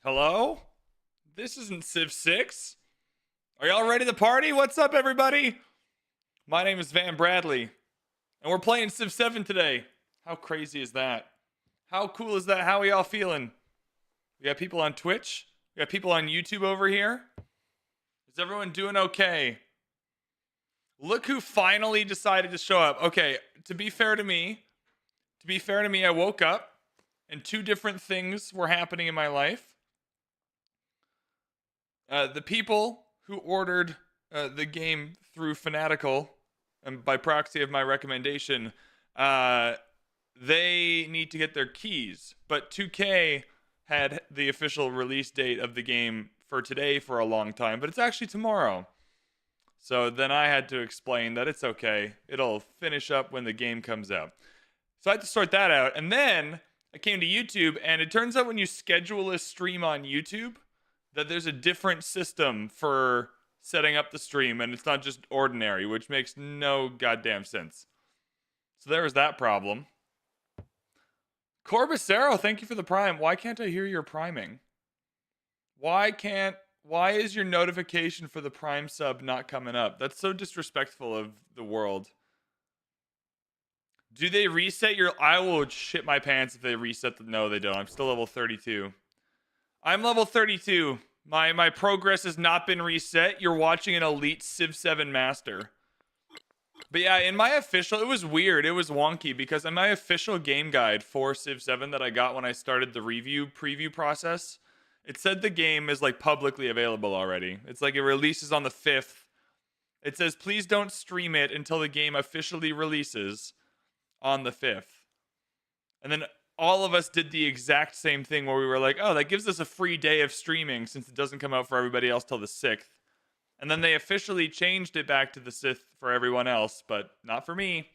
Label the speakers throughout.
Speaker 1: Hello? This isn't Civ 6. Are y'all ready to party? What's up, everybody? My name is VanBradley, and we're playing Civ 7 today. How crazy is that? How cool is that? How are y'all feeling? We got people on Twitch. We got people on YouTube over here. Is everyone doing okay? Look who finally decided to show up. Okay, to be fair to me, I woke up and two different things were happening in my life. The people who ordered the game through Fanatical, and by proxy of my recommendation, they need to get their keys. But 2K had the official release date of the game for today for a long time, but it's actually tomorrow. So then I had to explain that it's okay. It'll finish up when the game comes out. So I had to sort that out. And then I came to YouTube, and it turns out when you schedule a stream on YouTube, that there's a different system for setting up the stream, and it's not just ordinary, which makes no goddamn sense. So there was that problem. Corbacero, thank you for the prime. Why can't I hear your priming? Why is your notification for the prime sub not coming up? That's so disrespectful of the world. Do they reset your... I will shit my pants if they reset the... No, they don't. I'm still level 32. I'm level 32. My progress has not been reset. You're watching an elite Civ 7 master. But yeah, in my official... It was weird. It was wonky because in my official game guide for Civ 7 that I got when I started the preview process, it said the game is like publicly available already. It's like it releases on the 5th. It says, please don't stream it until the game officially releases on the 5th. And then all of us did the exact same thing where we were like, oh, that gives us a free day of streaming since it doesn't come out for everybody else till the 6th. And then they officially changed it back to the 6th for everyone else, but not for me.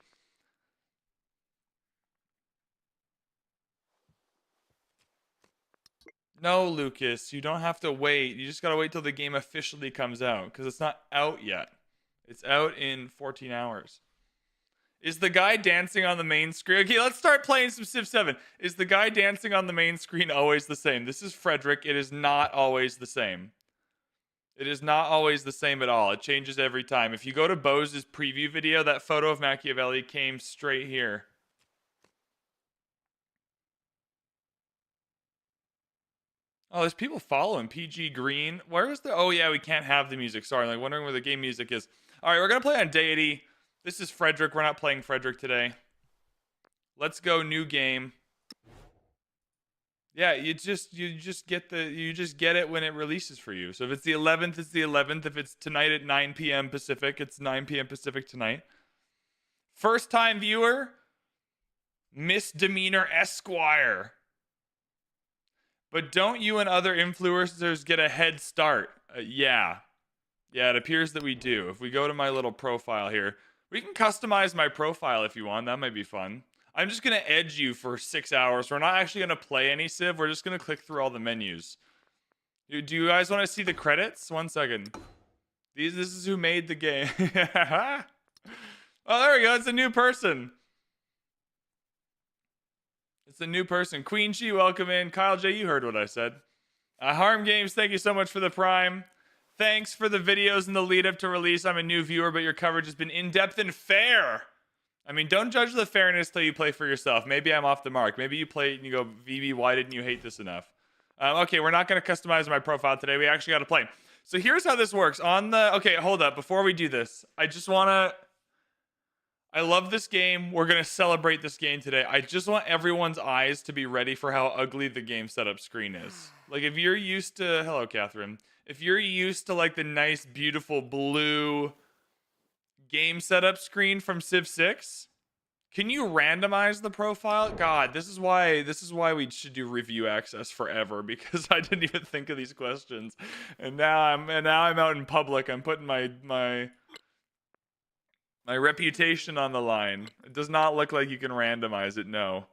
Speaker 1: No, Lucas, you don't have to wait. You just gotta wait till the game officially comes out, because it's not out yet. It's out in 14 hours. Is the guy dancing on the main screen? Okay, let's start playing some Civ 7. Is the guy dancing on the main screen always the same? This is Frederick. It is not always the same. It is not always the same at all. It changes every time. If you go to Bose's preview video, that photo of Machiavelli came straight here. Oh, there's people following. PG Green. Where is the... Oh, yeah, we can't have the music. Sorry, I'm like wondering where the game music is. All right, we're going to play on Deity. This is Frederick. We're not playing Frederick today. Let's go new game. Yeah, you just get it when it releases for you. So if it's the 11th, it's the 11th. If it's tonight at 9 p.m. Pacific, it's 9 p.m. Pacific tonight. First time viewer, Misdemeanor Esquire. But don't you and other influencers get a head start? Yeah. Yeah, it appears that we do. If we go to my little profile here, we can customize my profile if you want. That might be fun. I'm just going to edge you for 6 hours. We're not actually going to play any Civ. We're just going to click through all the menus. Do you guys want to see the credits? 1 second. This is who made the game. Oh, there we go. It's a new person. It's a new person. Queen Chi, welcome in. Kyle J, you heard what I said. Harm Games, thank you so much for the prime. Thanks for the videos in the lead up to release. I'm a new viewer, but your coverage has been in-depth and fair. I mean, don't judge the fairness till you play for yourself. Maybe I'm off the mark. Maybe you play it and you go, VB, why didn't you hate this enough? Okay, we're not going to customize my profile today. We actually got to play. So here's how this works. Okay, hold up. Before we do this, I love this game. We're going to celebrate this game today. I just want everyone's eyes to be ready for how ugly the game setup screen is. Like, if you're used to... Hello, Catherine. If you're used to, like, the nice, beautiful blue game setup screen from Civ 6, can you randomize the profile? God, this is why we should do review access forever, because I didn't even think of these questions. And now I'm out in public. I'm putting my reputation on the line. It does not look like you can randomize it, no.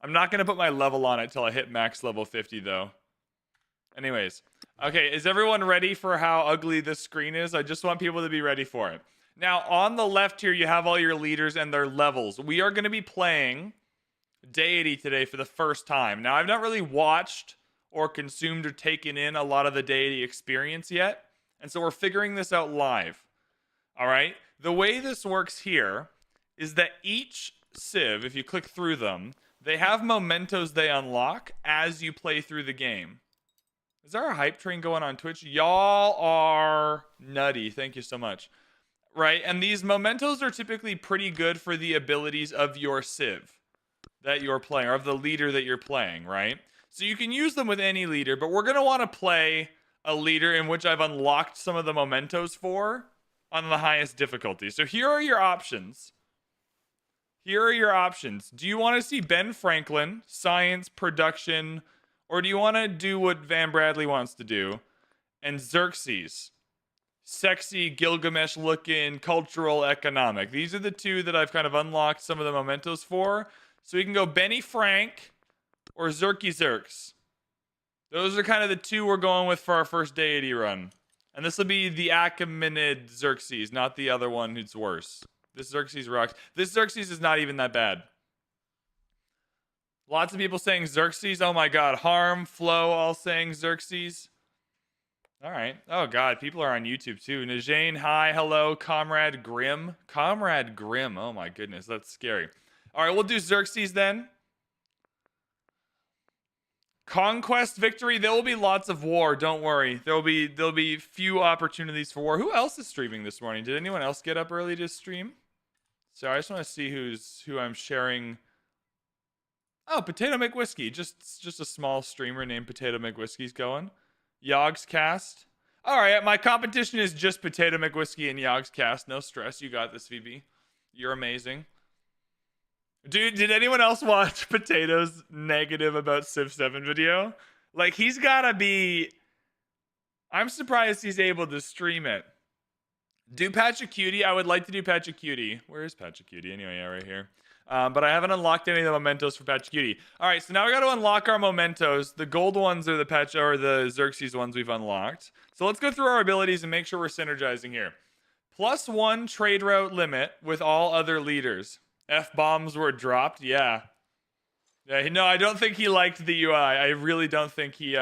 Speaker 1: I'm not going to put my level on it till I hit max level 50, though. Anyways. Okay, is everyone ready for how ugly this screen is? I just want people to be ready for it. Now, on the left here, you have all your leaders and their levels. We are going to be playing Deity today for the first time. Now, I've not really watched or consumed or taken in a lot of the Deity experience yet. And so we're figuring this out live. All right. The way this works here is that each Civ, if you click through them, they have mementos they unlock as you play through the game. Is there a hype train going on Twitch? Y'all are nutty. Thank you so much. Right? And these mementos are typically pretty good for the abilities of your Civ that you're playing, or of the leader that you're playing, right? So you can use them with any leader, but we're going to want to play a leader in which I've unlocked some of the mementos for on the highest difficulty. So here are your options. Here are your options. Do you want to see Ben Franklin, science, production, or do you want to do what VanBradley wants to do and Xerxes? Sexy, Gilgamesh-looking, cultural, economic. These are the two that I've kind of unlocked some of the mementos for. So we can go Benny Frank or Xerxes Xerx. Those are kind of the two we're going with for our first Deity run. And this will be the Achaemenid Xerxes, not the other one who's worse. This Xerxes rocks. This Xerxes is not even that bad. Lots of people saying Xerxes. Oh my god. Harm, Flo, all saying Xerxes. All right. Oh god, people are on YouTube too. Najane, hi, hello. Comrade Grim. Comrade Grim. Oh my goodness, that's scary. All right, we'll do Xerxes then. Conquest victory. There will be lots of war. Don't worry. There'll be few opportunities for war. Who else is streaming this morning? Did anyone else get up early to stream? So I just want to see who I'm sharing. Oh, Potato McWhiskey. Just a small streamer named Potato McWhiskey's going. Yogg's Cast. All right, my competition is just Potato McWhiskey and Yogg's Cast. No stress. You got this, VB. You're amazing. Dude, did anyone else watch Potato's negative about Civ 7 video? Like, he's gotta be... I'm surprised he's able to stream it. Do Patch a Cutie? I would like to do Patch a Cutie. Where is Patch a Cutie? Anyway, yeah, right here. But I haven't unlocked any of the mementos for Patch a Cutie. Alright, so now we gotta unlock our mementos. The gold ones are the Xerxes ones we've unlocked. So let's go through our abilities and make sure we're synergizing here. +1 trade route limit with all other leaders. F-bombs were dropped, yeah. Yeah, no, I don't think he liked the UI. I really don't think he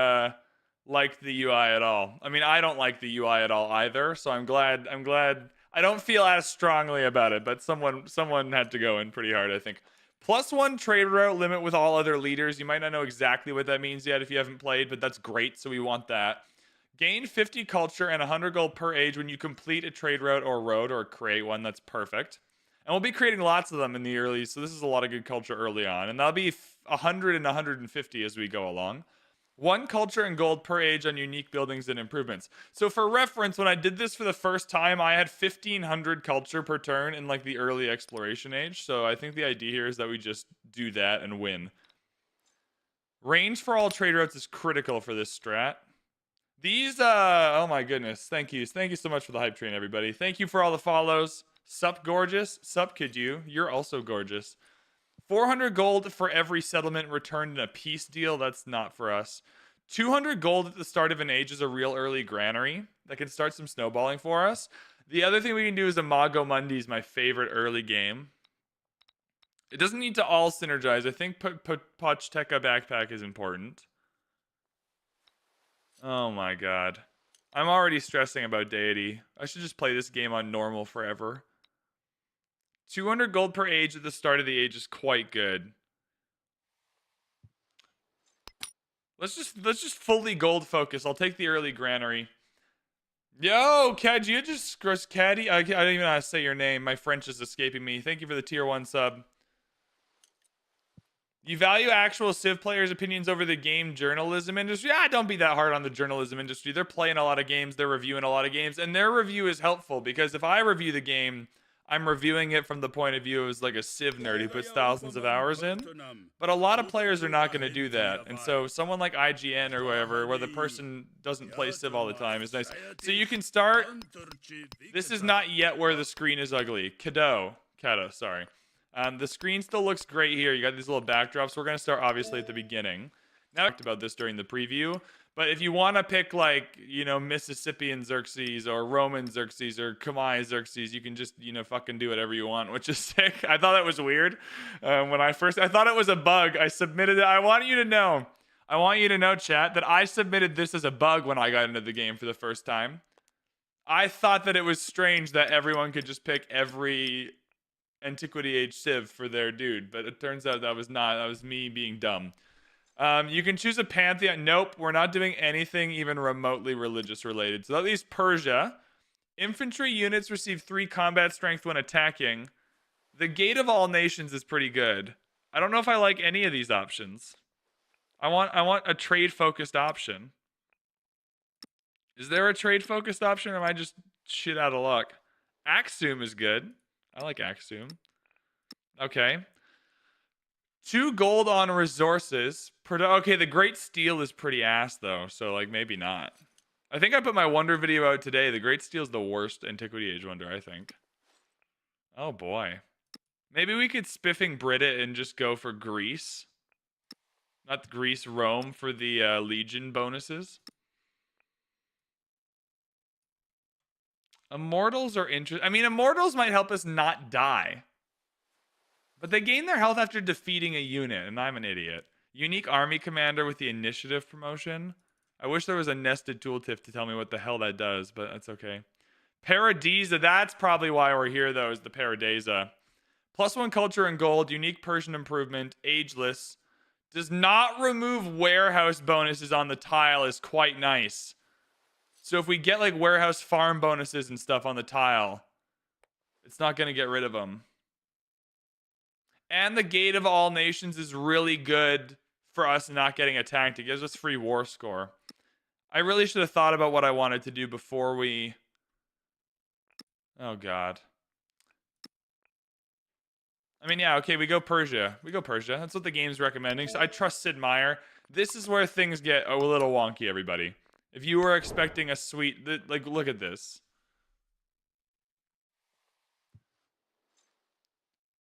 Speaker 1: liked the UI at all. I mean, I don't like the UI at all either, so I'm glad I don't feel as strongly about it, but someone had to go in pretty hard, I think. +1 trade route limit with all other leaders. You might not know exactly what that means yet if you haven't played, but that's great, so we want that. Gain 50 culture and 100 gold per age when you complete a trade route or road or create one. That's perfect. And we'll be creating lots of them in the early, so this is a lot of good culture early on. And that'll be 100 and 150 as we go along. 1 culture and gold per age on unique buildings and improvements. So for reference, when I did this for the first time, I had 1,500 culture per turn in like the early exploration age. So I think the idea here is that we just do that and win. Range for all trade routes is critical for this strat. These, oh my goodness. Thank you. Thank you so much for the hype train, everybody. Thank you for all the follows. Sup, gorgeous. Sup, could you? You're also gorgeous. 400 gold for every settlement returned in a peace deal. That's not for us. 200 gold at the start of an age is a real early granary that can start some snowballing for us. The other thing we can do is Imago Mundi is my favorite early game. It doesn't need to all synergize. I think Pochteka Backpack is important. Oh my god. I'm already stressing about Deity. I should just play this game on normal forever. 200 gold per age at the start of the age is quite good. Let's just fully gold focus. I'll take the early granary. Yo, Cad, you just Caddy. I don't even know how to say your name. My French is escaping me. Thank you for the tier 1 sub. You value actual Civ players' opinions over the game journalism industry? Yeah, don't be that hard on the journalism industry. They're playing a lot of games. They're reviewing a lot of games. And their review is helpful because if I review the game, I'm reviewing it from the point of view as like a Civ nerd who puts thousands of hours in. But a lot of players are not going to do that. And so someone like IGN or whatever, where the person doesn't play Civ all the time, is nice. So you can start. This is not yet where the screen is ugly. Kado, sorry. The screen still looks great here. You got these little backdrops. We're going to start obviously at the beginning. Now I talked about this during the preview. But if you want to pick like, you know, Mississippian Xerxes or Roman Xerxes or Khmer Xerxes, you can just, you know, fucking do whatever you want, which is sick. I thought that was weird. I thought it was a bug. I submitted it. I want you to know, I want you to know, chat, that I submitted this as a bug when I got into the game for the first time. I thought that it was strange that everyone could just pick every Antiquity Age Civ for their dude, but it turns out that was not. That was me being dumb. You can choose a Pantheon. Nope, we're not doing anything even remotely religious related. So that leaves Persia. Infantry units receive 3 combat strength when attacking. The Gate of All Nations is pretty good. I don't know if I like any of these options. I want a trade-focused option. Is there a trade-focused option, or am I just shit out of luck? Axum is good. I like Axum. Okay. 2 gold on resources. Okay, the Great Steel is pretty ass, though, so, like, maybe not. I think I put my Wonder video out today. The Great Steel is the worst Antiquity Age Wonder, I think. Oh, boy. Maybe we could spiffing Brit it and just go for Greece. Not Greece, Rome for the Legion bonuses. Immortals are interesting. I mean, Immortals might help us not die. But they gain their health after defeating a unit, and I'm an idiot. Unique Army Commander with the Initiative promotion. I wish there was a nested tooltip to tell me what the hell that does, but that's okay. Paradisa, that's probably why we're here, though, is the Paradisa. +1 culture and gold, unique Persian improvement, ageless. Does not remove warehouse bonuses on the tile is quite nice. So if we get like warehouse farm bonuses and stuff on the tile, it's not going to get rid of them. And the Gate of All Nations is really good for us not getting attacked. It gives us free war score. I really should have thought about what I wanted to do before we... Oh, God. I mean, yeah, okay, we go Persia. We go Persia. That's what the game's recommending. So I trust Sid Meier. This is where things get a little wonky, everybody. If you were expecting a sweet... Like, look at this.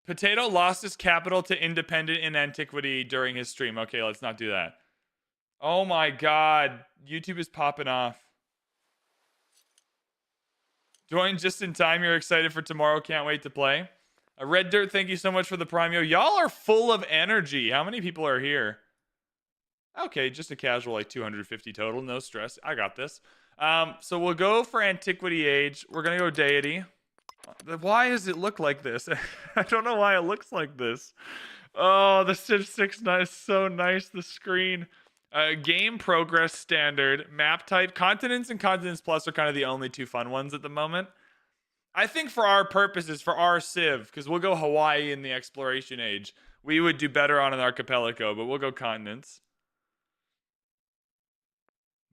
Speaker 1: Potato lost his capital to independent in antiquity during his stream. Okay, let's not do that. Oh my god. YouTube is popping off. Join just in time. You're excited for tomorrow. Can't wait to play. Red Dirt, thank you so much for the prime. Yo, y'all are full of energy. How many people are here? Okay, just a casual, like 250 total. No stress. I got this. So we'll go for Antiquity Age. We're going to go Deity. Why does it look like this? I don't know why it looks like this. Oh, the Civ 6 is so nice. The screen. Game progress standard. Map type. Continents and Continents Plus are kind of the only 2 fun ones at the moment. I think for our purposes, for our Civ, because we'll go Hawaii in the exploration age, we would do better on an archipelago, but we'll go continents.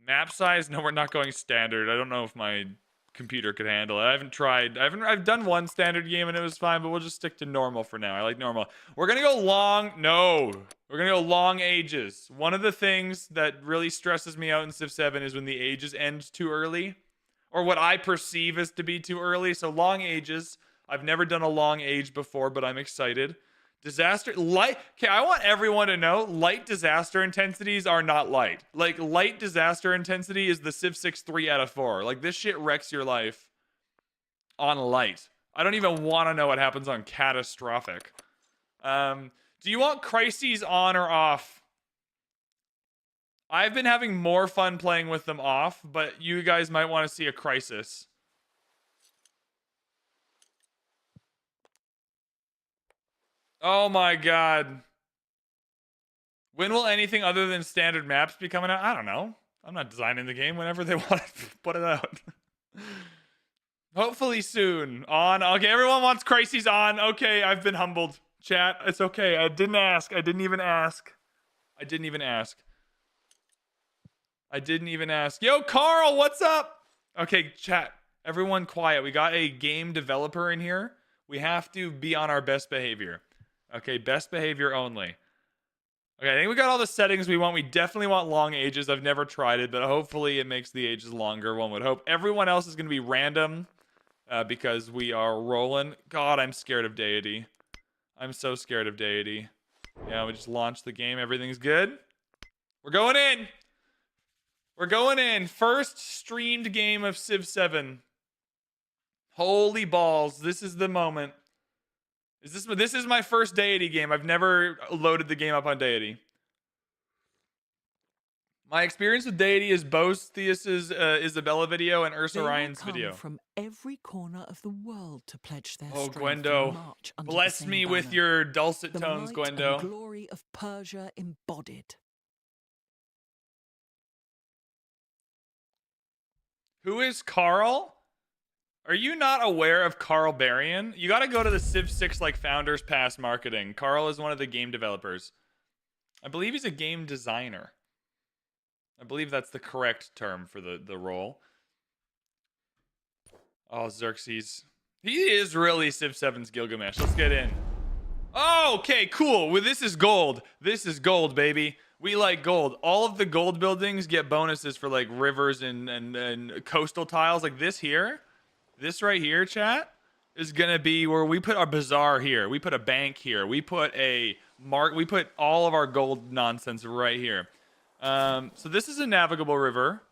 Speaker 1: Map size? No, we're not going standard. I don't know if my computer could handle it. I haven't tried. I've done one standard game and it was fine, but we'll just stick to normal for now. I like normal. We're gonna go long. No, we're gonna go long ages. One of the things that really stresses me out in Civ 7 is when the ages end too early, or what I perceive as to be too early. So long ages. I've never done a long age before, but I'm excited. Disaster light. Okay, I want everyone to know light disaster intensities are not light. Like light disaster intensity is the Civ 6 3 out of 4. Like this shit wrecks your life on light. I don't even want to know what happens on catastrophic. Do you want crises on or off? I've been having more fun playing with them off, but you guys might want to see a crisis. Oh my god. When will anything other than standard maps be coming out? I don't know. I'm not designing the game. Whenever they want to put it out. Hopefully soon. On. Okay, everyone wants crises on. Okay, I've been humbled. Chat, it's okay. I didn't ask. I didn't even ask. I didn't even ask. I didn't even ask. Yo, Carl, what's up? Okay, chat. Everyone quiet. We got a game developer in here. We have to be on our best behavior. Okay, best behavior only. Okay, I think we got all the settings we want. We definitely want long ages. I've never tried it, but hopefully it makes the ages longer. One would hope. Everyone else is going to be random because we are rolling. God, I'm scared of Deity. I'm so scared of Deity. Yeah, we just launched the game. Everything's good. We're going in. We're going in. First streamed game of Civ 7. Holy balls. This is the moment. This is my first Deity game. I've never loaded the game up on Deity. My experience with Deity is Boethius's Isabella video and Ursa Ryan's video.
Speaker 2: From every corner of the world to pledge their
Speaker 1: Oh,
Speaker 2: strength
Speaker 1: Gwendo,
Speaker 2: and march under
Speaker 1: bless
Speaker 2: the same
Speaker 1: me with
Speaker 2: banner.
Speaker 1: your dulcet
Speaker 2: The
Speaker 1: tones,
Speaker 2: might
Speaker 1: Gwendo.
Speaker 2: and glory of Persia embodied.
Speaker 1: Who is Carl? Are you not aware of Carl Barian? You got to go to the Civ 6 like Founders Pass marketing. Carl is one of the game developers. I believe he's a game designer. I believe that's the correct term for the role. Oh, Xerxes. He is really Civ 7's Gilgamesh. Let's get in. Oh, okay, cool. Well, this is gold. This is gold, baby. We like gold. All of the gold buildings get bonuses for like rivers and coastal tiles like this here. This right here, chat, is gonna be where we put our bazaar here. We put a bank here. We put a we put all of our gold nonsense right here. So this is a navigable river.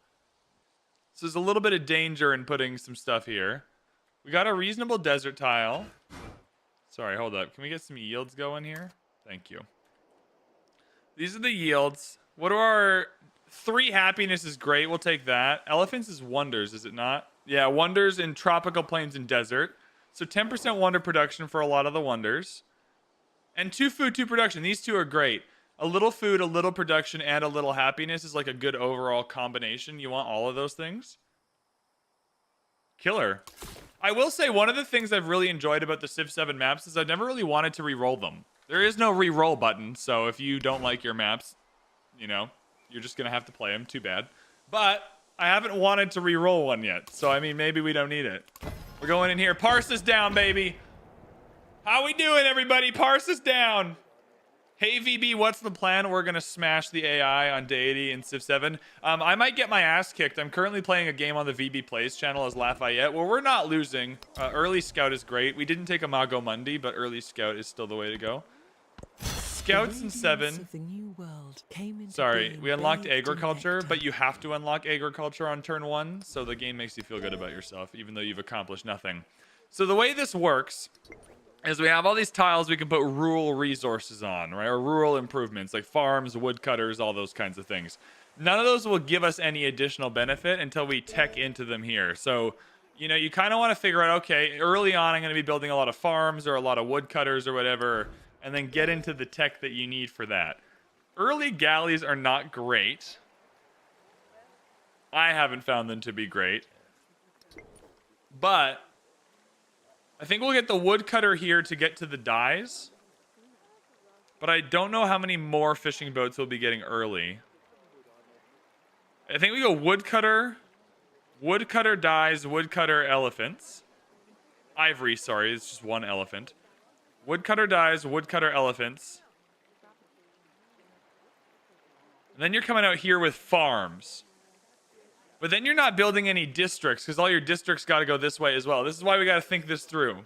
Speaker 1: So there's a little bit of danger in putting some stuff here. We got a reasonable desert tile. Sorry, hold up. Can we get some yields going here? Thank you. These are the yields. What are our 3 happiness is great. We'll take that. Elephants is wonders, is it not? Yeah, wonders in tropical plains and desert. So 10% wonder production for a lot of the wonders. And 2 food, 2 production. These 2 are great. A little food, a little production, and a little happiness is like a good overall combination. You want all of those things. Killer. I will say one of the things I've really enjoyed about the Civ 7 maps is I've never really wanted to re-roll them. There is no re-roll button, so if you don't like your maps, you know, you're just going to have to play them. Too bad. But I haven't wanted to re-roll one yet, so I mean, maybe we don't need it. We're going in here. Parse us down, baby. How we doing, everybody? Parse us down. Hey, VB, what's the plan? We're going to smash the AI on Deity in Civ 7. I might get my ass kicked. I'm currently playing a game on the VB Plays channel as Lafayette. Well, we're not losing. Early Scout is great. We didn't take a Mago Mundi, but Early Scout is still the way to go. Scouts in 7. Sorry, we unlocked agriculture, but you have to unlock agriculture on turn 1, so the game makes you feel good about yourself, even though you've accomplished nothing. So the way this works is we have all these tiles we can put rural resources on, right? Or rural improvements, like farms, woodcutters, all those kinds of things. None of those will give us any additional benefit until we tech into them here. So, you know, you kind of want to figure out, okay, early on I'm going to be building a lot of farms or a lot of woodcutters or whatever, and then get into the tech that you need for that. Early galleys are not great. I haven't found them to be great. But I think we'll get the woodcutter here to get to the dyes. But I don't know how many more fishing boats we'll be getting early. I think we go woodcutter, woodcutter dyes, woodcutter elephants. Ivory, sorry, it's just one elephant. Woodcutter dyes, woodcutter elephants. And then you're coming out here with farms. But then you're not building any districts, because all your districts got to go this way as well. This is why we got to think this through.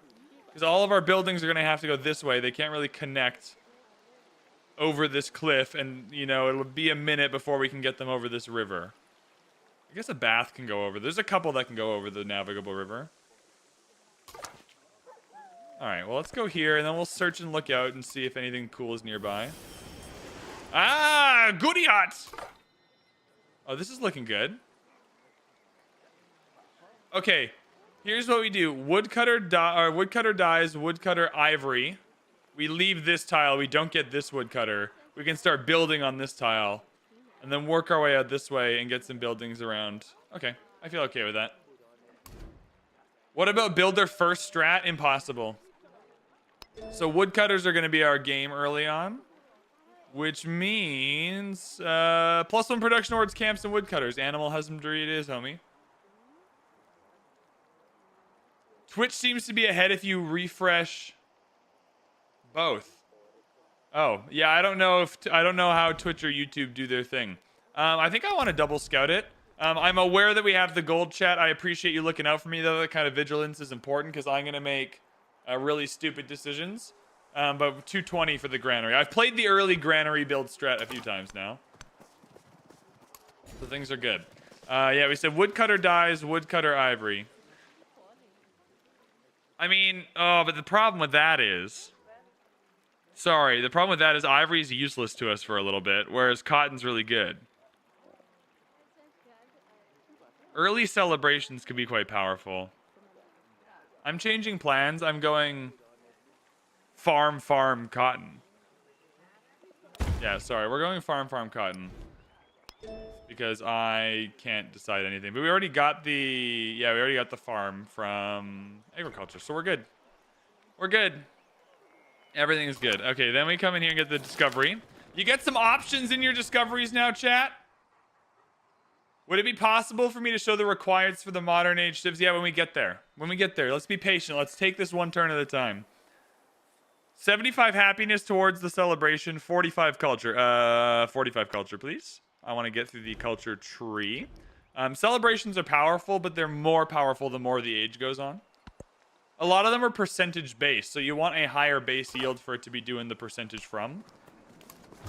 Speaker 1: Because all of our buildings are going to have to go this way. They can't really connect over this cliff, and, you know, it'll be a minute before we can get them over this river. I guess a bath can go over. There's a couple that can go over the navigable river. All right, well, let's go here, and then we'll search and look out and see if anything cool is nearby. Ah, goody hot! Oh, this is looking good. Okay, here's what we do. Woodcutter dyes, woodcutter ivory. We leave this tile. We don't get this woodcutter. We can start building on this tile. And then work our way out this way and get some buildings around. Okay, I feel okay with that. What about builder first strat? Impossible. So woodcutters are going to be our game early on. Which means +1 production towards camps and woodcutters. Animal husbandry it is, homie. Twitch seems to be ahead if you refresh both. Oh, yeah, I don't know how Twitch or YouTube do their thing. I think I want to double scout it. I'm aware that we have the gold chat. I appreciate you looking out for me, though. That kind of vigilance is important because I'm going to make really stupid decisions. But 220 for the granary. I've played the early granary build strat a few times now. So things are good. Yeah, we said woodcutter dyes, woodcutter ivory. I mean, oh, but the problem with that is... Sorry, the problem with that is ivory is useless to us for a little bit, whereas cotton's really good. Early celebrations could be quite powerful. I'm changing plans. I'm going farm cotton. Yeah, sorry. We're going farm cotton. Because I can't decide anything. But we already got the... Yeah, we already got the farm from agriculture. So we're good. We're good. Everything is good. Okay, then we come in here and get the discovery. You get some options in your discoveries now, chat. Would it be possible for me to show the requirements for the modern age civs? Yeah, when we get there. When we get there. Let's be patient. Let's take this one turn at a time. 75 happiness towards the celebration. 45 culture. 45 culture, please. I want to get through the culture tree. Celebrations are powerful, but they're more powerful the more the age goes on. A lot of them are percentage based, so you want a higher base yield for it to be doing the percentage from.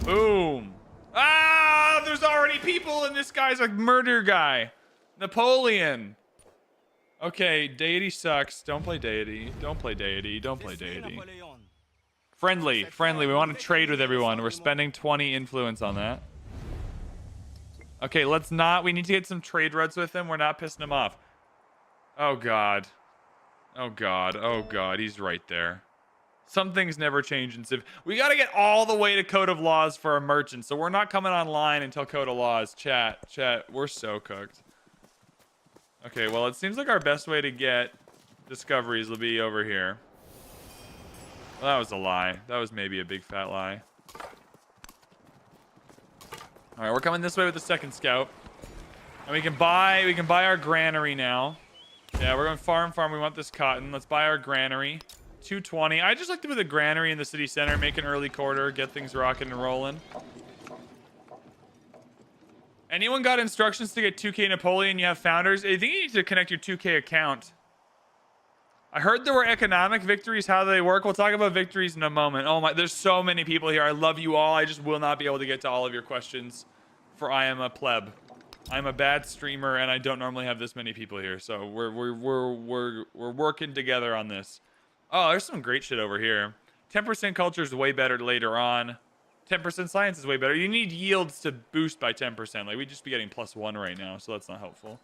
Speaker 1: Boom. Ah, there's already people, and this guy's a murder guy. Napoleon. Okay, Deity sucks. Don't play Deity. Don't play Deity. Don't play Deity. Friendly. We want to trade with everyone. We're spending 20 influence on that. Okay, let's not. We need to get some trade routes with him. We're not pissing him off. Oh, God. Oh, God. Oh, God. He's right there. Some things never change in Civ. We got to get all the way to Code of Laws for a merchant, so we're not coming online until Code of Laws. Chat, we're so cooked. Okay, well, it seems like our best way to get discoveries will be over here. Well, that was a lie. That was maybe a big fat lie. All right, we're coming this way with the second scout. And we can buy our granary now. Yeah, we're going farm. We want this cotton. Let's buy our granary. 220. I just like to put the granary in the city center, make an early quarter, get things rocking and rolling. Anyone got instructions to get 2K Napoleon? You have founders? I think you need to connect your 2K account. I heard there were economic victories. How do they work? We'll talk about victories in a moment. Oh my, there's so many people here. I love you all. I just will not be able to get to all of your questions, for I am a pleb. I'm a bad streamer, and I don't normally have this many people here. So we're working together on this. Oh, there's some great shit over here. 10% culture is way better later on. 10% science is way better. You need yields to boost by 10%. Like, we'd just be getting +1 right now, so that's not helpful.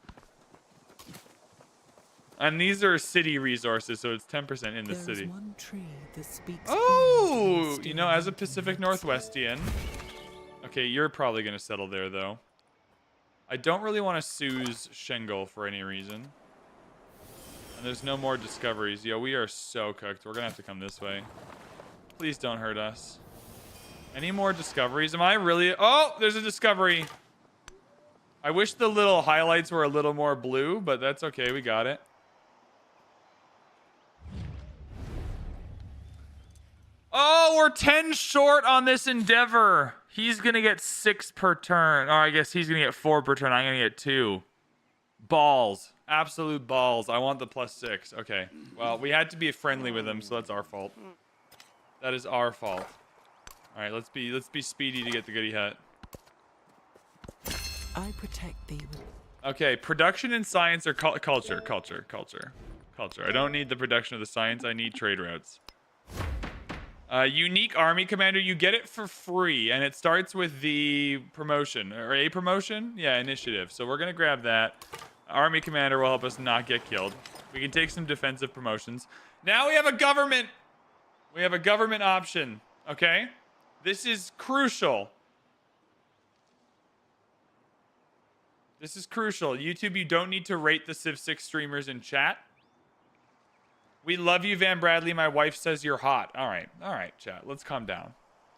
Speaker 1: And these are city resources, so it's 10% in the city.
Speaker 2: One tree that speaks.
Speaker 1: Oh, you know, as a Pacific Northwestian. Okay, you're probably going to settle there, though. I don't really want to Sue's Shingle for any reason. And there's no more discoveries. Yo, we are so cooked. We're going to have to come this way. Please don't hurt us. Any more discoveries? Am I really... Oh, there's a discovery. I wish the little highlights were a little more blue, but that's okay. We got it. Oh, we're 10 short on this endeavor. He's going to get 6 per turn. Or I guess he's going to get 4 per turn. I'm going to get 2. Balls. Absolute balls. I want the +6. Okay. Well, we had to be friendly with him, so that's our fault. That is our fault. All right, let's be speedy to get the goodie hat.
Speaker 2: I protect thee with...
Speaker 1: Okay, production and science are culture. I don't need the production of the science. I need trade routes. Unique army commander, you get it for free, and it starts with the promotion or a promotion. Yeah, initiative. So we're gonna grab that. Army commander will help us not get killed. We can take some defensive promotions. Now we have a government. We have a government option. Okay, this is crucial. This is crucial. YouTube, you don't need to rate the Civ 6 streamers in chat. We love you, VanBradley. My wife says you're hot. All right, chat. Let's calm down.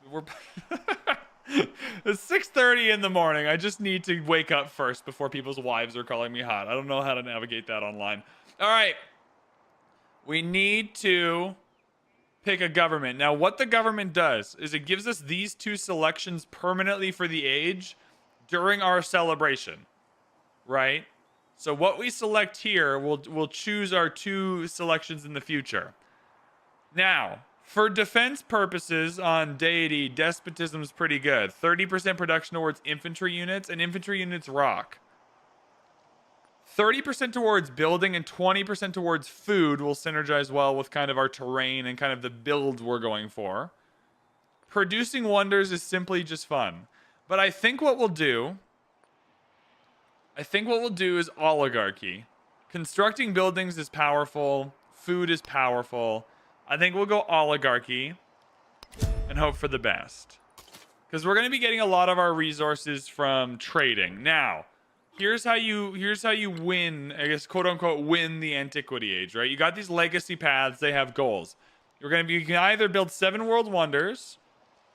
Speaker 1: We're it's 6:30 in the morning. I just need to wake up first before people's wives are calling me hot. I don't know how to navigate that online. All right. We need to pick a government. Now, what the government does is it gives us these 2 selections permanently for the age during our celebration, right? So what we select here, we'll choose our 2 selections in the future. Now, for defense purposes on Deity, despotism is pretty good. 30% production towards infantry units, and infantry units rock. 30% towards building and 20% towards food will synergize well with kind of our terrain and kind of the build we're going for. Producing wonders is simply just fun. But I think what we'll do I think what we'll do is oligarchy. Constructing buildings is powerful. Food is powerful. I think we'll go oligarchy and hope for the best. Because we're going to be getting a lot of our resources from trading. Now, here's how you win, I guess, quote unquote, win the antiquity age, right? You got these legacy paths, they have goals. You can either build 7 world wonders,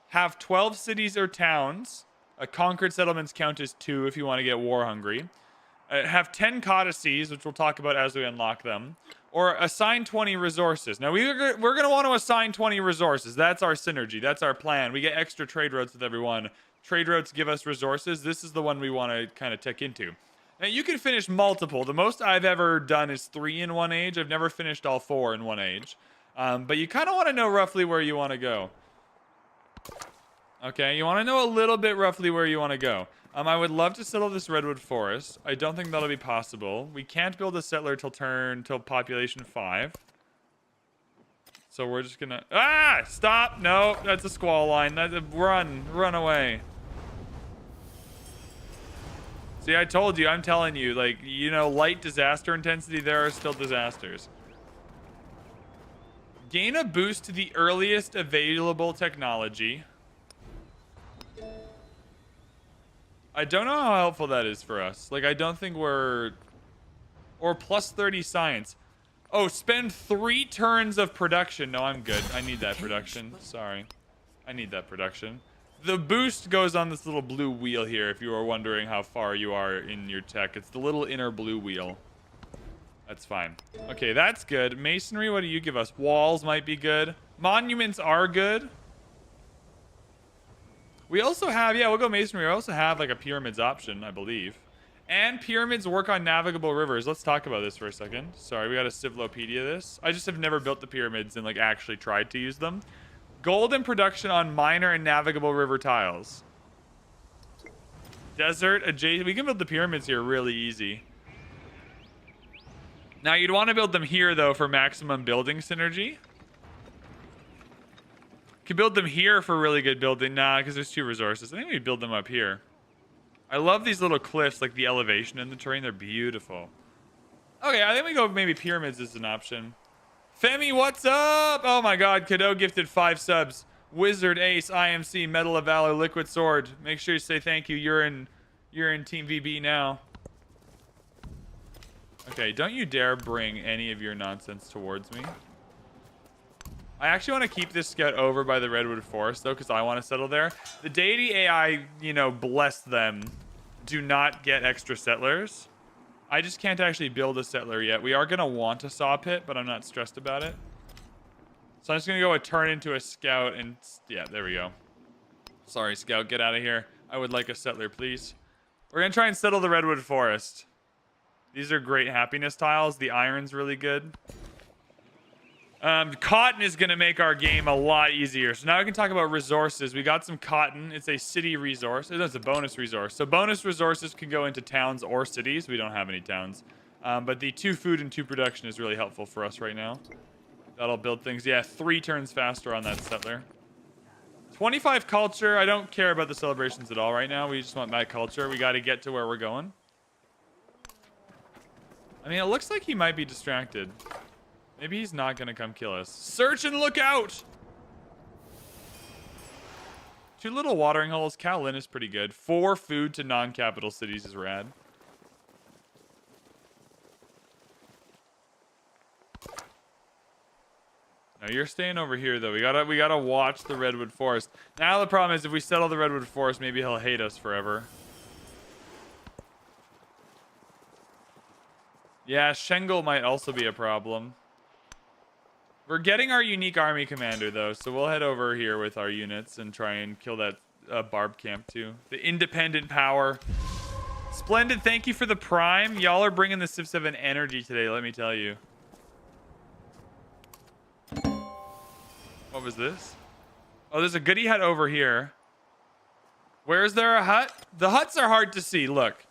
Speaker 1: have 12 cities or towns. Conquered settlements count as 2 if you want to get war hungry. Have 10 codices, which we'll talk about as we unlock them. Or assign 20 resources. Now, we're going to want to assign 20 resources. That's our synergy. That's our plan. We get extra trade routes with everyone. Trade routes give us resources. This is the one we want to kind of tick into. Now, you can finish multiple. The most I've ever done is 3 in one age. I've never finished all 4 in one age. But you kind of want to know roughly where you want to go. Okay, you want to know a little bit roughly where you want to go. I would love to settle this Redwood Forest. I don't think that'll be possible. We can't build a settler till population 5. So we're just gonna... Ah! Stop! No, that's a squall line. Run away. See, I told you, I'm telling you, like, you know, light disaster intensity, there are still disasters. Gain a boost to the earliest available technology. I don't know how helpful that is for us. Like, I don't think we're... Or plus 30 science. Oh, spend 3 turns of production. No, I'm good. I need that production. Sorry. I need that production. The boost goes on this little blue wheel here, if you are wondering how far you are in your tech. It's the little inner blue wheel. That's fine. Okay, that's good. Masonry, what do you give us? Walls might be good. Monuments are good. We also have, yeah, we'll go masonry. We also have like a pyramids option, I believe. And pyramids work on navigable rivers. Let's talk about this for a second. Sorry, we got a Civlopedia this. I just have never built the pyramids and like actually tried to use them. Gold in production on minor and navigable river tiles. Desert adjacent. We can build the pyramids here really easy. Now you'd want to build them here though for maximum building synergy. Could build them here for really good building. Nah, because there's 2 resources. I think we build them up here. I love these little cliffs, like the elevation in the terrain. They're beautiful. Okay, I think we go maybe pyramids as an option. Femi, what's up? Oh my god, Kado gifted 5 subs. Wizard, Ace, IMC, Medal of Valor, Liquid Sword. Make sure you say thank you. You're in Team VB now. Okay, don't you dare bring any of your nonsense towards me. I actually want to keep this scout over by the Redwood Forest, though, because I want to settle there. The Deity AI, you know, bless them, do not get extra settlers. I just can't actually build a settler yet. We are going to want a saw pit, but I'm not stressed about it. So I'm just going to go turn into a scout and... Yeah, there we go. Sorry, scout, get out of here. I would like a settler, please. We're going to try and settle the Redwood Forest. These are great happiness tiles. The iron's really good. Cotton is going to make our game a lot easier. So now we can talk about resources. We got some cotton. It's a city resource. It's a bonus resource. So bonus resources can go into towns or cities. We don't have any towns. But the 2 food and 2 production is really helpful for us right now. That'll build things. Yeah, 3 turns faster on that settler. 25 culture. I don't care about the celebrations at all right now. We just want that culture. We got to get to where we're going. I mean, it looks like he might be distracted. Maybe he's not going to come kill us. Search and look out! 2 little watering holes. Kowloon is pretty good. 4 food to non-capital cities is rad. Now you're staying over here though. We gotta watch the Redwood Forest. Now the problem is if we settle the Redwood Forest, maybe he'll hate us forever. Yeah, Shengle might also be a problem. We're getting our unique army commander, though, so we'll head over here with our units and try and kill that barb camp, too. The independent power. Splendid, thank you for the prime. Y'all are bringing the Civ 7 energy today, let me tell you. What was this? Oh, there's a goodie hut over here. Where's there a hut? The huts are hard to see, look.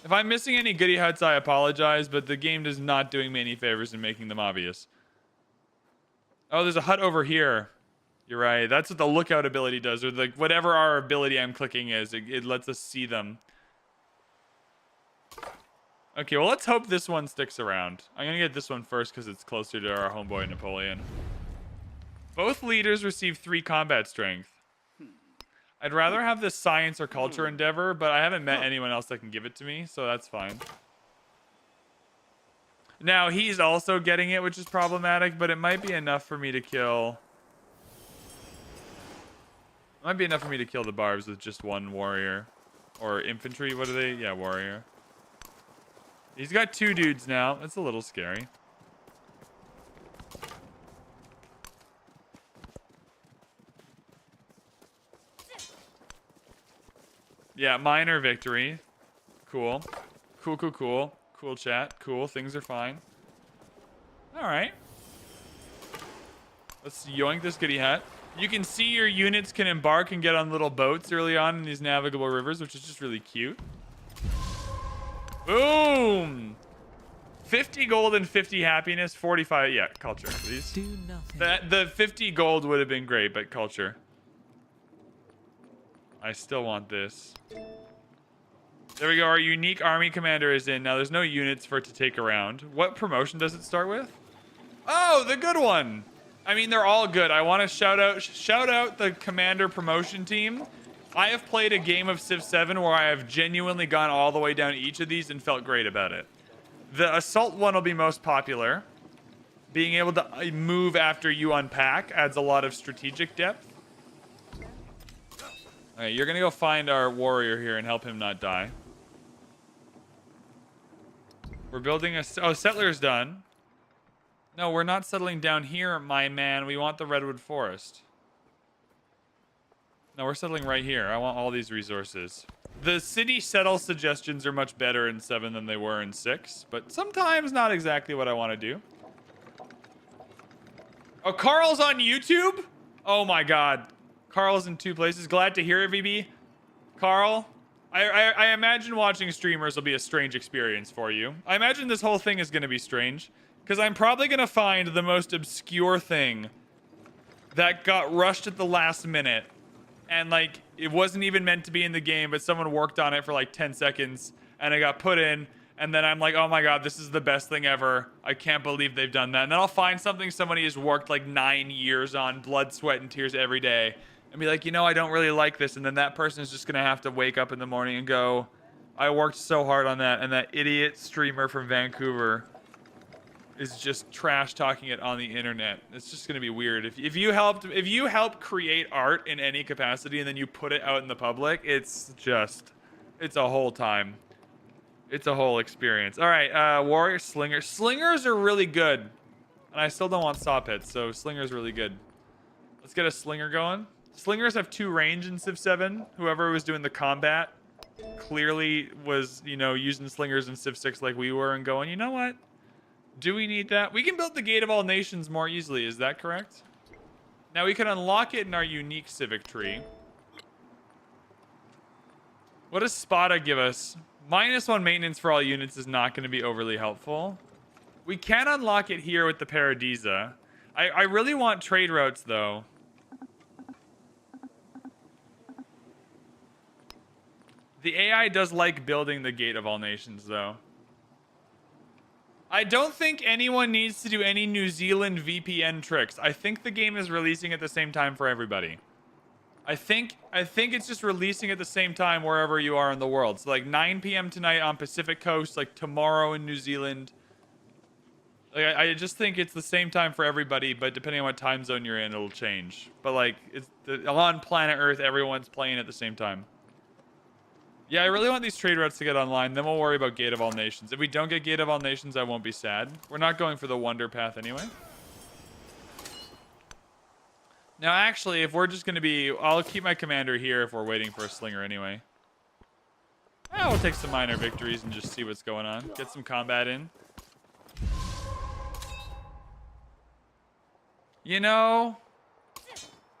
Speaker 1: If I'm missing any goodie huts, I apologize, but the game is not doing me any favors in making them obvious. Oh, there's a hut over here. You're right. That's what the lookout ability does, or like whatever our ability I'm clicking is. It lets us see them. Okay, well, let's hope this one sticks around. I'm going to get this one first because it's closer to our homeboy Napoleon. Both leaders receive 3 combat strength. I'd rather have this science or culture endeavor, but I haven't met anyone else that can give it to me, so that's fine. Now, he's also getting it, which is problematic, but it might be enough for me to kill... It might be enough for me to kill the barbs with just 1 warrior. Or infantry, what are they? Yeah, warrior. He's got 2 dudes now. That's a little scary. Yeah, minor victory. Cool. Cool, cool, cool. Cool chat. Cool. Things are fine. Alright. Let's yoink this goody hat. You can see your units can embark and get on little boats early on in these navigable rivers, which is just really cute. Boom! 50 gold and 50 happiness. 45... Yeah, culture, please.
Speaker 2: Do nothing.
Speaker 1: The 50 gold would have been great, but culture. I still want this. There we go. Our unique army commander is in. Now, there's no units for it to take around. What promotion does it start with? Oh, the good one. I mean, they're all good. I want to shout out the commander promotion team. I have played a game of Civ 7 where I have genuinely gone all the way down each of these and felt great about it. The assault one will be most popular. Being able to move after you unpack adds a lot of strategic depth. All right, you're going to go find our warrior here and help him not die. We're building a... Oh, settler's done. No, we're not settling down here, my man. We want the Redwood Forest. No, we're settling right here. I want all these resources. The city settle suggestions are much better in 7 than they were in 6, but sometimes not exactly what I want to do. Oh, Carl's on YouTube? Oh my god. Carl's in 2 places. Glad to hear it, VB. Carl, I imagine watching streamers will be a strange experience for you. I imagine this whole thing is going to be strange, because I'm probably going to find the most obscure thing that got rushed at the last minute. And, like, it wasn't even meant to be in the game, but someone worked on it for, like, 10 seconds, and it got put in, and then I'm like, oh my god, this is the best thing ever. I can't believe they've done that. And then I'll find something somebody has worked, like, 9 years on, blood, sweat, and tears every day, and be like, you know, I don't really like this, and then that person is just going to have to wake up in the morning and go, I worked so hard on that, and that idiot streamer from Vancouver is just trash talking it on the internet. It's just gonna be weird. If you help create art in any capacity and then you put it out in the public, it's a whole time. It's a whole experience. All right, warrior slinger. Slingers are really good, and I still don't want saw pits, so slinger's really good. Let's get a slinger going. Slingers have 2 range in Civ 7. Whoever was doing the combat clearly was, you know, using slingers in Civ 6 like we were and going, you know what? Do we need that? We can build the Gate of All Nations more easily. Is that correct? Now, we can unlock it in our unique civic tree. What does Spada give us? -1 maintenance for all units is not going to be overly helpful. We can unlock it here with the Paradisa. I really want trade routes, though. The AI does like building the Gate of All Nations, though. I don't think anyone needs to do any New Zealand VPN tricks. I think the game is releasing at the same time for everybody. I think it's just releasing at the same time wherever you are in the world. So like 9 p.m. tonight on Pacific Coast, like tomorrow in New Zealand. Like I just think it's the same time for everybody, but depending on what time zone you're in, it'll change. But like on planet Earth, everyone's playing at the same time. Yeah, I really want these trade routes to get online. Then we'll worry about Gate of All Nations. If we don't get Gate of All Nations, I won't be sad. We're not going for the Wonder Path anyway. Now, actually, if we're just going to be... I'll keep my commander here if we're waiting for a slinger anyway. We'll take some minor victories and just see what's going on. Get some combat in. You know,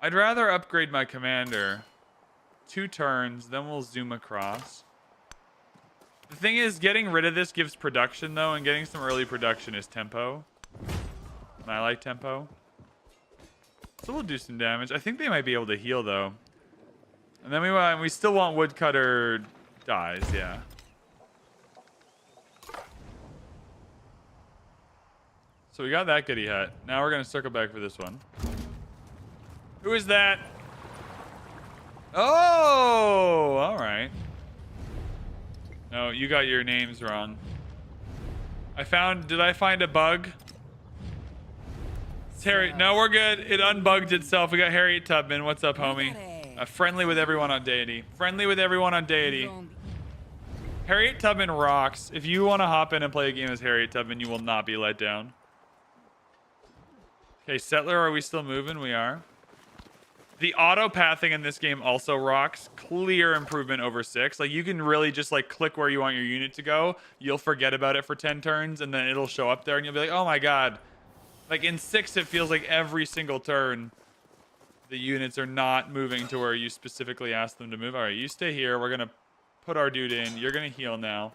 Speaker 1: I'd rather upgrade my commander... 2 turns, then we'll zoom across. The thing is, getting rid of this gives production, though, and getting some early production is tempo. And I like tempo. So we'll do some damage. I think they might be able to heal, though. And then we still want woodcutter dies, yeah. So we got that goodie hut. Now we're gonna circle back for this one. Who is that? Oh, all right. No, you got your names wrong. Did I find a bug? It's Harry. No, we're good. It unbugged itself. We got Harriet Tubman. What's up, homie? Friendly with everyone on Deity. Friendly with everyone on Deity. Harriet Tubman rocks. If you want to hop in and play a game as Harriet Tubman, you will not be let down. Okay, Settler, are we still moving? We are. The auto pathing in this game also rocks. Clear improvement over 6. Like, you can really just, like, click where you want your unit to go. You'll forget about it for 10 turns, and then it'll show up there, and you'll be like, oh my god. Like, in 6, it feels like every single turn, the units are not moving to where you specifically asked them to move. All right, you stay here. We're going to put our dude in. You're going to heal now.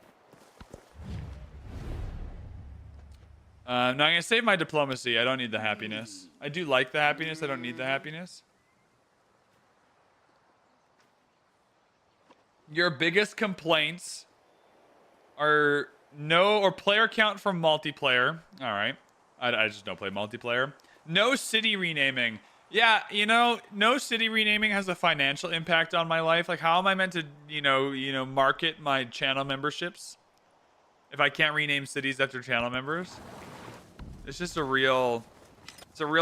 Speaker 1: Now, I'm going to save my diplomacy. I don't need the happiness. I do like the happiness. I don't need the happiness. Your biggest complaints are player count from multiplayer. All right. I just don't play multiplayer. No city renaming. Yeah, you know, no city renaming has a financial impact on my life. Like, how am I meant to, market my channel memberships if I can't rename cities after channel members? It's just a real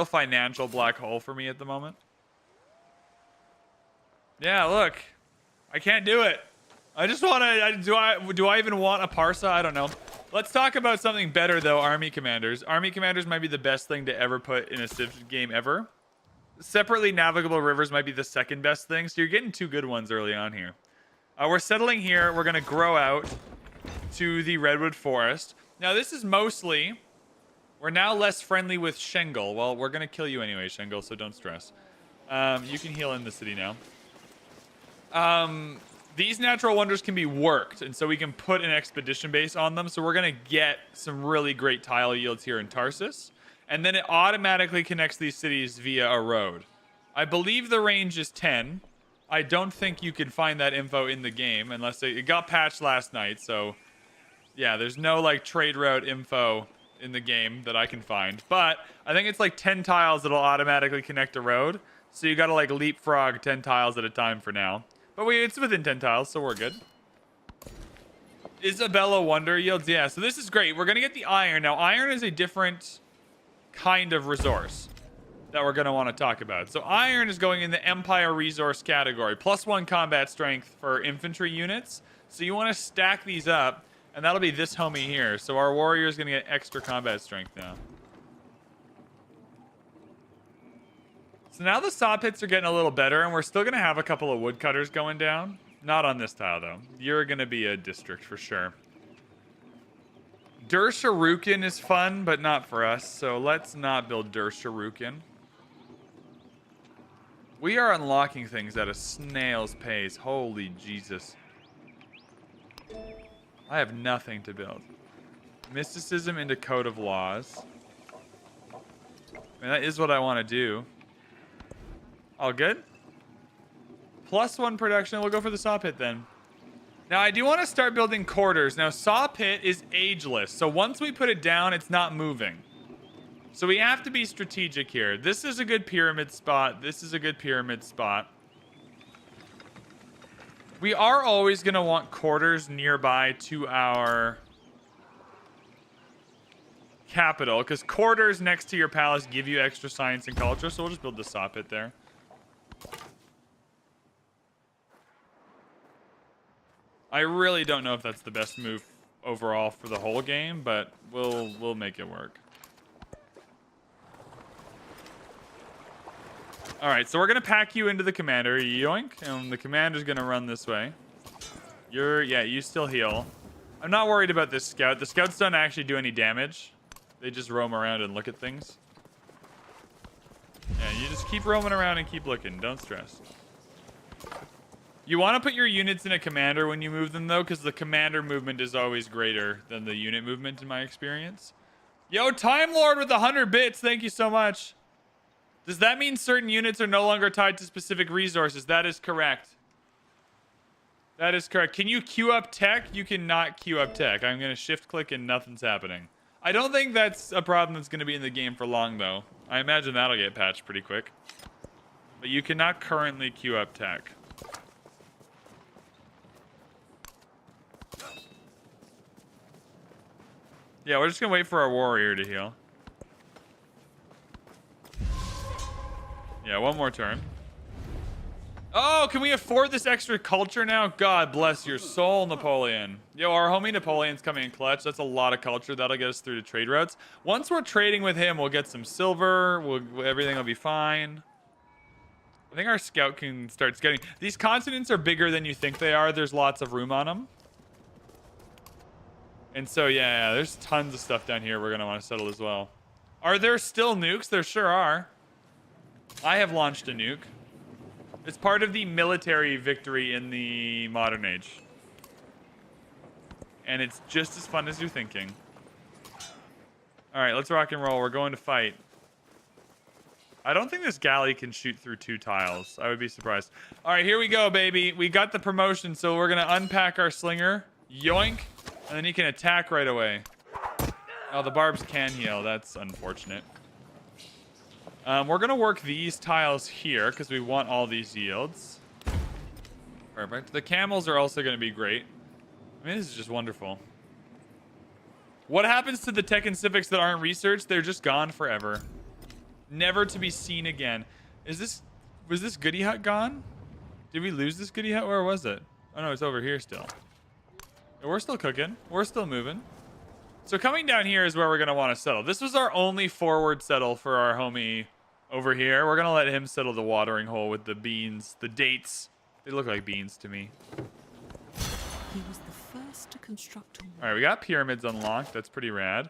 Speaker 1: financial black hole for me at the moment. Yeah, look. I can't do it. I just want to... Do I even want a Parsa? I don't know. Let's talk about something better, though. Army Commanders. Army Commanders might be the best thing to ever put in a Civ game ever. Separately navigable rivers might be the second best thing. So you're getting 2 good ones early on here. We're settling here. We're going to grow out to the Redwood Forest. Now, this is mostly... We're now less friendly with Shengle. Well, we're going to kill you anyway, Shengle, so don't stress. You can heal in the city now. These natural wonders can be worked, and so we can put an expedition base on them. So we're going to get some really great tile yields here in Tarsus. And then it automatically connects these cities via a road. I believe the range is 10. I don't think you can find that info in the game unless it got patched last night. So yeah, there's no like trade route info in the game that I can find. But I think it's like 10 tiles that'll automatically connect a road. So you got to like leapfrog 10 tiles at a time for now. But it's within 10 tiles, so we're good. Isabella Wonder yields. Yeah, so this is great. We're going to get the iron. Now, iron is a different kind of resource that we're going to want to talk about. So iron is going in the Empire resource category. +1 combat strength for infantry units. So you want to stack these up, and that'll be this homie here. So our warrior is going to get extra combat strength now. So now the saw pits are getting a little better, and we're still going to have a couple of woodcutters going down. Not on this tile, though. You're going to be a district for sure. Dersharukin is fun, but not for us, so let's not build Dersharukin. We are unlocking things at a snail's pace. Holy Jesus. I have nothing to build. Mysticism into Code of Laws. I mean, that is what I want to do. All good? +1 production. We'll go for the saw pit then. Now, I do want to start building quarters. Now, saw pit is ageless. So once we put it down, it's not moving. So we have to be strategic here. This is a good pyramid spot. This is a good pyramid spot. We are always going to want quarters nearby to our capital, because quarters next to your palace give you extra science and culture. So we'll just build the saw pit there. I really don't know if that's the best move overall for the whole game, but we'll make it work. All right, so we're gonna pack you into the commander, yoink, and the commander's gonna run this way. You still heal. I'm not worried about this scout. The scouts don't actually do any damage. They just roam around and look at things. Yeah, you just keep roaming around and keep looking. Don't stress. You want to put your units in a commander when you move them, though, because the commander movement is always greater than the unit movement, in my experience. Yo, Time Lord with 100 bits. Thank you so much. Does that mean certain units are no longer tied to specific resources? That is correct. That is correct. Can you queue up tech? You cannot queue up tech. I'm going to shift click and nothing's happening. I don't think that's a problem that's going to be in the game for long, though. I imagine that'll get patched pretty quick. But you cannot currently queue up tech. Yeah, we're just going to wait for our warrior to heal. Yeah, one more turn. Oh, can we afford this extra culture now? God bless your soul, Napoleon. Yo, our homie Napoleon's coming in clutch. That's a lot of culture. That'll get us through to trade routes. Once we're trading with him, we'll get some silver. Everything will be fine. I think our scout can start scouting. These continents are bigger than you think they are. There's lots of room on them. And so, yeah, there's tons of stuff down here we're going to want to settle as well. Are there still nukes? There sure are. I have launched a nuke. It's part of the military victory in the modern age. And it's just as fun as you're thinking. All right, let's rock and roll. We're going to fight. I don't think this galley can shoot through 2 tiles. I would be surprised. All right, here we go, baby. We got the promotion, so we're going to unpack our slinger. Yoink. And then he can attack right away. Oh, the barbs can heal. That's unfortunate. We're going to work these tiles here because we want all these yields. Perfect. The camels are also going to be great. I mean, this is just wonderful. What happens to the tech and civics that aren't researched? They're just gone forever. Never to be seen again. Was this goodie hut gone? Did we lose this goodie hut? Where was it? Oh, no, it's over here still. We're still cooking. We're still moving. So coming down here is where we're going to want to settle. This was our only forward settle for our homie over here. We're going to let him settle the watering hole with the beans, the dates. They look like beans to me.
Speaker 2: He was the first to construct a wall.
Speaker 1: All right, we got pyramids unlocked. That's pretty rad.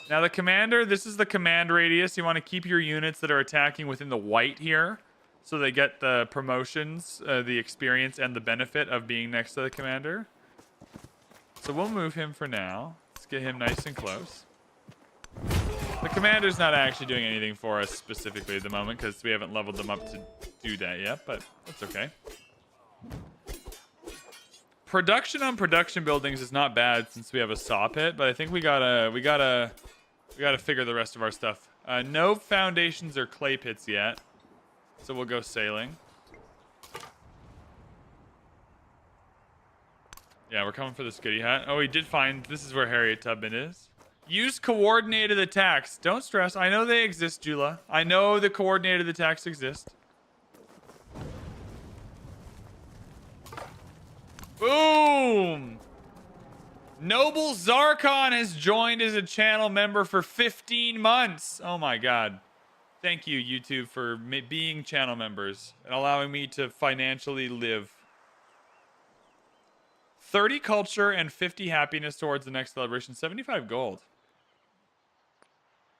Speaker 1: Now the commander, this is the command radius. You want to keep your units that are attacking within the white here so they get the promotions, the experience, and the benefit of being next to the commander. So we'll move him for now. Let's get him nice and close. The commander's not actually doing anything for us specifically at the moment because we haven't leveled them up to do that yet, but that's okay. Production on production buildings is not bad since we have a saw pit, but I think we gotta figure the rest of our stuff. No foundations or clay pits yet, so we'll go sailing. Yeah, we're coming for this goodie hut. Oh, we did find this is where Harriet Tubman is. Use coordinated attacks. Don't stress. I know they exist, Jula. I know the coordinated attacks exist. Boom! Noble Zarkon has joined as a channel member for 15 months. Oh my god. Thank you, YouTube, for being channel members and allowing me to financially live. 30 culture and 50 happiness towards the next celebration. 75 gold.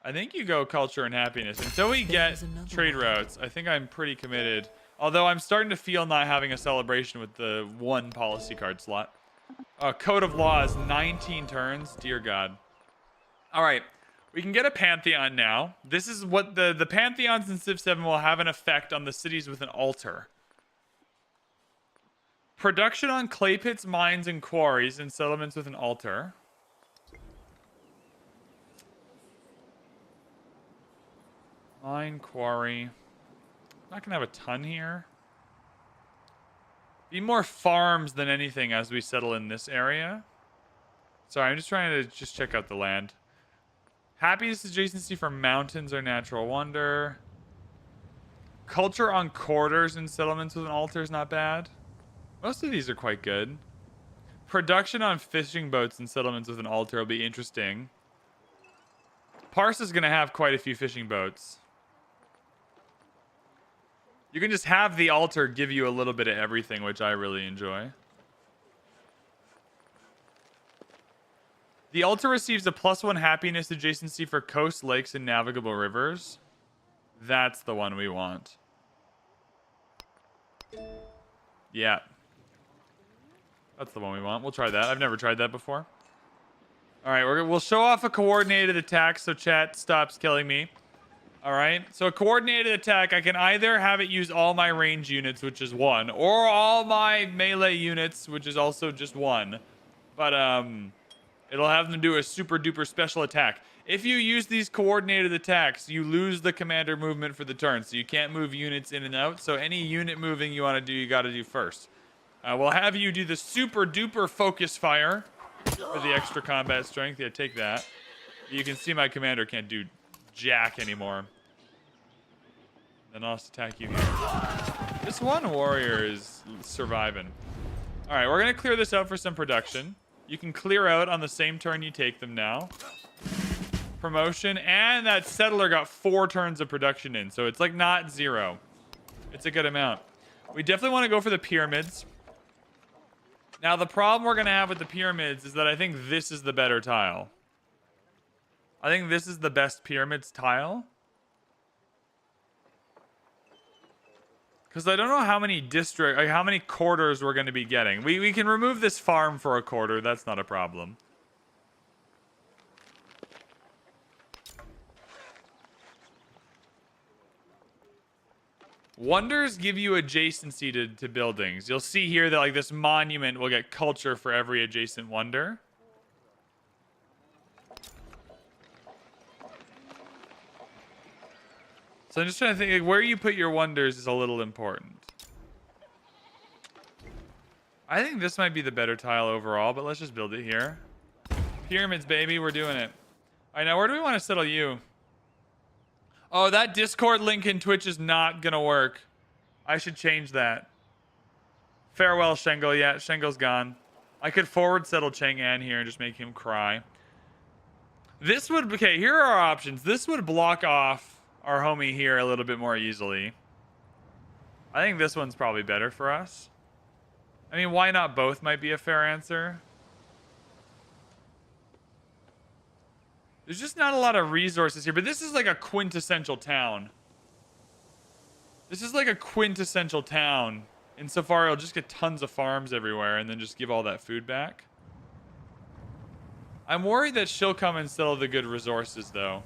Speaker 1: I think you go culture and happiness. Until we get trade routes, I think I'm pretty committed. Although I'm starting to feel not having a celebration with the 1 policy card slot. Code of Laws, 19 turns. Dear God. All right. We can get a Pantheon now. This is what the Pantheons in Civ 7 will have an effect on the cities with an altar. Production on clay pits, mines, and quarries in settlements with an altar. Mine, quarry. Not gonna have a ton here. Be more farms than anything as we settle in this area. Sorry, I'm just trying to check out the land. Happiness adjacency for mountains or natural wonder. Culture on quarters in settlements with an altar is not bad. Most of these are quite good. Production on fishing boats and settlements with an altar will be interesting. Parse is going to have quite a few fishing boats. You can just have the altar give you a little bit of everything, which I really enjoy. The altar receives a +1 happiness adjacency for coast, lakes, and navigable rivers. That's the one we want. Yeah. That's the one we want. We'll try that. I've never tried that before. All right, we'll show off a coordinated attack so chat stops killing me. All right, so a coordinated attack, I can either have it use all my range units, which is 1, or all my melee units, which is also just 1. But it'll have them do a super duper special attack. If you use these coordinated attacks, you lose the commander movement for the turn, so you can't move units in and out. So any unit moving you want to do, you got to do first. We'll have you do the super duper focus fire for the extra combat strength. Yeah, take that. You can see my commander can't do jack anymore. Then I'll just attack you here. This one warrior is surviving. All right, we're going to clear this out for some production. You can clear out on the same turn you take them now. Promotion, and that settler got 4 turns of production in, so it's like not 0. It's a good amount. We definitely want to go for the pyramids. Now, the problem we're going to have with the pyramids is that I think this is the better tile. I think this is the best pyramids tile. Because I don't know how many how many quarters we're going to be getting. We can remove this farm for a quarter. That's not a problem. Wonders give you adjacency to buildings. You'll see here that like this monument will get culture for every adjacent wonder. So I'm just trying to think, like, where you put your wonders is a little important. I think this might be the better tile overall, but let's just build it here. Pyramids, baby, we're doing it. All right, now where do we want to settle you? Oh, that Discord link in Twitch is not going to work. I should change that. Farewell, Shengle. Yeah, Shengle's gone. I could forward settle Chang'an here and just make him cry. This would... Okay, here are our options. This would block off our homie here a little bit more easily. I think this one's probably better for us. I mean, why not both might be a fair answer. There's just not a lot of resources here, but this is like a quintessential town. This is like a quintessential town. Insofar, you'll just get tons of farms everywhere and then just give all that food back. I'm worried that she'll come and settle the good resources, though.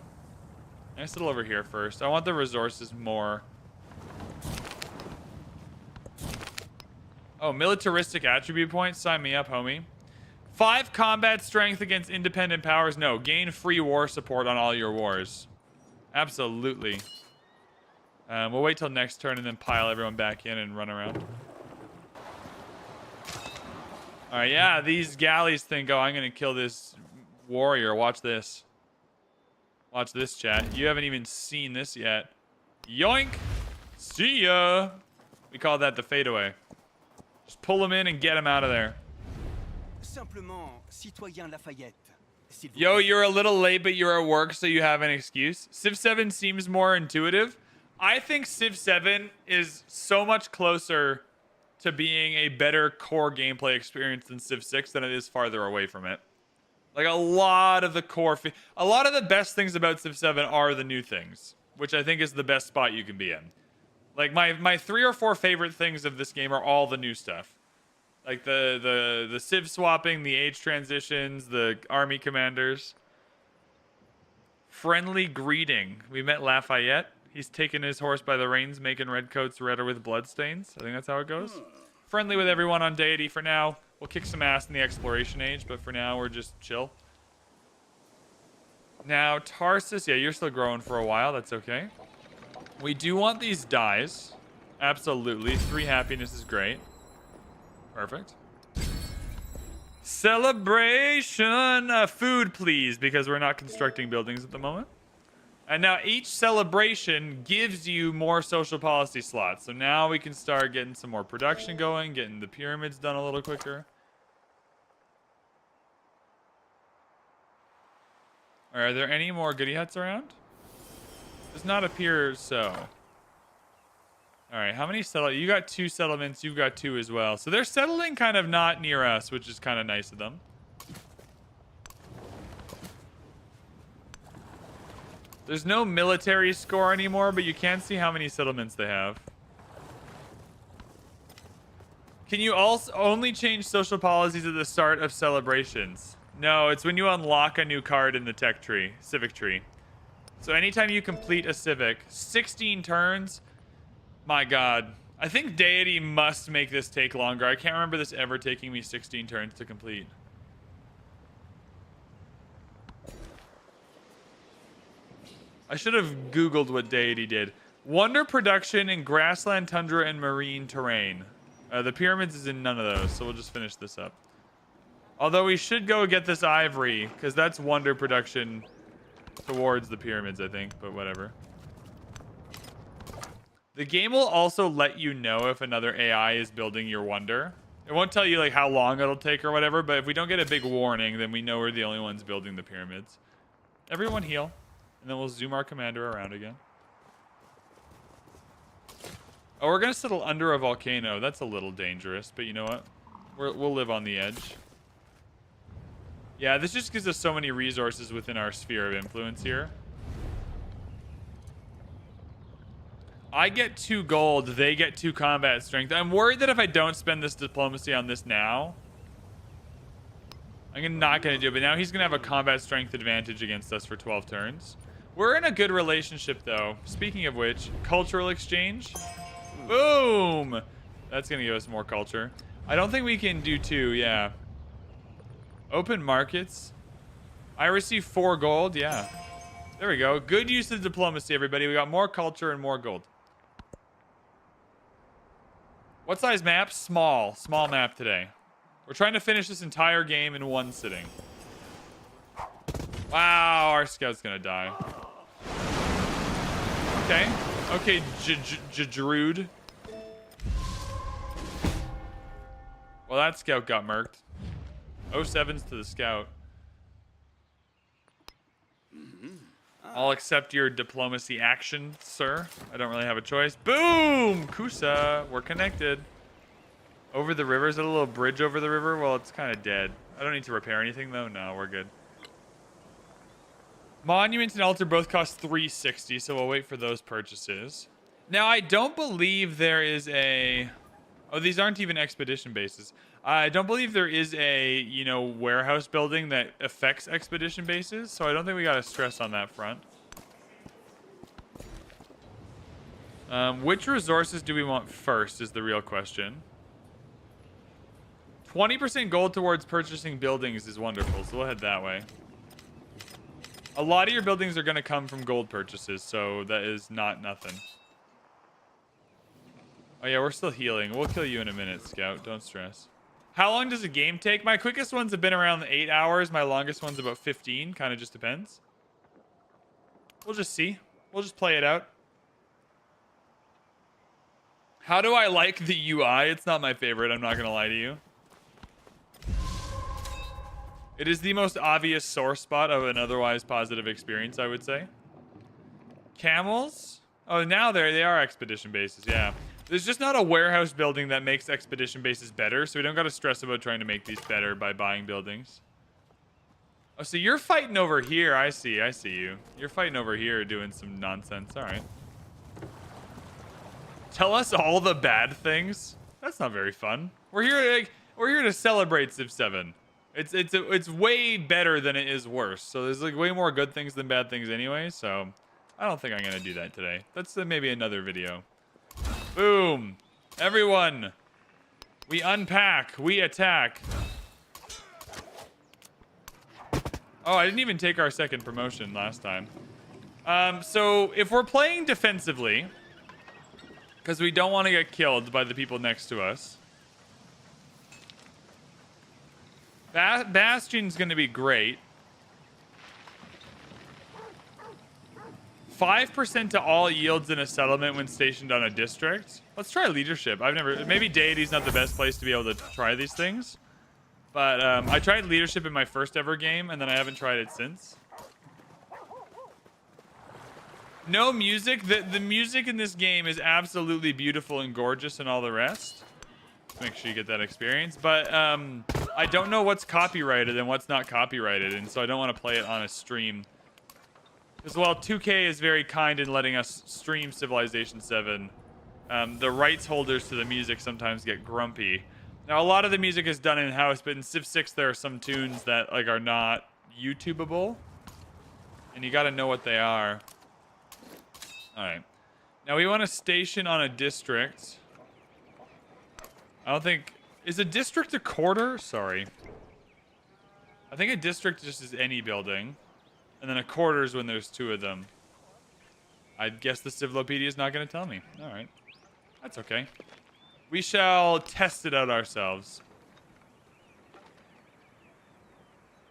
Speaker 1: I settle over here first. I want the resources more. Oh, militaristic attribute points? Sign me up, homie. 5 combat strength against independent powers. No, gain free war support on all your wars. Absolutely. We'll wait till next turn and then pile everyone back in and run around. All right, yeah, these galleys think, oh, I'm going to kill this warrior. Watch this. Watch this, chat. You haven't even seen this yet. Yoink! See ya! We call that the fadeaway. Just pull him in and get him out of there. Yo, you're a little late, but you're at work, so you have an excuse. Civ 7 seems more intuitive. I think Civ 7 is so much closer to being a better core gameplay experience than Civ 6 than it is farther away from it. Like, a lot of the core... a lot of the best things about Civ 7 are the new things, which I think is the best spot you can be in. Like, my 3 or 4 favorite things of this game are all the new stuff. Like, the Civ swapping, the age transitions, the army commanders. Friendly greeting. We met Lafayette. He's taking his horse by the reins, making redcoats redder with bloodstains. I think that's how it goes. Friendly with everyone on Deity for now. We'll kick some ass in the exploration age, but for now, we're just chill. Now, Tarsus. Yeah, you're still growing for a while. That's okay. We do want these dyes. Absolutely. 3 happiness is great. Perfect. Celebration. Food, please, because we're not constructing buildings at the moment. And now each celebration gives you more social policy slots. So now we can start getting some more production going, getting the pyramids done a little quicker. Are there any more goodie huts around? Does not appear so. All right, how many settlements? You got 2 settlements. You've got 2 as well. So they're settling kind of not near us, which is kind of nice of them. There's no military score anymore, but you can see how many settlements they have. Can you also only change social policies at the start of celebrations? No, it's when you unlock a new card in the tech tree, civic tree. So anytime you complete a civic, 16 turns, my God. I think Deity must make this take longer. I can't remember this ever taking me 16 turns to complete. I should have Googled what Deity did. Wonder production in grassland, tundra, and marine terrain. The pyramids is in none of those, so we'll just finish this up. Although we should go get this ivory, because that's wonder production towards the pyramids, I think, but whatever. The game will also let you know if another AI is building your wonder. It won't tell you like how long it'll take or whatever, but if we don't get a big warning, then we know we're the only ones building the pyramids. Everyone heal, and then we'll zoom our commander around again. Oh, we're gonna settle under a volcano. That's a little dangerous, but you know what? We'll live on the edge. Yeah, this just gives us so many resources within our sphere of influence here. I get 2 gold, they get 2 combat strength. I'm worried that if I don't spend this diplomacy on this now, I'm not going to do it. But now he's going to have a combat strength advantage against us for 12 turns. We're in a good relationship, though. Speaking of which, cultural exchange. Boom! That's going to give us more culture. I don't think we can do 2, yeah. Open markets. I receive 4 gold, yeah. There we go. Good use of diplomacy, everybody. We got more culture and more gold. What size map? Small. Small map today. We're trying to finish this entire game in 1 sitting. Wow, our scout's gonna die. Okay. Okay, Druid. Well, that scout got murked. 07s to the scout. I'll accept your diplomacy action, sir. I don't really have a choice. Boom! Kusa, we're connected. Over the river. Is it a little bridge over the river? Well, it's kind of dead. I don't need to repair anything, though. No, we're good. Monument and altar both cost 360, so we'll wait for those purchases. Now, I don't believe there is a... Oh, these aren't even expedition bases. I don't believe there is a, you know, warehouse building that affects expedition bases, so I don't think we gotta stress on that front. Which resources do we want first is the real question. 20% gold towards purchasing buildings is wonderful, so we'll head that way. A lot of your buildings are gonna come from gold purchases, so that is not nothing. Oh yeah, we're still healing. We'll kill you in a minute, Scout. Don't stress. How long does a game take? My quickest ones have been around 8 hours. My longest one's about 15. Kind of just depends. We'll just see. We'll just play it out. How do I like the UI? It's not my favorite. I'm not going to lie to you. It is the most obvious sore spot of an otherwise positive experience, I would say. Camels? Oh, now they are expedition bases. Yeah. There's just not a warehouse building that makes expedition bases better, so we don't got to stress about trying to make these better by buying buildings. Oh, so you're fighting over here. I see you. You're fighting over here doing some nonsense. All right. Tell us all the bad things. That's not very fun. We're here to celebrate Civ 7. It's way better than it is worse. So there's like way more good things than bad things anyway, so I don't think I'm going to do that today. That's maybe another video. Boom. Everyone. We unpack. We attack. Oh, I didn't even take our second promotion last time. So if we're playing defensively, because we don't want to get killed by the people next to us, Bastion's going to be great. 5% to all yields in a settlement when stationed on a district. Let's try leadership. Maybe Deity's not the best place to be able to try these things. But I tried leadership in my first ever game, and then I haven't tried it since. No music. The music in this game is absolutely beautiful and gorgeous and all the rest. Make sure you get that experience. But I don't know what's copyrighted and what's not copyrighted, and so I don't want to play it on a stream. As well, 2K is very kind in letting us stream Civilization 7. The rights holders to the music sometimes get grumpy. Now, a lot of the music is done in-house, but in Civ 6 there are some tunes that like are not YouTubeable. And you gotta know what they are. Alright. Now, we want to station on a district. I don't think... Is a district a quarter? Sorry. I think a district just is any building. And then a quarter is when there's 2 of them. I guess the Civilopedia is not going to tell me. All right. That's okay. We shall test it out ourselves.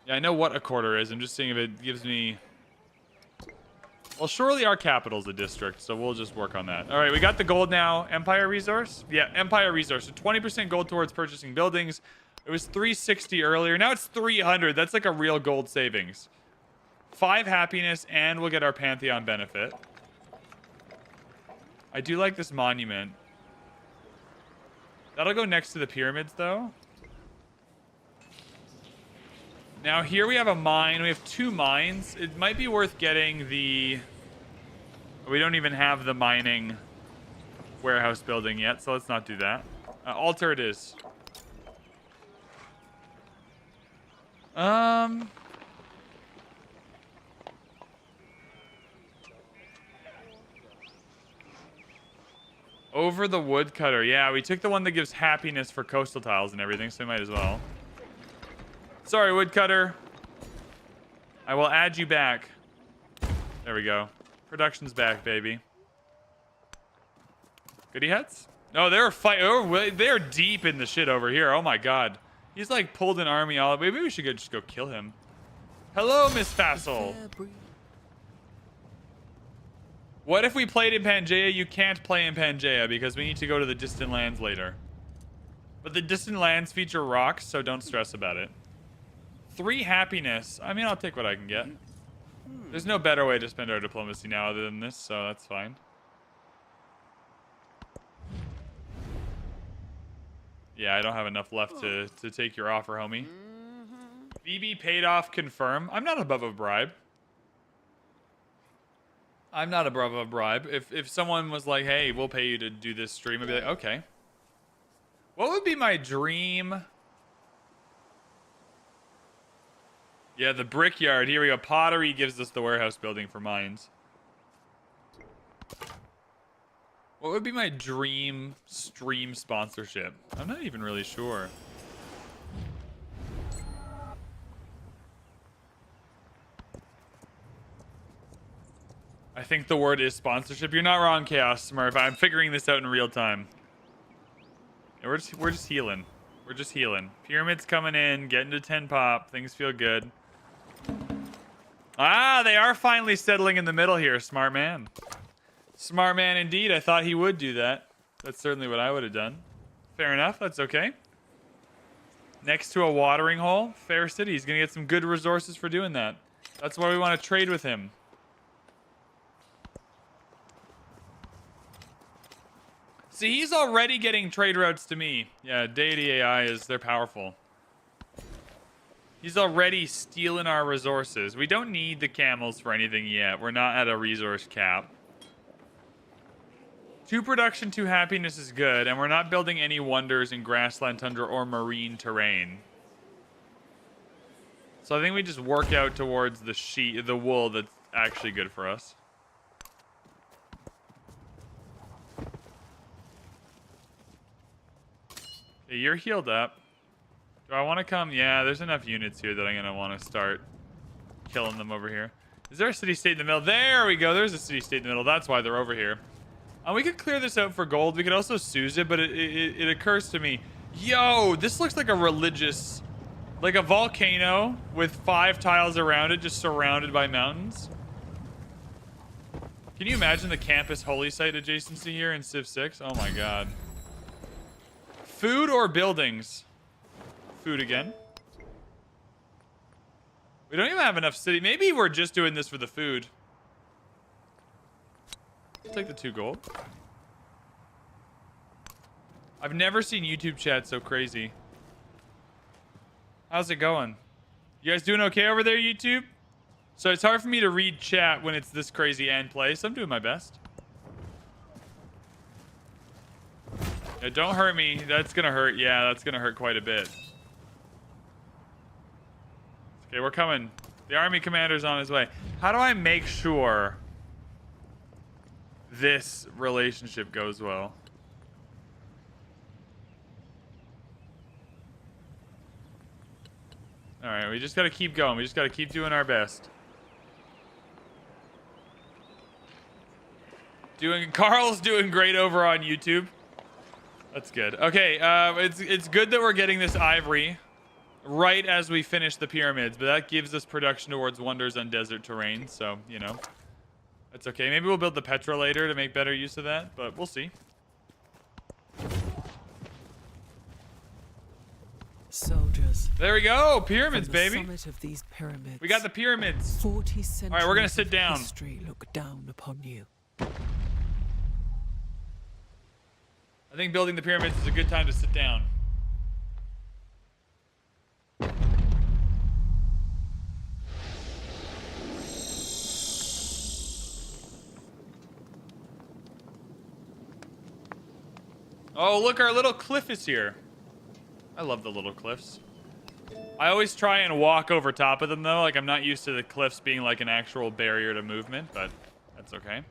Speaker 1: Yeah, I know what a quarter is. I'm just seeing if it gives me... Well, surely our capital's a district, so we'll just work on that. All right, we got the gold now. Empire resource? Yeah, Empire resource. So 20% gold towards purchasing buildings. It was 360 earlier. Now it's 300. That's like a real gold savings. 5 happiness, and we'll get our Pantheon benefit. I do like this monument. That'll go next to the pyramids, though. Now, here we have a mine. We have 2 mines. It might be worth getting the... We don't even have the mining warehouse building yet, so let's not do that. Altar it is. Over the woodcutter. Yeah, we took the one that gives happiness for coastal tiles and everything, so we might as well. Sorry, woodcutter. I will add you back. There we go. Production's back, baby. Goody heads? No, they're they're deep in the shit over here. Oh my god. He's like pulled an army all the way. Maybe we should just go kill him. Hello, Miss Fassel. What if we played in Pangaea? You can't play in Pangaea because we need to go to the distant lands later. But the distant lands feature rocks, so don't stress about it. 3 happiness. I mean, I'll take what I can get. There's no better way to spend our diplomacy now other than this, so that's fine. Yeah, I don't have enough left to take your offer, homie. BB paid off, confirm. I'm not above a bribe. I'm not above a bribe. If someone was like, hey, we'll pay you to do this stream, I'd be like, okay. What would be my dream? Yeah, the brickyard. Here we go. Pottery gives us the warehouse building for mines. What would be my dream stream sponsorship? I'm not even really sure. I think the word is sponsorship. You're not wrong, Chaos Smurf. I'm figuring this out in real time. Yeah, we're just healing. We're just healing. Pyramids coming in, getting to 10 pop. Things feel good. Ah, they are finally settling in the middle here. Smart man. Smart man indeed. I thought he would do that. That's certainly what I would have done. Fair enough. That's okay. Next to a watering hole. Fair city. He's going to get some good resources for doing that. That's why we want to trade with him. See, he's already getting trade routes to me. Yeah, Deity AI they're powerful. He's already stealing our resources. We don't need the camels for anything yet. We're not at a resource cap. 2 production, 2 happiness is good, and we're not building any wonders in grassland, tundra, or marine terrain. So I think we just work out towards the wool that's actually good for us. Okay, you're healed up. Do I want to come? Yeah, there's enough units here that I'm going to want to start killing them over here. Is there a city-state in the middle? There we go. There's a city-state in the middle. That's why they're over here. We could clear this out for gold. We could also Suze it, but it occurs to me. Yo, this looks like a religious... Like a volcano with 5 tiles around it, just surrounded by mountains. Can you imagine the campus holy site adjacency here in Civ 6? Oh my god. Food or buildings? Food again. We don't even have enough city. Maybe we're just doing this for the food. I'll take the 2 gold. I've never seen YouTube chat so crazy. How's it going? You guys doing okay over there, YouTube? So it's hard for me to read chat when it's this crazy end play, so I'm doing my best. Yeah, don't hurt me. That's gonna hurt. Yeah, that's gonna hurt quite a bit. Okay, we're coming. The army commander's on his way. How do I make sure this relationship goes well? All right, we just got to keep going. We just got to keep doing our best. Carl's doing great over on YouTube. That's good. Okay, it's good that we're getting this ivory right as we finish the pyramids, but that gives us production towards wonders on desert terrain, so, you know, that's okay. Maybe we'll build the Petra later to make better use of that, but we'll see.
Speaker 2: Soldiers.
Speaker 1: There we go, pyramids,
Speaker 2: From the
Speaker 1: baby.
Speaker 2: summit of these pyramids,
Speaker 1: We got the pyramids.
Speaker 2: 40 centuries
Speaker 1: All right, we're gonna sit
Speaker 2: of
Speaker 1: down.
Speaker 2: history look down upon you.
Speaker 1: I think building the pyramids is a good time to sit down. Oh, look, our little cliff is here. I love the little cliffs. I always try and walk over top of them, though. Like, I'm not used to the cliffs being like an actual barrier to movement, but that's okay.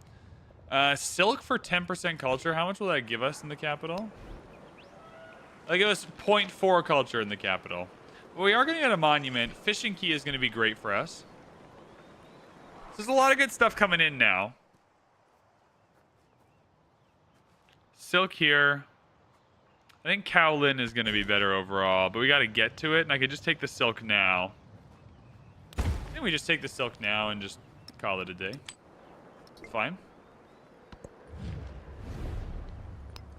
Speaker 1: Silk for 10% culture. How much will that give us in the capital? That'll give us 0.4 culture in the capital. But we are going to get a monument. Fishing key is going to be great for us. So there's a lot of good stuff coming in now. Silk here. I think Kowlin is going to be better overall, but we got to get to it, and I could just take the silk now. I think we just take the silk now and just call it a day. It's fine.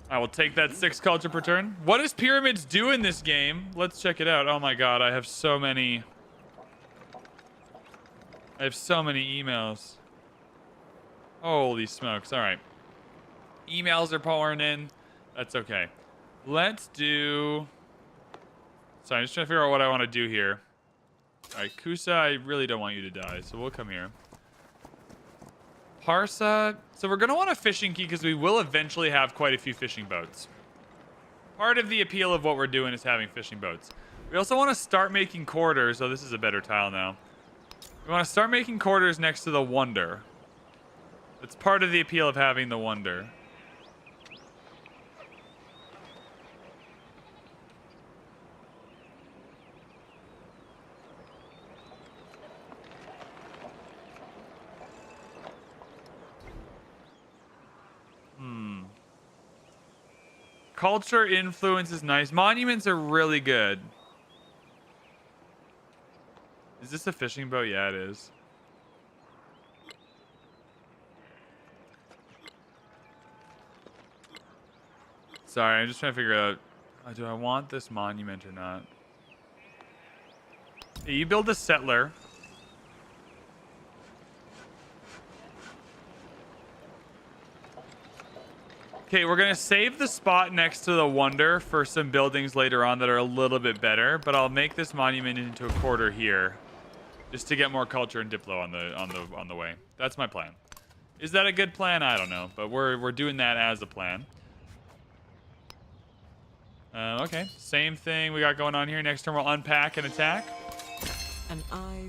Speaker 1: I will take that 6 culture per turn. What does pyramids do in this game? Let's check it out. Oh my god, I have so many emails. Holy smokes. All right. Emails are pouring in. That's okay. Let's do... Sorry, I'm just trying to figure out what I want to do here. All right, Kusa, I really don't want you to die, so we'll come here. Parsa. So we're going to want a fishing key because we will eventually have quite a few fishing boats. Part of the appeal of what we're doing is having fishing boats. We also want to start making quarters. Oh, this is a better tile now. We want to start making quarters next to the Wonder. It's part of the appeal of having the Wonder. Culture influence is nice. Monuments are really good. Is this a fishing boat? Yeah, it is. Sorry, I'm just trying to figure out, do I want this monument or not? Yeah, you build a settler. Okay, we're going to save the spot next to the Wonder for some buildings later on that are a little bit better, but I'll make this monument into a quarter here just to get more culture and Diplo on the way. That's my plan. Is that a good plan? I don't know, but we're doing that as a plan. Okay, same thing we got going on here. Next turn we'll unpack and attack.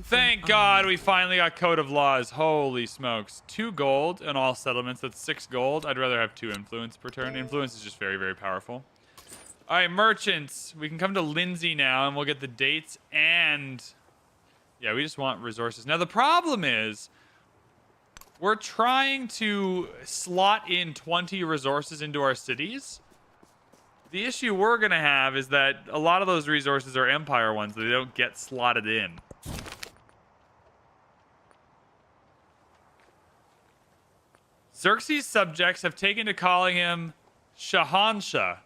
Speaker 1: Thank God we finally got Code of Laws. Holy smokes. 2 gold in all settlements. That's 6 gold. I'd rather have 2 influence per turn. Influence is just very, very powerful. All right, merchants. We can come to Lindsay now, and we'll get the dates and... Yeah, we just want resources. Now, the problem is we're trying to slot in 20 resources into our cities. The issue we're going to have is that a lot of those resources are Empire ones that they don't get slotted in. Xerxes' subjects have taken to calling him Shahanshah.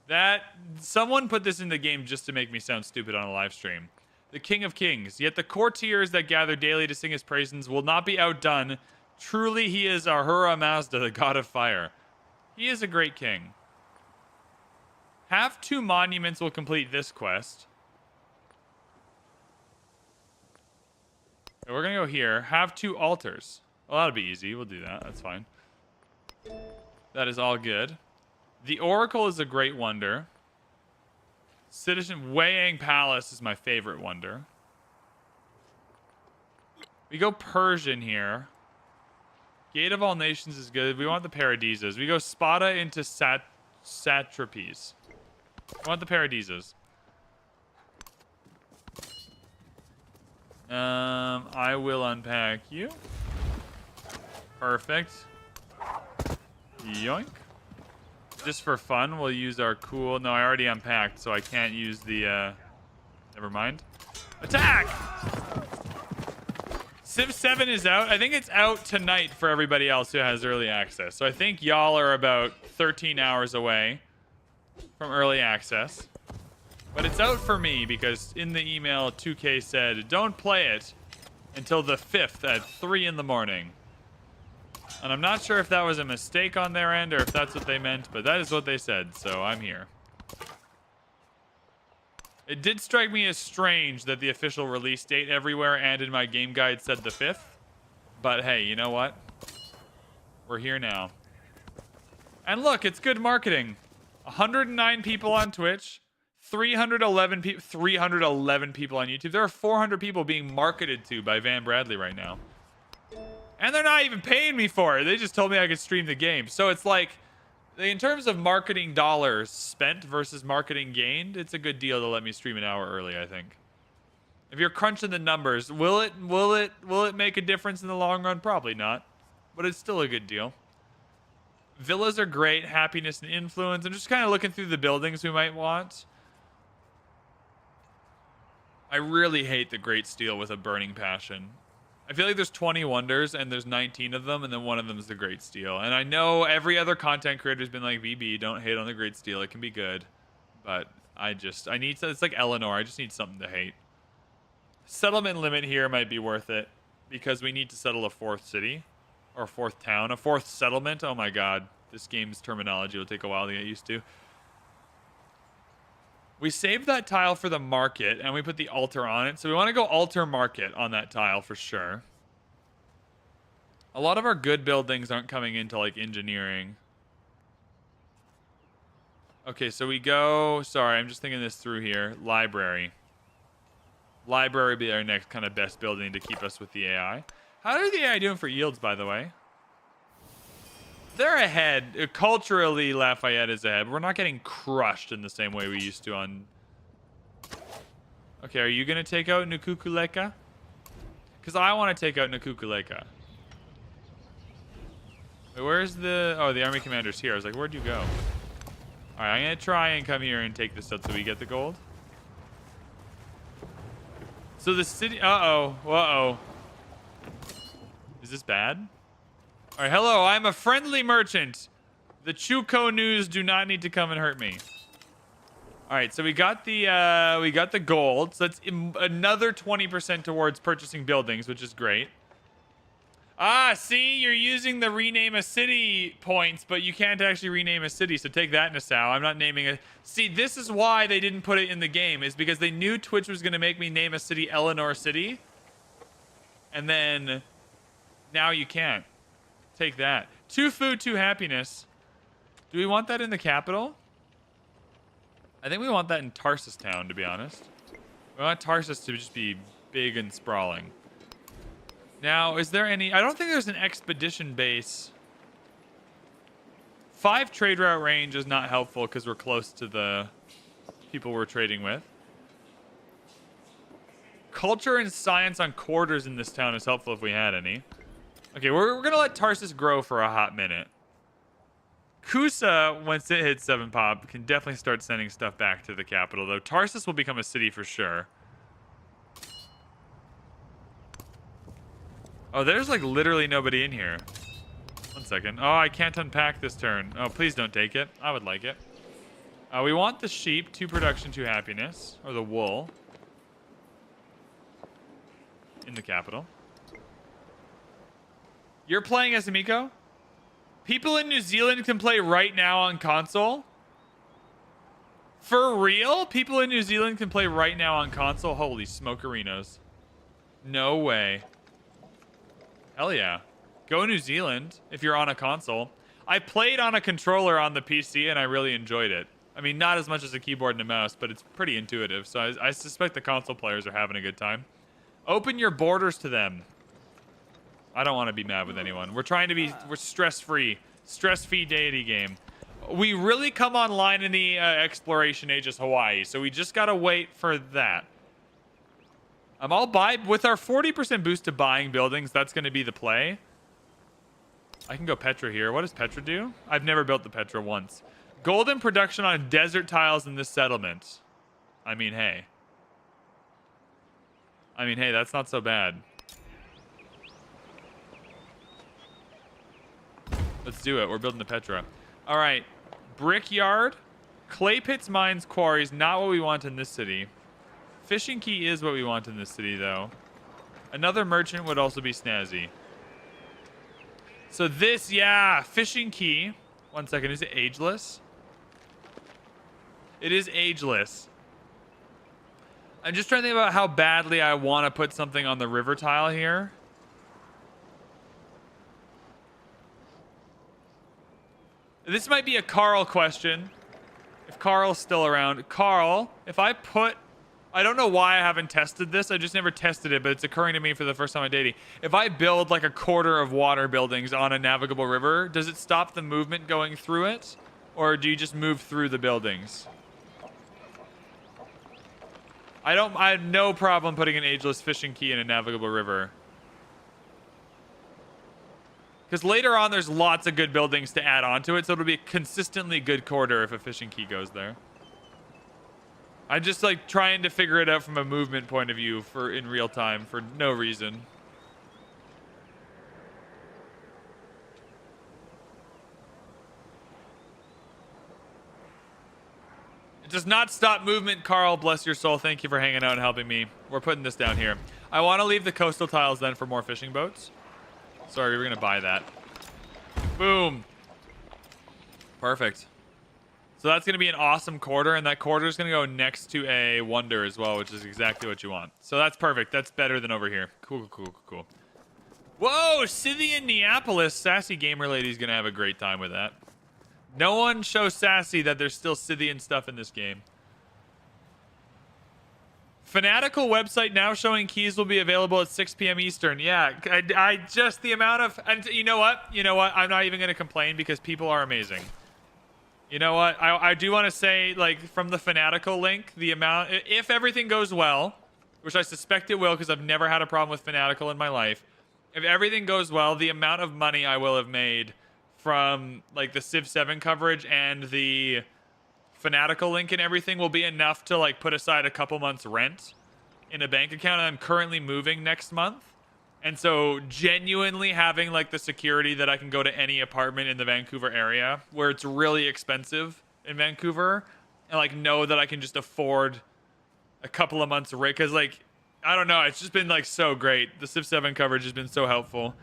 Speaker 1: That someone put this in the game just to make me sound stupid on a live stream. The King of Kings. Yet the courtiers that gather daily to sing his praises will not be outdone. Truly he is Ahura Mazda, the god of fire. He is a great king. Have 2 monuments will complete this quest. Okay, we're gonna go here. Have 2 altars. Well, that'll be easy. We'll do that. That's fine. That is all good. The Oracle is a great wonder. Citizen Weiang Palace is my favorite wonder. We go Persian here. Gate of All Nations is good. We want the Paradisas. We go Spada into Satrapies. I want the Paradisas. I will unpack you. Perfect. Yoink. Just for fun, we'll use our cool... No, I already unpacked, so I can't use the... Never mind. Attack! Civ 7 is out. I think it's out tonight for everybody else who has early access. So I think y'all are about 13 hours away from early access. But it's out for me because in the email, 2K said, don't play it until the 5th at 3 in the morning. And I'm not sure if that was a mistake on their end or if that's what they meant, but that is what they said, so I'm here. It did strike me as strange that the official release date everywhere and in my game guide said the 5th. But hey, you know what? We're here now. And look, it's good marketing. 109 people on Twitch, 311 people on YouTube. There are 400 people being marketed to by VanBradley right now. And they're not even paying me for it. They just told me I could stream the game. So it's like, in terms of marketing dollars spent versus marketing gained, it's a good deal to let me stream an hour early, I think. If you're crunching the numbers, will it make a difference in the long run? Probably not. But it's still a good deal. Villas are great, happiness and influence. I'm just kind of looking through the buildings we might want. I really hate the Great Steel with a burning passion. I feel like there's 20 wonders and there's 19 of them, and then one of them is the Great Steel. And I know every other content creator has been like, VB, don't hate on the Great Steel. It can be good. But I need to, it's like Eleanor. I just need something to hate. Settlement limit here might be worth it because we need to settle a 4th city or 4th town, a 4th settlement. Oh my God. This game's terminology will take a while to get used to. We saved that tile for the market, and we put the altar on it. So we want to go altar market on that tile for sure. A lot of our good buildings aren't coming into, like, engineering. Okay, so we go... Sorry, I'm just thinking this through here. Library. Library would be our next kind of best building to keep us with the AI. How are the AI doing for yields, by the way? They're ahead. Culturally, Lafayette is ahead. We're not getting crushed in the same way we used to on... Okay, are you going to take out Nukukuleka? Because I want to take out Nukukuleka. Wait, where's the... Oh, the army commander's here. I was like, where'd you go? All right, I'm going to try and come here and take this out so we get the gold. So the city... Uh-oh. Uh-oh. Is this bad? All right, hello, I'm a friendly merchant. The Chuko news do not need to come and hurt me. All right, so we got the gold. So that's another 20% towards purchasing buildings, which is great. Ah, see, you're using the rename a city points, but you can't actually rename a city. So take that, Nassau. I'm not naming it. See, this is why they didn't put it in the game, is because they knew Twitch was going to make me name a city Eleanor City. And then now you can't. Take that. 2 food, 2 happiness. Do we want that in the capital? I think we want that in Tarsus Town, to be honest. We want Tarsus to just be big and sprawling. Now, is there any... I don't think there's an expedition base. 5 trade route range is not helpful because we're close to the people we're trading with. Culture and science on quarters in this town is helpful if we had any. Okay, we're going to let Tarsus grow for a hot minute. Kusa, once it hits 7 pop, can definitely start sending stuff back to the capital, though. Tarsus will become a city for sure. Oh, there's like literally nobody in here. 1 second. Oh, I can't unpack this turn. Oh, please don't take it. I would like it. We want the sheep, 2 production, 2 happiness. Or the wool. In the capital. You're playing as Amiko? People in New Zealand can play right now on console? For real? People in New Zealand can play right now on console? Holy smokerinos. No way. Hell yeah. Go New Zealand if you're on a console. I played on a controller on the PC and I really enjoyed it. I mean, not as much as a keyboard and a mouse, but it's pretty intuitive. So I suspect the console players are having a good time. Open your borders to them. I don't want to be mad with anyone. We're trying to be... We're stress-free. Stress-free deity game. We really come online in the exploration age as Hawaii, so we just gotta wait for that. I'll buy... With our 40% boost to buying buildings, that's going to be the play. I can go Petra here. What does Petra do? I've never built the Petra once. Golden production on desert tiles in this settlement. I mean, hey. That's not so bad. Let's do it. We're building the Petra. All right. Brickyard. Clay pits, mines, quarries. Not what we want in this city. Fishing key is what we want in this city, though. Another merchant would also be snazzy. So this, yeah, fishing key. 1 second. Is it ageless? It is ageless. I'm just trying to think about how badly I want to put something on the river tile here. This might be a Carl question. If Carl's still around. Carl, if I put... I don't know why I haven't tested this. I just never tested it, but it's occurring to me for the first time on Deity. If I build like a quarter of water buildings on a navigable river, does it stop the movement going through it? Or do you just move through the buildings? I have no problem putting an ageless fishing key in a navigable river. Because later on, there's lots of good buildings to add onto it, so it'll be a consistently good quarter if a fishing key goes there. I'm just like trying to figure it out from a movement point of view in real time for no reason. It does not stop movement, Carl. Bless your soul. Thank you for hanging out and helping me. We're putting this down here. I want to leave the coastal tiles then for more fishing boats. Sorry, we're going to buy that. Boom. Perfect. So that's going to be an awesome quarter, and that quarter is going to go next to a wonder as well, which is exactly what you want. So that's perfect. That's better than over here. Cool, cool, cool, cool. Whoa, Scythian Neapolis. Sassy Gamer Lady's going to have a great time with that. No one shows Sassy that there's still Scythian stuff in this game. Fanatical website now showing keys will be available at 6 p.m. Eastern. Yeah, I just the amount of... And you know what? You know what? I'm not even going to complain because people are amazing. You know what? I do want to say, like, from the Fanatical link, the amount... If everything goes well, which I suspect it will because I've never had a problem with Fanatical in my life. If everything goes well, the amount of money I will have made from, like, the Civ 7 coverage and the Fanatical link and everything will be enough to, like, put aside a couple months' rent in a bank account. And I'm currently moving next month. And so genuinely having like the security that I can go to any apartment in the Vancouver area where it's really expensive in Vancouver and like know that I can just afford a couple of months rent. Cause like, I don't know. It's just been like so great. The Civ 7 coverage has been so helpful.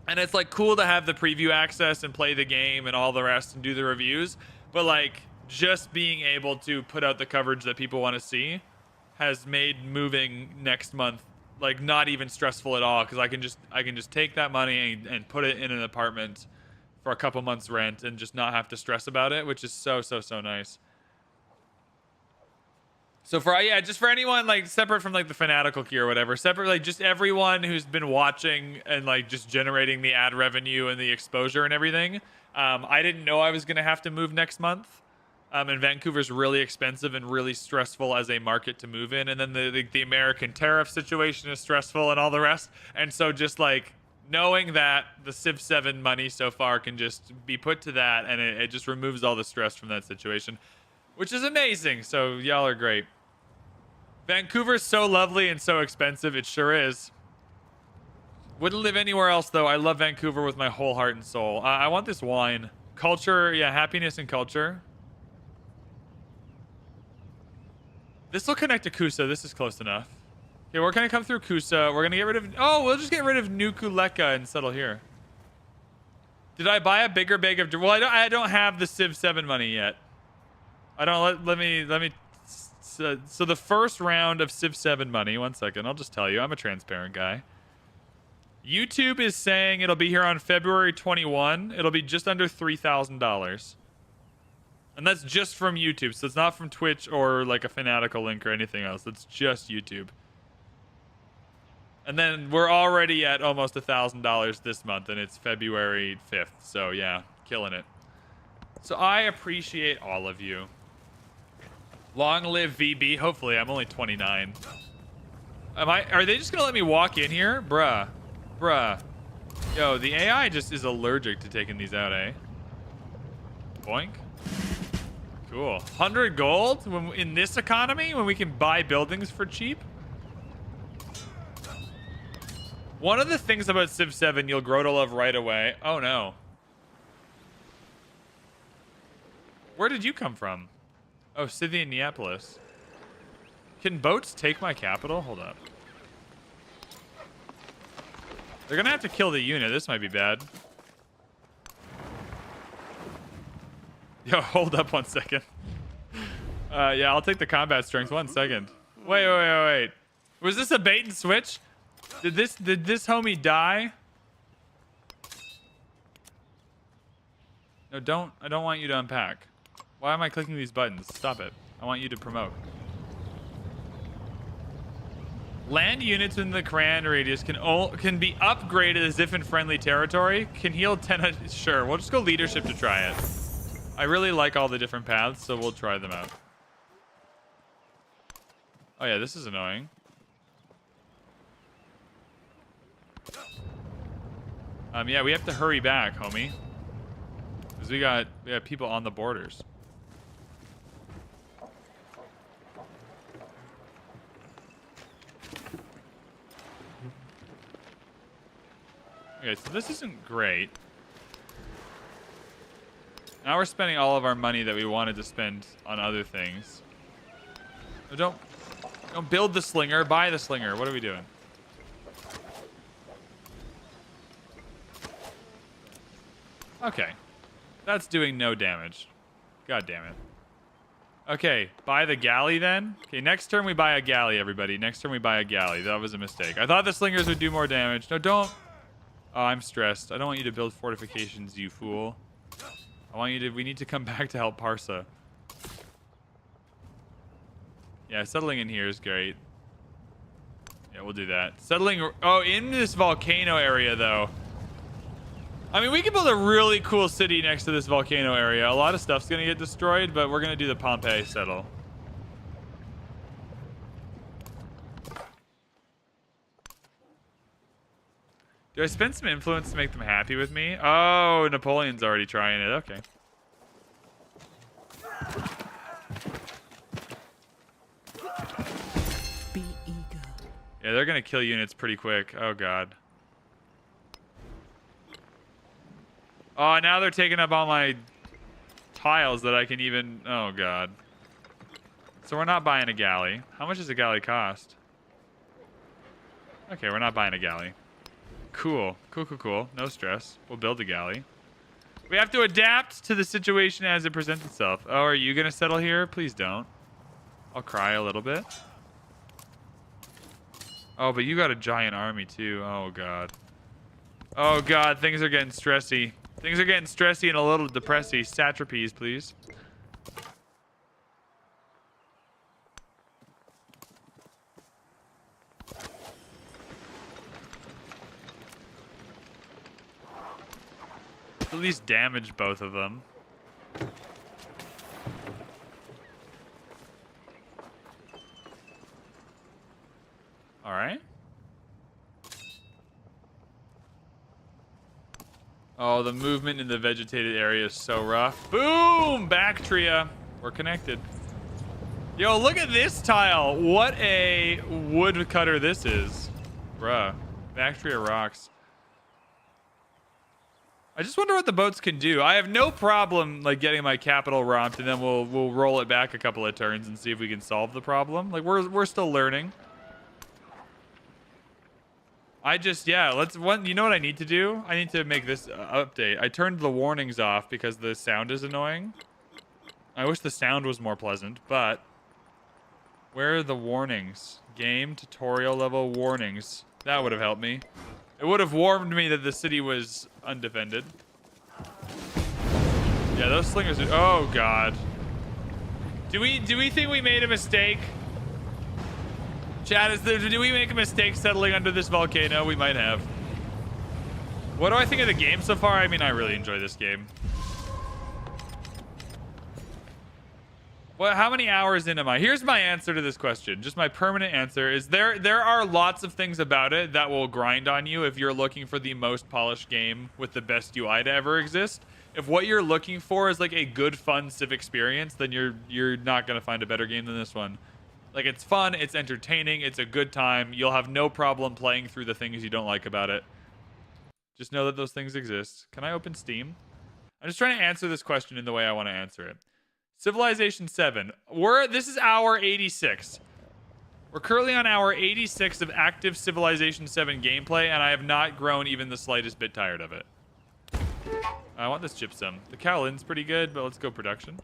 Speaker 1: And it's like cool to have the preview access and play the game and all the rest and do the reviews. But like just being able to put out the coverage that people want to see has made moving next month like not even stressful at all because I can just take that money and put it in an apartment for a couple months rent and just not have to stress about it, which is so nice. So just for anyone like separate from like the Fanatical key or whatever, separate like just everyone who's been watching and like just generating the ad revenue and the exposure and everything. I didn't know I was gonna have to move next month. And Vancouver's really expensive and really stressful as a market to move in. And then the American tariff situation is stressful and all the rest. And so just like knowing that the Civ 7 money so far can just be put to that and it just removes all the stress from that situation, which is amazing. So y'all are great. Vancouver's so lovely and so expensive. It sure is. Wouldn't live anywhere else though. I love Vancouver with my whole heart and soul. I want this wine. Culture, yeah, happiness and culture. This will connect to Kusa. This is close enough. Okay, we're going to come through Kusa. We're going to get rid of... Oh, we'll just get rid of Nukuleka and settle here. Did I buy a bigger bag of... Well, I don't have the Civ 7 money yet. I don't... Let me... So the first round of Civ 7 money... 1 second. I'll just tell you. I'm a transparent guy. YouTube is saying it'll be here on February 21. It'll be just under $3,000. And that's just from YouTube, so it's not from Twitch or like a Fanatical link or anything else. That's just YouTube. And then we're already at almost $1,000 this month, and it's February 5th. So yeah, killing it. So I appreciate all of you. Long live VB. Hopefully, I'm only 29. Are they just gonna let me walk in here, bruh? Yo, the AI just is allergic to taking these out, eh? Boink. Cool. 100 gold when, in this economy when we can buy buildings for cheap? One of the things about Civ 7 you'll grow to love right away. Oh no. Where did you come from? Oh, Scythian Neapolis. Can boats take my capital? Hold up. They're gonna have to kill the unit. This might be bad. Yo, hold up 1 second. Yeah, I'll take the combat strength. 1 second. Wait. Was this a bait and switch? Did this homie die? No, I don't want you to unpack. Why am I clicking these buttons? Stop it. I want you to promote. Land units in the command radius can be upgraded as if in friendly territory. Can heal 10. Sure, we'll just go leadership to try it. I really like all the different paths, so we'll try them out. Oh yeah, this is annoying. Yeah, we have to hurry back, homie. Because we got people on the borders. Okay, so this isn't great. Now we're spending all of our money that we wanted to spend on other things. Don't build the slinger, buy the slinger. What are we doing? Okay. That's doing no damage. God damn it. Okay, buy the galley then. Okay, next turn we buy a galley, everybody. Next turn we buy a galley. That was a mistake. I thought the slingers would do more damage. No, don't. Oh, I'm stressed. I don't want you to build fortifications, you fool. I want you to... We need to come back to help Parsa. Yeah, settling in here is great. Yeah, we'll do that. Settling... Oh, in this volcano area, though. I mean, we can build a really cool city next to this volcano area. A lot of stuff's going to get destroyed, but we're going to do the Pompeii settle. Do I spend some influence to make them happy with me? Oh, Napoleon's already trying it. Okay.
Speaker 2: Be eager.
Speaker 1: Yeah, they're going to kill units pretty quick. Oh, God. Oh, now they're taking up all my tiles that I can even... Oh, God. So we're not buying a galley. How much does a galley cost? Okay, we're not buying a galley. Cool. Cool. No stress. We'll build a galley. We have to adapt to the situation as it presents itself. Oh, are you going to settle here? Please don't. I'll cry a little bit. Oh, but you got a giant army, too. Oh, God. Oh, God. Things are getting stressy. Things are getting stressy and a little depressy. Satrapies, please. At least damage both of them. All right. Oh, the movement in the vegetated area is so rough. Boom! Bactria. We're connected. Yo, look at this tile. What a woodcutter this is. Bruh. Bactria rocks. I just wonder what the boats can do. I have no problem like getting my capital romped, and then we'll roll it back a couple of turns and see if we can solve the problem. Like we're still learning. You know what I need to do? I need to make this update. I turned the warnings off because the sound is annoying. I wish the sound was more pleasant, but where are the warnings? Game tutorial level warnings. That would have helped me. It would have warned me that the city was undefended. Yeah, those slingers are... Oh, God. Do we think we made a mistake? Chat, do we make a mistake settling under this volcano? We might have. What do I think of the game so far? I mean, I really enjoy this game. Well, how many hours in am I? Here's my answer to this question. Just my permanent answer is there are lots of things about it that will grind on you if you're looking for the most polished game with the best UI to ever exist. If what you're looking for is like a good, fun Civ experience, then you're not gonna find a better game than this one. Like, it's fun, it's entertaining, it's a good time. You'll have no problem playing through the things you don't like about it. Just know that those things exist. Can I open Steam? I'm just trying to answer this question in the way I want to answer it. Civilization 7. This is hour 86. We're currently on hour 86 of active Civilization 7 gameplay, and I have not grown even the slightest bit tired of it. I want this gypsum. The Kowlin's pretty good, but let's go production.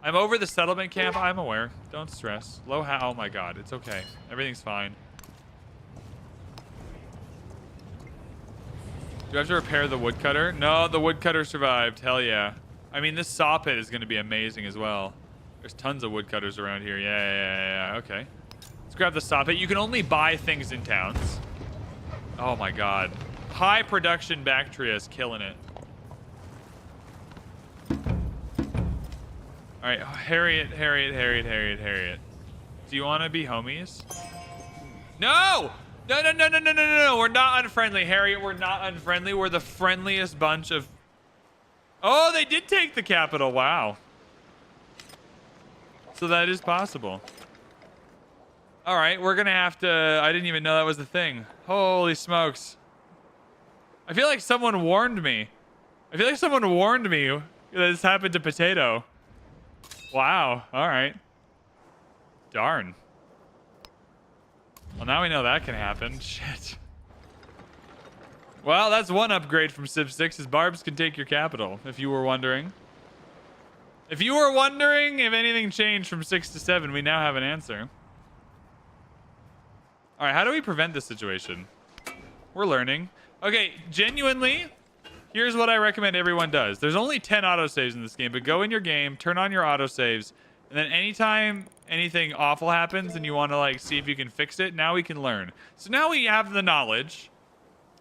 Speaker 1: I'm over the settlement camp. I'm aware. Don't stress. Oh my god. It's okay. Everything's fine. Do I have to repair the woodcutter? No, the woodcutter survived. Hell yeah. I mean, this saw pit is going to be amazing as well. There's tons of woodcutters around here. Yeah. Okay. Let's grab the saw pit. You can only buy things in towns. Oh my god. High production Bactria is killing it. Alright, Harriet. Do you want to be homies? No! No. We're not unfriendly, Harriet. We're not unfriendly. We're the friendliest bunch of... Oh, they did take the capital. Wow. So that is possible. All right, we're going to have to... I didn't even know that was the thing. Holy smokes. I feel like someone warned me. That this happened to Potato. Wow. All right. Darn. Well, now we know that can happen. Shit. Well, that's one upgrade from Civ 6 is Barbs can take your capital, if you were wondering. If you were wondering if anything changed from 6 to 7, we now have an answer. All right, how do we prevent this situation? We're learning. Okay, genuinely, here's what I recommend everyone does. There's only 10 autosaves in this game, but go in your game, turn on your autosaves, and then anytime anything awful happens and you want to like see if you can fix it, now we can learn. So now we have the knowledge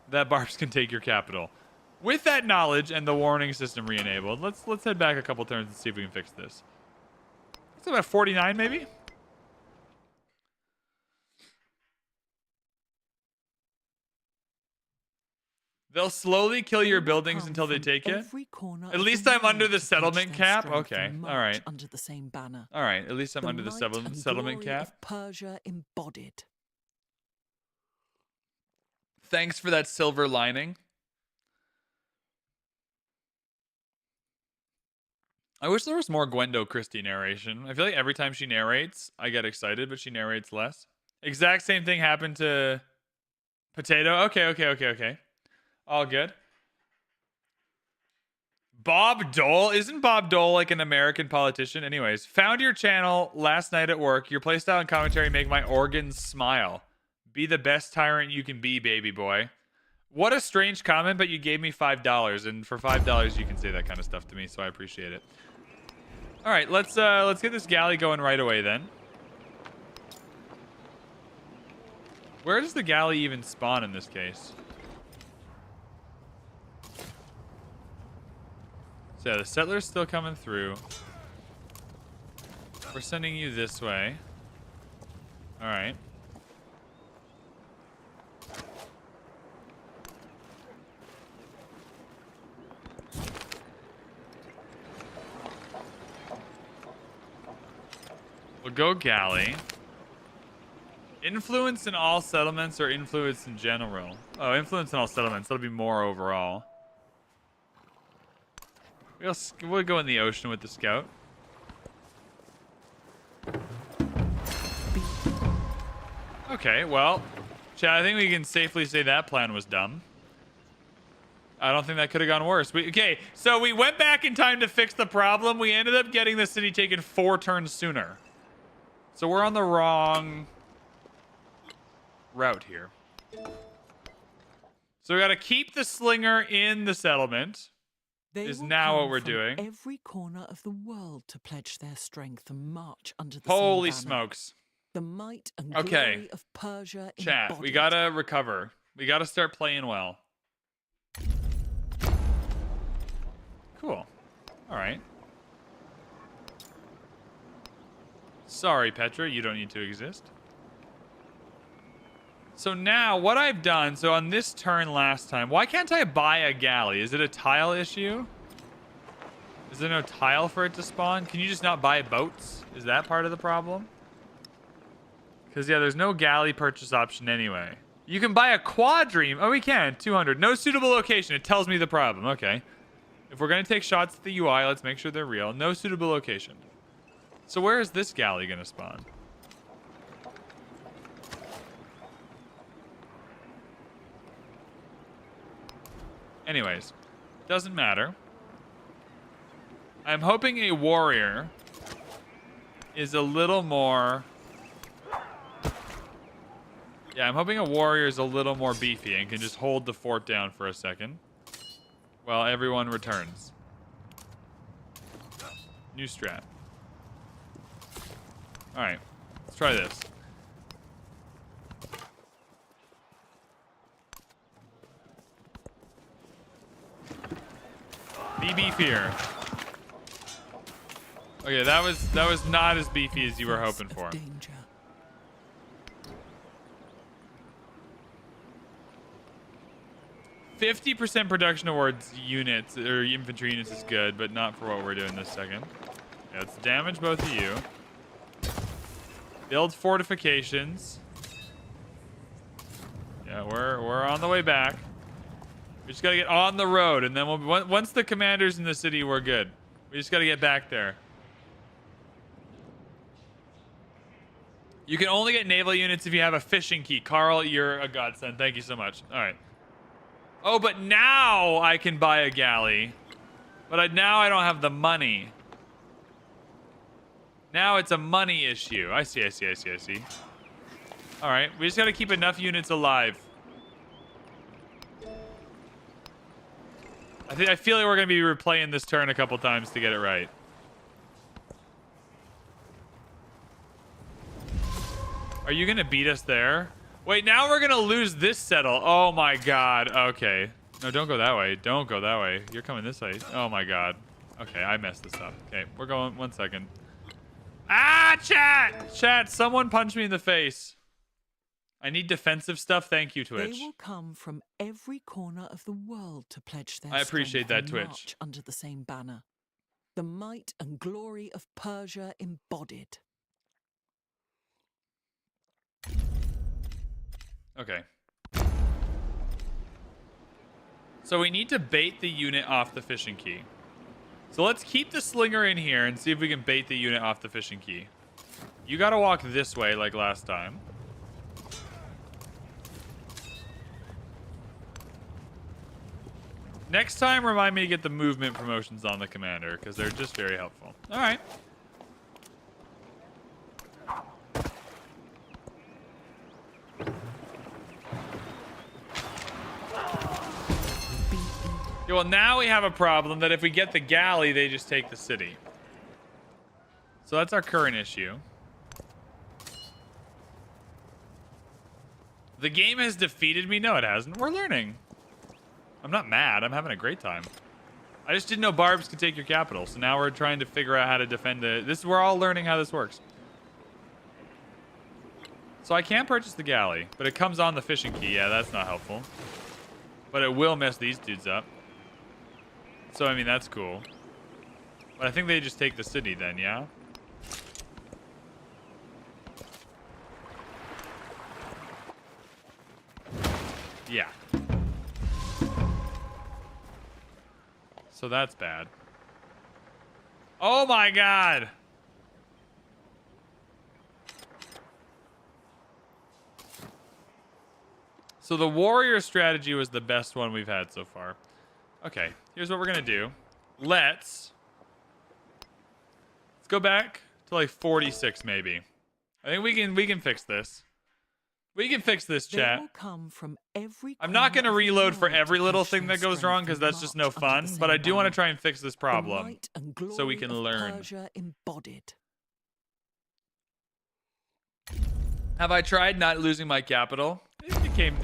Speaker 1: that Barbs can take your capital. With that knowledge and the warning system re-enabled, let's head back a couple turns and see if we can fix this. It's about 49 maybe? They'll slowly kill your buildings until they take it. At least I'm under the settlement cap. Okay, all right.
Speaker 2: Under the same banner.
Speaker 1: All right, at least I'm under the settlement cap.
Speaker 2: Persia embodied.
Speaker 1: Thanks for that silver lining. I wish there was more Gwendo Christie narration. I feel like every time she narrates, I get excited, but she narrates less. Exact same thing happened to Potato. Okay. All good. Bob Dole? Isn't Bob Dole like an American politician? Anyways, found your channel last night at work. Your playstyle and commentary make my organs smile. Be the best tyrant you can be, baby boy. What a strange comment, but you gave me $5, and for $5 you can say that kind of stuff to me, so I appreciate it. All right, let's get this galley going right away then. Where does the galley even spawn in this case? So yeah, the settler's still coming through. We're sending you this way. All right. We'll go galley. Influence in all settlements or influence in general? Oh, influence in all settlements. That'll be more overall. We'll go in the ocean with the scout. Okay, well, Chad, I think we can safely say that plan was dumb. I don't think that could have gone worse. Okay, so we went back in time to fix the problem. We ended up getting the city taken 4 turns sooner. So we're on the wrong route here. So we got to keep the slinger in the settlement. Is now what we're doing.
Speaker 2: Every corner of the world to pledge their strength and march under the
Speaker 1: Holy
Speaker 2: same banner.
Speaker 1: smokes.
Speaker 2: The might and glory of Persia
Speaker 1: Chat,
Speaker 2: embodied.
Speaker 1: we gotta recover. We gotta start playing well. Cool. All right. Sorry, Petra, you don't need to exist. So now, what I've done, so on this turn last time, why can't I buy a galley? Is it a tile issue? Is there no tile for it to spawn? Can you just not buy boats? Is that part of the problem? Because, yeah, there's no galley purchase option anyway. You can buy a quadreme. Oh, we can. 200. No suitable location. It tells me the problem. Okay. If we're going to take shots at the UI, let's make sure they're real. No suitable location. So where is this galley going to spawn? Anyways, doesn't matter. I'm hoping a warrior is a little more... Yeah, I'm hoping a warrior is a little more beefy and can just hold the fort down for a second while everyone returns. New strat. Alright, let's try this. Be beefier. Okay, that was not as beefy as you were hoping for. 50% production towards units or infantry units is good, but not for what we're doing this second. Yeah, let's damage both of you. Build fortifications. Yeah, we're on the way back. We just gotta get on the road, and then once the commander's in the city, we're good. We just gotta get back there. You can only get naval units if you have a fishing key. Carl, you're a godsend. Thank you so much. All right. Oh, but now I can buy a galley. But now I don't have the money. Now it's a money issue. I see. All right, we just gotta keep enough units alive. I feel like we're gonna be replaying this turn a couple times to get it right. Are you gonna beat us there? Wait, now we're gonna lose this settle. Oh my god. Okay. No, don't go that way. Don't go that way. You're coming this way. Oh my god. Okay, I messed this up. Okay, we're going 1 second. Ah, chat! Chat, someone punch me in the face. I need defensive stuff. Thank you, Twitch.
Speaker 2: They will come from every corner of the world to pledge their
Speaker 1: I appreciate that,
Speaker 2: and
Speaker 1: Twitch.
Speaker 2: march under the same banner. The might and glory of Persia embodied.
Speaker 1: Okay. So we need to bait the unit off the fishing key. So let's keep the slinger in here and see if we can bait the unit off the fishing key. You gotta walk this way like last time. Next time, remind me to get the movement promotions on the commander, because they're just very helpful. All right. Yeah, well, now we have a problem that if we get the galley, they just take the city. So that's our current issue. The game has defeated me? No, it hasn't. We're learning. I'm not mad. I'm having a great time. I just didn't know barbs could take your capital, so now we're trying to figure out how to defend it. We're all learning how this works. So I can purchase the galley, but it comes on the fishing key. Yeah, that's not helpful. But it will mess these dudes up. So, I mean, that's cool. But I think they just take the city then, yeah? Yeah. So that's bad. Oh my god! So the warrior strategy was the best one we've had so far. Okay, here's what we're gonna do. Let's go back to like 46 maybe. I think we can fix this. We can fix this, chat.
Speaker 2: They will come from every
Speaker 1: I'm not going to
Speaker 2: corner of the
Speaker 1: reload for
Speaker 2: world
Speaker 1: every
Speaker 2: to
Speaker 1: little
Speaker 2: pledge
Speaker 1: thing
Speaker 2: their
Speaker 1: that goes wrong because
Speaker 2: strength
Speaker 1: that's just
Speaker 2: and
Speaker 1: no
Speaker 2: march
Speaker 1: fun,
Speaker 2: under the
Speaker 1: but I
Speaker 2: same
Speaker 1: do want to
Speaker 2: banner.
Speaker 1: try and fix this
Speaker 2: The
Speaker 1: problem
Speaker 2: might and
Speaker 1: so we
Speaker 2: glory
Speaker 1: can
Speaker 2: of
Speaker 1: learn.
Speaker 2: Persia embodied.
Speaker 1: Have I tried not losing my capital? It became...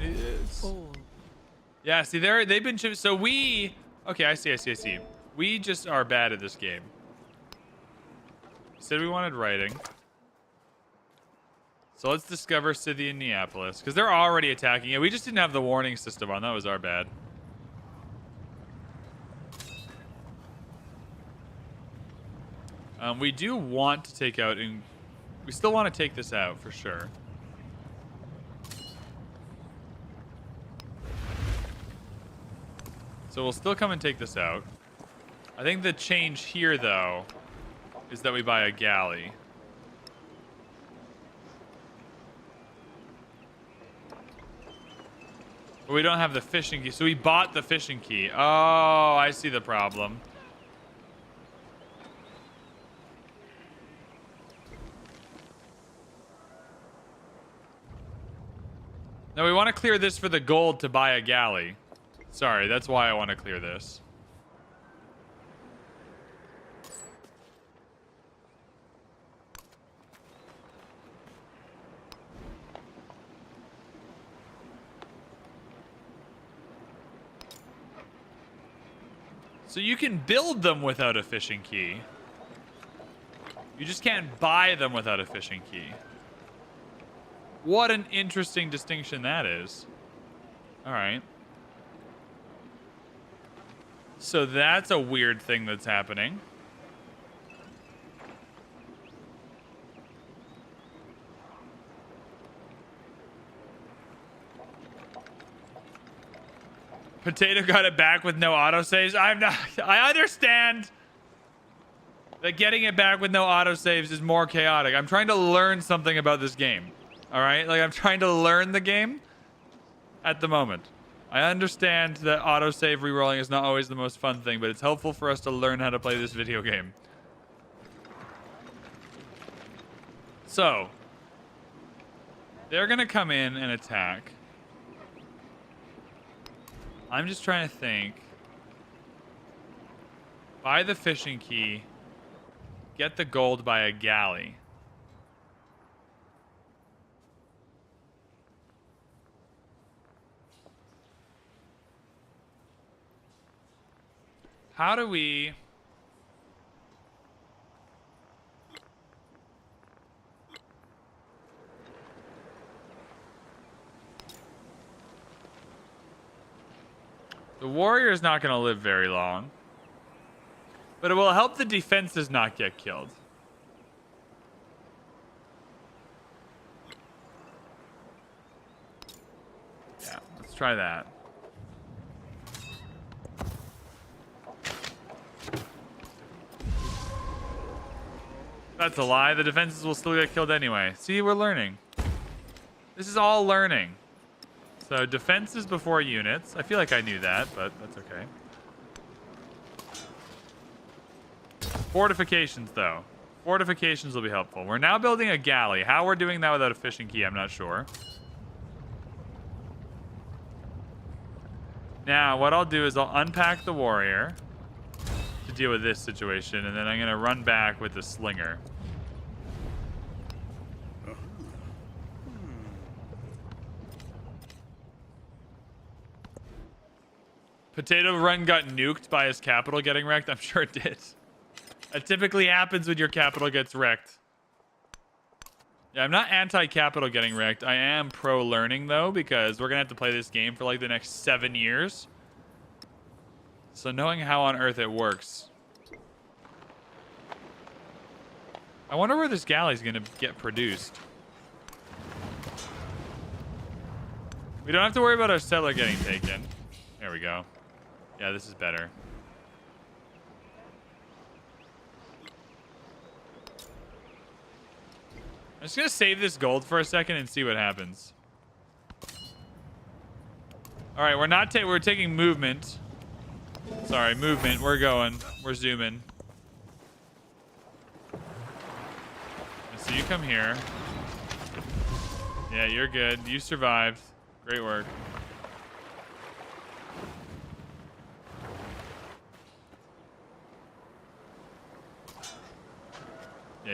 Speaker 1: Yeah, see, they've been... So we... Okay, I see. We just are bad at this game. Said we wanted writing. So let's discover Scythian Neapolis, because they're already attacking it. We just didn't have the warning system on. That was our bad. We do want to take out, and we still want to take this out for sure. So we'll still come and take this out. I think the change here, though, is that we buy a galley. But we don't have the fishing key. So we bought the fishing key. Oh, I see the problem. Now we want to clear this for the gold to buy a galley. Sorry, that's why I want to clear this. So you can build them without a fishing key. You just can't buy them without a fishing key. What an interesting distinction that is. All right. So that's a weird thing that's happening. Potato got it back with no autosaves. I understand that getting it back with no autosaves is more chaotic. I'm trying to learn something about this game. All right? Like, I'm trying to learn the game at the moment. I understand that autosave rerolling is not always the most fun thing, but it's helpful for us to learn how to play this video game. So, they're going to come in and attack. I'm just trying to think. Buy the fishing key. Get the gold by a galley. How do we... The warrior is not going to live very long. But it will help the defenses not get killed. Yeah, let's try that. That's a lie. The defenses will still get killed anyway. See, we're learning. This is all learning. So defenses before units. I feel like I knew that, but that's okay. Fortifications, though. Fortifications will be helpful. We're now building a galley. How we're doing that without a fishing key, I'm not sure. Now, what I'll do is I'll unpack the warrior to deal with this situation, and then I'm going to run back with the slinger. Potato Run got nuked by his capital getting wrecked? I'm sure it did. That typically happens when your capital gets wrecked. Yeah, I'm not anti-capital getting wrecked. I am pro-learning, though, because we're going to have to play this game for like the next 7 years. So knowing how on earth it works. I wonder where this galley is going to get produced. We don't have to worry about our settler getting taken. There we go. Yeah, this is better. I'm just going to save this gold for a second and see what happens. All right, we're taking movement. Sorry, movement. We're going. We're zooming. So you come here. Yeah, you're good. You survived. Great work. Yeah,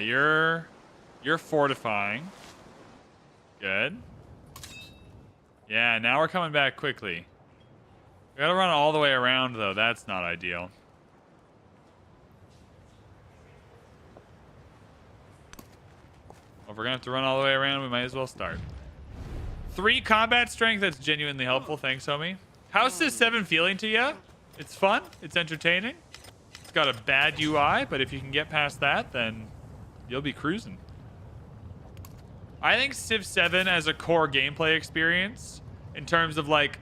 Speaker 1: you're fortifying. Good. Yeah, now we're coming back quickly. We gotta run all the way around, though. That's not ideal. If we're gonna have to run all the way around, we might as well start. 3 combat strength, that's genuinely helpful. Thanks, homie. How's Civ 7 feeling to you? It's fun, it's entertaining. It's got a bad UI, but if you can get past that, then you'll be cruising. I think Civ 7 as a core gameplay experience, in terms of like,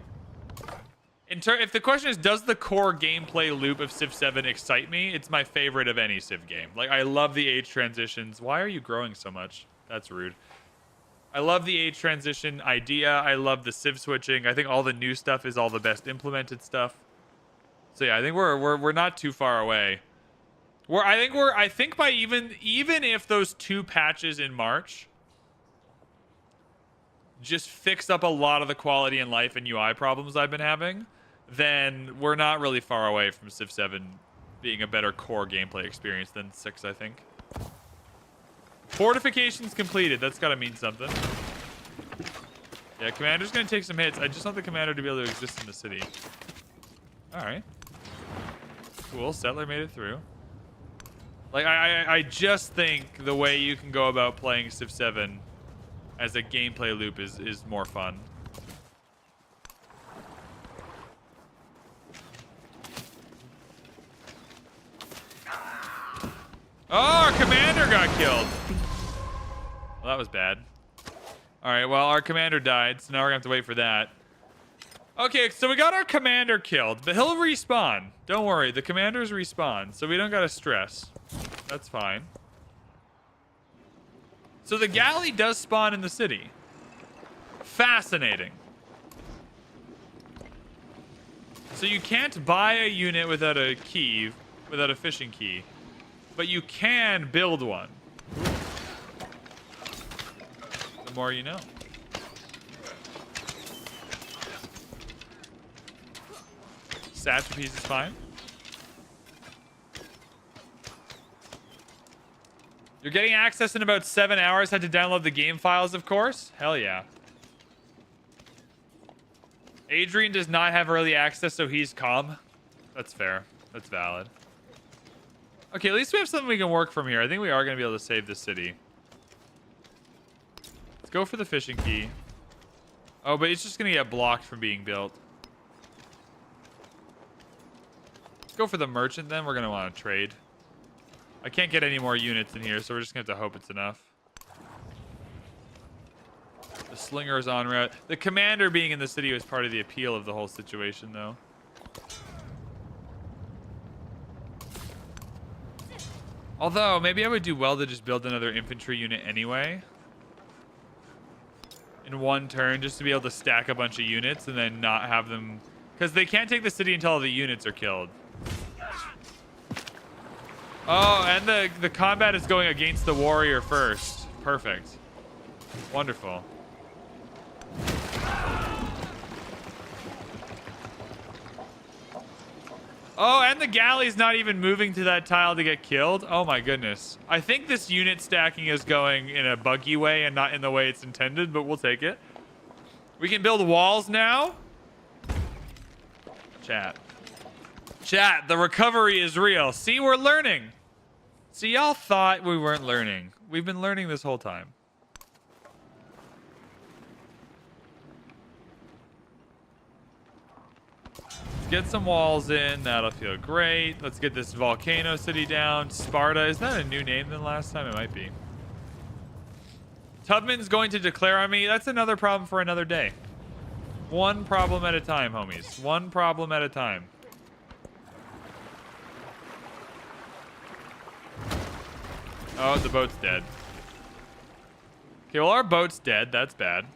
Speaker 1: if the question is, does the core gameplay loop of Civ 7 excite me? It's my favorite of any Civ game. Like, I love the age transitions. Why are you growing so much? That's rude. I love the age transition idea. I love the Civ switching. I think all the new stuff is all the best implemented stuff. So yeah, I think we're not too far away. I think by even if those 2 patches in March just fix up a lot of the quality in life and UI problems I've been having, then we're not really far away from Civ 7 being a better core gameplay experience than 6, I think. Fortifications completed. That's got to mean something. Yeah, Commander's going to take some hits. I just want the Commander to be able to exist in the city. All right. Cool. Settler made it through. Like, I just think the way you can go about playing Civ 7 as a gameplay loop is more fun. Oh, our commander got killed. Well, that was bad. All right, well, our commander died, so now we're gonna have to wait for that. Okay, so we got our commander killed, but he'll respawn. Don't worry, the commanders respawn, so we don't gotta stress. That's fine. So the galley does spawn in the city. Fascinating. So you can't buy a unit without a key, without a fishing key. But you can build one. The more you know. Satrapies is fine. You're getting access in about 7 hours. Had to download the game files, of course. Hell yeah. Adrian does not have early access, so he's calm. That's fair. That's valid. Okay, at least we have something we can work from here. I think we are going to be able to save this city. Let's go for the fishing key. Oh, but it's just going to get blocked from being built. Let's go for the merchant then. We're going to want to trade. I can't get any more units in here, so we're just going to have to hope it's enough. The slinger is en route. The commander being in the city was part of the appeal of the whole situation, though. Although, maybe I would do well to just build another infantry unit anyway. In one turn, just to be able to stack a bunch of units and then not have them... Because they can't take the city until all the units are killed. Oh, and the combat is going against the warrior first. Perfect. Wonderful. Oh, and the galley's not even moving to that tile to get killed. Oh my goodness. I think this unit stacking is going in a buggy way and not in the way it's intended, but we'll take it. We can build walls now. Chat, the recovery is real. See, we're learning. See, y'all thought we weren't learning. We've been learning this whole time. Get some walls in. That'll feel great. Let's get this volcano city down. Sparta. Is that a new name than last time? It might be. Tubman's going to declare on me. That's another problem for another day. One problem at a time, homies. One problem at a time. Oh, the boat's dead. Okay, well, our boat's dead. That's bad.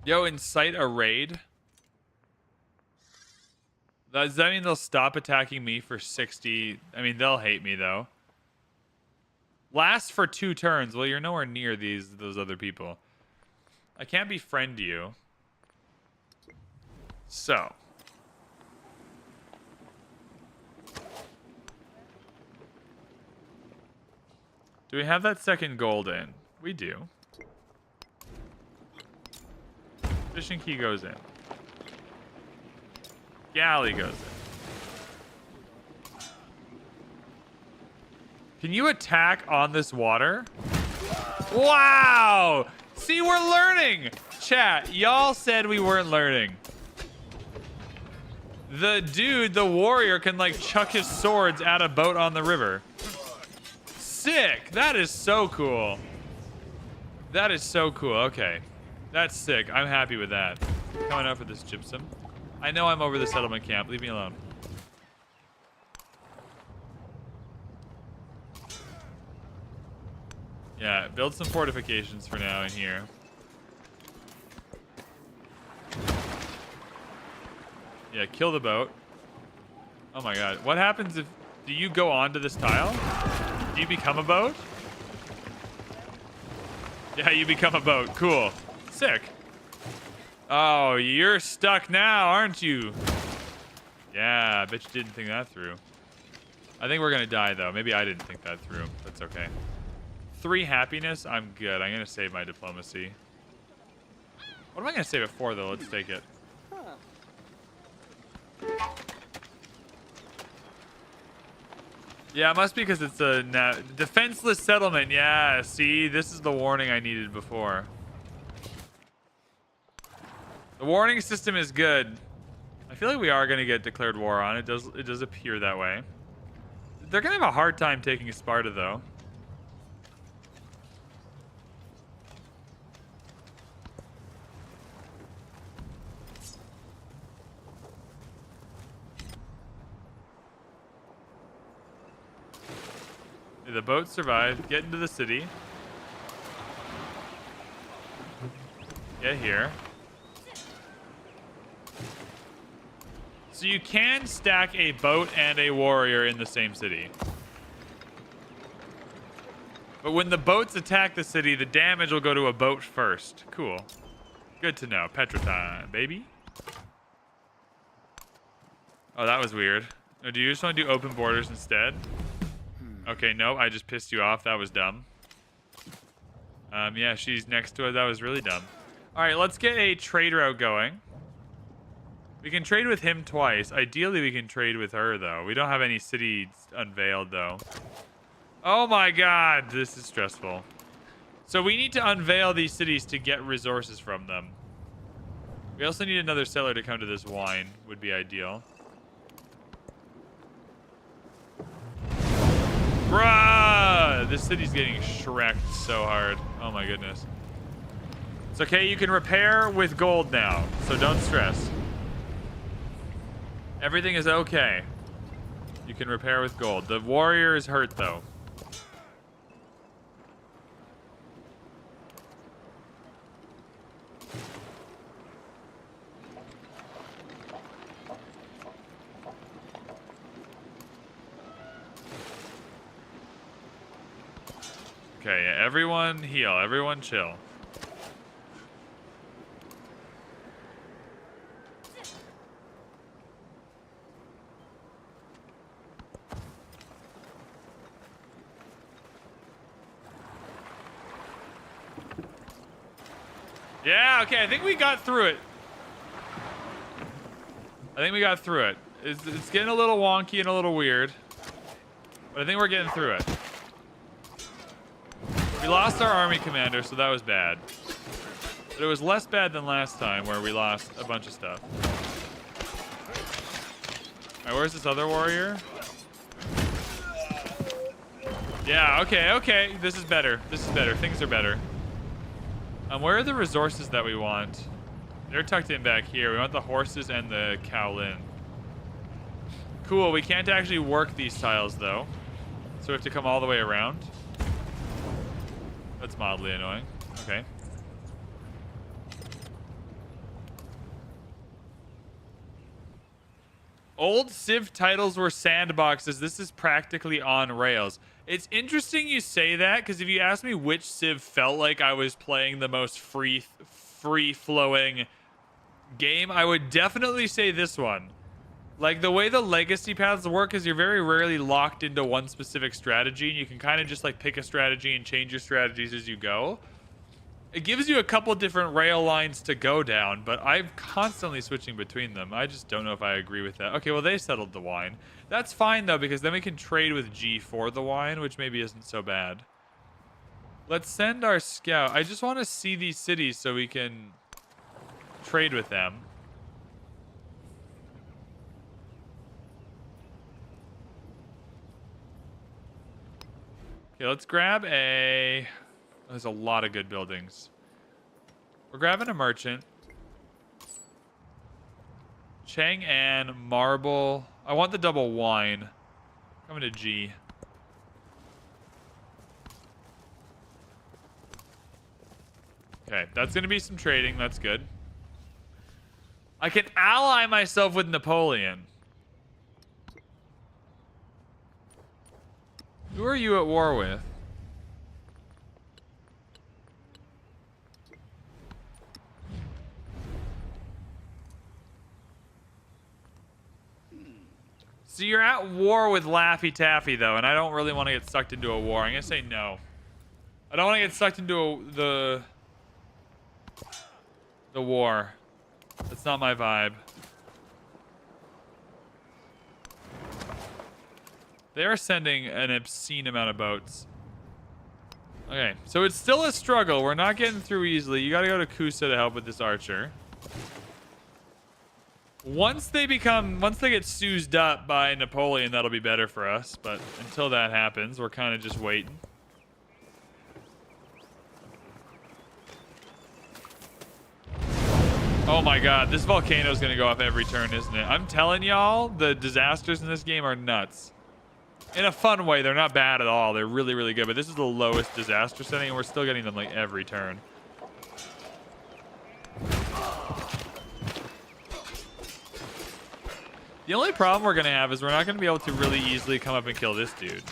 Speaker 1: Yo, incite a raid? Does that mean they'll stop attacking me for 60? I mean, they'll hate me, though. Last for 2 turns. Well, you're nowhere near those other people. I can't befriend you. So. Do we have that second gold in? We do. Fishing key goes in. Galley goes in. Can you attack on this water? Wow! See, we're learning! Chat, y'all said we weren't learning. The dude, the warrior, can like chuck his swords at a boat on the river. Sick! That is so cool. That is so cool. Okay. That's sick. I'm happy with that. Coming up for this gypsum. I know I'm over the settlement camp. Leave me alone. Yeah, build some fortifications for now in here. Yeah, kill the boat. Oh my god. What happens if... Do you go onto this tile? Do you become a boat? Yeah, you become a boat. Cool. Sick. Oh, you're stuck now, aren't you? Yeah, I bet you didn't think that through. I think we're going to die, though. Maybe I didn't think that through. That's okay. 3 happiness? I'm good. I'm going to save my diplomacy. What am I going to save it for, though? Let's take it. Yeah, it must be because it's a defenseless settlement. Yeah, see? This is the warning I needed before. The warning system is good. I feel like we are going to get declared war on. It does appear that way. They're going to have a hard time taking Sparta, though. The boat survived. Get into the city. Get here. So you can stack a boat and a warrior in the same city. But when the boats attack the city, the damage will go to a boat first. Cool. Good to know. Petra time, baby. Oh, that was weird. Oh, do you just want to do open borders instead? Okay, no, I just pissed you off. That was dumb. Yeah, she's next to us. That was really dumb. All right, let's get a trade route going. We can trade with him twice. Ideally, we can trade with her, though. We don't have any cities unveiled, though. Oh, my God. This is stressful. So we need to unveil these cities to get resources from them. We also need another settler to come to this wine. Would be ideal. Bruh! This city's getting shreked so hard. Oh my goodness. It's okay, you can repair with gold now, so don't stress. Everything is okay. You can repair with gold. The warrior is hurt, though. Okay, everyone heal. Everyone chill. Yeah, okay, I think we got through it. It's getting a little wonky and a little weird. But I think we're getting through it. We lost our army commander, so that was bad. But it was less bad than last time, where we lost a bunch of stuff. Alright, where's this other warrior? Yeah, okay. This is better. Things are better. Where are the resources that we want? They're tucked in back here. We want the horses and the cowlin. Cool, we can't actually work these tiles, though. So we have to come all the way around. That's mildly annoying. Okay. Old Civ titles were sandboxes. This is practically on rails. It's interesting you say that, because if you ask me which Civ felt like I was playing the most free-flowing game, I would definitely say this one. Like, the way the legacy paths work is you're very rarely locked into one specific strategy, and you can kind of just, like, pick a strategy and change your strategies as you go. It gives you a couple different rail lines to go down, but I'm constantly switching between them. I just don't know if I agree with that. Okay, well, they settled the wine. That's fine, though, because then we can trade with G for the wine, which maybe isn't so bad. Let's send our scout. I just want to see these cities so we can trade with them. Okay, let's grab a... There's a lot of good buildings. We're grabbing a merchant. Chang'an, marble. I want the double wine. Coming to G. Okay, that's going to be some trading. That's good. I can ally myself with Napoleon. Who are you at war with? So you're at war with Laffy Taffy, though, and I don't really want to get sucked into a war. I'm going to say no. I don't want to get sucked into the war. That's not my vibe. They are sending an obscene amount of boats. Okay, so it's still a struggle. We're not getting through easily. You got to go to Kusa to help with this archer. Once they get soused up by Napoleon, that'll be better for us. But until that happens, we're kind of just waiting. Oh my god, this volcano is going to go off every turn, isn't it? I'm telling y'all, the disasters in this game are nuts. In a fun way, they're not bad at all. They're really, really good. But this is the lowest disaster setting, and we're still getting them like every turn. The only problem we're going to have is we're not going to be able to really easily come up and kill this dude.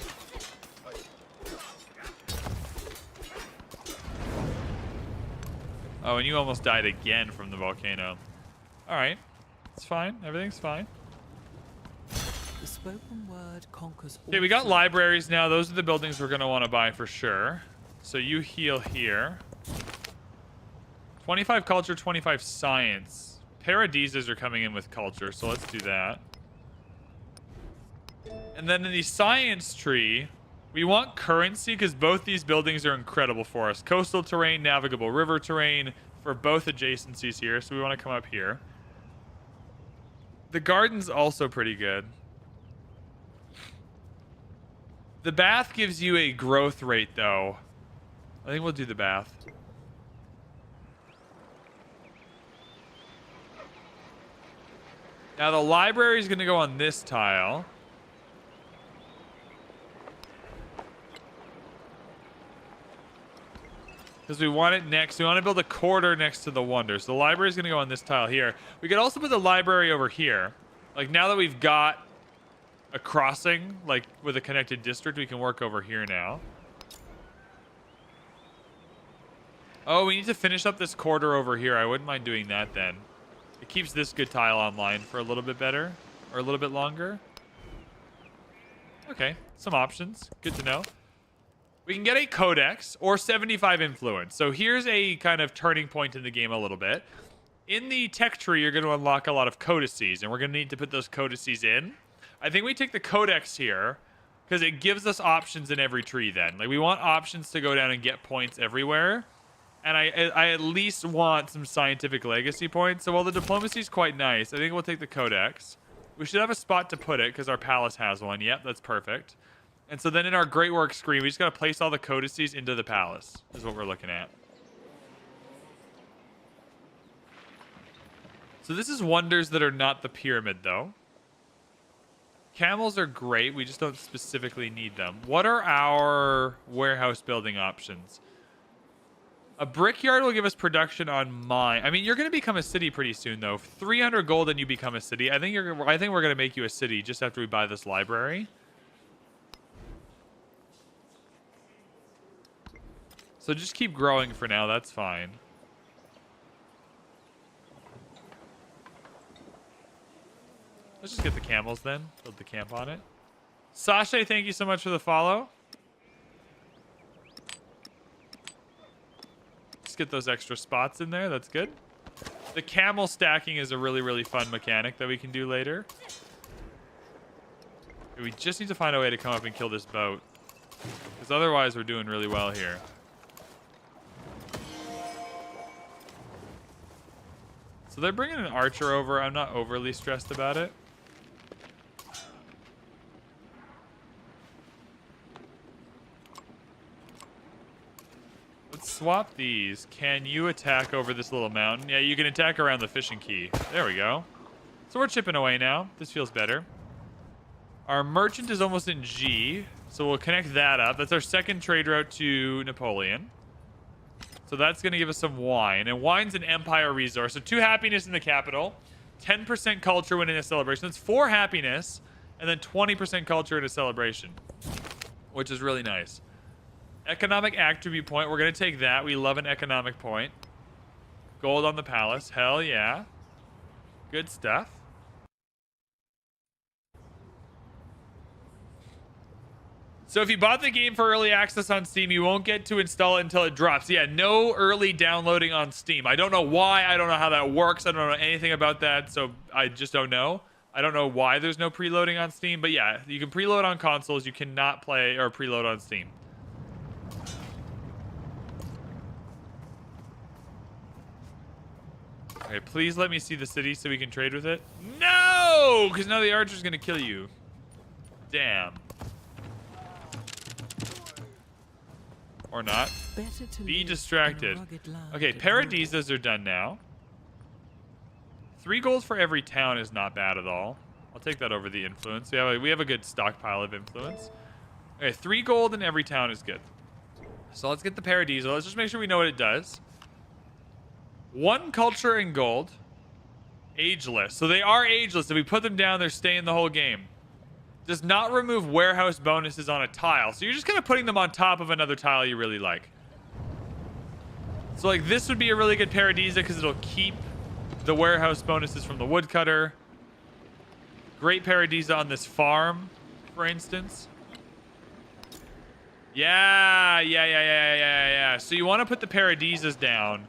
Speaker 1: Oh, and you almost died again from the volcano. All right. It's fine. Everything's fine.
Speaker 2: The spoken word conquers all.
Speaker 1: Okay, we got libraries now. Those are the buildings we're going to want to buy for sure. So you heal here. 25 culture, 25 science. Paradises are coming in with culture, so let's do that. And then in the science tree, we want currency because both these buildings are incredible for us. Coastal terrain, navigable river terrain for both adjacencies here, so we want to come up here. The garden's also pretty good. The bath gives you a growth rate, though. I think we'll do the bath. Now, the library is going to go on this tile. Because we want it next. We want to build a quarter next to the wonder. So the library is going to go on this tile here. We could also put the library over here. Like, now that we've got a crossing, like, with a connected district, we can work over here now. Oh, we need to finish up this quarter over here. I wouldn't mind doing that then. It keeps this good tile online for a little bit better. Or a little bit longer. Okay, some options. Good to know. We can get a codex or 75 influence. So here's a kind of turning point in the game a little bit. In the tech tree, you're going to unlock a lot of codices, and we're going to need to put those codices in. I think we take the codex here because it gives us options in every tree then. Like, we want options to go down and get points everywhere. And I at least want some scientific legacy points. So while the diplomacy is quite nice, I think we'll take the codex. We should have a spot to put it because our palace has one. Yep, that's perfect. And so then in our great work screen, we just got to place all the codices into the palace is what we're looking at. So this is wonders that are not the pyramid, though. Camels are great. We just don't specifically need them. What are our warehouse building options? A brickyard will give us production on mine. I mean, you're going to become a city pretty soon, though. 300 gold and you become a city. I think we're going to make you a city just after we buy this library. So just keep growing for now. That's fine. Let's just get the camels then. Build the camp on it. Sasha, thank you so much for the follow. get those extra spots in there. That's good. The camel stacking is a really, really fun mechanic that we can do later. We just need to find a way to come up and kill this boat. Because otherwise we're doing really well here. So they're bringing an archer over. I'm not overly stressed about it. Let's swap these. Can you attack over this little mountain? Yeah, you can attack around the fishing key. There we go. So we're chipping away now. This feels better. Our merchant is almost in G, so we'll connect that up. That's our second trade route to Napoleon. So that's going to give us some wine. And wine's an empire resource. So 2 happiness in the capital, 10% culture when in a celebration. That's 4 happiness, and then 20% culture in a celebration, which is really nice. Economic attribute point. We're going to take that. We love an economic point. Gold on the palace. Hell yeah. Good stuff. So if you bought the game for early access on Steam, you won't get to install it until it drops. Yeah, no early downloading on Steam. I don't know why. I don't know how that works. I don't know anything about that, so I just don't know. I don't know why there's no preloading on Steam, but yeah, you can preload on consoles. You cannot play or preload on Steam. Okay, please let me see the city so we can trade with it. No! Because now the archer's going to kill you. Damn. Or not. Be distracted. Okay, Paradisas are done now. 3 gold for every town is not bad at all. I'll take that over the influence. We have a good stockpile of influence. Okay, 3 gold in every town is good. So let's get the Paradisa. Let's just make sure we know what it does. 1 culture and gold. Ageless. So they are ageless. If we put them down, they're staying the whole game. Does not remove warehouse bonuses on a tile. So you're just kind of putting them on top of another tile you really like. So like this would be a really good Paradisa because it'll keep the warehouse bonuses from the woodcutter. Great Paradisa on this farm, for instance. Yeah. So you want to put the Paradisas down.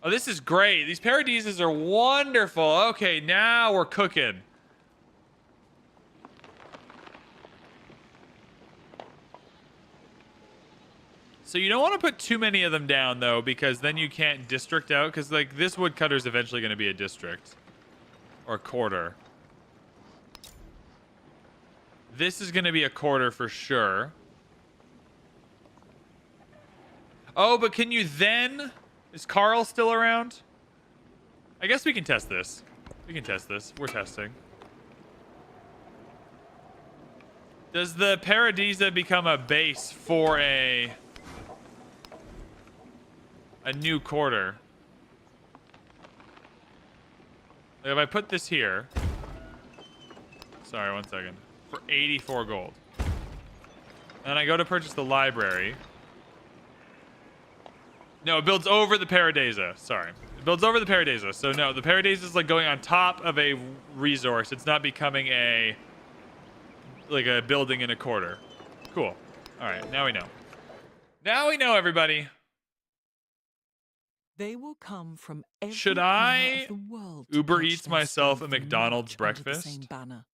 Speaker 1: Oh, this is great. These Paradisas are wonderful. Okay, now we're cooking. So you don't want to put too many of them down, though, because then you can't district out. Because, like, this woodcutter is eventually going to be a district. Or quarter. This is going to be a quarter for sure. Oh, but can you then... Is Carl still around? I guess we can test this. We can test this. We're testing. Does the Paradisa become a base for a new quarter? Like if I put this here. Sorry, 1 second. For 84 gold. And I go to purchase the library. No, it builds over the Paradisa. Sorry. It builds over the Paradisa. So no, the Paradisa is like going on top of a resource. It's not becoming like a building in a quarter. Cool. All right, now we know. Now we know, everybody.
Speaker 2: They will come from every
Speaker 1: Should
Speaker 2: corner
Speaker 1: I
Speaker 2: of the world
Speaker 1: Uber
Speaker 2: to
Speaker 1: Eats
Speaker 2: touch their
Speaker 1: myself
Speaker 2: strength
Speaker 1: a
Speaker 2: and
Speaker 1: McDonald's
Speaker 2: march under the
Speaker 1: breakfast?
Speaker 2: same banner.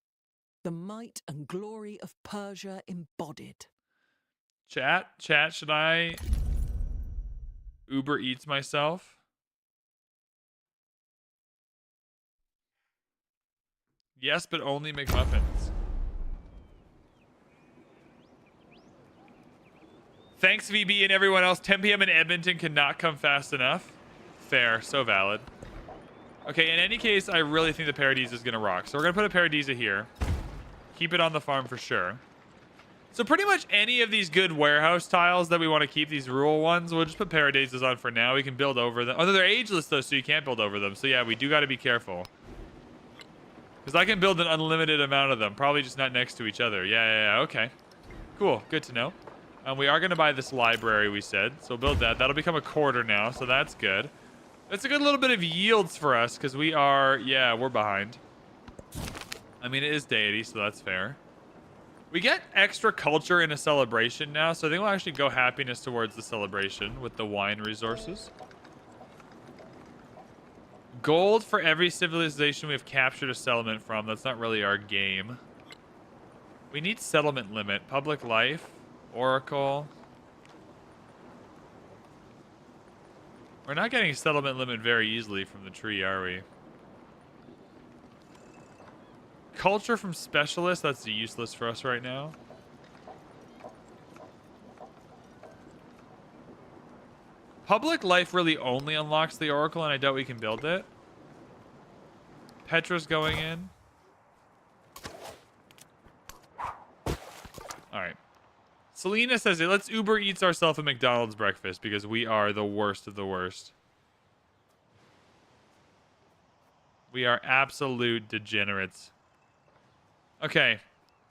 Speaker 2: The might and glory of Persia embodied.
Speaker 1: Chat, should I Uber Eats myself? Yes, but only McMuffins. Thanks, VB and everyone else. 10 p.m. in Edmonton cannot come fast enough. Fair, so valid. Okay, in any case, I really think the Paradisa is going to rock. So we're going to put a Paradisa here. Keep it on the farm for sure. So pretty much any of these good warehouse tiles that we want to keep, these rural ones, we'll just put Paradisas on for now. We can build over them. Oh, they're ageless, though, so you can't build over them. So yeah, we do got to be careful. Because I can build an unlimited amount of them. Probably just not next to each other. Yeah, okay. Cool, good to know. We are going to buy this library, we said. So we'll build that. That'll become a quarter now, so that's good. That's a good little bit of yields for us, because we are... Yeah, we're behind. I mean, it is Deity, so that's fair. We get extra culture in a celebration now, so I think we'll actually go happiness towards the celebration with the wine resources. Gold for every civilization we have captured a settlement from. That's not really our game. We need settlement limit. Public life. Oracle. We're not getting settlement limit very easily from the tree, are we? Culture from specialist. That's useless for us right now. Public life really only unlocks the Oracle, and I doubt we can build it. Petra's going in. Alright. Selena says, let's Uber Eats ourselves a McDonald's breakfast because we are the worst of the worst. We are absolute degenerates. Okay.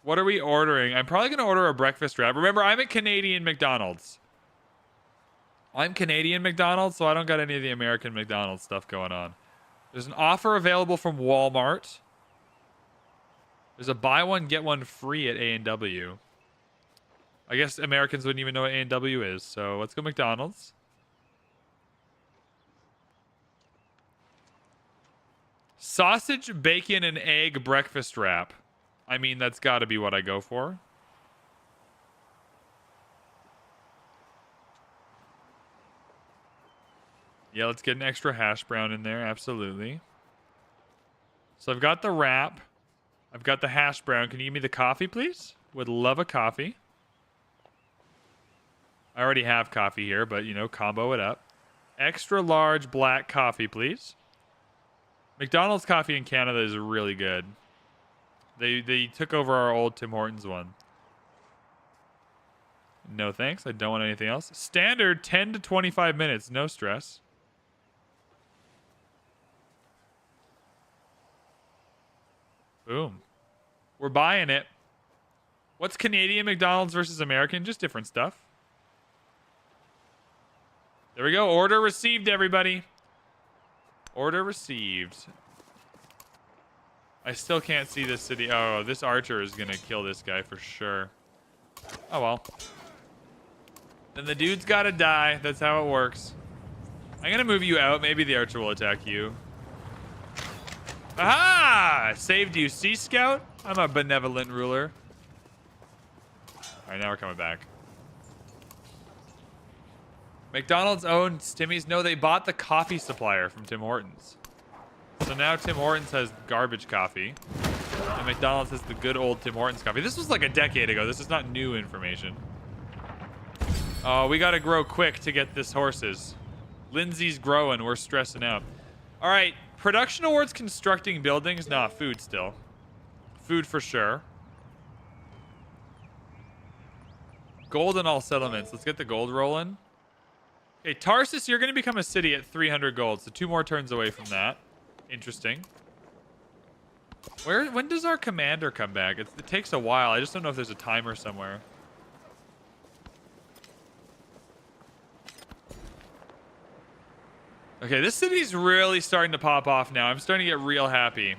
Speaker 1: What are we ordering? I'm probably going to order a breakfast wrap. Remember, I'm at Canadian McDonald's. I'm Canadian McDonald's, so I don't got any of the American McDonald's stuff going on. There's an offer available from Walmart. There's a buy one, get one free at A&W. I guess Americans wouldn't even know what A&W is, so let's go McDonald's. Sausage, bacon, and egg breakfast wrap. I mean, that's got to be what I go for. Yeah, let's get an extra hash brown in there. Absolutely. So I've got the wrap. I've got the hash brown. Can you give me the coffee, please? Would love a coffee. I already have coffee here, but, you know, combo it up. Extra large black coffee, please. McDonald's coffee in Canada is really good. They took over our old Tim Hortons one. No thanks. I don't want anything else. Standard 10 to 25 minutes. No stress. Boom. We're buying it. What's Canadian McDonald's versus American? Just different stuff. There we go. Order received, everybody. Order received. I still can't see this city. Oh, this archer is going to kill this guy for sure. Oh, well. Then the dude's got to die. That's how it works. I'm going to move you out. Maybe the archer will attack you. Aha! Saved you. Sea Scout? I'm a benevolent ruler. All right, now we're coming back. McDonald's owns Timmy's. No, they bought the coffee supplier from Tim Hortons. So now Tim Hortons has garbage coffee. And McDonald's has the good old Tim Hortons coffee. This was like a decade ago. This is not new information. Oh, we got to grow quick to get this horses. Lindsay's growing. We're stressing out. All right. Production awards constructing buildings. Nah, food still. Food for sure. Gold in all settlements. Let's get the gold rolling. Okay, Tarsus, you're going to become a city at 300 gold. So 2 more turns away from that. Interesting. When does our commander come back? It takes a while. I just don't know if there's a timer somewhere. Okay, this city's really starting to pop off now. I'm starting to get real happy.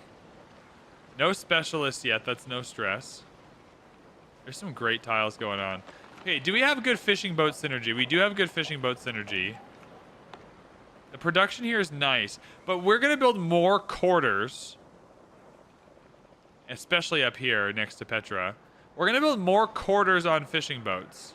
Speaker 1: No specialists yet. That's no stress. There's some great tiles going on. Okay, do we have good fishing boat synergy? We do have good fishing boat synergy. The production here is nice, but we're going to build more quarters, especially up here next to Petra. We're going to build more quarters on fishing boats.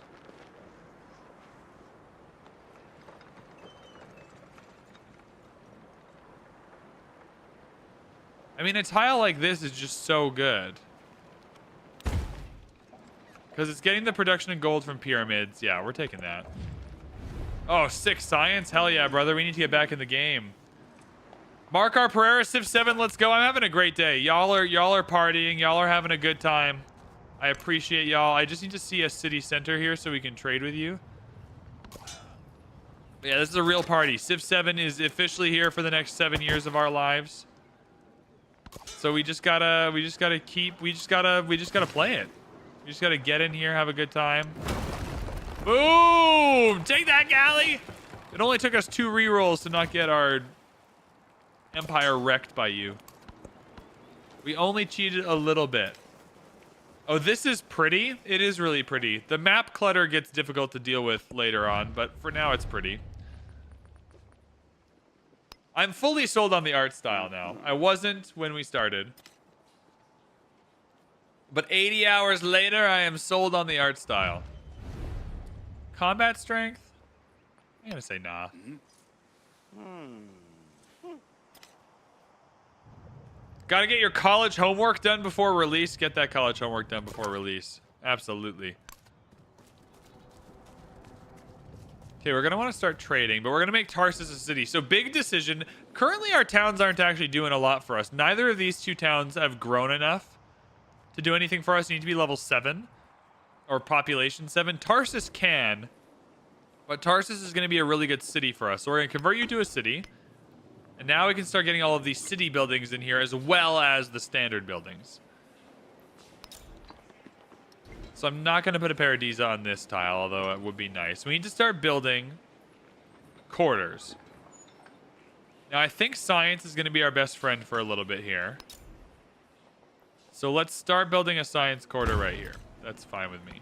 Speaker 1: I mean, a tile like this is just so good. Because it's getting the production of gold from pyramids. Yeah, we're taking that. Oh, 6 science? Hell yeah, brother. We need to get back in the game. Marcar Pereira, Civ 7, let's go. I'm having a great day. Y'all are partying. Y'all are having a good time. I appreciate y'all. I just need to see a city center here so we can trade with you. Yeah, this is a real party. Civ 7 is officially here for the next 7 years of our lives. So we just gotta play it. We just gotta get in here, have a good time. Boom! Take that, galley! It only took us 2 rerolls to not get our empire wrecked by you. We only cheated a little bit. Oh, this is pretty. It is really pretty. The map clutter gets difficult to deal with later on, but for now it's pretty. I'm fully sold on the art style now. I wasn't when we started. But 80 hours later, I am sold on the art style. Combat strength? I'm gonna say nah. Gotta get your college homework done before release. Get that college homework done before release. Absolutely. Okay, we're gonna want to start trading, but we're gonna make Tarsus a city. So big decision. Currently, our towns aren't actually doing a lot for us. Neither of these two towns have grown enough to do anything for us. You need to be level 7 or population 7. Tarsus can, but Tarsus is gonna be a really good city for us. So we're gonna convert you to a city. And now we can start getting all of these city buildings in here as well as the standard buildings. So I'm not going to put a Paradisa on this tile, although it would be nice. We need to start building quarters. Now I think science is going to be our best friend for a little bit here. So let's start building a science quarter right here. That's fine with me.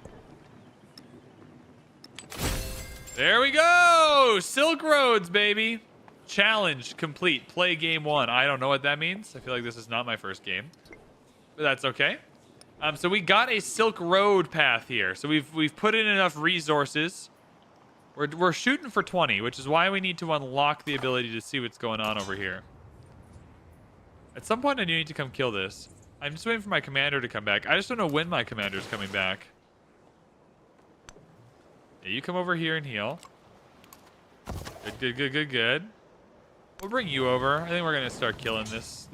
Speaker 1: There we go! Silk Roads, baby! Challenge complete. Play game 1. I don't know what that means. I feel like this is not my first game, but that's okay. So we got a Silk Road path here. So we've put in enough resources. We're shooting for 20, which is why we need to unlock the ability to see what's going on over here. At some point, I do need to come kill this. I'm just waiting for my commander to come back. I just don't know when my commander is coming back. Yeah, you come over here and heal. Good. We'll bring you over. I think we're gonna start killing this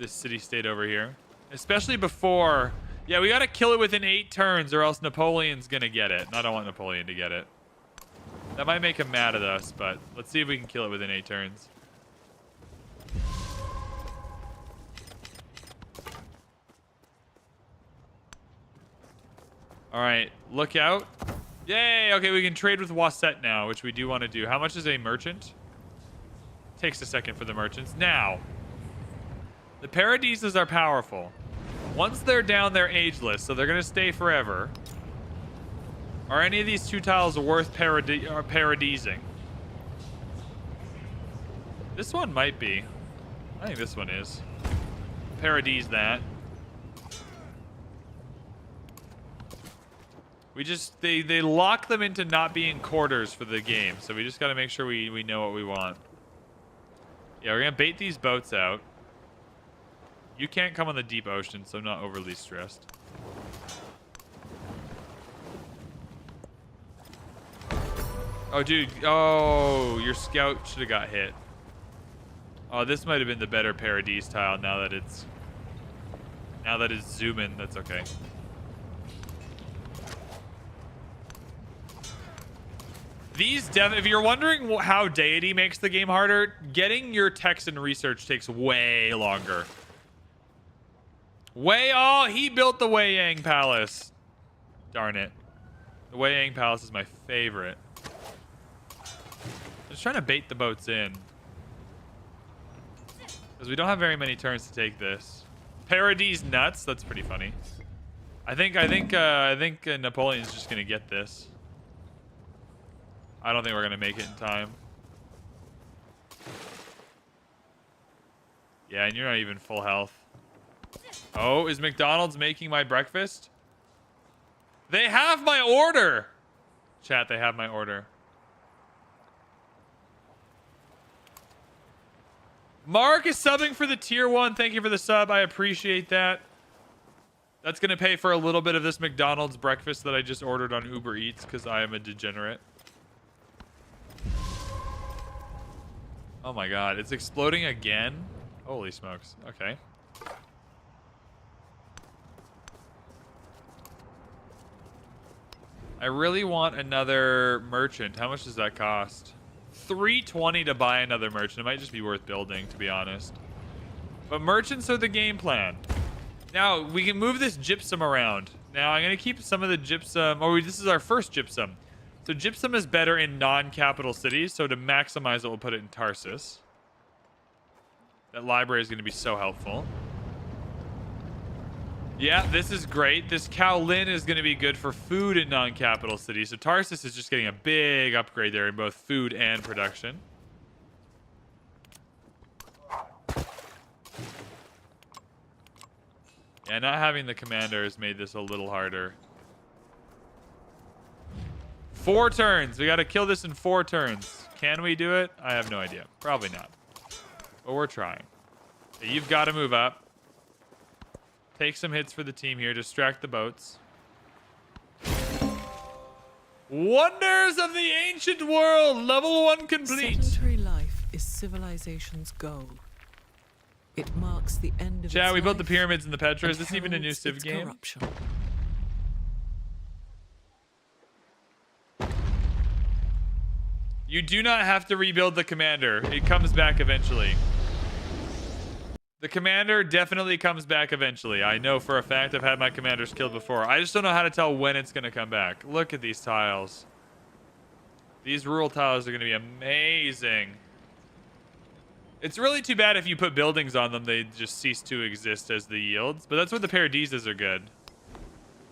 Speaker 1: city-state over here. Especially before... Yeah, we gotta kill it within 8 turns or else Napoleon's gonna get it. And I don't want Napoleon to get it. That might make him mad at us, but let's see if we can kill it within 8 turns. Alright, look out. Yay! Okay, we can trade with Wasset now, which we do want to do. How much is a merchant? Takes a second for the merchants. Now, the Paradisas are powerful. Once they're down, they're ageless, so they're going to stay forever. Are any of these 2 tiles worth paradising? This one might be. I think this one is. Paradise that. We just, they lock them into not being quarters for the game. So we just got to make sure we know what we want. Yeah, we're going to bait these boats out. You can't come on the deep ocean, so I'm not overly stressed. Oh, dude. Oh, your scout should have got hit. Oh, this might have been the better Paradise tile now that it's zooming. That's okay. These if you're wondering how Deity makes the game harder, getting your Texan research takes way longer. Oh, he built the Wei Yang Palace. Darn it. The Wei Yang Palace is my favorite. Just trying to bait the boats in. Because we don't have very many turns to take this. Paradise nuts. That's pretty funny. I think Napoleon's just gonna get this. I don't think we're going to make it in time. Yeah, and you're not even full health. Oh, is McDonald's making my breakfast? They have my order! Chat, they have my order. Mark is subbing for the tier 1. Thank you for the sub. I appreciate that. That's going to pay for a little bit of this McDonald's breakfast that I just ordered on Uber Eats because I am a degenerate. Oh my god, it's exploding again? Holy smokes. Okay. I really want another merchant. How much does that cost? $320 to buy another merchant. It might just be worth building, to be honest. But merchants are the game plan. Now, we can move this gypsum around. Now, I'm going to keep some of the gypsum... Oh, this is our first gypsum. So gypsum is better in non-capital cities, so to maximize it, we'll put it in Tarsus. That library is going to be so helpful. Yeah, this is great. This Kowlin is going to be good for food in non-capital cities. So Tarsus is just getting a big upgrade there in both food and production. Yeah, not having the commander has made this a little harder. 4 turns. We got to kill this in 4 turns. Can we do it? I have no idea. Probably not. But we're trying. Okay, you've got to move up. Take some hits for the team here. Distract the boats. Wonders of the ancient world. Level 1 complete.
Speaker 2: Sedentary life is civilization's goal. It marks the end of
Speaker 1: Chat,
Speaker 2: its
Speaker 1: we built the
Speaker 2: life
Speaker 1: pyramids and the Petra. Is
Speaker 2: and
Speaker 1: this even a new
Speaker 2: heralds
Speaker 1: Civ
Speaker 2: its
Speaker 1: game?
Speaker 2: corruption.
Speaker 1: You do not have to rebuild the commander. It comes back eventually. The commander definitely comes back eventually. I know for a fact I've had my commanders killed before. I just don't know how to tell when it's going to come back. Look at these tiles. These rural tiles are going to be amazing. It's really too bad if you put buildings on them, they just cease to exist as the yields. But that's where the paradises are good.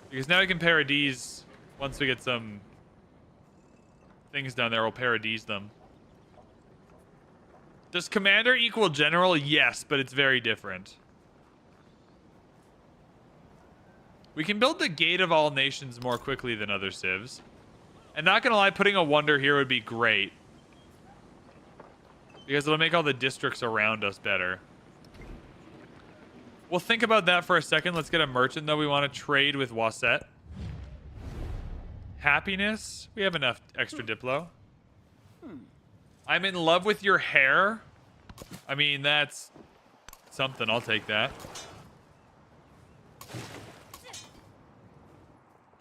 Speaker 1: Because now we can paradise once we get some things down there. We'll paradise them. Does commander equal general? Yes, but it's very different. We can build the gate of all nations more quickly than other civs. And not gonna lie, putting a wonder here would be great. Because it'll make all the districts around us better. We'll think about that for a second. Let's get a merchant, though. We want to trade with Wasset. Happiness. We have enough extra Diplo. I'm in love with your hair. I mean, that's something. I'll take that.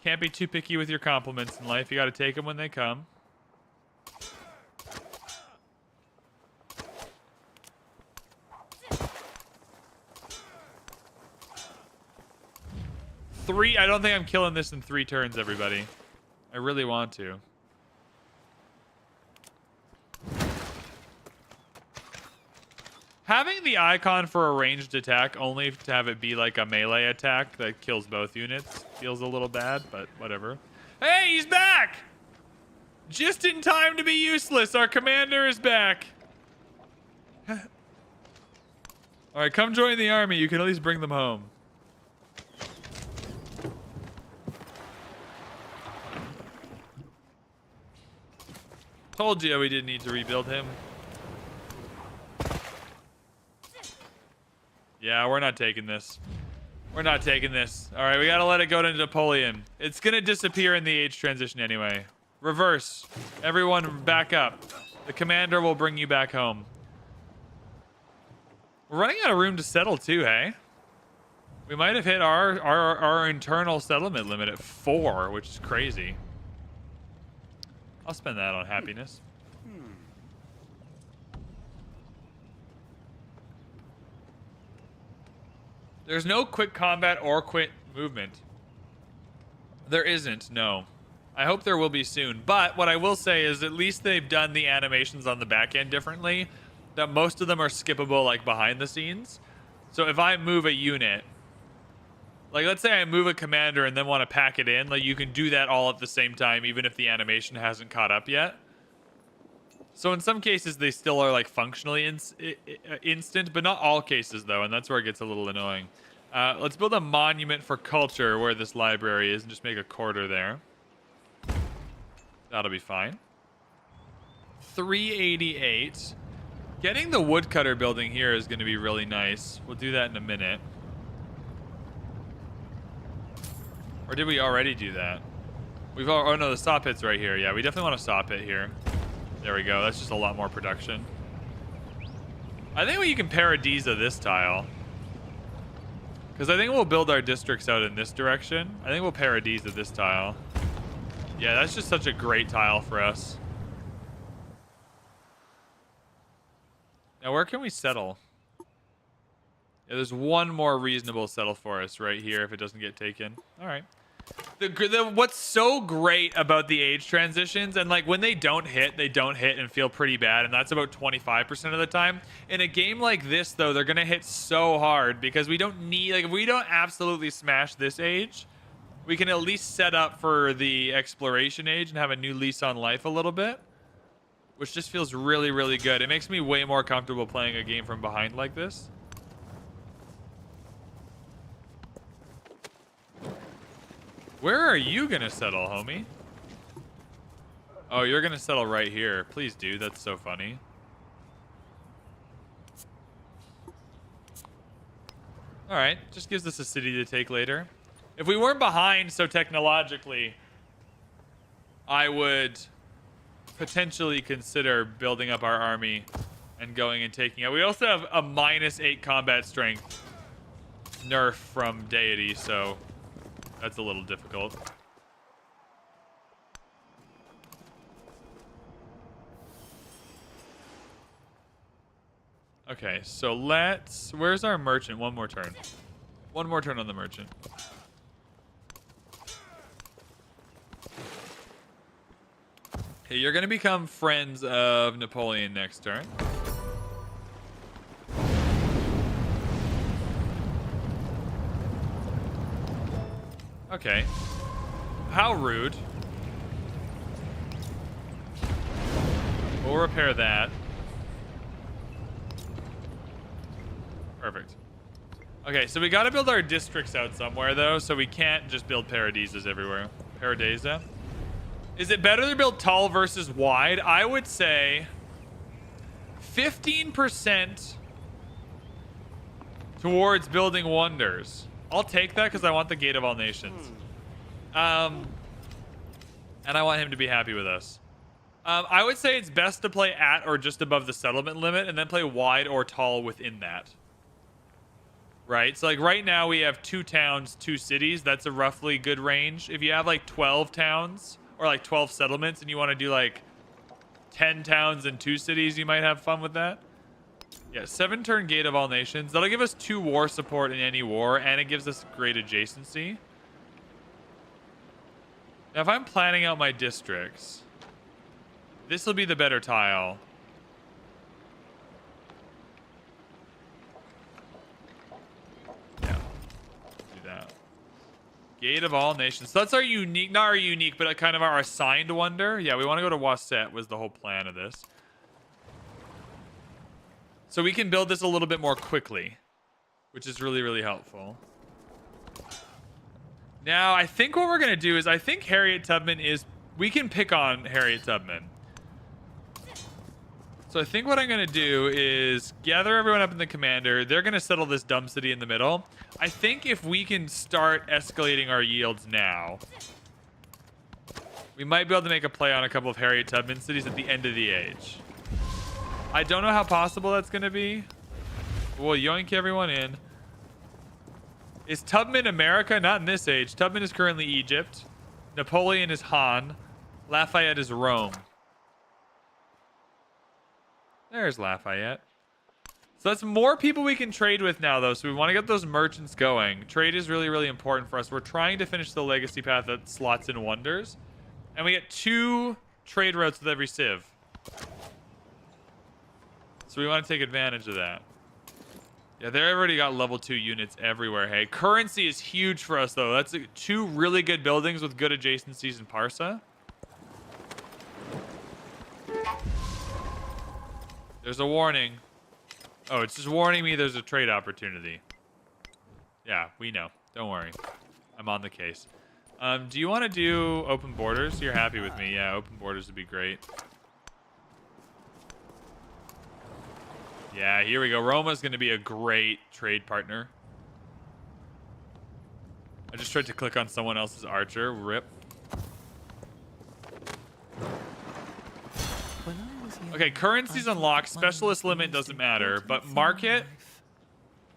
Speaker 1: Can't be too picky with your compliments in life. You got to take them when they come. I don't think I'm killing this in 3 turns, everybody. I really want to. Having the icon for a ranged attack only to have it be like a melee attack that kills both units feels a little bad, but whatever. Hey, he's back! Just in time to be useless. Our commander is back. All right, come join the army. You can at least bring them home. Told you we didn't need to rebuild him. Yeah, we're not taking this. We're not taking this. All right, we got to let it go to Napoleon. It's going to disappear in the age transition anyway. Reverse. Everyone back up. The commander will bring you back home. We're running out of room to settle too, hey? We might have hit our internal settlement limit at 4, which is crazy. I'll spend that on happiness. There's no quick combat or quick movement. There isn't, no. I hope there will be soon. But what I will say is at least they've done the animations on the back end differently. That most of them are skippable, like, behind the scenes. So if I move a unit... Like, let's say I move a commander and then want to pack it in. Like, you can do that all at the same time, even if the animation hasn't caught up yet. So in some cases, they still are, like, functionally instant, but not all cases, though, and that's where it gets a little annoying. Let's build a monument for culture where this library is and just make a quarter there. That'll be fine. 388. Getting the woodcutter building here is going to be really nice. We'll do that in a minute. Or did we already do that? Oh no, the saw pit's right here. Yeah, we definitely want a saw pit here. There we go. That's just a lot more production. I think we can paradisa this tile. Because I think we'll build our districts out in this direction. I think we'll paradisa this tile. Yeah, that's just such a great tile for us. Now, where can we settle? Yeah, there's one more reasonable settle for us right here if it doesn't get taken. All right. What's so great about the age transitions, and like when they don't hit and feel pretty bad, and that's about 25% of the time. In a game like this, though, they're gonna hit so hard because we don't need, like, if we don't absolutely smash this age, we can at least set up for the exploration age and have a new lease on life a little bit, which just feels really, really good. It makes me way more comfortable playing a game from behind like this. Where are you gonna settle, homie? Oh, you're gonna settle right here. Please do. That's so funny. All right, just gives us a city to take later. If we weren't behind so technologically, I would potentially consider building up our army and going and taking it. We also have a -8 combat strength nerf from Deity, so that's a little difficult. Okay, so let's... Where's our merchant? One more turn. One more turn on the merchant. Okay, you're going to become friends of Napoleon next turn. Okay. How rude. We'll repair that. Perfect. Okay, so we got to build our districts out somewhere, though, so we can't just build paradises everywhere. Paradisa. Is it better to build tall versus wide? I would say 15% towards building wonders. I'll take that because I want the Gate of All Nations. And I want him to be happy with us. I would say it's best to play at or just above the settlement limit and then play wide or tall within that. Right? So like right now we have 2 towns, 2 cities. That's a roughly good range. If you have like 12 towns or like 12 settlements and you want to do like 10 towns and 2 cities, you might have fun with that. Yeah, 7-turn Gate of All Nations. That'll give us 2 war support in any war, and it gives us great adjacency. Now, if I'm planning out my districts, this will be the better tile. Yeah, do that. Gate of All Nations. So that's our unique, not our unique, but kind of our assigned wonder. Yeah, we want to go to Wasset was the whole plan of this. So we can build this a little bit more quickly, which is really, really helpful. Now, I think what we're going to do is I think Harriet Tubman is... We can pick on Harriet Tubman. So I think what I'm going to do is gather everyone up in the commander. They're going to settle this dumb city in the middle. I think if we can start escalating our yields now, we might be able to make a play on a couple of Harriet Tubman cities at the end of the age. I don't know how possible that's going to be. We'll yoink everyone in. Is Tubman America? Not in this age. Tubman is currently Egypt. Napoleon is Han. Lafayette is Rome. There's Lafayette. So that's more people we can trade with now, though. So we want to get those merchants going. Trade is really, really important for us. We're trying to finish the legacy path that slots in wonders. And we get 2 trade routes with every civ. So we want to take advantage of that. Yeah, they already got level 2 units everywhere. Hey, currency is huge for us, though. That's 2 really good buildings with good adjacencies in Parsa. There's a warning. Oh, it's just warning me there's a trade opportunity. Yeah, we know. Don't worry. I'm on the case. Do you want to do open borders? You're happy with me. Yeah, open borders would be great. Yeah, here we go. Roma's going to be a great trade partner. I just tried to click on someone else's archer. Rip. Okay, currency's unlocked. Specialist limit doesn't matter, but market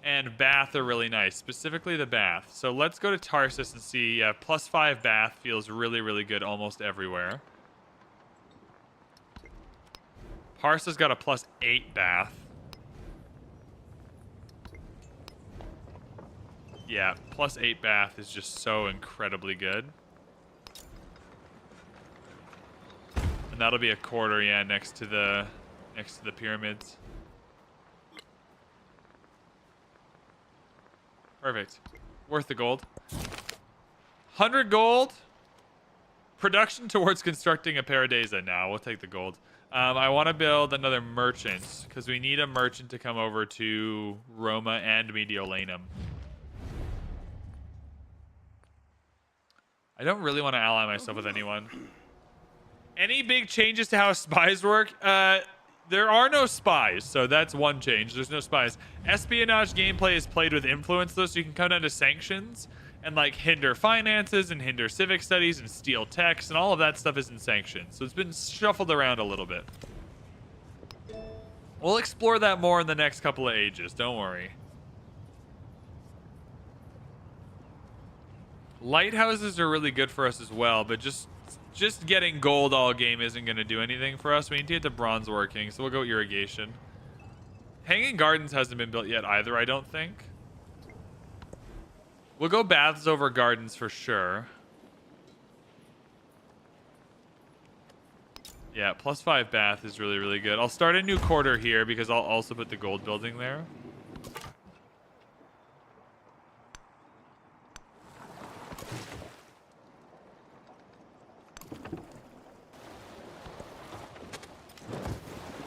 Speaker 1: and Bath are really nice, specifically the Bath. So let's go to Tarsus and see. Yeah, +5 Bath feels really, really good almost everywhere. Parsa's got a +8 Bath. Yeah, +8 Bath is just so incredibly good. And that'll be a quarter, yeah, next to the pyramids. Perfect. Worth the gold. 100 gold. Production towards constructing a paradisa. Now we'll take the gold. I want to build another merchant because we need a merchant to come over to Roma and Mediolanum. I don't really want to ally myself with anyone. Any big changes to how spies work? There are no spies, so that's one change. There's no spies. Espionage gameplay is played with influence, though, so you can come down to sanctions and like hinder finances and hinder civic studies and steal texts, and all of that stuff is in sanctions. So it's been shuffled around a little bit. We'll explore that more in the next couple of ages. Don't worry. Lighthouses are really good for us as well, but just getting gold all game isn't going to do anything for us. We need to get the bronze working, so we'll go irrigation. Hanging Gardens hasn't been built yet either, I don't think. We'll go baths over gardens for sure. Yeah, +5 bath is really, really good. I'll start a new quarter here because I'll also put the gold building there.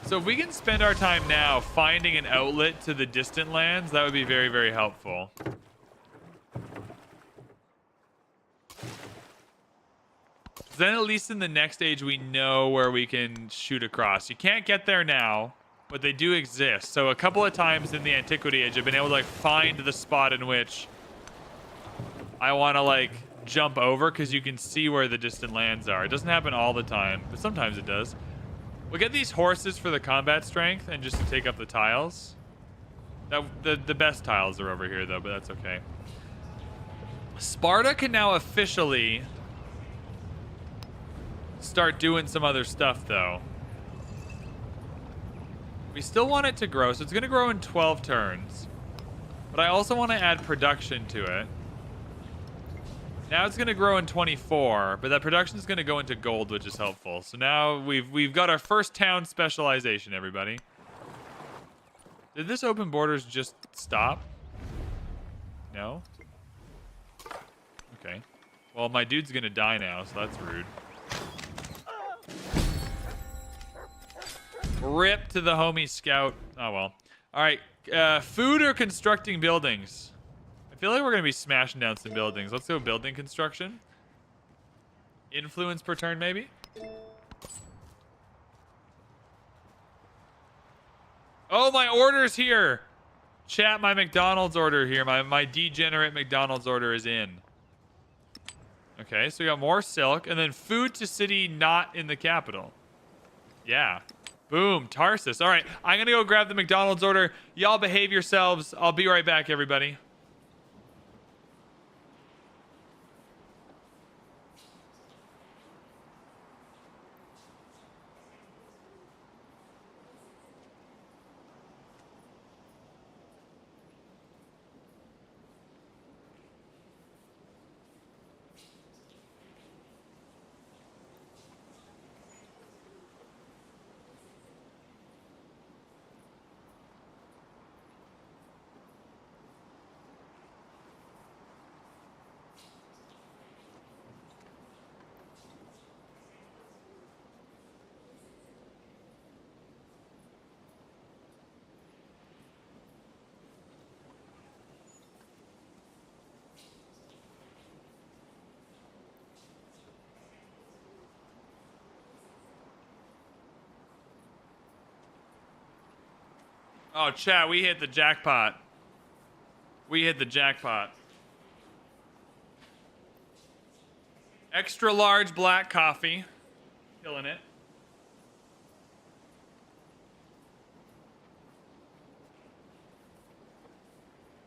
Speaker 1: So if we can spend our time now finding an outlet to the distant lands, that would be very, very helpful. Then at least in the next age, we know where we can shoot across. You can't get there now, but they do exist. So a couple of times in the Antiquity Age, I've been able to like find the spot in which I want to like jump over because you can see where the distant lands are. It doesn't happen all the time, but sometimes it does. We'll get these horses for the combat strength and just to take up the tiles. The best tiles are over here though, but that's okay. Sparta can now officially start doing some other stuff though. We still want it to grow, so it's going to grow in 12 turns. But I also want to add production to it. Now it's going to grow in 24, but that production is going to go into gold, which is helpful. So now we've got our first town specialization, everybody. Did this open borders just stop? No? Okay. Well, my dude's going to die now, so that's rude. Rip to the homie scout. Oh, well. All right. Food or constructing buildings? I feel like we're going to be smashing down some buildings. Let's go building construction. Influence per turn, maybe? Oh, my order's here. Chat, my McDonald's order here. My degenerate McDonald's order is in. Okay, so we got more silk. And then food to city not in the capital. Yeah. Boom, Tarsus. All right, I'm going to go grab the McDonald's order. Y'all behave yourselves. I'll be right back, everybody. Oh, chat, we hit the jackpot. We hit the jackpot. Extra large black coffee. Killing it.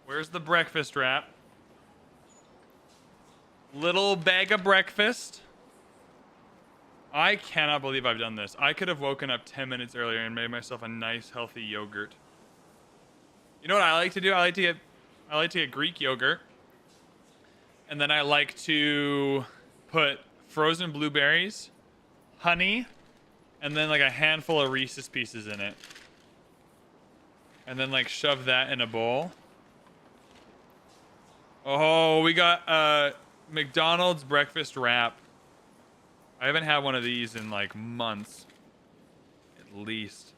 Speaker 1: Where's the breakfast wrap? Little bag of breakfast. I cannot believe I've done this. I could have woken up 10 minutes earlier and made myself a nice, healthy yogurt. You know what I like to do? I like to get Greek yogurt. And then I like to put frozen blueberries, honey, and then like a handful of Reese's Pieces in it. And then like shove that in a bowl. Oh, we got McDonald's breakfast wrap. I haven't had one of these in like months. At least.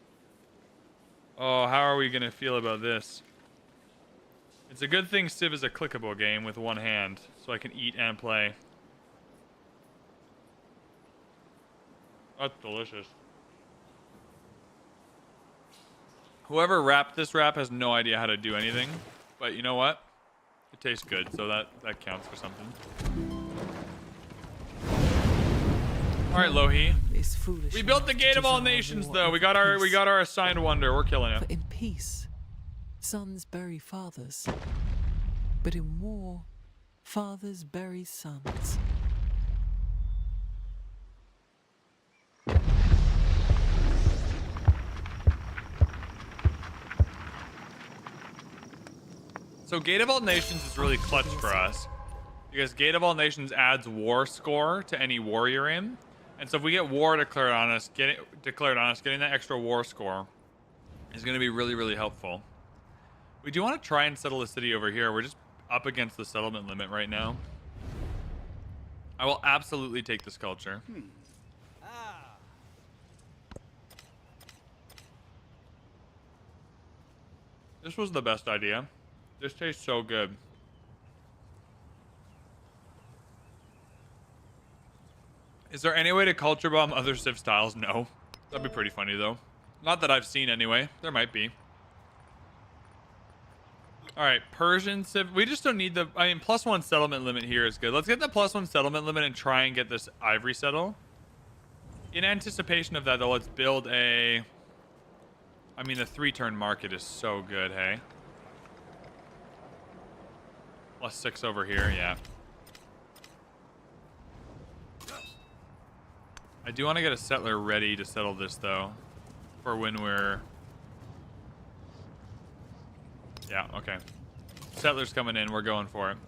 Speaker 1: Oh, how are we gonna feel about this? It's a good thing Civ is a clickable game with one hand, so I can eat and play. That's delicious. Whoever wrapped this wrap has no idea how to do anything, but you know what? It tastes good, so that counts for something. All right, Lohi. We built the Gate of All Nations, though. We got our assigned wonder. We're killing it.
Speaker 2: For in peace, sons bury fathers, but in war, fathers bury sons.
Speaker 1: So Gate of All Nations is really clutch for us, because Gate of All Nations adds war score to any war you're in, and so if we get war declared on us, getting that extra war score is going to be really, really helpful. We do want to try and settle the city over here. We're just up against the settlement limit right now. I will absolutely take this culture. This was the best idea. This tastes so good. Is there any way to culture bomb other Civ styles? No. That'd be pretty funny, though. Not that I've seen, anyway. There might be. Alright, Persian Civ. We just don't need the... I mean, +1 settlement limit here is good. Let's get the +1 settlement limit and try and get this ivory settle. In anticipation of that, though, let's build a... I mean, the 3-turn market is so good, hey? +6 over here, yeah. I do want to get a settler ready to settle this, though. For when we're... Yeah, okay. Settler's coming in. We're going for it.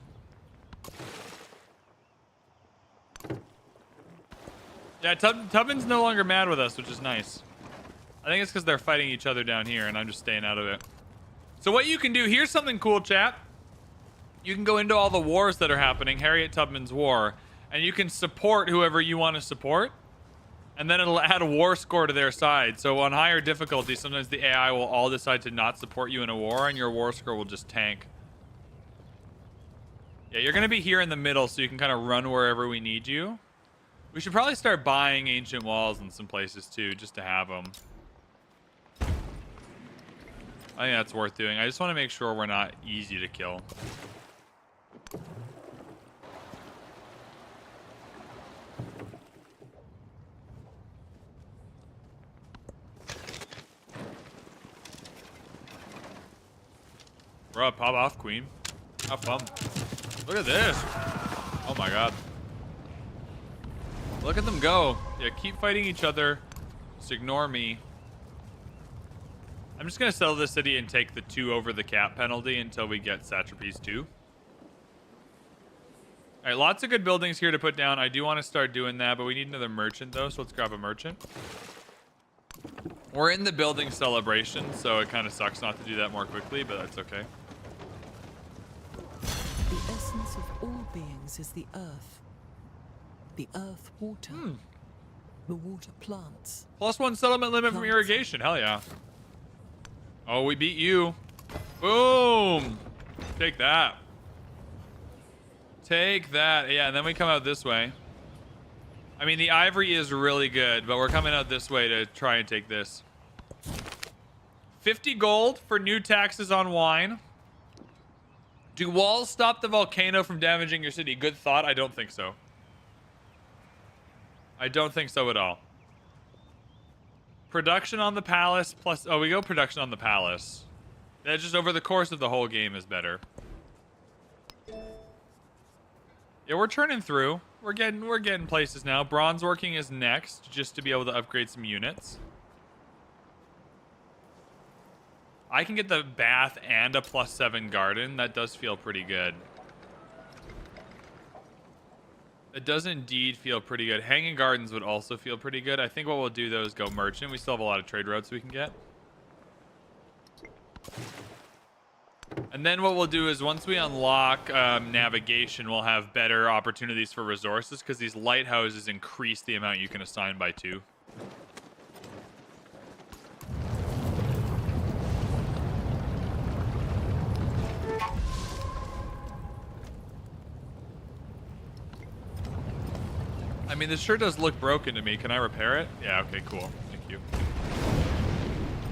Speaker 1: Yeah, Tubman's no longer mad with us, which is nice. I think it's because they're fighting each other down here, and I'm just staying out of it. So what you can do... Here's something cool, chat. You can go into all the wars that are happening, Harriet Tubman's war, and you can support whoever you want to support, and then it'll add a war score to their side. So on higher difficulty, sometimes the AI will all decide to not support you in a war, and your war score will just tank. Yeah, you're going to be here in the middle, so you can kind of run wherever we need you. We should probably start buying ancient walls in some places, too, just to have them. I think that's worth doing. I just want to make sure we're not easy to kill. Bro, pop off, queen. Have fun. Look at this. Oh my god. Look at them go. Yeah, keep fighting each other. Just ignore me. I'm just going to settle this city and take the 2 over the cap penalty until we get Satrapies 2. Alright, lots of good buildings here to put down. I do want to start doing that, but we need another merchant, though, so let's grab a merchant. We're in the building celebration, so it kind of sucks not to do that more quickly, but that's okay.
Speaker 2: The essence of all beings is the earth. The earth water. The water plants.
Speaker 1: +1 settlement limit from irrigation. Hell yeah. Oh, we beat you. Boom. Take that. Take that. Yeah, and then we come out this way. I mean, the ivory is really good, but we're coming out this way to try and take this. 50 gold for new taxes on wine. Do walls stop the volcano from damaging your city? Good thought. I don't think so. I don't think so at all. Production on the palace plus... Oh, we go production on the palace. That just over the course of the whole game is better. Yeah, we're turning through. We're getting places now. Bronze working is next, just to be able to upgrade some units. I can get the bath and a +7 garden. That does feel pretty good. It does indeed feel pretty good. Hanging Gardens would also feel pretty good. I think what we'll do, though, is go merchant. We still have a lot of trade routes we can get. And then what we'll do is once we unlock navigation, we'll have better opportunities for resources because these lighthouses increase the amount you can assign by 2. I mean, this sure does look broken to me. Can I repair it? Yeah, okay, cool. Thank you.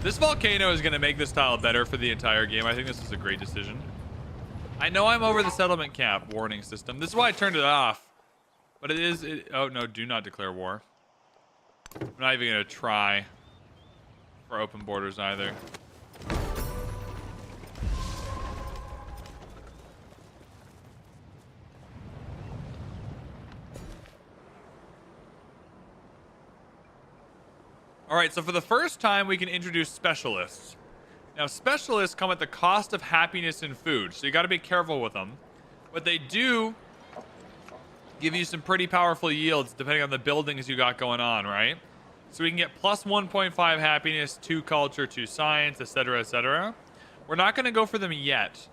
Speaker 1: This volcano is going to make this tile better for the entire game. I think this is a great decision. I know I'm over the settlement cap warning system. This is why I turned it off. But it is... oh, no, do not declare war. I'm not even going to try for open borders either. All right, so for the first time, we can introduce specialists. Now, specialists come at the cost of happiness and food, so you got to be careful with them. But they do give you some pretty powerful yields depending on the buildings you got going on, right? So we can get plus 1.5 happiness, 2 culture, 2 science, etc., etc. We're not going to go for them yet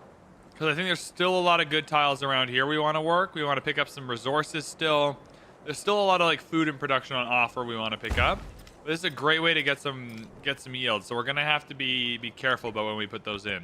Speaker 1: because I think there's still a lot of good tiles around here we want to work. We want to pick up some resources still. There's still a lot of like food and production on offer we want to pick up. This is a great way to get some yield, so we're gonna have to be careful about when we put those in.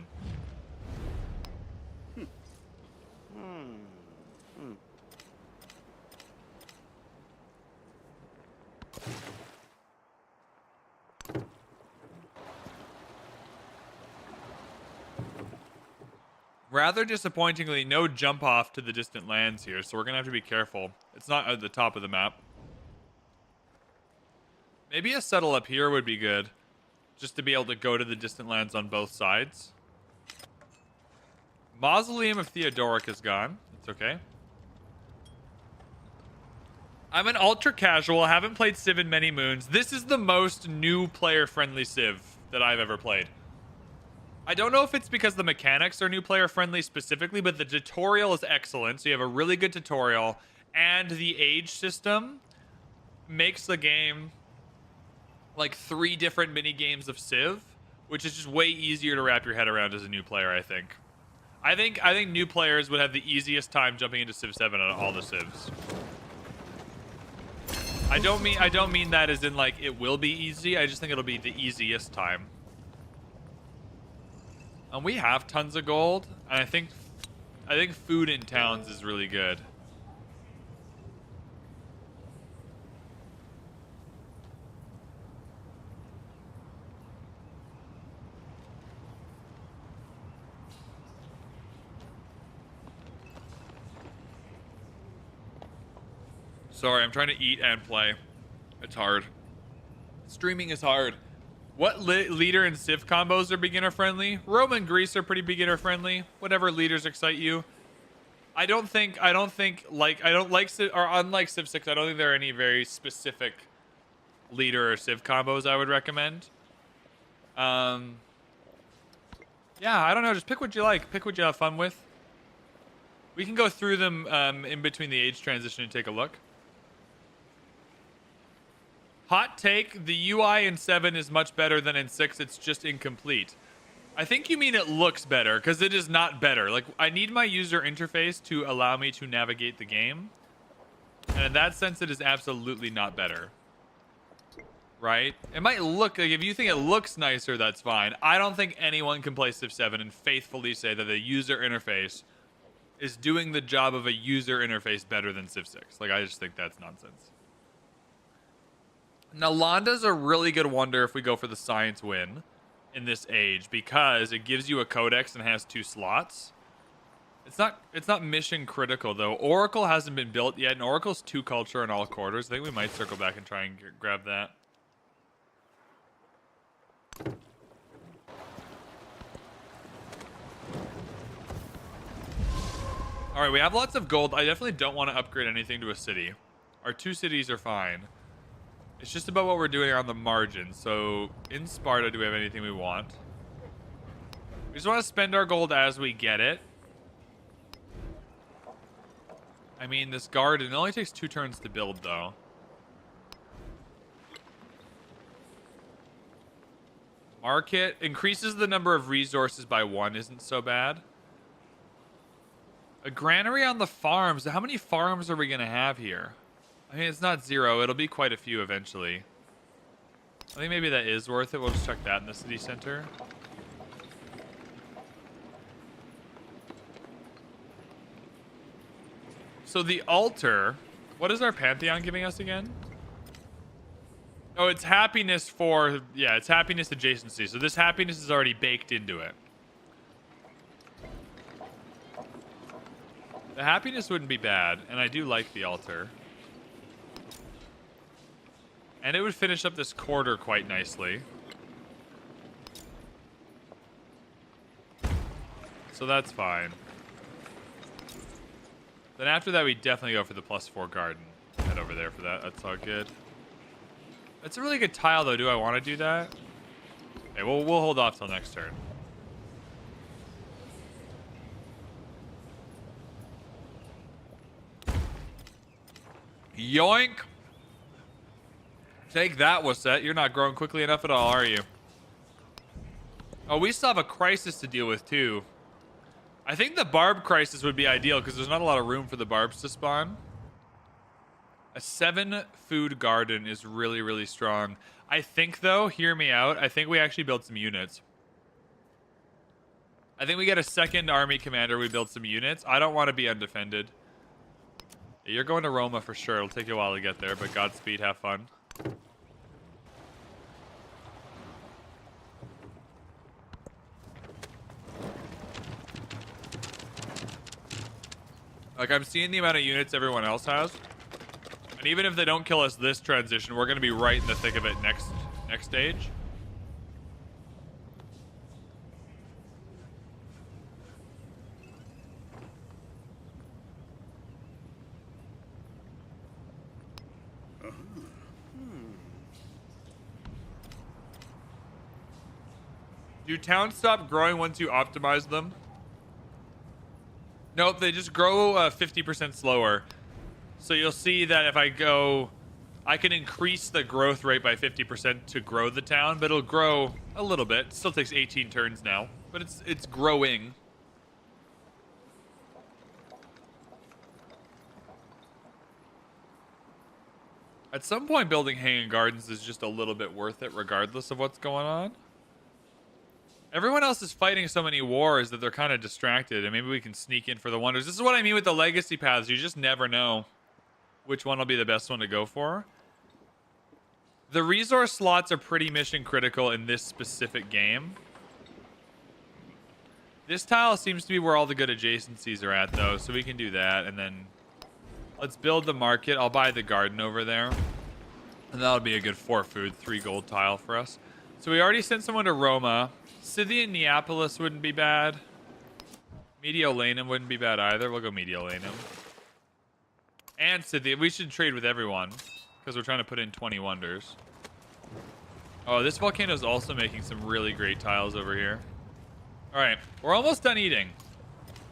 Speaker 1: Rather disappointingly, no jump off to the distant lands here, so we're gonna have to be careful. It's not at the top of the map. Maybe a settle up here would be good. Just to be able to go to the distant lands on both sides. Mausoleum of Theodoric is gone. It's okay. I'm an ultra casual. Haven't played Civ in many moons. This is the most new player friendly Civ that I've ever played. I don't know if it's because the mechanics are new player friendly specifically, but the tutorial is excellent. So you have a really good tutorial, and the age system makes the game like 3 different mini games of Civ, which is just way easier to wrap your head around as a new player. I think new players would have the easiest time jumping into Civ 7 out of all the Civs. I don't mean that as in like it will be easy. I just think it'll be the easiest time. And we have tons of gold, and I think food in towns is really good. Sorry, I'm trying to eat and play. It's hard. Streaming is hard. What leader and Civ combos are beginner friendly? Rome and Greece are pretty beginner friendly. Whatever leaders excite you. I don't think like Civ, or unlike Civ 6, I don't think there are any very specific leader or Civ combos I would recommend. Yeah, I don't know. Just pick what you like. Pick what you have fun with. We can go through them in between the age transition and take a look. Hot take, the UI in 7 is much better than in 6. It's just incomplete. I think you mean it looks better, because it is not better. Like, I need my user interface to allow me to navigate the game. And in that sense, it is absolutely not better. Right? It might look, like, if you think it looks nicer, that's fine. I don't think anyone can play Civ 7 and faithfully say that the user interface is doing the job of a user interface better than Civ 6. Like, I just think that's nonsense. Now, Londa's a really good wonder if we go for the science win in this age, because it gives you a codex and has 2 slots. It's not mission critical, though. Oracle hasn't been built yet, and Oracle's 2 culture in all quarters. I think we might circle back and try and grab that. All right, we have lots of gold. I definitely don't want to upgrade anything to a city. Our 2 cities are fine. It's just about what we're doing on the margin. So, in Sparta, do we have anything we want? We just want to spend our gold as we get it. I mean, this garden, it only takes 2 turns to build, though. Market increases the number of resources by 1 isn't so bad. A granary on the farms. How many farms are we going to have here? I mean, it's not 0. It'll be quite a few eventually. I think maybe that is worth it. We'll just check that in the city center. So the altar, what is our Pantheon giving us again? Oh, it's happiness for, yeah, it's happiness adjacency. So this happiness is already baked into it. The happiness wouldn't be bad, and I do like the altar. And it would finish up this quarter quite nicely. So that's fine. Then after that, we definitely go for the +4 garden. Head over there for that. That's all good. That's a really good tile, though. Do I want to do that? Okay, we'll hold off till next turn. Yoink! Take that, Wasset. You're not growing quickly enough at all, are you? Oh, we still have a crisis to deal with, too. I think the barb crisis would be ideal because there's not a lot of room for the barbs to spawn. A 7 food garden is really, really strong. I think, though, hear me out, I think we actually build some units. I think we get a 2nd army commander, we build some units. I don't want to be undefended. You're going to Roma for sure. It'll take you a while to get there, but Godspeed, have fun. Like, I'm seeing the amount of units everyone else has. And even if they don't kill us this transition, we're going to be right in the thick of it next stage. Do towns stop growing once you optimize them? Nope, they just grow 50% slower. So you'll see that if I go, I can increase the growth rate by 50% to grow the town, but it'll grow a little bit. It still takes 18 turns now, but it's growing. At some point, building hanging gardens is just a little bit worth it, regardless of what's going on. Everyone else is fighting so many wars that they're kind of distracted, and maybe we can sneak in for the wonders. This is what I mean with the legacy paths. You just never know which one will be the best one to go for. The resource slots are pretty mission critical in this specific game. This tile seems to be where all the good adjacencies are at, though, so we can do that, and then let's build the market. I'll buy the garden over there, and that'll be a good 4 food, 3 gold tile for us. So we already sent someone to Roma. Scythian Neapolis wouldn't be bad. Mediolanum wouldn't be bad either. We'll go Mediolanum. And Scythian. We should trade with everyone because we're trying to put in 20 wonders. Oh, this volcano is also making some really great tiles over here. All right, we're almost done eating.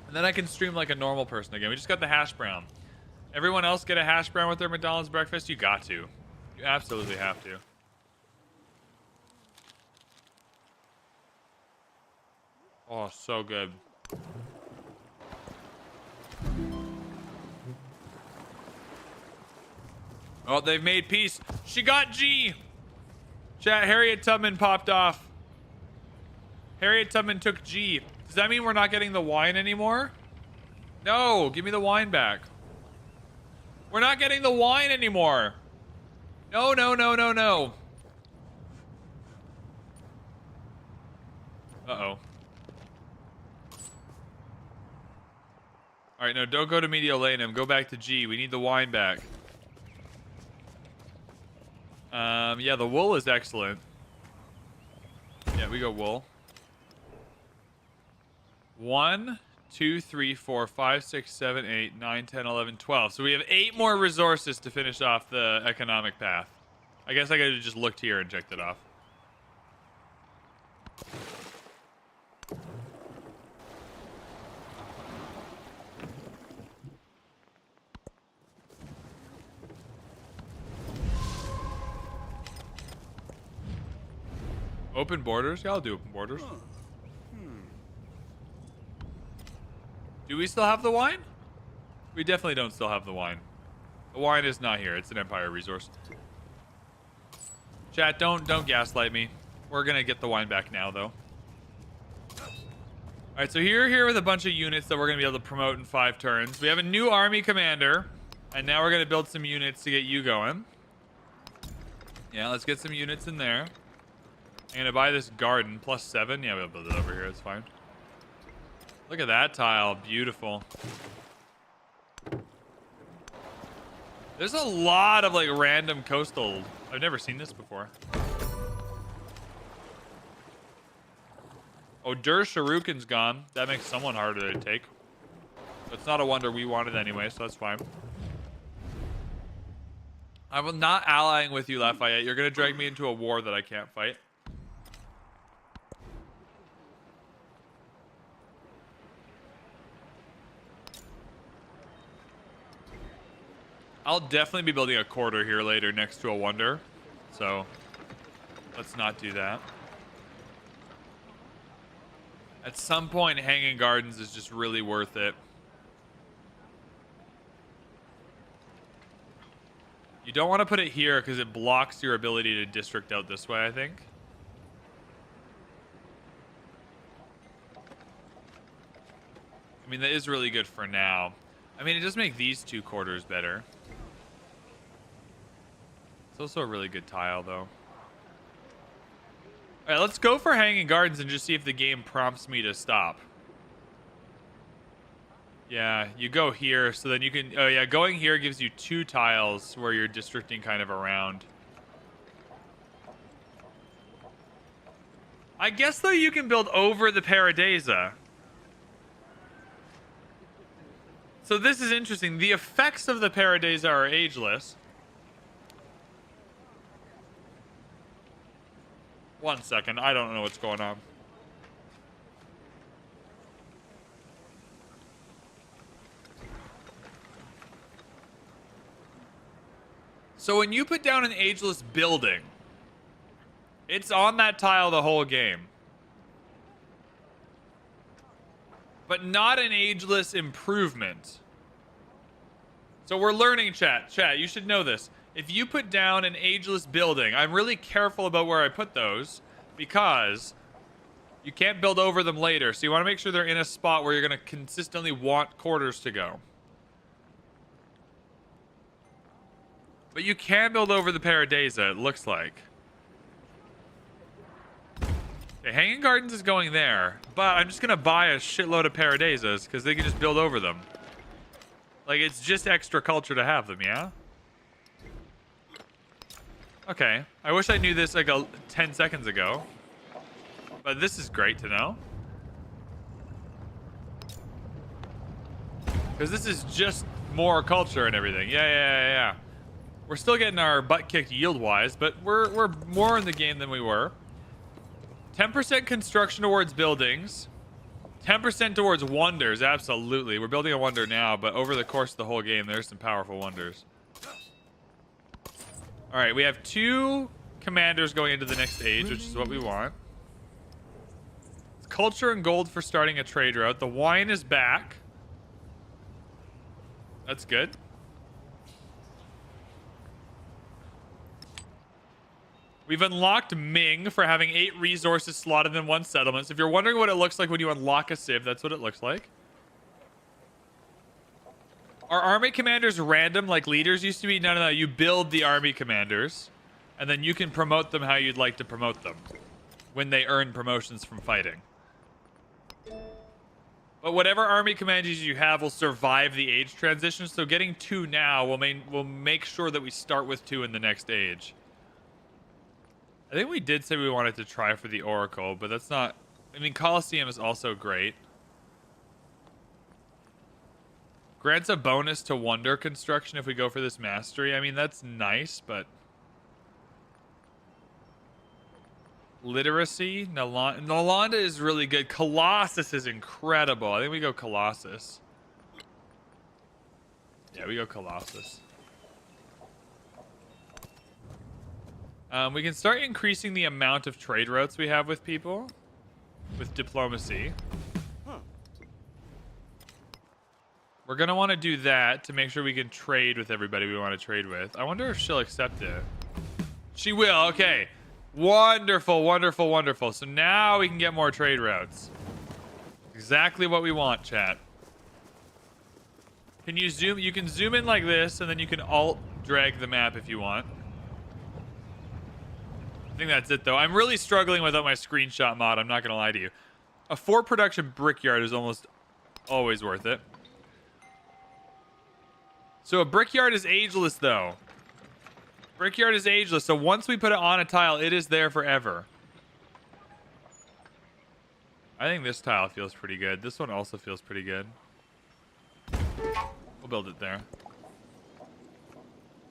Speaker 1: And then I can stream like a normal person again. We just got the hash brown. Everyone else get a hash brown with their McDonald's breakfast? You got to. You absolutely have to. Oh, so good. Oh, they've made peace. She got G. Chat, Harriet Tubman popped off. Harriet Tubman took G. Does that mean we're not getting the wine anymore? No, give me the wine back. We're not getting the wine anymore. No, no, no, no, no. Uh-oh. All right, no, don't go to Mediolanum. Go back to G. We need the wine back. Yeah, the wool is excellent. Yeah, we go wool. 1, 2, 3, 4, 5, 6, 7, 8, 9, 10, 11, 12. So we have 8 more resources to finish off the economic path. I guess I could have just looked here and checked it off. Open borders? Yeah, I'll do open borders. Do we still have the wine? We definitely don't still have the wine. The wine is not here. It's an Empire resource. Chat, don't gaslight me. We're gonna get the wine back now, though. All right, so here with a bunch of units that we're gonna be able to promote in 5 turns. We have a new army commander, and now we're gonna build some units to get you going. Yeah, let's get some units in there. I'm gonna buy this garden +7. Yeah, we'll build it over here. It's fine. Look at that tile. Beautiful. There's a lot of like random coastal. I've never seen this before. Oh, Dur Shuriken's gone. That makes someone harder to take. It's not a wonder we wanted anyway, so that's fine. I'm not allying with you, Lafayette. You're gonna drag me into a war that I can't fight. I'll definitely be building a quarter here later next to a wonder. So let's not do that. At some point, Hanging Gardens is just really worth it. You don't want to put it here because it blocks your ability to district out this way, I think. I mean, that is really good for now. I mean, it does make these 2 quarters better. It's also a really good tile, though. All right, let's go for Hanging Gardens and just see if the game prompts me to stop. Yeah, you go here, so then you can... Oh, yeah, going here gives you 2 tiles where you're districting kind of around. I guess, though, you can build over the Paradisa. So this is interesting. The effects of the Paradisa are ageless. 1 second. I don't know what's going on. So when you put down an ageless building, it's on that tile the whole game. But not an ageless improvement. So we're learning, chat. Chat, you should know this. If you put down an ageless building, I'm really careful about where I put those because you can't build over them later. So you want to make sure they're in a spot where you're going to consistently want quarters to go. But you can build over the Paradisa, it looks like. Okay, Hanging Gardens is going there, but I'm just going to buy a shitload of Paradisas because they can just build over them. Like, it's just extra culture to have them, yeah? Okay. I wish I knew this like 10 seconds ago. But this is great to know. Because this is just more culture and everything. Yeah. We're still getting our butt kicked yield-wise, but we're more in the game than we were. 10% construction towards buildings. 10% towards wonders, absolutely. We're building a wonder now, but over the course of the whole game, there's some powerful wonders. All right, we have 2 commanders going into the next age, which is what we want. It's culture and gold for starting a trade route. The wine is back. That's good. We've unlocked Ming for having 8 resources slotted in 1 settlement. So if you're wondering what it looks like when you unlock a civ, that's what it looks like. Are army commanders random like leaders used to be? No. You build the army commanders, and then you can promote them how you'd like to promote them when they earn promotions from fighting. But whatever army commanders you have will survive the age transition, so getting 2 now will make sure that we start with 2 in the next age. I think we did say we wanted to try for the Oracle, but that's not... I mean, Colosseum is also great. Grants a bonus to wonder construction if we go for this mastery. I mean, that's nice, but... Literacy? Nalanda is really good. Colossus is incredible. I think we go Colossus. Yeah, we go Colossus. We can start increasing the amount of trade routes we have with people. With diplomacy. We're going to want to do that to make sure we can trade with everybody we want to trade with. I wonder if she'll accept it. She will. Okay. Wonderful, wonderful, wonderful. So now we can get more trade routes. Exactly what we want, chat. Can you zoom? You can zoom in like this, and then you can alt drag the map if you want. I think that's it, though. I'm really struggling without my screenshot mod. I'm not going to lie to you. A 4 production brickyard is almost always worth it. So a brickyard is ageless, though. Brickyard is ageless, so once we put it on a tile, it is there forever. I think this tile feels pretty good. This one also feels pretty good. We'll build it there.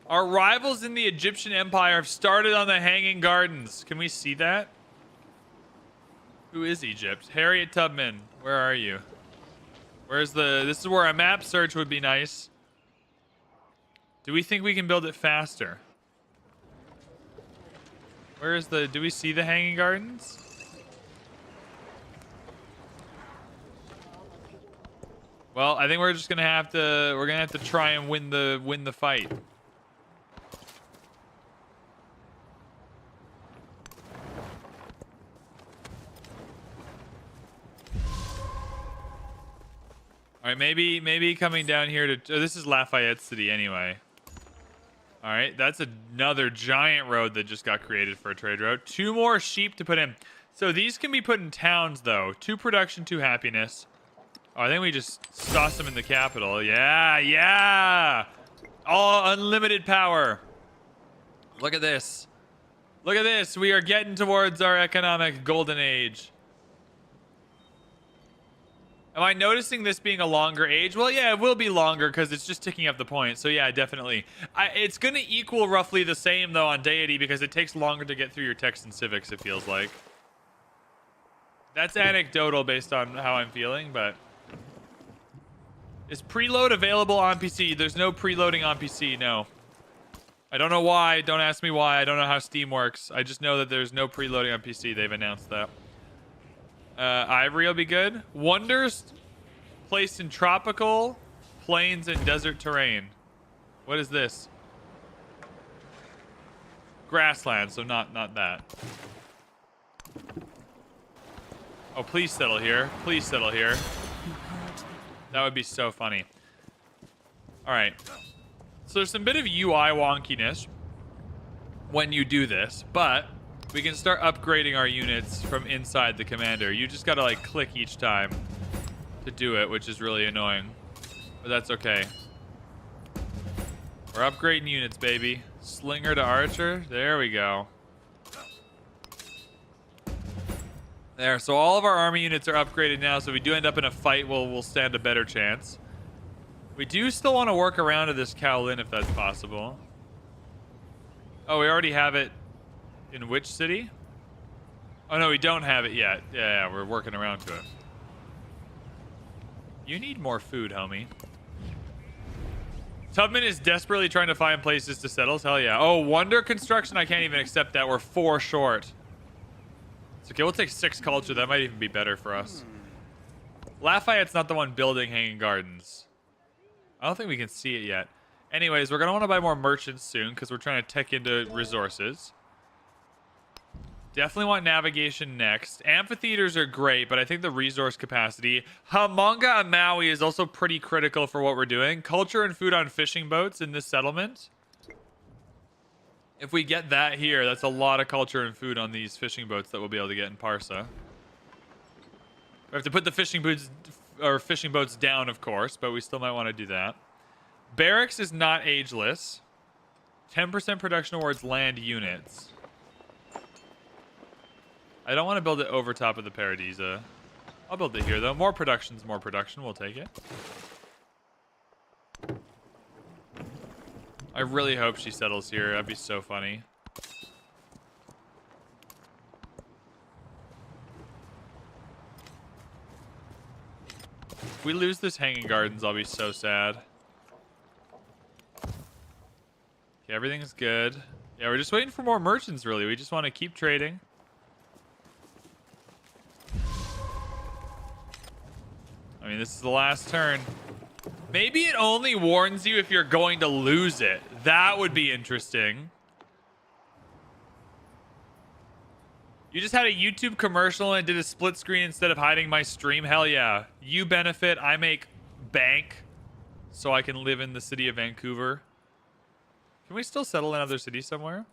Speaker 1: Our rivals in the Egyptian Empire have started on the Hanging Gardens. Can we see that? Who is Egypt? Harriet Tubman, where are you? Where's the... This is where a map search would be nice. Do we think we can build it faster? Where is the... Do we see the Hanging Gardens? Well, I think we're just gonna have to... We're gonna have to try and win the fight. All right, maybe coming down here to... Oh, this is Lafayette City anyway. All right, that's another giant road that just got created for a trade road. 2 more sheep to put in. So these can be put in towns, though. 2 production, 2 happiness. Oh, I think we just sauce them in the capital. Yeah, yeah! All unlimited power. Look at this. Look at this. We are getting towards our economic golden age. Am I noticing this being a longer age? Well, yeah, it will be longer because it's just ticking up the point. So, yeah, definitely. It's going to equal roughly the same, though, on Deity because it takes longer to get through your text and civics, it feels like. That's anecdotal based on how I'm feeling, but... Is preload available on PC? There's no preloading on PC, no. I don't know why. Don't ask me why. I don't know how Steam works. I just know that there's no preloading on PC. They've announced that. Ivory will be good. Wonders placed in tropical, plains, and desert terrain. What is this? Grassland, so not that. Oh, please settle here. Please settle here. That would be so funny. All right. So there's some bit of UI wonkiness when you do this, but we can start upgrading our units from inside the commander. You just gotta like click each time to do it, which is really annoying, but that's okay. We're upgrading units, baby. Slinger to archer. There we go. There, so all of our army units are upgraded now, so if we do end up in a fight, we'll stand a better chance. We do still want to work around to this Kowlin if that's possible. Oh, we already have it in which city? Oh, no, we don't have it yet. Yeah, we're working around to it. You need more food, homie. Tubman is desperately trying to find places to settle. Hell yeah. Oh, Wonder Construction, I can't even accept that. We're 4 short. It's okay, we'll take 6 culture. That might even be better for us. Lafayette's not the one building Hanging Gardens. I don't think we can see it yet. Anyways, we're going to want to buy more merchants soon because we're trying to tech into resources. Definitely want navigation next. Amphitheaters are great, but I think the resource capacity. Hamanga and Maui is also pretty critical for what we're doing. Culture and food on fishing boats in this settlement. If we get that here, that's a lot of culture and food on these fishing boats that we'll be able to get in Parsa. We have to put the fishing boats down, of course, but we still might want to do that. Barracks is not ageless. 10% production awards land units. I don't want to build it over top of the Paradisa. I'll build it here, though. More production's more production. We'll take it. I really hope she settles here. That'd be so funny. If we lose this Hanging Gardens, I'll be so sad. Okay, everything's good. Yeah, we're just waiting for more merchants, really. We just want to keep trading. I mean, this is the last turn. Maybe it only warns you if you're going to lose it. That would be interesting. You just had a YouTube commercial and did a split screen instead of hiding my stream? Hell yeah. You benefit, I make bank so I can live in the city of Vancouver. Can we still settle in other cities somewhere?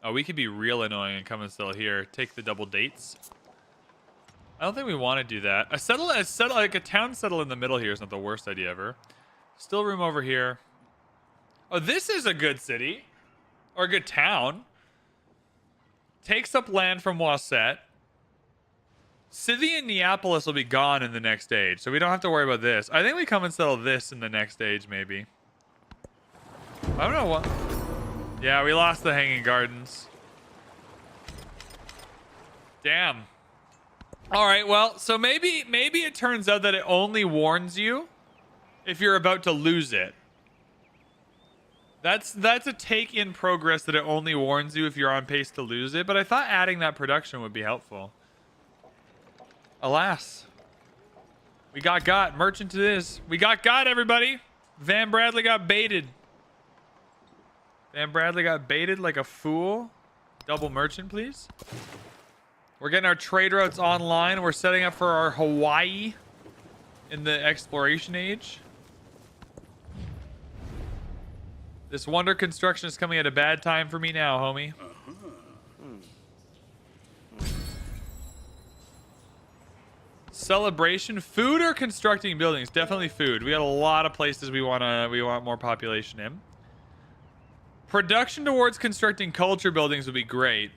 Speaker 1: Oh, we could be real annoying and come and settle here. Take the double dates. I don't think we want to do that. Like a town settle in the middle here is not the worst idea ever. Still room over here. Oh, this is a good city. Or a good town. Takes up land from Wasset. Scythian Neapolis will be gone in the next age, so we don't have to worry about this. I think we come and settle this in the next age, maybe. I don't know what. Yeah, we lost the Hanging Gardens. Damn. All right, well, so maybe it turns out that it only warns you if you're about to lose it. That's a take in progress that it only warns you if you're on pace to lose it, but I thought adding that production would be helpful. Alas. We got. Merchant it is. We got, everybody. VanBradley got baited. VanBradley got baited like a fool. Double merchant, please. We're getting our trade routes online. We're setting up for our Hawaii in the exploration age. This wonder construction is coming at a bad time for me now, homie. Celebration, food or constructing buildings? Definitely food. We got a lot of places we want more population in. Production towards constructing culture buildings would be great.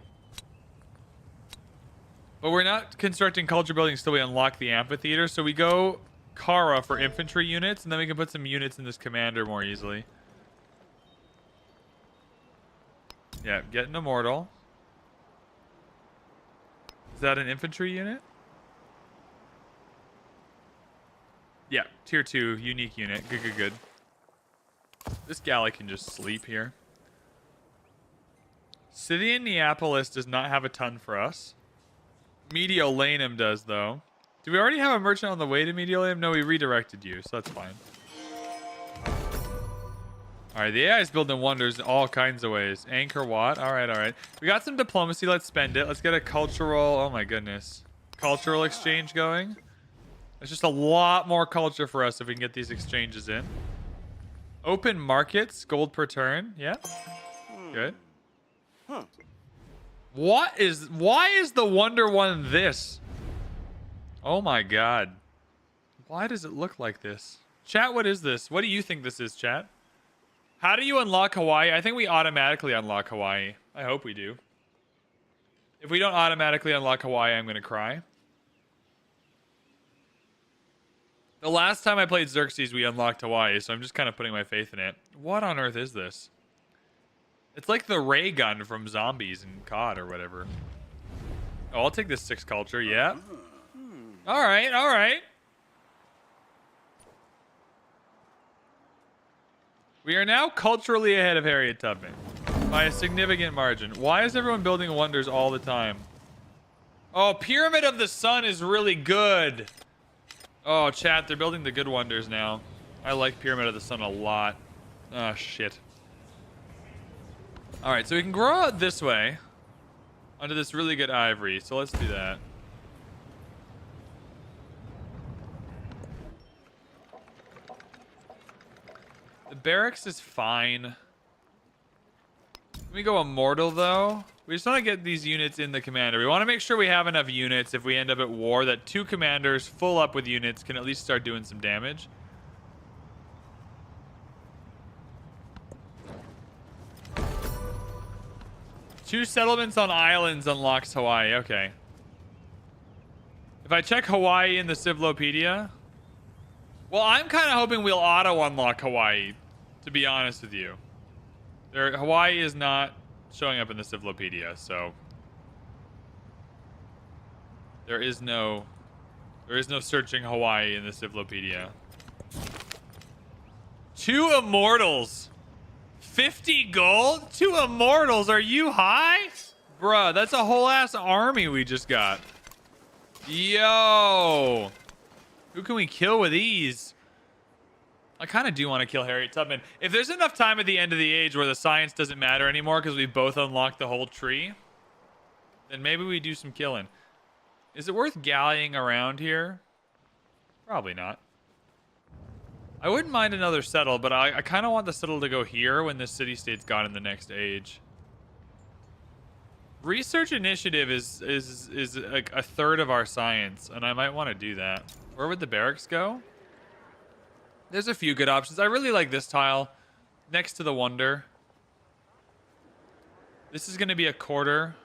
Speaker 1: But we're not constructing culture buildings till we unlock the amphitheater, so we go Kara for infantry units, and then we can put some units in this commander more easily. Yeah, get an immortal. Is that an infantry unit? Yeah, tier 2, unique unit. Good. This galley can just sleep here. Scythian Neapolis does not have a ton for us. Mediolanum does, though. Do we already have a merchant on the way to Mediolanum? No, we redirected you, so that's fine. Alright, the AI is building wonders in all kinds of ways. Anchor Watt. Alright. We got some diplomacy. Let's spend it. Let's get a cultural... Oh my goodness. Cultural exchange going. There's just a lot more culture for us if we can get these exchanges in. Open markets. Gold per turn. Yeah. Good. Why is the Wonder one this? Oh my god. Why does it look like this? Chat, what is this? What do you think this is, chat? How do you unlock Hawaii? I think we automatically unlock Hawaii. I hope we do. If we don't automatically unlock Hawaii, I'm gonna cry. The last time I played Xerxes, we unlocked Hawaii, so I'm just kind of putting my faith in it. What on earth is this? It's like the ray gun from Zombies and COD or whatever. Oh, I'll take this 6 culture, yeah. Alright. We are now culturally ahead of Harriet Tubman by a significant margin. Why is everyone building wonders all the time? Oh, Pyramid of the Sun is really good. Oh, chat, they're building the good wonders now. I like Pyramid of the Sun a lot. Oh, shit. All right, so we can grow out this way onto this really good ivory. So let's do that. The barracks is fine. Let me go immortal, though. We just want to get these units in the commander. We want to make sure we have enough units if we end up at war that 2 commanders full up with units can at least start doing some damage. Two settlements on islands unlocks Hawaii. Okay. If I check Hawaii in the Civlopedia... Well, I'm kind of hoping we'll auto-unlock Hawaii, to be honest with you. Hawaii is not showing up in the Civlopedia, so... There is no searching Hawaii in the Civlopedia. 2 immortals! 50 gold? 2 immortals? Are you high? Bruh, that's a whole ass army we just got. Yo. Who can we kill with these? I kind of do want to kill Harriet Tubman. If there's enough time at the end of the age where the science doesn't matter anymore because we both unlocked the whole tree, then maybe we do some killing. Is it worth gallying around here? Probably not. I wouldn't mind another settle, but I kind of want the settle to go here when this city-state's gone in the next age. Research initiative is like a third of our science, and I might want to do that. Where would the barracks go? There's a few good options. I really like this tile next to the wonder. This is going to be a quarter.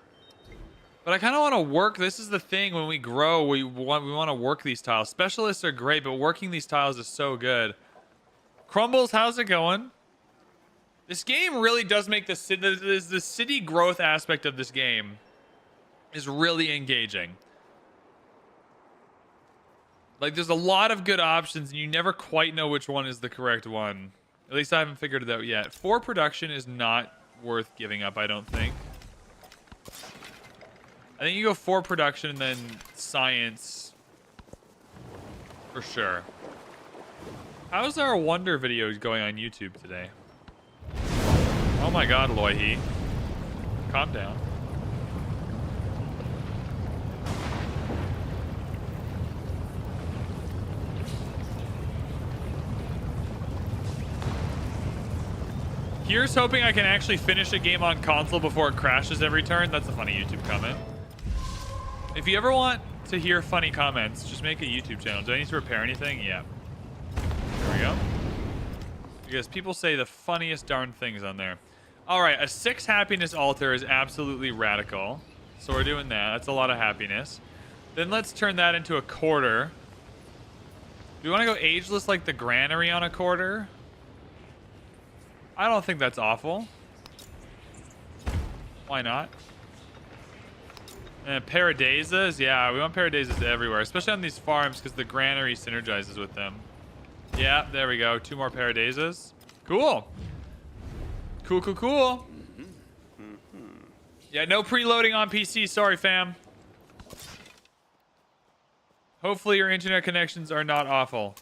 Speaker 1: But I kind of want to work. This is the thing. When we grow, we want to work these tiles. Specialists are great, but working these tiles is so good. Crumbles, how's it going? This game really does make the city growth aspect of this game is really engaging. Like, there's a lot of good options, and you never quite know which one is the correct one. At least I haven't figured it out yet. 4 production is not worth giving up, I don't think. I think you go 4 production and then science for sure. How's our wonder videos going on YouTube today? Oh my god, Loihe. Calm down. Here's hoping I can actually finish a game on console before it crashes every turn. That's a funny YouTube comment. If you ever want to hear funny comments, just make a YouTube channel. Do I need to repair anything? Yeah. There we go. Because people say the funniest darn things on there. All right, a 6 happiness altar is absolutely radical. So we're doing that. That's a lot of happiness. Then let's turn that into a quarter. Do we want to go ageless like the granary on a quarter? I don't think that's awful. Why not? And paradisas, yeah, we want paradisas everywhere, especially on these farms because the granary synergizes with them. Yeah, there we go. 2 more paradisas. Cool. Cool. Yeah, no preloading on PC. Sorry, fam. Hopefully your internet connections are not awful.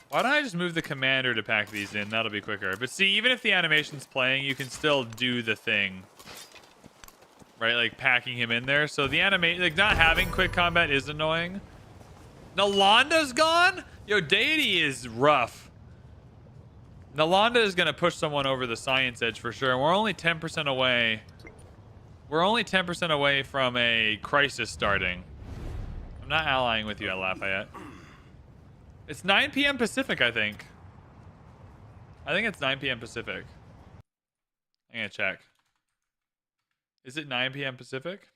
Speaker 1: Why don't I just move the commander to pack these in? That'll be quicker. But see, even if the animation's playing, you can still do the thing. Right? Like packing him in there. So the animation, like not having quick combat is annoying. Nalanda's gone? Yo, Deity is rough. Nalanda is going to push someone over the science edge for sure. And we're only 10% away. We're only 10% away from a crisis starting. I'm not allying with you at Lafayette. It's 9 p.m. Pacific, I think. I think it's 9 p.m. Pacific. I'm going to check. Is it 9 p.m. Pacific?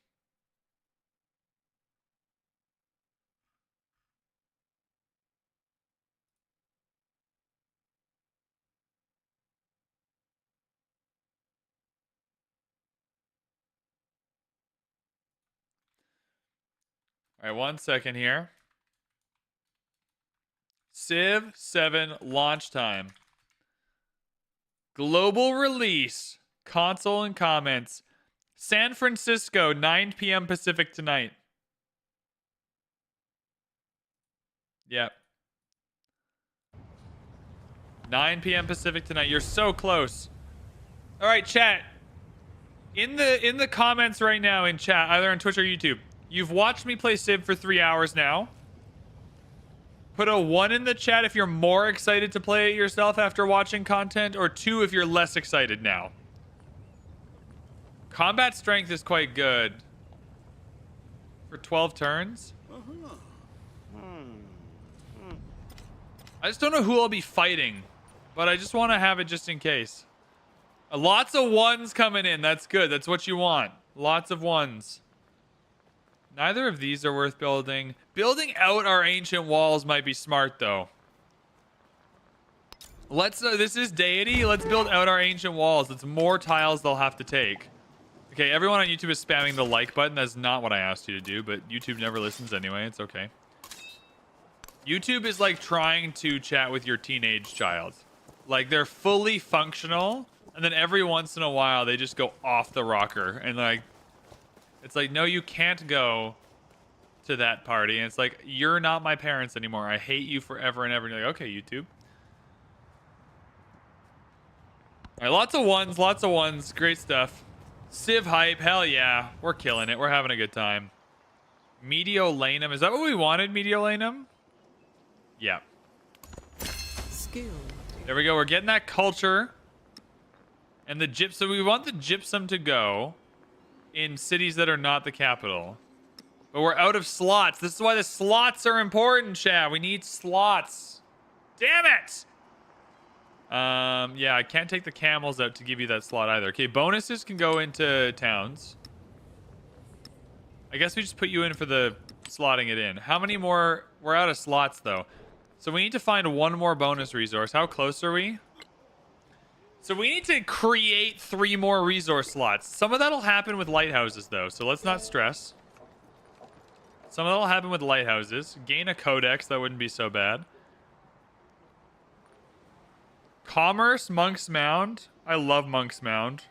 Speaker 1: All right, 1 second here. Civ 7 launch time. Global release. Console and comments. San Francisco, 9 p.m. Pacific tonight. Yep. 9 p.m. Pacific tonight. You're so close. All right, chat. In the comments right now in chat, either on Twitch or YouTube, you've watched me play Civ for 3 hours now. Put a 1 in the chat if you're more excited to play it yourself after watching content, or 2 if you're less excited now. Combat strength is quite good. For 12 turns? I just don't know who I'll be fighting. But I just want to have it just in case. Lots of 1s coming in. That's good. That's what you want. Lots of 1s. Neither of these are worth building. Building out our ancient walls might be smart, though. Let's. This is Deity. Let's build out our ancient walls. It's more tiles they'll have to take. Okay, everyone on YouTube is spamming the like button. That's not what I asked you to do, but YouTube never listens anyway. It's okay. YouTube is like trying to chat with your teenage child. Like they're fully functional, and then every once in a while they just go off the rocker, and like it's like, no, you can't go to that party, and it's like, you're not my parents anymore. I hate you forever and ever. And you're like, okay, YouTube. All right, lots of ones. Great stuff. Civ hype, hell yeah, we're killing it. We're having a good time. Mediolanum, is that what we wanted? Mediolanum? Yeah.
Speaker 2: Skill.
Speaker 1: There we go. We're getting that culture. And the gypsum, we want the gypsum to go in cities that are not the capital. But we're out of slots. This is why the slots are important, Chad. We need slots. Damn it! Yeah, I can't take the camels out to give you that slot either. Okay, bonuses can go into towns. I guess we just put you in for the slotting it in. How many more? We're out of slots, though. So we need to find one more bonus resource. How close are we? So we need to create 3 more resource slots. Some of that'll happen with lighthouses, though, so let's not stress. Some of that'll happen with lighthouses. Gain a codex, that wouldn't be so bad. Commerce, Monk's Mound. I love Monk's Mound.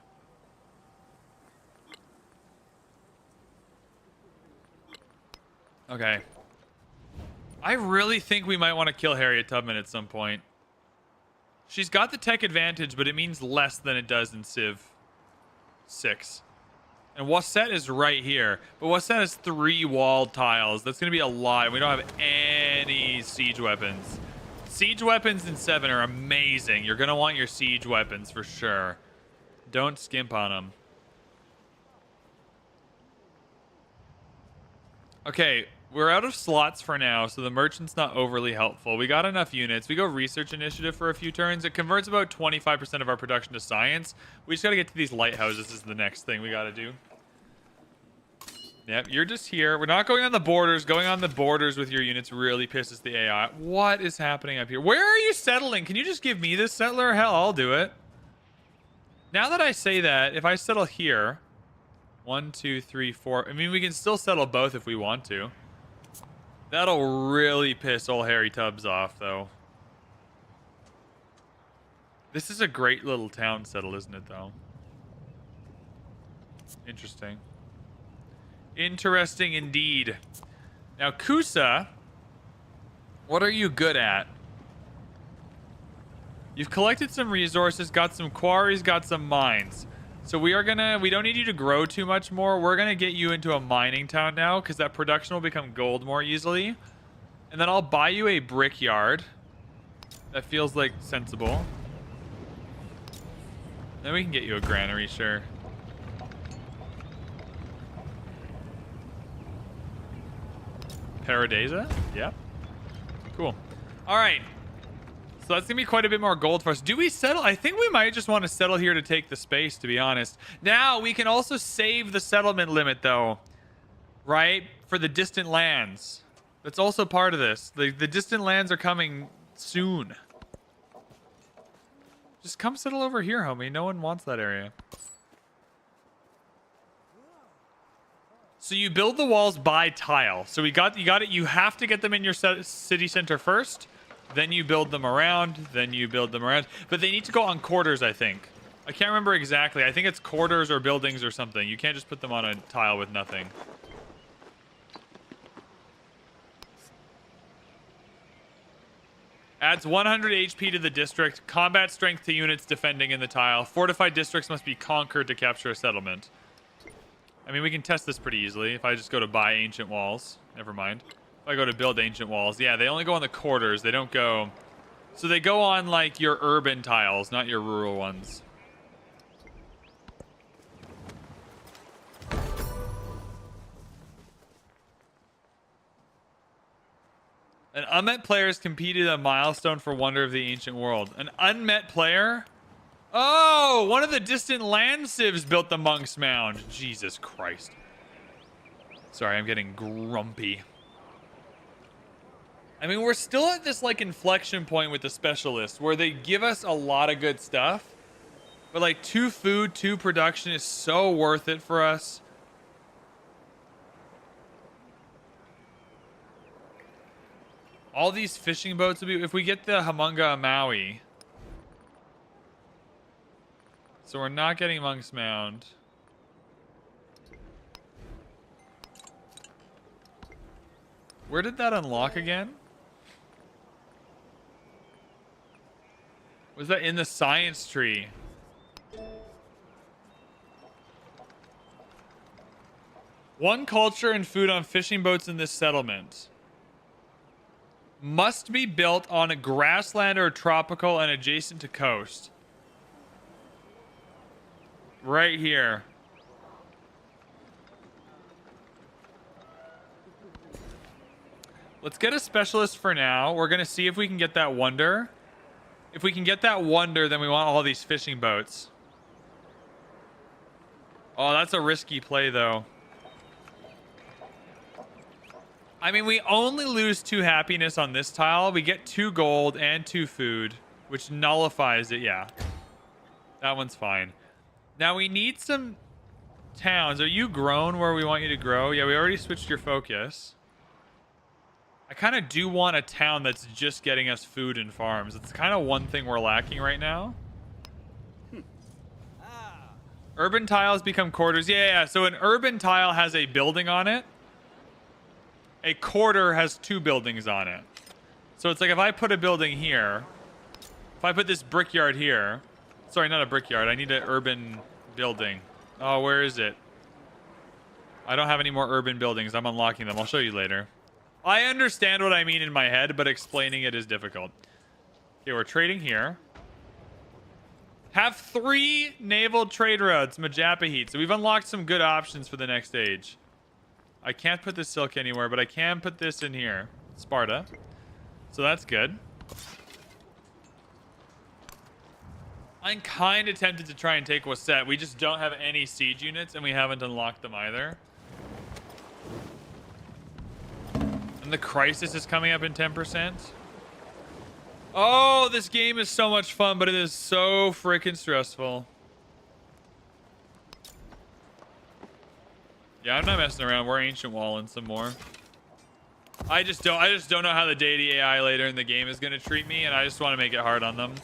Speaker 1: Okay. I really think we might want to kill Harriet Tubman at some point. She's got the tech advantage, but it means less than it does in Civ 6. And Wasset is right here. But Wasset has 3 walled tiles. That's going to be a lot. We don't have any siege weapons. Siege weapons in 7 are amazing. You're going to want your siege weapons for sure. Don't skimp on them. Okay, we're out of slots for now, so the merchant's not overly helpful. We got enough units. We go research initiative for a few turns. It converts about 25% of our production to science. We just got to get to these lighthouses is the next thing we got to do. Yep, you're just here. We're not going on the borders. Going on the borders with your units really pisses the AI. What is happening up here? Where are you settling? Can you just give me this settler? Hell, I'll do it. Now that I say that, if I settle here... 1, 2, 3, 4... I mean, we can still settle both if we want to. That'll really piss old Harry Tubbs off, though. This is a great little town settle, isn't it, though? Interesting. Interesting indeed. Now, Kusa, what are you good at? You've collected some resources, got some quarries, got some mines. So we don't need you to grow too much more. We're gonna get you into a mining town now because that production will become gold more easily. And then I'll buy you a brickyard. That feels like sensible. Then we can get you a granary, sure. Paradisa? Yep. Cool. All right. So that's going to be quite a bit more gold for us. Do we settle? I think we might just want to settle here to take the space, to be honest. Now, we can also save the settlement limit, though. Right? For the distant lands. That's also part of this. The distant lands are coming soon. Just come settle over here, homie. No one wants that area. So you build the walls by tile. So you got it. You have to get them in your city center first. Then you build them around. Then you build them around. But they need to go on quarters, I think. I can't remember exactly. I think it's quarters or buildings or something. You can't just put them on a tile with nothing. Adds 100 HP to the district. Combat strength to units defending in the tile. Fortified districts must be conquered to capture a settlement. I mean, we can test this pretty easily. If I just go to buy ancient walls. Never mind. If I go to build ancient walls. Yeah, they only go on the quarters. They don't go... So they go on, like, your urban tiles, not your rural ones. An unmet player has competed a milestone for Wonder of the Ancient World. An unmet player? Oh, one of the distant land civs built the Monk's Mound. Jesus Christ. Sorry, I'm getting grumpy. I mean, we're still at this, like, inflection point with the specialists where they give us a lot of good stuff. But, like, 2 food, 2 production is so worth it for us. All these fishing boats would be... If we get the Humunga Maui... So we're not getting Monk's Mound. Where did that unlock again? Was that in the science tree? One culture and food on fishing boats in this settlement. Must be built on a grassland or tropical and adjacent to coast. Right here. Let's get a specialist for now. We're going to see if we can get that wonder. If we can get that wonder, then we want all these fishing boats. Oh, that's a risky play, though. I mean, we only lose 2 happiness on this tile. We get 2 gold and 2 food, which nullifies it. Yeah. That one's fine. Now, we need some towns. Are you grown where we want you to grow? Yeah, we already switched your focus. I kind of do want a town that's just getting us food and farms. It's kind of one thing we're lacking right now. Urban tiles become quarters. Yeah. So an urban tile has a building on it. A quarter has 2 buildings on it. So it's like if I put a building here, if I put this brickyard here, sorry, not a brickyard. I need an urban building. Oh, where is it? I don't have any more urban buildings. I'm unlocking them. I'll show you later. I understand what I mean in my head, but explaining it is difficult. Okay, we're trading here. Have 3 naval trade routes, Majapahit. So we've unlocked some good options for the next stage. I can't put this silk anywhere, but I can put this in here. Sparta. So that's good. I'm kind of tempted to try and take Wasset. We just don't have any siege units, and we haven't unlocked them either. And the crisis is coming up in 10%. Oh, this game is so much fun, but it is so freaking stressful. Yeah, I'm not messing around. We're ancient walling some more. I just don't know how the Deity AI later in the game is going to treat me, and I just want to make it hard on them.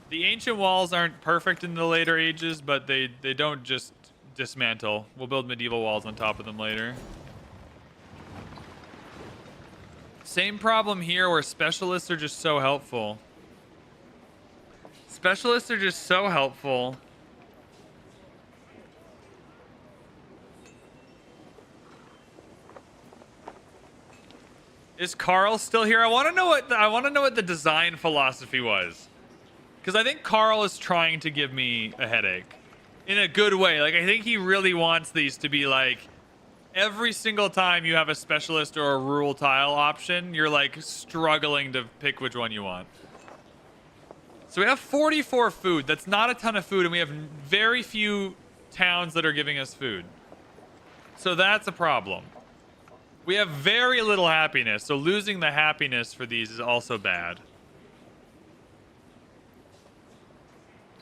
Speaker 1: The ancient walls aren't perfect in the later ages, but they don't just dismantle. We'll build medieval walls on top of them later. Same problem here where specialists are just so helpful. Specialists are just so helpful. Is Carl still here? I want to know what the design philosophy was. Because I think Carl is trying to give me a headache. In a good way. Like, I think he really wants these to be like, every single time you have a specialist or a rural tile option, you're like struggling to pick which one you want. So we have 44 food. That's not a ton of food, and we have very few towns that are giving us food. So that's a problem. We have very little happiness, so losing the happiness for these is also bad.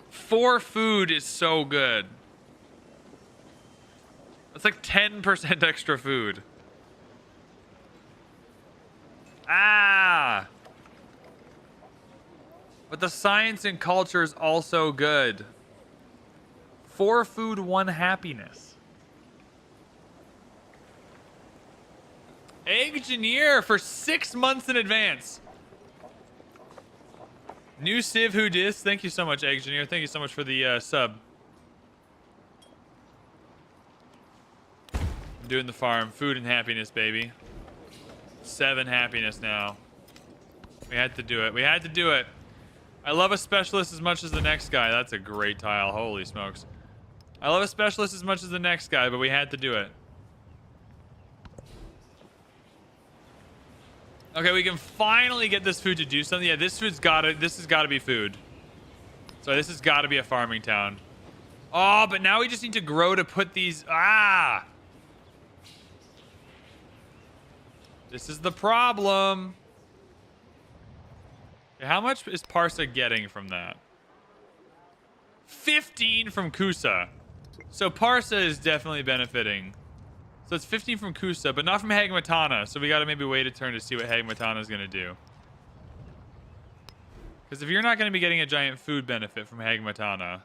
Speaker 1: 4 food is so good. That's like 10% extra food. Ah! But the science and culture is also good. 4 food, 1 happiness. Engineer for 6 months in advance. New Civ who dis. Thank you so much, Engineer. Thank you so much for the sub. I'm doing the farm. Food and happiness, baby. 7 happiness now. We had to do it. We had to do it. I love a specialist as much as the next guy. That's a great tile. Holy smokes. I love a specialist as much as the next guy, but we had to do it. Okay, we can finally get this food to do something. Yeah, this has got to be food. So this has got to be a farming town. Oh, but now we just need to grow to put these. Ah! This is the problem. Okay, how much is Parsa getting from that? 15 from Kusa. So Parsa is definitely benefiting. So it's 15 from Kusa, but not from Hagmatana. So we got to maybe wait a turn to see what Hagmatana is going to do. Because if you're not going to be getting a giant food benefit from Hagmatana,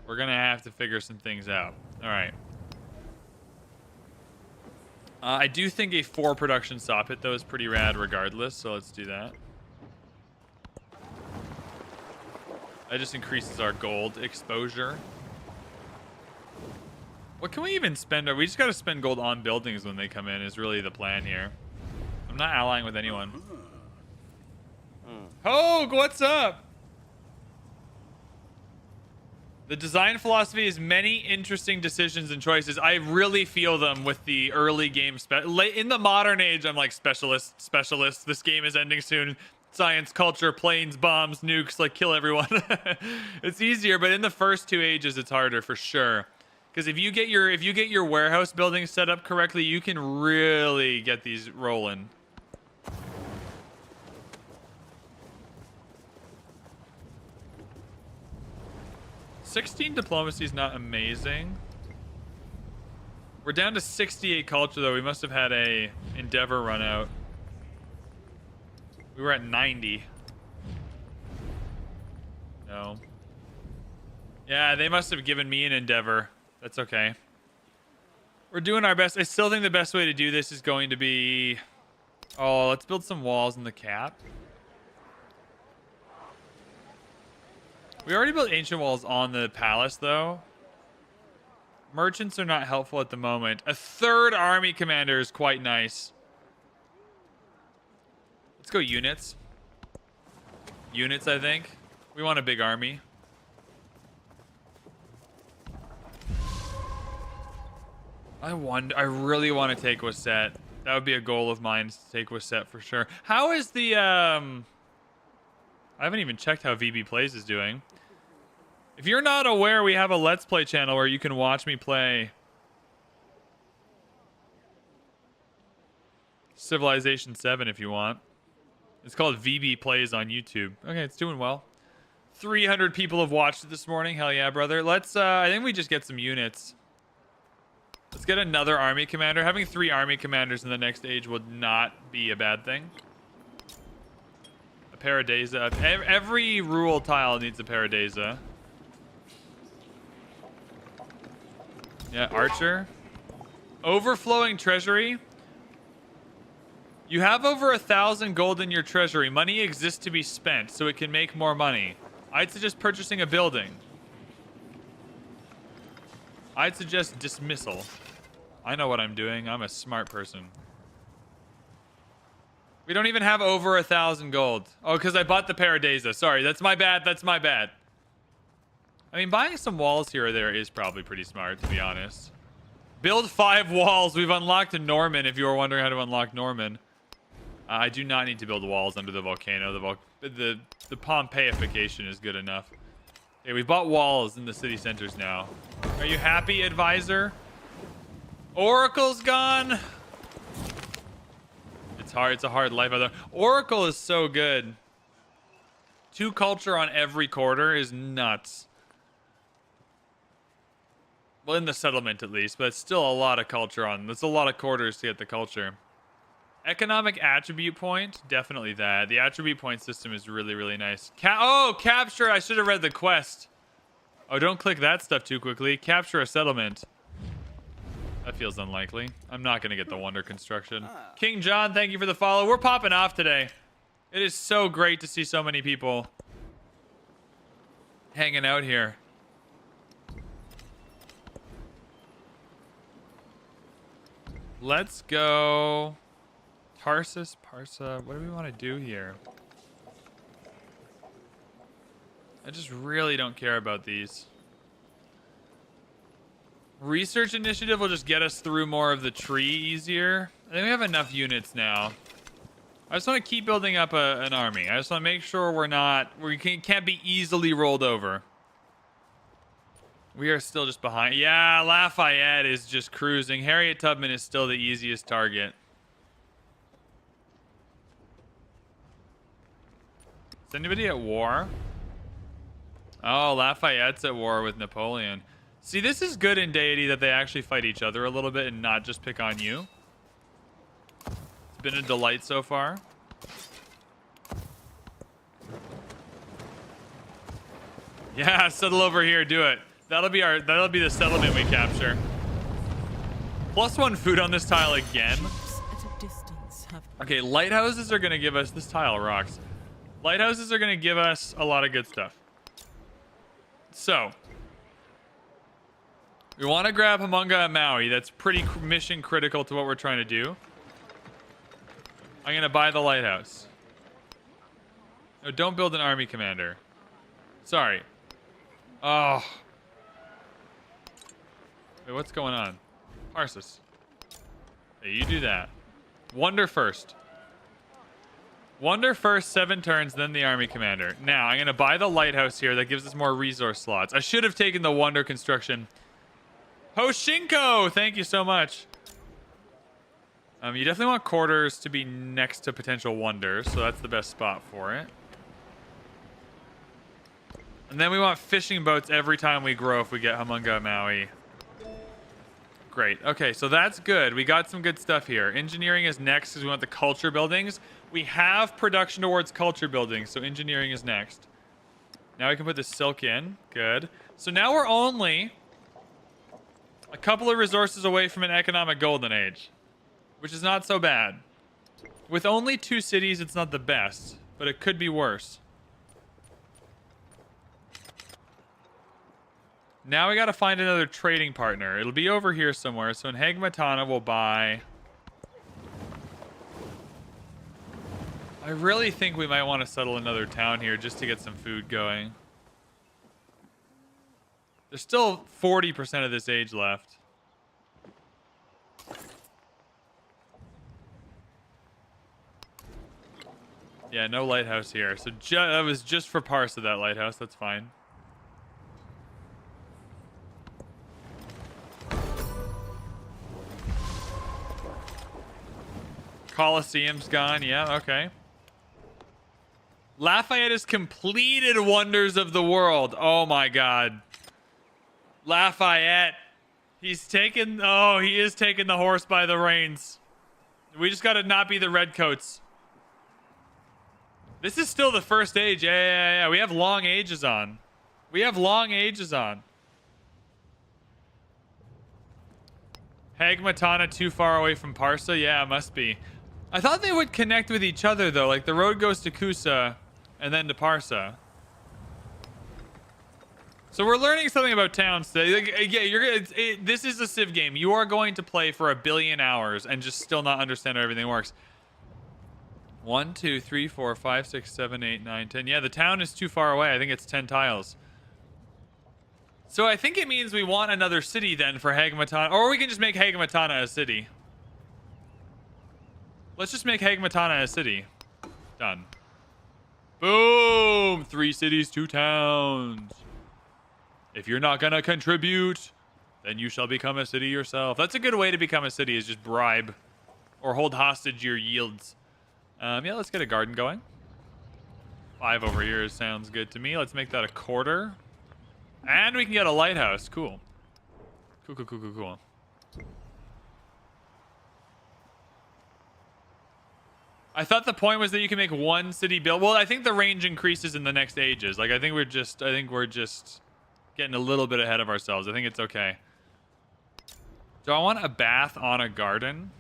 Speaker 1: We're gonna have to figure some things out. All right. I do think a 4 production soppit though is pretty rad regardless, so let's do that. That just increases our gold exposure. What can we even spend? We just gotta spend gold on buildings when they come in is really the plan here. I'm not allying with anyone. Hogue, what's up? The design philosophy is many interesting decisions and choices. I really feel them with the early game. In the modern age, I'm like specialist. This game is ending soon. Science, culture, planes, bombs, nukes, like kill everyone. It's easier, but in the first 2 ages, it's harder for sure. Because if you get your warehouse building set up correctly, you can really get these rolling. $16 diplomacy is not amazing. We're down to 68 culture though. We must have had a endeavor run out. We were at 90. No. Yeah, they must have given me an endeavor. That's okay. We're doing our best. I still think the best way to do this is going to be... Oh, let's build some walls in the cap. We already built ancient walls on the palace, though. Merchants are not helpful at the moment. A 3rd army commander is quite nice. Let's go units. Units, I think. We want a big army. I really want to take Wasset. That would be a goal of mine, to take Wasset for sure. How is the, I haven't even checked how VB Plays is doing. If you're not aware, we have a Let's Play channel where you can watch me play Civilization 7 if you want. It's called VB Plays on YouTube. Okay, it's doing well. 300 people have watched it this morning. Hell yeah, brother. Let's, I think we just get some units. Let's get another army commander. Having 3 army commanders in the next age would not be a bad thing. A Paradisa. Every rule tile needs a Paradisa. Yeah, Archer. Overflowing treasury. You have over 1,000 gold in your treasury. Money exists to be spent, so it can make more money. I'd suggest purchasing a building. I'd suggest dismissal. I know what I'm doing. I'm a smart person. We don't even have over 1,000 gold. Oh, because I bought the Paradisa. Sorry, that's my bad. That's my bad. I mean, buying some walls here or there is probably pretty smart, to be honest. Build 5 walls. We've unlocked Norman, if you were wondering how to unlock Norman. I do not need to build walls under the volcano. The Pompeiification is good enough. Okay, we bought walls in the city centers now. Are you happy, advisor? Oracle's gone. It's hard. It's a hard life out there. Oracle is so good. 2 culture on every quarter is nuts. Well, in the settlement at least, but it's still a lot of culture on. That's a lot of quarters to get the culture. Economic attribute point, definitely that. The attribute point system is really, really nice. Capture. I should have read the quest. Oh, don't click that stuff too quickly. Capture a settlement. That feels unlikely. I'm not going to get the wonder construction. King John, thank you for the follow. We're popping off today. It is so great to see so many people hanging out here. Let's go. Tarsus, Parsa. What do we want to do here? I just really don't care about these. Research initiative will just get us through more of the tree easier. I think we have enough units now. I just want to keep building up an army. I just want to make sure we can't be easily rolled over. We are still just behind. Yeah, Lafayette is just cruising. Harriet Tubman is still the easiest target. Is anybody at war? Oh, Lafayette's at war with Napoleon. See, this is good in Deity that they actually fight each other a little bit and not just pick on you. It's been a delight so far. Yeah, settle over here. Do it. That'll be the settlement we capture. +1 food on this tile again.
Speaker 2: Ships at a distance have
Speaker 1: Okay, lighthouses are gonna give us this tile rocks. Lighthouses are gonna give us a lot of good stuff. So we want to grab Humunga and Maui. That's pretty mission critical to what we're trying to do. I'm gonna buy the lighthouse. No, don't build an army commander. Sorry. Oh. Wait, what's going on? Parsis. Hey, you do that. Wonder first. Wonder first, 7 turns, then the army commander. Now, I'm going to buy the lighthouse here. That gives us more resource slots. I should have taken the wonder construction. Hoshinko! Thank you so much. You definitely want quarters to be next to potential wonders, so that's the best spot for it. And then we want fishing boats every time we grow if we get Humunga Maui. Great. Okay, so that's good. We got some good stuff here. Engineering is next because we want the culture buildings. We have production towards culture buildings, so engineering is next. Now we can put the silk in. Good. So now we're only a couple of resources away from an economic golden age, which is not so bad. With only 2 cities, it's not the best, but it could be worse. Now we got to find another trading partner. It'll be over here somewhere. So in Hagmatana, we'll buy... I really think we might want to settle another town here just to get some food going. There's still 40% of this age left. Yeah, no lighthouse here. So that was just for parts of that lighthouse. That's fine. Colosseum's gone. Yeah, okay. Lafayette has completed Wonders of the World. Oh my god. Lafayette. He's taken... Oh, he is taking the horse by the reins. We just gotta not be the redcoats. This is still the first age. Yeah. We have long ages on. We have long ages on. Hagmatana too far away from Parsa? Yeah, it must be. I thought they would connect with each other, though. Like, the road goes to Kusa and then to Parsa. So we're learning something about towns today. Like, yeah, this is a Civ game. You are going to play for 1 billion hours and just still not understand how everything works. 1, 2, 3, 4, 5, 6, 7, 8, 9, 10. Yeah, the town is too far away. I think it's 10 tiles. So I think it means we want another city then for Hagmatana. Or we can just make Hagmatana a city. Let's just make Hagmatana a city. Done. Boom! 3 cities, 2 towns. If you're not gonna contribute, then you shall become a city yourself. That's a good way to become a city, is just bribe. Or hold hostage your yields. Yeah, let's get a garden going. 5 over here sounds good to me. Let's make that a quarter. And we can get a lighthouse. Cool. Cool. I thought the point was that you can make 1 city build. Well, I think the range increases in the next ages. Like, I think we're just getting a little bit ahead of ourselves. I think it's okay. Do I want a bath on a garden?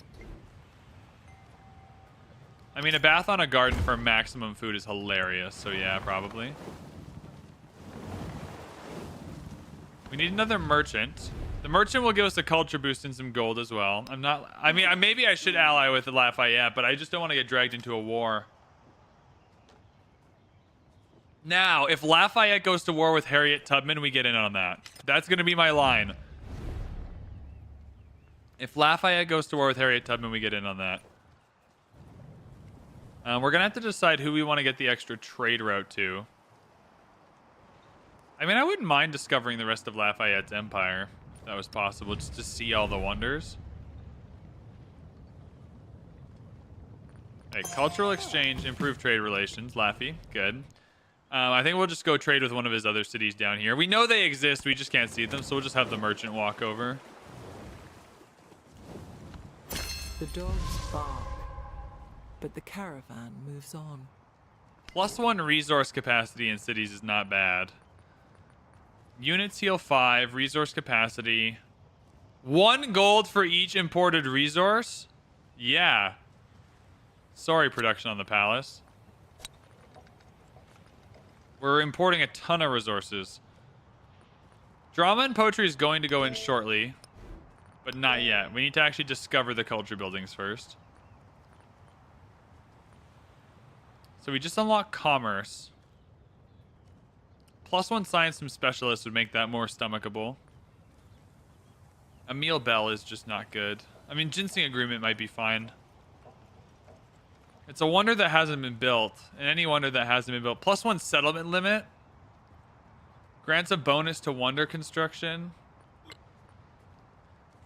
Speaker 1: I mean, a bath on a garden for maximum food is hilarious. So yeah, probably. We need another merchant. The merchant will give us a culture boost and some gold as well. Maybe I should ally with Lafayette, but I just don't want to get dragged into a war. Now, if Lafayette goes to war with Harriet Tubman, we get in on that. That's going to be my line. If Lafayette goes to war with Harriet Tubman, we get in on that. We're going to have to decide who we want to get the extra trade route to. I mean, I wouldn't mind discovering the rest of Lafayette's empire. That was possible, just to see all the wonders. Hey, cultural exchange, improve trade relations. Laffy, good. I think we'll just go trade with one of his other cities down here. We know they exist, we just can't see them, so we'll just have the merchant walk over.
Speaker 2: The dogs bark, but the caravan moves on.
Speaker 1: +1 resource capacity in cities is not bad. Units heal 5, resource capacity. 1 gold for each imported resource? Yeah. Sorry, production on the palace. We're importing a ton of resources. Drama and poetry is going to go in shortly, but not yet. We need to actually discover the culture buildings first. So we just unlocked commerce. +1 science from specialists would make that more stomachable. Emil Bell is just not good. I mean, ginseng agreement might be fine. It's a wonder that hasn't been built, and any wonder that hasn't been built. +1 settlement limit. Grants a bonus to wonder construction.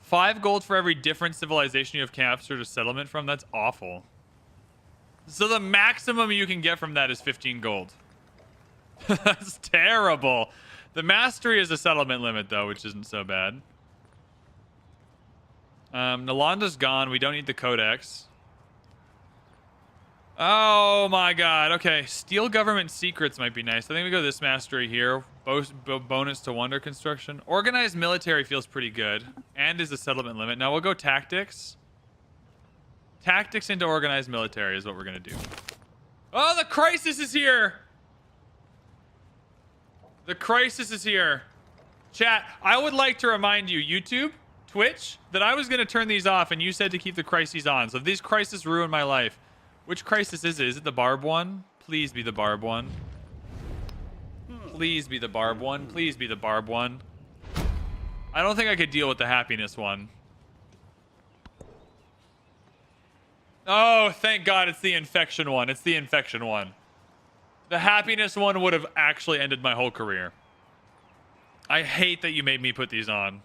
Speaker 1: 5 gold for every different civilization you have captured a settlement from. That's awful. So the maximum you can get from that is 15 gold. That's terrible. The mastery is a settlement limit, though, which isn't so bad. Nalanda's gone. We don't need the codex. Oh my god. Okay, steal government secrets might be nice. I think we go this mastery here. Bonus to wonder construction. Organized military feels pretty good. And is a settlement limit. Now we'll go tactics. Tactics into organized military is what we're going to do. Oh, the crisis is here. The crisis is here. Chat, I would like to remind you, YouTube, Twitch, that I was going to turn these off and you said to keep the crises on. So if these crises ruin my life. Which crisis is it? Is it the barb one? Please be the barb one. Please be the barb one. Please be the barb one. I don't think I could deal with the happiness one. Oh, thank God it's the infection one. It's the infection one. The happiness one would have actually ended my whole career. I hate that you made me put these on.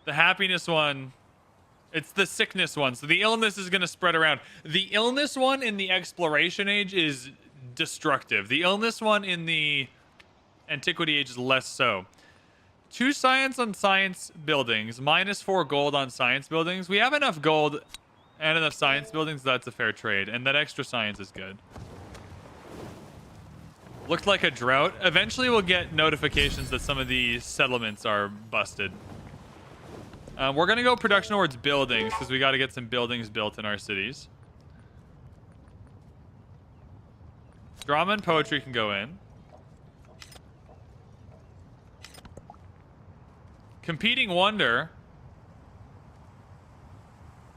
Speaker 1: The happiness one... It's the sickness one, so the illness is going to spread around. The illness one in the exploration age is destructive. The illness one in the antiquity age is less so. 2 science on science buildings, -4 gold on science buildings. We have enough gold and enough science buildings, that's a fair trade. And that extra science is good. Looked like a drought. Eventually we'll get notifications that some of these settlements are busted. We're going to go production towards buildings because we got to get some buildings built in our cities. Drama and poetry can go in. Competing wonder.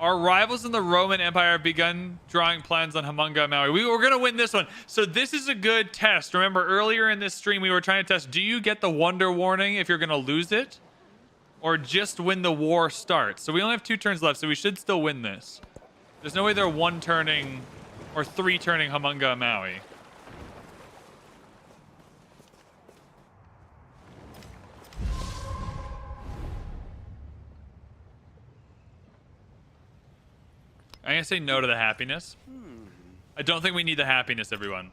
Speaker 1: Our rivals in the Roman Empire have begun drawing plans on Humunga Maui. We're going to win this one. So this is a good test. Remember, earlier in this stream, we were trying to test, do you get the wonder warning if you're going to lose it? Or just when the war starts. So we only have 2 turns left, so we should still win this. There's no way they're 1-turning or 3-turning Humunga Maui. I'm going to say no to the happiness. I don't think we need the happiness, everyone.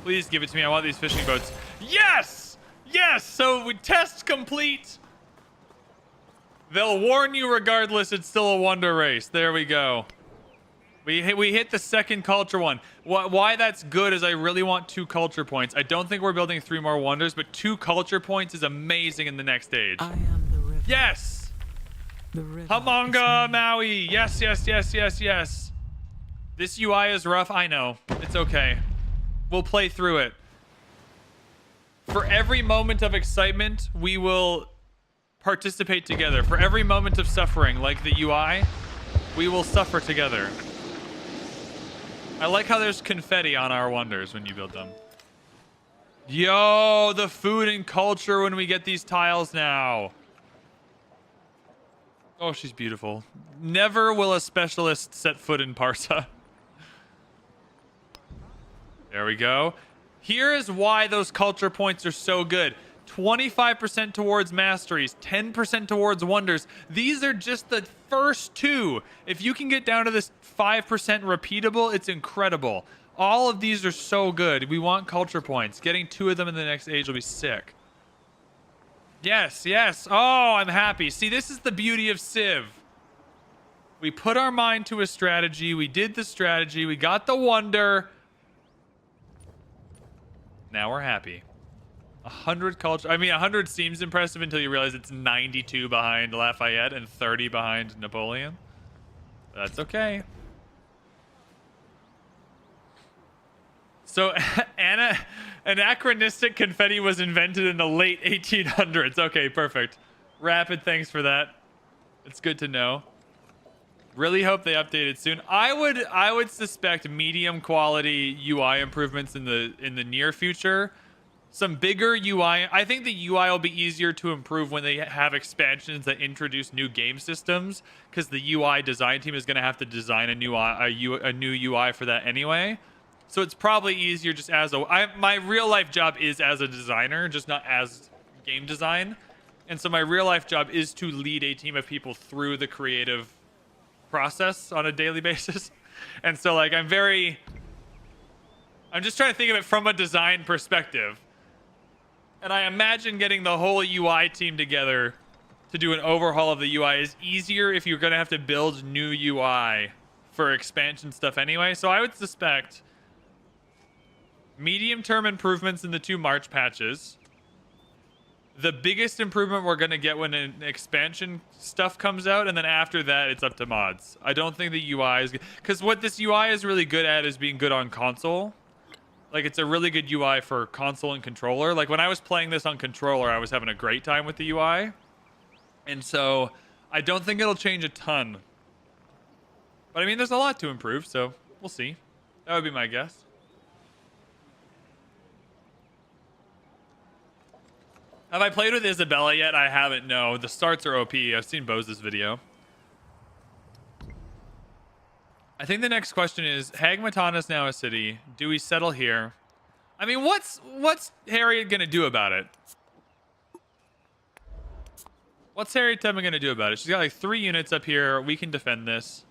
Speaker 1: Please give it to me. I want these fishing boats. Yes! Yes! So we test complete. They'll warn you regardless. It's still a wonder race. There we go. We hit the second culture one. Why that's good is I really want 2 culture points. I don't think we're building 3 more wonders, but 2 culture points is amazing in the next age.
Speaker 2: I am the river.
Speaker 1: Yes!
Speaker 2: The river.
Speaker 1: Humunga Maui. Yes, yes, yes, yes, yes. This UI is rough. I know. It's okay. We'll play through it. For every moment of excitement, we will participate together. For every moment of suffering, like the UI, we will suffer together. I like how there's confetti on our wonders when you build them. Yo, the food and culture when we get these tiles now. Oh, she's beautiful. Never will a specialist set foot in Parsa. There we go. Here is why those culture points are so good. 25% towards masteries, 10% towards wonders. These are just the first 2. If you can get down to this 5% repeatable, it's incredible. All of these are so good. We want culture points. Getting 2 of them in the next age will be sick. Yes, yes. Oh, I'm happy. See, this is the beauty of Civ. We put our mind to a strategy. We did the strategy. We got the wonder. Now we're happy. 100 culture. I mean, 100 seems impressive until you realize it's 92 behind Lafayette and 30 behind Napoleon. That's okay. So, anachronistic confetti was invented in the late 1800s. Okay, perfect. Rapid, thanks for that. It's good to know. Really hope they update it soon. I would suspect medium quality UI improvements in the near future. Some bigger UI. I think the UI will be easier to improve when they have expansions that introduce new game systems, because the UI design team is going to have to design a new UI for that anyway. So it's probably easier just as my real life job is as a designer, just not as game design. And so my real life job is to lead a team of people through the creative process on a daily basis. And so like I'm just trying to think of it from a design perspective. And I imagine getting the whole UI team together to do an overhaul of the UI is easier if you're going to have to build new UI for expansion stuff anyway. So I would suspect medium-term improvements in the 2 March patches. The biggest improvement we're going to get when an expansion stuff comes out, and then after that, it's up to mods. I don't think the UI is... Because what this UI is really good at is being good on console. Like, it's a really good UI for console and controller. Like, when I was playing this on controller, I was having a great time with the UI. And so, I don't think it'll change a ton. But, I mean, there's a lot to improve, so we'll see. That would be my guess. Have I played with Isabella yet? I haven't, no. The starts are OP. I've seen Bo's video. I think the next question is, Hagmatana is now a city. Do we settle here? I mean, what's Harriet going to do about it? What's Harriet Tubman going to do about it? She's got like 3 units up here. We can defend this.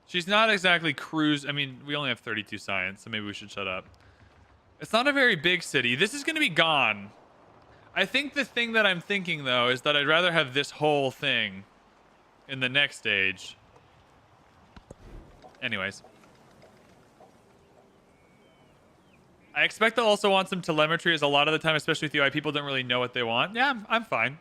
Speaker 1: She's not exactly cruise. I mean, we only have 32 science, so maybe we should shut up. It's not a very big city. This is going to be gone. I think the thing that I'm thinking, though, is that I'd rather have this whole thing in the next stage. Anyways. I expect they'll also want some telemetry, as a lot of the time, especially with UI, people don't really know what they want. Yeah, I'm fine.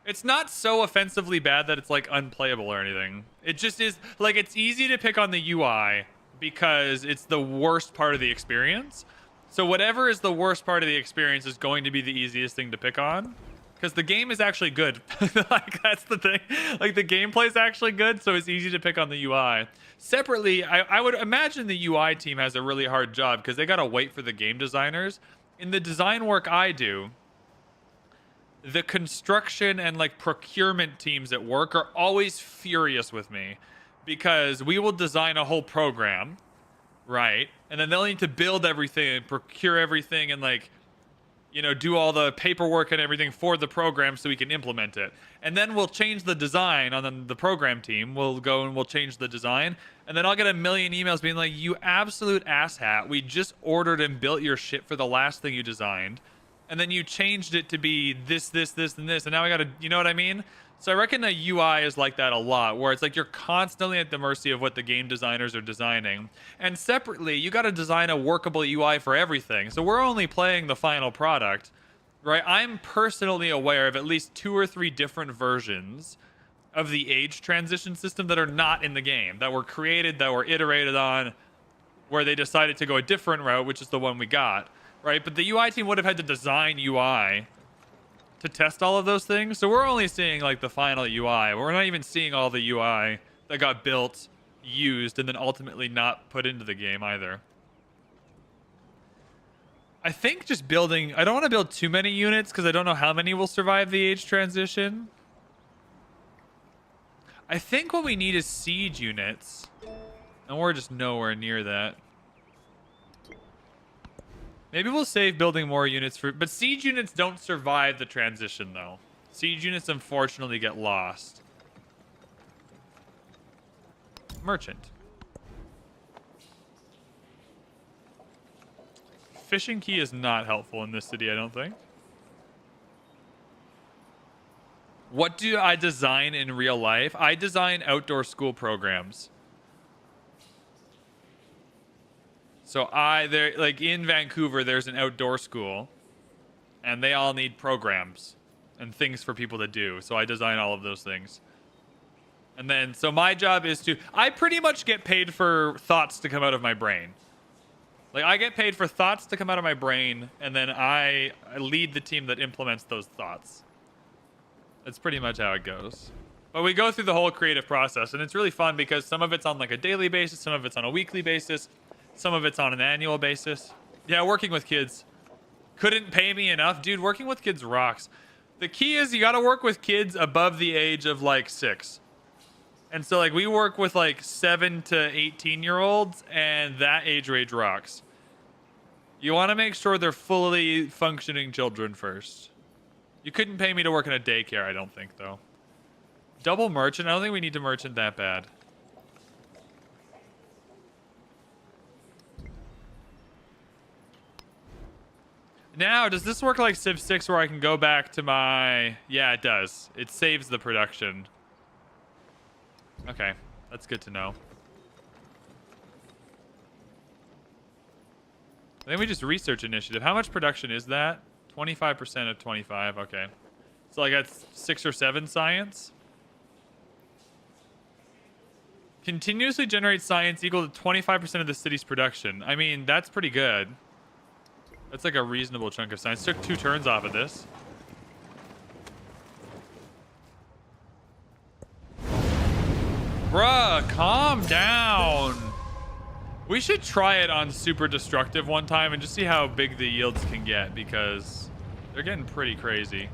Speaker 1: It's not so offensively bad that it's, like, unplayable or anything. It just is, like, it's easy to pick on the UI because it's the worst part of the experience. So whatever is the worst part of the experience is going to be the easiest thing to pick on, because the game is actually good. Like, that's the thing. Like, the gameplay is actually good, so it's easy to pick on the UI. Separately, I would imagine the UI team has a really hard job because they got to wait for the game designers. In the design work I do, the construction and like procurement teams at work are always furious with me because we will design a whole program, right? And then they'll need to build everything and procure everything and, like, you know, do all the paperwork and everything for the program so we can implement it. And then we'll change the design on the program team. We'll go and we'll change the design. And then I'll get a million emails being like, you absolute asshat. We just ordered and built your shit for the last thing you designed. And then you changed it to be this, this, this, and this. And now I got to, you know what I mean? So I reckon the UI is like that a lot, where it's like you're constantly at the mercy of what the game designers are designing. And separately, you got to design a workable UI for everything. So we're only playing the final product, right? I'm personally aware of at least 2 or 3 different versions of the age transition system that are not in the game, that were created, that were iterated on, where they decided to go a different route, which is the one we got, right? But the UI team would have had to design UI to test all of those things. So we're only seeing like the final UI. We're not even seeing all the UI that got built, used, and then ultimately not put into the game either. I think just building... I don't want to build too many units because I don't know how many will survive the age transition. I think what we need is siege units. And we're just nowhere near that. Maybe we'll save building more units for... But siege units don't survive the transition, though. Siege units, unfortunately, get lost. Merchant. Fishing key is not helpful in this city, I don't think. What do I design in real life? I design outdoor school programs. So there, like in Vancouver, there's an outdoor school, and they all need programs and things for people to do. So I design all of those things. And then, so my job is I pretty much get paid for thoughts to come out of my brain. Like, I get paid for thoughts to come out of my brain, and then I lead the team that implements those thoughts. That's pretty much how it goes. But we go through the whole creative process, and it's really fun because some of it's on like a daily basis, some of it's on a weekly basis, some of it's on an annual basis. Yeah, working with kids. Couldn't pay me enough. Dude, working with kids rocks. The key is you got to work with kids above the age of like 6. And so like we work with like 7 to 18-year-olds, and that age range rocks. You want to make sure they're fully functioning children first. You couldn't pay me to work in a daycare, I don't think, though. Double merchant? I don't think we need to merchant that bad. Now, does this work like Civ 6 where I can go back to my... Yeah, it does. It saves the production. Okay, that's good to know. I think we just research initiative. How much production is that? 25% of 25. Okay. So like that's 6 or 7 science. Continuously generate science equal to 25% of the city's production. I mean, that's pretty good. That's like a reasonable chunk of science. Took 2 turns off of this. Bruh, calm down. We should try it on super destructive one time and just see how big the yields can get, because they're getting pretty crazy.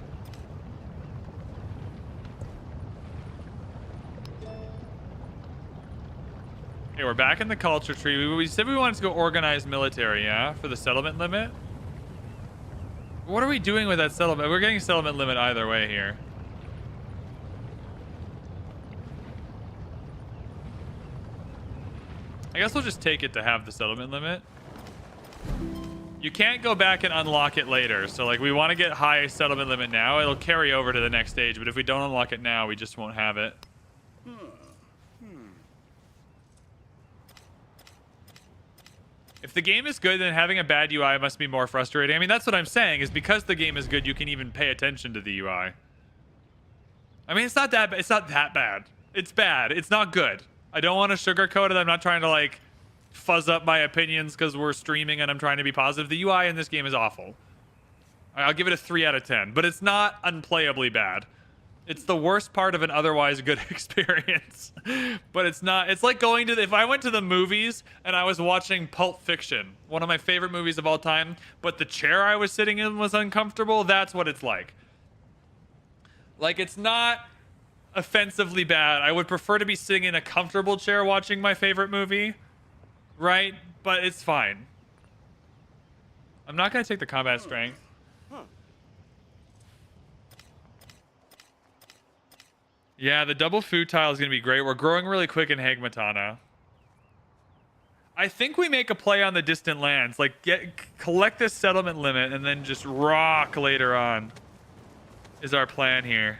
Speaker 1: Okay, we're back in the culture tree. We said we wanted to go organized military, yeah? For the settlement limit? What are we doing with that settlement? We're getting settlement limit either way here. I guess we'll just take it to have the settlement limit. You can't go back and unlock it later. So, like, we want to get high settlement limit now. It'll carry over to the next stage, but if we don't unlock it now, we just won't have it. If the game is good, then having a bad UI must be more frustrating. I mean, that's what I'm saying, is because the game is good, you can even pay attention to the UI. I mean, it's not that bad. It's bad. It's not good. I don't want to sugarcoat it. I'm not trying to, like, fuzz up my opinions because we're streaming and I'm trying to be positive. The UI in this game is awful. I'll give it a 3 out of 10, but it's not unplayably bad. It's the worst part of an otherwise good experience. But it's not. It's like going to if I went to the movies and I was watching Pulp Fiction, one of my favorite movies of all time, but the chair I was sitting in was uncomfortable. That's what it's like. Like, it's not offensively bad. I would prefer to be sitting in a comfortable chair watching my favorite movie, right? But it's fine. I'm not going to take the combat strength. Yeah, the double food tile is going to be great. We're growing really quick in Hagmatana. I think we make a play on the distant lands. Like, collect this settlement limit and then just rock later on is our plan here.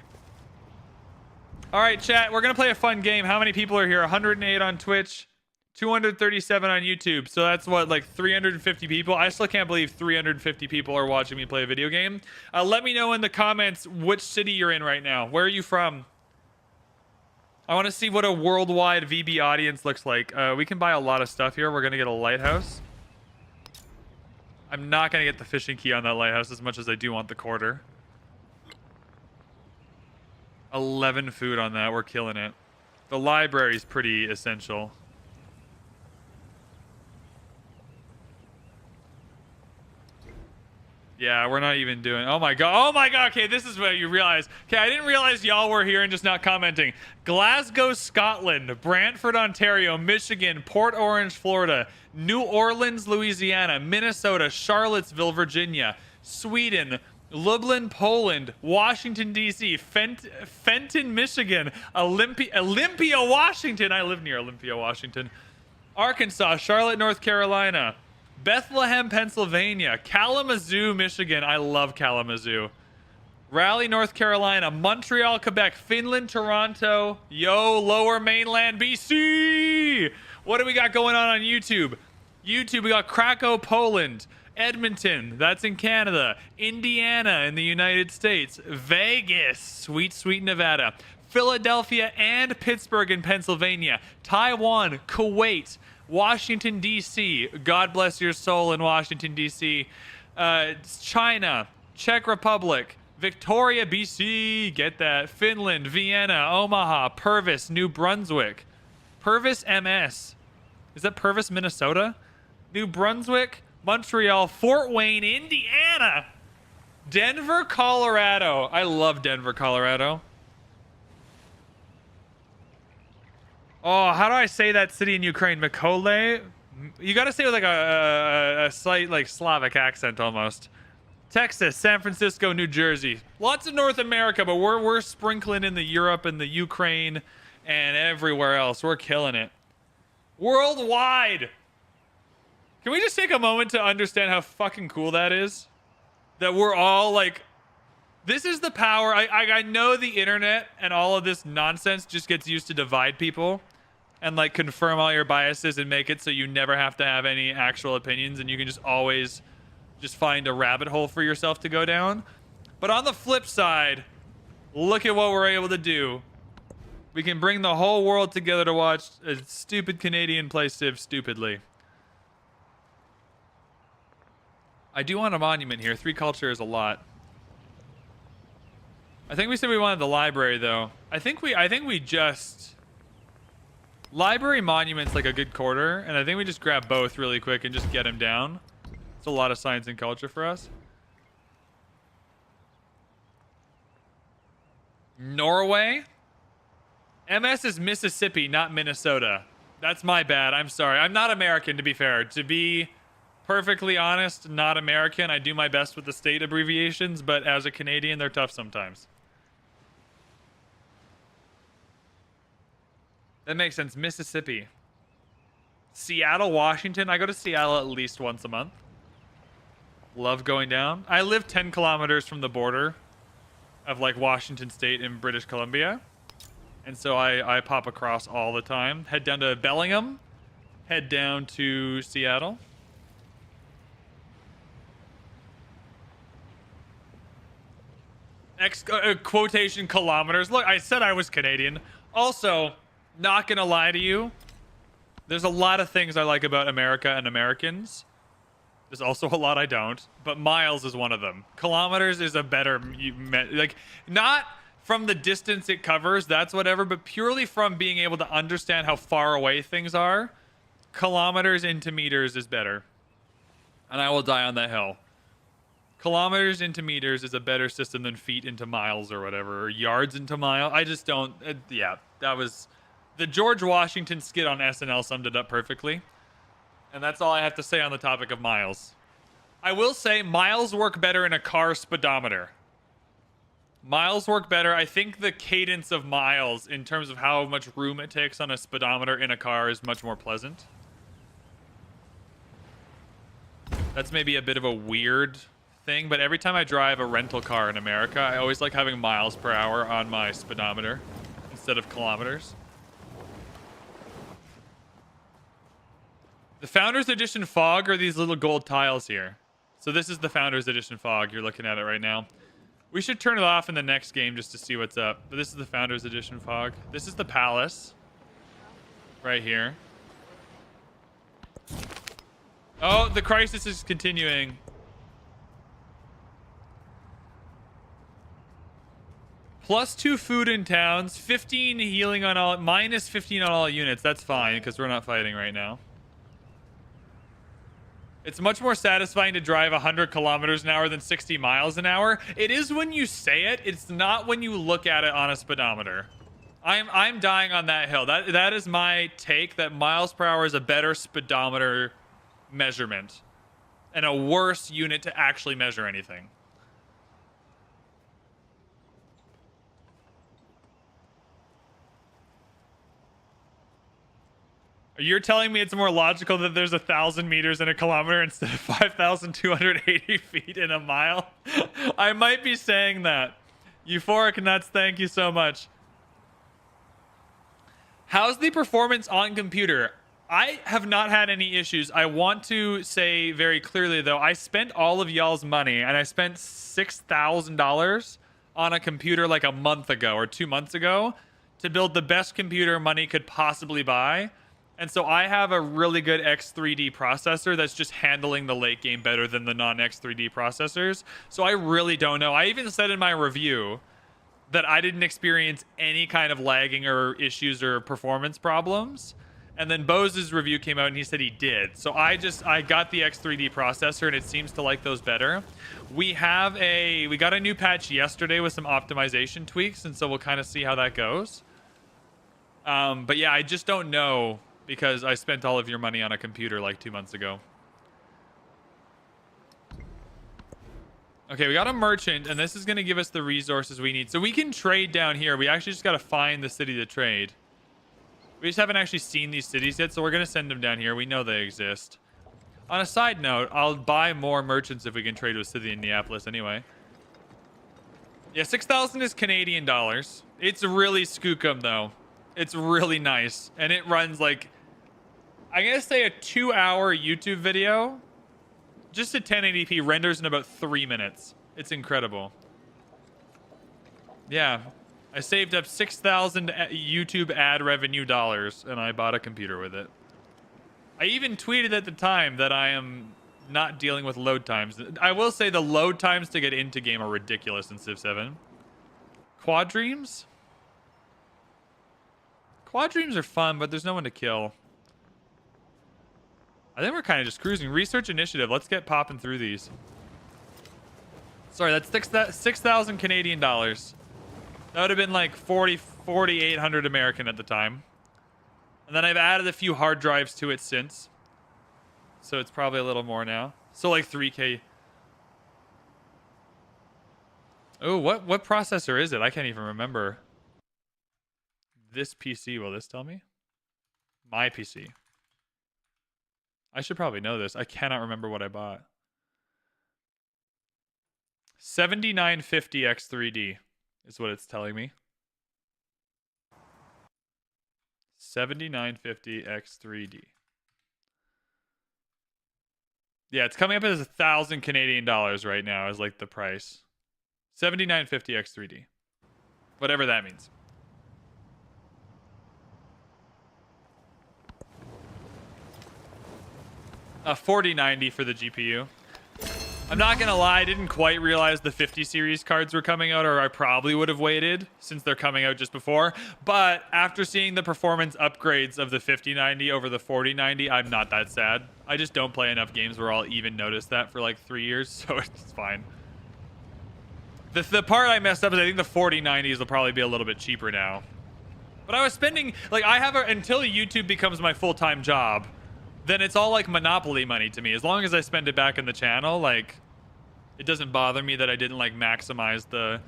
Speaker 1: All right, chat, we're going to play a fun game. How many people are here? 108 on Twitch, 237 on YouTube. So that's what, like 350 people? I still can't believe 350 people are watching me play a video game. Let me know in the comments which city you're in right now. Where are you from? I want to see what a worldwide VB audience looks like. We can buy a lot of stuff here. We're going to get a lighthouse. I'm not going to get the fishing key on that lighthouse as much as I do want the quarter. 11 food on that. We're killing it. The library's pretty essential. Yeah, we're not even doing... Oh my god. Oh my god. Okay, this is what you realize. Okay, I didn't realize y'all were here and just not commenting. Glasgow, Scotland. Brantford, Ontario. Michigan. Port Orange, Florida. New Orleans, Louisiana. Minnesota. Charlottesville, Virginia. Sweden. Lublin, Poland. Washington, D.C. Fenton, Michigan. Olympia, Washington. I live near Olympia, Washington. Arkansas. Charlotte, North Carolina. Bethlehem, Pennsylvania. Kalamazoo, Michigan. I love Kalamazoo. Raleigh, North Carolina, Montreal, Quebec, Finland, Toronto, yo, Lower Mainland, BC. What do we got going on YouTube? YouTube, we got Krakow, Poland, Edmonton, that's in Canada, Indiana in the United States, Vegas, sweet, sweet Nevada, Philadelphia and Pittsburgh in Pennsylvania, Taiwan, Kuwait, Washington, D.C. God bless your soul in Washington, D.C. China, Czech Republic, Victoria, BC, get that. Finland, Vienna, Omaha, Purvis, New Brunswick. Purvis, MS. Is that Purvis, Minnesota? New Brunswick, Montreal, Fort Wayne, Indiana. Denver, Colorado. I love Denver, Colorado. Oh, how do I say that city in Ukraine? Mykolaiv? You got to say it with like a slight like Slavic accent almost. Texas, San Francisco, New Jersey. Lots of North America, but we're sprinkling in the Europe and the Ukraine and everywhere else. We're killing it. Worldwide. Can we just take a moment to understand how fucking cool that is? That we're all like, this is the power. I know the internet and all of this nonsense just gets used to divide people and like confirm all your biases and make it so you never have to have any actual opinions and you can just always just find a rabbit hole for yourself to go down. But on the flip side, look at what we're able to do. We can bring the whole world together to watch a stupid Canadian play Civ stupidly. I do want a monument here. 3 culture is a lot. I think we said we wanted the library though. I think we just library monument's like a good quarter, and I think we just grab both really quick and just get them down. It's a lot of science and culture for us. Norway. MS is Mississippi, not Minnesota. That's my bad. I'm sorry. I'm not American, to be fair. To be perfectly honest, not American. I do my best with the state abbreviations, but as a Canadian, they're tough sometimes. That makes sense. Mississippi. Seattle, Washington. I go to Seattle at least once a month. Love going down. I live 10 kilometers from the border of like Washington State and British Columbia. And so I pop across all the time. Head down to Bellingham. Head down to Seattle. Quotation kilometers. Look, I said I was Canadian. Also, not gonna lie to you. There's a lot of things I like about America and Americans. There's also a lot I don't, but miles is one of them. Kilometers is a better, like, not from the distance it covers, that's whatever, but purely from being able to understand how far away things are. Kilometers into meters is better. And I will die on that hill. Kilometers into meters is a better system than feet into miles or whatever, or yards into mile. I just don't, yeah, that was, the George Washington skit on SNL summed it up perfectly. And that's all I have to say on the topic of miles. I will say miles work better in a car speedometer. Miles work better. I think the cadence of miles in terms of how much room it takes on a speedometer in a car is much more pleasant. That's maybe a bit of a weird thing, but every time I drive a rental car in America, I always like having miles per hour on my speedometer instead of kilometers. The Founders Edition fog are these little gold tiles here. So this is the Founders Edition fog. You're looking at it right now. We should turn it off in the next game just to see what's up. But this is the Founders Edition fog. This is the palace. Right here. Oh, the crisis is continuing. +2 food in towns. 15 healing on all. -15 on all units. That's fine because we're not fighting right now. It's much more satisfying to drive 100 kilometers an hour than 60 miles an hour. It is when you say it. It's not when you look at it on a speedometer. I'm dying on that hill. That is my take, that miles per hour is a better speedometer measurement and a worse unit to actually measure anything. You're telling me it's more logical that there's 1,000 meters in a kilometer instead of 5,280 feet in a mile? I might be saying that. Euphoric nuts, thank you so much. How's the performance on computer? I have not had any issues. I want to say very clearly, though, I spent all of y'all's money, and I spent $6,000 on a computer like a month ago or 2 months ago to build the best computer money could possibly buy. And so I have a really good X3D processor that's just handling the late game better than the non-X3D processors. So I really don't know. I even said in my review that I didn't experience any kind of lagging or issues or performance problems. And then Bose's review came out and he said he did. So I got the X3D processor and it seems to like those better. We got a new patch yesterday with some optimization tweaks, and so we'll kind of see how that goes. But yeah, I just don't know because I spent all of your money on a computer like 2 months ago. Okay, we got a merchant, and this is going to give us the resources we need. So we can trade down here. We actually just got to find the city to trade. We just haven't actually seen these cities yet, so we're going to send them down here. We know they exist. On a side note, I'll buy more merchants if we can trade with City in Neapolis anyway. Yeah, 6,000 is Canadian dollars. It's really skookum, though. It's really nice. And it runs like, I'm going to say a 2-hour YouTube video. Just at 1080p renders in about 3 minutes. It's incredible. Yeah. I saved up 6,000 YouTube ad revenue dollars, and I bought a computer with it. I even tweeted at the time that I am not dealing with load times. I will say the load times to get into game are ridiculous in Civ 7. Quadreams? Quadreams are fun, but there's no one to kill. I think we're kind of just cruising. Research initiative. Let's get popping through these. Sorry, that's 6,000 Canadian dollars. That would have been like 4,800 American at the time. And then I've added a few hard drives to it since. So it's probably a little more now. So like 3K. Oh, what processor is it? I can't even remember. This PC, will this tell me? My PC. I should probably know this. I cannot remember what I bought. 7950 X3D is what it's telling me. 7950 X3D. Yeah, it's coming up as 1,000 Canadian dollars right now as like the price. 7950 X3D. Whatever that means. A 4090 for the GPU. I'm not gonna lie, I didn't quite realize the 50 series cards were coming out, or I probably would have waited since they're coming out just before. But after seeing the performance upgrades of the 5090 over the 4090, I'm not that sad. I just don't play enough games where I'll even notice that for like 3 years, so it's fine. The part I messed up is I think the 4090s will probably be a little bit cheaper now. But I was spending, like, until YouTube becomes my full-time job, then it's all like Monopoly money to me. As long as I spend it back in the channel, like, it doesn't bother me that I didn't like maximize the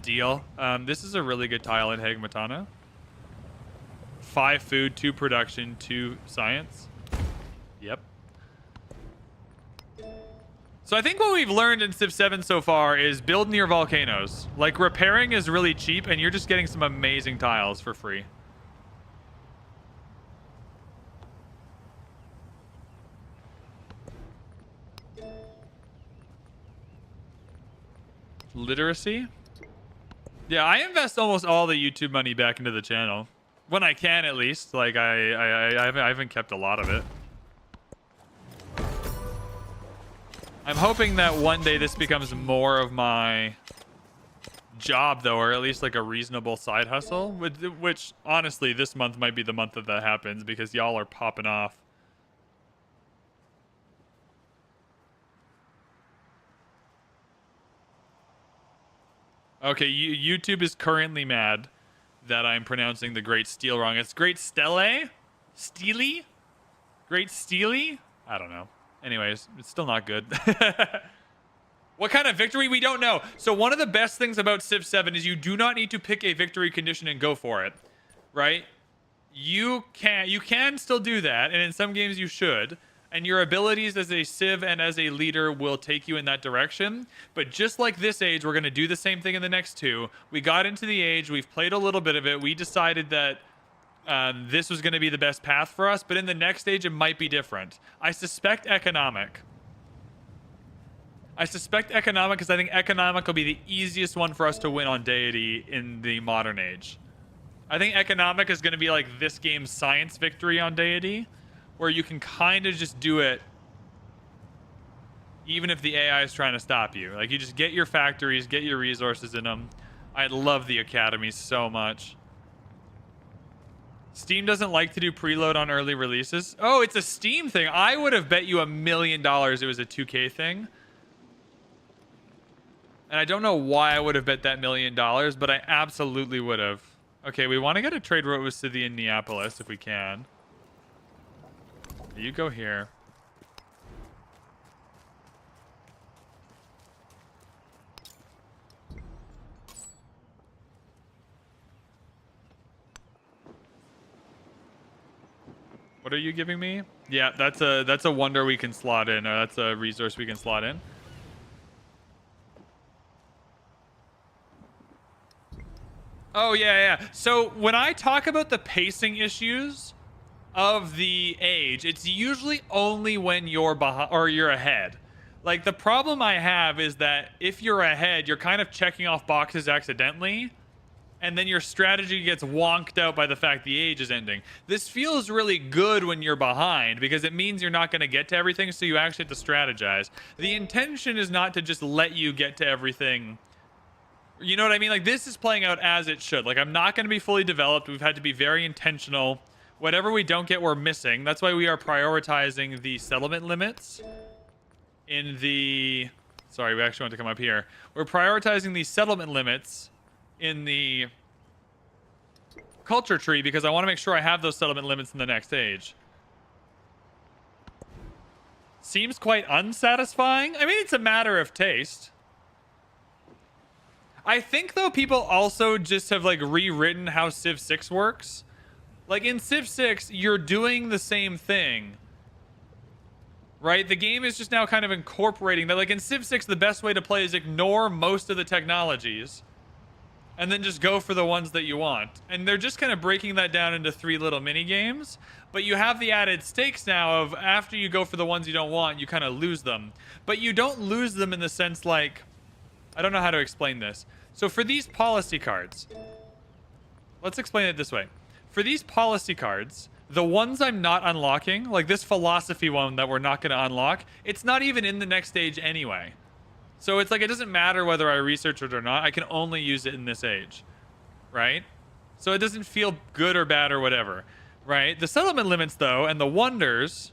Speaker 1: deal. This is a really good tile in Hegmatana. 5 food, 2 production, 2 science. Yep. So I think what we've learned in Civ 7 so far is build near volcanoes. Like, repairing is really cheap and you're just getting some amazing tiles for free. Literacy? Yeah, I invest almost all the YouTube money back into the channel. When I can, at least. Like, I haven't kept a lot of it. I'm hoping that one day this becomes more of my job, though, or at least like a reasonable side hustle. Which, honestly, this month might be the month that happens because y'all are popping off. Okay, YouTube is currently mad that I'm pronouncing the Great Steel wrong. It's Great Stele? Steely? Great Steely? I don't know. Anyways, it's still not good. What kind of victory? We don't know. So one of the best things about Civ 7 is you do not need to pick a victory condition and go for it, right? You can still do that, and in some games you should. And your abilities as a civ and as a leader will take you in that direction. But just like this age, we're going to do the same thing in the next two. We got into the age. We've played a little bit of it. We decided that this was going to be the best path for us. But in the next age, it might be different. I suspect economic. Because I think economic will be the easiest one for us to win on Deity in the modern age. I think economic is going to be like this game's science victory on Deity, where you can kind of just do it even if the AI is trying to stop you. Like, you just get your factories, get your resources in them. I love the Academy so much. Steam doesn't like to do preload on early releases. Oh, it's a Steam thing. I would have bet you $1 million it was a 2K thing. And I don't know why I would have bet that $1 million, but I absolutely would have. Okay, we want to get a trade route with City in Neapolis if we can. You go here. What are you giving me? Yeah, that's a wonder we can slot in, or that's a resource we can slot in. Oh yeah. So when I talk about the pacing issues of the age, it's usually only when you're behind or you're ahead. Like, the problem I have is that if you're ahead, you're kind of checking off boxes accidentally, and then your strategy gets wonked out by the fact the age is ending. This feels really good when you're behind because it means you're not going to get to everything, so you actually have to strategize. The intention is not to just let you get to everything. You know what I mean? Like, this is playing out as it should. Like, I'm not going to be fully developed. We've had to be very intentional. Whatever we don't get, we're missing. That's why we are prioritizing the settlement limits in the... Sorry, we actually want to come up here. We're prioritizing the settlement limits in the culture tree because I want to make sure I have those settlement limits in the next age. Seems quite unsatisfying. I mean, it's a matter of taste. I think, though, people also just have, like, rewritten how Civ 6 works. Like, in Civ 6, you're doing the same thing, right? The game is just now kind of incorporating that. Like, in Civ 6, the best way to play is ignore most of the technologies and then just go for the ones that you want. And they're just kind of breaking that down into 3 little mini games. But you have the added stakes now of after you go for the ones you don't want, you kind of lose them. But you don't lose them in the sense like... I don't know how to explain this. So for these policy cards, let's explain it this way. For these policy cards, the ones I'm not unlocking, like this philosophy one that we're not going to unlock, it's not even in the next stage anyway. So it's like, it doesn't matter whether I research it or not. I can only use it in this age, right? So it doesn't feel good or bad or whatever, right? The settlement limits, though, and the wonders,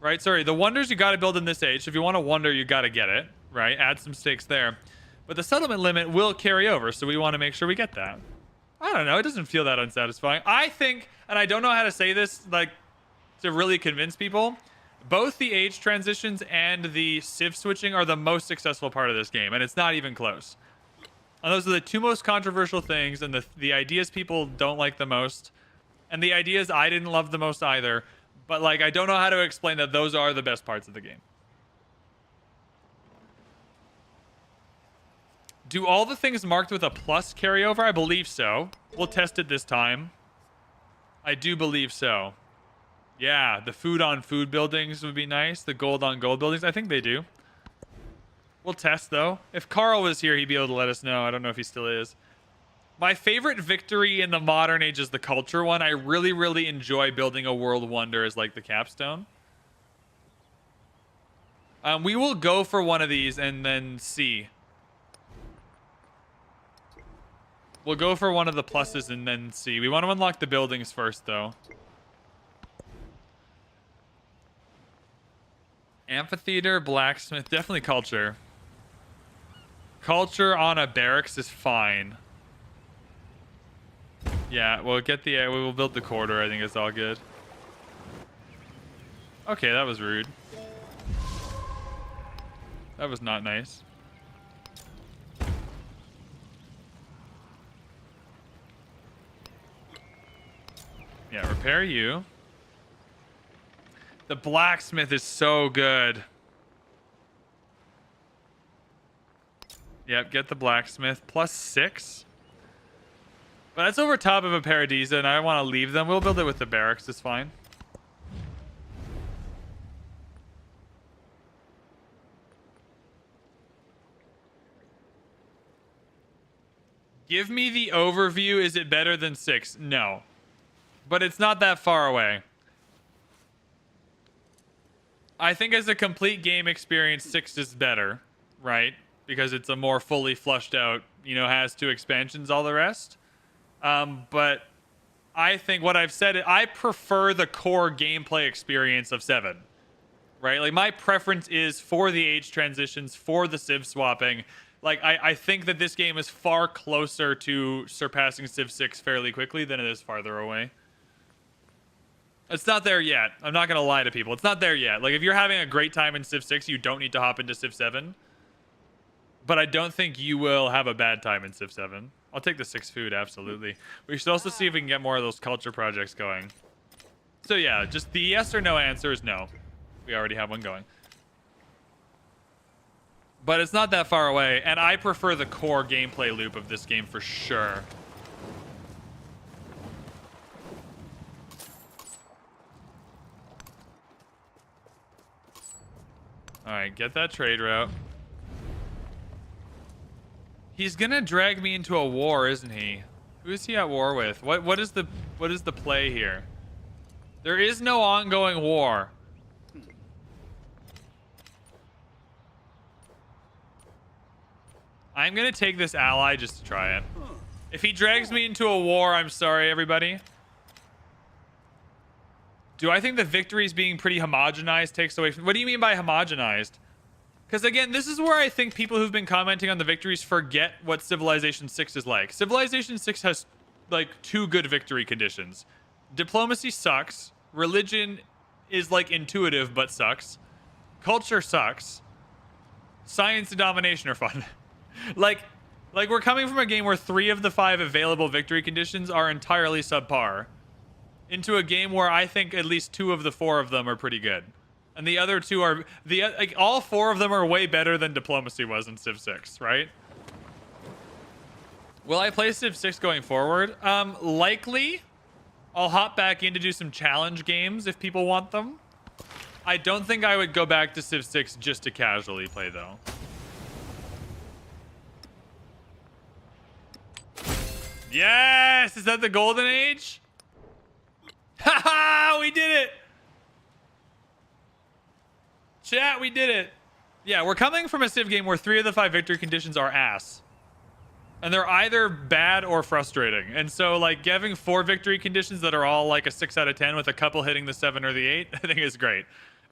Speaker 1: right? Sorry, the wonders you got to build in this age. So if you want a wonder, you got to get it, right? Add some stakes there. But the settlement limit will carry over, so we want to make sure we get that. I don't know. It doesn't feel that unsatisfying. I think, and I don't know how to say this, like, to really convince people, both the age transitions and the civ switching are the most successful part of this game, and it's not even close. And those are the 2 most controversial things, and the ideas people don't like the most, and the ideas I didn't love the most either. But, like, I don't know how to explain that those are the best parts of the game. Do all the things marked with a plus carry over? I believe so. We'll test it this time. I do believe so. Yeah, the food on food buildings would be nice. The gold on gold buildings. I think they do. We'll test, though. If Carl was here, he'd be able to let us know. I don't know if he still is. My favorite victory in the modern age is the culture one. I really, really enjoy building a world wonder as, like, the capstone. We will go for one of these and then see. We'll go for one of the pluses and then see. We want to unlock the buildings first, though. Amphitheater, blacksmith, definitely culture. Culture on a barracks is fine. Yeah, we'll get the... we will build the corridor. I think it's all good. Okay, that was rude. That was not nice. Yeah, repair you. The blacksmith is so good. Yep, get the blacksmith. +6. But that's over top of a Paradisa, and I want to leave them. We'll build it with the barracks. It's fine. Give me the overview. Is it better than 6? No. But it's not that far away. I think as a complete game experience, 6 is better, right? Because it's a more fully flushed out, you know, has 2 expansions, all the rest. But I think what I've said, I prefer the core gameplay experience of 7, right? Like, my preference is for the age transitions, for the Civ swapping. Like, I think that this game is far closer to surpassing Civ 6 fairly quickly than it is farther away. It's not there yet. I'm not going to lie to people. It's not there yet. Like, if you're having a great time in Civ 6, you don't need to hop into Civ 7. But I don't think you will have a bad time in Civ 7. I'll take the 6 food, absolutely. We should also see if we can get more of those culture projects going. So yeah, just the yes or no answer is no. We already have one going. But it's not that far away, and I prefer the core gameplay loop of this game for sure. Alright, get that trade route. He's gonna drag me into a war, isn't he? Who is he at war with? What is the play here? There is no ongoing war. I'm gonna take this ally just to try it. If he drags me into a war, I'm sorry, everybody. Do I think the victories being pretty homogenized takes away from... What do you mean by homogenized? Because again, this is where I think people who've been commenting on the victories forget what Civilization 6 is like. Civilization 6 has like 2 good victory conditions. Diplomacy sucks. Religion is like intuitive but sucks. Culture sucks. Science and domination are fun. like we're coming from a game where 3 of the 5 available victory conditions are entirely subpar into a game where I think at least 2 of the 4 of them are pretty good. And the other 2 are... like, all 4 of them are way better than diplomacy was in Civ 6, right? Will I play Civ 6 going forward? Likely. I'll hop back in to do some challenge games if people want them. I don't think I would go back to Civ 6 just to casually play, though. Yes! Is that the golden age? Haha! We did it! Chat, we did it. Yeah, we're coming from a Civ game where 3 of the 5 victory conditions are ass. And they're either bad or frustrating. And so, like, having 4 victory conditions that are all like a 6 out of 10 with a couple hitting the 7 or the 8, I think is great.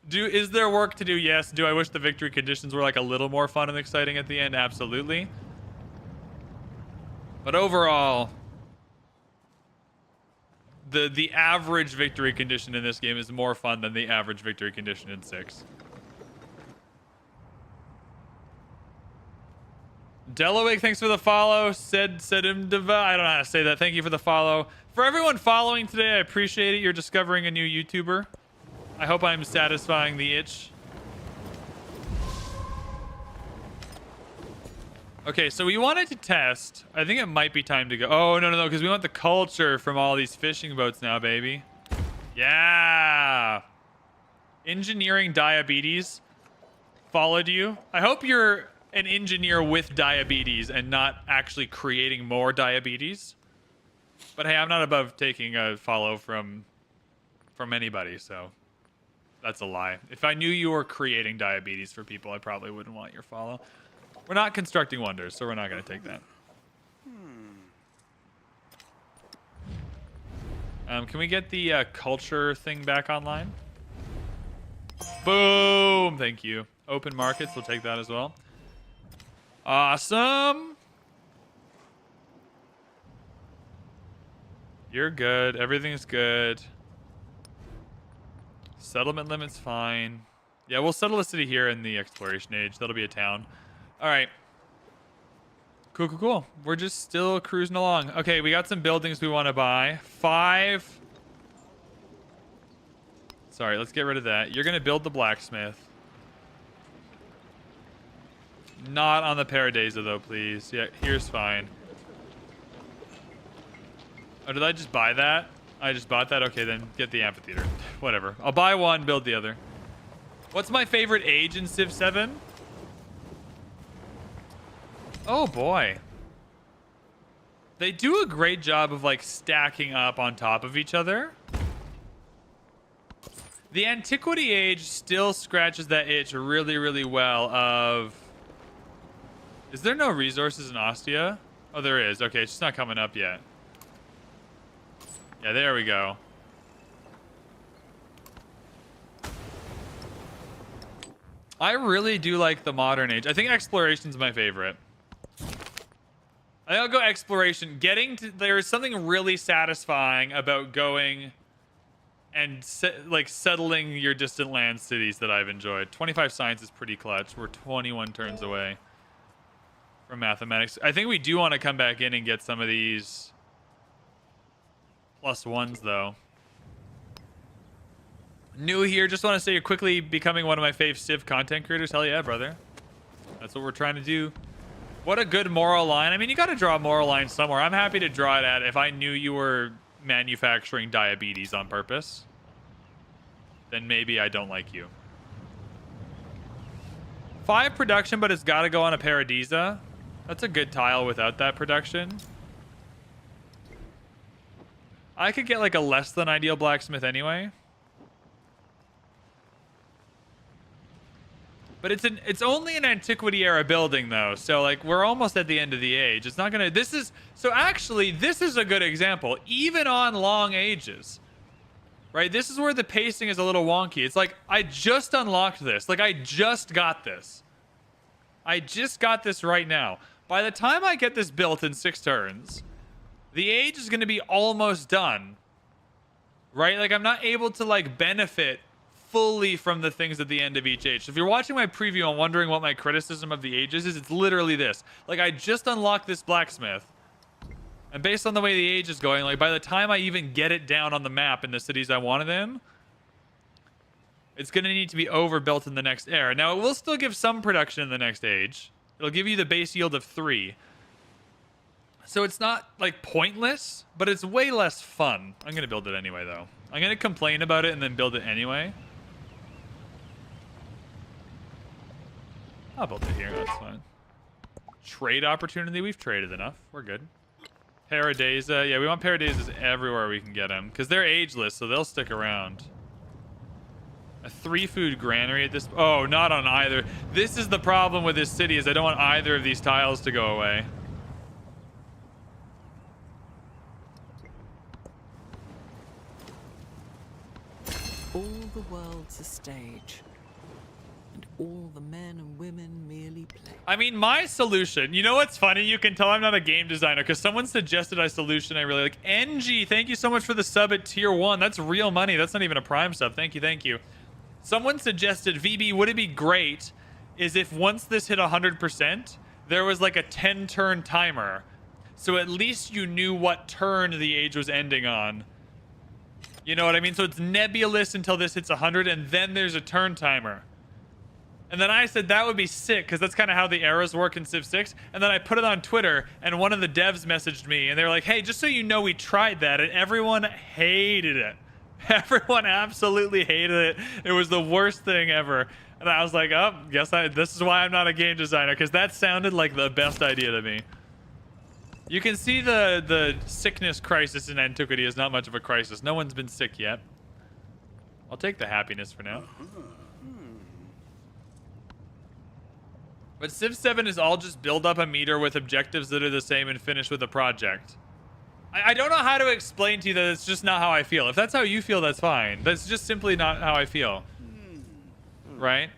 Speaker 1: Is there work to do? Yes. Do I wish the victory conditions were like a little more fun and exciting at the end? Absolutely. But overall, the average victory condition in this game is more fun than the average victory condition in 6. Delawig, thanks for the follow. Sedimdeva, I don't know how to say that. Thank you for the follow. For everyone following today, I appreciate it. You're discovering a new YouTuber. I hope I'm satisfying the itch. Okay, so we wanted to test. I think it might be time to go. Oh, no, because we want the culture from all these fishing boats now, baby. Yeah. Engineering diabetes followed you. I hope you're an engineer with diabetes and not actually creating more diabetes. But hey, I'm not above taking a follow from anybody, so that's a lie. If I knew you were creating diabetes for people, I probably wouldn't want your follow. We're not constructing wonders, so we're not going to take that. Can we get the culture thing back online? Boom! Thank you. Open markets, we'll take that as well. Awesome! You're good. Everything's good. Settlement limit's fine. Yeah, we'll settle a city here in the exploration age. That'll be a town. All right. Cool. We're just still cruising along. Okay, we got some buildings we want to buy. 5 Sorry, let's get rid of that. You're gonna build the blacksmith. Not on the Paradisa though, please. Yeah, here's fine. Oh, did I just buy that? I just bought that? Okay, then get the amphitheater. Whatever. I'll buy one, build the other. What's my favorite age in Civ 7? Oh boy. They do a great job of like stacking up on top of each other. The Antiquity Age still scratches that itch really, really well of... Is there no resources in Ostia? Oh, there is. Okay, it's just not coming up yet. Yeah, there we go. I really do like the modern age. I think exploration's my favorite. I think I'll go exploration. There is something really satisfying about going and settling your distant land cities that I've enjoyed. 25 science is pretty clutch. We're 21 turns away from mathematics. I think we do want to come back in and get some of these +1s though. New here, just want to say you're quickly becoming one of my fave Civ content creators. Hell yeah, brother. That's what we're trying to do. What a good moral line. I mean, you got to draw a moral line somewhere. I'm happy to draw it at if I knew you were manufacturing diabetes on purpose. Then maybe I don't like you. 5 production, but it's got to go on a Paradisa. That's a good tile without that production. I could get like a less than ideal blacksmith anyway. But it's only an antiquity era building though, so like we're almost at the end of the age. It's not gonna. This is a good example, even on long ages, right? This is where the pacing is a little wonky. It's like I just unlocked this, like I just got this right now. By the time I get this built in 6 turns, the age is gonna be almost done, right? Like I'm not able to like benefit fully from the things at the end of each age. So if you're watching my preview and wondering what my criticism of the ages is, it's literally this. Like I just unlocked this blacksmith, and based on the way the age is going, like by the time I even get it down on the map in the cities I want it in, it's gonna need to be overbuilt in the next era. Now it will still give some production in the next age. It'll give you the base yield of 3. So it's not like pointless, but it's way less fun. I'm gonna build it anyway though. I'm gonna complain about it and then build it anyway. I'll build it here, that's fine. Trade opportunity, we've traded enough. We're good. Paradisa, yeah, we want Paradisas everywhere we can get them. Because they're ageless, so they'll stick around. A 3-food granary at this... Oh, not on either. This is the problem with this city, is I don't want either of these tiles to go away.
Speaker 2: All the world's a stage, and all the men and women merely play.
Speaker 1: I mean, my solution, you know what's funny? You can tell I'm not a game designer because someone suggested a solution I really like. NG, thank you so much for the sub at tier 1. That's real money. That's not even a prime sub. Thank you, thank you. Someone suggested, VB, would it be great is if once this hit 100%, there was like a 10-turn timer. So at least you knew what turn the age was ending on. You know what I mean? So it's nebulous until this hits 100, and then there's a turn timer. And then I said that would be sick, because that's kind of how the eras work in Civ 6. And then I put it on Twitter, and one of the devs messaged me, and they were like, hey, just so you know, we tried that, and everyone hated it. Everyone absolutely hated it. It was the worst thing ever. And I was like, oh, this is why I'm not a game designer, because that sounded like the best idea to me. You can see the sickness crisis in Antiquity is not much of a crisis. No one's been sick yet. I'll take the happiness for now. But Civ 7 is all just build up a meter with objectives that are the same and finish with a project. I don't know how to explain to you that it's just not how I feel. If that's how you feel, that's fine. That's just simply not how I feel. Right?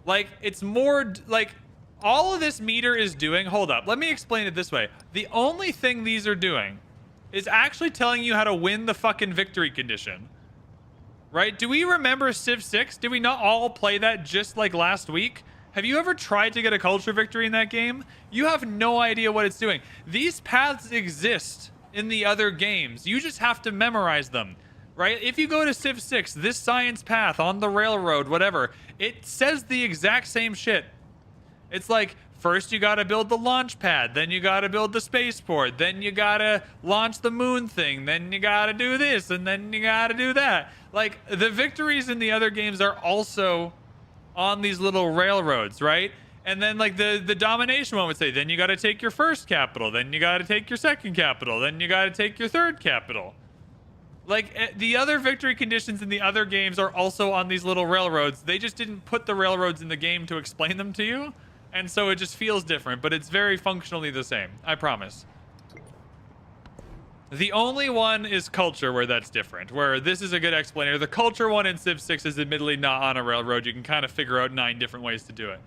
Speaker 1: Like, it's more, like, all of this meter is doing... Hold up. Let me explain it this way. The only thing these are doing is actually telling you how to win the fucking victory condition. Right? Do we remember Civ 6? Did we not all play that just like last week? Have you ever tried to get a culture victory in that game? You have no idea what it's doing. These paths exist in the other games. You just have to memorize them. right? If you go to Civ 6, this science path on the railroad, whatever, it says the exact same shit. It's like, first you gotta build the launch pad, then you gotta build the spaceport, then you gotta launch the moon thing, then you gotta do this, and then you gotta do that. Like, the victories in the other games are also on these little railroads, right? And then, like, the domination one would say, then you gotta take your first capital, then you gotta take your second capital, then you gotta take your third capital. Like, the other victory conditions in the other games are also on these little railroads. They just didn't put the railroads in the game to explain them to you. And so it just feels different, but it's very functionally the same. I promise. The only one is culture where that's different, where this is a good explainer. The culture one in Civ 6 is admittedly not on a railroad. You can kind of figure out 9 different ways to do it.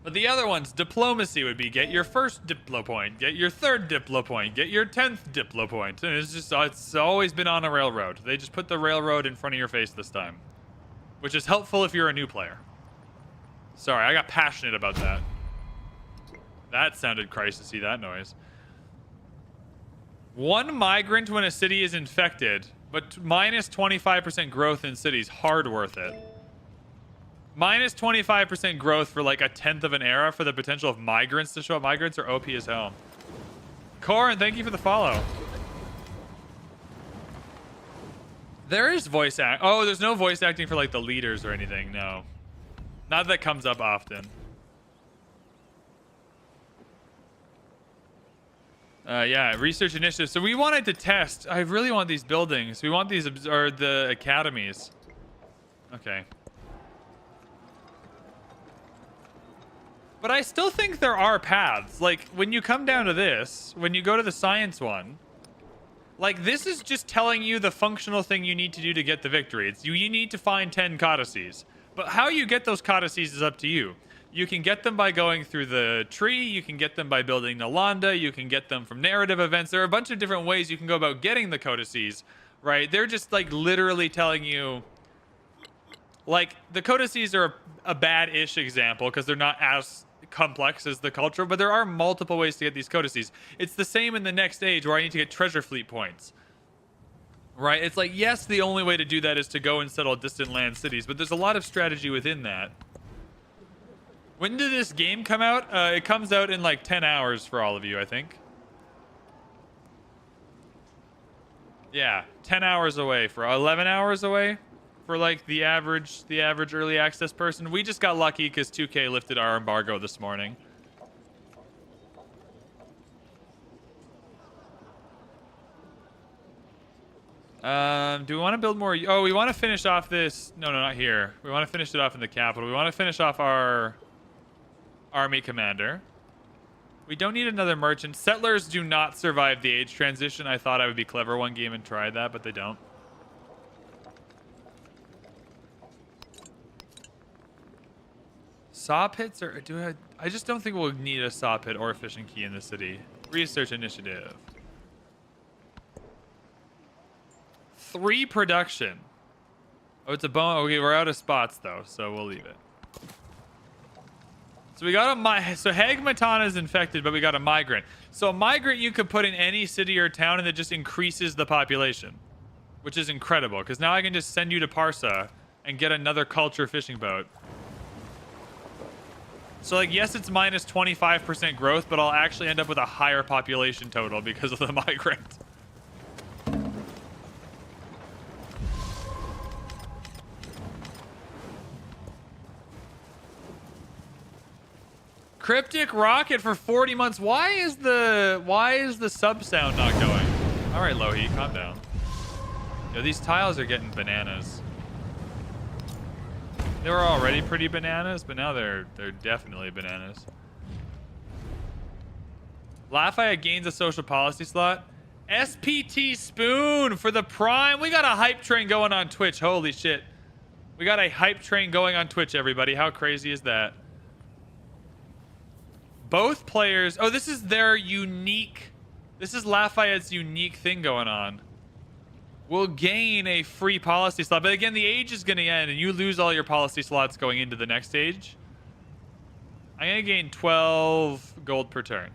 Speaker 1: But the other ones, diplomacy would be get your first diplo point, get your third diplo point, get your 10th diplo point. And it's always been on a railroad. They just put the railroad in front of your face this time. Which is helpful if you're a new player. Sorry, I got passionate about that. That sounded crisisy, that noise. 1 migrant when a city is infected, but minus 25% growth in cities. Hard worth it. Minus 25% growth for like a 10th of an era for the potential of migrants to show up. Migrants are OP as hell. Corin, thank you for the follow. There is voice act. Oh, there's no voice acting for like the leaders or anything. No, not that comes up often. Yeah, research initiative. So we wanted to test. I really want these buildings. We want these or the academies. Okay. But I still think there are paths. Like when you come down to this, when you go to the science one. Like, this is just telling you the functional thing you need to do to get the victory. It's you need to find 10 codices. But how you get those codices is up to you. You can get them by going through the tree. You can get them by building Nalanda. You can get them from narrative events. There are a bunch of different ways you can go about getting the codices, right? They're just, like, literally telling you... Like, the codices are a bad-ish example because they're not as complex as the culture, but there are multiple ways to get these codices. It's the same in the next age where I need to get treasure fleet points. Right? It's like, yes, the only way to do that is to go and settle distant land cities, but there's a lot of strategy within that. When did this game come out? It comes out in like 10 hours for all of you, I think. Yeah, 10 hours away, for 11 hours away for like the average early access person. We just got lucky because 2K lifted our embargo this morning. Do we want to build more? Oh, we want to finish off this. No, not here. We want to finish it off in the capital. We want to finish off our army commander. We don't need another merchant. Settlers do not survive the age transition. I thought I would be clever one game and try that, but they don't. Saw pits or I just don't think we'll need a saw pit or a fishing key in the city. Research initiative. 3 production. Oh, it's a bone. Okay, we're out of spots though, so we'll leave it. So we got so Hagmatana is infected, but we got a migrant. So a migrant you could put in any city or town and it just increases the population, which is incredible because now I can just send you to Parsa and get another culture fishing boat. So, like, yes, it's minus 25% growth, but I'll actually end up with a higher population total because of the migrant. Cryptic rocket for 40 months. Why is the sub sound not going? All right, Lohi, calm down. Yo, these tiles are getting bananas. They were already pretty bananas, but now they're definitely bananas. Lafayette gains a social policy slot. SPT Spoon for the Prime. We got a hype train going on Twitch. Holy shit. We got a hype train going on Twitch, everybody. How crazy is that? Both players... Oh, this is their unique... This is Lafayette's unique thing going on. Will gain a free policy slot. But again, the age is going to end, and you lose all your policy slots going into the next stage. I'm going to gain 12 gold per turn.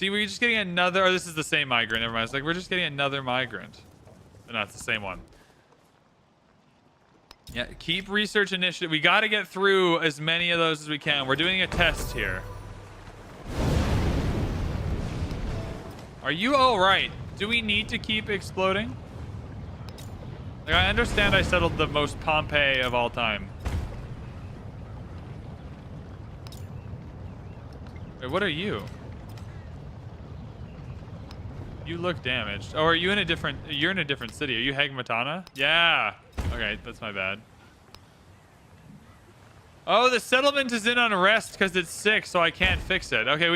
Speaker 1: See, we're just getting another... Oh, this is the same migrant. Never mind. It's like, we're just getting another migrant. But no, it's the same one. Yeah, keep research initiative. We got to get through as many of those as we can. We're doing a test here. Are you all right? Do we need to keep exploding? Like, I understand I settled the most Pompeii of all time. Wait, what are you? You look damaged. Oh, are you in a different... You're in a different city. Are you Hagmatana? Yeah. Okay, that's my bad. Oh, the settlement is in unrest because it's sick, so I can't fix it. Okay,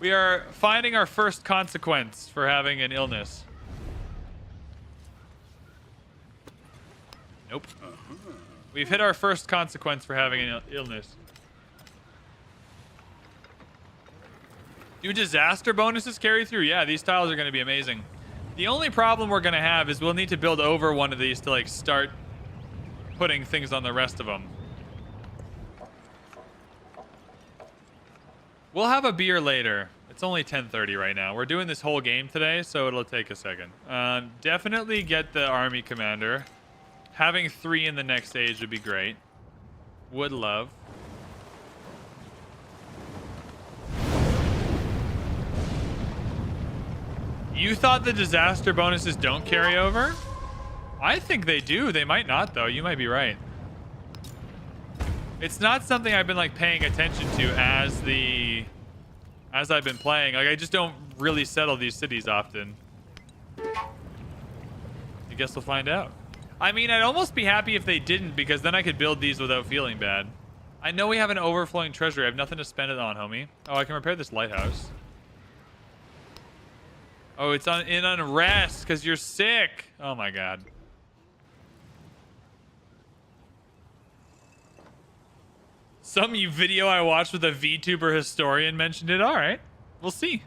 Speaker 1: we are finding our first consequence for having an illness. Nope. We've hit our first consequence for having an illness. Do disaster bonuses carry through? Yeah, these tiles are going to be amazing. The only problem we're going to have is we'll need to build over one of these to like start putting things on the rest of them. We'll have a beer later. It's only 10:30 right now. We're doing this whole game today, so it'll take a second. Definitely get the army commander. Having 3 in the next age would be great. Would love. You thought the disaster bonuses don't carry over? I think they do. They might not, though. You might be right. It's not something I've been like paying attention to as I've been playing. Like, I just don't really settle these cities often. I guess we'll find out. I mean, I'd almost be happy if they didn't, because then I could build these without feeling bad. I know we have an overflowing treasury. I have nothing to spend it on, homie. Oh, I can repair this lighthouse. Oh, it's in unrest because you're sick. Oh my god. Some video I watched with a VTuber historian mentioned it. All right, we'll see.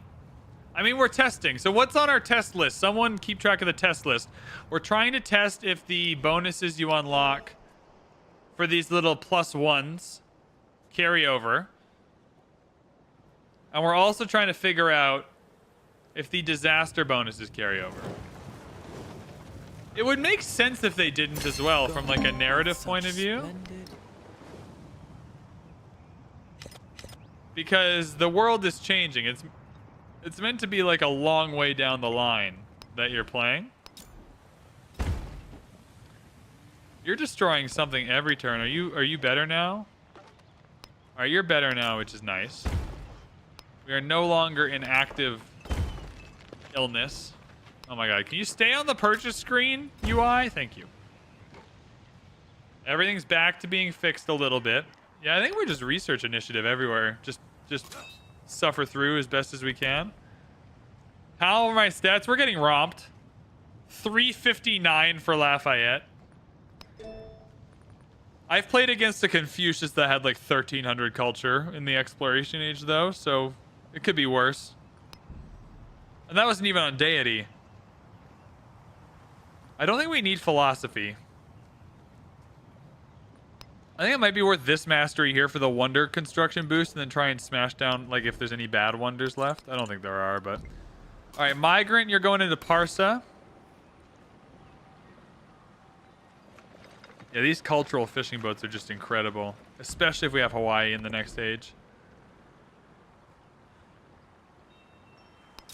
Speaker 1: I mean, we're testing. So what's on our test list? Someone keep track of the test list. We're trying to test if the bonuses you unlock for these little +1s carry over. And we're also trying to figure out if the disaster bonuses carry over. It would make sense if they didn't as well, from like a narrative point of view. Because the world is changing. It's meant to be like a long way down the line that you're playing. You're destroying something every turn. Are you better now? All right, you're better now, which is nice. We are no longer in active illness. Oh my god, can you stay on the purchase screen, UI? Thank you. Everything's back to being fixed a little bit. Yeah, I think we're just research initiative everywhere. Just suffer through as best as we can. How are my stats? We're getting romped. 359 for Lafayette. I've played against a Confucius that had like 1300 culture in the exploration age though, so it could be worse. And that wasn't even on Deity. I don't think we need philosophy. I think it might be worth this mastery here for the wonder construction boost and then try and smash down, like, if there's any bad wonders left. I don't think there are, but... Alright, migrant, you're going into Parsa. Yeah, these cultural fishing boats are just incredible. Especially if we have Hawaii in the next age.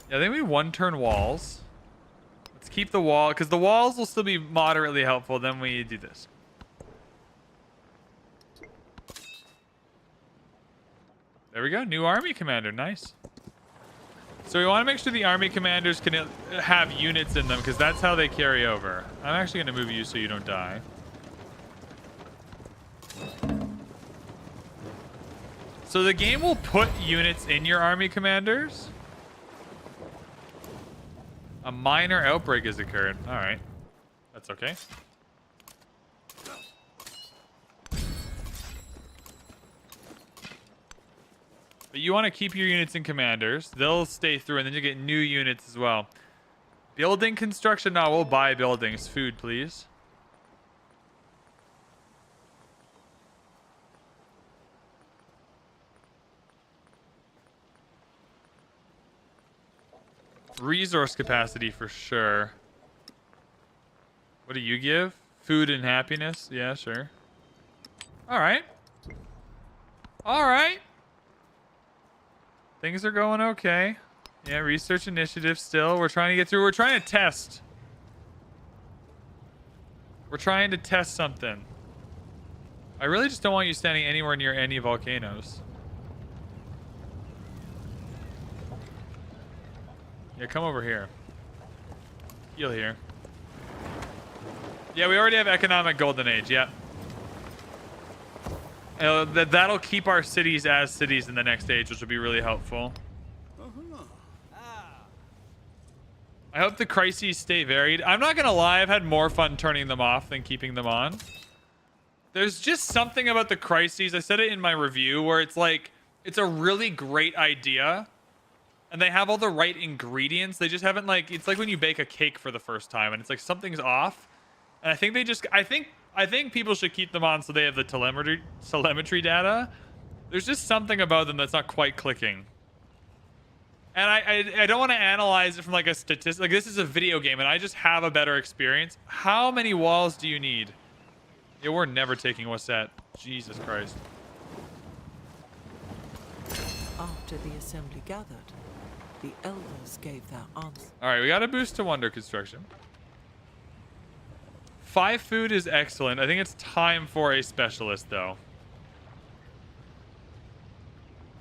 Speaker 1: Yeah, I think we one-turn walls. Let's keep the wall, because the walls will still be moderately helpful. Then we do this. There we go. New army commander. Nice. So we want to make sure the army commanders can have units in them, because that's how they carry over. I'm actually going to move you so you don't die. So the game will put units in your army commanders. A minor outbreak has occurred. All right. That's okay. But you want to keep your units in commanders. They'll stay through, and then you get new units as well. Building construction. No, we'll buy buildings. Food, please. Resource capacity for sure. What do you give? Food and happiness? Yeah, sure. All right. All right. Things are going okay. Yeah, research initiative still. We're trying to get through. We're trying to test. We're trying to test something. I really just don't want you standing anywhere near any volcanoes. Yeah, come over here. Heal here. Yeah, we already have economic golden age. Yeah. That'll keep our cities as cities in the next age, which will be really helpful. I hope the crises stay varied. I'm not gonna lie, I've had more fun turning them off than keeping them on. There's just something about the crises, I said it in my review, where it's like, it's a really great idea, and they have all the right ingredients. They just haven't, like, it's like when you bake a cake for the first time, and it's like something's off. And I think they just, I think people should keep them on so they have the telemetry data. There's just something about them that's not quite clicking. And I don't want to analyze it from like a statistic. Like, this is a video game, and I just have a better experience. How many walls do you need? Yeah, we're never taking Wasset. Jesus Christ.
Speaker 2: After the assembly gathered, the elders gave their answer.
Speaker 1: All right, we got a boost to wonder construction. 5 food is excellent. I think it's time for a specialist, though.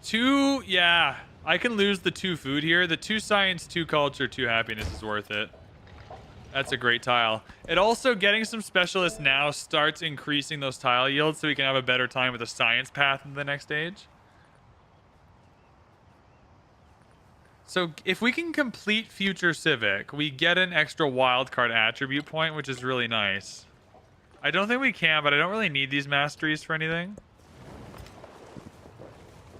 Speaker 1: 2, yeah. I can lose the 2 food here. The 2 science, 2 culture, 2 happiness is worth it. That's a great tile. It also, getting some specialists now starts increasing those tile yields so we can have a better time with the science path in the next stage. So if we can complete Future Civic, we get an extra wildcard attribute point, which is really nice. I don't think we can, but I don't really need these masteries for anything.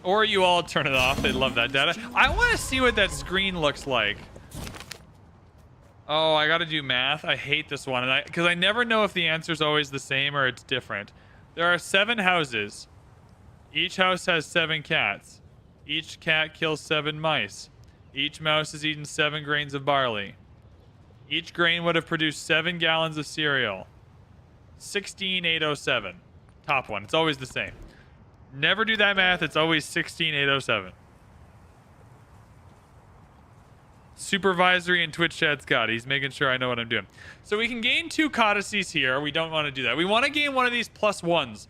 Speaker 1: Or you all turn it off. They love that data. I want to see what that screen looks like. Oh, I got to do math. I hate this one. Because I never know if the answer is always the same or it's different. There are 7 houses. Each house has 7 cats. Each cat kills 7 mice. Each mouse has eaten 7 grains of barley. Each grain would have produced 7 gallons of cereal. 16,807. Top one. It's always the same. Never do that math. It's always 16,807. Supervisory and Twitch chat Scott. He's making sure I know what I'm doing. So we can gain 2 codices here. We don't want to do that. We want to gain one of these +1s.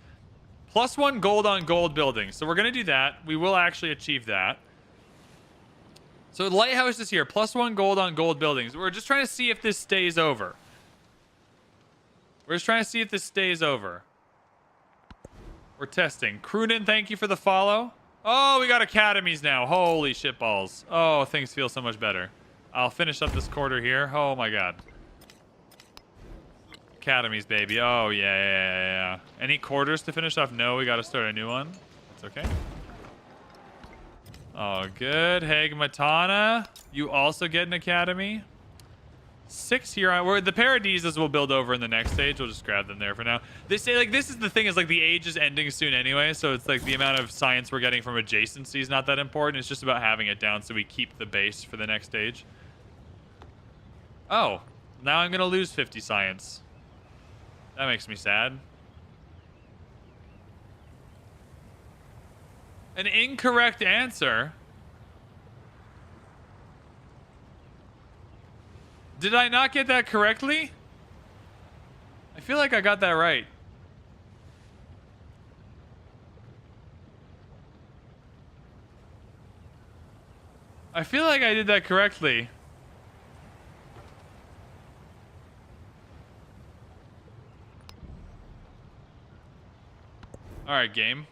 Speaker 1: +1 gold on gold buildings. So we're going to do that. We will actually achieve that. So the lighthouse is here. +1 gold on gold buildings. We're just trying to see if this stays over. We're just trying to see if this stays over. We're testing. Croonin, thank you for the follow. Oh, we got academies now. Holy shit balls. Oh, things feel so much better. I'll finish up this quarter here. Oh my god. Academies, baby. Oh, yeah. Any quarters to finish off? No, we got to start a new one. It's okay. Oh, good. Hagmatana. You also get an academy. 6 here. The Paradises will build over in the next stage. We'll just grab them there for now. They say, like, this is the thing, is like the age is ending soon anyway, so it's like the amount of science we're getting from adjacency is not that important. It's just about having it down so we keep the base for the next stage. Oh, now I'm gonna lose 50 science. That makes me sad. An incorrect answer. Did I not get that correctly? I feel like I got that right. I feel like I did that correctly. All right, game.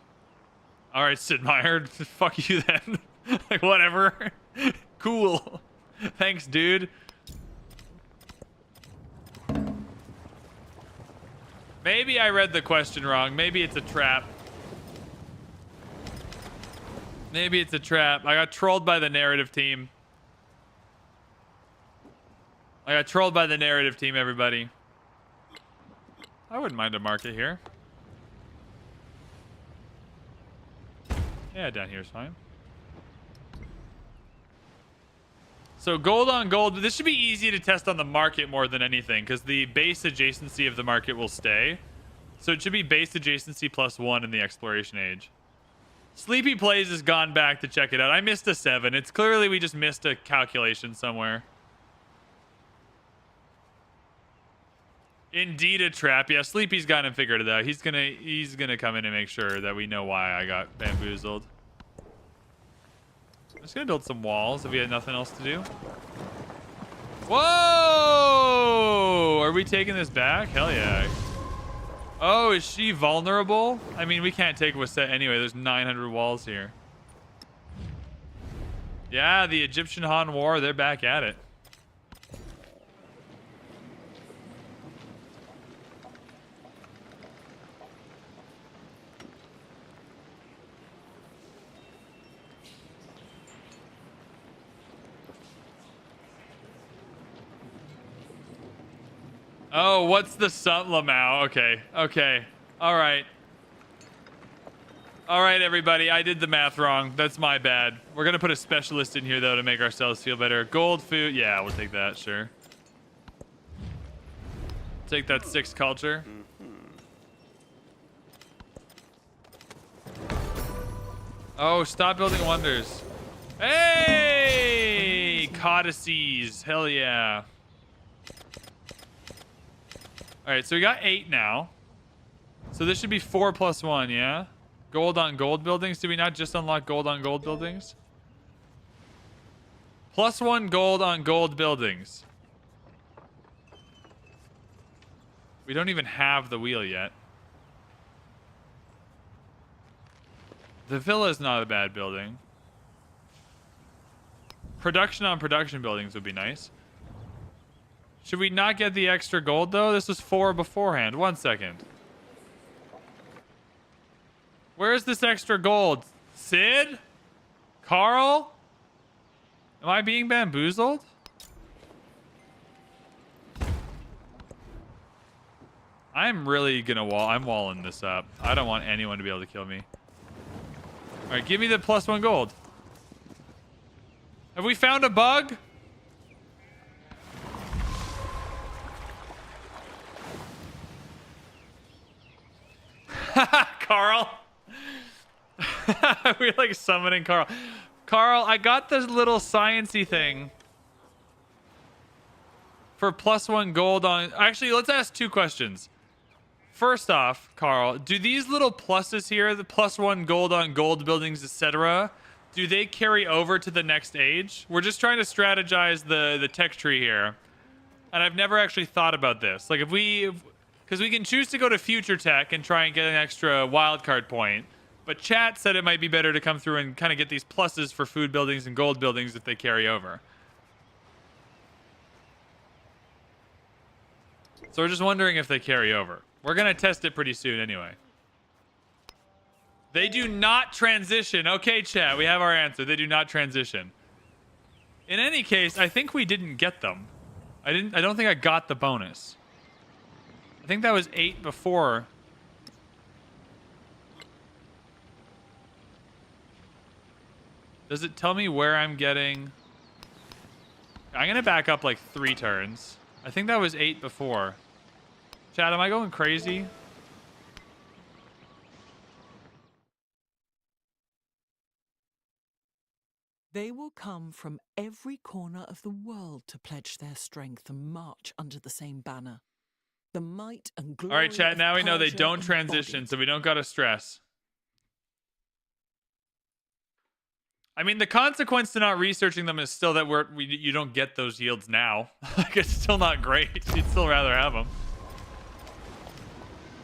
Speaker 1: All right, Sid Meier. Fuck you then. Like, whatever. Cool. Thanks, dude. Maybe I read the question wrong. Maybe it's a trap. Maybe it's a trap. I got trolled by the narrative team. Everybody. I wouldn't mind a market here. Yeah, down here is fine. So gold on gold. This should be easy to test on the market more than anything because the base adjacency of the market will stay. So it should be base adjacency +1 in the exploration age. Sleepy Plays has gone back to check it out. I missed a 7. It's clearly we just missed a calculation somewhere. Indeed a trap. Yeah, Sleepy's got him figured it out. He's gonna come in and make sure that we know why I got bamboozled. I'm just gonna build some walls if we had nothing else to do. Whoa! Are we taking this back? Hell yeah. Oh, is she vulnerable? I mean, we can't take Waset anyway. There's 900 walls here. Yeah, the Egyptian Han War, they're back at it. Oh, what's the Lamau? Okay. Okay. All right. All right, everybody. I did the math wrong. That's my bad. We're going to put a specialist in here, though, to make ourselves feel better. Gold food. Yeah, we'll take that. Sure. Take that 6 culture. Oh, stop building wonders. Hey! Codices. Hell yeah. All right, so we got 8 now. So this should be 4 + 1, yeah? Gold on gold buildings. Did we not just unlock gold on gold buildings? +1 gold on gold buildings. We don't even have the wheel yet. The villa is not a bad building. Production on production buildings would be nice. Should we not get the extra gold, though? This was 4 beforehand. 1 second. Where's this extra gold? Sid? Carl? Am I being bamboozled? I'm really gonna I'm walling this up. I don't want anyone to be able to kill me. All right, give me the +1 gold. Have we found a bug? Carl. We're like summoning Carl. Carl, I got this little sciencey thing for +1 gold on. Actually, let's ask 2 questions. First off, Carl, do these little pluses here, the +1 gold on gold buildings, etc., do they carry over to the next age? We're just trying to strategize the tech tree here. And I've never actually thought about this. Like because we can choose to go to future tech and try and get an extra wildcard point. But chat said it might be better to come through and kind of get these pluses for food buildings and gold buildings if they carry over. So we're just wondering if they carry over. We're going to test it pretty soon anyway. They do not transition. Okay, chat, we have our answer. They do not transition. In any case, I think we didn't get them. I don't think I got the bonus. I think that was 8 before. Does it tell me where I'm getting? I'm going to back up like 3 turns. I think that was 8 before. Chat, am I going crazy?
Speaker 2: They will come from every corner of the world to pledge their strength and march under the same banner. The might and glory.
Speaker 1: All right, chat, now we know they
Speaker 2: Persia
Speaker 1: don't transition,
Speaker 2: embodied.
Speaker 1: so we don't got to stress. I mean, the consequence to not researching them is still that you don't get those yields now. Like, it's still not great. You'd still rather have them.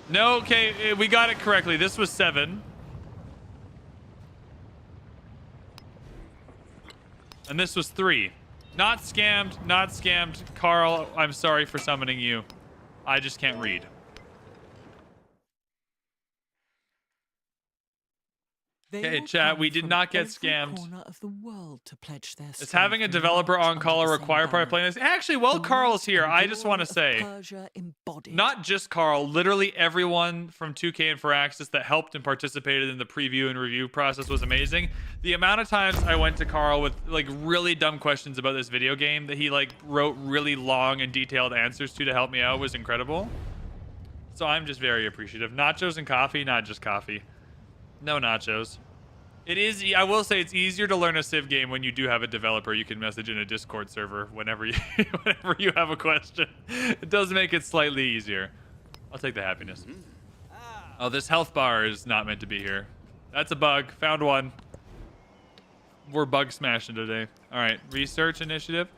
Speaker 1: No, okay, we got it correctly. This was 7. And this was 3. Not scammed, not scammed. Carl, I'm sorry for summoning you. I just can't read.
Speaker 2: They
Speaker 1: Okay,
Speaker 2: will
Speaker 1: chat,
Speaker 2: come
Speaker 1: we did
Speaker 2: from
Speaker 1: not get
Speaker 2: every
Speaker 1: scammed.
Speaker 2: corner of the world to pledge their
Speaker 1: Is
Speaker 2: strength
Speaker 1: having a
Speaker 2: and
Speaker 1: developer
Speaker 2: march
Speaker 1: on
Speaker 2: under
Speaker 1: call
Speaker 2: the
Speaker 1: a
Speaker 2: same
Speaker 1: require prior
Speaker 2: banner.
Speaker 1: playing this? Actually, while
Speaker 2: The
Speaker 1: Carl's
Speaker 2: might
Speaker 1: here,
Speaker 2: and
Speaker 1: I just want to
Speaker 2: glory of
Speaker 1: say,
Speaker 2: Persia embodied.
Speaker 1: not just Carl, literally everyone from 2K and Firaxis that helped and participated in the preview and review process was amazing. The amount of times I went to Carl with like really dumb questions about this video game that he like wrote really long and detailed answers to help me out was incredible. So I'm just very appreciative. Nachos and coffee, not just coffee. No nachos. It is, I will say, it's easier to learn a Civ game when you do have a developer you can message in a Discord server whenever you whenever you have a question. It does make it slightly easier. I'll take the happiness. Oh, this health bar is not meant to be here. That's a bug. Found one. We're bug smashing today. All right, research initiative.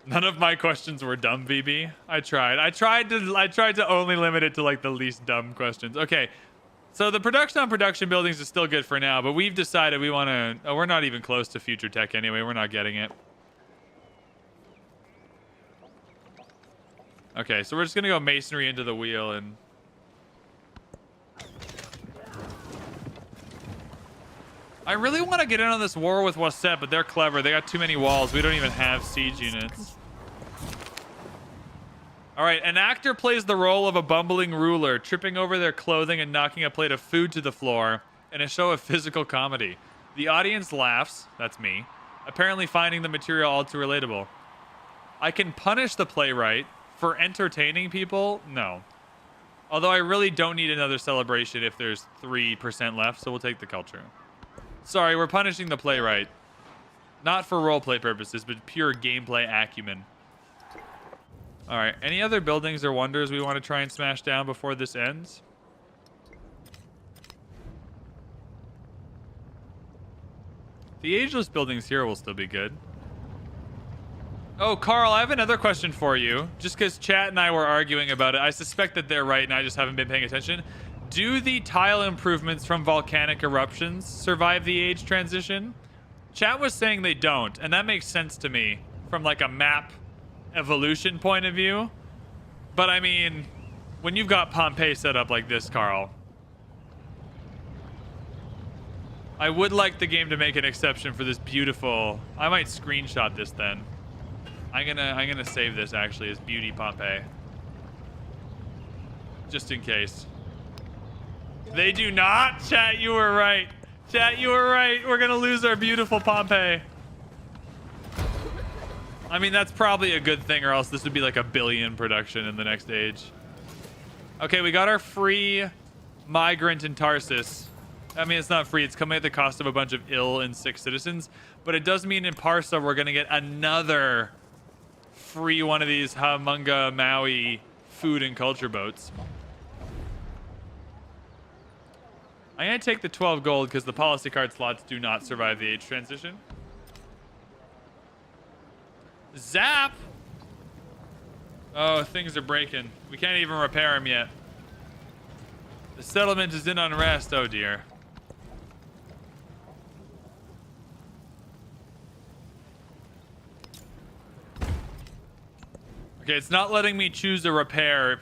Speaker 1: None of my questions were dumb, VB. I tried to only limit it to like the least dumb questions. Okay. So the production on production buildings is still good for now, but we've decided we want to... Oh, we're not even close to future tech anyway. We're not getting it. Okay, so we're just going to go masonry into the wheel and... I really want to get in on this war with Wasset, but they're clever. They got too many walls. We don't even have siege units. All right, an actor plays the role of a bumbling ruler, tripping over their clothing and knocking a plate of food to the floor in a show of physical comedy. The audience laughs, that's me, apparently finding the material all too relatable. I can punish the playwright for entertaining people? No. Although I really don't need another celebration if there's 3% left, so we'll take the culture. Sorry, we're punishing the playwright. Not for roleplay purposes, but pure gameplay acumen. All right, any other buildings or wonders we want to try and smash down before this ends? The ageless buildings here will still be good. Oh, Carl, I have another question for you. Just because chat and I were arguing about it, I suspect that they're right and I just haven't been paying attention. Do the tile improvements from volcanic eruptions survive the age transition? Chat was saying they don't, and that makes sense to me from like a map evolution point of view. But I mean, when you've got Pompeii set up like this, Carl, I would like the game to make an exception for this beautiful... I might screenshot this then. I'm gonna save this actually as Beauty Pompeii. Just in case. They do not? Chat, you were right. Chat, you were right. We're gonna lose our beautiful Pompeii. I mean, that's probably a good thing, or else this would be like a billion production in the next age. Okay, we got our free migrant in Tarsus. I mean, it's not free. It's coming at the cost of a bunch of ill and sick citizens. But it does mean in Parsa, we're going to get another free one of these Hamunga Maui food and culture boats. I'm going to take the 12 gold because the policy card slots do not survive the age transition. Zap! Oh, things are breaking. We can't even repair them yet. The settlement is in unrest. Oh, dear. Okay, it's not letting me choose a repair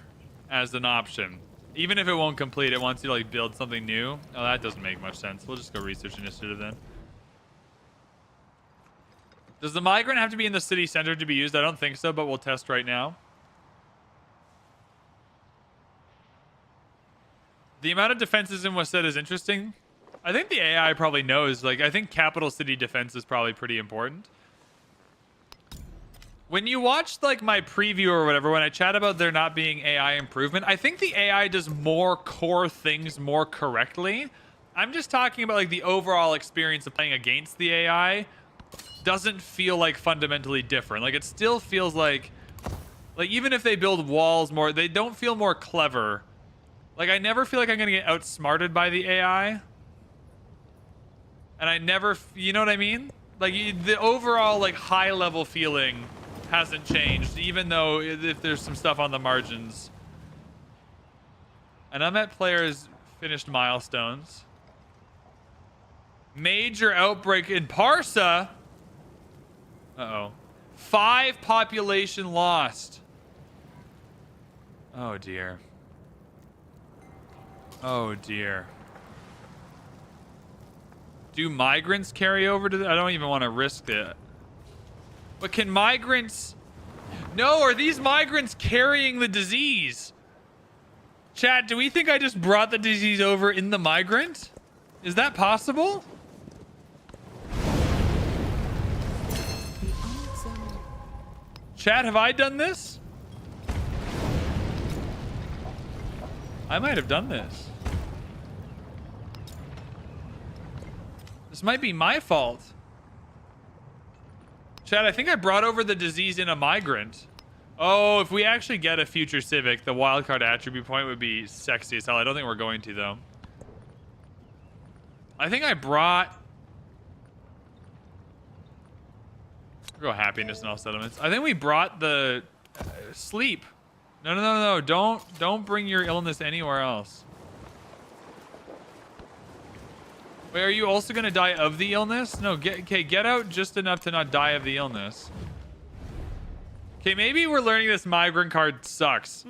Speaker 1: as an option. Even if it won't complete, it wants you to like build something new. Oh, that doesn't make much sense. We'll just go research initiative then. Does the migrant have to be in the city center to be used? I don't think so, but we'll test right now. The amount of defenses in Wasset is interesting. I think the AI probably knows. Like, I think capital city defense is probably pretty important. When you watch like my preview or whatever, when I chat about there not being AI improvement, I think the AI does more core things more correctly. I'm just talking about like the overall experience of playing against the AI doesn't feel like fundamentally different. Like it still feels like even if they build walls more, they don't feel more clever. Like I never feel like I'm gonna get outsmarted by the AI. And I never, you know what I mean? Like the overall like high level feeling hasn't changed, even though if there's some stuff on the margins. And I'm at players finished milestones. Major outbreak in Parsa. Uh-oh. 5 population lost. Oh dear. Oh dear. Do migrants carry over to I don't even want to risk it. But can migrants... No, are these migrants carrying the disease? Chat, do we think I just brought the disease over in the migrant? Is that possible? Chat, have I done this? I might have done this. This might be my fault. Chad, I think I brought over the disease in a migrant. Oh, if we actually get a future civic, the wildcard attribute point would be sexy as hell. I don't think we're going to, though. I think I brought... We'll go happiness in all settlements. I think we brought the sleep. No. Don't bring your illness anywhere else. Wait, are you also gonna die of the illness? No, get out just enough to not die of the illness. Okay, maybe we're learning this migrant card sucks.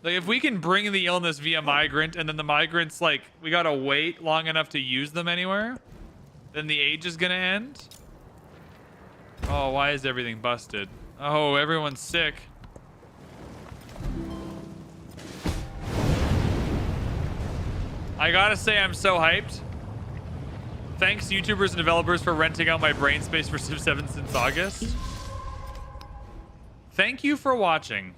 Speaker 1: Like, if we can bring the illness via migrant, and then the migrants, like, we gotta wait long enough to use them anywhere, then the age is gonna end. Oh, why is everything busted? Oh, everyone's sick. I gotta say, I'm so hyped. Thanks, YouTubers and developers, for renting out my brain space for Civ 7 since August. Thank you for watching.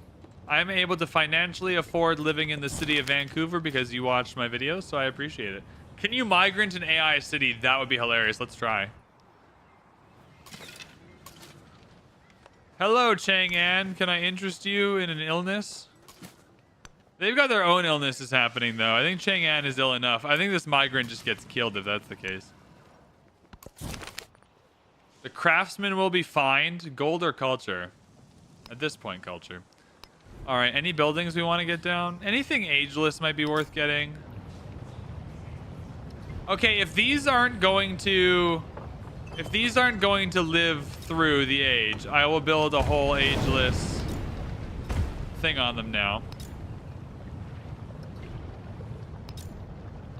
Speaker 1: I'm able to financially afford living in the city of Vancouver because you watched my videos, so I appreciate it. Can you migrant an AI city? That would be hilarious. Let's try. Hello, Chang'an. Can I interest you in an illness? They've got their own illnesses happening, though. I think Chang'an is ill enough. I think this migrant just gets killed if that's the case. The craftsman will be fined. Gold or culture? At this point, culture. All right, any buildings we want to get down? Anything ageless might be worth getting. Okay, if these aren't going to live through the age, I will build a whole ageless thing on them now.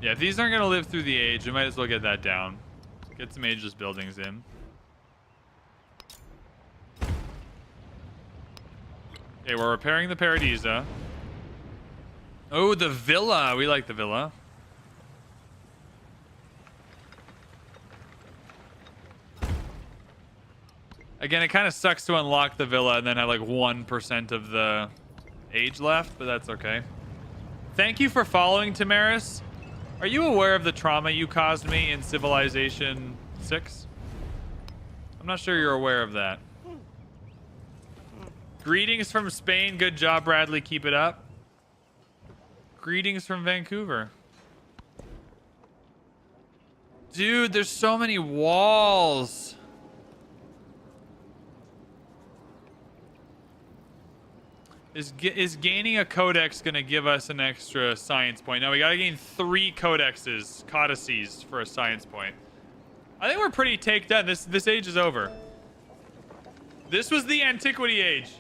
Speaker 1: Yeah, if these aren't going to live through the age, we might as well get that down. Get some ageless buildings in. Okay, we're repairing the Paradisa. Oh, the villa. We like the villa. Again, it kind of sucks to unlock the villa and then have like 1% of the age left, but that's okay. Thank you for following, Tamaris. Are you aware of the trauma you caused me in Civilization 6? I'm not sure you're aware of that. Greetings from Spain. Good job, Bradley. Keep it up. Greetings from Vancouver. Dude, there's so many walls. Is gaining a codex gonna give us an extra science point? No, we gotta gain 3 codexes, codices, for a science point. I think we're pretty take done. This age is over. This was the antiquity age.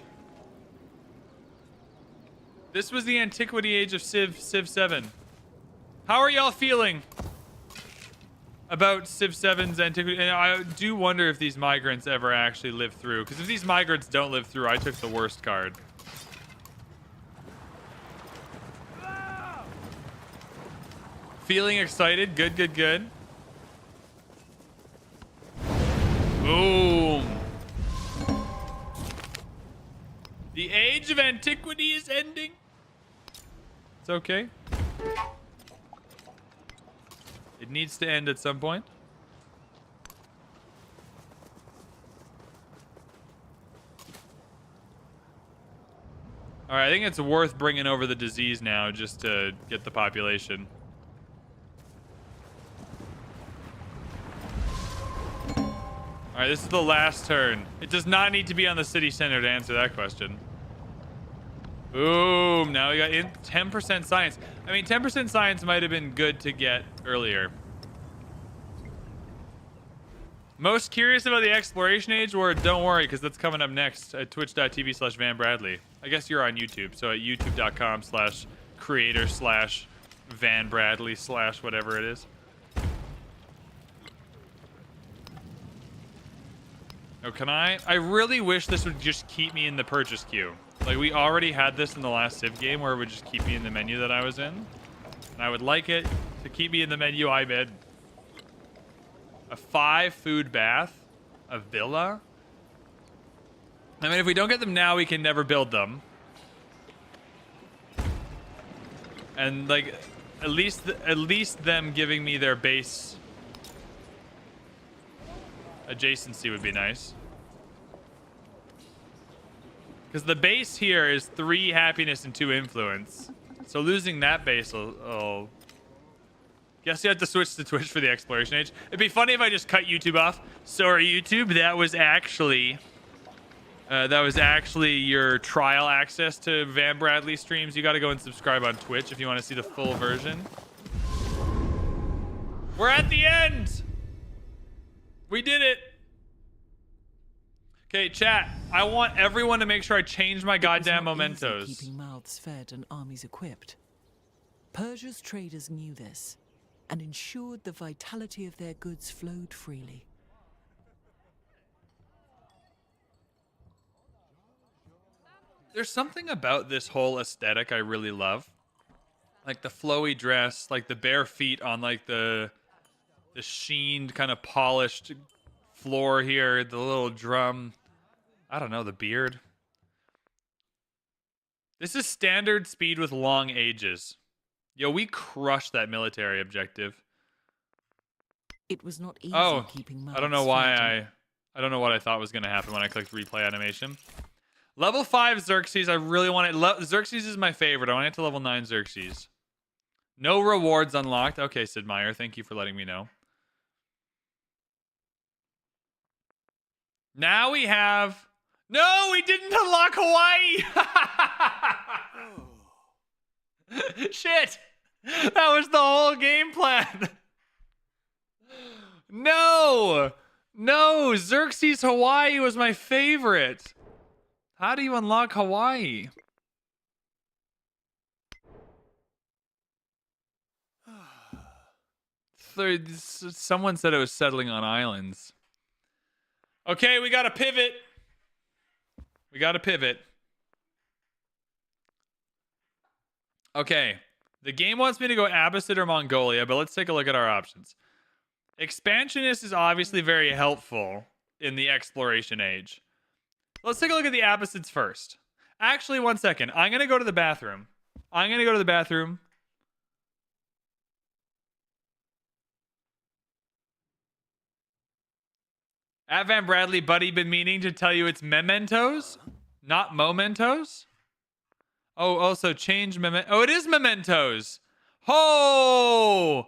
Speaker 1: This was the antiquity age of Civ 7. How are y'all feeling about Civ 7's antiquity? And I do wonder if these migrants ever actually live through. Because if these migrants don't live through, I took the worst card. Feeling excited. Good, good, good. Boom. The age of antiquity is ending. It's okay. It needs to end at some point. All right, I think it's worth bringing over the disease now just to get the population. All right, this is the last turn. It does not need to be on the city center to answer that question. Boom, now we got 10% science. I mean, 10% science might have been good to get earlier. Most curious about the exploration age? Or don't worry, because that's coming up next at twitch.tv/VanBradley. I guess you're on YouTube, so at youtube.com/creator/VanBradley/ whatever it is. Oh, can I? I really wish this would just keep me in the purchase queue. Like, we already had this in the last Civ game where it would just keep me in the menu that I was in. And I would like it to keep me in the menu I'm in. A 5-food bath? A villa? I mean, if we don't get them now, we can never build them. And, like, at least them giving me their base adjacency would be nice. Because the base here is 3 happiness and 2 influence. So losing that base will... Guess you have to switch to Twitch for the exploration age. It'd be funny if I just cut YouTube off. Sorry, YouTube, that was actually your trial access to VanBradley streams. You got to go and subscribe on Twitch if you want to see the full version. We're at the end. We did it. Okay, chat. I want everyone to make sure I change my goddamn mementos.
Speaker 2: Keeping mouths fed and armies equipped. Persia's traders knew this and ensured the vitality of their goods flowed freely.
Speaker 1: There's something about this whole aesthetic I really love. Like the flowy dress, like the bare feet on like the sheened kind of polished floor here, the little drum. I don't know, the beard. This is standard speed with long ages. Yo, we crushed that military objective.
Speaker 2: It was not easy keeping mouths
Speaker 1: I don't know why
Speaker 2: fed.
Speaker 1: I don't know what I thought was going to happen when I clicked replay animation. Level 5 Xerxes, I really want it. Xerxes is my favorite. I want to get to level 9 Xerxes. No rewards unlocked. Okay, Sid Meier, thank you for letting me know. Now we have... No, we didn't unlock Hawaii! Shit! That was the whole game plan! No! No! Xerxes Hawaii was my favorite! How do you unlock Hawaii? Someone said it was settling on islands. Okay, we gotta pivot. We gotta pivot. Okay. The game wants me to go Abbasid or Mongolia, but let's take a look at our options. Expansionist is obviously very helpful in the exploration age. Let's take a look at the Abbasids first. Actually, one second. I'm going to go to the bathroom. At VanBradley, buddy, been meaning to tell you it's mementos, not mementos. Oh, also change mementos. Oh, it is mementos. Oh,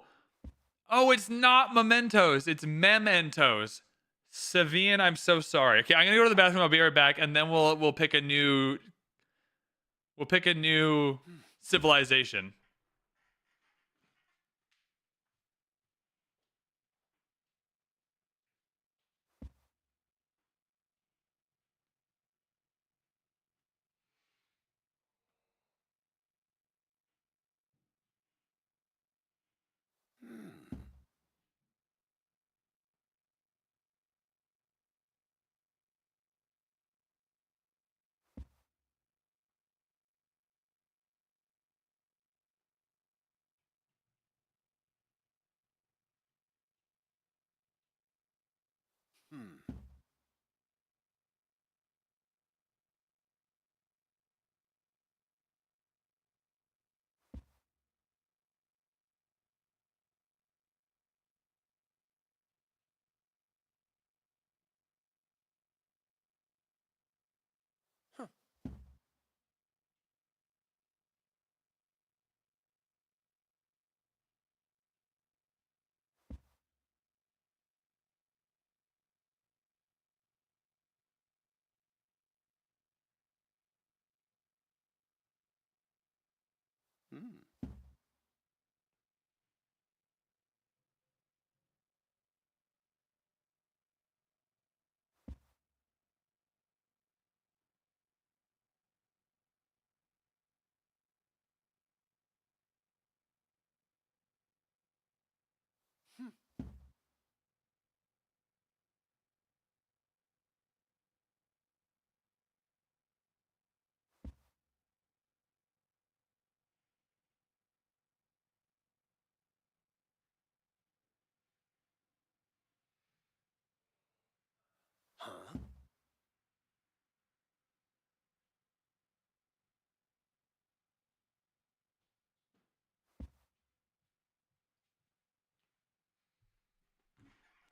Speaker 1: it's not mementos. It's mementos. Savian, I'm so sorry. Okay, I'm gonna go to the bathroom. I'll be right back, and then we'll pick a new civilization.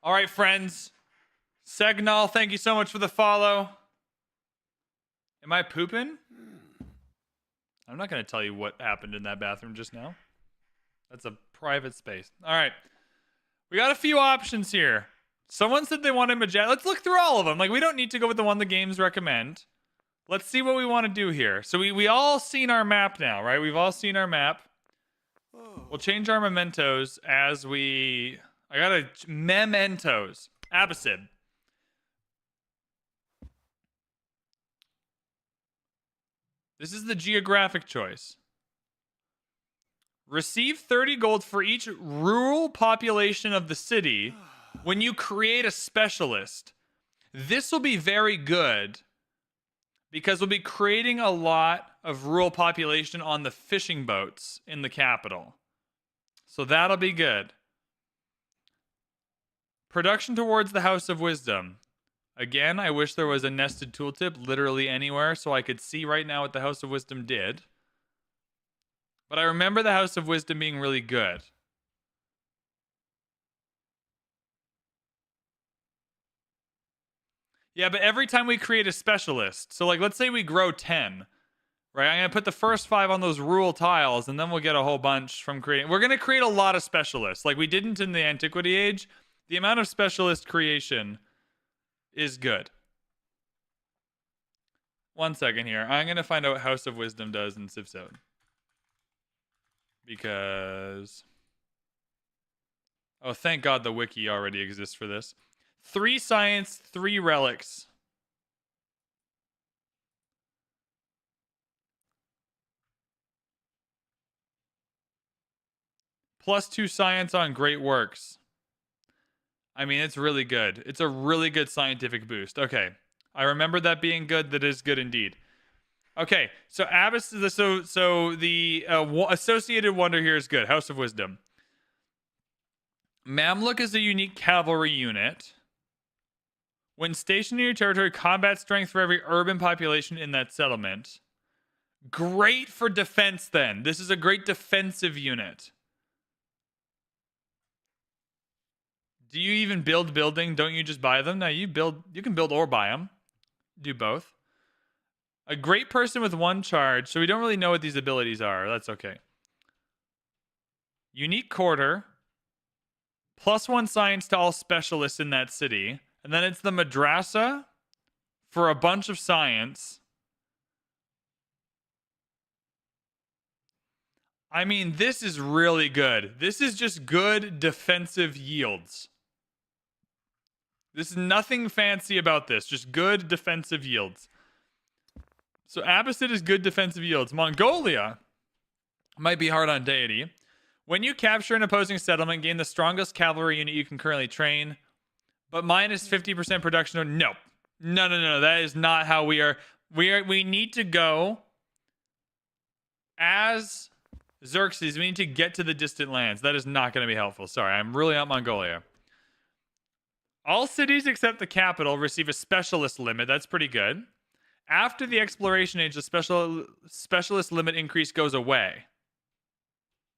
Speaker 1: All right, friends. Segnal, thank you so much for the follow. Am I pooping? I'm not going to tell you what happened in that bathroom just now. That's a private space. All right. We got a few options here. Someone said they wanted Majestic. Let's look through all of them. Like, we don't need to go with the one the games recommend. Let's see what we want to do here. So we all seen our map now, right? We've all seen our map. We'll change our mementos as we... I got a mementos. Abbasid. This is the geographic choice. Receive 30 gold for each rural population of the city when you create a specialist. This will be very good because we'll be creating a lot of rural population on the fishing boats in the capital. So that'll be good. Production towards the House of Wisdom. Again, I wish there was a nested tooltip literally anywhere so I could see right now what the House of Wisdom did. But I remember the House of Wisdom being really good. Yeah, but every time we create a specialist, so like let's say we grow 10, right? I'm going to put the first 5 on those rural tiles and then we'll get a whole bunch from creating. We're going to create a lot of specialists. Like we didn't in the Antiquity Age. The amount of specialist creation is good. One second here. I'm going to find out what House of Wisdom does in Civ 7. Because... oh, thank God the wiki already exists for this. 3 science, 3 relics. +2 science on great works. I mean, it's really good. It's a really good scientific boost. Okay. I remember that being good. That is good indeed. Okay. So Abbas, so the associated wonder here is good. House of Wisdom. Mamluk is a unique cavalry unit. When stationed in your territory, combat strength for every urban population in that settlement. Great for defense then. This is a great defensive unit. Do you even build building? Don't you just buy them? No, you can build or buy them. Do both. A great person with 1 charge, so we don't really know what these abilities are. That's okay. Unique quarter. +1 science to all specialists in that city. And then it's the madrasa for a bunch of science. I mean, this is really good. This is just good defensive yields. There's nothing fancy about this. Just good defensive yields. So Abbasid is good defensive yields. Mongolia might be hard on Deity. When you capture an opposing settlement, gain the strongest cavalry unit you can currently train. But minus 50% production. No. No. That is not how we are. We need to go as Xerxes. We need to get to the distant lands. That is not going to be helpful. Sorry, I'm really out Mongolia. All cities except the capital receive a specialist limit. That's pretty good. After the exploration age, the specialist limit increase goes away.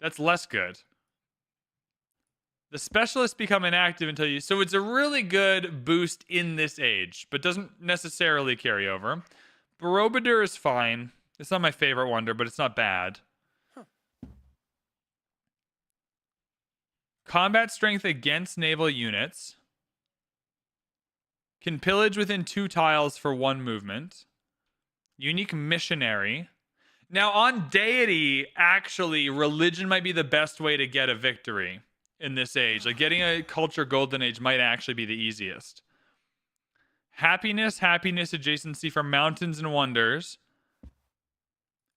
Speaker 1: That's less good. The specialists become inactive until you... so it's a really good boost in this age, but doesn't necessarily carry over. Borobudur is fine. It's not my favorite wonder, but it's not bad. Combat strength against naval units. Can pillage within 2 tiles for 1 movement. Unique missionary. Now, on Deity, actually, religion might be the best way to get a victory in this age. Like, getting a culture golden age might actually be the easiest. Happiness adjacency for mountains and wonders.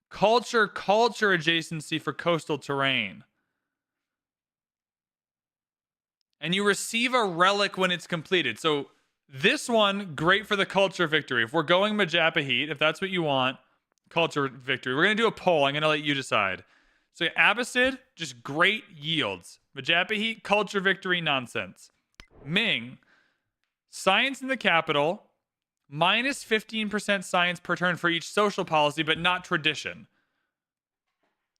Speaker 1: Culture adjacency for coastal terrain. And you receive a relic when it's completed. So this one, great for the culture victory. If we're going Majapahit, if that's what you want, culture victory. We're going to do a poll. I'm going to let you decide. So Abbasid, just great yields. Majapahit, culture victory, nonsense. Ming, science in the capital, minus 15% science per turn for each social policy, but not tradition.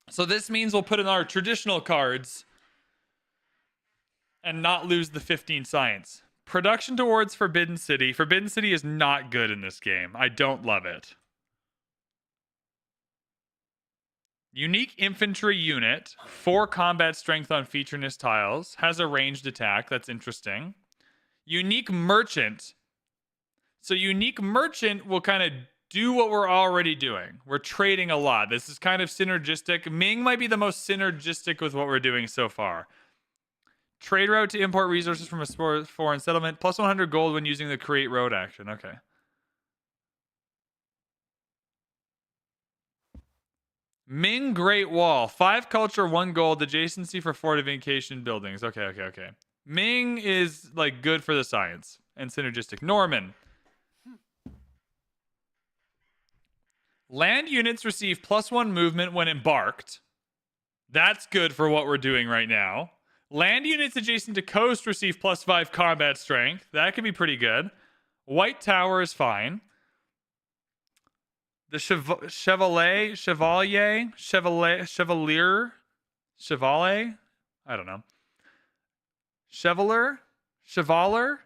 Speaker 1: So this means we'll put in our traditional cards and not lose the 15 science. Production towards Forbidden City. Forbidden City is not good in this game. I don't love it. Unique infantry unit. 4 combat strength on featureness tiles. Has a ranged attack. That's interesting. Unique merchant. So unique merchant will kind of do what we're already doing. We're trading a lot. This is kind of synergistic. Ming might be the most synergistic with what we're doing so far. Trade route to import resources from a foreign settlement. Plus 100 gold when using the create road action. Okay. Ming Great Wall. 5 culture, 1 gold. Adjacency for fortification buildings. Okay. Ming is like good for the science and synergistic. Norman. Land units receive +1 movement when embarked. That's good for what we're doing right now. Land units adjacent to coast receive +5 combat strength. That could be pretty good. White Tower is fine. The Chevalier? I don't know. Chevalier?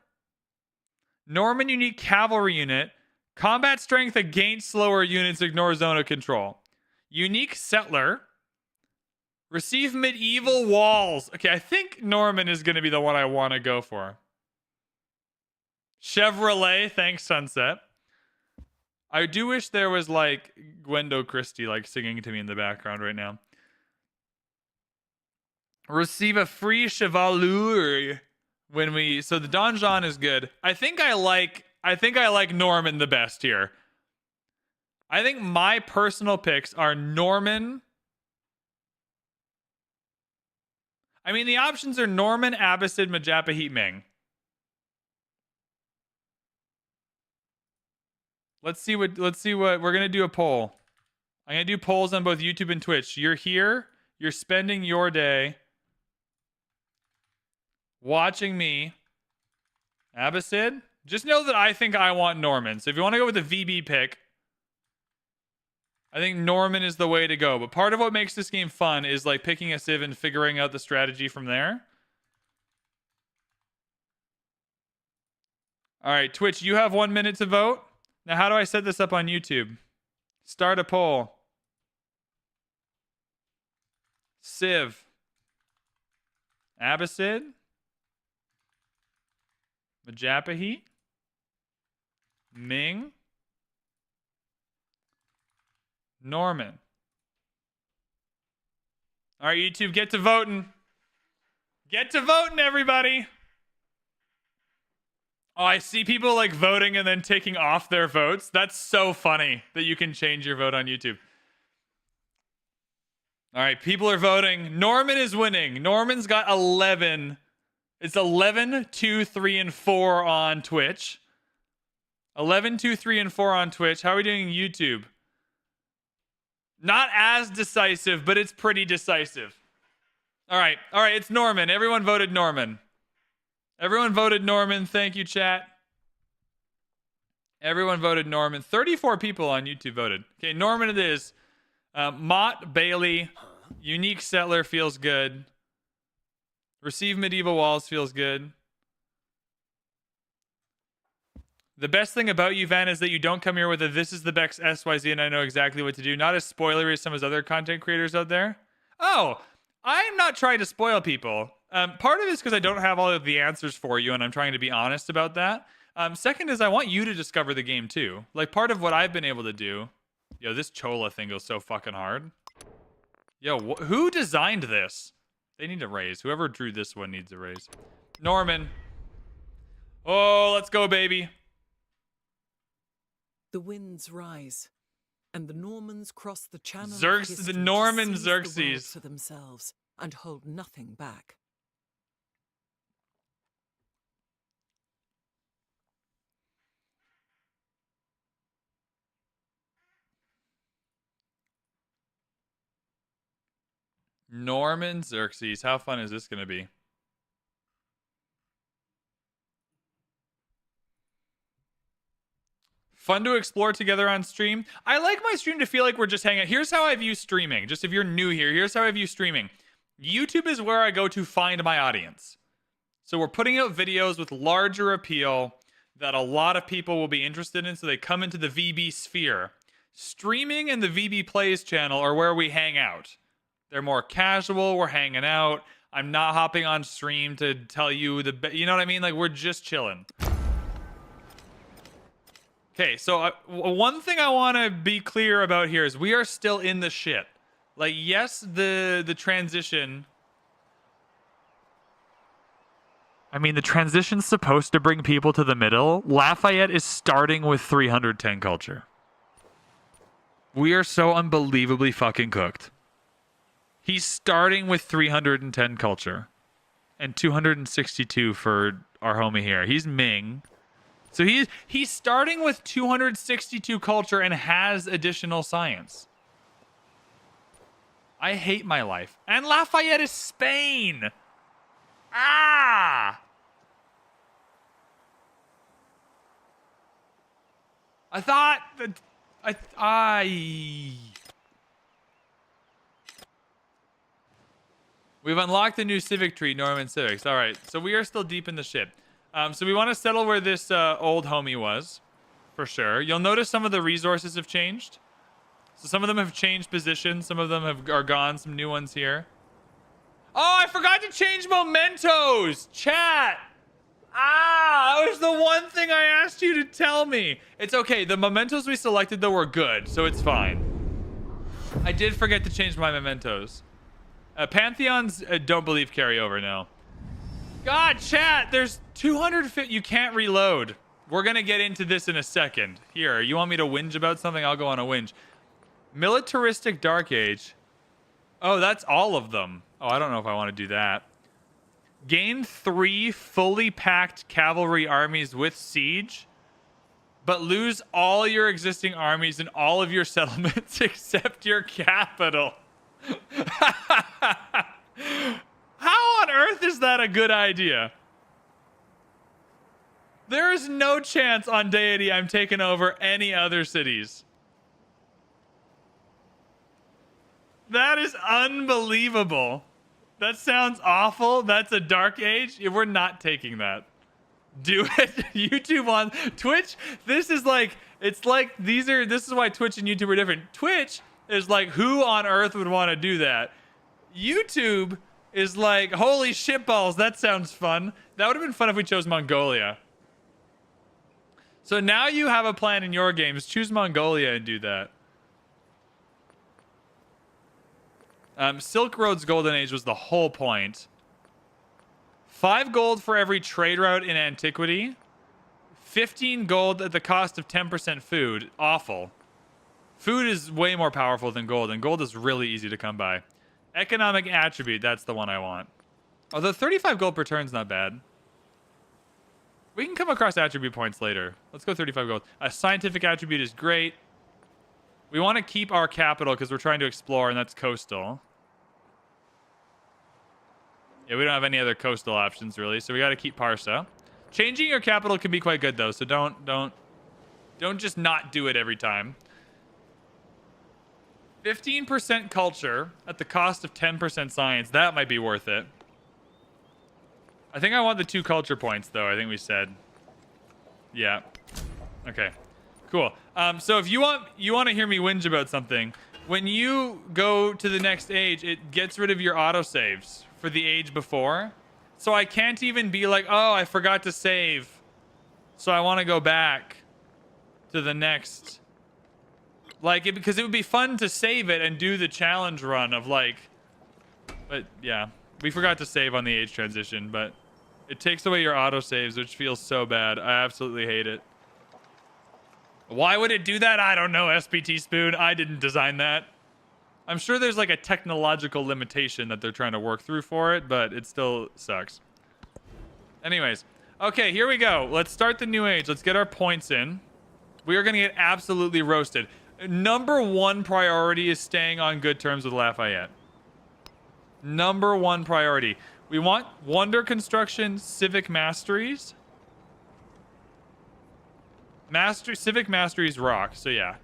Speaker 1: Norman unique cavalry unit. Combat strength against slower units, ignore zone of control. Unique settler. Receive medieval walls. Okay, I think Norman is going to be the one I want to go for. Chevrolet, thanks, Sunset. I do wish there was like Gwendo Christie like singing to me in the background right now. Receive a free chevalier when we. So the donjon is good. I think I like Norman the best here. I think my personal picks are Norman. I mean, the options are Norman, Abbasid, Majapahit, Heat, Ming. Let's see what we're gonna do a poll. I'm gonna do polls on both YouTube and Twitch. You're here, you're spending your day watching me. Abbasid, just know that I think I want Norman. So if you want to go with the VB pick, I think Norman is the way to go. But part of what makes this game fun is like picking a civ and figuring out the strategy from there. All right, Twitch, you have 1 minute to vote. Now, how do I set this up on YouTube? Start a poll. Civ. Abbasid. Majapahit. Ming. Norman. All right, YouTube, get to voting. Get to voting, everybody. Oh, I see people like voting and then taking off their votes. That's so funny that you can change your vote on YouTube. All right, people are voting. Norman is winning. Norman's got 11. It's 11, 2, 3, and 4 on Twitch. 11, 2, 3, and 4 on Twitch. How are we doing YouTube? Not as decisive, but it's pretty decisive. All right, it's Norman. Everyone voted Norman. Everyone voted Norman. Thank you, chat. Everyone voted Norman. 34 people on YouTube voted. Okay, Norman it is. Mott, Bailey, Unique Settler feels good. Receive Medieval Walls feels good. The best thing about you, Van, is that you don't come here with a this is the best SYZ and I know exactly what to do. Not as spoilery as some of his other content creators out there. Oh, I'm not trying to spoil people. Part of it is because I don't have all of the answers for you and I'm trying to be honest about that. Second is I want you to discover the game too. Like part of what I've been able to do. Yo, this Chola thing goes so fucking hard. Yo, who designed this? They need a raise. Whoever drew this one needs a raise. Norman. Oh, let's go, baby.
Speaker 2: The winds rise, and the Normans cross the channel of
Speaker 1: Xerxes,
Speaker 2: history
Speaker 1: the Norman
Speaker 2: to seize the world
Speaker 1: Xerxes.
Speaker 2: for themselves and hold nothing back.
Speaker 1: Norman Xerxes. How fun is this going to be? Fun to explore together on stream. I like my stream to feel like we're just hanging out. Here's how I view streaming. Just if you're new here, here's how I view streaming. YouTube is where I go to find my audience. So we're putting out videos with larger appeal that a lot of people will be interested in, so they come into the VB sphere. Streaming and the VB Plays channel are where we hang out. They're more casual, we're hanging out. I'm not hopping on stream to tell you you know what I mean? Like, we're just chilling. Okay, so one thing I want to be clear about here is we are still in the shit. Like, yes, the transition... I mean, the transition's supposed to bring people to the middle. Lafayette is starting with 310 culture. We are so unbelievably fucking cooked. He's starting with 310 culture. And 262 for our homie here. He's Ming. So he's starting with 262 culture and has additional science. I hate my life. And Lafayette is Spain. Ah! I thought that We've unlocked a new civic tree, Norman Civics. All right, so we are still deep in the shit. So we want to settle where this old homie was, for sure. You'll notice some of the resources have changed. So some of them have changed position. Some of them are gone. Some new ones here. Oh, I forgot to change mementos. Chat. That was the one thing I asked you to tell me. It's okay. The mementos we selected, though, were good, so it's fine. I did forget to change my mementos. Pantheons don't believe carryover now. God, chat, there's 250. You can't reload. We're going to get into this in a second. Here, you want me to whinge about something? I'll go on a whinge. Militaristic Dark Age. Oh, that's all of them. Oh, I don't know if I want to do that. Gain 3 fully packed cavalry armies with siege, but lose all your existing armies and all of your settlements except your capital. How on earth is that a good idea? There is no chance on Deity I'm taking over any other cities. That is unbelievable. That sounds awful. That's a dark age. We're not taking that. Do it. YouTube on Twitch. This is like, it's like this is why Twitch and YouTube are different. Twitch is like, who on earth would want to do that? YouTube is like, holy shitballs, that sounds fun. That would have been fun if we chose Mongolia. So now you have a plan in your games. Choose Mongolia and do that. Silk Road's golden age was the whole point. 5 gold for every trade route in antiquity. 15 gold at the cost of 10% food. Awful. Food is way more powerful than gold, and gold is really easy to come by. Economic attribute, that's the one I want. Although 35 gold per turn's not bad. We can come across attribute points later. Let's go 35 gold. A scientific attribute is great. We want to keep our capital because we're trying to explore, and that's coastal. Yeah, we don't have any other coastal options, really, so we got to keep Parsa. Changing your capital can be quite good, though, so don't just not do it every time. 15% culture at the cost of 10% science. That might be worth it. I think I want the 2 culture points, though, I think we said. Yeah. Okay. Cool. So if you want to hear me whinge about something, when you go to the next age, it gets rid of your autosaves for the age before. So I can't even be like, oh, I forgot to save, so I want to go back to the next. Like, because it would be fun to save it and do the challenge run of like, but yeah, we forgot to save on the age transition, but it takes away your autosaves, which feels so bad. I absolutely hate it. Why would it do that? I don't know, SPT Spoon. I didn't design that. I'm sure there's like a technological limitation that they're trying to work through for it, but it still sucks. Anyways, okay, here we go. Let's start the new age. Let's get our points in. We are going to get absolutely roasted. Number 1 priority is staying on good terms with Lafayette. Number 1 priority. We want wonder construction, civic masteries. Civic masteries rock, so yeah.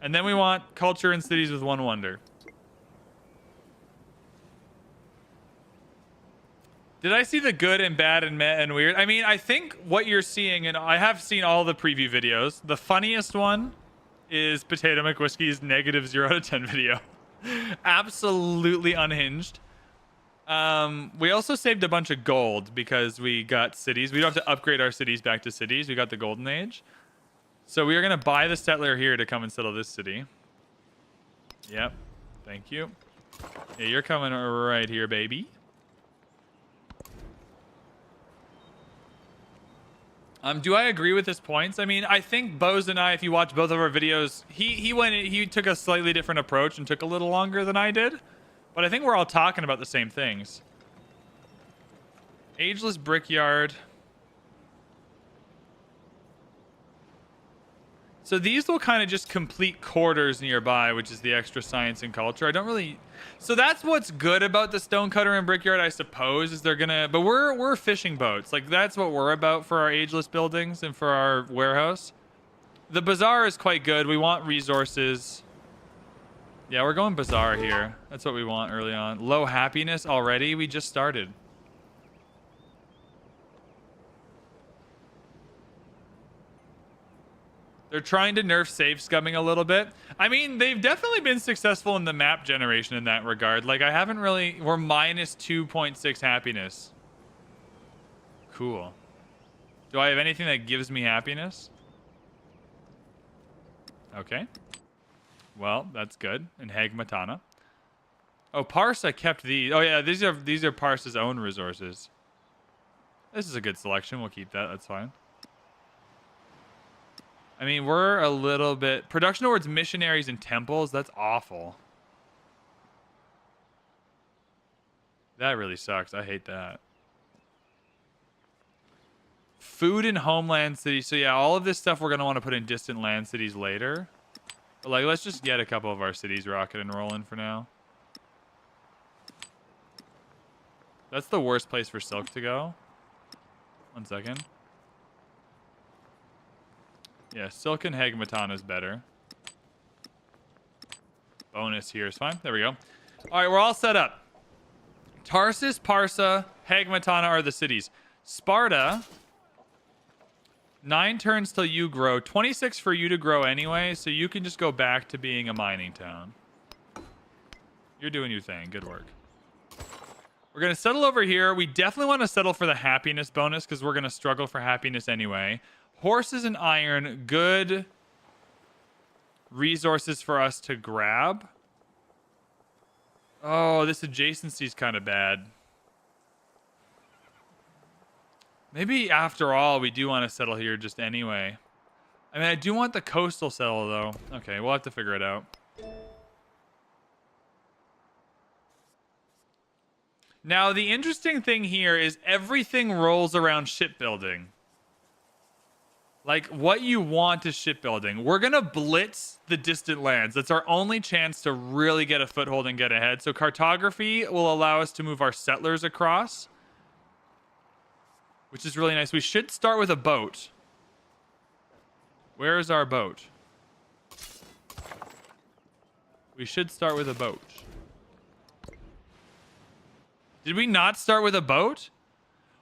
Speaker 1: And then we want culture and cities with 1 wonder. Did I see the good and bad and meh and weird? I mean, I think what you're seeing, and I have seen all the preview videos. The funniest one is Potato McWhiskey's -0 to 10 video. Absolutely unhinged. We also saved a bunch of gold because we got cities. We don't have to upgrade our cities back to cities. We got the golden age. So we are going to buy the settler here to come and settle this city. Yep. Thank you. Yeah, you're coming right here, baby. Do I agree with his points? I mean, I think Bose and I, if you watch both of our videos, he took a slightly different approach and took a little longer than I did. But I think we're all talking about the same things. Ageless brickyard. So these will kind of just complete quarters nearby, which is the extra science and culture. I don't really... So that's what's good about the stonecutter and brickyard, I suppose, is they're gonna... But we're fishing boats. Like, that's what we're about for our ageless buildings and for our warehouse. The bazaar is quite good. We want resources. Yeah, we're going bazaar here. That's what we want early on. Low happiness already? We just started. They're trying to nerf save scumming a little bit. I mean, they've definitely been successful in the map generation in that regard. Like, I haven't really... We're -2.6 happiness. Cool. Do I have anything that gives me happiness? Okay. Well, that's good. And Hagmatana. Oh, Parsa kept these. Oh, yeah, these are Parsa's own resources. This is a good selection. We'll keep that. That's fine. I mean, we're a little bit... Production towards missionaries and temples, that's awful. That really sucks. I hate that. Food in homeland cities. So yeah, all of this stuff we're going to want to put in distant land cities later. But like, let's just get a couple of our cities rocking and rolling for now. That's the worst place for silk to go. 1 second. Yeah, Silk and Hagmatana is better. Bonus here is fine. There we go. All right, we're all set up. Tarsus, Parsa, Hagmatana are the cities. Sparta, 9 turns till you grow. 26 for you to grow anyway, so you can just go back to being a mining town. You're doing your thing. Good work. We're going to settle over here. We definitely want to settle for the happiness bonus because we're going to struggle for happiness anyway. Horses and iron, good resources for us to grab. Oh, this adjacency is kind of bad. Maybe after all, we do want to settle here just anyway. I mean, I do want the coastal settle, though. Okay, we'll have to figure it out. Now, the interesting thing here is everything rolls around shipbuilding. Like, what you want is shipbuilding. We're going to blitz the distant lands. That's our only chance to really get a foothold and get ahead. So cartography will allow us to move our settlers across, which is really nice. We should start with a boat. Where is our boat? We should start with a boat. Did we not start with a boat?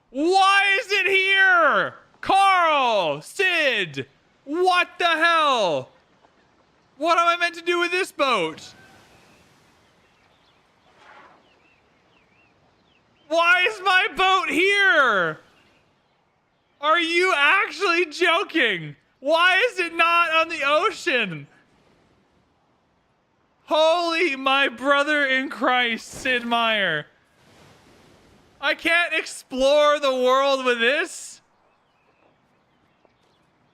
Speaker 1: Why is it here? Carl! Sid! What the hell? What am I meant to do with this boat? Why is my boat here? Are you actually joking? Why is it not on the ocean? Holy my brother in Christ, Sid Meier. I can't explore the world with this?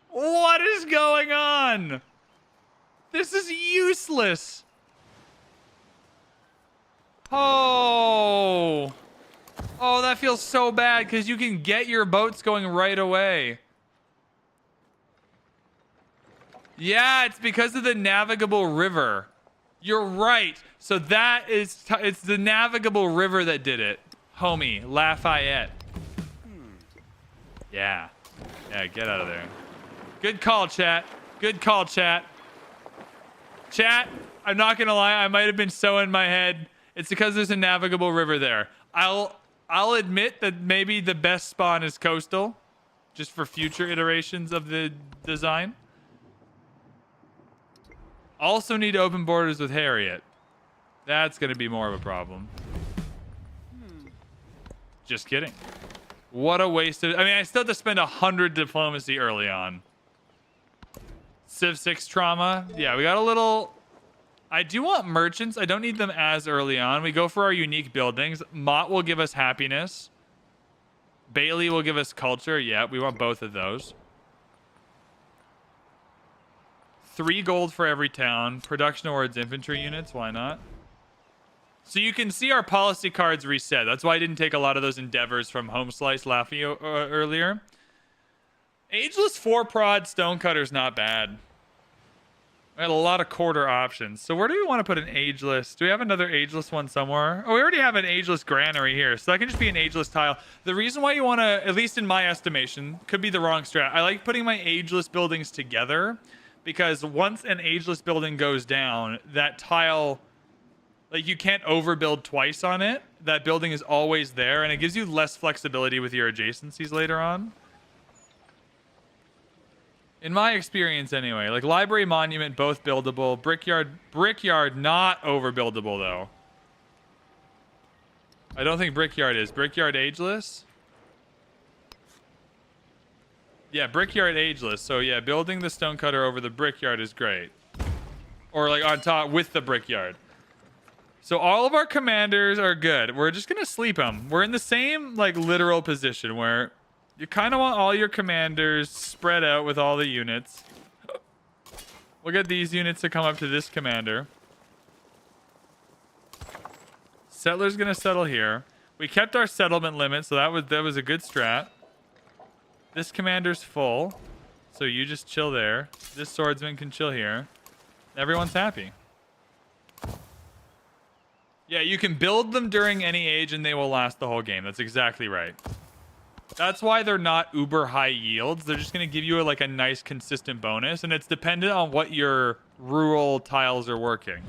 Speaker 1: What is going on? This is useless. Oh. Oh, that feels so bad because you can get your boats going right away. Yeah, it's because of the navigable river. You're right. So that is, it's the navigable river that did it. Homie, Lafayette. Yeah. Yeah, get out of there. Good call, chat. Good call, chat. Chat, I'm not gonna lie, I might have been so in my head. It's because there's a navigable river there. I'll I'll admit that maybe the best spawn is coastal, just for future iterations of the design. Also need open borders with Harriet. That's going to be more of a problem. Just kidding. What a waste of... I mean, I still have to spend 100 diplomacy early on. Civ 6 trauma. Yeah, we got a little... I do want merchants. I don't need them as early on. We go for our unique buildings. Mott will give us happiness. Bailey will give us culture. Yeah, we want both of those. 3 gold for every town. Production awards infantry units. Why not? So you can see our policy cards reset. That's why I didn't take a lot of those endeavors from Home Slice Laffy earlier. Ageless 4 prod Stonecutter's not bad. We had a lot of quarter options. So where do we want to put an ageless? Do we have another ageless one somewhere? Oh, we already have an ageless granary here. So that can just be an ageless tile. The reason why you want to, at least in my estimation, could be the wrong strat. I like putting my ageless buildings together because once an ageless building goes down, that tile... Like, you can't overbuild twice on it. That building is always there, and it gives you less flexibility with your adjacencies later on. In my experience, anyway. Like, library, monument, both buildable. Brickyard, not overbuildable, though. I don't think Brickyard is. Brickyard ageless? Yeah, Brickyard ageless. So, yeah, building the Stonecutter over the Brickyard is great. Or, like, on top with the Brickyard. So all of our commanders are good. We're just going to sleep them. We're in the same, like, literal position where you kind of want all your commanders spread out with all the units. We'll get these units to come up to this commander. Settler's going to settle here. We kept our settlement limit, so that was a good strat. This commander's full, so you just chill there. This swordsman can chill here. Everyone's happy. Yeah, you can build them during any age and they will last the whole game. That's exactly right. That's why they're not uber high yields. They're just going to give you a nice consistent bonus, and it's dependent on what your rural tiles are working.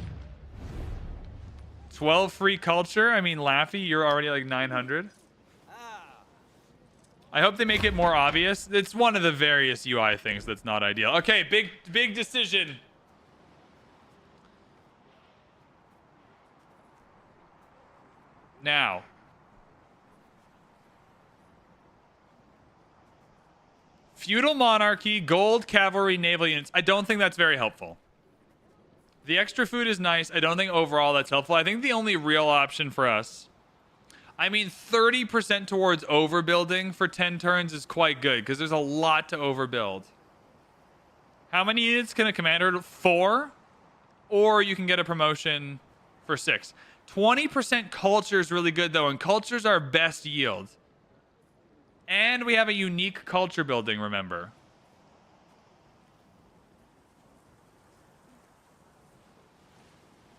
Speaker 1: 12 free culture. I mean, Laffy, you're already like 900. I hope they make it more obvious. It's one of the various UI things that's not ideal. Okay, big decision. Now, feudal monarchy, gold, cavalry, naval units. I don't think that's very helpful. The extra food is nice. I don't think overall that's helpful. I think the only real option for us, I mean, 30% towards overbuilding for 10 turns is quite good because there's a lot to overbuild. How many units can a commander? 4? Or you can get a promotion for 6. 20% culture is really good, though, and culture's our best yield. And we have a unique culture building, remember.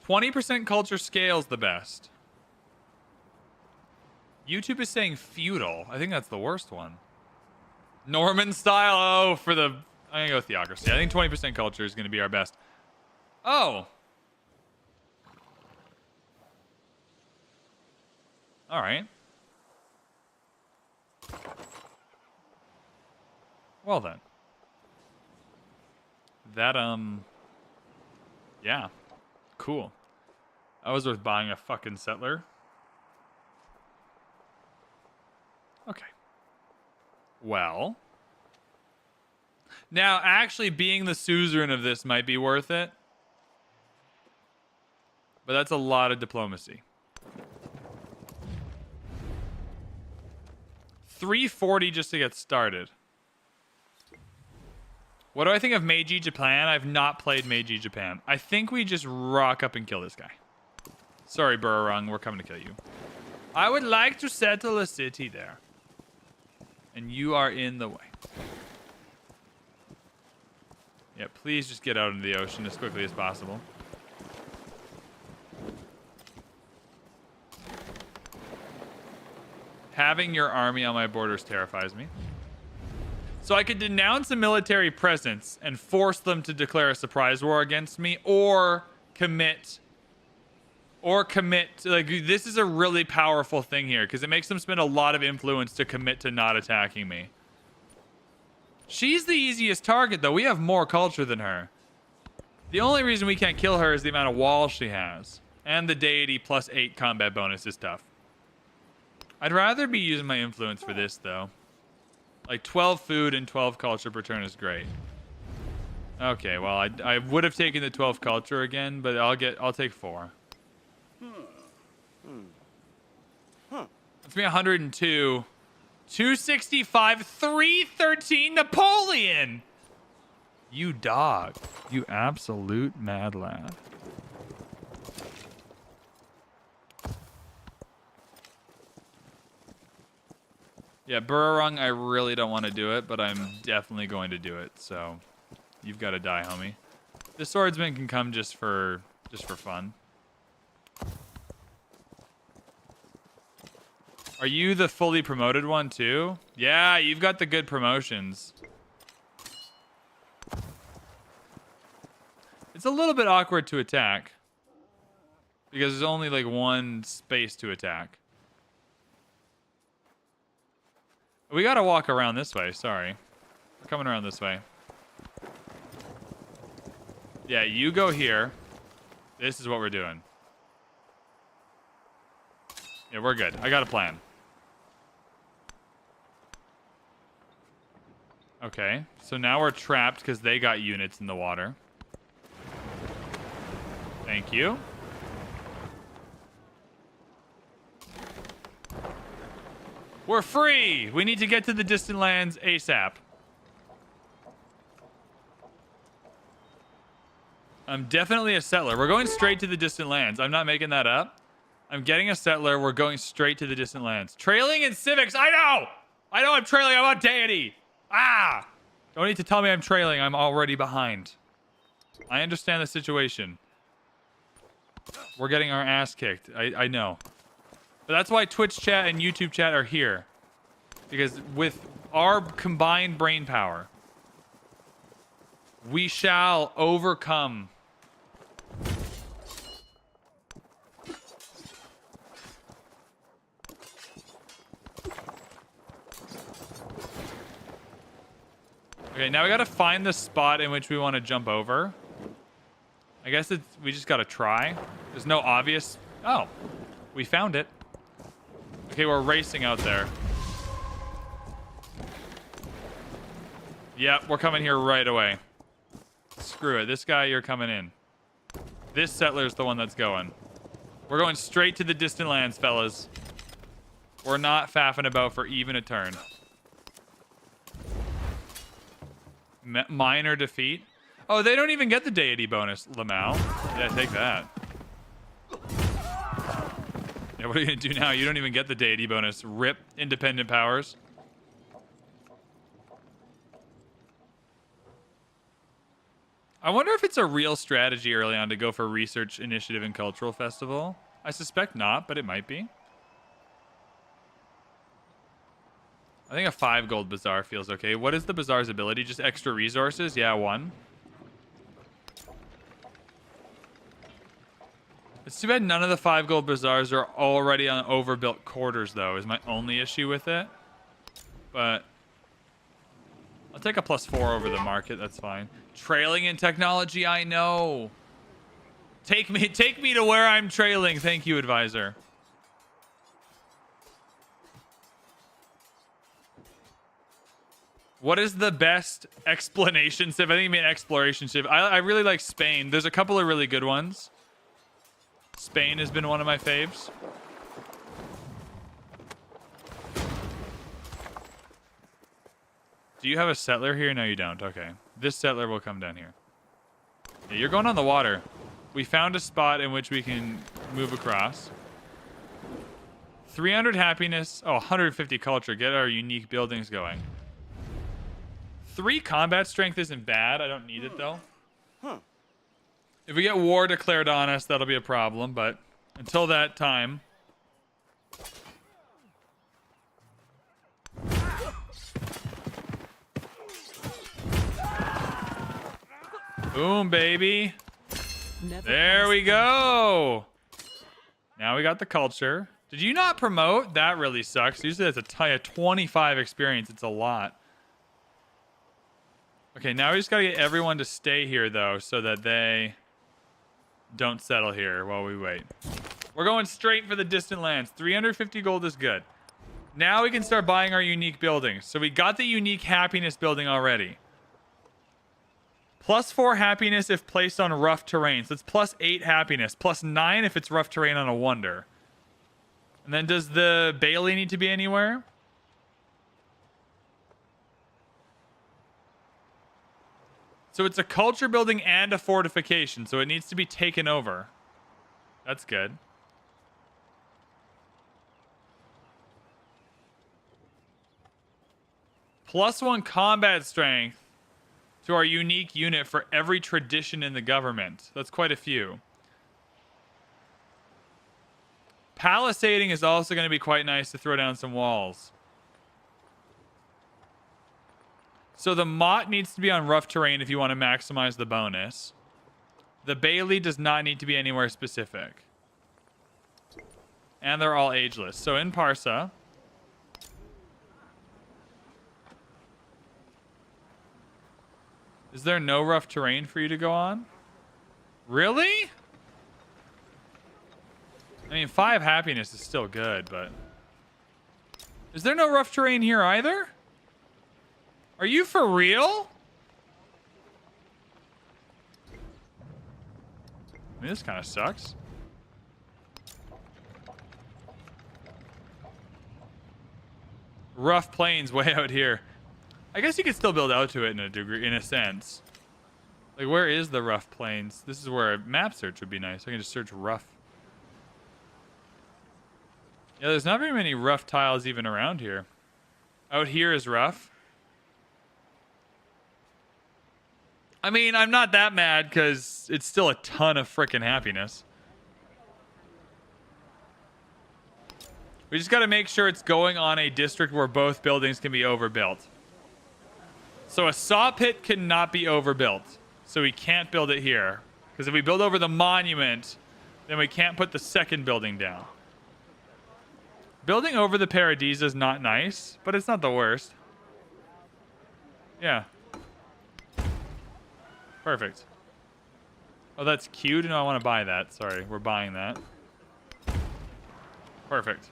Speaker 1: %20 culture scale's the best. YouTube is saying feudal. I think that's the worst one. Norman style. Oh, for the... I'm going to go theocracy. I think 20% culture is going to be our best. Oh. All right. Well then. That, yeah. Cool. That was worth buying a fucking settler. Okay. Well. Now, actually being the suzerain of this might be worth it. But that's a lot of diplomacy. 340 just to get started. What do I think of Meiji Japan? I've not played Meiji Japan. I think we just rock up and kill this guy. Sorry, Burrung, we're coming to kill you. I would like to settle a city there. And you are in the way. Yeah, please just get out into the ocean as quickly as possible. Having your army on my borders terrifies me. So I could denounce a military presence and force them to declare a surprise war against me, or commit Or commit to, like, this is a really powerful thing here because it makes them spend a lot of influence to commit to not attacking me. She's the easiest target, though. We have more culture than her. The only reason we can't kill her is the amount of walls she has. And the deity plus 8 combat bonus is tough. I'd rather be using my influence for this, though. Like 12 food and 12 culture per turn is great. Okay, well, I would have taken the 12 culture again, but I'll take 4. That's me 102. 265, 313 Napoleon! You dog. You absolute mad lad. Yeah, Burrung, I really don't want to do it, but I'm definitely going to do it, so you've got to die, homie. The swordsman can come just for fun. Are you the fully promoted one too? Yeah, you've got the good promotions. It's a little bit awkward to attack because there's only like one space to attack. We gotta walk around this way, sorry. We're coming around this way. Yeah, you go here. This is what we're doing. Yeah, we're good. I got a plan. Okay, so now we're trapped because they got units in the water. Thank you. We're free! We need to get to the distant lands ASAP. I'm definitely a settler. We're going straight to the distant lands. I'm not making that up. I'm getting a settler. We're going straight to the distant lands. Trailing in civics. I know! I know I'm trailing. I'm on deity. Ah! Don't need to tell me I'm trailing. I'm already behind. I understand the situation. We're getting our ass kicked. I know. But that's why Twitch chat and YouTube chat are here. Because with our combined brain power, we shall overcome. Okay, now we gotta find the spot in which we want to jump over. I guess we just gotta try. There's no obvious... Oh, we found it. Okay, we're racing out there. Yep, we're coming here right away. Screw it. This guy, you're coming in. This settler's the one that's going. We're going straight to the distant lands, fellas. We're not faffing about for even a turn. Minor defeat. Oh, they don't even get the deity bonus, Lamau. Yeah, take that. Yeah, what are you gonna do now? You don't even get the deity bonus. Rip independent powers. I wonder if it's a real strategy early on to go for research initiative and cultural festival. I suspect not, but it might be. I think a 5 gold bazaar feels okay. What is the bazaar's ability? Just extra resources? Yeah, 1. It's too bad none of the 5 gold bazaars are already on overbuilt quarters, though, is my only issue with it. But I'll take a +4 over the market. That's fine. Trailing in technology, I know. Take me to where I'm trailing. Thank you, advisor. What is the best explanation civ? I think you mean exploration civ. I really like Spain. There's a couple of really good ones. Spain has been one of my faves. Do you have a settler here? No, you don't. Okay. This settler will come down here. Yeah, you're going on the water. We found a spot in which we can move across. 300 happiness. Oh, 150 culture. Get our unique buildings going. 3 combat strength isn't bad. I don't need it, though. If we get war declared on us, that'll be a problem. But until that time... Boom, baby. There we go. Now we got the culture. Did you not promote? That really sucks. Usually that's a 25 experience. It's a lot. Okay, now we just gotta get everyone to stay here, though, so that they don't settle here while we wait. We're going straight for the distant lands. 350 gold is good. Now we can start buying our unique buildings. So we got the unique happiness building already. +4 happiness if placed on rough terrain. So it's +8 happiness. +9 if it's rough terrain on a wonder. And then does the Bailey need to be anywhere? So it's a culture building and a fortification. So it needs to be taken over. That's good. +1 combat strength to our unique unit for every tradition in the government. That's quite a few. Palisading is also going to be quite nice to throw down some walls. So the Mott needs to be on rough terrain if you want to maximize the bonus. The Bailey does not need to be anywhere specific. And they're all ageless. So in Parsa... Is there no rough terrain for you to go on? Really? I mean, 5 happiness is still good, but... Is there no rough terrain here either? Are you for real? I mean, this kind of sucks. Rough plains way out here. I guess you could still build out to it in a degree, in a sense. Like, where is the rough plains? This is where a map search would be nice. I can just search rough. Yeah, there's not very many rough tiles even around here. Out here is rough. I mean, I'm not that mad because it's still a ton of frickin' happiness. We just got to make sure it's going on a district where both buildings can be overbuilt. So a saw pit cannot be overbuilt. So we can't build it here. Because if we build over the monument, then we can't put the second building down. Building over the Paradisa is not nice, but it's not the worst. Yeah. Perfect. Oh, that's cute. No, I want to buy that. Sorry, we're buying that. Perfect.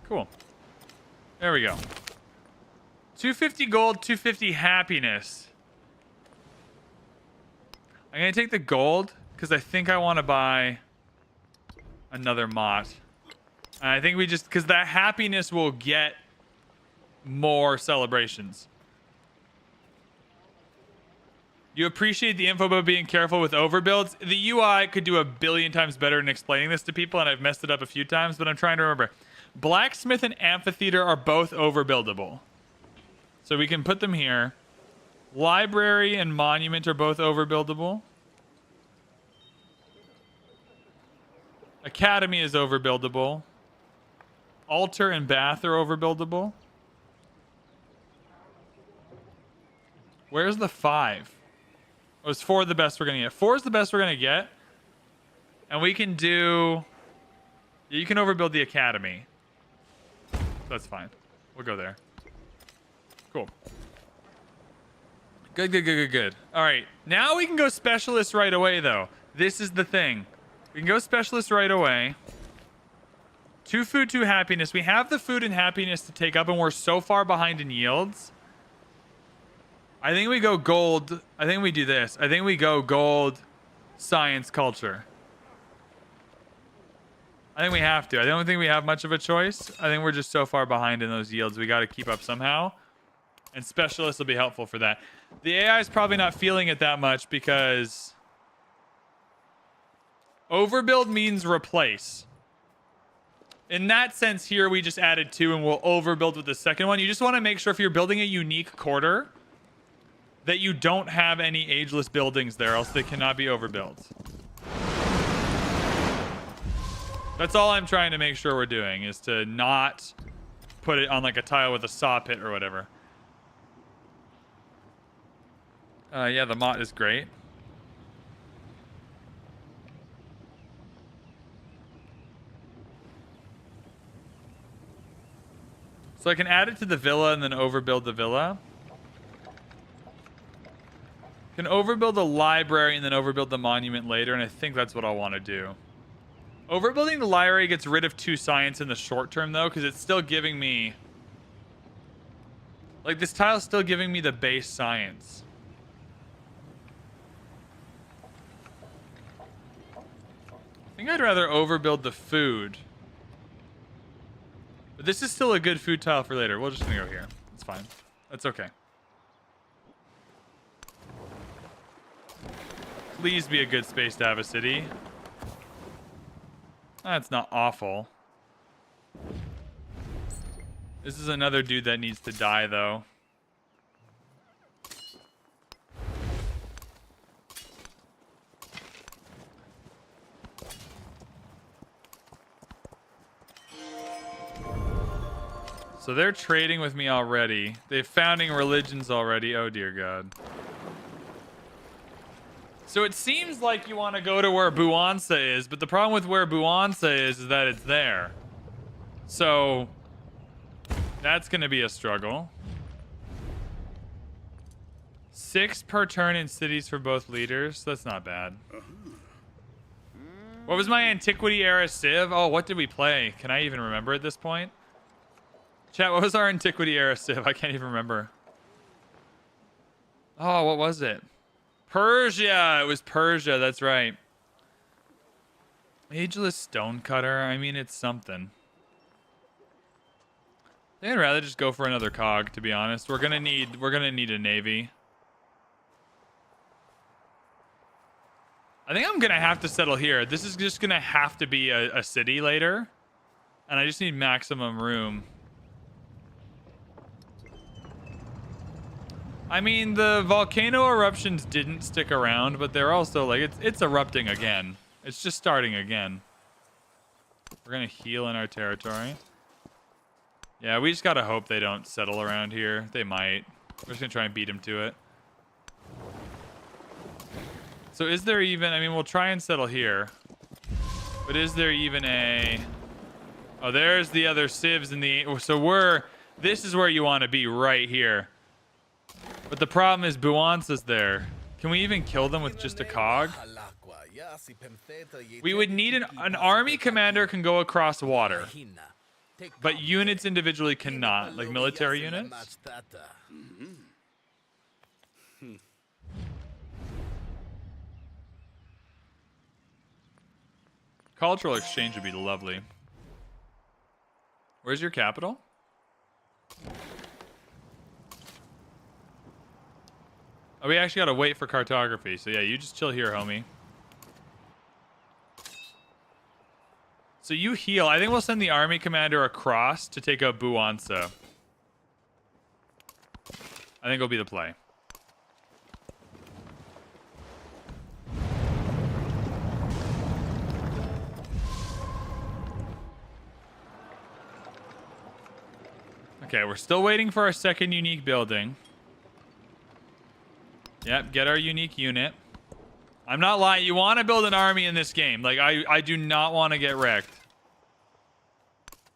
Speaker 1: Cool. There we go. 250 gold, 250 happiness. I'm going to take the gold because I think I want to buy another Mott. And I think we just... Because that happiness will get more celebrations. You appreciate the info about being careful with overbuilds. The UI could do a billion times better in explaining this to people, and I've messed it up a few times, but I'm trying to remember. Blacksmith and Amphitheater are both overbuildable. So we can put them here. Library and Monument are both overbuildable. Academy is overbuildable. Altar and Bath are overbuildable. Where's the 5? Oh, it's 4 the best we're going to get. 4 is the best we're going to get. And we can do... You can overbuild the Academy. That's fine. We'll go there. Cool. Good, good, good, good, good. All right. Now we can go Specialist right away, though. This is the thing. We can go Specialist right away. 2 food, 2 happiness. We have the food and happiness to take up, and we're so far behind in yields. I think we go gold. I think we do this. I think we go gold, science, culture. I think we have to. I don't think we have much of a choice. I think we're just so far behind in those yields. We got to keep up somehow. And specialists will be helpful for that. The AI is probably not feeling it that much because overbuild means replace. In that sense here, we just added 2 and we'll overbuild with the second one. You just want to make sure if you're building a unique quarter that you don't have any ageless buildings there, else they cannot be overbuilt. That's all I'm trying to make sure we're doing, is to not put it on like a tile with a saw pit or whatever. Yeah, the Mott is great. So I can add it to the villa and then overbuild the villa. Can overbuild the library and then overbuild the monument later, and I think that's what I'll want to do. Overbuilding the library gets rid of 2 science in the short term, though, because it's still giving me... Like, this tile's still giving me the base science. I think I'd rather overbuild the food. But this is still a good food tile for later. We're just going to go here. It's fine. That's okay. Please be a good space to have a city. That's not awful. This is another dude that needs to die, though. So they're trading with me already. They're founding religions already. Oh, dear God. So it seems like you want to go to where Buansa is, but the problem with where Buansa is that it's there. So that's going to be a struggle. 6 per turn in cities for both leaders. That's not bad. What was my Antiquity Era Civ? Oh, what did we play? Can I even remember at this point? Chat, what was our Antiquity Era Civ? I can't even remember. Oh, what was it? Persia. It was Persia. That's right. Ageless Stonecutter. I mean, it's something. I think I'd rather just go for another cog, to be honest. We're gonna need a navy. I think I'm gonna have to settle here. This is just gonna have to be a city later, and I just need maximum room. I mean, the volcano eruptions didn't stick around, but they're also like it's erupting again. It's just starting again. We're gonna heal in our territory. Yeah, we just gotta hope they don't settle around here. They might. We're just gonna try and beat them to it. So is there even... I mean, we'll try and settle here. But is there even a... Oh, there's the other civs in the... So we're... This is where you want to be, right here. But the problem is Buansa's there. Can we even kill them with just a cog? We would need an army commander can go across water. But units individually cannot, like military units. Cultural exchange would be lovely. Where's your capital? Oh, we actually gotta wait for cartography. So yeah, you just chill here, homie. So you heal. I think we'll send the army commander across to take out Buansa. I think it'll be the play. Okay, we're still waiting for our second unique building. Yep, get our unique unit. I'm not lying. You want to build an army in this game. Like, I do not want to get wrecked.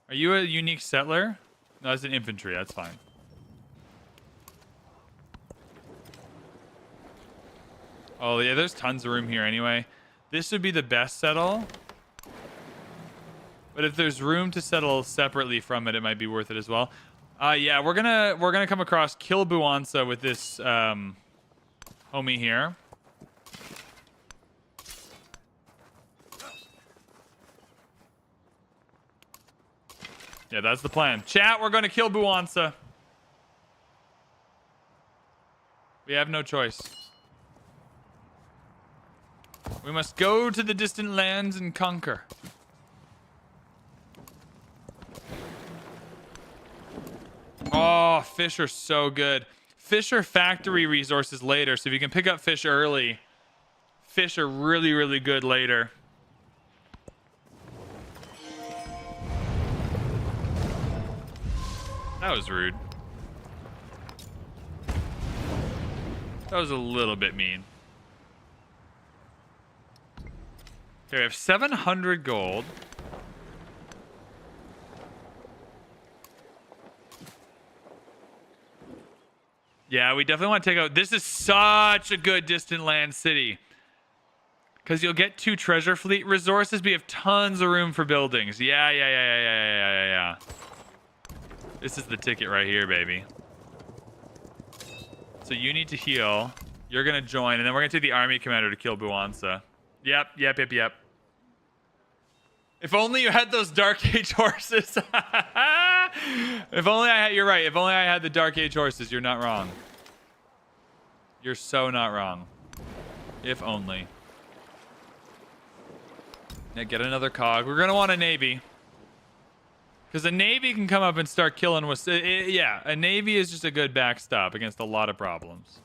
Speaker 1: Are you a unique settler? No, that's an infantry. That's fine. Oh, yeah, there's tons of room here anyway. This would be the best settle. But if there's room to settle separately from it, it might be worth it as well. Yeah, we're gonna come across, kill Buansa with this homie here. Yeah, that's the plan. Chat, we're gonna kill Buansa. We have no choice. We must go to the distant lands and conquer. Oh, fish are so good. Fish are factory resources later, so if you can pick up fish early, fish are really, really good later. That was rude. That was a little bit mean. Okay, we have 700 gold. Yeah, we definitely want to take out. This is such a good distant land city. Because you'll get 2 treasure fleet resources, but you have tons of room for buildings. Yeah. This is the ticket right here, baby. So you need to heal. You're going to join, and then we're going to take the army commander to kill Buansa. Yep. If only you had those Dark Age horses. If only I had, you're right. If only I had the Dark Age horses. You're not wrong. You're so not wrong. If only. Now get another cog. We're going to want a navy. Because a navy can come up and start killing with... yeah, a navy is just a good backstop against a lot of problems.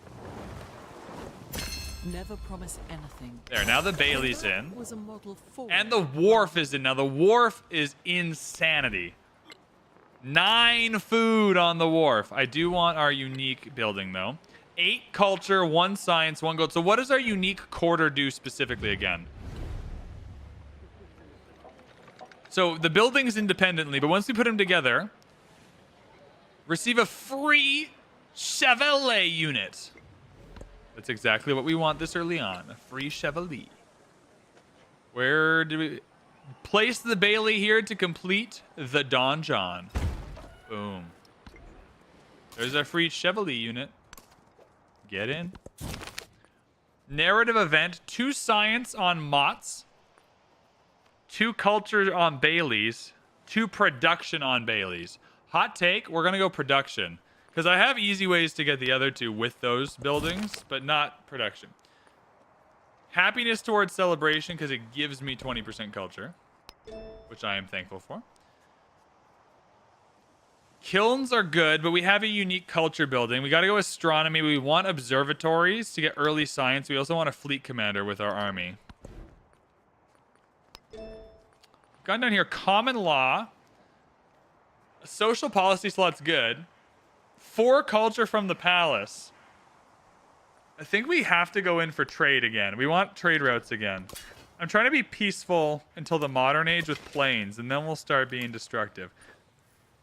Speaker 2: Never promise anything.
Speaker 1: There, now the Bailey's in.
Speaker 2: Was a model for
Speaker 1: And the wharf is in. Now the wharf is insanity. 9 food on the wharf. I do want our unique building though. 8 culture, 1 science, 1 gold. So what does our unique quarter do specifically again? So the buildings independently, but once we put them together, receive a free Chevalier unit. That's exactly what we want this early on. A free Chevalier. Where do we... Place the Bailey here to complete the donjon. Boom. There's our free Chevalier unit. Get in. Narrative event. 2 science on Mott's. 2 culture on Baileys. 2 production on Baileys. Hot take. We're going to go production. Because I have easy ways to get the other 2 with those buildings, but not production. Happiness towards celebration, because it gives me 20% culture, which I am thankful for. Kilns are good, but we have a unique culture building. We got to go astronomy. We want observatories to get early science. We also want a fleet commander with our army. Gone down here. Common law. A social policy slot's good. 4 culture from the palace. I think we have to go in for trade again. We want trade routes again. I'm trying to be peaceful until the modern age with planes, and then we'll start being destructive.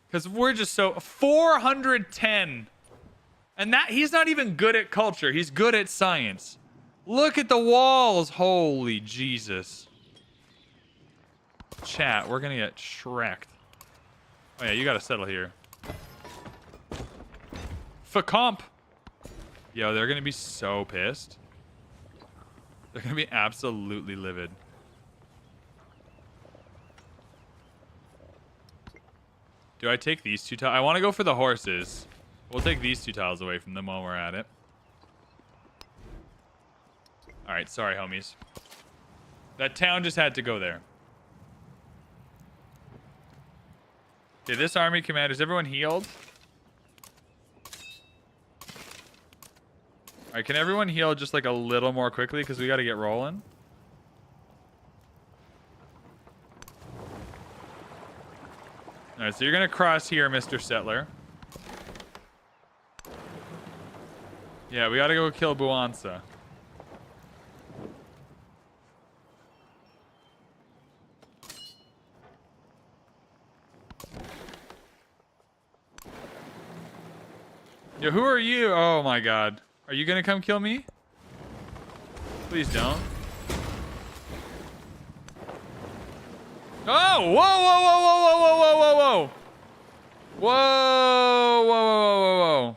Speaker 1: Because we're just so... 410! And that he's not even good at culture. He's good at science. Look at the walls! Holy Jesus. Chat, we're going to get shreked. Oh yeah, you got to settle here. For comp. Yo, they're gonna be so pissed. They're gonna be absolutely livid. Do I take these 2 tiles? I want to go for the horses. We'll take these 2 tiles away from them while we're at it. Alright, sorry homies. That town just had to go there. Okay, this army commander, is everyone healed? Alright, can everyone heal just like a little more quickly? Because we got to get rolling. Alright, so you're going to cross here, Mr. Settler. Yeah, we got to go kill Buansa. Yo, who are you? Oh my god. Are you gonna come kill me? Please don't. Oh! Whoa, whoa, whoa, whoa, whoa, whoa, whoa, whoa! Whoa, whoa, whoa, whoa, whoa.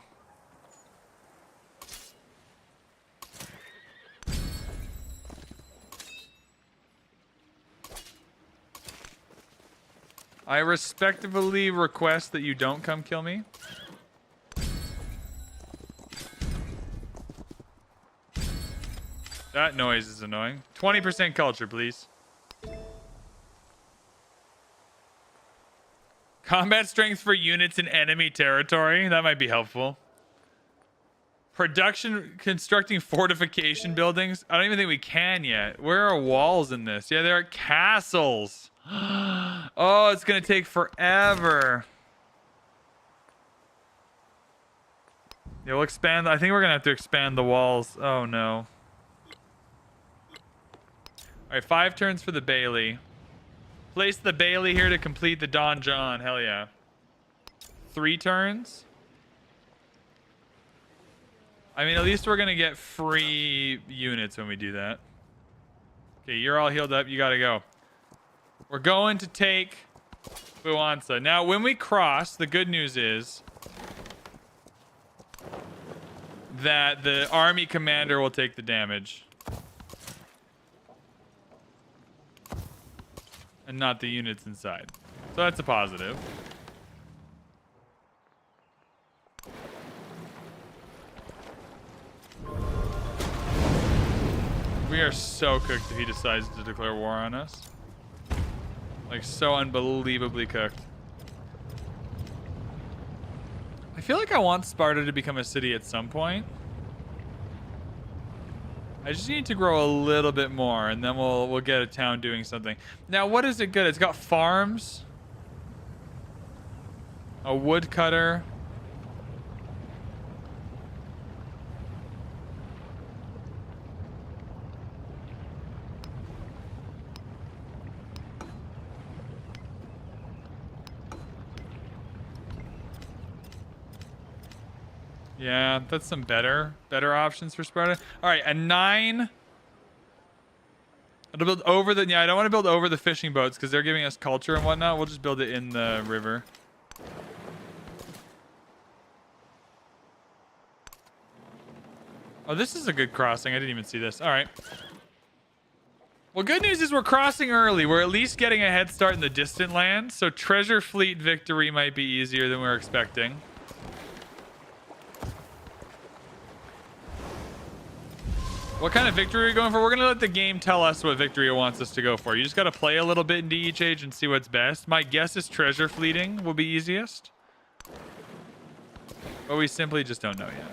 Speaker 1: I respectfully request that you don't come kill me. That noise is annoying. 20% culture, please. Combat strength for units in enemy territory. That might be helpful. Production, constructing fortification buildings. I don't even think we can yet. Where are walls in this? Yeah, there are castles. Oh, it's going to take forever. Yeah, we'll expand. I think we're going to have to expand the walls. Oh, no. All right, 5 turns for the Bailey. Place the Bailey here to complete the donjon. Hell yeah. 3 turns. I mean, at least we're gonna get free units when we do that. Okay, you're all healed up. You gotta go. We're going to take Buanza. Now, when we cross, the good news is that the army commander will take the damage. And not the units inside. So that's a positive. We are so cooked if he decides to declare war on us. Like, so unbelievably cooked. I feel like I want Sparta to become a city at some point. I just need to grow a little bit more, and then we'll get a town doing something. Now, what is it good? It's got farms, a woodcutter. Yeah, that's some better options for Sparta. All right, a 9. I'll build over the... Yeah, I don't want to build over the fishing boats because they're giving us culture and whatnot. We'll just build it in the river. Oh, this is a good crossing. I didn't even see this. All right. Well, good news is we're crossing early. We're at least getting a head start in the distant land. So treasure fleet victory might be easier than we were expecting. What kind of victory are we going for? We're going to let the game tell us what victory it wants us to go for. You just got to play a little bit into each age and see what's best. My guess is treasure fleeting will be easiest. But we simply just don't know yet.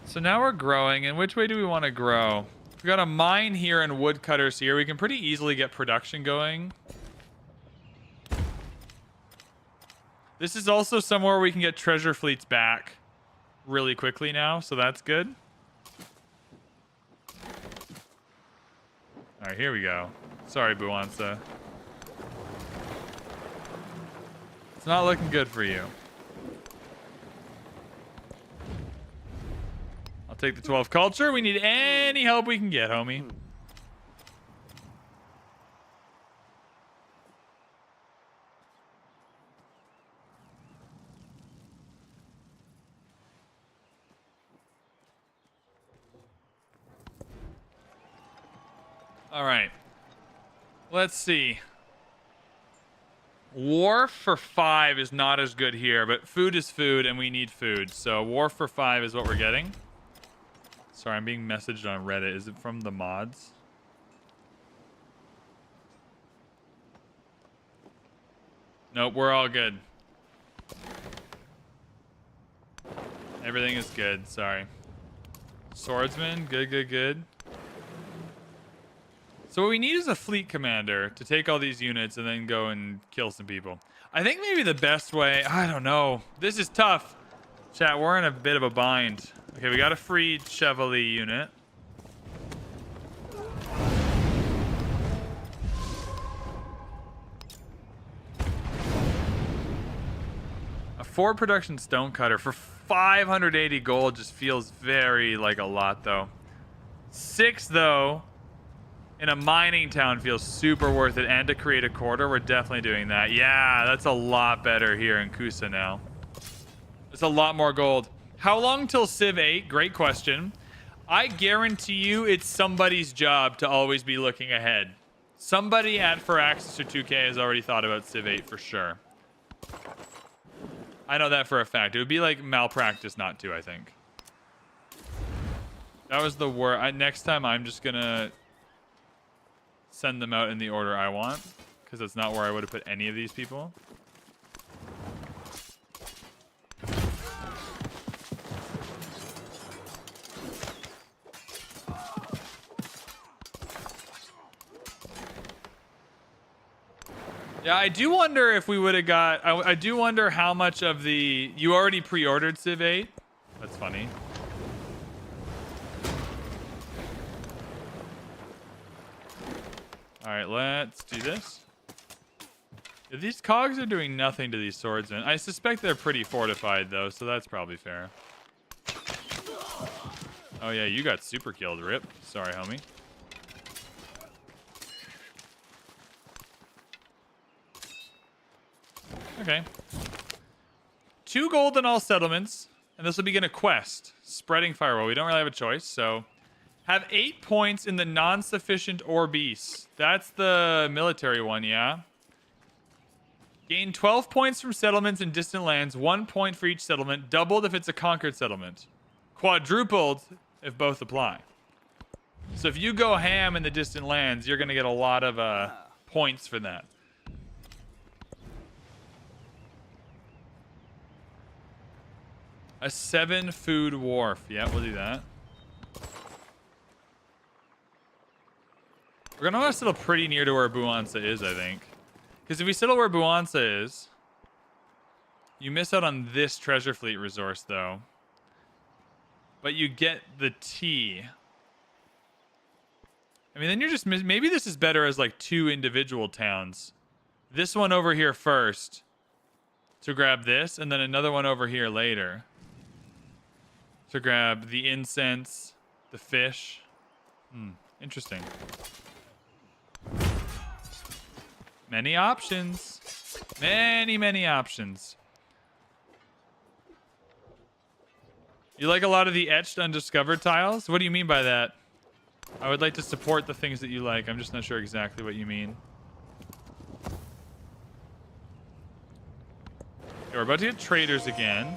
Speaker 1: So now we're growing. And which way do we want to grow? We got a mine here and woodcutters here. We can pretty easily get production going. This is also somewhere we can get treasure fleets back really quickly now, so that's good. All right, here we go. Sorry, Buanza. It's not looking good for you. I'll take the 12 culture. We need any help we can get, homie. All right. Let's see. War for 5 is not as good here, but food is food and we need food. So war for 5 is what we're getting. Sorry, I'm being messaged on Reddit. Is it from the mods? Nope, we're all good. Everything is good. Sorry. Swordsman, good. So what we need is a fleet commander to take all these units and then go and kill some people. I think maybe the best way... I don't know. This is tough. Chat, we're in a bit of a bind. Okay, we got a free Chevalier unit. A 4 production stonecutter for 580 gold just feels very like a lot, though. 6, though... in a mining town feels super worth it, and to create a quarter, we're definitely doing that. Yeah, that's a lot better here in Kusa now. It's a lot more gold. How long till Civ 8? Great question. I guarantee you it's somebody's job to always be looking ahead. Somebody at Firaxis or 2K has already thought about Civ 8 for sure. I know that for a fact. It would be like malpractice not to, I think. That was the word. Next time I'm just gonna... send them out in the order I want, because that's not where I would have put any of these people. Yeah, I do wonder if we would have got... I do wonder how much of the... You already pre-ordered Civ 8? That's funny. All right, let's do this. These cogs are doing nothing to these swordsmen. I suspect they're pretty fortified, though, so that's probably fair. Oh, yeah, you got super killed, Rip. Sorry, homie. Okay. 2 gold in all settlements, and this will begin a quest. Spreading firewall. We don't really have a choice, so... Have 8 points in the non-sufficient Orbis. That's the military one, yeah? Gain 12 points from settlements in distant lands, 1 point for each settlement, doubled if it's a conquered settlement. Quadrupled if both apply. So if you go ham in the distant lands, you're going to get a lot of points for that. A 7 food wharf. Yeah, we'll do that. We're going to want to settle pretty near to where Buansa is, I think. Because if we settle where Buansa is, you miss out on this treasure fleet resource, though. But you get the tea. I mean, then you're just... Maybe this is better as, like, 2 individual towns. This one over here first to grab this, and then another one over here later to grab the incense, the fish. Interesting. Many options. Many options. You like a lot of the etched undiscovered tiles? What do you mean by that? I would like to support the things that you like. I'm just not sure exactly what you mean. Okay, we're about to get traders again.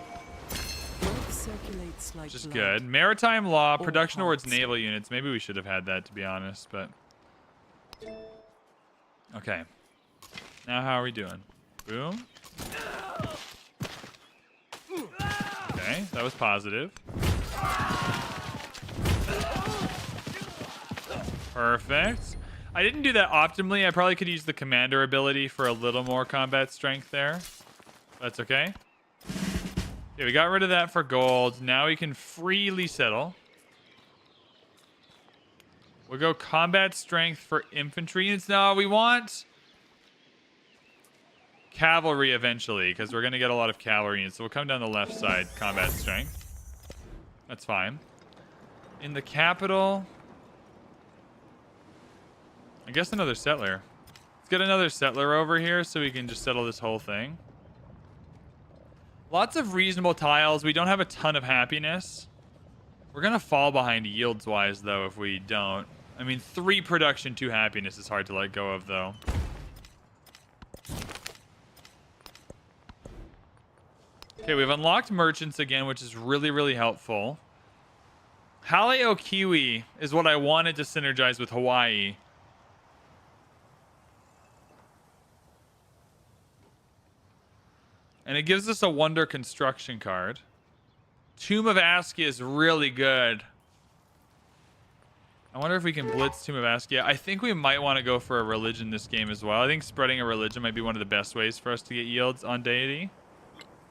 Speaker 1: Which is good. Maritime law, production towards naval units. Maybe we should have had that, to be honest, but... Okay. Now how are we doing? Boom. Okay, that was positive. Perfect. I didn't do that optimally. I probably could use the commander ability for a little more combat strength there. That's okay. Okay, we got rid of that for gold. Now we can freely settle. We'll go combat strength for infantry units. No, we want cavalry eventually, because we're going to get a lot of cavalry units. So we'll come down the left side, combat strength. That's fine. In the capital, I guess another settler. Let's get another settler over here so we can just settle this whole thing. Lots of reasonable tiles. We don't have a ton of happiness. We're going to fall behind yields-wise, though, if we don't. I mean, 3 production, 2 happiness is hard to let go of, though. Okay, we've unlocked merchants again, which is really helpful. Haleo Kiwi is what I wanted to synergize with Hawaii. And it gives us a Wonder Construction card. Tomb of Askia is really good. I wonder if we can blitz Tomb of Askia. I think we might want to go for a religion this game as well. I think spreading a religion might be one of the best ways for us to get yields on Deity.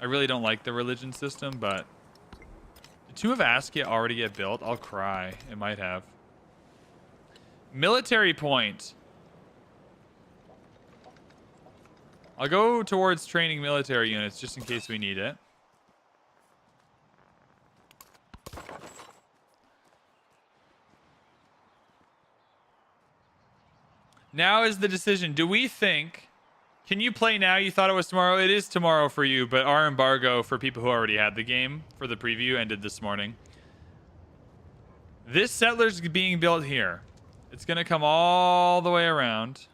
Speaker 1: I really don't like the religion system, but... Did Tomb of Askia already get built? I'll cry. It might have. Military point. I'll go towards training military units just in case we need it. Now is the decision. Do we think... Can you play now? You thought it was tomorrow? It is tomorrow for you, but our embargo for people who already had the game for the preview ended this morning. This settler's being built here. It's going to come all the way around.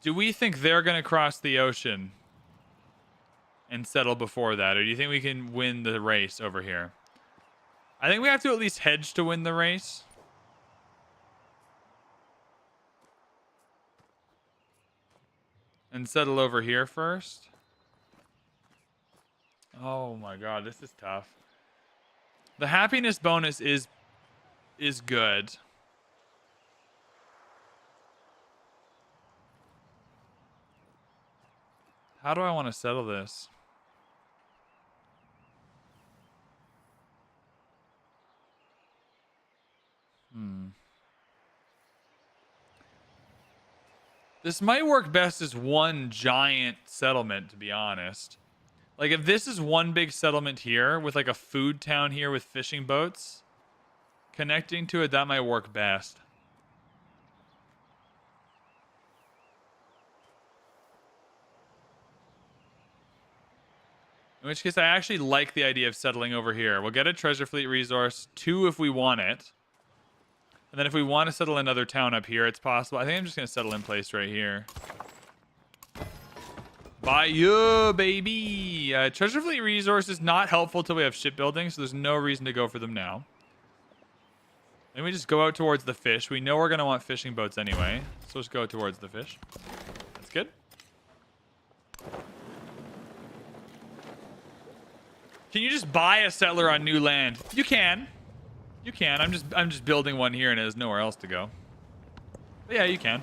Speaker 1: Do we think they're going to cross the ocean and settle before that? Or do you think we can win the race over here? I think we have to at least hedge to win the race. And settle over here first. Oh my god, this is tough. The happiness bonus is good. How do I want to settle this? This might work best as one giant settlement, to be honest. Like, if this is one big settlement here with like a food town here with fishing boats connecting to it, that might work best. In which case, I actually like the idea of settling over here. We'll get a treasure fleet resource, 2 if we want it. And then if we want to settle another town up here, it's possible. I think I'm just going to settle in place right here. Bayou, baby! Treasure fleet resource is not helpful till we have shipbuilding, so there's no reason to go for them now. Then we just go out towards the fish. We know we're going to want fishing boats anyway, so let's go towards the fish. That's good. Can you just buy a settler on new land? You can. You can. I'm just building one here and it has nowhere else to go. But yeah, you can.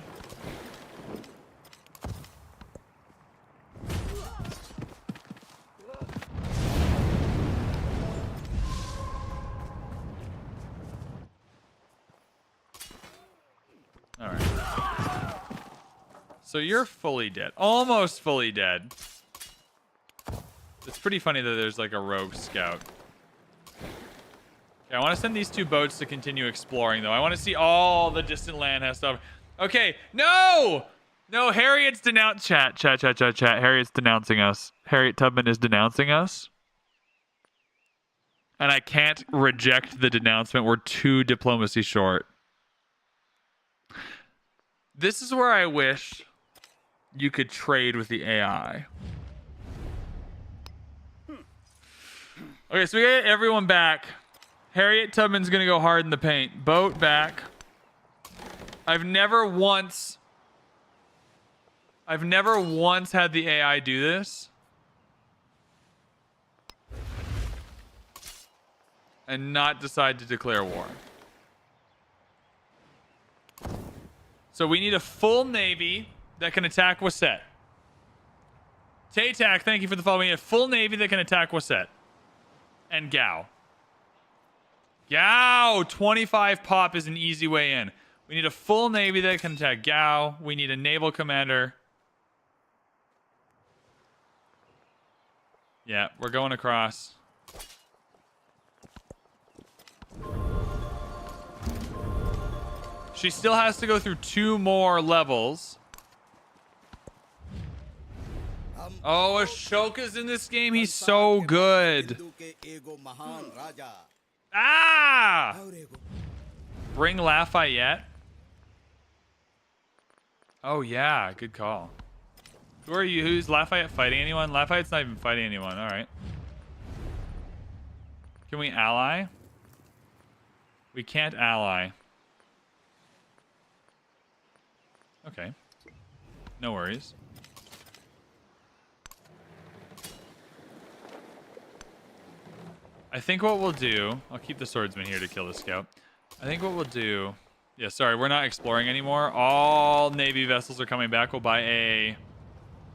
Speaker 1: All right. So you're fully dead. Almost fully dead. It's pretty funny that there's like a rogue scout. Okay, I want to send these 2 boats to continue exploring, though. I want to see all the distant land has stuff. Okay, no! No, Harriet's Chat. Harriet's denouncing us. Harriet Tubman is denouncing us. And I can't reject the denouncement. We're 2 diplomacy short. This is where I wish you could trade with the AI. Okay, so we get everyone back. Harriet Tubman's gonna go hard in the paint. Boat back. I've never once had the AI do this. And not decide to declare war. So we need a full navy that can attack Wasset. Tay-Tak, thank you for the follow. We need a full navy that can attack Wasset. And Gao. Gao! 25 pop is an easy way in. We need a full navy that can attack Gao. We need a naval commander. Yeah, we're going across. She still has to go through 2 more levels. Oh, Ashoka's in this game. He's so good. Ah! Bring Lafayette. Oh, yeah. Good call. Who are you? Who's Lafayette fighting anyone? Lafayette's not even fighting anyone. All right. Can we ally? We can't ally. Okay. No worries. I think what we'll do... I'll keep the swordsman here to kill the scout. I think what we'll do... Yeah, sorry, we're not exploring anymore. All Navy vessels are coming back. We'll buy a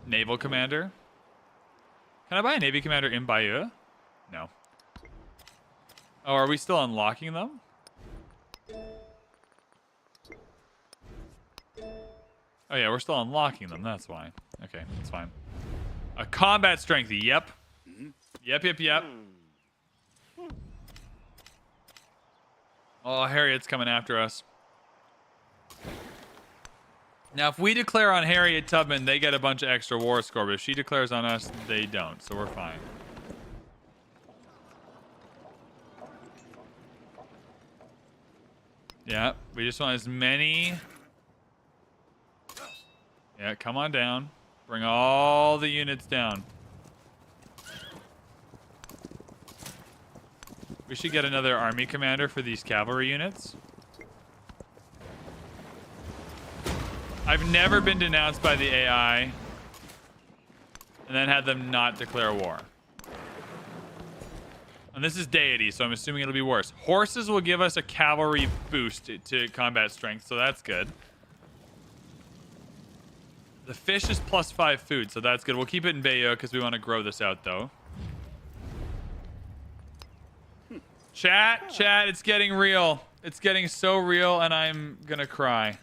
Speaker 1: naval commander. Can I buy a Navy commander in Bayeux? No. Oh, are we still unlocking them? Oh, yeah, we're still unlocking them. That's why. Okay, that's fine. A combat strength. Yep. Yep. Oh, Harriet's coming after us. Now, if we declare on Harriet Tubman, they get a bunch of extra war score. But if she declares on us, they don't. So we're fine. Yeah, we just want as many... Yeah, come on down. Bring all the units down. We should get another army commander for these cavalry units. I've never been denounced by the AI and then had them not declare war. And this is Deity, so I'm assuming it'll be worse. Horses will give us a cavalry boost to combat strength, so that's good. The fish is +5 food, so that's good. We'll keep it in Bayeux because we want to grow this out, though. Chat, it's getting real. It's getting so real, and I'm gonna cry.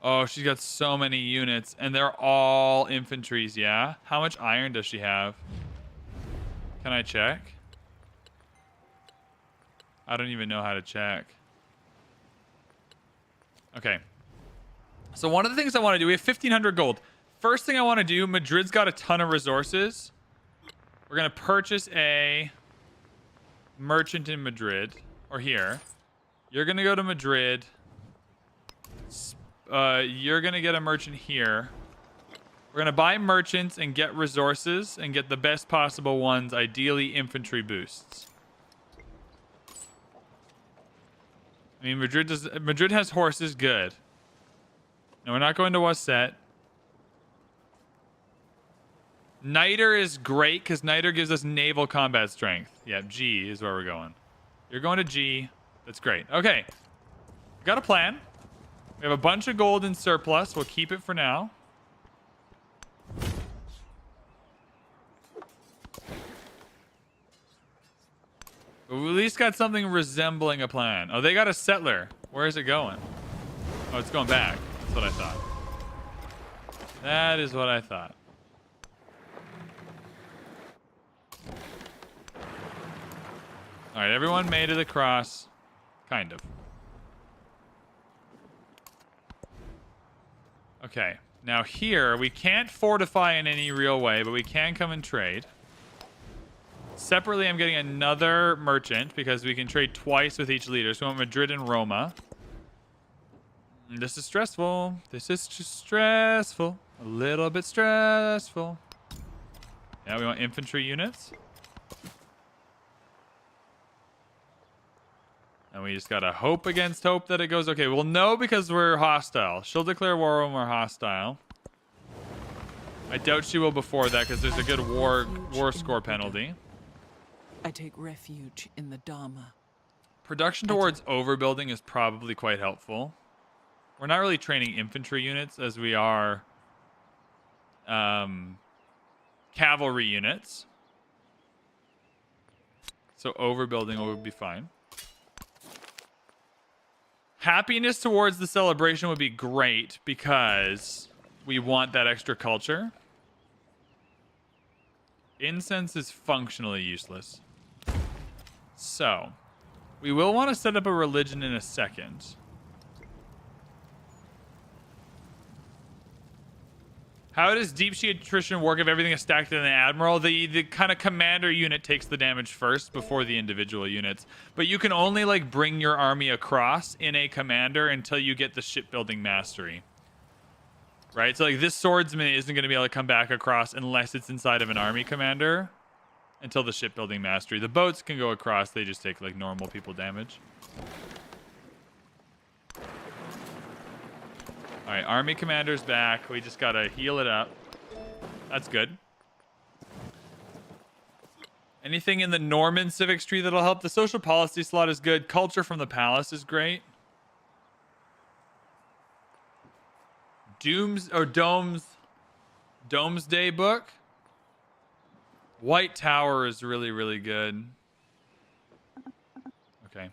Speaker 1: Oh, she's got so many units, and they're all infantries, yeah? How much iron does she have? Can I check? I don't even know how to check. Okay. So one of the things I want to do, we have 1,500 gold. First thing I want to do, Madrid's got a ton of resources. We're going to purchase a merchant in Madrid, or here. You're going to go to Madrid. You're going to get a merchant here. We're going to buy merchants and get resources and get the best possible ones, ideally infantry boosts. I mean, Madrid has horses, good. No, we're not going to Wasset. Niter is great because Niter gives us naval combat strength. Yeah, G is where we're going. You're going to G. That's great. Okay. We got a plan. We have a bunch of gold in surplus. We'll keep it for now. But we at least got something resembling a plan. Oh, they got a settler. Where is it going? Oh, it's going back. That's what I thought. That is what I thought. All right, everyone made it across. Kind of. Okay, now here, we can't fortify in any real way, but we can come and trade. Separately, I'm getting another merchant because we can trade twice with each leader. So we want Madrid and Roma. This is stressful. This is just stressful. A little bit stressful. Yeah, we want infantry units. And we just gotta hope against hope that it goes okay. Well, no, because we're hostile. She'll declare war when we're hostile. I doubt she will before that because there's a good war score penalty.
Speaker 2: I take refuge in the Dharma.
Speaker 1: Production towards overbuilding is probably quite helpful. We're not really training infantry units as we are cavalry units. So overbuilding would be fine. Happiness towards the celebration would be great because we want that extra culture. Incense is functionally useless. So, we will want to set up a religion in a second. How does deep sea attrition work if everything is stacked in the admiral? The kind of commander unit takes the damage first before the individual units. But you can only like bring your army across in a commander until you get the shipbuilding mastery. Right? So like this swordsman isn't going to be able to come back across unless it's inside of an army commander until the shipbuilding mastery. The boats can go across, they just take like normal people damage. All right, army commander's back. We just got to heal it up. That's good. Anything in the Norman civics tree that'll help? The social policy slot is good. Culture from the palace is great. Domesday book. White Tower is really, really good. Okay.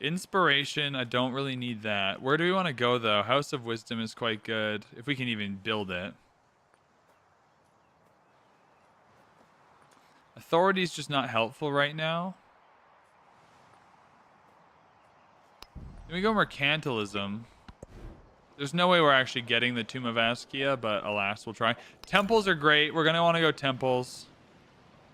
Speaker 1: Inspiration, I don't really need that. Where do we want to go, though? House of Wisdom is quite good, if we can even build it. Authority is just not helpful right now. Can we go mercantilism? There's no way we're actually getting the Tomb of Askia, but alas, we'll try. Temples are great. We're going to want to go temples.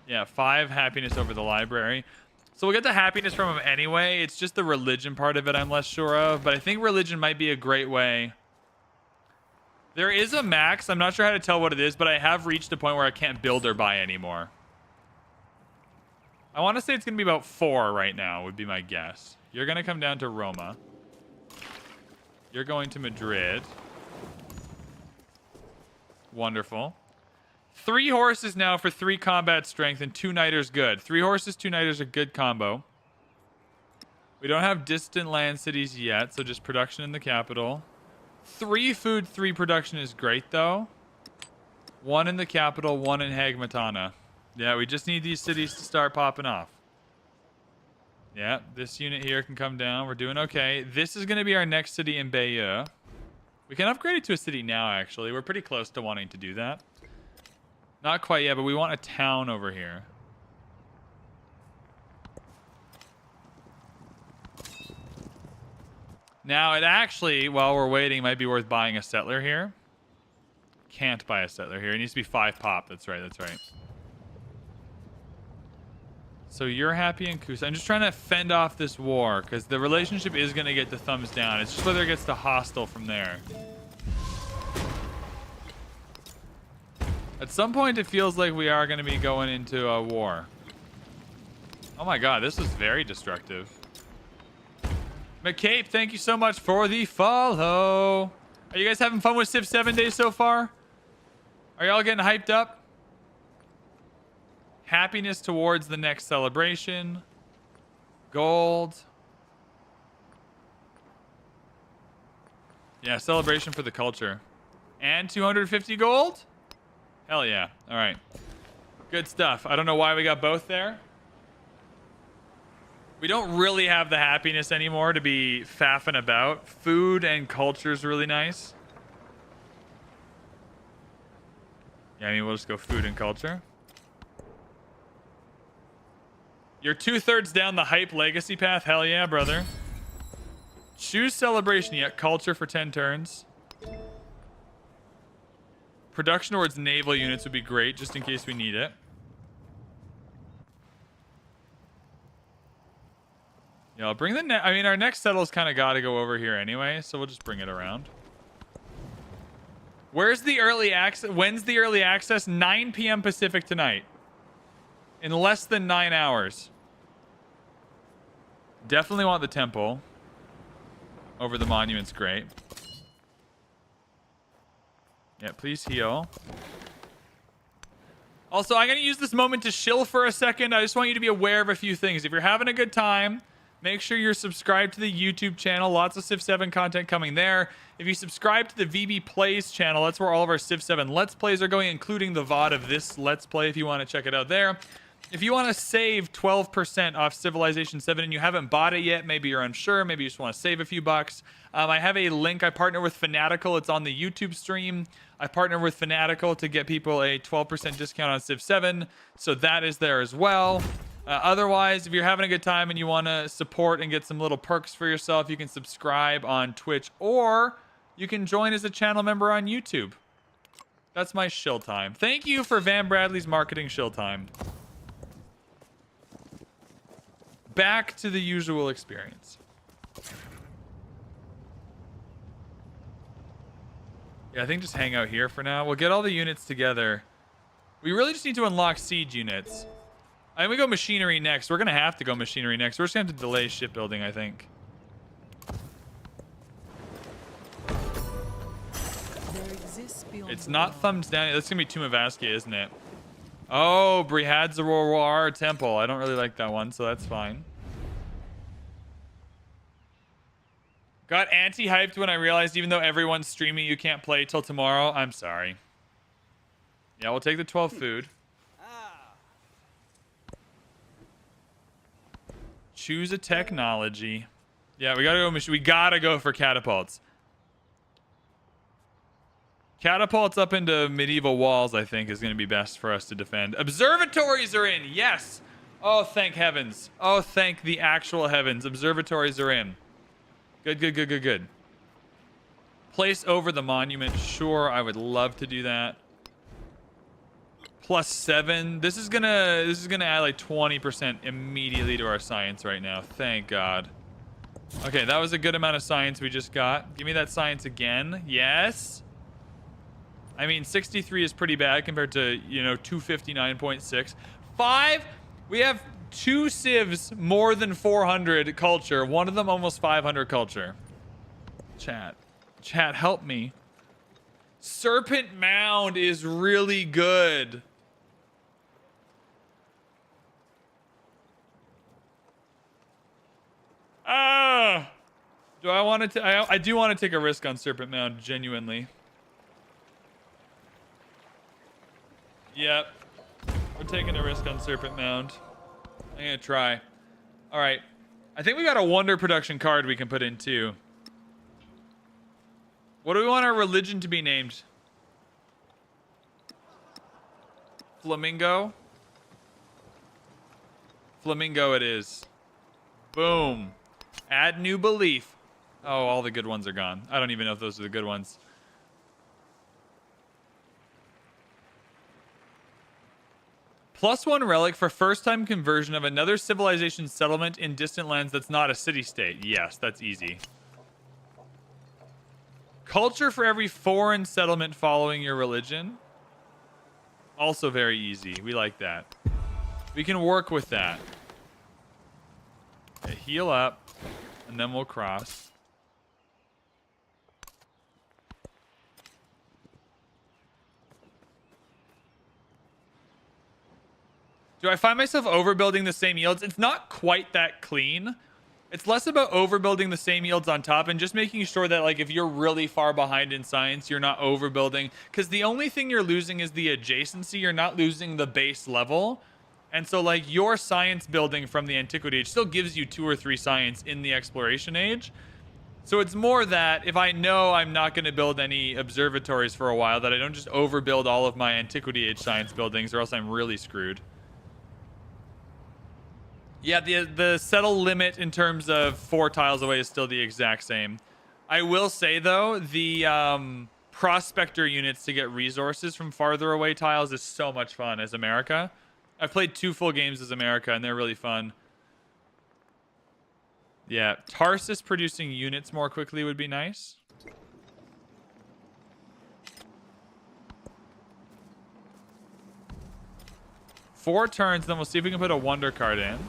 Speaker 1: Yeah, 5 happiness over the library. So we'll get the happiness from them anyway. It's just the religion part of it I'm less sure of. But I think religion might be a great way. There is a max. I'm not sure how to tell what it is, but I have reached a point where I can't build or buy anymore. I want to say it's going to be about 4 right now, would be my guess. You're going to come down to Roma. You're going to Madrid. Wonderful. 3 horses now for 3 combat strength and 2 knighters good. 3 horses, 2 knighters, a good combo. We don't have distant land cities yet, so just production in the capital. 3 food, 3 production is great, though. 1 in the capital, 1 in Hagmatana. Yeah, we just need these cities to start popping off. Yeah, this unit here can come down. We're doing okay. This is going to be our next city in Bayeux. We can upgrade it to a city now, actually. We're pretty close to wanting to do that. Not quite yet, but we want a town over here. Now, it actually, while we're waiting, might be worth buying a settler here. Can't buy a settler here. It needs to be 5 pop. That's right, that's right. So you're happy in Kusa. I'm just trying to fend off this war, because the relationship is going to get the thumbs down. It's just whether it gets to hostile from there. At some point, it feels like we are going to be going into a war. Oh my god, this was very destructive. McCabe, thank you so much for the follow. Are you guys having fun with Civ 7 days so far? Are y'all getting hyped up? Happiness towards the next celebration. Gold. Yeah, celebration for the culture. And 250 gold? Hell yeah. All right. Good stuff. I don't know why we got both there. We don't really have the happiness anymore to be faffing about. Food and culture is really nice. Yeah, I mean, we'll just go food and culture. You're 2/3 down the hype legacy path. Hell yeah, brother. Choose celebration yet. Culture for 10 turns. Production towards naval units would be great, just in case we need it. Yeah, I'll bring the I mean, our next settle's kind of got to go over here anyway, so we'll just bring it around. Where's the early access? When's the early access? 9 p.m. Pacific tonight. In less than 9 hours. Definitely want the temple. Over the monument's great. Yeah, please heal. Also, I'm going to use this moment to shill for a second. I just want you to be aware of a few things. If you're having a good time, make sure you're subscribed to the YouTube channel. Lots of Civ 7 content coming there. If you subscribe to the VB Plays channel, that's where all of our Civ 7 Let's Plays are going, including the VOD of this Let's Play if you want to check it out there. If you want to save 12% off Civilization 7 and you haven't bought it yet, maybe you're unsure, maybe you just want to save a few bucks, I have a link. I partner with Fanatical. It's on the YouTube stream. I partner with Fanatical to get people a 12% discount on Civ 7, so that is there as well. Otherwise, if you're having a good time and you want to support and get some little perks for yourself, you can subscribe on Twitch or you can join as a channel member on YouTube. That's my shill time. Thank you for VanBradley's marketing shill time. Back to the usual experience. Yeah, I think just hang out here for now. We'll get all the units together. We really just need to unlock siege units. I mean, we go machinery next. We're going to have to go machinery next. We're just going to have to delay shipbuilding, I think. It's not thumbs down. That's going to be Tomb of Askia, isn't it? Oh, Brihadzorwar Temple. I don't really like that one, so that's fine. Got anti-hyped when I realized even though everyone's streaming, you can't play till tomorrow. I'm sorry. Yeah, we'll take the 12 food. Choose a technology. Yeah, we gotta go for catapults. Catapults up into medieval walls, I think, is going to be best for us to defend. Observatories are in. Yes. Oh, thank heavens. Oh, thank the actual heavens. Observatories are in. Good, good, good, good, good. Place over the monument. Sure, I would love to do that. +7. This is gonna add like 20% immediately to our science right now. Thank God. Okay, that was a good amount of science we just got. Give me that science again. Yes. I mean, 63 is pretty bad compared to, you know, 259.6. 5. We have 2 civs more than 400 culture. One of them almost 500 culture. Chat, help me. Serpent Mound is really good. Do I want to? I do want to take a risk on Serpent Mound, genuinely. Yep. We're taking a risk on Serpent Mound. I'm going to try. All right. I think we got a wonder production card we can put in too. What do we want our religion to be named? Flamingo? Flamingo it is. Boom. Add new belief. Oh, all the good ones are gone. I don't even know if those are the good ones. +1 relic for first-time conversion of another civilization settlement in distant lands that's not a city-state. Yes, that's easy. Culture for every foreign settlement following your religion. Also very easy. We like that. We can work with that. Okay, heal up, and then we'll cross. Do I find myself overbuilding the same yields? It's not quite that clean. It's less about overbuilding the same yields on top and just making sure that, like, if you're really far behind in science, you're not overbuilding. Because the only thing you're losing is the adjacency. You're not losing the base level. And so, like, your science building from the Antiquity Age still gives you 2 or 3 science in the Exploration Age. So it's more that if I know I'm not going to build any observatories for a while, that I don't just overbuild all of my Antiquity Age science buildings, or else I'm really screwed. Yeah, the settle limit in terms of 4 tiles away is still the exact same. I will say, though, the prospector units to get resources from farther away tiles is so much fun as America. I've played 2 full games as America, and they're really fun. Yeah, Tarsus producing units more quickly would be nice. Four turns, then we'll see if we can put a wonder card in.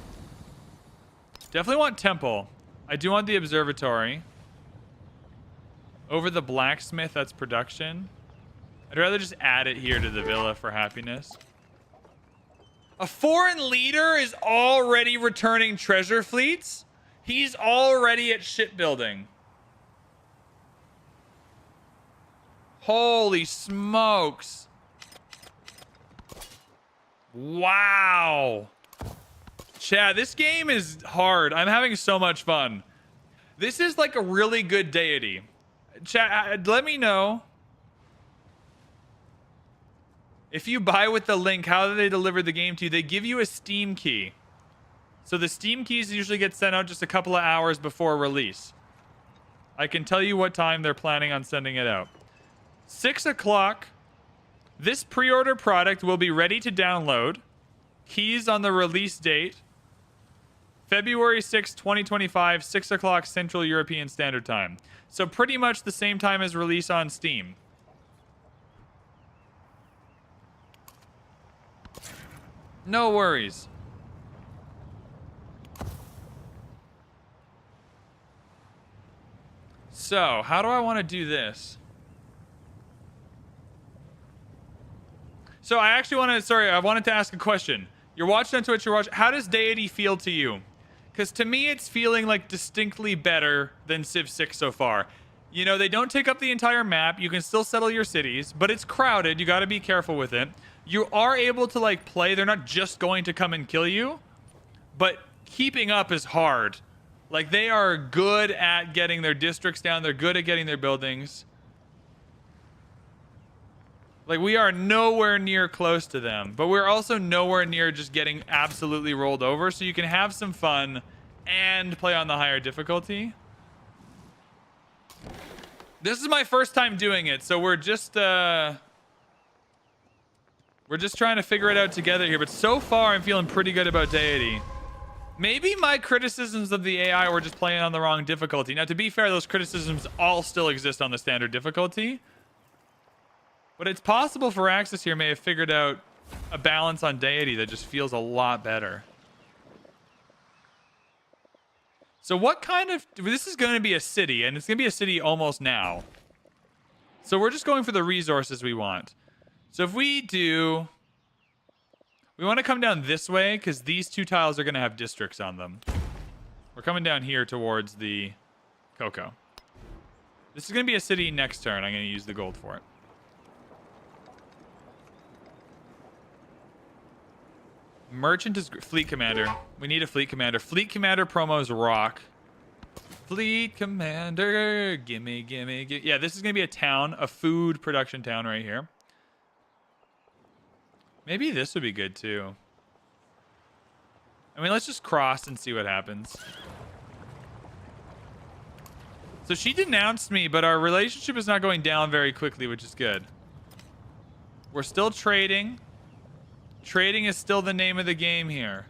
Speaker 1: Definitely want temple. I do want the observatory. Over the blacksmith, that's production. I'd rather just add it here to the villa for happiness. A foreign leader is already returning treasure fleets? He's already at shipbuilding. Holy smokes. Wow. Chad, this game is hard. I'm having so much fun. This is like a really good deity. Chad, let me know. If you buy with the link, how do they deliver the game to you? They give you a Steam key. So the Steam keys usually get sent out just a couple of hours before release. I can tell you what time they're planning on sending it out. 6 o'clock. This pre-order product will be ready to download. Keys on the release date. February 6, 2025, 6 o'clock Central European Standard Time. So pretty much the same time as release on Steam. No worries. So, how do I want to do this? So I actually I wanted to ask a question. You're watching on Twitch, how does Deity feel to you? Because to me, it's feeling like distinctly better than Civ 6 so far. You know, they don't take up the entire map. You can still settle your cities, but it's crowded. You got to be careful with it. You are able to, like, play. They're not just going to come and kill you, but keeping up is hard. Like, they are good at getting their districts down. They're good at getting their buildings. Like, we are nowhere near close to them, but we're also nowhere near just getting absolutely rolled over, so you can have some fun and play on the higher difficulty. This is my first time doing it, so we're just trying to figure it out together here, but so far I'm feeling pretty good about Deity. Maybe my criticisms of the AI were just playing on the wrong difficulty. Now, to be fair, those criticisms all still exist on the standard difficulty. But it's possible for Axis here may have figured out a balance on Deity that just feels a lot better. So what kind of... This is going to be a city, and it's going to be a city almost now. So we're just going for the resources we want. So if we do... We want to come down this way, because these 2 tiles are going to have districts on them. We're coming down here towards the cocoa. This is going to be a city next turn. I'm going to use the gold for it. Merchant is fleet commander. We need a fleet commander. Fleet commander promos rock. Fleet commander, gimme. Yeah, this is gonna be a town, a food production town right here. Maybe this would be good too. I mean, let's just cross and see what happens. So she denounced me, but our relationship is not going down very quickly, which is good. We're still trading. Trading is still the name of the game here.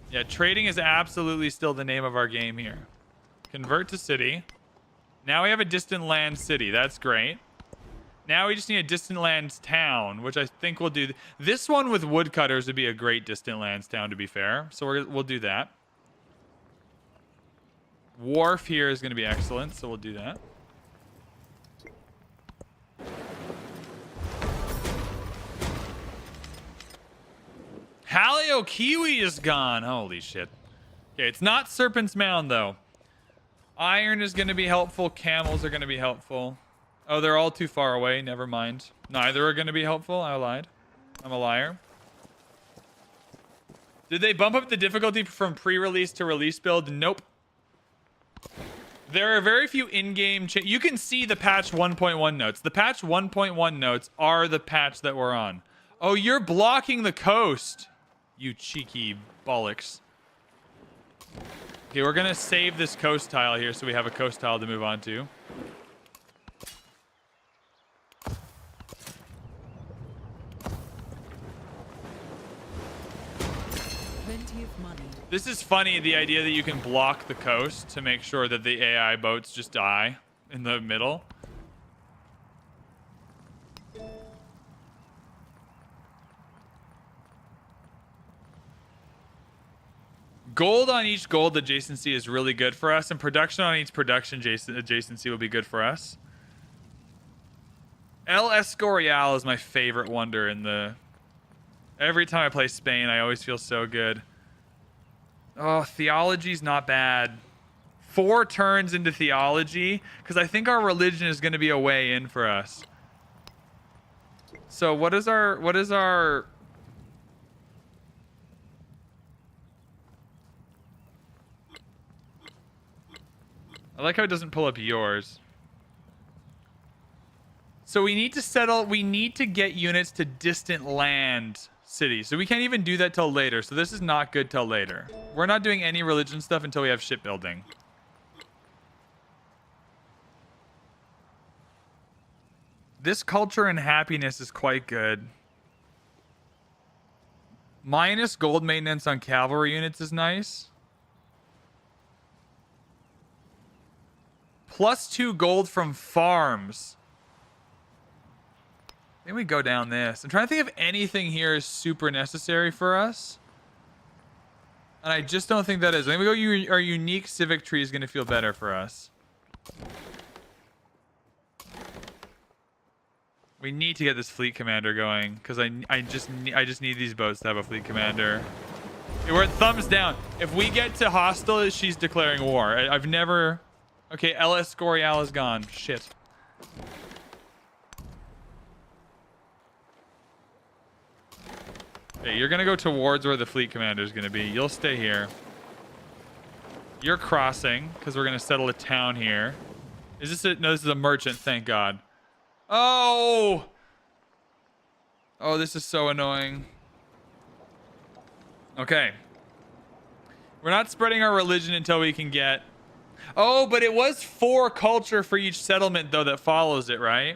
Speaker 1: Yeah, trading is absolutely still the name of our game here. Convert to city. Now we have a distant land city. That's great. Now we just need a distant lands town, which I think we'll do. This one with woodcutters would be a great distant lands town, to be fair. So we'll do that. Wharf here is going to be excellent, so we'll do that. Halio Kiwi is gone. Holy shit. Okay, it's not Serpent's Mound, though. Iron is going to be helpful. Camels are going to be helpful. Oh, they're all too far away. Never mind. Neither are going to be helpful. I lied. I'm a liar. Did they bump up the difficulty from pre-release to release build? Nope. There are very few in-game you can see the patch 1.1 notes. The patch 1.1 notes are the patch that we're on. Oh, you're blocking the coast. You cheeky bollocks. Okay, we're going to save this coast tile here so we have a coast tile to move on to.
Speaker 2: Plenty of money.
Speaker 1: This is funny, the idea that you can block the coast to make sure that the AI boats just die in the middle. Gold on each gold adjacency is really good for us, and production on each production adjacency will be good for us. El Escorial is my favorite wonder in the... Every time I play Spain, I always feel so good. Oh, theology's not bad. 4 turns into theology, because I think our religion is going to be a way in for us. So what is our... I like how it doesn't pull up yours. So we need to get units to distant land cities. So we can't even do that till later. So this is not good till later. We're not doing any religion stuff until we have shipbuilding. This culture and happiness is quite good. Minus gold maintenance on cavalry units is nice. +2 gold from farms. I think we go down this. I'm trying to think if anything here is super necessary for us. And I just don't think that is. I think we go our unique civic tree is going to feel better for us. We need to get this fleet commander going because I just need these boats to have a fleet commander. Okay, we're at thumbs down. If we get to hostile, she's declaring war. I've never... Okay, El Escorial is gone. Shit. Okay, you're going to go towards where the fleet commander is going to be. You'll stay here. You're crossing because we're going to settle a town here. Is this it? No, this is a merchant. Thank God. Oh! Oh, this is so annoying. Okay. We're not spreading our religion until we can get... Oh, but it was 4 culture for each settlement, though, that follows it, right?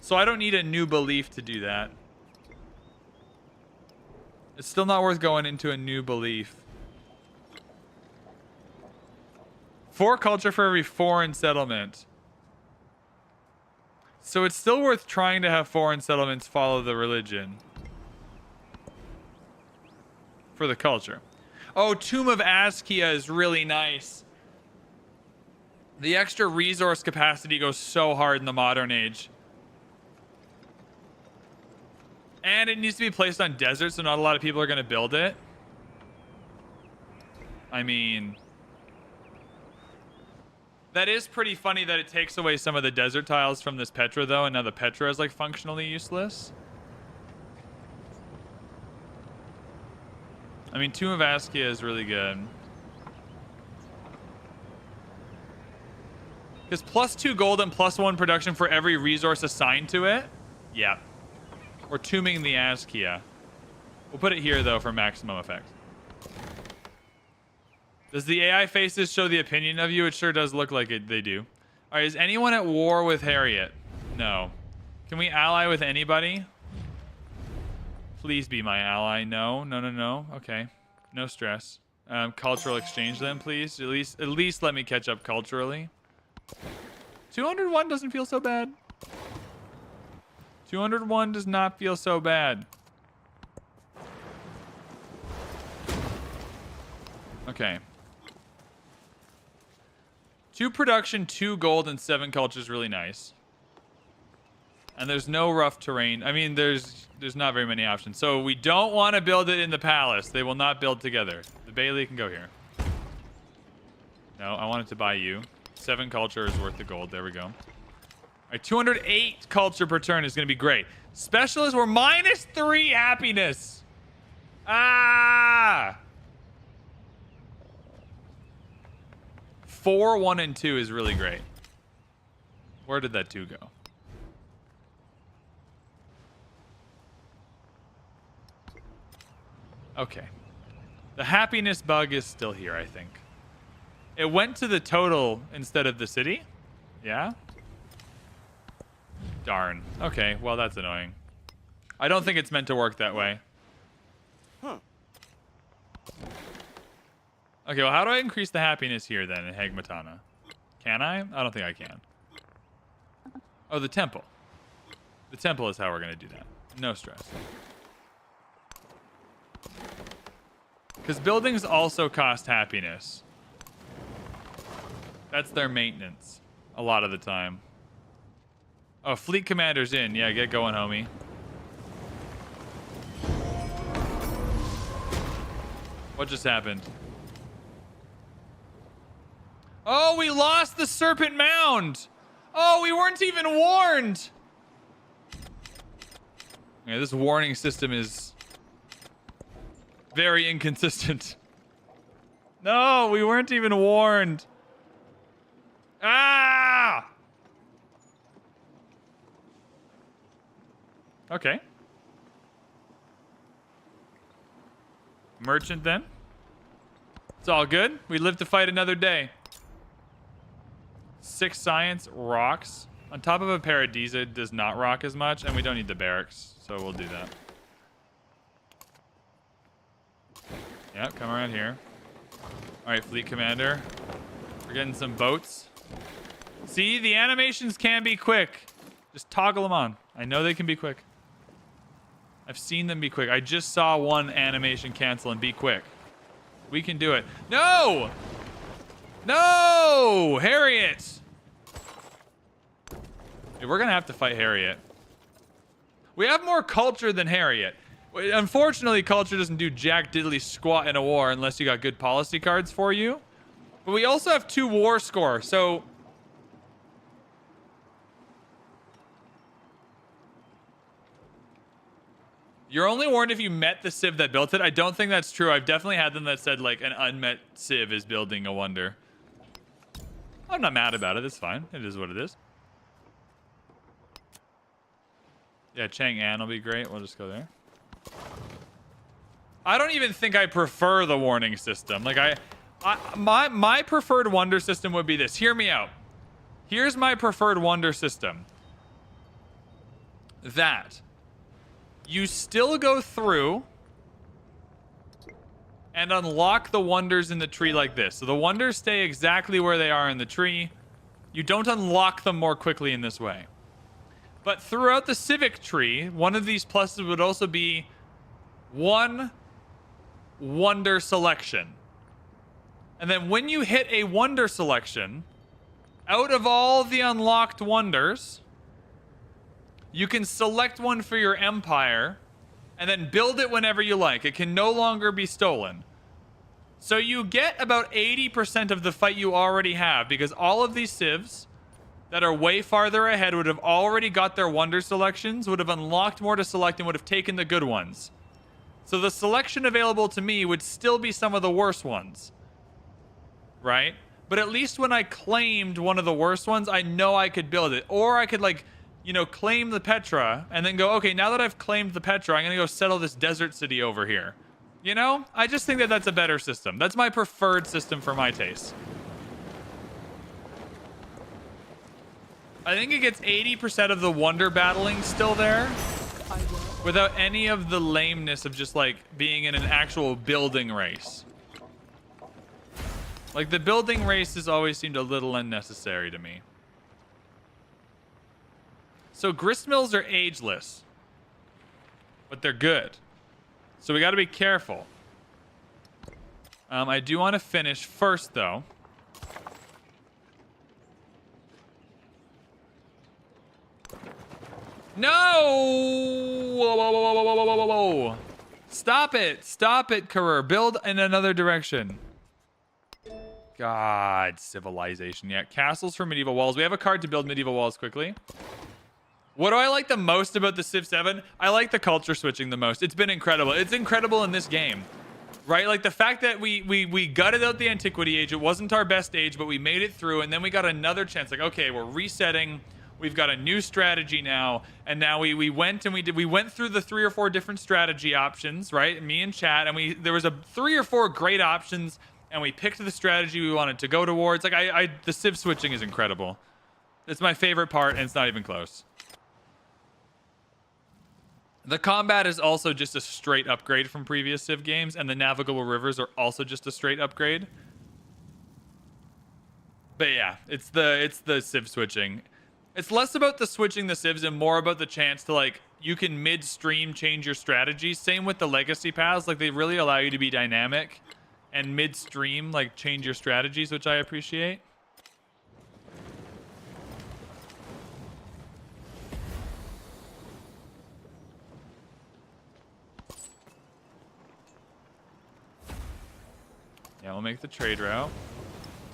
Speaker 1: So I don't need a new belief to do that. It's still not worth going into a new belief. 4 culture for every foreign settlement. So it's still worth trying to have foreign settlements follow the religion. For the culture. Oh, Tomb of Askia is really nice. The extra resource capacity goes so hard in the modern age. And it needs to be placed on desert, so not a lot of people are going to build it. I mean... That is pretty funny that it takes away some of the desert tiles from this Petra, though, and now the Petra is, like, functionally useless. I mean, Tomb of Askia is really good. Because +2 gold and +1 production for every resource assigned to it. Yeah. We're tombing the Askia. We'll put it here, though, for maximum effect. Does the AI faces show the opinion of you? It sure does look like they do. All right, is anyone at war with Harriet? No. Can we ally with anybody? Please be my ally. No, no, no, no. Okay. No stress. Cultural exchange then, please. At least let me catch up culturally. 201 doesn't feel so bad. 201 does not feel so bad. Okay. 2 production, 2 gold, and 7 culture is really nice. And there's no rough terrain. I mean, there's not very many options. So we don't want to build it in the palace. They will not build together. The Bailey can go here. No, I wanted to buy you. 7 culture is worth the gold. There we go. All right, 208 culture per turn is going to be great. Specialists were -3 happiness. Ah! 4, 1, and 2 is really great. Where did that 2 go? Okay. The happiness bug is still here, I think. It went to the total instead of the city? Yeah? Darn. Okay, well, that's annoying. I don't think it's meant to work that way.
Speaker 3: Huh.
Speaker 1: Okay, well, how do I increase the happiness here, then, in Hagmatana? Can I? I don't think I can. Oh, the temple. The temple is how we're going to do that. No stress. Because buildings also cost happiness. That's their maintenance. A lot of the time. Oh, fleet commander's in. Yeah, get going, homie. What just happened? Oh, we lost the Serpent Mound. Oh, we weren't even warned. Yeah, this warning system is very inconsistent. No, we weren't even warned. Ah! Okay. Merchant then. It's all good. We live to fight another day. 6 science rocks. On top of a Paradisa does not rock as much, and we don't need the barracks, so we'll do that. Yeah, come around here. All right, fleet commander. We're getting some boats. See, the animations can be quick. Just toggle them on. I know they can be quick. I've seen them be quick. I just saw one animation cancel and be quick. We can do it. No! No! Harriet! Dude, we're going to have to fight Harriet. We have more culture than Harriet. Unfortunately, culture doesn't do jack diddly squat in a war unless you got good policy cards for you. But we also have 2 war score, so... You're only warned if you met the civ that built it. I don't think that's true. I've definitely had them that said, like, an unmet civ is building a wonder. I'm not mad about it. It's fine. It is what it is. Yeah, Chang'an will be great. We'll just go there. I don't even think I prefer the warning system. Like, my preferred wonder system would be this. Hear me out. Here's my preferred wonder system. That you still go through and unlock the wonders in the tree like this. So the wonders stay exactly where they are in the tree. You don't unlock them more quickly in this way. But throughout the civic tree, one of these pluses would also be 1 wonder selection. And then when you hit a wonder selection, out of all the unlocked wonders, you can select one for your empire and then build it whenever you like. It can no longer be stolen. So you get about 80% of the fight you already have, because all of these civs that are way farther ahead would have already got their wonder selections, would have unlocked more to select, and would have taken the good ones. So the selection available to me would still be some of the worst ones, right? But at least when I claimed one of the worst ones, I know I could build it. Or I could, like, you know, claim the Petra and then go, okay, now that I've claimed the Petra, I'm going to go settle this desert city over here. You know? I just think that that's a better system. That's my preferred system for my taste. I think it gets 80% of the wonder battling still there without any of the lameness of just, like, being in an actual building race. Like, the building races always seemed a little unnecessary to me. So gristmills are ageless, but they're good. So we got to be careful. I do want to finish first, though. No! Whoa, whoa, whoa, whoa, whoa, whoa, whoa, whoa. Stop it. Stop it, Career. Build in another direction. God, civilization. Yeah, castles for medieval walls. We have a card to build medieval walls quickly. What do I like the most about the Civ 7? I like the culture switching the most. It's been incredible. It's incredible in this game, right? Like the fact that we gutted out the Antiquity Age. It wasn't our best age, but we made it through, and then we got another chance. Like, okay, we're resetting. We've got a new strategy now, and now we went through the 3 or 4 different strategy options, right? Me and chat, and there was 3 or 4 great options, and we picked the strategy we wanted to go towards. Like the Civ switching is incredible. It's my favorite part, and it's not even close. The combat is also just a straight upgrade from previous Civ games, and the navigable rivers are also just a straight upgrade. But yeah, it's the Civ switching. It's less about the switching the Civs and more about the chance to, like, you can midstream change your strategy. Same with the legacy paths. Like, they really allow you to be dynamic and midstream, like, change your strategies, which I appreciate. Yeah, we'll make the trade route.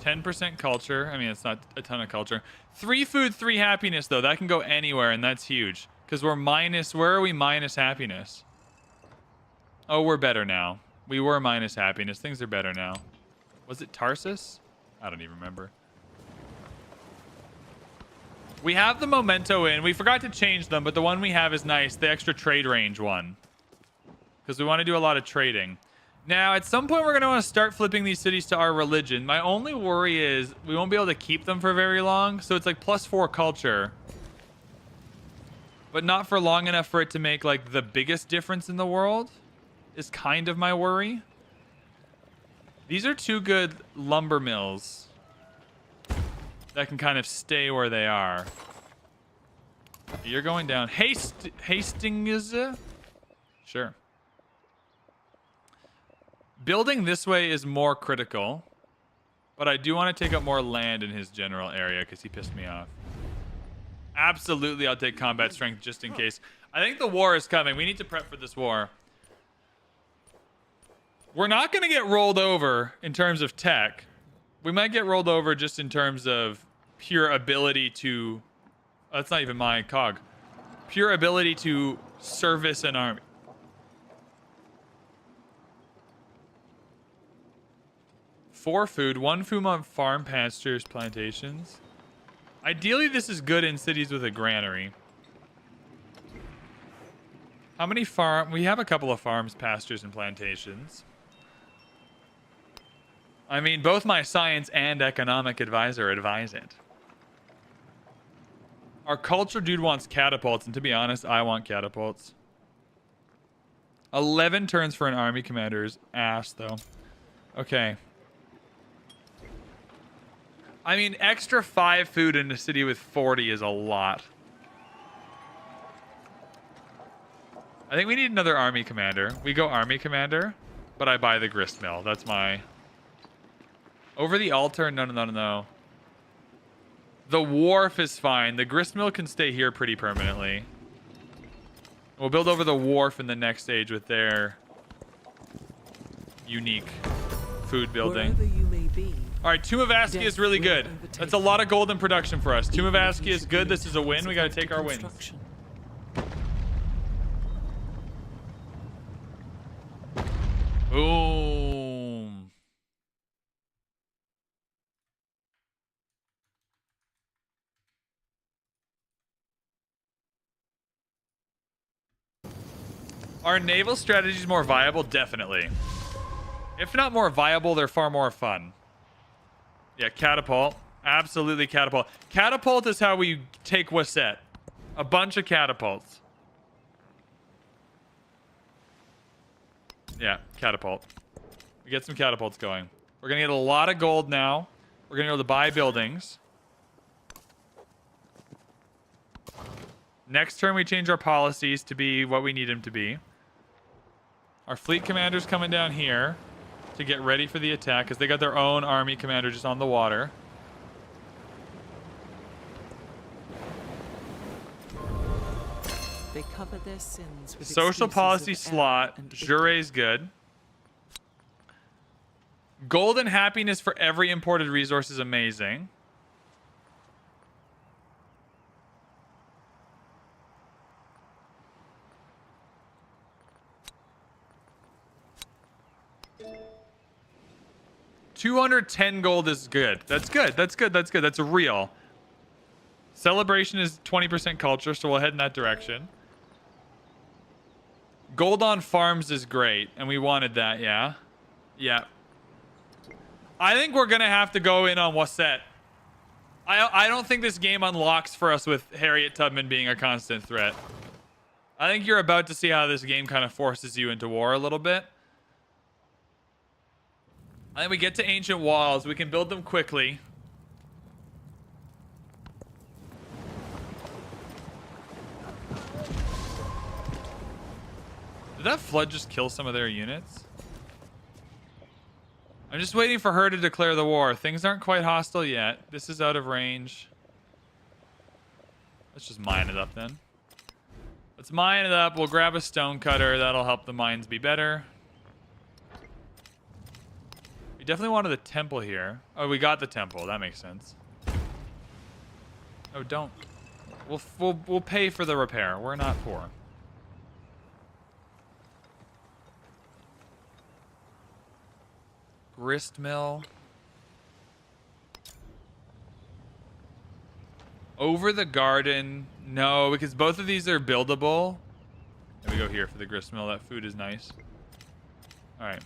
Speaker 1: 10% culture. I mean, it's not a ton of culture. 3 food, 3 happiness, though. That can go anywhere, and that's huge. Because we're minus... Where are we minus happiness? Oh, we're better now. We were minus happiness. Things are better now. Was it Tarsus? I don't even remember. We have the memento in. We forgot to change them, but the one we have is nice. The extra trade range one. Because we want to do a lot of trading. Now, at some point, we're going to want to start flipping these cities to our religion. My only worry is we won't be able to keep them for very long. So it's like +4 culture. But not for long enough for it to make, like, the biggest difference in the world. Is kind of my worry. These are 2 good lumber mills that can kind of stay where they are. You're going down. Hastings? Sure. Building this way is more critical, but I do want to take up more land in his general area because he pissed me off. Absolutely, I'll take combat strength just in case. I think the war is coming. We need to prep for this war. We're not going to get rolled over in terms of tech. We might get rolled over just in terms of pure ability to... Oh, that's not even my cog. Pure ability to service an army. Four food, 1 food on farm, pastures, plantations. Ideally, this is good in cities with a granary. How many farm? We have a couple of farms, pastures, and plantations. I mean, both my science and economic advisor advise it. Our culture dude wants catapults, and to be honest, I want catapults. 11 turns for an army commander's ass, though. Okay. I mean, extra 5 food in a city with 40 is a lot. I think we need another army commander. We go army commander, but I buy the grist mill. That's my... Over the altar? No, no, no, no, no. The wharf is fine. The grist mill can stay here pretty permanently. We'll build over the wharf in the next stage with their unique food building.
Speaker 2: Wherever you may be,
Speaker 1: all right, Tomb of Askia is really good. That's a lot of gold in production for us. Tomb of Askia is good. This is a win. We got to take our wins. Are naval strategies more viable? Definitely. If not more viable, they're far more fun. Yeah, catapult. Absolutely catapult. Catapult is how we take Wasset. A bunch of catapults. Yeah, catapult. We get some catapults going. We're going to get a lot of gold now. We're going to be able to buy buildings. Next turn, we change our policies to be what we need them to be. Our fleet commander's coming down here to get ready for the attack because they got their own army commander just on the water.
Speaker 2: They cover their sins with
Speaker 1: Social
Speaker 2: excuses
Speaker 1: policy
Speaker 2: of
Speaker 1: slot.
Speaker 2: error and
Speaker 1: Jure's good. Gold and happiness for every imported resource is amazing. $210 gold is good. That's good. That's good. That's good. That's real. Celebration is 20% culture, so we'll head in that direction. Gold on farms is great, and we wanted that, yeah? Yeah. I think we're going to have to go in on Wasset. I don't think this game unlocks for us with Harriet Tubman being a constant threat. I think you're about to see how this game kind of forces you into war a little bit. I think we get to ancient walls. We can build them quickly. Did that flood just kill some of their units? I'm just waiting for her to declare the war. Things aren't quite hostile yet. This is out of range. Let's just mine it up then. Let's mine it up. We'll grab a stone cutter. That'll help the mines be better. We definitely wanted the temple here. Oh, we got the temple. That makes sense. Oh, don't. We'll pay for the repair. We're not poor. Grist mill. Over the garden. No, because both of these are buildable. There we go here for the grist mill. That food is nice. All right.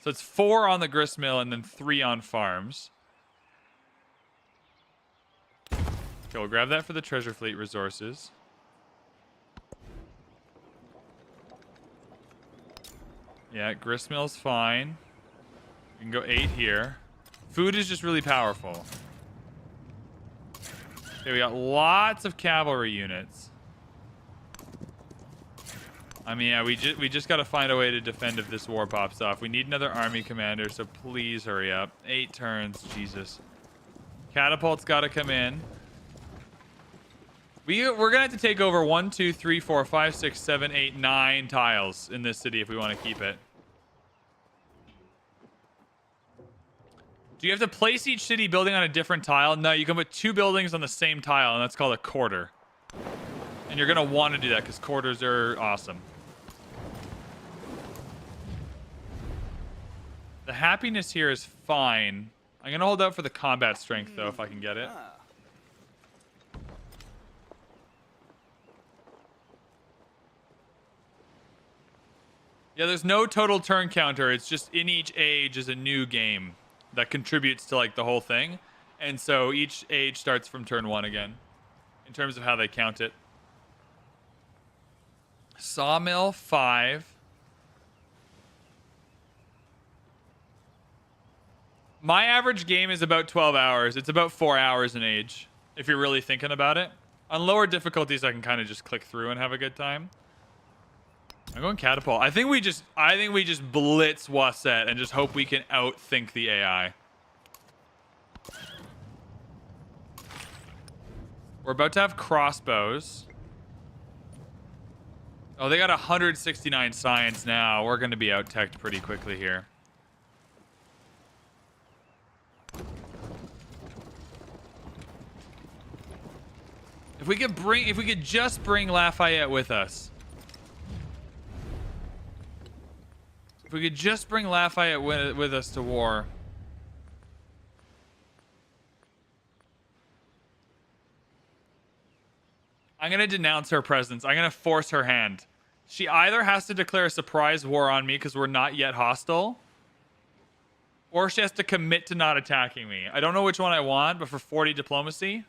Speaker 1: So it's 4 on the grist mill and then 3 on farms. Okay, we'll grab that for the treasure fleet resources. Yeah, gristmill's fine. We can go 8 here. Food is just really powerful. Okay, we got lots of cavalry units. I mean, yeah, we just got to find a way to defend if this war pops off. We need another army commander, so please hurry up. 8 turns, Jesus. Catapult's got to come in. We're going to have to take over 1, 2, 3, 4, 5, 6, 7, 8, 9 tiles in this city if we want to keep it. Do you have to place each city building on a different tile? No, you can put 2 buildings on the same tile, and that's called a quarter. And you're going to want to do that because quarters are awesome. The happiness here is fine. I'm going to hold out for the combat strength, though, if I can get it. Yeah, there's no total turn counter. It's just in each age is a new game that contributes to like the whole thing. And so each age starts from turn 1 again in terms of how they count it. Sawmill 5. My average game is about 12 hours. It's about 4 hours an age if you're really thinking about it. On lower difficulties, I can kind of just click through and have a good time. I'm going catapult. I think we just blitz Wasset and just hope we can outthink the AI. We're about to have crossbows. Oh, they got 169 science now. We're going to be out-teched pretty quickly here. If we could just bring Lafayette with us. If we could just bring Lafayette with us to war. I'm going to denounce her presence. I'm going to force her hand. She either has to declare a surprise war on me because we're not yet hostile, or she has to commit to not attacking me. I don't know which one I want, but for 40 diplomacy.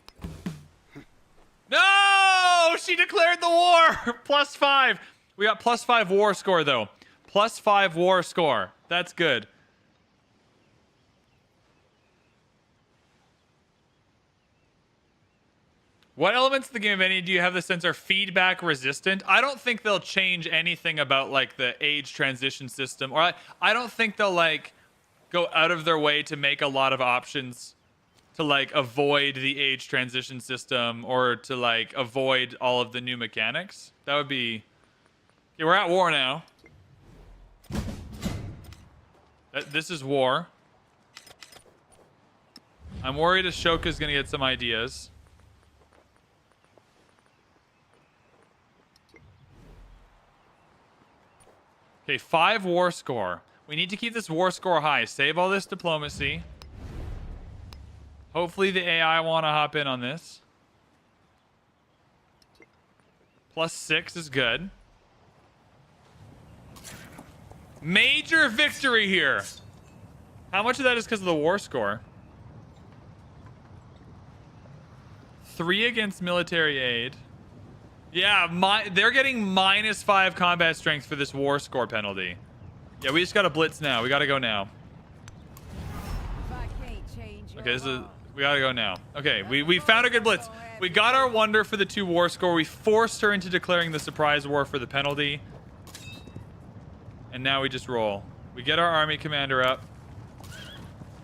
Speaker 1: No! She declared the war! +5. We got +5 war score, though. +5 war score. That's good. What elements of the game, if any, do you have the sense are feedback resistant? I don't think they'll change anything about, like, the age transition system. Or I don't think they'll, like, go out of their way to make a lot of options to, like, avoid the age transition system or to, like, avoid all of the new mechanics. That would be... Okay, we're at war now. This is war. I'm worried Ashoka's gonna get some ideas. Okay, 5 war score. We need to keep this war score high. Save all this diplomacy. Hopefully the AI want to hop in on this. +6 is good. Major victory here. How much of that is because of the war score? 3 against military aid. Yeah, they're getting -5 combat strength for this war score penalty. Yeah, we just got to blitz now. We got to go now. Okay, we got to go now. Okay, we found a good blitz. We got our wonder for the 2 war score. We forced her into declaring the surprise war for the penalty. And now we just roll. We get our army commander up.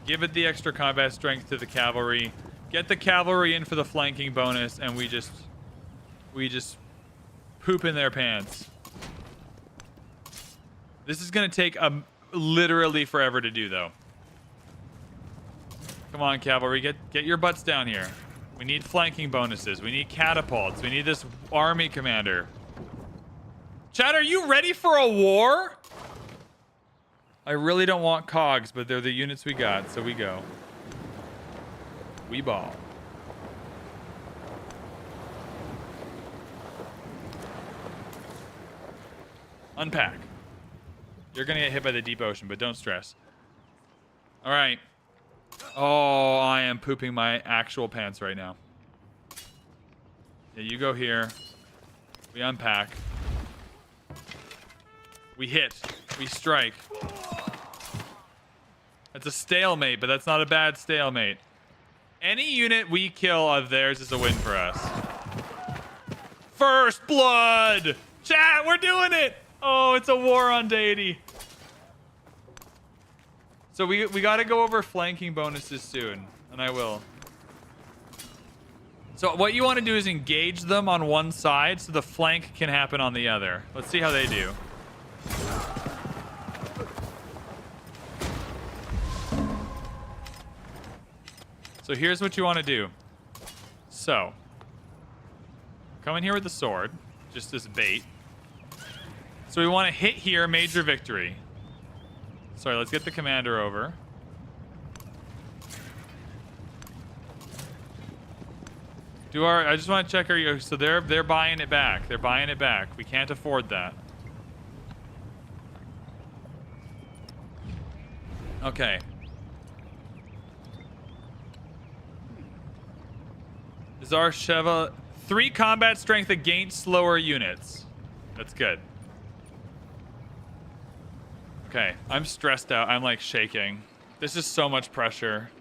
Speaker 1: Give it the extra combat strength to the cavalry. Get the cavalry in for the flanking bonus, and we just poop in their pants. This is gonna take literally forever to do, though. Come on, cavalry, get your butts down here. We need flanking bonuses. We need catapults. We need this army commander. Chad, are you ready for a war? I really don't want cogs, but they're the units we got, so we go. We ball. Unpack. You're gonna get hit by the deep ocean, but don't stress. All right. Oh, I am pooping my actual pants right now. Yeah, you go here. We unpack. We hit. We strike. That's a stalemate, but that's not a bad stalemate. Any unit we kill of theirs is a win for us. First blood! Chat, we're doing it! Oh, it's a war on Deity. So we got to go over flanking bonuses soon, and I will. So what you want to do is engage them on one side so the flank can happen on the other. Let's see how they do. So here's what you want to do. So, come in here with the sword, just as bait. So we want to hit here, major victory. Sorry, let's get the commander over. I just want to check so they're buying it back. They're buying it back. We can't afford that. Okay. Zarsheva, 3 combat strength against slower units. That's good. Okay, I'm stressed out. I'm like shaking. This is so much pressure.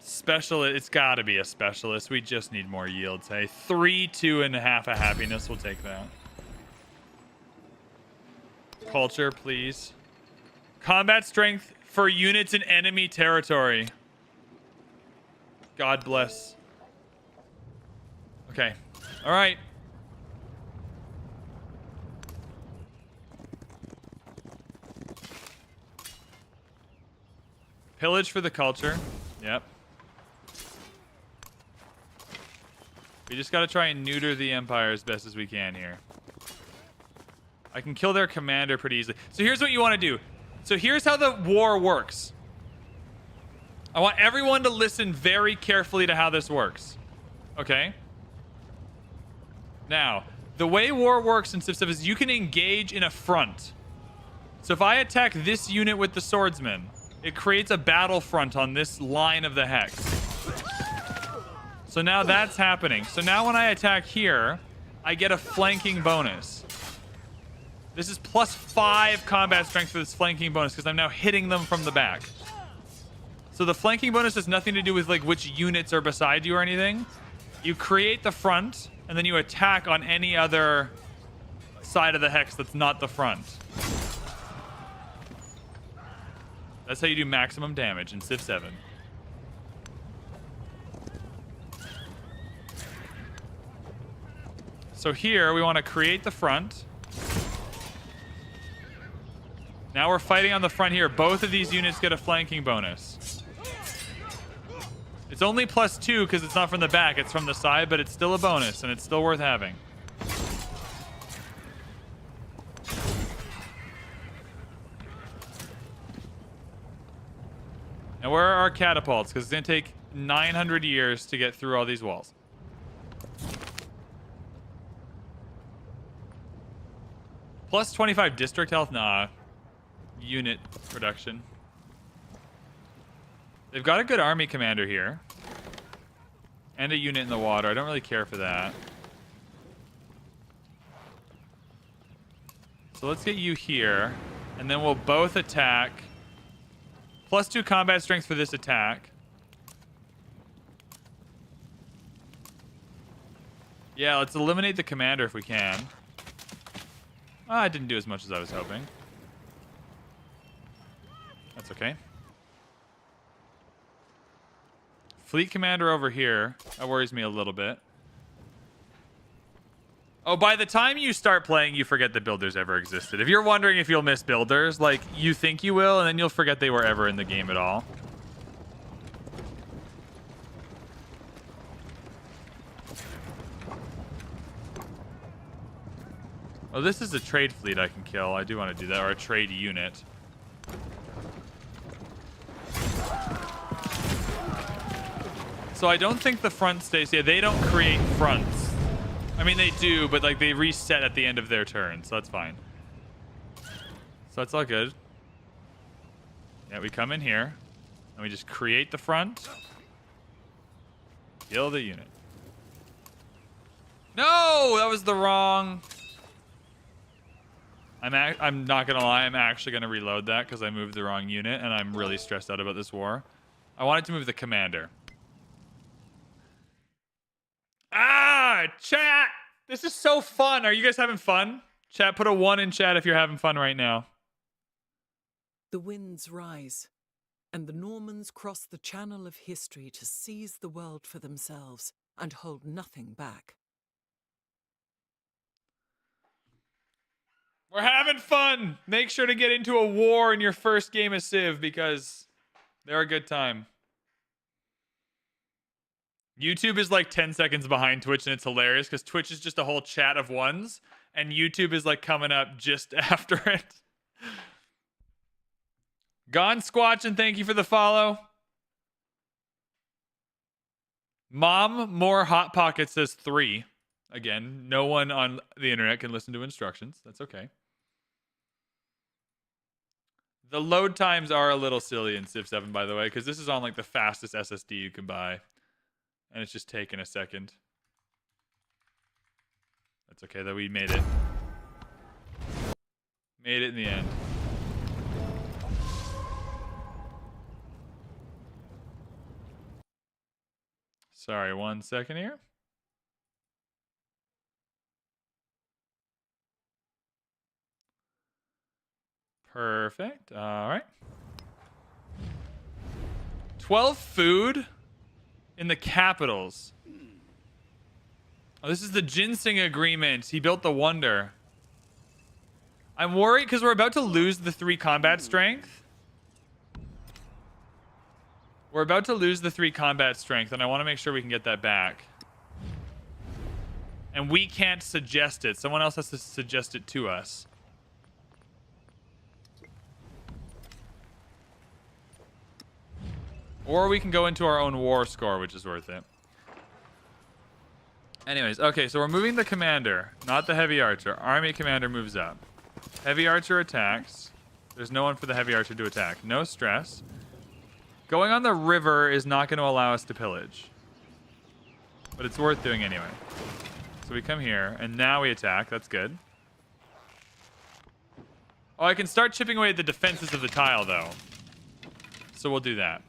Speaker 1: Specialist. It's got to be a specialist. We just need more yields. Hey, 3, 2.5 a happiness. We'll take that. Culture, please. Combat strength for units in enemy territory. God bless. Okay. All right. Pillage for the culture. Yep. We just got to try and neuter the Empire as best as we can here. I can kill their commander pretty easily. So here's what you want to do. So here's how the war works. I want everyone to listen very carefully to how this works. Okay. Now, the way war works in Civ 7 is you can engage in a front. So if I attack this unit with the swordsman, it creates a battle front on this line of the hex. So now that's happening. So now when I attack here, I get a flanking bonus. This is +5 combat strength for this flanking bonus because I'm now hitting them from the back. So the flanking bonus has nothing to do with like which units are beside you or anything. You create the front, and then you attack on any other side of the hex that's not the front. That's how you do maximum damage in Civ 7. So here, we want to create the front. Now we're fighting on the front here. Both of these units get a flanking bonus. It's only +2 because it's not from the back, it's from the side, but it's still a bonus, and it's still worth having. Now where are our catapults? Because it's going to take 900 years to get through all these walls. +25 district health? Nah. Unit production. They've got a good army commander here. And a unit in the water. I don't really care for that. So let's get you here. And then we'll both attack. +2 combat strength for this attack. Yeah, let's eliminate the commander if we can. I didn't do as much as I was hoping. That's okay. Fleet commander over here. That worries me a little bit. Oh, by the time you start playing, you forget that builders ever existed. If you're wondering if you'll miss builders, like, you think you will, and then you'll forget they were ever in the game at all. Oh, this is a trade fleet I can kill. I do want to do that, or a trade unit. So I don't think the front stays. Yeah, they don't create fronts. I mean, they do, but like they reset at the end of their turn, so that's fine. So that's all good. Yeah, we come in here, and we just create the front. Kill the unit. No, that was the wrong... I'm not gonna lie, I'm actually gonna reload that because I moved the wrong unit, and I'm really stressed out about this war. I wanted to move the commander. Ah, chat! This is so fun. Are you guys having fun? Chat, put a 1 in chat if you're having fun right now.
Speaker 2: The winds rise, and the Normans cross the channel of history to seize the world for themselves and hold nothing back.
Speaker 1: We're having fun. Make sure to get into a war in your first game of Civ because they're a good time. YouTube is like 10 seconds behind Twitch, and it's hilarious because Twitch is just a whole chat of ones, and YouTube is like coming up just after it. Gone Squatch, and thank you for the follow. Mom More Hot Pocket says 3. Again, no one on the internet can listen to instructions. That's okay. The load times are a little silly in Civ 7, by the way, because this is on like the fastest SSD you can buy. And it's just taking a second. That's okay, though. We made it. Made it in the end. Sorry, 1 second here. Perfect. All right. 12 food in the capitals. Oh, this is the ginseng agreement. He built the wonder. I'm worried because we're about to lose the 3 combat strength. We're about to lose the 3 combat strength, and I want to make sure we can get that back. And we can't suggest it. Someone else has to suggest it to us. Or we can go into our own war score, which is worth it. Anyways, okay, so we're moving the commander, not the heavy archer. Army commander moves up. Heavy archer attacks. There's no one for the heavy archer to attack. No stress. Going on the river is not going to allow us to pillage. But it's worth doing anyway. So we come here, and now we attack. That's good. Oh, I can start chipping away at the defenses of the tile, though. So we'll do that.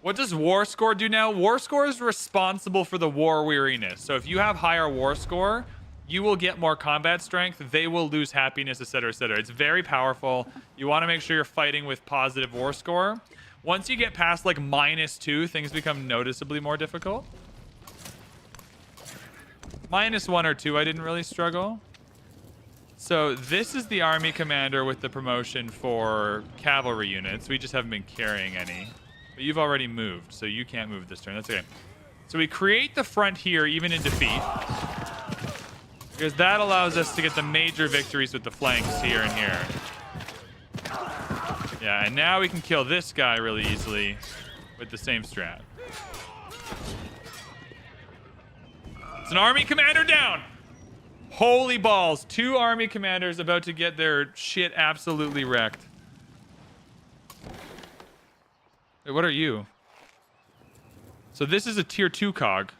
Speaker 1: What does war score do now? War score is responsible for the war weariness. So if you have higher war score, you will get more combat strength. They will lose happiness, etc., etc. It's very powerful. You want to make sure you're fighting with positive war score. Once you get past like -2, things become noticeably more difficult. -1 or 2, I didn't really struggle. So this is the army commander with the promotion for cavalry units. We just haven't been carrying any. But you've already moved, so you can't move this turn. That's okay. So we create the front here, even in defeat. Because that allows us to get the major victories with the flanks here and here. Yeah, and now we can kill this guy really easily with the same strat. It's an army commander down! Holy balls. 2 army commanders about to get their shit absolutely wrecked. Wait, what are you? So this is a tier 2 cog.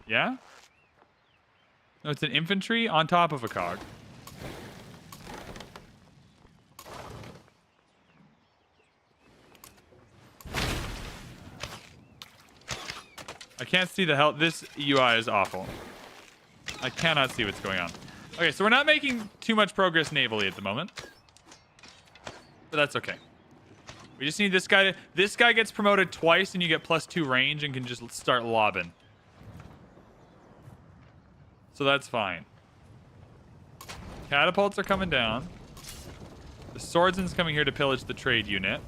Speaker 1: Yeah? No, it's an infantry on top of a cog. I can't see the hell. This UI is awful. I cannot see what's going on. Okay, so we're not making too much progress navally at the moment. But that's okay. We just need this guy. This guy gets promoted twice and you get +2 range and can just start lobbing. So that's fine. Catapults are coming down. The swordsman's coming here to pillage the trade unit.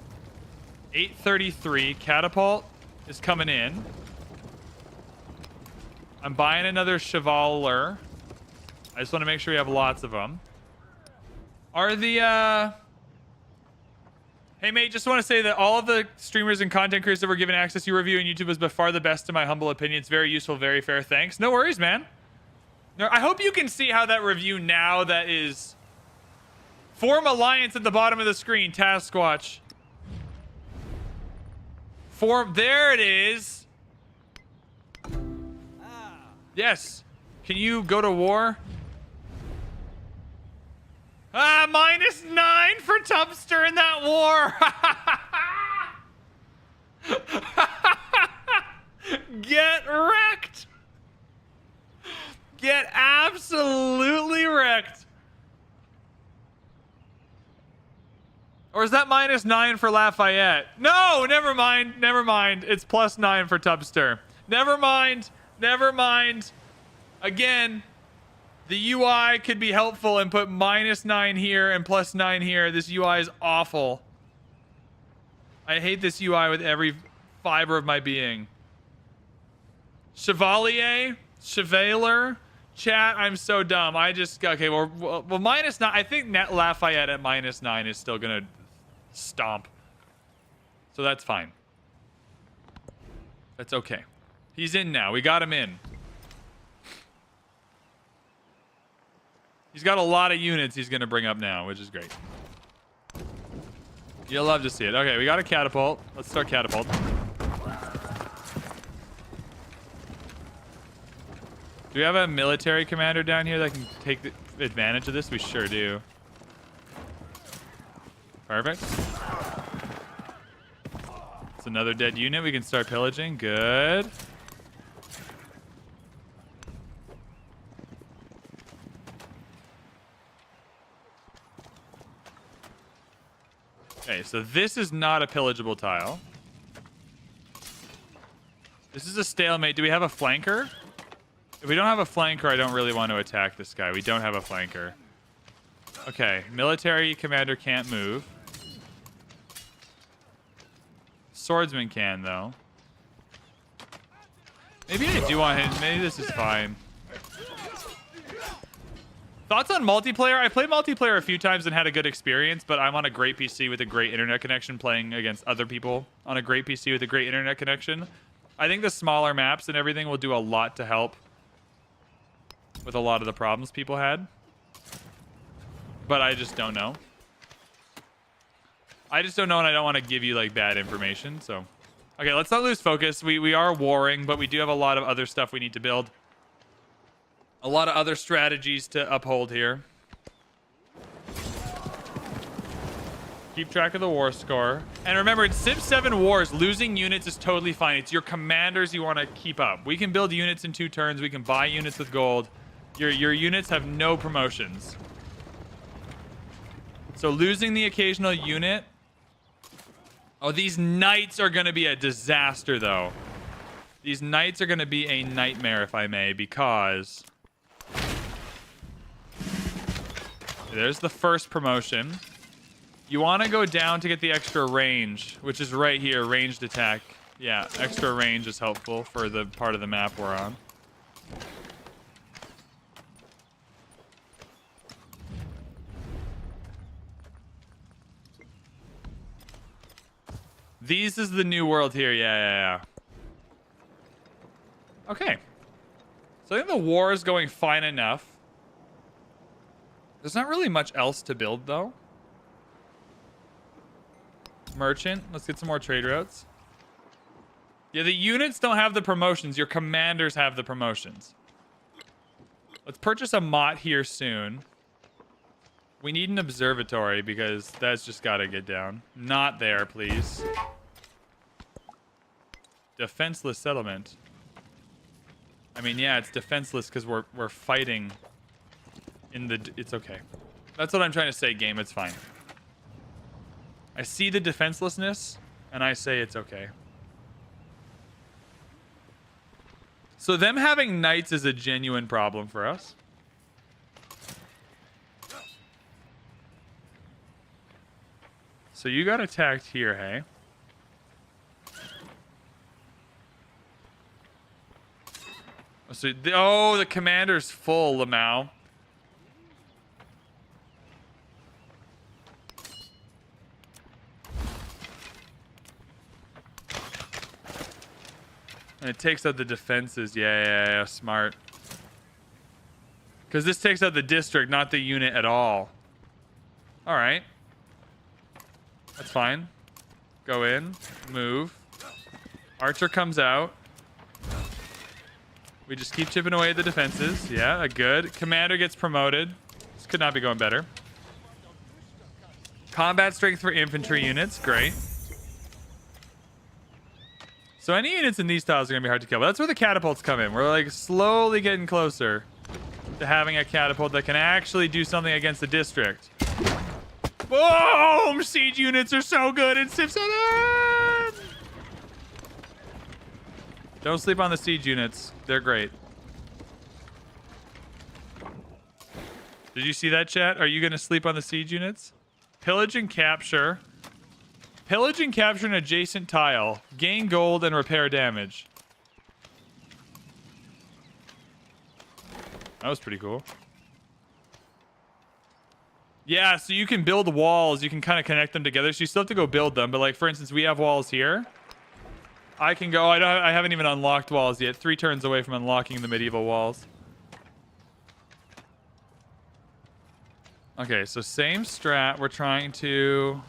Speaker 1: 833. Catapult is coming in. I'm buying another chevalier. I just want to make sure we have lots of them. Are the, Hey, mate, just want to say that all of the streamers and content creators that were given access to your review on YouTube was by far the best in my humble opinion. It's very useful, very fair. Thanks. No worries, man. No, I hope you can see how that review now that is... Form alliance at the bottom of the screen, task watch. Form... There it is. Yes. Can you go to war? Ah, -9 for Tubster in that war. Get wrecked. Get absolutely wrecked. Or is that -9 for Lafayette? No, never mind. Never mind. It's +9 for Tubster. Never mind. Never mind. Again, the UI could be helpful and put -9 here and +9 here. This UI is awful. I hate this UI with every fiber of my being. Chevalier? Chevalier? Chat, I'm so dumb. I just... Okay, well -9. I think net Lafayette at -9 is still going to stomp. So that's fine. That's okay. He's in now. We got him in. He's got a lot of units he's going to bring up now, which is great. You'll love to see it. Okay, we got a catapult. Let's start catapult. Do we have a military commander down here that can take advantage of this? We sure do. Perfect. It's another dead unit. We can start pillaging. Good. Okay, so this is not a pillageable tile. This is a stalemate. Do we have a flanker? If we don't have a flanker, I don't really want to attack this guy. We don't have a flanker. Okay, military commander can't move. Swordsman can, though. Maybe I do want him. Maybe this is fine. Thoughts on multiplayer? I played multiplayer a few times and had a good experience, but I'm on a great PC with a great internet connection playing against other people on a great PC with a great internet connection. I think the smaller maps and everything will do a lot to help with a lot of the problems people had. But I just don't know. I just don't know, and I don't want to give you like bad information. So, okay, let's not lose focus. We are warring, but we do have a lot of other stuff we need to build. A lot of other strategies to uphold here. Keep track of the war score. And remember, in Civ 7 wars, losing units is totally fine. It's your commanders you want to keep up. We can build units in 2 turns. We can buy units with gold. Your units have no promotions. So losing the occasional unit. Oh, these knights are going to be a disaster, though. These knights are going to be a nightmare, if I may, because... There's the first promotion. You want to go down to get the extra range, which is right here, ranged attack. Yeah, extra range is helpful for the part of the map we're on. These is the new world here. Yeah. Okay. So I think the war is going fine enough. There's not really much else to build, though. Merchant. Let's get some more trade routes. Yeah, the units don't have the promotions. Your commanders have the promotions. Let's purchase a mott here soon. We need an observatory because that's just got to get down. Not there, please. Defenseless settlement. I mean, yeah, it's defenseless because we're fighting in the... It's okay. That's what I'm trying to say, game. It's fine. I see the defenselessness, and I say it's okay. So them having knights is a genuine problem for us. So you got attacked here, hey? So the commander's full, Lamau. And it takes out the defenses. Yeah, smart. Because this takes out the district, not the unit at all. All right. That's fine. Go in. Move. Archer comes out. We just keep chipping away at the defenses. Yeah, good. Commander gets promoted. This could not be going better. Combat strength for infantry units. Great. So any units in these tiles are going to be hard to kill. But that's where the catapults come in. We're like slowly getting closer to having a catapult that can actually do something against the district. Boom! Siege units are so good in Civ 7! Don't sleep on the siege units. They're great. Did you see that, chat? Are you going to sleep on the siege units? Pillage and capture. Pillage and capture an adjacent tile. Gain gold and repair damage. That was pretty cool. Yeah, so you can build walls. You can kind of connect them together. So you still have to go build them. But like, for instance, we have walls here. I can go. I haven't even unlocked walls yet. 3 turns away from unlocking the medieval walls. Okay, so same strat. We're trying to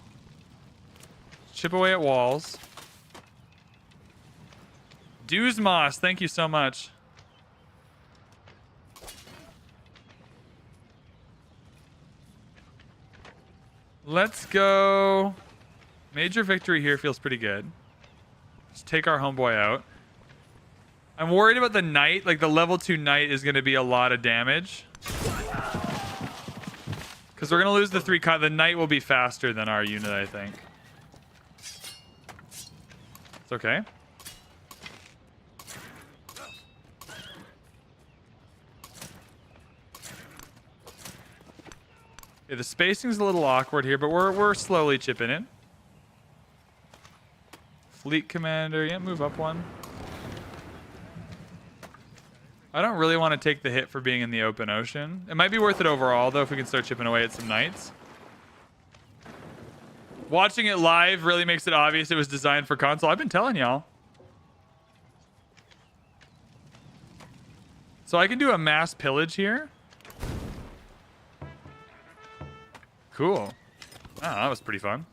Speaker 1: chip away at walls. Duzmos, thank you so much. Let's go. Major victory here feels pretty good. Just take our homeboy out. I'm worried about the knight. Like the level 2 knight is going to be a lot of damage. Because we're going to lose the 3 the knight will be faster than our unit, I think. It's okay. Yeah, the spacing's a little awkward here, but we're slowly chipping it. Fleet commander, yeah, move up one. I don't really want to take the hit for being in the open ocean. It might be worth it overall, though, if we can start chipping away at some knights. Watching it live really makes it obvious it was designed for console. I've been telling y'all. So I can do a mass pillage here. Cool. Oh, that was pretty fun.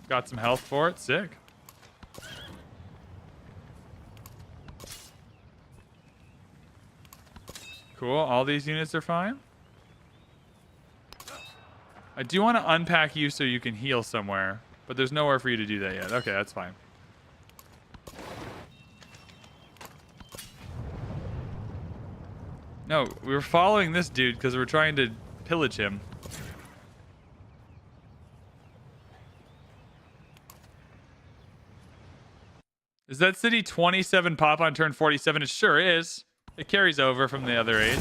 Speaker 1: Got some health for it. Sick. Cool. All these units are fine. I do want to unpack you so you can heal somewhere, but there's nowhere for you to do that yet. Okay, that's fine. No, we were following this dude because we're trying to pillage him. Is that city 27 pop on turn 47? It sure is. It carries over from the other age.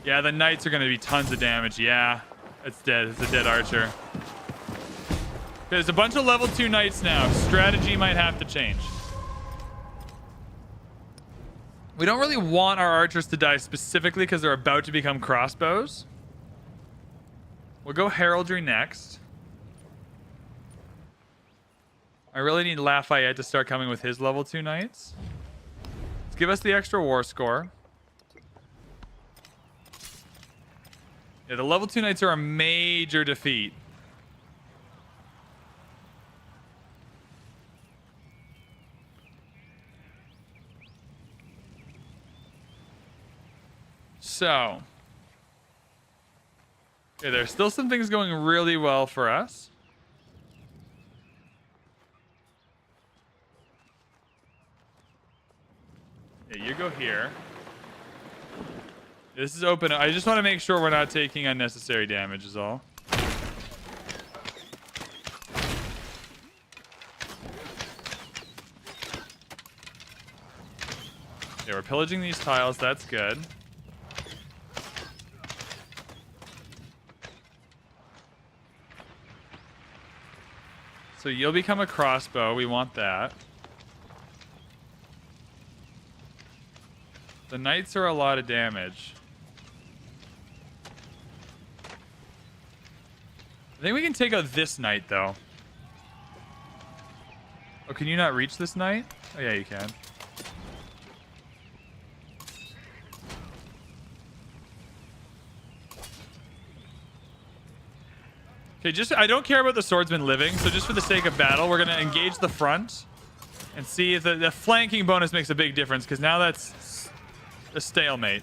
Speaker 1: Yeah, the knights are going to be tons of damage. Yeah, it's dead. It's a dead archer. There's a bunch of level 2 knights now. Strategy might have to change. We don't really want our archers to die specifically because they're about to become crossbows. We'll go heraldry next. I really need Lafayette to start coming with his level 2 knights. Let's give us the extra war score. Yeah, the level 2 knights are a major defeat. So, okay, there's still some things going really well for us. Yeah, you go here. This is open. I just want to make sure we're not taking unnecessary damage is all. Okay, we're pillaging these tiles. That's good. So you'll become a crossbow. We want that. The knights are a lot of damage. I think we can take out this knight, though. Oh, can you not reach this knight? Oh, yeah, you can. Okay, I don't care about the swordsman living, so just for the sake of battle, we're going to engage the front and see if the flanking bonus makes a big difference, because now that's a stalemate.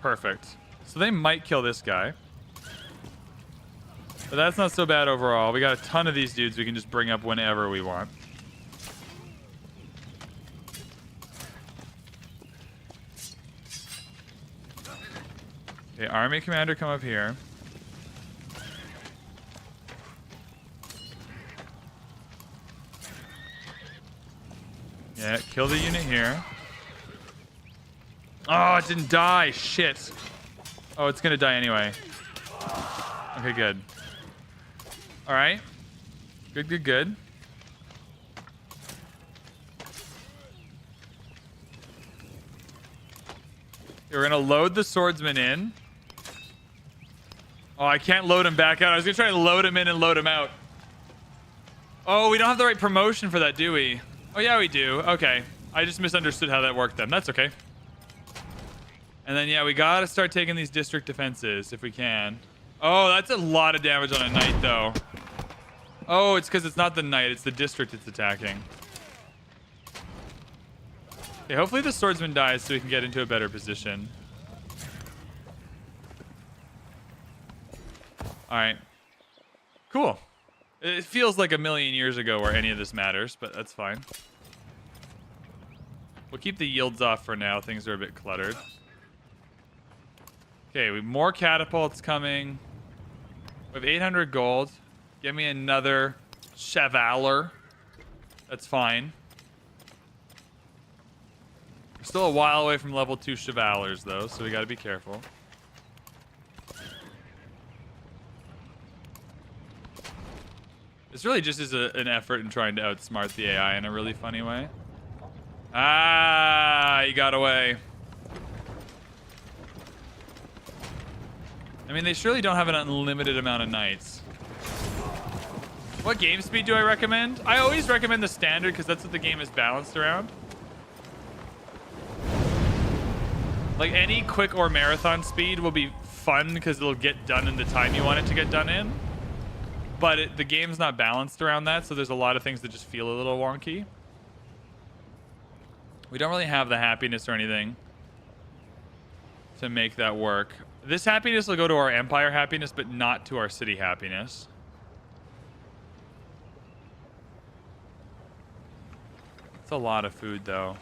Speaker 1: Perfect. So they might kill this guy. But that's not so bad overall. We got a ton of these dudes we can just bring up whenever we want. Okay, army commander, come up here. Yeah, kill the unit here. Oh, it didn't die. Shit. Oh, it's gonna die anyway. Okay, good. All right. Good, good, good. We're gonna load the swordsman in. Oh, I can't load him back out. I was gonna try to load him in and load him out. Oh, we don't have the right promotion for that, do we? Oh, yeah, we do. Okay. I just misunderstood how that worked then. That's okay. And then, yeah, we gotta start taking these district defenses if we can. Oh, that's a lot of damage on a knight, though. Oh, it's because it's not the knight. It's the district it's attacking. Okay, hopefully the swordsman dies so we can get into a better position. All right. Cool. It feels like a million years ago where any of this matters, but that's fine. We'll keep the yields off for now. Things are a bit cluttered. Okay, we have more catapults coming. We have 800 gold. Give me another chevalier. That's fine. We're still a while away from level 2 chevaliers, though, so we got to be careful. This really just is an effort in trying to outsmart the AI in a really funny way. Ah, he got away. I mean, they surely don't have an unlimited amount of knights. What game speed do I recommend? I always recommend the standard because that's what the game is balanced around. Like any quick or marathon speed will be fun because it'll get done in the time you want it to get done in. But the game's not balanced around that, so there's a lot of things that just feel a little wonky. We don't really have the happiness or anything to make that work. This happiness will go to our empire happiness, but not to our city happiness. It's a lot of food, though.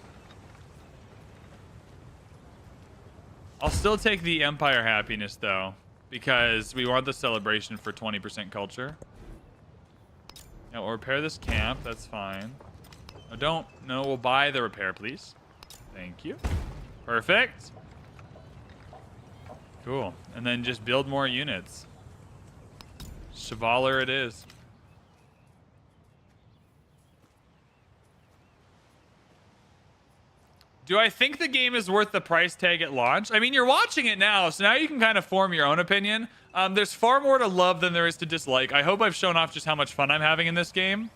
Speaker 1: I'll still take the empire happiness, though, because we want the celebration for 20% culture. Now, we'll repair this camp. That's fine. No, don't. No, we'll buy the repair, please. Thank you. Perfect. Cool. And then just build more units. Chevalier it is. Do I think the game is worth the price tag at launch? I mean, you're watching it now, so now you can kind of form your own opinion. There's far more to love than there is to dislike. I hope I've shown off just how much fun I'm having in this game.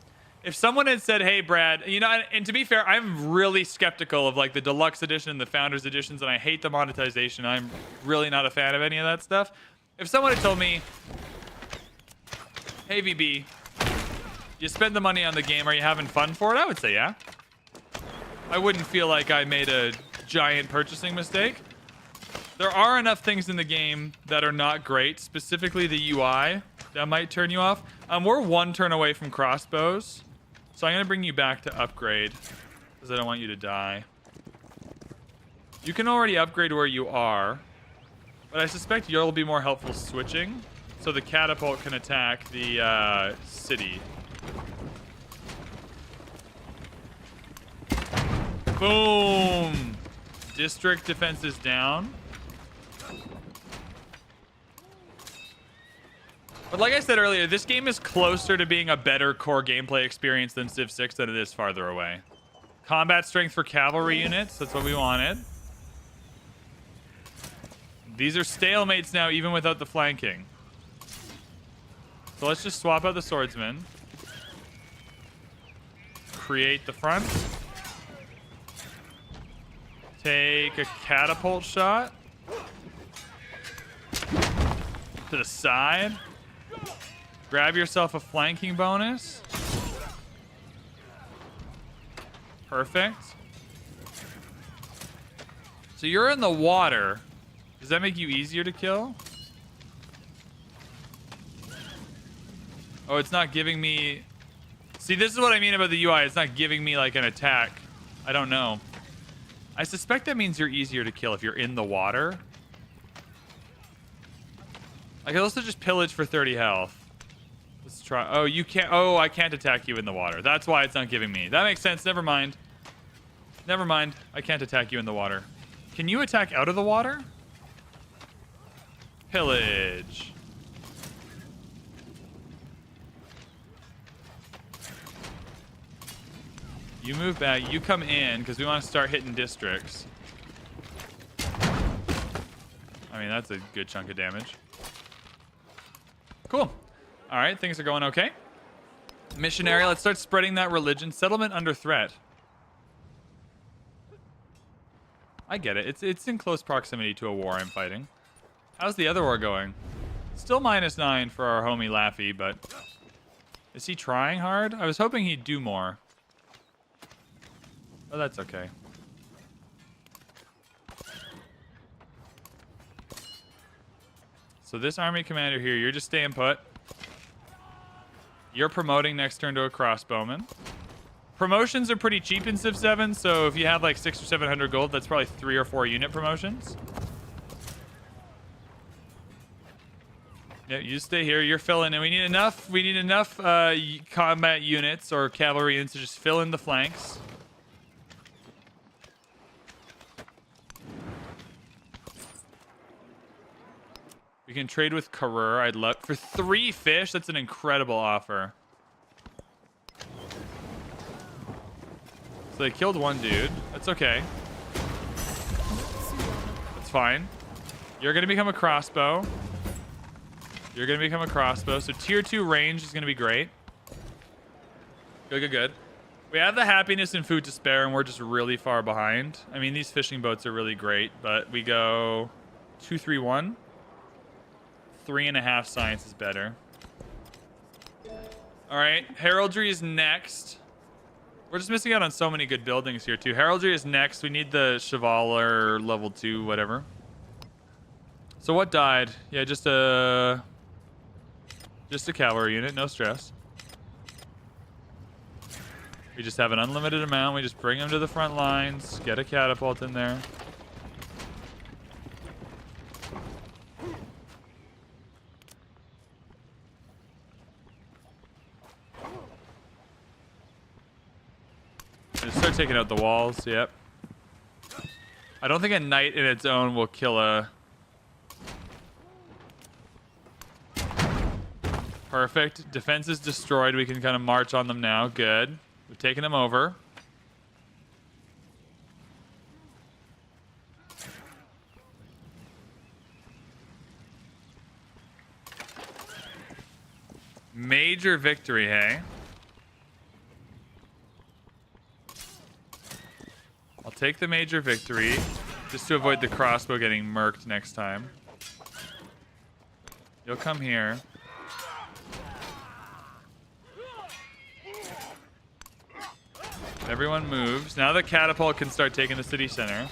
Speaker 1: If someone had said, hey, Brad, you know, and to be fair, I'm really skeptical of like the deluxe edition and the founders editions, and I hate the monetization. I'm really not a fan of any of that stuff. If someone had told me, hey, VB, you spend the money on the game, are you having fun for it? I would say yeah. I wouldn't feel like I made a giant purchasing mistake. There are enough things in the game that are not great, specifically the UI, that might turn you off. We're one turn away from crossbows, so I'm going to bring you back to upgrade, because I don't want you to die. You can already upgrade where you are, but I suspect you'll be more helpful switching, so the catapult can attack the city. Boom! District defense is down. But like I said earlier, this game is closer to being a better core gameplay experience than Civ 6 than it is farther away. Combat strength for cavalry units, that's what we wanted. These are stalemates now, even without the flanking. So let's just swap out the swordsman. Create the front. Take a catapult shot. To the side. Grab yourself a flanking bonus. Perfect. So you're in the water. Does that make you easier to kill? Oh, it's not giving me... See, this is what I mean about the UI. It's not giving me like an attack. I don't know. I suspect that means you're easier to kill if you're in the water. I can also just pillage for 30 health. Let's try. Oh, you can't. Oh, I can't attack you in the water. That's why it's not giving me. That makes sense. Never mind. Never mind. I can't attack you in the water. Can you attack out of the water? Pillage. You move back. You come in because we want to start hitting districts. I mean, that's a good chunk of damage. Cool. All right, things are going okay. Missionary, let's start spreading that religion. Settlement under threat. I get it. It's in close proximity to a war I'm fighting. How's the other war going? Still -9 for our homie Laffy, but... Is he trying hard? I was hoping he'd do more. Oh, that's okay. So this army commander here, you're just staying put. You're promoting next turn to a crossbowman. Promotions are pretty cheap in Civ 7, so if you have like 600 or 700 gold, that's probably 3 or 4 unit promotions. Yeah, you just stay here. You're filling in. We need enough combat units or cavalry units to just fill in the flanks. We can trade with Karur. I'd love for 3 fish. That's an incredible offer. So they killed one dude. That's okay. That's fine. You're gonna become a crossbow. You're going to become a crossbow. So tier 2 range is going to be great. Good. We have the happiness and food to spare, and we're just really far behind. I mean, these fishing boats are really great, but we go 2, 3, 1. 3.5 science is better. All right, heraldry is next. We're just missing out on so many good buildings here, too. Heraldry is next. We need the Chevalier level 2, whatever. So what died? Yeah, just a cavalry unit. No stress. We just have an unlimited amount. We just bring them to the front lines. Get a catapult in there. Just start taking out the walls. Yep. I don't think a knight in its own will kill a... Perfect. Defense is destroyed. We can kind of march on them now. Good. We've taken them over. Major victory, hey? I'll take the major victory just to avoid the crossbow getting murked next time. You'll come here. Everyone moves. Now the catapult can start taking the city center.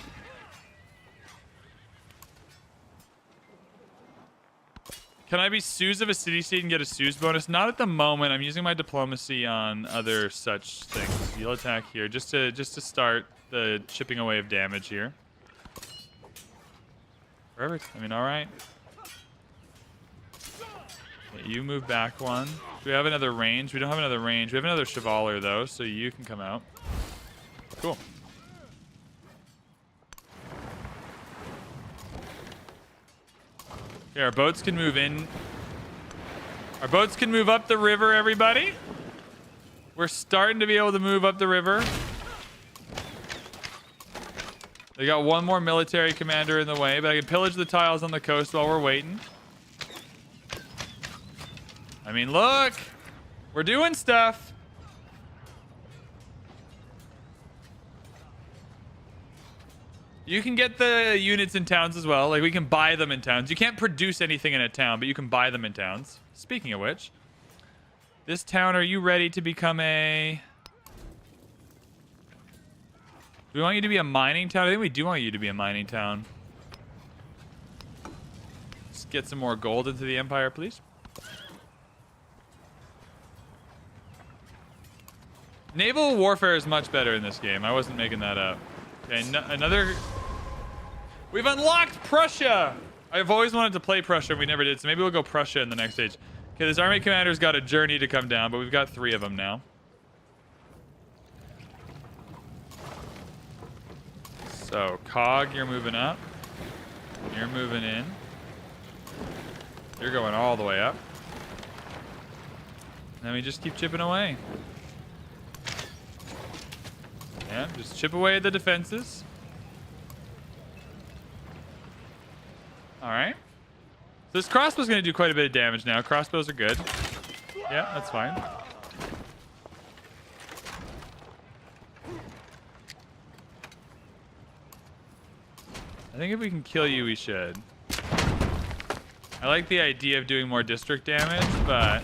Speaker 1: Can I be Suze of a city state and get a Suze bonus? Not at the moment. I'm using my diplomacy on other such things. You'll attack here just to start the chipping away of damage here. Perfect. I mean, all right. Okay, you move back one. Do we have another range? We don't have another range. We have another Chevalier, though, so you can come out. Cool. Okay, our boats can move in. Our boats can move up the river, everybody. We're starting to be able to move up the river. They got one more military commander in the way, but I can pillage the tiles on the coast while we're waiting. I mean, look. We're doing stuff. You can get the units in towns as well. Like, we can buy them in towns. You can't produce anything in a town, but you can buy them in towns. Speaking of which, this town, are you ready to become a... Do we want you to be a mining town? I think we do want you to be a mining town. Let's get some more gold into the empire, please. Naval warfare is much better in this game. I wasn't making that up. Okay, another... We've unlocked Prussia! I've always wanted to play Prussia, and we never did, so maybe we'll go Prussia in the next stage. Okay, this army commander's got a journey to come down, but we've got 3 of them now. So, Cog, you're moving up. You're moving in. You're going all the way up. And we just keep chipping away. Yeah, just chip away at the defenses. Alright. So this crossbow's going to do quite a bit of damage now. Crossbows are good. Yeah, that's fine. I think if we can kill you, we should. I like the idea of doing more district damage, but...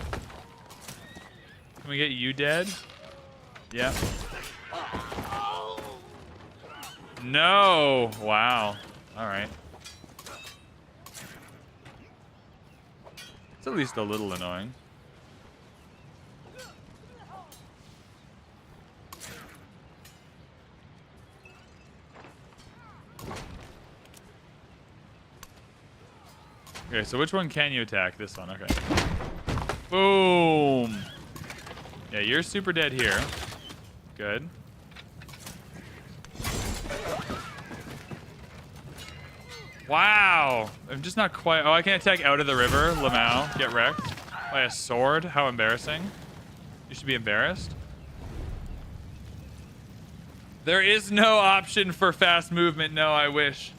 Speaker 1: Can we get you dead? Yeah. No! Wow. Alright. It's at least a little annoying. Okay, so which one can you attack? This one, okay. Boom! Yeah, you're super dead here. Good. Wow! I'm just not quite... Oh, I can attack out of the river. Lamau, get wrecked. By a sword? How embarrassing. You should be embarrassed. There is no option for fast movement. No, I wish.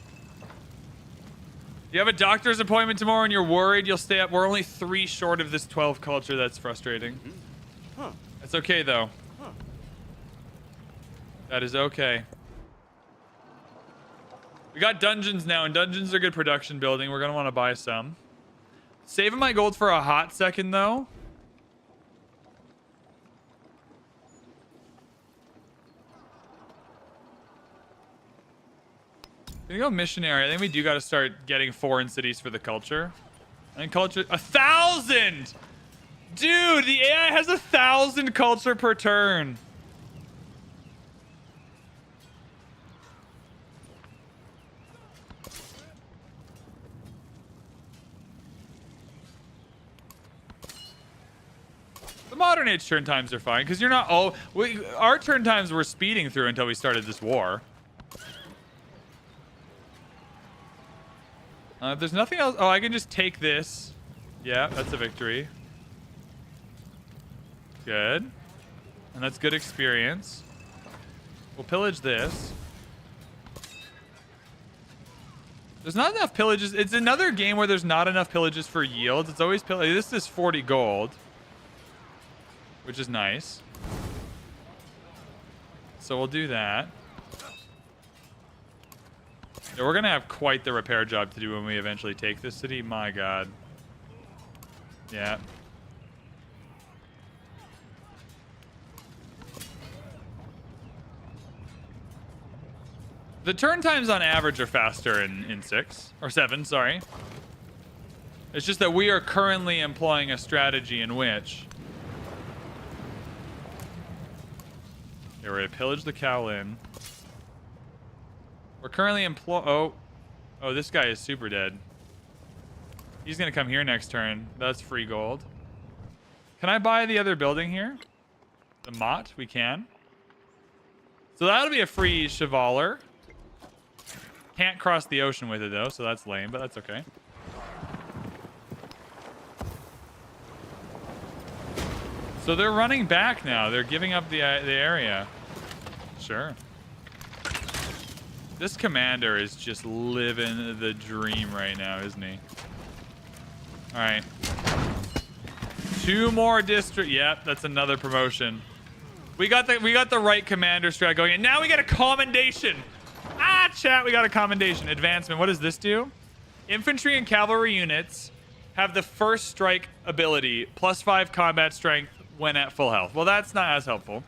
Speaker 1: You have a doctor's appointment tomorrow and you're worried you'll stay up. We're only 3 short of this 12 culture. That's frustrating.
Speaker 3: Huh.
Speaker 1: That's okay, though.
Speaker 3: Huh.
Speaker 1: That is okay. We got dungeons now, and dungeons are good production building. We're going to want to buy some. Saving my gold for a hot second, though. Gonna go missionary. I think we do got to start getting foreign cities for the culture. And culture... 1,000! Dude, the AI has 1,000 culture per turn. The modern age turn times are fine because you're not our turn times were speeding through until we started this war. If there's nothing else, I can just take this. Yeah, that's a victory. Good. And that's good experience. We'll pillage this. There's not enough pillages. It's another game where there's not enough pillages for yields. It's always pillage. This is 40 gold. Which is nice. So we'll do that. Yeah, we're going to have quite the repair job to do when we eventually take this city. My God. Yeah. The turn times on average are faster in 6. Or 7, sorry. It's just that we are currently employing a strategy in which... Yeah, we're going to pillage the Kowlin. We're currently Oh, this guy is super dead. He's going to come here next turn. That's free gold. Can I buy the other building here? The Mott? We can. So that'll be a free Chevalier. Can't cross the ocean with it, though, so that's lame, but that's okay. So they're running back now. They're giving up the area. Sure. This commander is just living the dream right now, isn't he? All right. 2 more district. Yep, that's another promotion. We got the right commander strat going, and now we got a commendation. Chat, we got a commendation. Advancement. What does this do? Infantry and cavalry units have the first strike ability, +5 combat strength when at full health. Well, that's not as helpful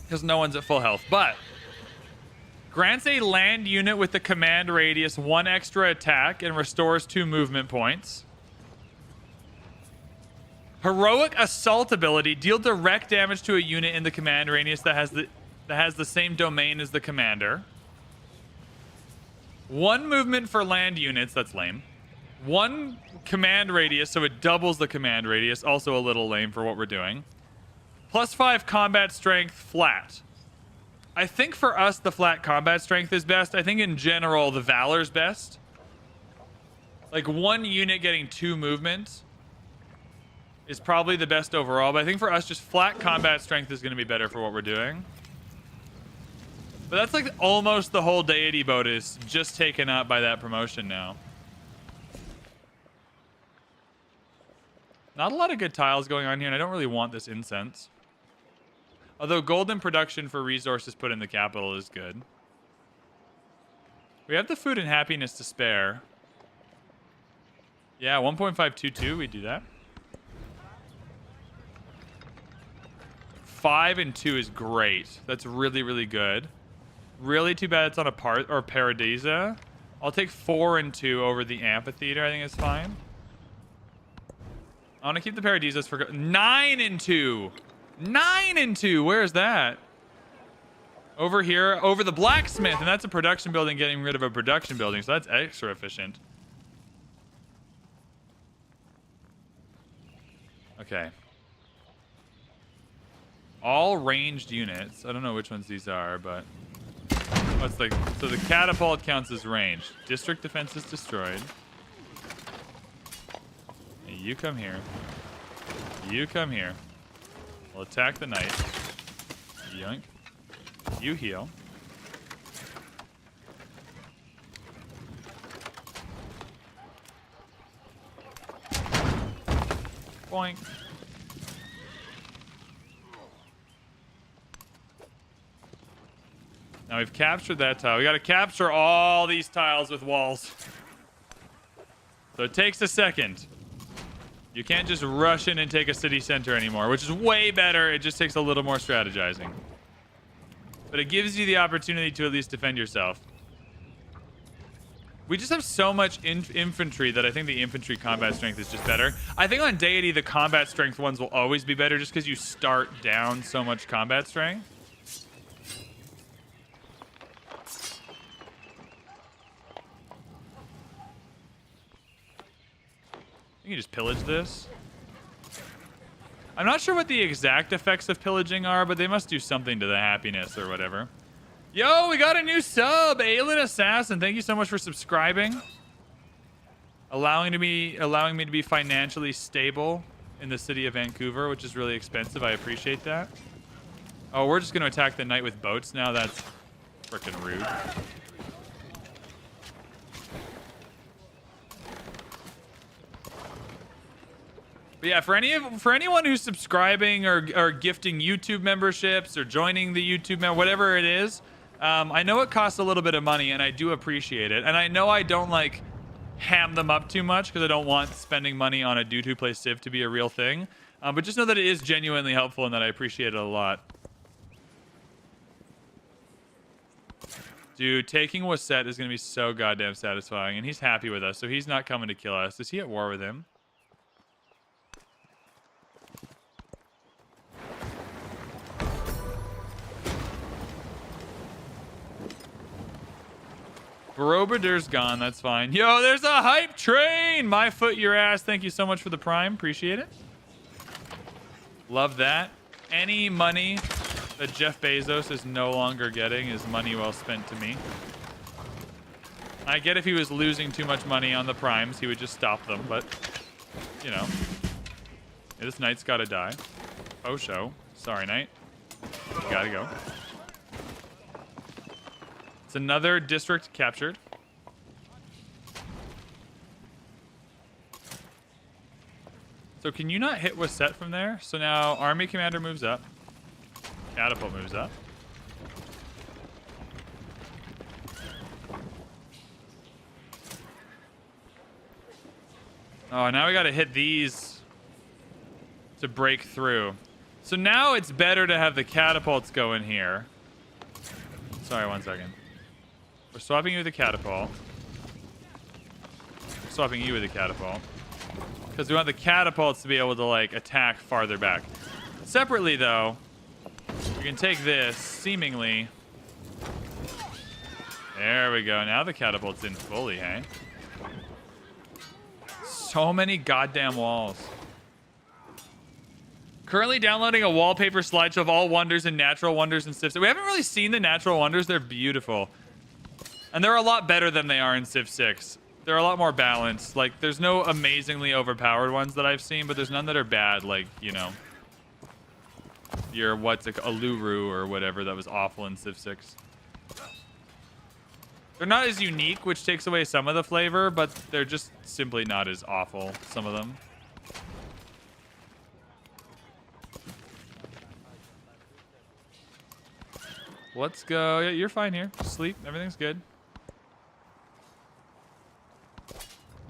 Speaker 1: because no one's at full health, but grants a land unit with the command radius 1 extra attack and restores 2 movement points. Heroic assault ability, deal direct damage to a unit in the command radius that has the same domain as the commander. 1 movement for land units, that's lame. 1 command radius, so it doubles the command radius, also a little lame for what we're doing. +5 combat strength flat. I think for us, the flat combat strength is best. I think in general, the Valor's best. Like 1 unit getting 2 movement is probably the best overall, but I think for us, just flat combat strength is going to be better for what we're doing. But that's like almost the whole Deity boat is just taken up by that promotion now. Not a lot of good tiles going on here, and I don't really want this incense. Although golden production for resources put in the capital is good. We have the food and happiness to spare. Yeah, 1.522, we do that. 5 and 2 is great. That's really, really good. Really too bad it's on a Paradisa. I'll take 4 and 2 over the amphitheater. I think it's fine. I want to keep the Paradisas for 9 and 2. 9 and 2. Where is that? Over here, over the blacksmith, and that's a production building getting rid of a production building, so that's extra efficient. Okay. All ranged units. I don't know which ones these are, but what's the so the catapult counts as ranged. District defense is destroyed. Hey, you come here. You come here. We'll attack the knight. Yoink. You heal. Boink. Now we've captured that tile. We got to capture all these tiles with walls. So it takes a second. You can't just rush in and take a city center anymore, which is way better. It just takes a little more strategizing. But it gives you the opportunity to at least defend yourself. We just have so much infantry that I think the infantry combat strength is just better. I think on Deity, the combat strength ones will always be better just because you start down so much combat strength. You can just pillage this. I'm not sure what the exact effects of pillaging are, but they must do something to the happiness or whatever. Yo, we got a new sub, Aelin Assassin. Thank you so much for subscribing. Allowing me to be financially stable in the city of Vancouver, which is really expensive. I appreciate that. Oh, we're just going to attack the knight with boats now. That's freaking rude. But yeah, for anyone who's subscribing or gifting YouTube memberships or joining the YouTube whatever it is, I know it costs a little bit of money, and I do appreciate it. And I know I don't like ham them up too much because I don't want spending money on a dude who plays Civ to be a real thing. But just know that it is genuinely helpful and that I appreciate it a lot. Dude, taking Wasset is going to be so goddamn satisfying, and he's happy with us, so he's not coming to kill us. Is he at war with him? Barobadir's gone. That's fine. Yo, there's a hype train. My foot, your ass. Thank you so much for the prime. Appreciate it. Love that. Any money that Jeff Bezos is no longer getting is money well spent to me. I get if he was losing too much money on the primes, he would just stop them. But, you know, this knight's got to die. Oh, show. Sorry, knight. You gotta go. It's another district captured. So can you not hit Wasset from there? So now army commander moves up. Catapult moves up. Oh, now we got to hit these to break through. So now it's better to have the catapults go in here. Sorry, 1 second. We're swapping you with a catapult. We're swapping you with a catapult. Because we want the catapults to be able to, like, attack farther back. Separately, though, we can take this, seemingly. There we go. Now the catapult's in fully, hey? So many goddamn walls. Currently downloading a wallpaper slideshow of all wonders and natural wonders in Civ 6. We haven't really seen the natural wonders. They're beautiful. And they're a lot better than they are in Civ 6. They're a lot more balanced. Like, there's no amazingly overpowered ones that I've seen, but there's none that are bad. Like, you know, your what's it, Uluru or whatever that was awful in Civ 6. They're not as unique, which takes away some of the flavor, but they're just simply not as awful, some of them. Let's go. Yeah, you're fine here. Sleep. Everything's good.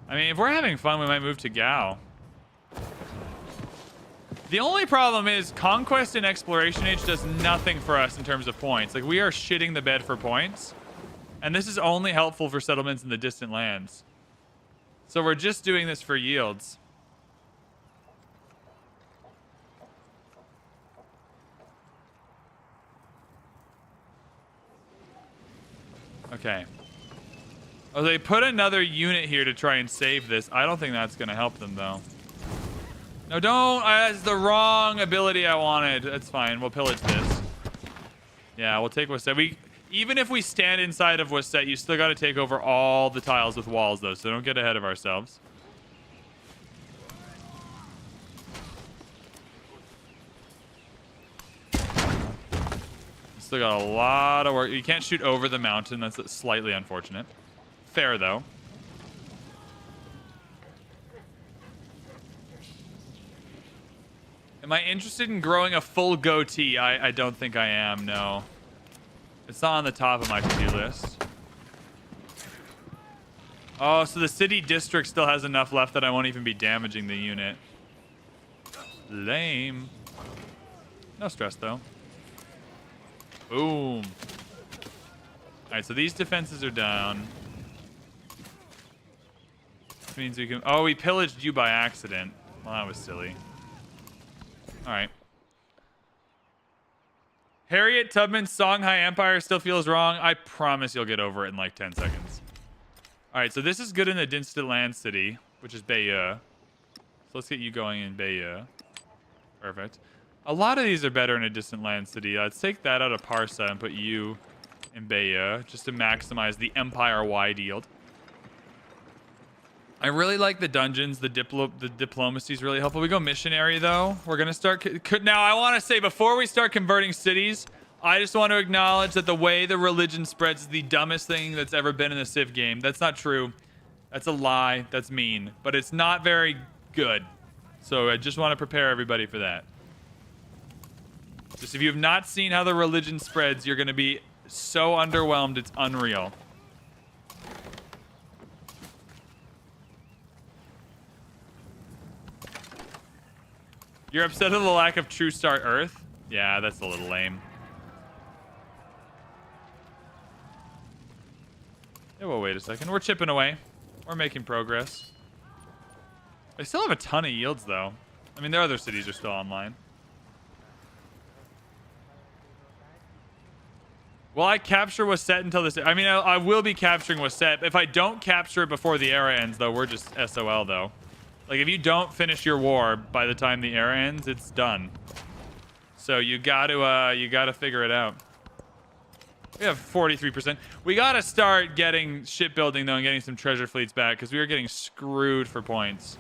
Speaker 1: I mean, if we're having fun, we might move to Gao. The only problem is Conquest and Exploration Age does nothing for us in terms of points. Like, we are shitting the bed for points. And this is only helpful for settlements in the distant lands. So we're just doing this for yields. Okay. Oh, they put another unit here to try and save this. I don't think that's going to help them, though. No, don't. That's the wrong ability I wanted. That's fine. We'll pillage this. Yeah, we'll take Wasset. Even if we stand inside of Wasset, you still got to take over all the tiles with walls, though, so don't get ahead of ourselves. Still got a lot of work. You can't shoot over the mountain. That's slightly unfortunate. Fair, though. Am I interested in growing a full goatee? I don't think I am, no. It's not on the top of my to-do list. Oh, so the city district still has enough left that I won't even be damaging the unit. Lame. No stress, though. Boom. Alright, so these defenses are down. Which means we can... Oh, we pillaged you by accident. Well, that was silly. Alright. Harriet Tubman's Songhai Empire still feels wrong. I promise you'll get over it in like 10 seconds. Alright, so this is good in the distant land city, which is Bayeux. So let's get you going in Bayeux. Perfect. A lot of these are better in a distant land city. Let's take that out of Parsa and put you in Bayeux, just to maximize the empire-wide yield. I really like the dungeons. The diplomacy is really helpful. We go missionary, though. We're going to start... Now, I want to say, before we start converting cities, I just want to acknowledge that the way the religion spreads is the dumbest thing that's ever been in a Civ game. That's not true. That's a lie. That's mean. But it's not very good. So I just want to prepare everybody for that. Just if you have not seen how the religion spreads, you're going to be so underwhelmed, it's unreal. You're upset at the lack of True Start Earth? Yeah, that's a little lame. Yeah, well, wait a second. We're chipping away. We're making progress. They still have a ton of yields, though. I mean, their other cities are still online. Will I capture Wasset until this... I mean, I will be capturing Wasset. If I don't capture it before the era ends, though, we're just SOL, though. Like, if you don't finish your war by the time the era ends, it's done. So you gotta figure it out. We have 43%. We gotta start getting shipbuilding, though, and getting some treasure fleets back, because we are getting screwed for points.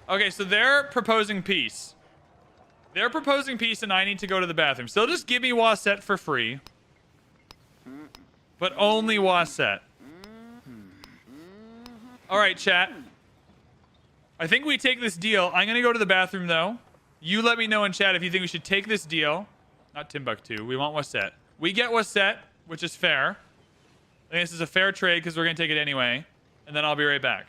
Speaker 1: Okay, so they're proposing peace. They're proposing peace, and I need to go to the bathroom. So just give me Wasset for free. But only Wasset. Alright, chat. I think we take this deal. I'm going to go to the bathroom, though. You let me know in chat if you think we should take this deal. Not Timbuktu. We want Wasset. We get Wasset, which is fair. I think this is a fair trade because we're going to take it anyway. And then I'll be right back.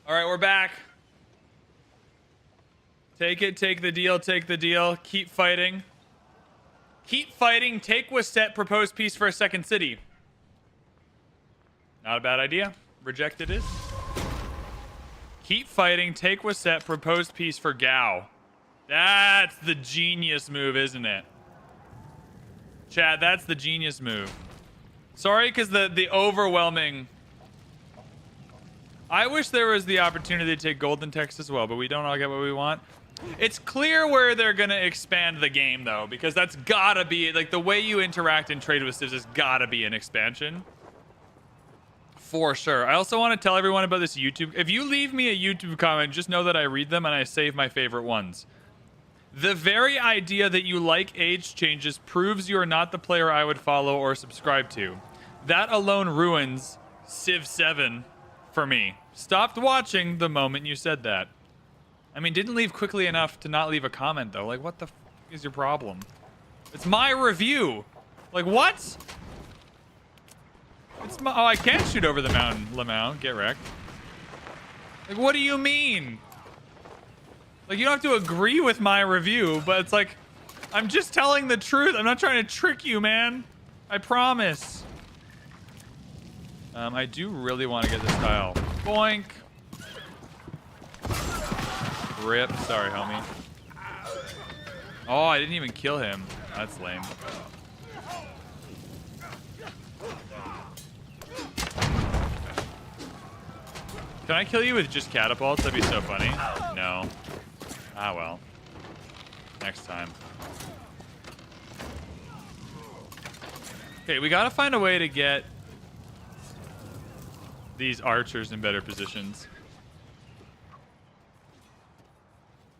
Speaker 1: All right, we're back. Take it, take the deal, take the deal. Keep fighting. Keep fighting, take Waset, propose peace for a second city. Not a bad idea. Reject it is. Keep fighting, take Waset, propose peace for Gao. That's the genius move, isn't it? Chad, that's the genius move. Sorry, because the overwhelming... I wish there was the opportunity to take Golden Text as well, but we don't all get what we want. It's clear where they're going to expand the game, though, because that's gotta be... Like, the way you interact and trade with civs has gotta be an expansion. For sure. I also want to tell everyone about this YouTube... If you leave me a YouTube comment, just know that I read them and I save my favorite ones. The very idea that you like age changes proves you are not the player I would follow or subscribe to. That alone ruins Civ 7 for me. Stopped watching the moment you said that. I mean, didn't leave quickly enough to not leave a comment, though. Like, what the f is your problem? It's my review. Like, what? It's my... Oh, I can't shoot over the mountain, Lamau. Get wrecked. Like, what do you mean? Like, you don't have to agree with my review, but it's like, I'm just telling the truth. I'm not trying to trick you, man. I promise. I do really want to get this tile. Boink. Rip. Sorry, homie. Oh, I didn't even kill him. That's lame. Can I kill you with just catapults? That'd be so funny. No. Ah, well. Next time. Okay, we gotta find a way to get these archers in better positions.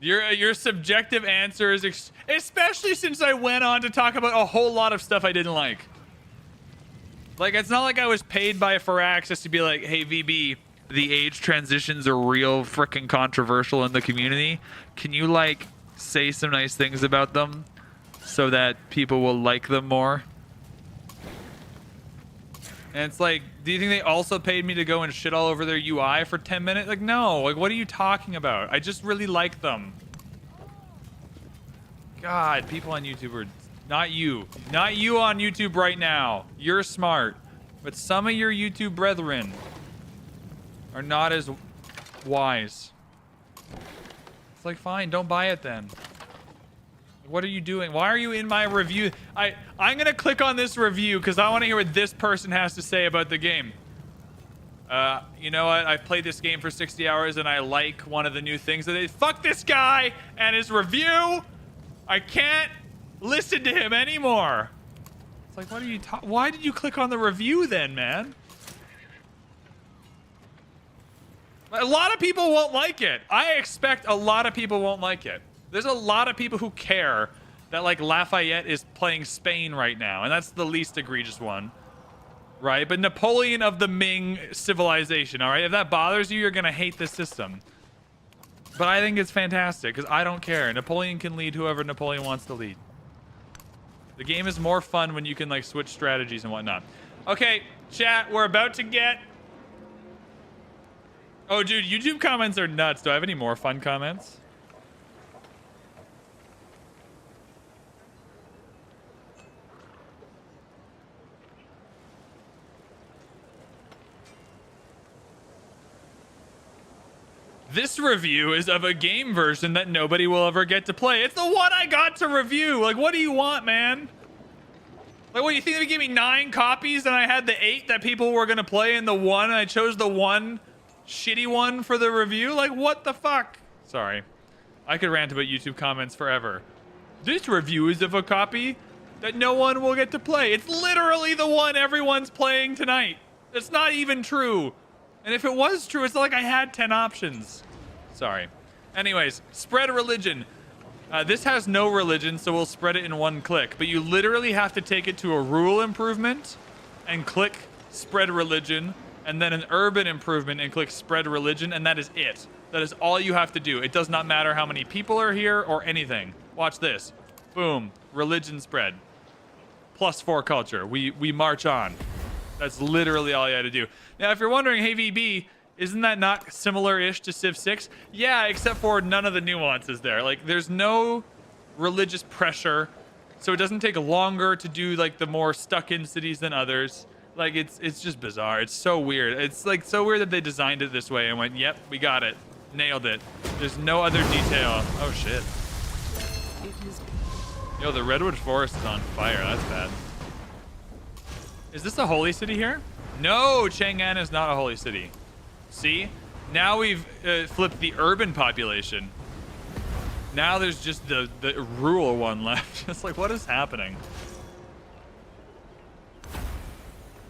Speaker 1: Your subjective answers, especially since I went on to talk about a whole lot of stuff I didn't like. Like, it's not like I was paid by Firaxis to be like, hey, VB, the age transitions are real freaking controversial in the community. Can you, like, say some nice things about them so that people will like them more? And it's like, do you think they also paid me to go and shit all over their UI for 10 minutes? Like, no. Like, what are you talking about? I just really like them. God, people on YouTube are... Not you. Not you on YouTube right now. You're smart. But some of your YouTube brethren are not as wise. It's like, fine, don't buy it then. What are you doing? Why are you in my review? I'm gonna click on this review because I want to hear what this person has to say about the game. You know what? I've played this game for 60 hours and I like one of the new things that they... Fuck this guy and his review! I can't listen to him anymore. It's like, what are you talking... Why did you click on the review then, man? A lot of people won't like it. I expect a lot of people won't like it. There's a lot of people who care that, like, Lafayette is playing Spain right now, and that's the least egregious one, right? But Napoleon of the Ming civilization, all right? If that bothers you, you're gonna hate this system. But I think it's fantastic, because I don't care. Napoleon can lead whoever Napoleon wants to lead. The game is more fun when you can, like, switch strategies and whatnot. Okay, chat, we're about to get... Oh, dude, YouTube comments are nuts. Do I have any more fun comments? This review is of a game version that nobody will ever get to play. It's the one I got to review. Like, what do you want, man? Like, what, you think they gave me 9 copies and I had the 8 that people were going to play and the 1 and I chose the 1 shitty one for the review? Like, what the fuck? Sorry. I could rant about YouTube comments forever. This review is of a copy that no one will get to play. It's literally the one everyone's playing tonight. It's not even true. And if it was true, it's not like I had 10 options. Sorry. Anyways, spread religion. This has no religion, so we'll spread it in one click. But you literally have to take it to a rural improvement and click spread religion, and then an urban improvement and click spread religion, and that is it. That is all you have to do. It does not matter how many people are here or anything. Watch this. Boom. Religion spread. +4 culture. We march on. That's literally all you had to do. Now, if you're wondering, hey, VB, Isn't that not similar-ish to Civ 6? Yeah, except for none of the nuances there. Like, there's no religious pressure, so it doesn't take longer to do like the more stuck-in cities than others. Like, it's just bizarre. It's so weird. It's like so weird that they designed it this way and went, yep, we got it. Nailed it. There's no other detail. Oh, shit. Yo, the Redwood Forest is on fire. That's bad. Is this a holy city here? No, Chang'an is not a holy city. See? Now we've flipped the urban population. Now there's just the rural one left. It's like, what is happening?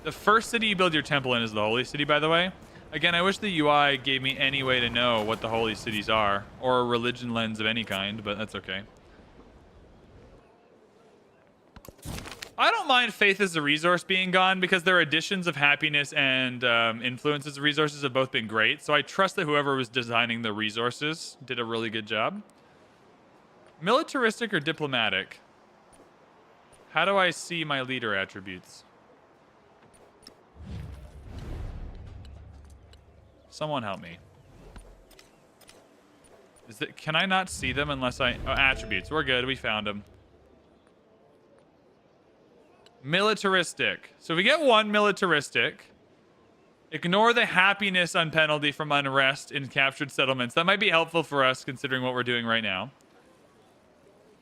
Speaker 1: The first city you build your temple in is the holy city, by the way. Again, I wish the UI gave me any way to know what the holy cities are, or a religion lens of any kind, but that's okay. I don't mind faith as a resource being gone because their additions of happiness and influence as resources have both been great. So I trust that whoever was designing the resources did a really good job. Militaristic or diplomatic? How do I see my leader attributes? Someone help me. Can I not see them unless I... Oh, attributes. We're good. We found them. Militaristic. So if we get one militaristic, ignore the happiness on penalty from unrest in captured settlements. That might be helpful for us considering what we're doing right now.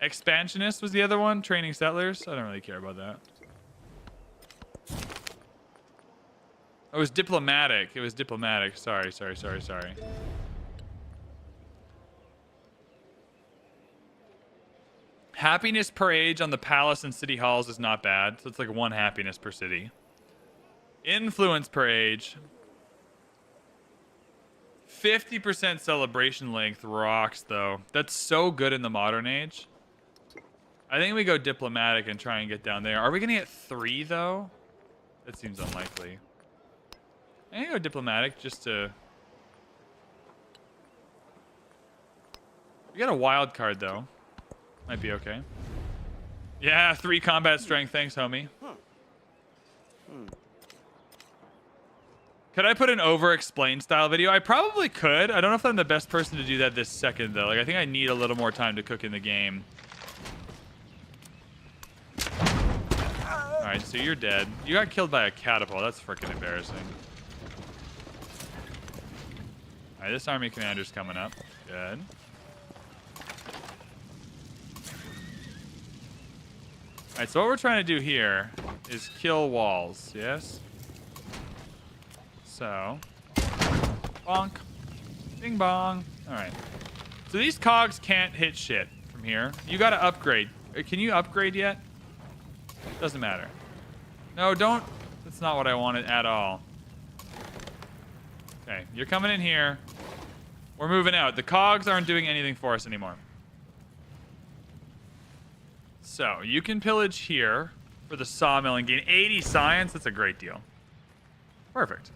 Speaker 1: Expansionist was the other one. Training settlers. I don't really care about that. Oh, it was diplomatic. It was diplomatic. Sorry. Happiness per age on the palace and city halls is not bad. So it's like 1 happiness per city. Influence per age. 50% celebration length rocks, though. That's so good in the modern age. I think we go diplomatic and try and get down there. Are we going to get 3, though? That seems unlikely. I think go diplomatic just to... We got a wild card, though. Might be okay. Yeah, 3 combat strength. Thanks, homie. Could I put an over-explain style video? I probably could. I don't know if I'm the best person to do that this second, though. Like, I think I need a little more time to cook in the game. Alright, so you're dead. You got killed by a catapult. That's freaking embarrassing. Alright, this army commander's coming up. Good. Alright, so what we're trying to do here is kill walls, yes? So, bonk, bing bong. Alright. So these cogs can't hit shit from here. You gotta upgrade. Can you upgrade yet? Doesn't matter. No, don't. That's not what I wanted at all. Okay, you're coming in here. We're moving out. The cogs aren't doing anything for us anymore. So, you can pillage here for the sawmill and gain 80 science. That's a great deal. Perfect.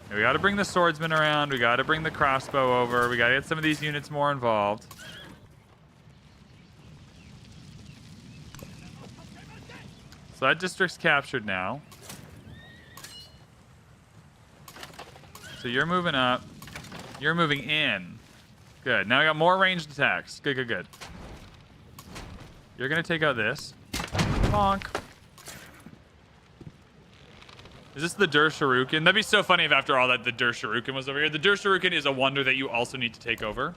Speaker 1: Okay, we got to bring the swordsman around. We got to bring the crossbow over. We got to get some of these units more involved. So that district's captured now. So you're moving up. You're moving in. Good. Now we got more ranged attacks. Good. You're going to take out this. Bonk. Is this the Der Shuriken? That'd be so funny if after all that the Der Shuriken was over here. The Der Shuriken is a wonder that you also need to take over.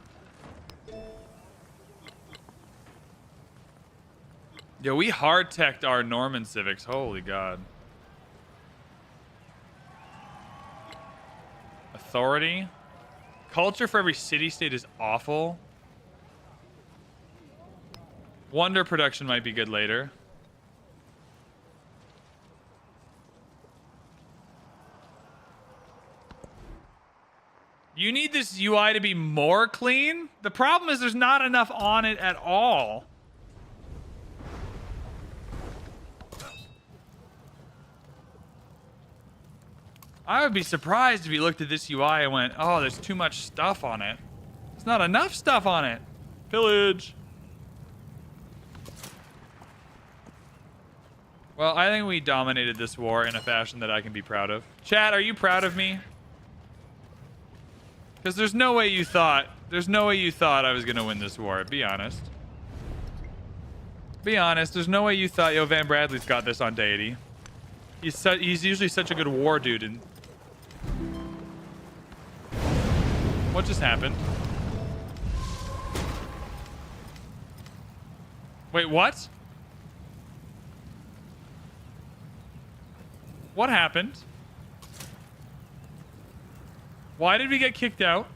Speaker 1: Yo, we hard-teched our Norman civics. Holy God. Authority. Culture for every city-state is awful. Wonder production might be good later. You need this UI to be more clean? The problem is there's not enough on it at all. I would be surprised if you looked at this UI and went, oh, there's too much stuff on it. There's not enough stuff on it. Pillage. Well, I think we dominated this war in a fashion that I can be proud of. Chat, are you proud of me? Because there's no way you thought I was gonna win this war. Be honest. Be honest. There's no way you thought, yo, VanBradley's got this on Deity. He's usually such a good war dude. And what just happened? Wait, what? What happened? Why did we get kicked out?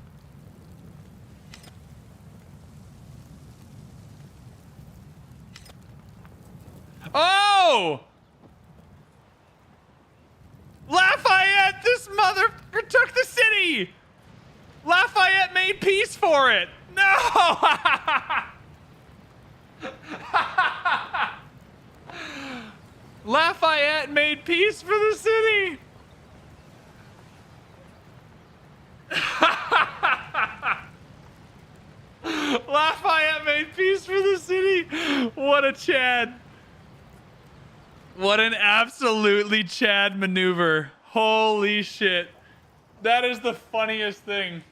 Speaker 1: Oh! Lafayette, this motherfucker took the city! Lafayette made peace for it! No! Lafayette made peace for the city! Lafayette made peace for the city! What a Chad. What an absolutely Chad maneuver. Holy shit. That is the funniest thing.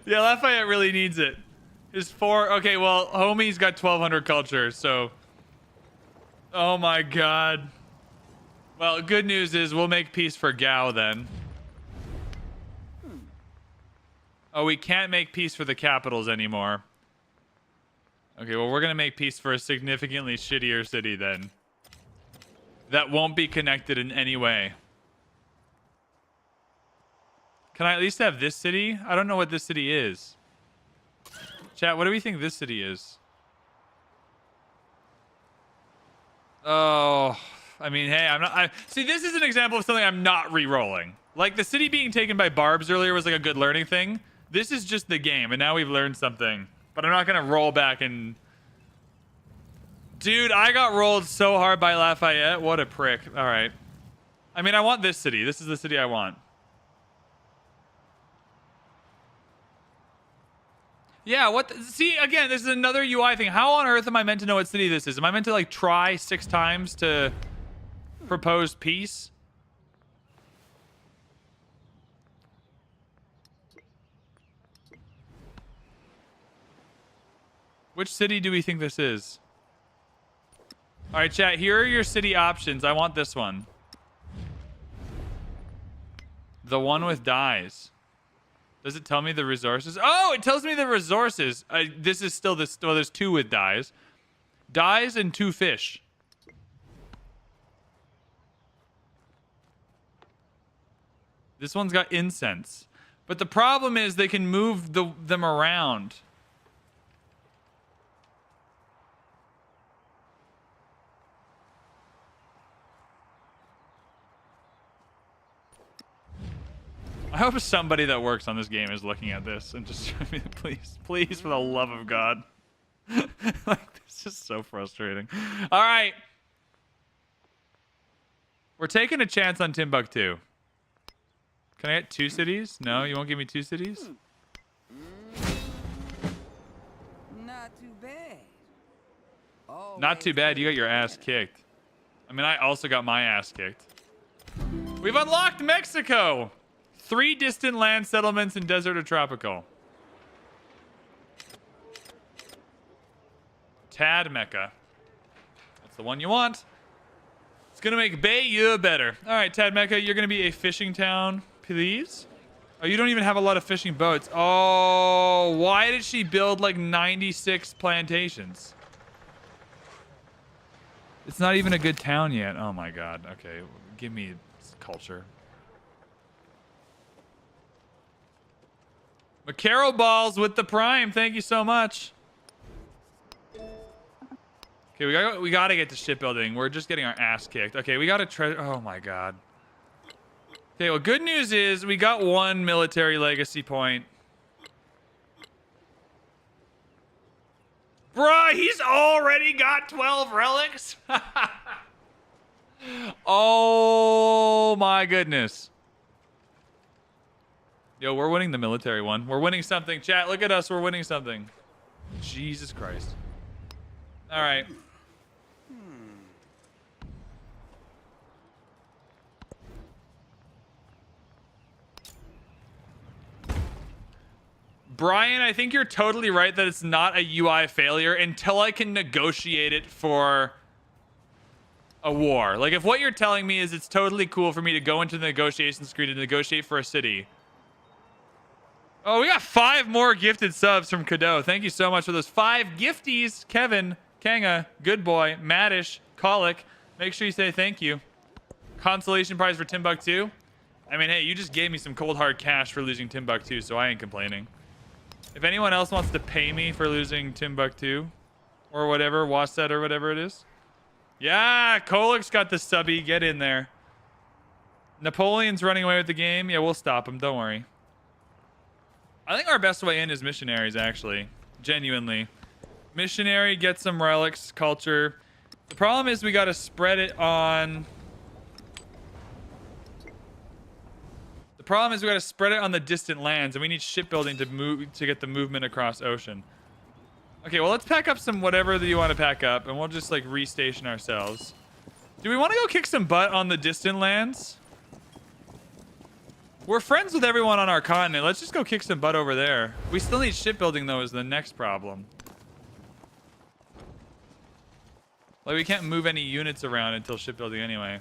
Speaker 1: Yeah, Lafayette really needs it. His 4... Okay, well, homie's got 1,200 culture, so... Oh my god. Well, good news is we'll make peace for Gao then. Oh, we can't make peace for the capitals anymore. Okay, well, we're gonna make peace for a significantly shittier city then. That won't be connected in any way. Can I at least have this city? I don't know what this city is. Chat, what do we think this city is? Oh, I mean, hey, see, this is an example of something I'm not re-rolling. Like, the city being taken by Barbs earlier was like a good learning thing. This is just the game, and now we've learned something. But I'm not gonna roll back and... Dude, I got rolled so hard by Lafayette. What a prick. All right. I mean, I want this city. This is the city I want. Yeah, what? See, again, this is another UI thing. How on earth am I meant to know what city this is? Am I meant to, like, try 6 times to propose peace? Which city do we think this is? All right, chat, here are your city options. I want this one. The one with dyes. Does it tell me the resources? Oh, it tells me the resources. This is still this. Well, there's 2 with dyes. Dyes and 2 fish. This one's got incense. But the problem is they can move them around. I hope somebody that works on this game is looking at this and just please, for the love of God. Like, this is so frustrating. All right. We're taking a chance on Timbuktu. Can I get 2 cities? No, you won't give me 2 cities?
Speaker 3: Not too bad.
Speaker 1: Not too bad. You got your ass kicked. I mean, I also got my ass kicked. We've unlocked Mexico! 3 distant land settlements in desert or tropical. Tad Mecca. That's the one you want. It's gonna make Bayeux better. All right, Tad Mecca, you're gonna be a fishing town, please. Oh, you don't even have a lot of fishing boats. Oh, why did she build like 96 plantations? It's not even a good town yet. Oh my God. Okay, give me culture. Macaro balls with the prime. Thank you so much. Okay, we gotta get to shipbuilding. We're just getting our ass kicked. Okay, we gotta try. Oh my God. Okay, well, good news is we got 1 military legacy point. Bruh, he's already got 12 relics. Oh my goodness. Yo, we're winning the military one. We're winning something. Chat, look at us. We're winning something. Jesus Christ. All right. Brian, I think you're totally right that it's not a UI failure until I can negotiate it for a war. Like, if what you're telling me is it's totally cool for me to go into the negotiation screen to negotiate for a city. Oh, we got 5 more gifted subs from Kado. Thank you so much for those 5 gifties. Kevin, Kanga, Good Boy, Maddish, Colic. Make sure you say thank you. Consolation prize for Timbuktu. I mean, hey, you just gave me some cold hard cash for losing Timbuktu, so I ain't complaining. If anyone else wants to pay me for losing Timbuktu or whatever, Wasset or whatever it is. Yeah, Kolik's got the subby. Get in there. Napoleon's running away with the game. Yeah, we'll stop him. Don't worry. I think our best way in is missionaries, actually. Genuinely. Missionary, get some relics, culture. The problem is we got to spread it on... The problem is we got to spread it on the distant lands, and we need shipbuilding to move to get the movement across ocean. Okay, well, let's pack up some whatever that you want to pack up, and we'll just, like, restation ourselves. Do we want to go kick some butt on the distant lands? We're friends with everyone on our continent. Let's just go kick some butt over there. We still need shipbuilding, though, is the next problem. Like, we can't move any units around until shipbuilding anyway.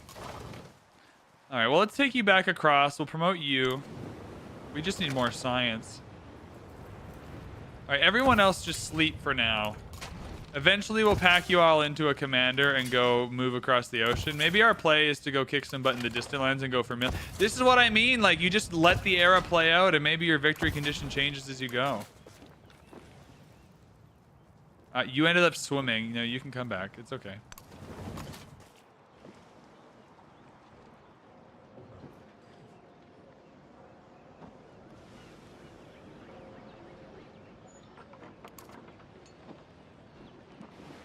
Speaker 1: All right, well, let's take you back across. We'll promote you. We just need more science. All right, everyone else just sleep for now. Eventually, we'll pack you all into a commander and go move across the ocean. Maybe our play is to go kick some butt in the distant lands and go for mil. This is what I mean. Like, you just let the era play out, and maybe your victory condition changes as you go. You ended up swimming. You know, you can come back. It's okay.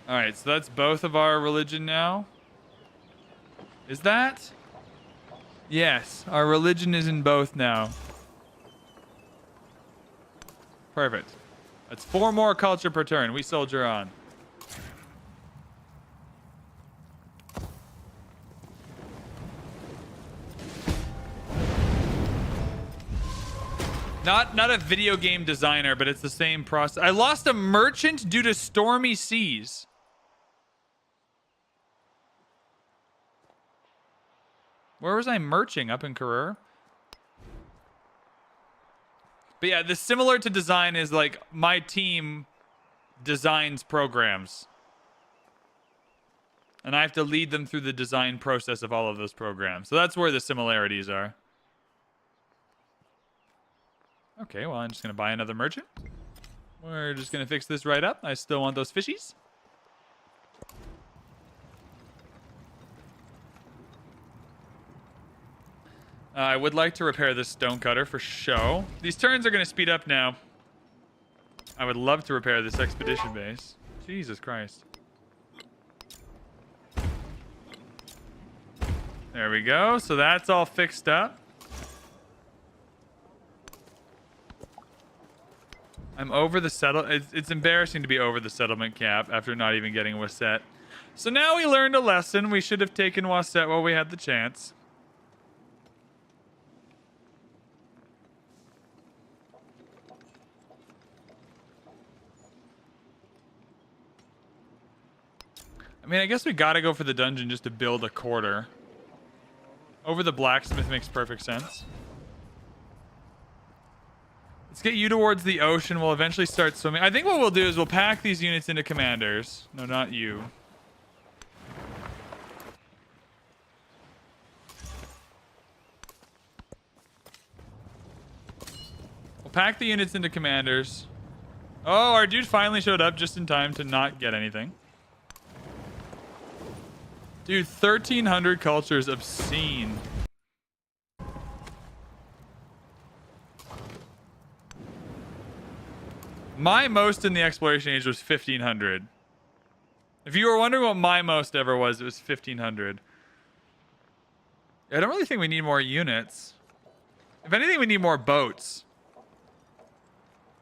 Speaker 1: All right, so that's both of our religion now. Is that? Yes, our religion is in both now. Perfect. That's 4 more culture per turn. We soldier on. Not a video game designer, but it's the same process. I lost a merchant due to stormy seas. Where was I merching? Up in Karur? But yeah, the similar to design is like my team designs programs. And I have to lead them through the design process of all of those programs. So that's where the similarities are. Okay, well, I'm just going to buy another merchant. We're just going to fix this right up. I still want those fishies. I would like to repair this stonecutter for show. These turns are going to speed up now. I would love to repair this expedition base. Jesus Christ. There we go. So that's all fixed up. I'm over the it's embarrassing to be over the settlement cap after not even getting Wasset. So now we learned a lesson. We should have taken Wasset while we had the chance. I mean, I guess we gotta go for the dungeon just to build a quarter. Over the blacksmith makes perfect sense. Let's get you towards the ocean. We'll eventually start swimming. I think what we'll do is we'll pack these units into commanders. No, not you. We'll pack the units into commanders. Oh, our dude finally showed up just in time to not get anything. Dude, 1,300 culture is obscene. My most in the exploration age was 1,500. If you were wondering what my most ever was, it was 1,500. I don't really think we need more units. If anything, we need more boats.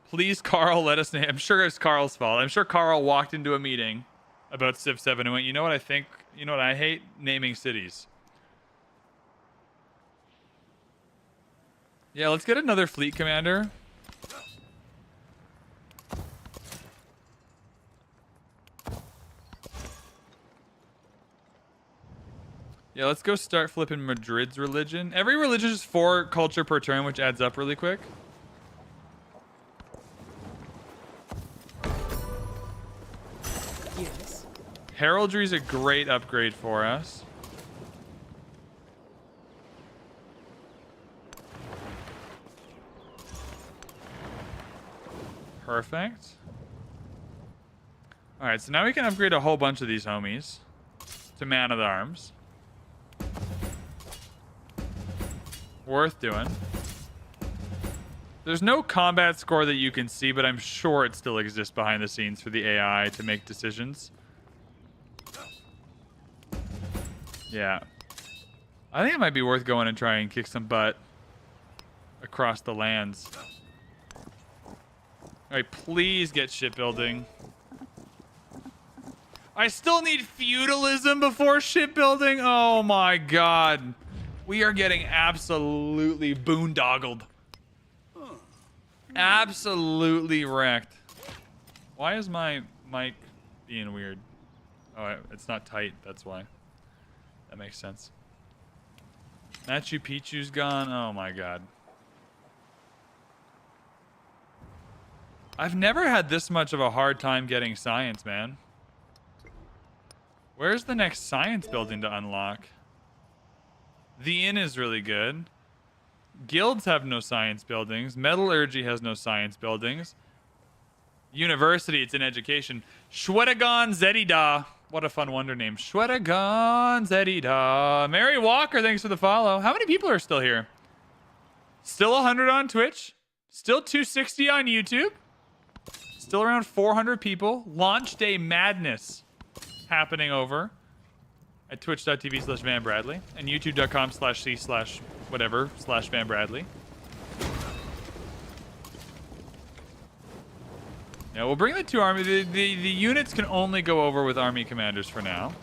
Speaker 1: Please, Carl, let us know. I'm sure it's Carl's fault. I'm sure Carl walked into a meeting about Civ 7 and went, you know what I think? You know what I hate? Naming cities. Yeah, let's get another fleet commander. Yeah, let's go start flipping Madrid's religion. Every religion is 4 culture per turn, which adds up really quick.
Speaker 2: Yes.
Speaker 1: Heraldry is a great upgrade for us. Perfect. Alright, so now we can upgrade a whole bunch of these homies to Man of the Arms. Worth doing. There's no combat score that you can see, but I'm sure it still exists behind the scenes for the AI to make decisions. Yeah. I think it might be worth going and trying and kick some butt across the lands. Alright, please get shipbuilding. I still need feudalism before shipbuilding? Oh my god. We are getting absolutely boondoggled. Absolutely wrecked. Why is my mic being weird? Oh, it's not tight, that's why. That makes sense. Machu Picchu's gone. Oh my god. I've never had this much of a hard time getting science, man. Where's the next science building to unlock? The Inn is really good. Guilds have no science buildings. Metallurgy has no science buildings. University, it's in education. Shwedagon Zedida. What a fun wonder name. Shwedagon Zedida. Mary Walker, thanks for the follow. How many people are still here? Still 100 on Twitch. Still 260 on YouTube. Still around 400 people. Launch day madness happening over at twitch.tv/VanBradley and youtube.com/c/whatever/VanBradley. Yeah, we'll bring the 2 army. The units can only go over with army commanders for now.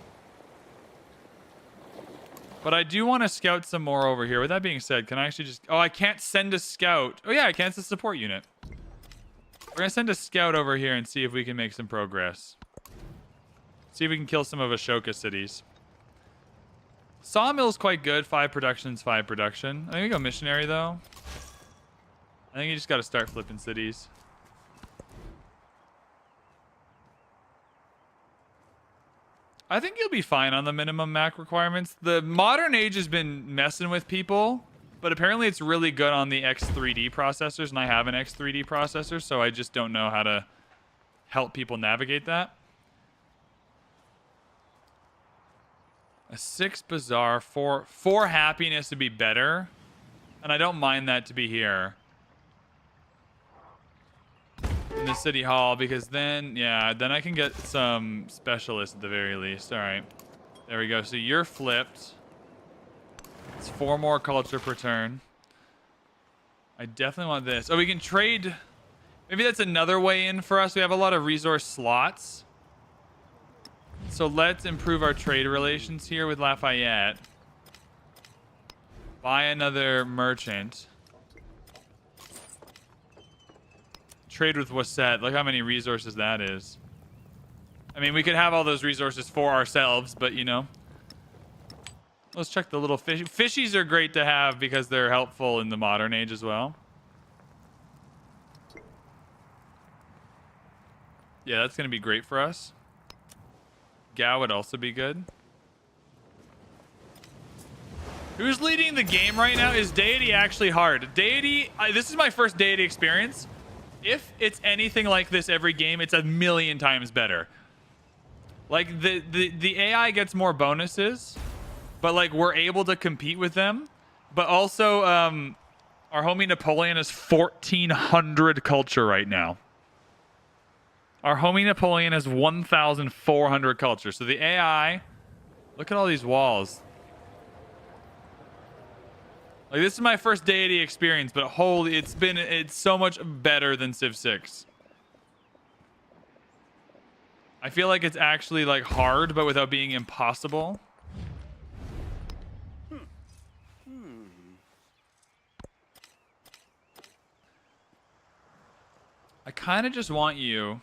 Speaker 1: But I do want to scout some more over here. With that being said, can I actually just... Oh, I can't send a scout. Oh, yeah, I can. It's a support unit. We're going to send a scout over here and see if we can make some progress. See if we can kill some of Ashoka's cities. Sawmill's quite good. 5 production's 5 production. I think we go missionary, though. I think you just got to start flipping cities. I think you'll be fine on the minimum Mac requirements. The modern age has been messing with people, but apparently it's really good on the X3D processors, and I have an X3D processor, so I just don't know how to help people navigate that. A 6 bazaar, 4 happiness would be better, and I don't mind that to be here in the city hall, because then, yeah, then I can get some specialists at the very least. All right, there we go. So you're flipped. It's 4 more culture per turn. I definitely want this. Oh, we can trade. Maybe that's another way in for us. We have a lot of resource slots. So let's improve our trade relations here with Lafayette. Buy another merchant. Trade with Wasset. Look how many resources that is. I mean, we could have all those resources for ourselves, but you know. Let's check the little fish. Fishies are great to have because they're helpful in the modern age as well. Yeah, that's going to be great for us. Gao would also be good. Who's leading the game right now? Is Deity actually hard? Deity, this is my first Deity experience. If it's anything like this every game, it's a million times better. Like, the AI gets more bonuses, but, like, we're able to compete with them. But also, our homie Napoleon is 1,400 culture right now. Our homie Napoleon has 1,400 culture. So the AI, look at all these walls. Like, this is my first Deity experience, but holy, it's so much better than Civ 6. I feel like it's actually, like, hard, but without being impossible. I kind of just want you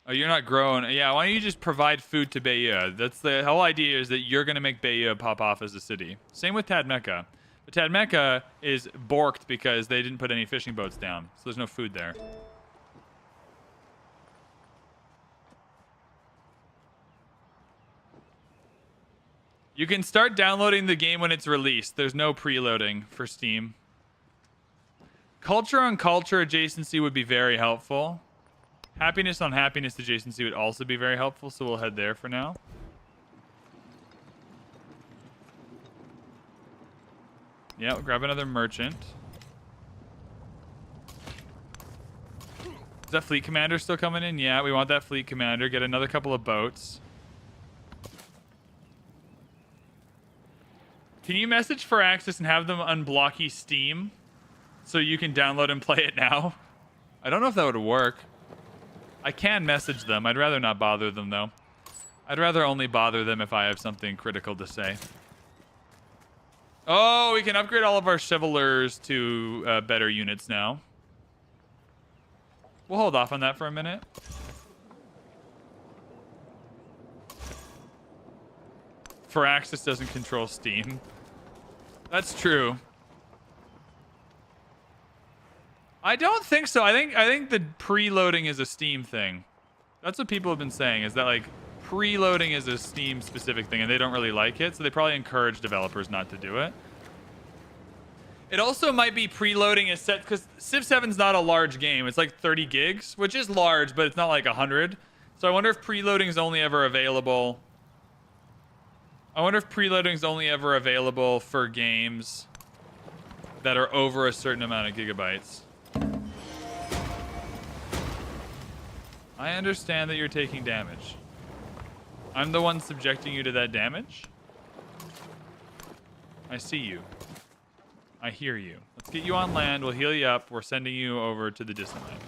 Speaker 1: Oh, you're not growing. Yeah, why don't you just provide food to Bayeux? That's the whole idea, is that you're going to make Bayeux pop off as a city. Same with Tadmeka. But Tadmeka is borked because they didn't put any fishing boats down. So there's no food there. You can start downloading the game when it's released. There's no preloading for Steam. Culture on culture adjacency would be very helpful. Happiness on happiness adjacency would also be very helpful, so we'll head there for now. Yeah, we'll grab another merchant. Is that fleet commander still coming in? Yeah, we want that fleet commander. Get another couple of boats. Can you message for access and have them unblocky Steam so you can download and play it now? I don't know if that would work. I can message them. I'd rather not bother them, though. I'd rather only bother them if I have something critical to say. Oh, we can upgrade all of our Chevaliers to better units now. We'll hold off on that for a minute. Firaxis doesn't control Steam. That's true. I don't think so. I think the preloading is a Steam thing. That's what people have been saying, is that like preloading is a Steam specific thing and they don't really like it, so they probably encourage developers not to do it. It also might be preloading is set because Civ 7's not a large game. It's like 30 gigs, which is large, but it's not like 100. So I wonder if preloading is only ever available. I wonder if preloading is only ever available for games that are over a certain amount of gigabytes. I understand that you're taking damage. I'm the one subjecting you to that damage. I see you. I hear you. Let's get you on land. We'll heal you up. We're sending you over to the distant lands.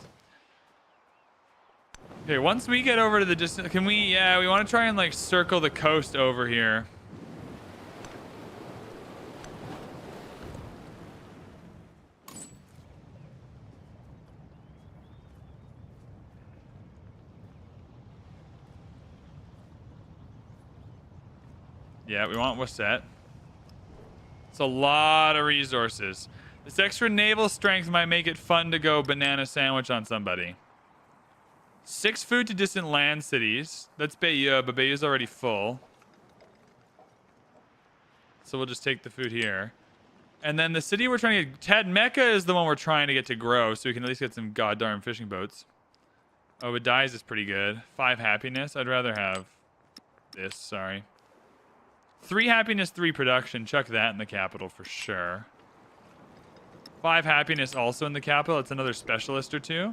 Speaker 1: Okay, once we get over to the distant... Can we... Yeah, we want to try and, like, circle the coast over here. Yeah, we want Wasset. It's a lot of resources. This extra naval strength might make it fun to go banana sandwich on somebody. 6 food to distant land cities. That's Bayeux, but Bayeux's already full. So we'll just take the food here. And then the city we're trying to get... Tadmeka is the one we're trying to get to grow, so we can at least get some goddamn fishing boats. Oh, but dies is pretty good. 5 happiness. I'd rather have this, sorry. 3 happiness, 3 production. Chuck that in the capital for sure. 5 happiness also in the capital. It's another specialist or 2.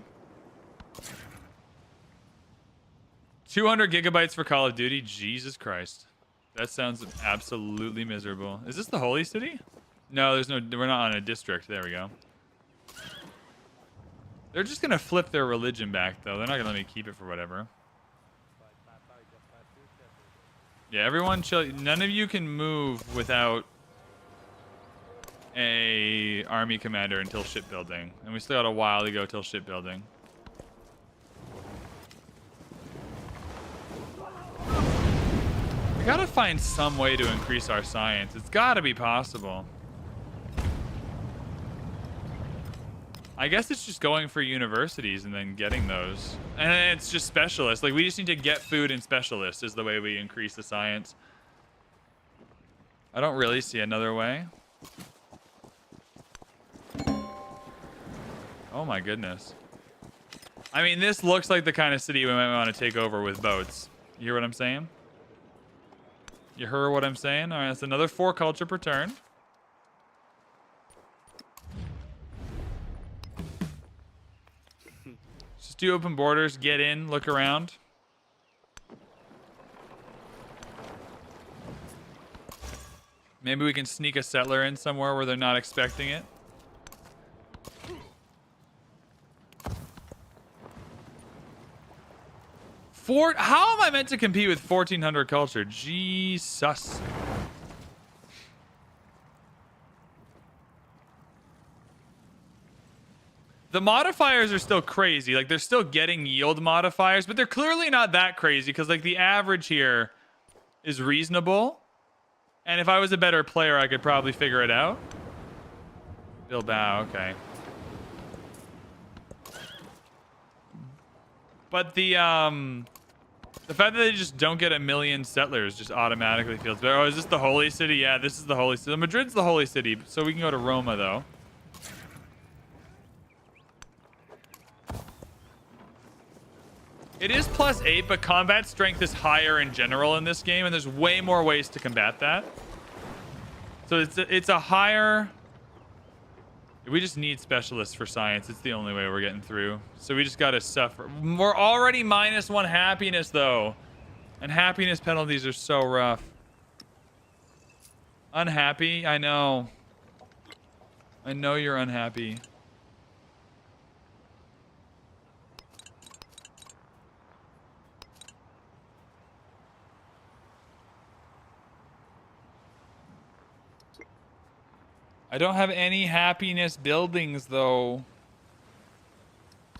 Speaker 1: 200 gigabytes for Call of Duty. Jesus Christ. That sounds absolutely miserable. Is this the Holy City? No, there's no... We're not on a district. There we go. They're just going to flip their religion back, though. They're not going to let me keep it for whatever. Yeah, everyone chill. None of you can move without a army commander until shipbuilding. And we still got a while to go till shipbuilding. We gotta find some way to increase our science. It's gotta be possible. I guess it's just going for universities and then getting those. And then it's just specialists. Like, we just need to get food and specialists is the way we increase the science. I don't really see another way. Oh my goodness. I mean, this looks like the kind of city we might want to take over with boats. You hear what I'm saying? You heard what I'm saying? All right, that's another 4 culture per turn. Just do open borders, get in, look around. Maybe we can sneak a settler in somewhere where they're not expecting it. How am I meant to compete with 1400 culture? Jesus. The modifiers are still crazy. Like, they're still getting yield modifiers, but they're clearly not that crazy because, like, the average here is reasonable. And if I was a better player, I could probably figure it out. Bilbao, okay. But the fact that they just don't get a million settlers just automatically feels better. Oh, is this the holy city? Yeah, this is the holy city. Madrid's the holy city, so we can go to Roma, though. It is +8, but combat strength is higher in general in this game, and there's way more ways to combat that. So it's a higher... We just need specialists for science. It's the only way we're getting through. So we just got to suffer. We're already -1 happiness, though. And happiness penalties are so rough. Unhappy? I know. I know you're unhappy. I don't have any happiness buildings, though.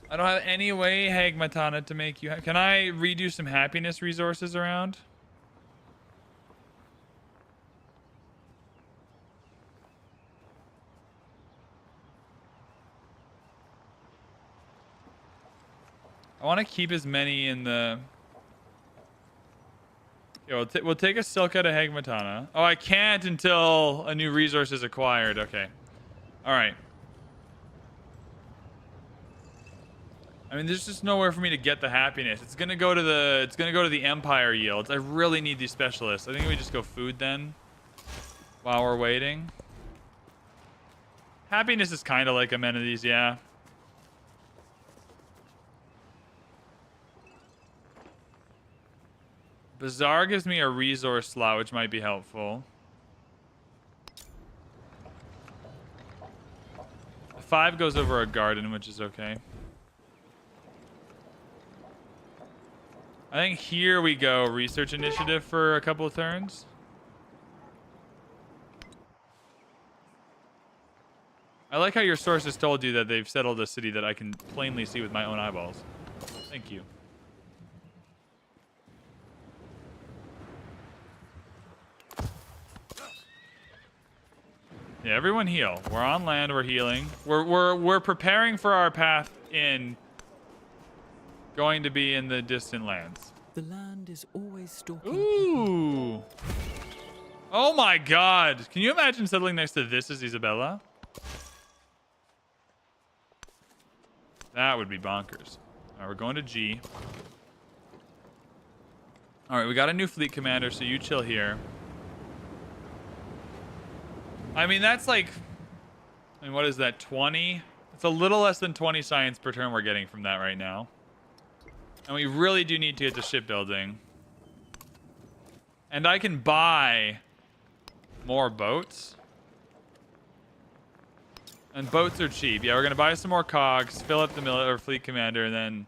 Speaker 1: I don't have any way, Hagmatana, to make you... Can I redo some happiness resources around? I want to keep as many in the... Yeah, we'll take a silk out of Hagmatana. Oh, I can't until a new resource is acquired. Okay. All right. I mean, there's just nowhere for me to get the happiness. It's gonna go to the Empire yields. I really need these specialists. I think we just go food then, while we're waiting. Happiness is kind of like amenities, yeah. Bazaar gives me a resource slot, which might be helpful. The 5 goes over a garden, which is okay. I think here we go research initiative for a couple of turns. I like how your sources told you that they've settled a city that I can plainly see with my own eyeballs. Thank you. Yeah, everyone heal. We're on land, we're healing. We're preparing for our path in going to be in the distant lands.
Speaker 2: The land is always stalking.
Speaker 1: Ooh. Oh my god. Can you imagine settling next to this as Isabella? That would be bonkers. All right, we're going to G. All right, we got a new fleet commander, so you chill here. I mean, that's like... I mean, what is that, 20? It's a little less than 20 science per turn we're getting from that right now. And we really do need to get to shipbuilding. And I can buy more boats. And boats are cheap. Yeah, we're going to buy some more cogs, fill up the fleet commander, and then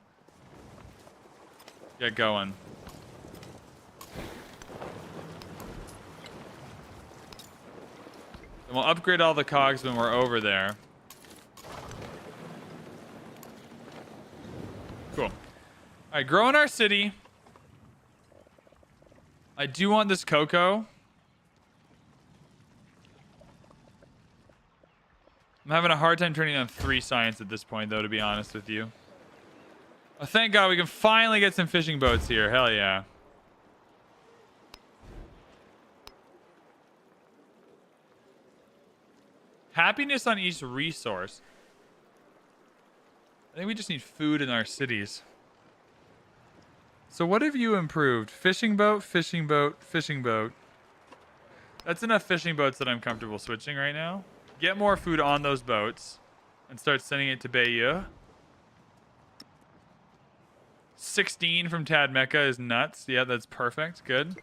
Speaker 1: get going. And we'll upgrade all the cogs when we're over there. Cool. All right, growing our city. I do want this cocoa. I'm having a hard time turning on 3 science at this point, though, to be honest with you. Oh, thank God we can finally get some fishing boats here. Hell yeah. Happiness on each resource. I think we just need food in our cities. So what have you improved? Fishing boat, fishing boat, fishing boat. That's enough fishing boats that I'm comfortable switching right now. Get more food on those boats and start sending it to Bayeux. 16 from Tad Mecca is nuts. Yeah, that's perfect. Good.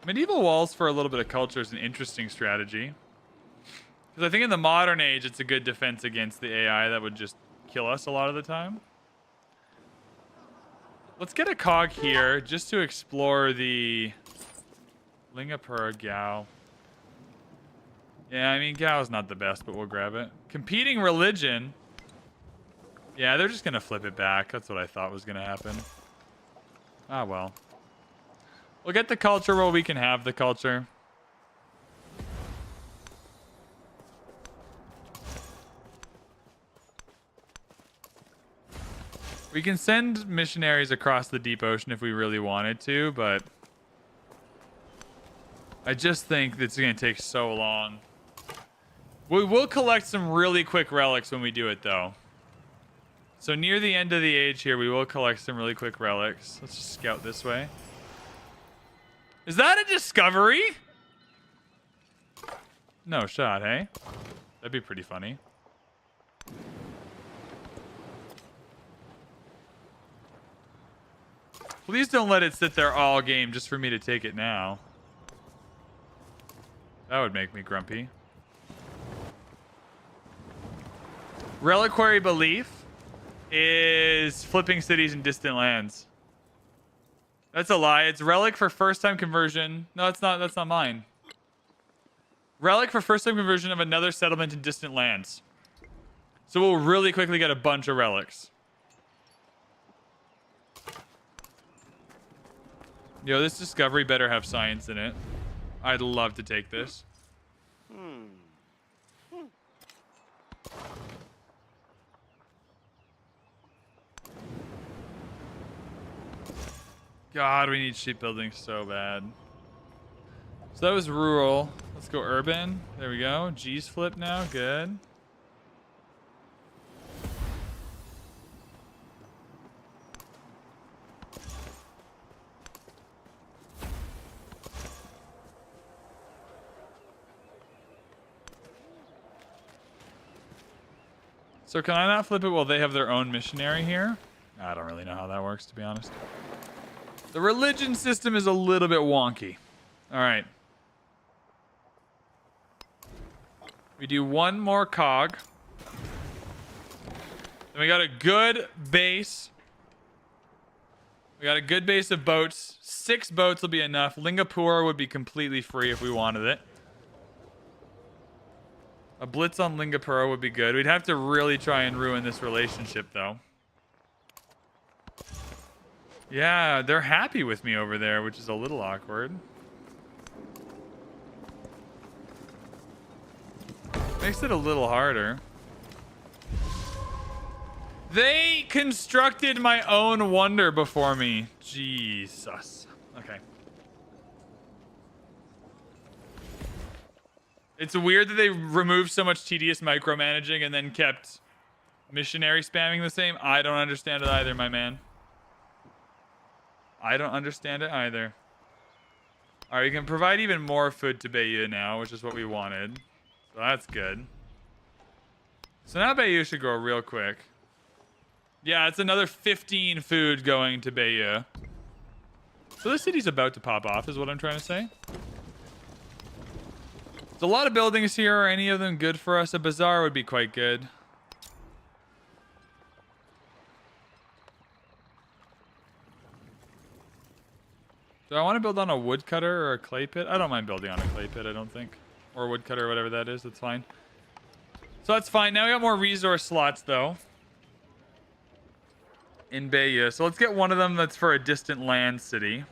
Speaker 1: Medieval walls for a little bit of culture is an interesting strategy. Because I think in the modern age, it's a good defense against the AI that would just kill us a lot of the time. Let's get a cog here just to explore the Lingapura Gao. Yeah, I mean, Gao's not the best, but we'll grab it. Competing religion. Yeah, they're just going to flip it back. That's what I thought was going to happen. Ah, well. We'll get the culture where we can have the culture. We can send missionaries across the deep ocean if we really wanted to, but I just think it's going to take so long. We will collect some really quick relics when we do it, though. So near the end of the age here, we will collect some really quick relics. Let's just scout this way. Is that a discovery? No shot, hey? That'd be pretty funny. Please don't let it sit there all game just for me to take it now. That would make me grumpy. Reliquary belief is flipping cities in distant lands. That's a lie. It's relic for first time conversion. No, it's not. That's not mine. Relic for first time conversion of another settlement in distant lands. So we'll really quickly get a bunch of relics. Yo, this discovery better have science in it. I'd love to take this. God, we need shipbuilding so bad. So that was rural. Let's go urban. There we go. G's flip now. Good. So can I not flip it while they have their own missionary here? I don't really know how that works, to be honest. The religion system is a little bit wonky. All right. We do one more cog. Then we got a good base. We got a good base of boats. 6 boats will be enough. Lingapura would be completely free if we wanted it. A blitz on Lingapura would be good. We'd have to really try and ruin this relationship, though. Yeah, they're happy with me over there, which is a little awkward. Makes it a little harder. They constructed my own wonder before me. Jesus. Okay. It's weird that they removed so much tedious micromanaging and then kept missionary spamming the same. I don't understand it either, my man. I don't understand it either. All right, we can provide even more food to Bayou now, which is what we wanted. So that's good. So now Bayou should grow real quick. Yeah, it's another 15 food going to Bayou. So this city's about to pop off, is what I'm trying to say. There's a lot of buildings here. Are any of them good for us? A bazaar would be quite good. Do I want to build on a woodcutter or a clay pit? I don't mind building on a clay pit, I don't think. Or a woodcutter, whatever that is. That's fine. So that's fine. Now we got more resource slots, though. In Bayou. So let's get one of them that's for a distant land city.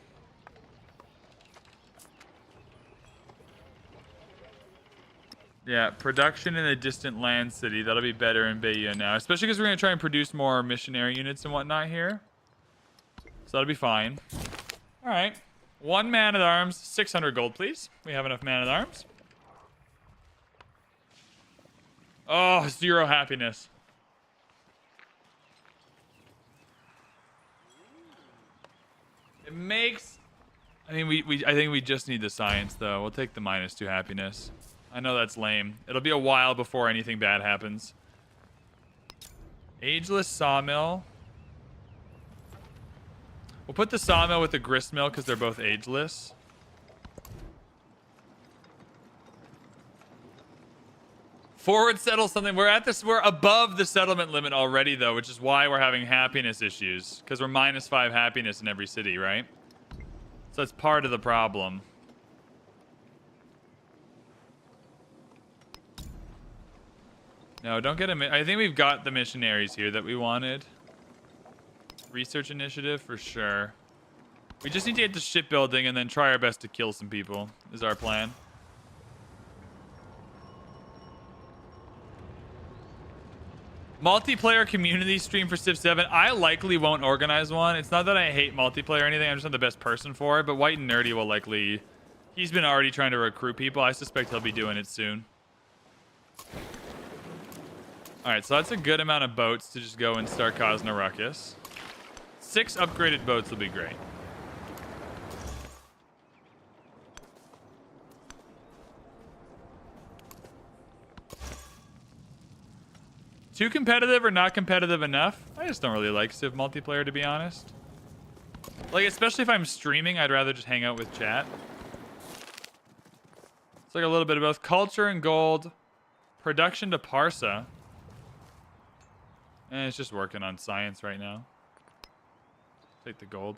Speaker 1: Yeah, production in a distant land city. That'll be better in Bayou now. Especially because we're going to try and produce more missionary units and whatnot here. So that'll be fine. All right. 1 man-at-arms. 600 gold, please. We have enough man-at-arms. Oh, 0 happiness. It makes... I mean, I think we just need the science, though. We'll take the -2 happiness. I know that's lame. It'll be a while before anything bad happens. Ageless sawmill. We'll put the sawmill with the gristmill because they're both ageless. Forward settle something. We're at this. We're above the settlement limit already, though, which is why we're having happiness issues. Because we're -5 happiness in every city, right? So that's part of the problem. No, don't get a... I think we've got the missionaries here that we wanted. Research initiative for sure. We just need to get to shipbuilding and then try our best to kill some people is our plan. Multiplayer community stream for Civ 7. I likely won't organize one. It's not that I hate multiplayer or anything. I'm just not the best person for it. But White and Nerdy will likely... He's been already trying to recruit people. I suspect he'll be doing it soon. Alright, so that's a good amount of boats to just go and start causing a ruckus. 6 upgraded boats will be great. Too competitive or not competitive enough? I just don't really like Civ multiplayer, to be honest. Like, especially if I'm streaming, I'd rather just hang out with chat. It's like a little bit of both. Culture and gold. Production to Parsa. And it's just working on science right now. Take the gold.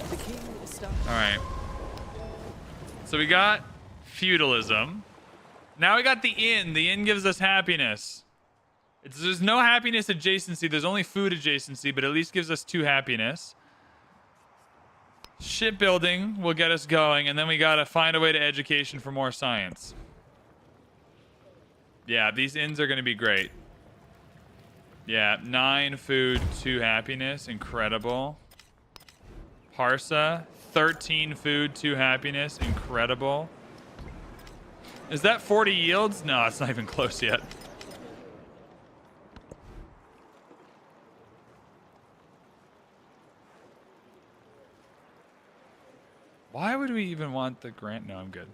Speaker 2: The king will start.
Speaker 1: Alright. So we got feudalism. Now we got the inn. The inn gives us happiness. There's no happiness adjacency. There's only food adjacency, but at least gives us 2 happiness. Shipbuilding will get us going, and then we gotta find a way to education for more science. Yeah, these inns are gonna be great. Yeah, 9 food, 2 happiness. Incredible. Parsa, 13 food, 2 happiness. Incredible. Is that 40 yields? No, it's not even close yet. Why would we even want the grant? No, I'm good.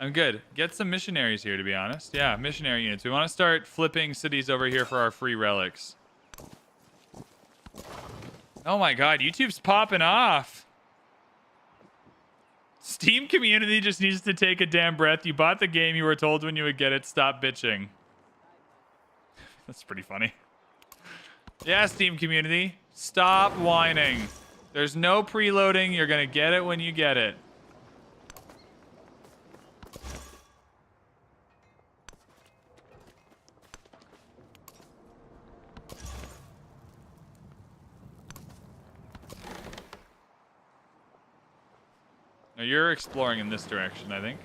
Speaker 1: I'm good. Get some missionaries here, to be honest. Yeah, missionary units. We want to start flipping cities over here for our free relics. Oh my god, YouTube's popping off. Steam community just needs to take a damn breath. You bought the game, you were told when you would get it. Stop bitching. That's pretty funny. Yeah, Steam community. Stop whining. There's no preloading. You're going to get it when you get it. Now you're exploring in this direction, I think.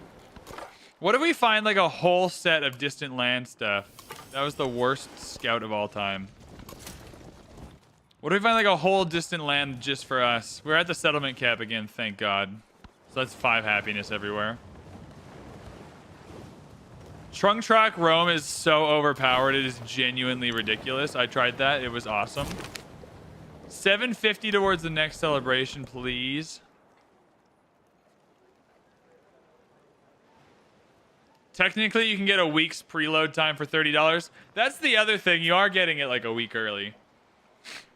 Speaker 1: What if we find like a whole set of distant land stuff? That was the worst scout of all time. What if we find like a whole distant land just for us? We're at the settlement cap again, thank God. So that's 5 happiness everywhere. Trunk Track Rome is so overpowered. It is genuinely ridiculous. I tried that. It was awesome. 750 towards the next celebration, please. Technically, you can get a week's preload time for $30. That's the other thing. You are getting it like a week early.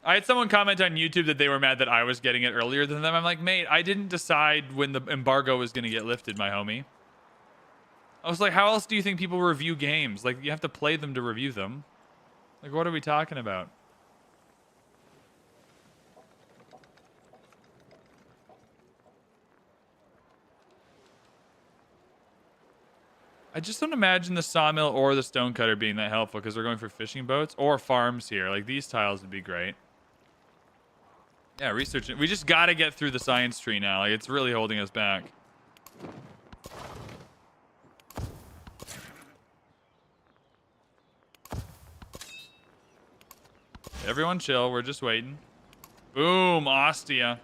Speaker 1: I had someone comment on YouTube that they were mad that I was getting it earlier than them. I'm like, mate, I didn't decide when the embargo was going to get lifted, my homie. I was like, how else do you think people review games? Like, you have to play them to review them. Like, what are we talking about? I just don't imagine the sawmill or the stonecutter being that helpful because we're going for fishing boats or farms here. Like, these tiles would be great. Yeah, research it. We just got to get through the science tree now. Like, it's really holding us back. Everyone chill. We're just waiting. Boom, Ostia.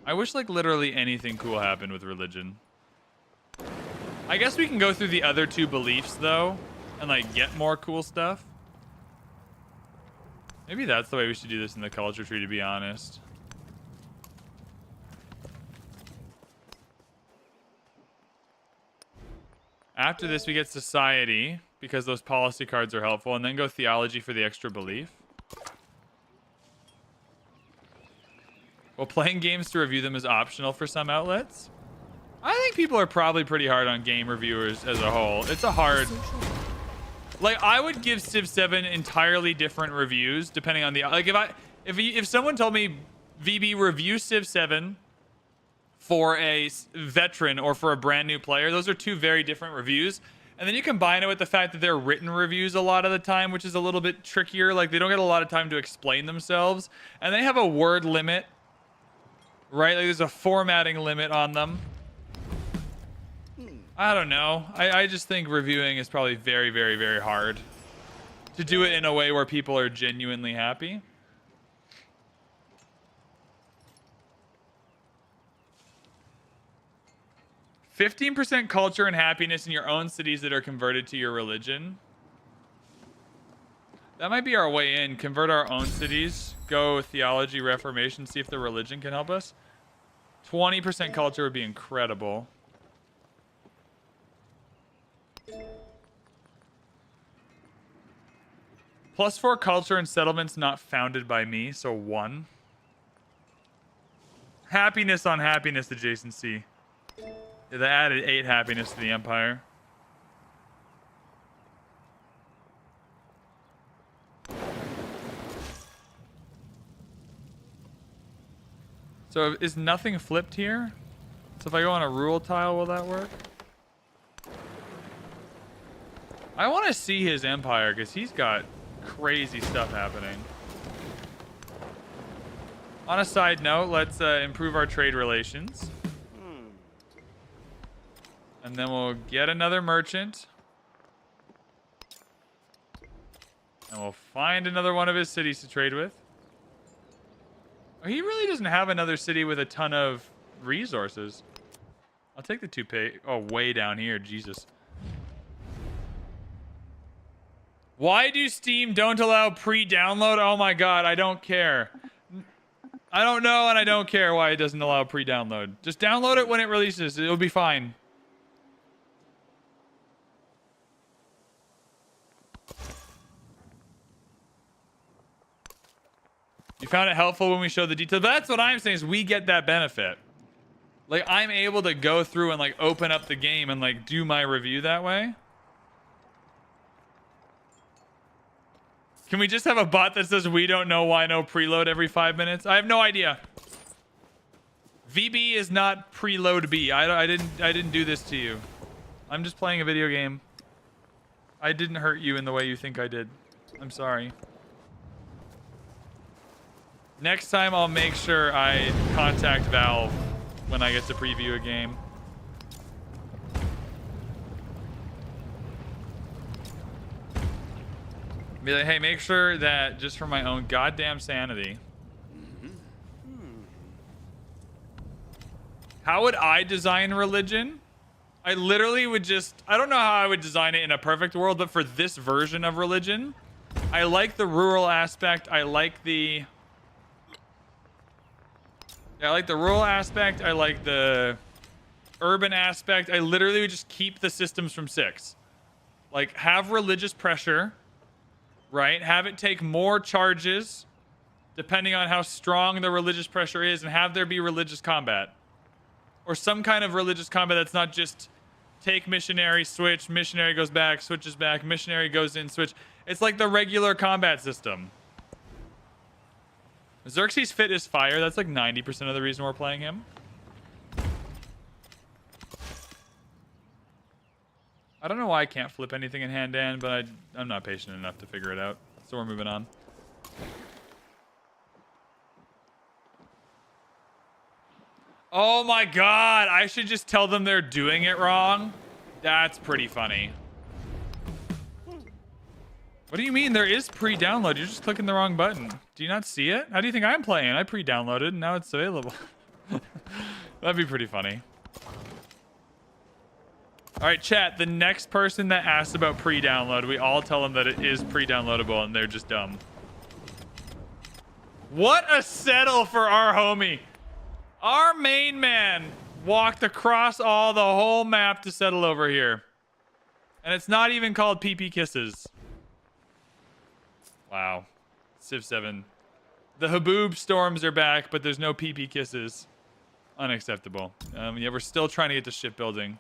Speaker 1: I wish, like, literally anything cool happened with religion. I guess we can go through the other 2 beliefs, though, and, like, get more cool stuff. Maybe that's the way we should do this in the culture tree, to be honest. After this, we get society, because those policy cards are helpful, and then go theology for the extra belief. Well, playing games to review them is optional for some outlets. I think people are probably pretty hard on game reviewers as a whole. It's a hard... Like, I would give Civ 7 entirely different reviews depending on the... Like, if someone told me, VB, review Civ 7 for a veteran or for a brand new player, those are two very different reviews. And then you combine it with the fact that they're written reviews a lot of the time, which is a little bit trickier. Like, they don't get a lot of time to explain themselves. And they have a word limit, right? Like, there's a formatting limit on them. I don't know. I just think reviewing is probably very, very, very hard to do it in a way where people are genuinely happy. "15% culture and happiness in your own cities that are converted to your religion." That might be our way in. Convert our own cities. Go theology, reformation. See if the religion can help us. 20% culture would be incredible. +4 culture and settlements not founded by me, so 1. Happiness on happiness adjacency. Yeah, they added 8 happiness to the empire. So is nothing flipped here? So if I go on a rule tile, will that work? I want to see his empire because he's got crazy stuff happening. On a side note, let's improve our trade relations. And then we'll get another merchant. And we'll find another one of his cities to trade with. Oh, he really doesn't have another city with a ton of resources. I'll take the 2 pay. Oh, way down here. Jesus. Why do Steam don't allow pre-download? Oh my god, I don't care. I don't know and I don't care why it doesn't allow pre-download. Just download it when it releases. It'll be fine. You found it helpful when we showed the details. But that's what I'm saying is we get that benefit. Like, I'm able to go through and like open up the game and like do my review that way. Can we just have a bot that says we don't know why no preload every 5 minutes? I have no idea. VB is not preload B. I didn't do this to you. I'm just playing a video game. I didn't hurt you in the way you think I did. I'm sorry. Next time I'll make sure I contact Valve when I get to preview a game. Be like, hey, make sure that just for my own goddamn sanity. How would I design religion? I literally would just... I don't know how I would design it in a perfect world, but for this version of religion, I like the rural aspect. I like the... Yeah, I like the rural aspect. I like the urban aspect. I literally would just keep the systems from 6. Like, have religious pressure... Right? Have it take more charges depending on how strong the religious pressure is, and have there be religious combat. Or some kind of religious combat that's not just take missionary, switch, missionary goes back, switches back, missionary goes in, switch. It's like the regular combat system. Xerxes fit is fire. That's like 90% of the reason we're playing him. I don't know why I can't flip anything in hand-to-hand, but I'm not patient enough to figure it out. So we're moving on. Oh my god! I should just tell them they're doing it wrong? That's pretty funny. What do you mean there is pre-download? You're just clicking the wrong button. Do you not see it? How do you think I'm playing? I pre-downloaded and now it's available. That'd be pretty funny. All right, chat, the next person that asks about pre-download, we all tell them that it is pre-downloadable and they're just dumb. What a settle for our homie. Our main man walked across the whole map to settle over here. And it's not even called PP Kisses. Wow. Civ 7. The Haboob storms are back, but there's no PP Kisses. Unacceptable. Yeah, we're still trying to get to shipbuilding.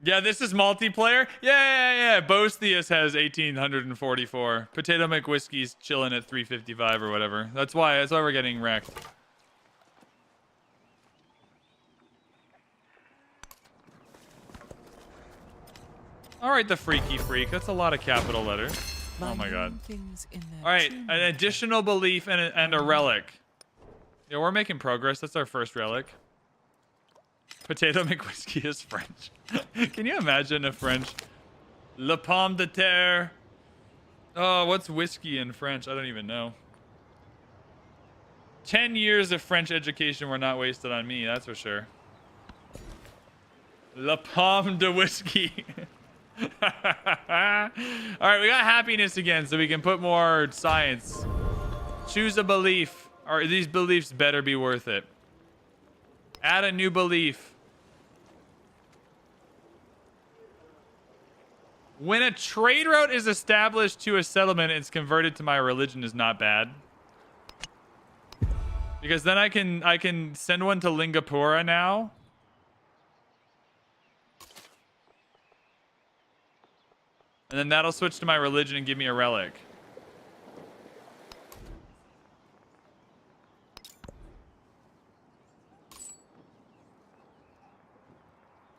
Speaker 1: Yeah, this is multiplayer. Yeah. Bostius has 1,844. Potato McWhiskey's chilling at 355 or whatever. That's why we're getting wrecked. All right, the freaky freak. That's a lot of capital letters. Oh my god. All right, an additional belief and a relic. Yeah, we're making progress. That's our first relic. Potato McWhiskey is French. Can you imagine a French? Le pomme de terre. Oh, what's whiskey in French? I don't even know. 10 years of French education were not wasted on me, that's for sure. Le pomme de whiskey. All right, we got happiness again, so we can put more science. Choose a belief. Or these beliefs better be worth it. Add a new belief. When a trade route is established to a settlement, it's converted to my religion is not bad. Because then I can send one to Lingapura now. And then that'll switch to my religion and give me a relic.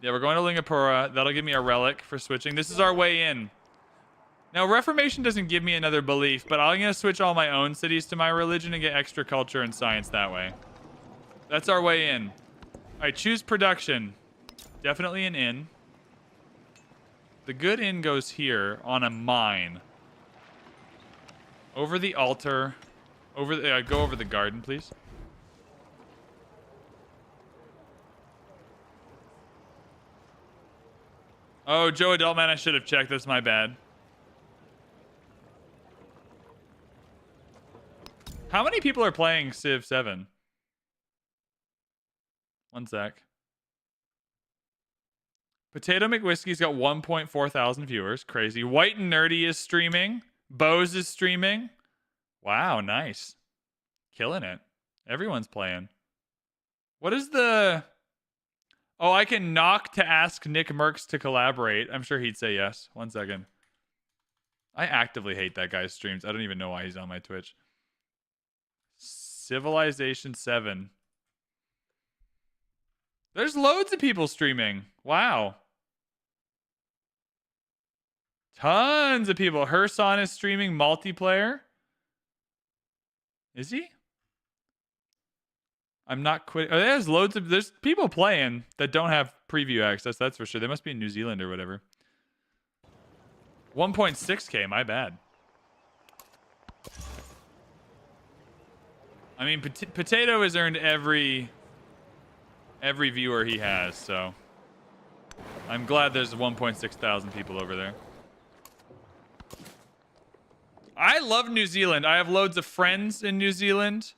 Speaker 1: Yeah, we're going to Lingapura. That'll give me a relic for switching. This is our way in. Now, Reformation doesn't give me another belief, but I'm going to switch all my own cities to my religion and get extra culture and science that way. That's our way in. All right, choose production. Definitely an inn. The good inn goes here on a mine. Over the altar. Go over the garden, please. Oh, Joe Adultman, I should have checked. That's my bad. How many people are playing Civ 7? One sec. Potato McWhiskey's got 1.4 thousand viewers. Crazy. White and Nerdy is streaming. Bose is streaming. Wow, nice. Killing it. Everyone's playing. What is the... Oh, I can knock to ask Nick Merckx to collaborate. I'm sure he'd say yes. One second. I actively hate that guy's streams. I don't even know why he's on my Twitch. Civilization 7. There's loads of people streaming. Wow. Tons of people. Herson is streaming multiplayer. Is he? I'm not quitting. Oh, there's people playing that don't have preview access. That's for sure. They must be in New Zealand or whatever. 1.6K. My bad. I mean, Potato has earned every viewer he has, so I'm glad there's 1.6 thousand people over there. I love New Zealand. I have loads of friends in New Zealand.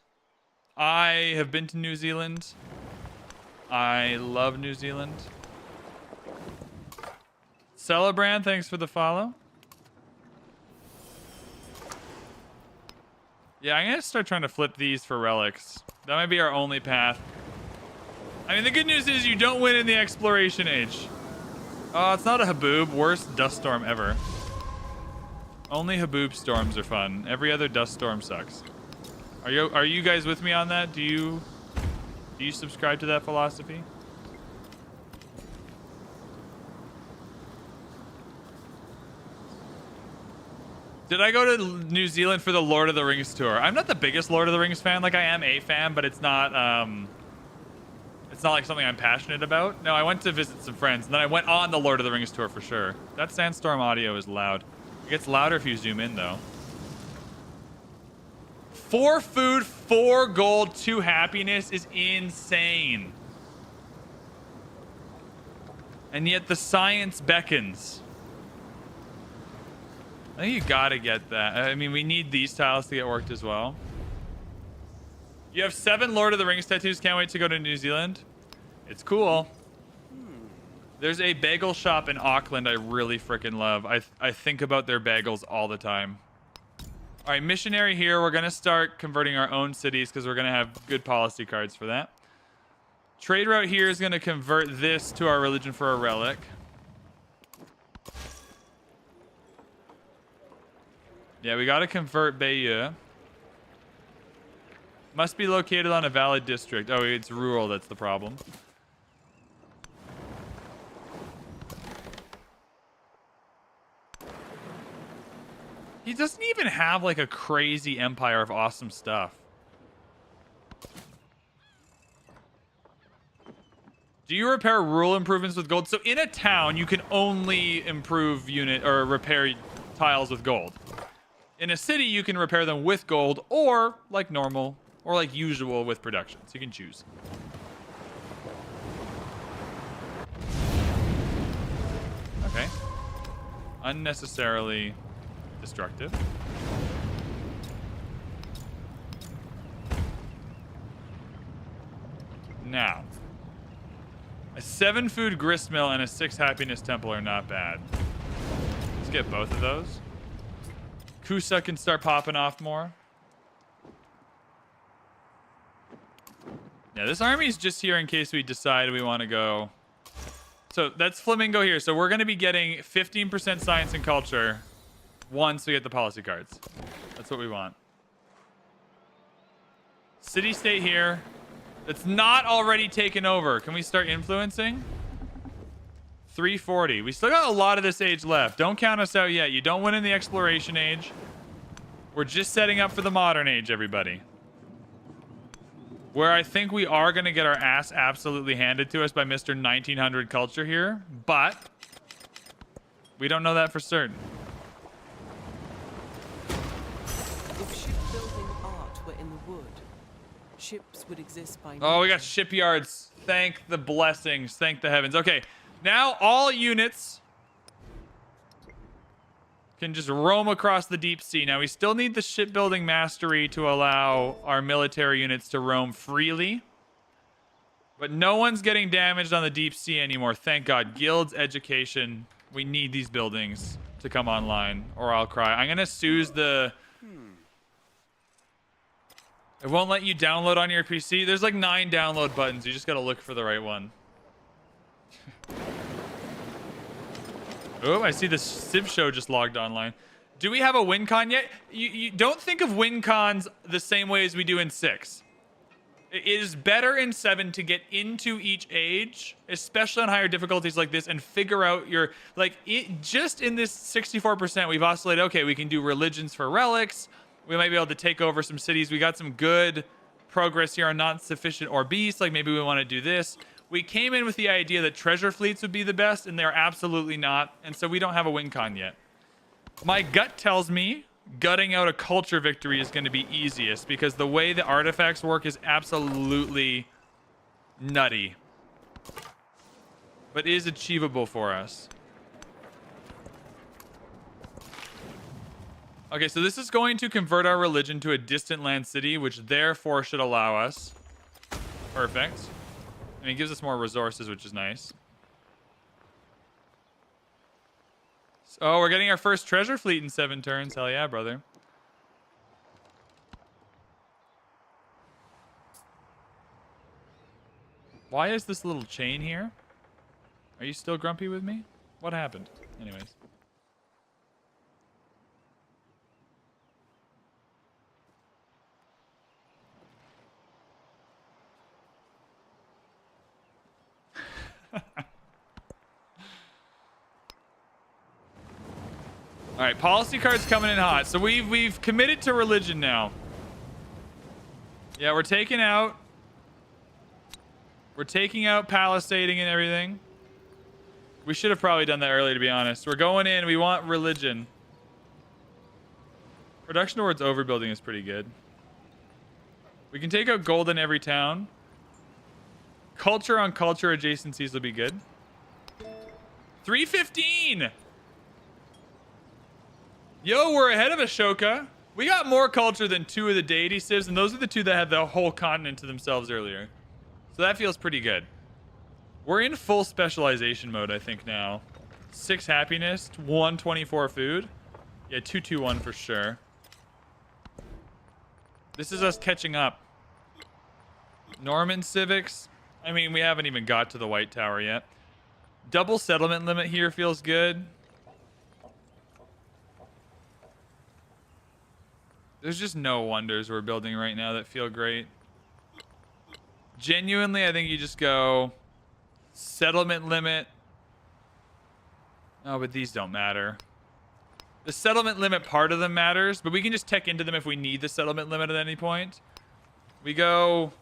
Speaker 1: I have been to New Zealand. I love New Zealand. Celebrand, thanks for the follow. Yeah, I'm gonna start trying to flip these for relics. That might be our only path. I mean, the good news is you don't win in the exploration age. Oh, it's not a Haboob. Worst dust storm ever. Only Haboob storms are fun. Every other dust storm sucks. Are you guys with me on that? Do you subscribe to that philosophy? Did I go to New Zealand for the Lord of the Rings tour? I'm not the biggest Lord of the Rings fan. Like, I am a fan, but it's not like something I'm passionate about. No, I went to visit some friends, and then I went on the Lord of the Rings tour for sure. That Sandstorm audio is loud. It gets louder if you zoom in, though. 4 food, 4 gold, 2 happiness is insane. And yet the science beckons. I think you gotta get that. I mean, we need these tiles to get worked as well. You have 7 Lord of the Rings tattoos. Can't wait to go to New Zealand. It's cool. There's a bagel shop in Auckland I really freaking love. I think about their bagels all the time. All right, missionary here. We're going to start converting our own cities because we're going to have good policy cards for that. Trade route here is going to convert this to our religion for a relic. Yeah, we got to convert Bayeux. Must be located on a valid district. Oh, it's rural. That's the problem. He doesn't even have like a crazy empire of awesome stuff. Do you repair rural improvements with gold? So in a town, you can only improve unit or repair tiles with gold. In a city, you can repair them with gold or like normal or like usual with production. So you can choose. Okay. Unnecessarily destructive. Now, a 7 food grist mill and a 6 happiness temple are not bad. Let's get both of those. Kusa can start popping off more. Yeah, this army is just here in case we decide we want to go. So that's Flamingo here. So we're going to be getting 15% science and culture once we get the policy cards. That's what we want. City-state here. That's not already taken over. Can we start influencing? 340. We still got a lot of this age left. Don't count us out yet. You don't win in the exploration age. We're just setting up for the modern age, everybody. Where I think we are going to get our ass absolutely handed to us by Mr. 1900 culture here. But we don't know that for certain.
Speaker 2: If shipbuilding art were in the wood, ships would exist by
Speaker 1: Oh, we got
Speaker 2: nature.
Speaker 1: shipyards. Thank the blessings. Thank the heavens. Okay, now all units can just roam across the deep sea. Now, we still need the shipbuilding mastery to allow our military units to roam freely. But no one's getting damaged on the deep sea anymore. Thank God. Guilds, education. We need these buildings to come online, or I'll cry. I'm going to Suze the... It won't let you download on your PC. There's like 9 download buttons. You just got to look for the right one. Oh, I see the Civ show just logged online. Do we have a win con yet? You don't think of win cons the same way as we do in 6. It is better in 7 to get into each age, especially on higher difficulties like this, and figure out your... Like, just in this 64%, we've oscillated. Okay, we can do religions for relics. We might be able to take over some cities. We got some good progress here on not sufficient or beast. Like, maybe we want to do this. We came in with the idea that treasure fleets would be the best, and they're absolutely not. And so we don't have a win con yet. My gut tells me gutting out a culture victory is going to be easiest because the way the artifacts work is absolutely nutty. But is achievable for us. Okay, so this is going to convert our religion to a distant land city, which therefore should allow us. Perfect. And it gives us more resources, which is nice. Oh, we're getting our first treasure fleet in 7 turns. Hell yeah, brother. Why is this little chain here? Are you still grumpy with me? What happened? Anyways. All right, policy cards coming in hot. So we've committed to religion now. Yeah, we're taking out palisading and everything. We should have probably done that earlier, to be honest. We're going in. We want religion. Production towards overbuilding is pretty good. We can take out gold in every town. Culture on culture adjacencies will be good. 315. Yo, we're ahead of Ashoka. We got more culture than 2 of the deity civs, and those are the 2 that had the whole continent to themselves earlier. So that feels pretty good. We're in full specialization mode, I think, now. 6 happiness, 124 food. Yeah, 221 for sure. This is us catching up. Norman civics. I mean, we haven't even got to the White Tower yet. Double settlement limit here feels good. There's just no wonders we're building right now that feel great. Genuinely, I think you just go settlement limit. Oh, but these don't matter. The settlement limit part of them matters, but we can just tech into them if we need the settlement limit at any point. We go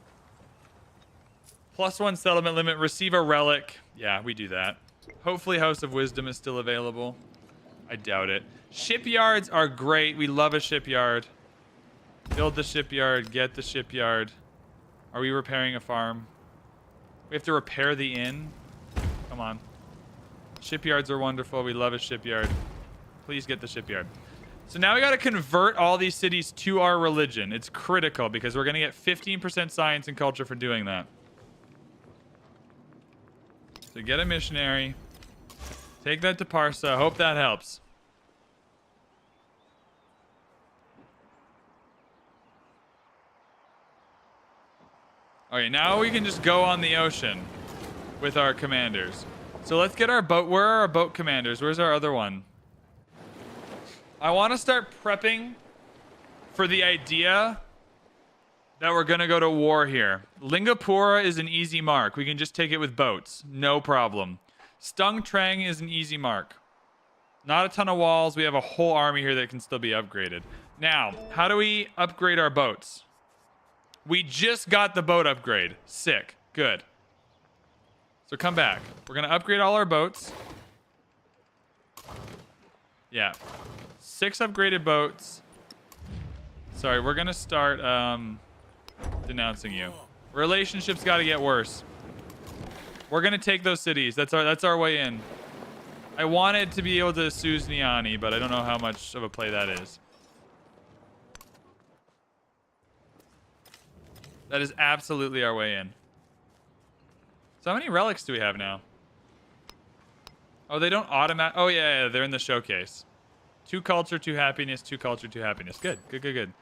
Speaker 1: +1 settlement limit, receive a relic. Yeah, we do that. Hopefully House of Wisdom is still available. I doubt it. Shipyards are great. We love a shipyard. Build the shipyard. Get the shipyard. Are we repairing a farm? We have to repair the inn. Come on. Shipyards are wonderful. We love a shipyard. Please get the shipyard. So now we got to convert all these cities to our religion. It's critical because we're going to get 15% science and culture for doing that. So get a missionary. Take that to Parsa. Hope that helps. Okay, now we can just go on the ocean with our commanders. So let's get our boat. Where are our boat commanders? Where's our other one? I want to start prepping for the idea that we're going to go to war here. Lingapura is an easy mark. We can just take it with boats. No problem. Stung Trang is an easy mark. Not a ton of walls. We have a whole army here that can still be upgraded. Now, how do we upgrade our boats? We just got the boat upgrade. Sick. Good. So come back. We're going to upgrade all our boats. Yeah. 6 upgraded boats. Sorry, we're going to start denouncing you. Relationships got to get worse. We're going to take those cities. That's our way in. I wanted to be able to Suz Niani, but I don't know how much of a play that is. That is absolutely our way in. So how many relics do we have now? Oh, they don't automatic. Oh, yeah, they're in the showcase. 2 culture, 2 happiness, 2 culture, 2 happiness. Good, good, good, good.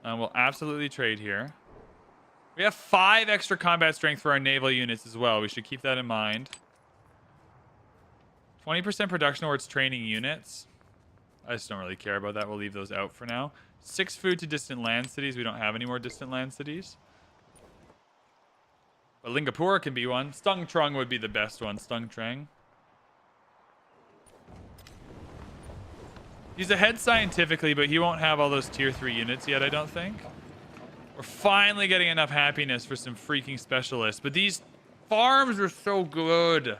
Speaker 1: We'll absolutely trade here. We have 5 extra combat strength for our naval units as well. We should keep that in mind. 20% production towards training units. I just don't really care about that. We'll leave those out for now. 6 food to distant land cities. We don't have any more distant land cities. But Lingapura can be one. Stung Trung would be the best one. Stung Trang. He's ahead scientifically, but he won't have all those tier 3 units yet, I don't think. We're finally getting enough happiness for some freaking specialists. But these farms are so good.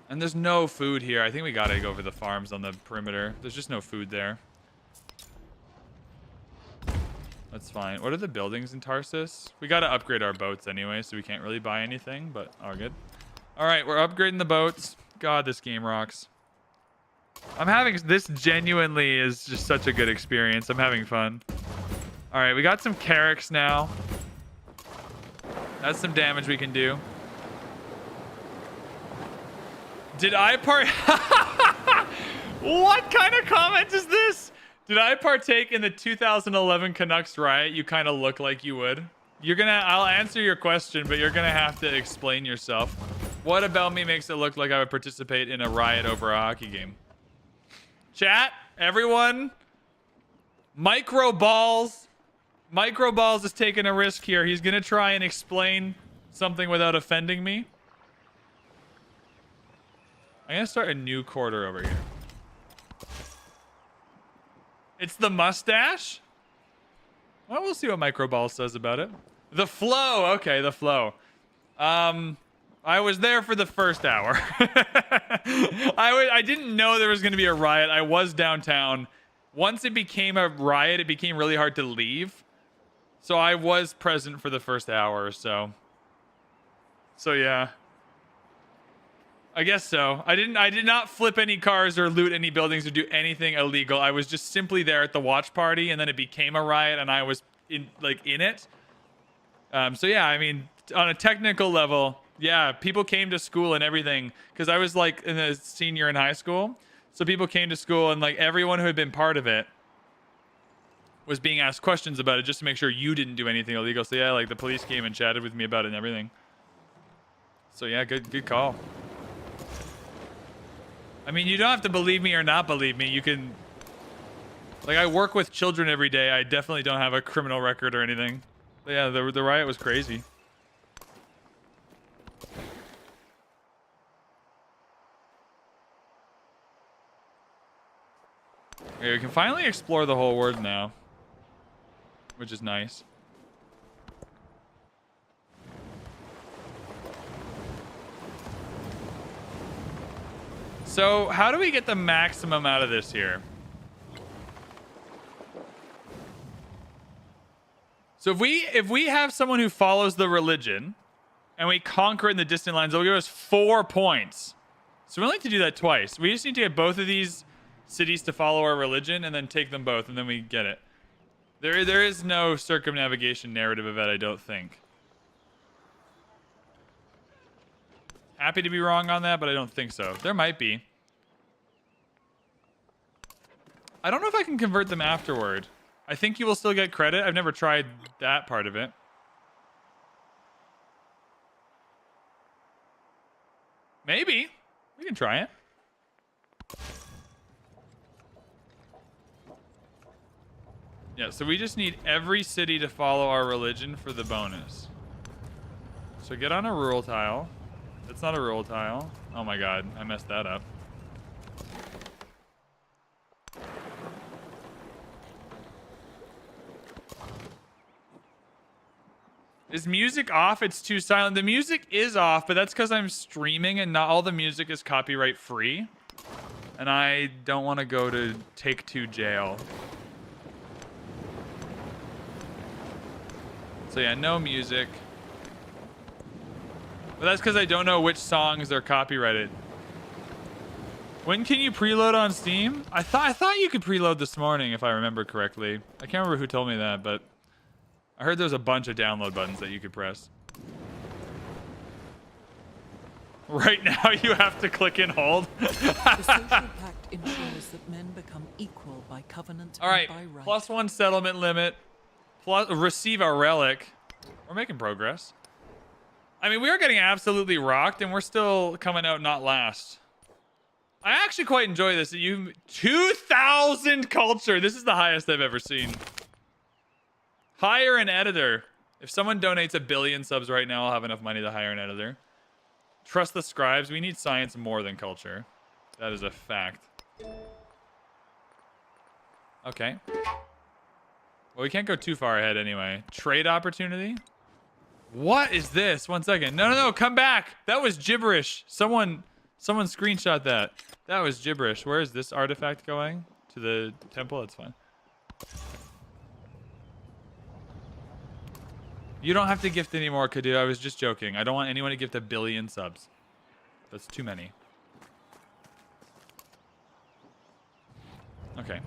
Speaker 1: And there's no food here. I think we gotta go for the farms on the perimeter. There's just no food there. That's fine. What are the buildings in Tarsus? We gotta upgrade our boats anyway, so we can't really buy anything, but all good. All right, we're upgrading the boats. God, this game rocks. I'm having... This genuinely is just such a good experience. I'm having fun. All right, we got some Carracks now. That's some damage we can do. Did I What kind of comment is this? Did I partake in the 2011 Canucks riot? You kind of look like you would. I'll answer your question, but you're gonna have to explain yourself. What about me makes it look like I would participate in a riot over a hockey game? Chat, everyone. Micro Balls is taking a risk here. He's gonna try and explain something without offending me. I'm gonna start a new quarter over here. It's the mustache? Well, we'll see what Microball says about it. The flow. Okay, the flow. I was there for the first hour. I didn't know there was going to be a riot. I was downtown. Once it became a riot, it became really hard to leave. So I was present for the first hour or so. So yeah. I guess so. I did not flip any cars or loot any buildings or do anything illegal. I was just simply there at the watch party, and then it became a riot, and I was in it. So yeah, I mean, on a technical level, yeah, people came to school and everything because I was like in a senior in high school. So people came to school and like everyone who had been part of it was being asked questions about it just to make sure you didn't do anything illegal. So yeah, like the police came and chatted with me about it and everything. So yeah, good call. I mean, you don't have to believe me or not believe me. You can, like, I work with children every day. I definitely don't have a criminal record or anything. But yeah, the riot was crazy. Okay, we can finally explore the whole world now, which is nice. So, how do we get the maximum out of this here? So if we have someone who follows the religion and we conquer it in the distant lands, they'll give us 4 points. So we only have to do that twice. We just need to get both of these cities to follow our religion and then take them both, and then we get it. There is no circumnavigation narrative of it, I don't think. Happy to be wrong on that, but I don't think so. There might be. I don't know if I can convert them afterward. I think you will still get credit. I've never tried that part of it. Maybe. We can try it. Yeah, so we just need every city to follow our religion for the bonus. So get on a rural tile. That's not a rural tile. Oh my god, I messed that up. Is music off? It's too silent. The music is off, but that's because I'm streaming and not all the music is copyright free. And I don't want to go to Take-Two jail. So yeah, no music. But that's because I don't know which songs are copyrighted. When can you preload on Steam? I thought you could preload this morning if I remember correctly. I can't remember who told me that, but I heard there's a bunch of download buttons that you could press. Right now you have to click and hold.
Speaker 2: The social pact ensures that men become equal by covenant
Speaker 1: All right,
Speaker 2: and by right.
Speaker 1: +1 settlement limit. Plus receive a relic. We're making progress. I mean, we are getting absolutely rocked, and we're still coming out not last. I actually quite enjoy this. 2,000 culture. This is the highest I've ever seen. Hire an editor. If someone donates 1 billion subs right now, I'll have enough money to hire an editor. Trust the scribes. We need science more than culture. That is a fact. Okay. Well, we can't go too far ahead anyway. Trade opportunity? What is this? 1 second. No, come back. That was gibberish. Someone screenshot that. That was gibberish. Where is this artifact going? To the temple? That's fine. You don't have to gift anymore, Kadu. I was just joking. I don't want anyone to gift 1 billion subs. That's too many. Okay.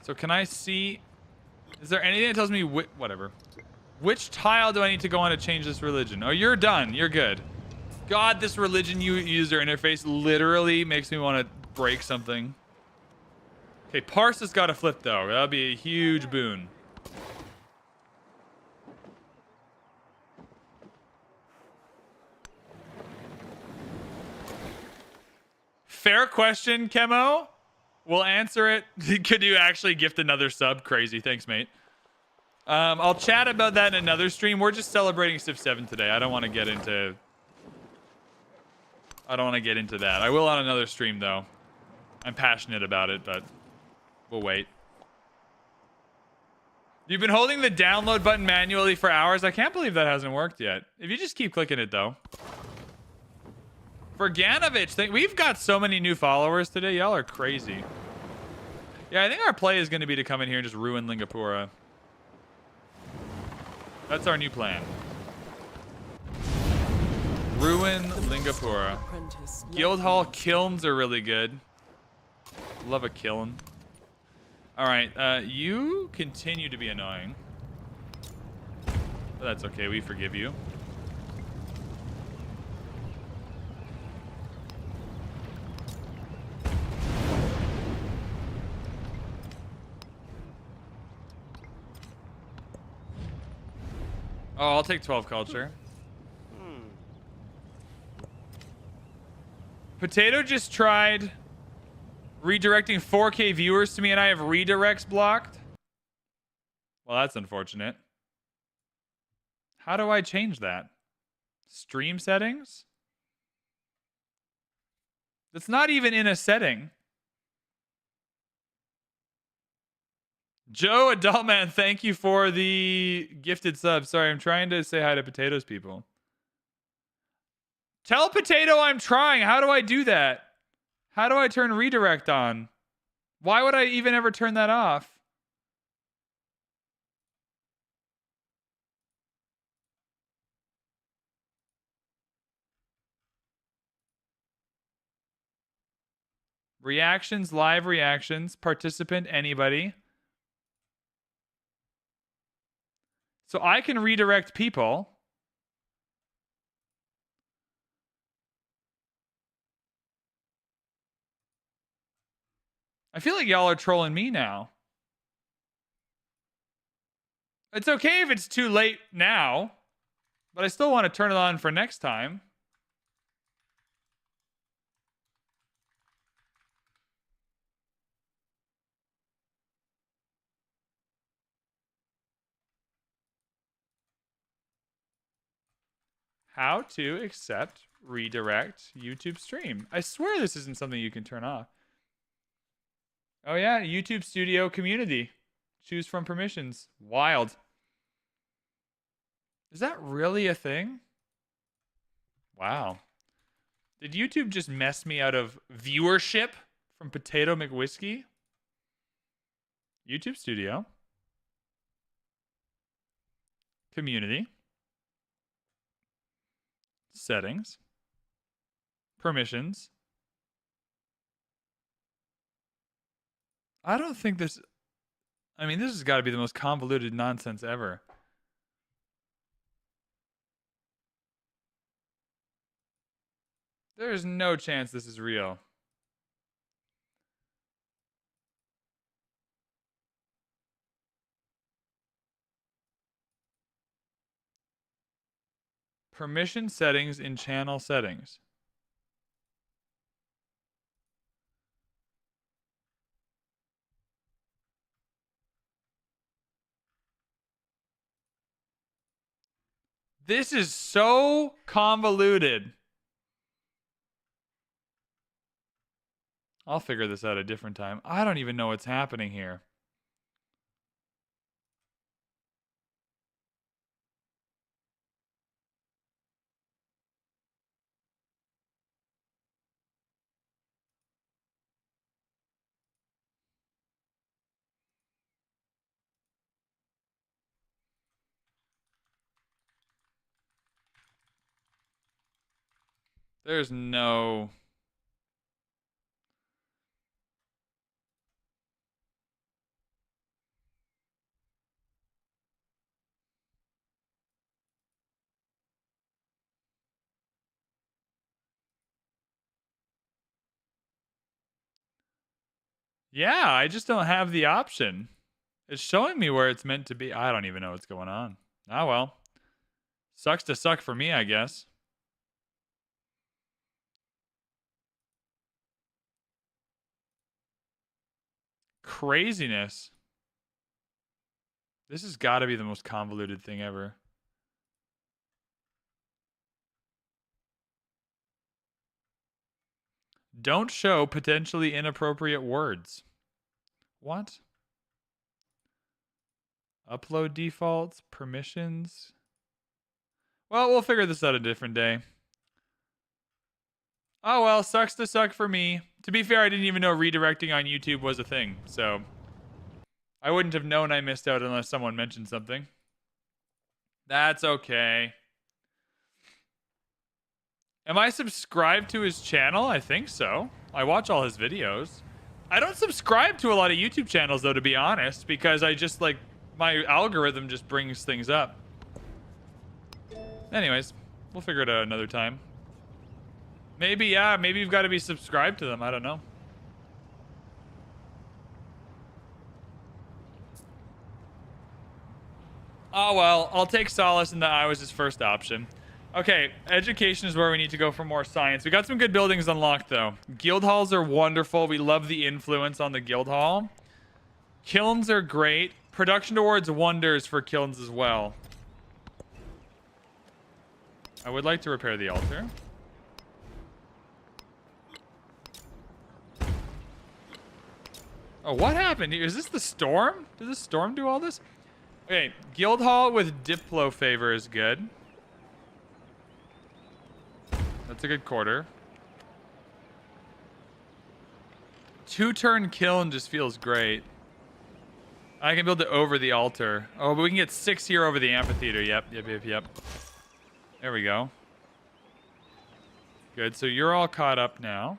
Speaker 1: So can I see... Is there anything that tells me... Whatever. Which tile do I need to go on to change this religion? Oh, you're done. You're good. God, this religion user interface literally makes me want to break something. Okay, parse has got to flip, though. That'll be a huge boon. Fair question, Chemo. We'll answer it. Could you actually gift another sub? Crazy. Thanks, mate. I'll chat about that in another stream. We're just celebrating Civ 7 today. I don't want to get into that. I will on another stream, though. I'm passionate about it, but we'll wait. You've been holding the download button manually for hours. I can't believe that hasn't worked yet. If you just keep clicking it, though. For Ganovich, we've got so many new followers today. Y'all are crazy. Yeah, I think our play is going to be to come in here and just ruin Lingapura. That's our new plan. Ruin Lingapura. Guildhall kilns are really good. Love a kiln. All right, you continue to be annoying. But that's okay. We forgive you. Oh, I'll take 12 culture. Potato just tried redirecting 4K viewers to me and I have redirects blocked. Well, that's unfortunate. How do I change that? Stream settings? That's not even in a setting. Joe Adultman, thank you for the gifted sub. Sorry, I'm trying to say hi to Potatoes people. Tell Potato I'm trying. How do I do that? How do I turn redirect on? Why would I even ever turn that off? Reactions, live reactions, participant, anybody. So I can redirect people. I feel like y'all are trolling me now. It's okay if it's too late now, but I still want to turn it on for next time. How to accept redirect YouTube stream. I swear this isn't something you can turn off. Oh yeah, YouTube Studio community. Choose from permissions. Wild. Is that really a thing? Wow. Did YouTube just mess me out of viewership from Potato McWhiskey? YouTube Studio. Community. Settings. Permissions. I don't think this... I mean, this has got to be the most convoluted nonsense ever. There's no chance this is real. Permission settings in channel settings. This is so convoluted. I'll figure this out a different time. I don't even know what's happening here. There's no... Yeah, I just don't have the option. It's showing me where it's meant to be. I don't even know what's going on. Ah, well. Sucks to suck for me, I guess. Craziness. This has got to be the most convoluted thing ever. Don't show potentially inappropriate words. What? Upload defaults, permissions. Well, we'll figure this out a different day. Oh well, sucks to suck for me. To be fair, I didn't even know redirecting on YouTube was a thing, so I wouldn't have known I missed out unless someone mentioned something. That's okay. Am I subscribed to his channel? I think so. I watch all his videos. I don't subscribe to a lot of YouTube channels, though, to be honest, because I just, like, my algorithm just brings things up. Anyways, we'll figure it out another time. Maybe, yeah, maybe you've got to be subscribed to them. I don't know. Oh, well, I'll take solace in that I was his first option. Okay, education is where we need to go for more science. We got some good buildings unlocked, though. Guild halls are wonderful. We love the influence on the guild hall. Kilns are great. Production towards wonders for kilns as well. I would like to repair the altar. Oh, what happened? Is this the storm? Did the storm do all this? Okay, guild hall with Diplo favor is good. That's a good quarter. 2-turn kiln just feels great. I can build it over the altar. Oh, but we can get 6 here over the amphitheater. Yep. There we go. Good, so you're all caught up now.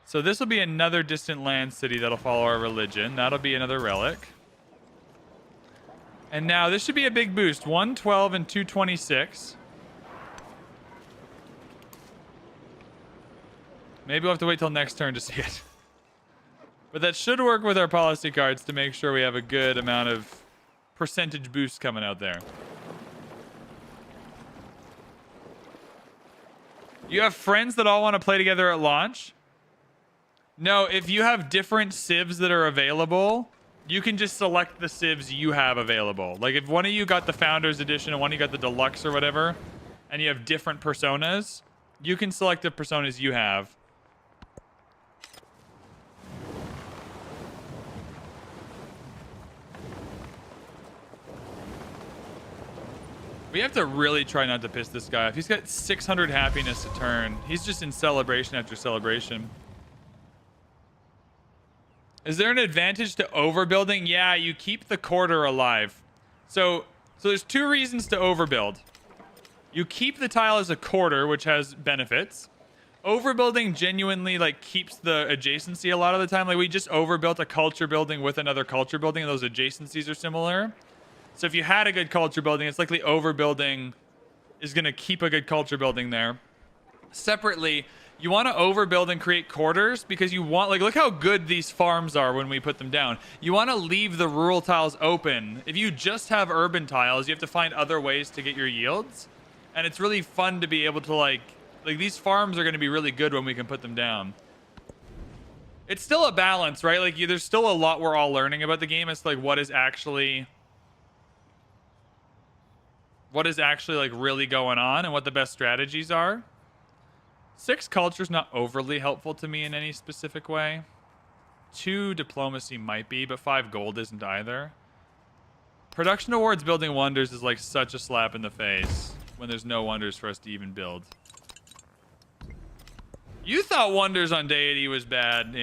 Speaker 1: So this will be another distant land city that'll follow our religion. That'll be another relic. And now this should be a big boost. 112 and 226. Maybe we'll have to wait till next turn to see it. But that should work with our policy cards to make sure we have a good amount of percentage boost coming out there. You have friends that all want to play together at launch? No, if you have different civs that are available, you can just select the civs you have available. Like if one of you got the Founders Edition and one of you got the Deluxe or whatever, and you have different personas, you can select the personas you have. We have to really try not to piss this guy off. He's got 600 happiness a turn. He's just in celebration after celebration. Is there an advantage to overbuilding? Yeah, you keep the quarter alive. So there's 2 reasons to overbuild. You keep the tile as a quarter, which has benefits. Overbuilding genuinely like keeps the adjacency a lot of the time. Like we just overbuilt a culture building with another culture building, and those adjacencies are similar. So if you had a good culture building, it's likely overbuilding is going to keep a good culture building there. Separately, you want to overbuild and create quarters because you want, like, look how good these farms are when we put them down. You want to leave the rural tiles open. If you just have urban tiles, you have to find other ways to get your yields. And it's really fun to be able to, like these farms are going to be really good when we can put them down. It's still a balance, right? Like, there's still a lot we're all learning about the game. It's like, what is actually like really going on and what the best strategies are. 6 culture is not overly helpful to me in any specific way. 2 diplomacy might be, but 5 gold isn't either. Production towards building wonders is like such a slap in the face when there's no wonders for us to even build. You thought wonders on Deity was bad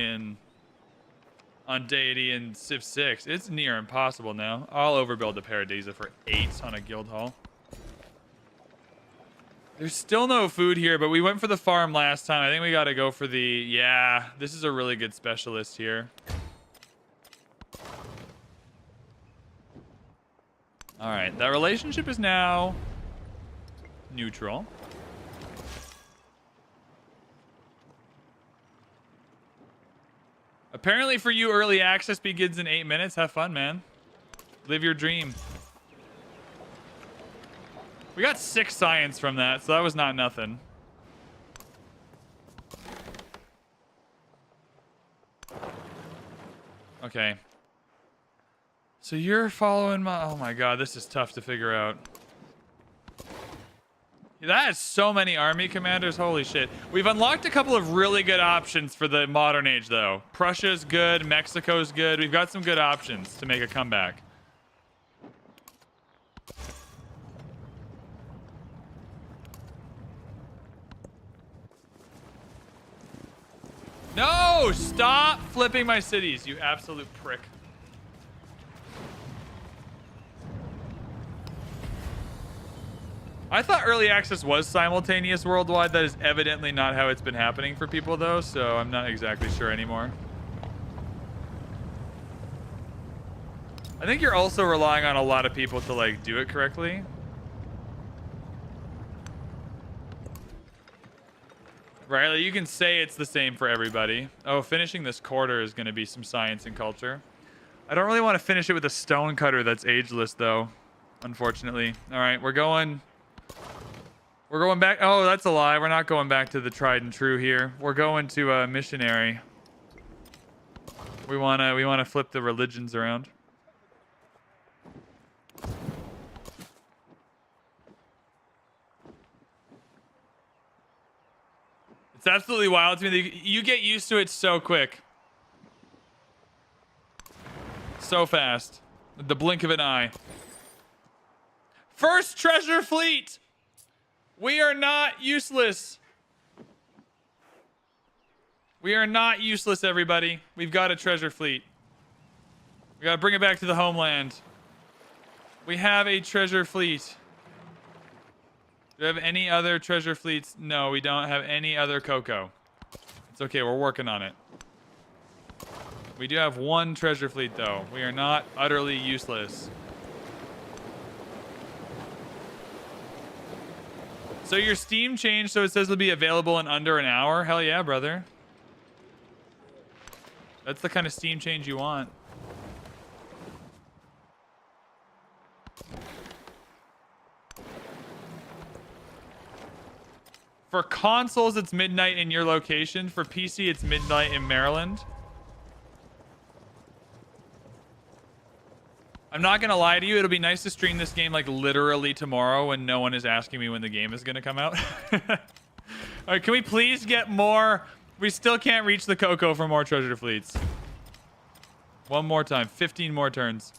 Speaker 1: on Deity in Civ 6. It's near impossible now. I'll overbuild the Paradisa for 8 on a guild hall. There's still no food here, but we went for the farm last time. I think we got to go for the... Yeah, this is a really good specialist here. All right, that relationship is now neutral. Apparently for you, early access begins in 8 minutes. Have fun, man. Live your dream. We got 6 science from that, so that was not nothing. Okay. So you're following my... Oh my god, this is tough to figure out. That is so many army commanders. Holy shit. We've unlocked a couple of really good options for the modern age, though. Prussia's good. Mexico's good. We've got some good options to make a comeback. No! Stop flipping my cities, you absolute prick. I thought early access was simultaneous worldwide. That is evidently not how it's been happening for people, though, so I'm not exactly sure anymore. I think you're also relying on a lot of people to, like, do it correctly. Riley, you can say it's the same for everybody. Oh, finishing this quarter is going to be some science and culture. I don't really want to finish it with a stone cutter that's ageless, though, unfortunately. All right, we're going back. Oh, that's a lie. We're not going back to the tried and true here. We're going to a missionary. We wanna flip the religions around. It's absolutely wild to me. You get used to it so quick. So fast. With the blink of an eye. First treasure fleet! We are not useless. We are not useless, everybody. We've got a treasure fleet. We gotta bring it back to the homeland. We have a treasure fleet. Do we have any other treasure fleets? No, we don't have any other cocoa. It's okay, we're working on it. We do have one treasure fleet, though. We are not utterly useless. So your Steam changed so it says it'll be available in under an hour? Hell yeah, brother. That's the kind of Steam change you want. For consoles, it's midnight in your location. For PC, it's midnight in Maryland. I'm not gonna lie to you. It'll be nice to stream this game like literally tomorrow when no one is asking me when the game is gonna come out. All right, can we please get more? We still can't reach the cocoa for more treasure fleets. One more time. 15 more turns.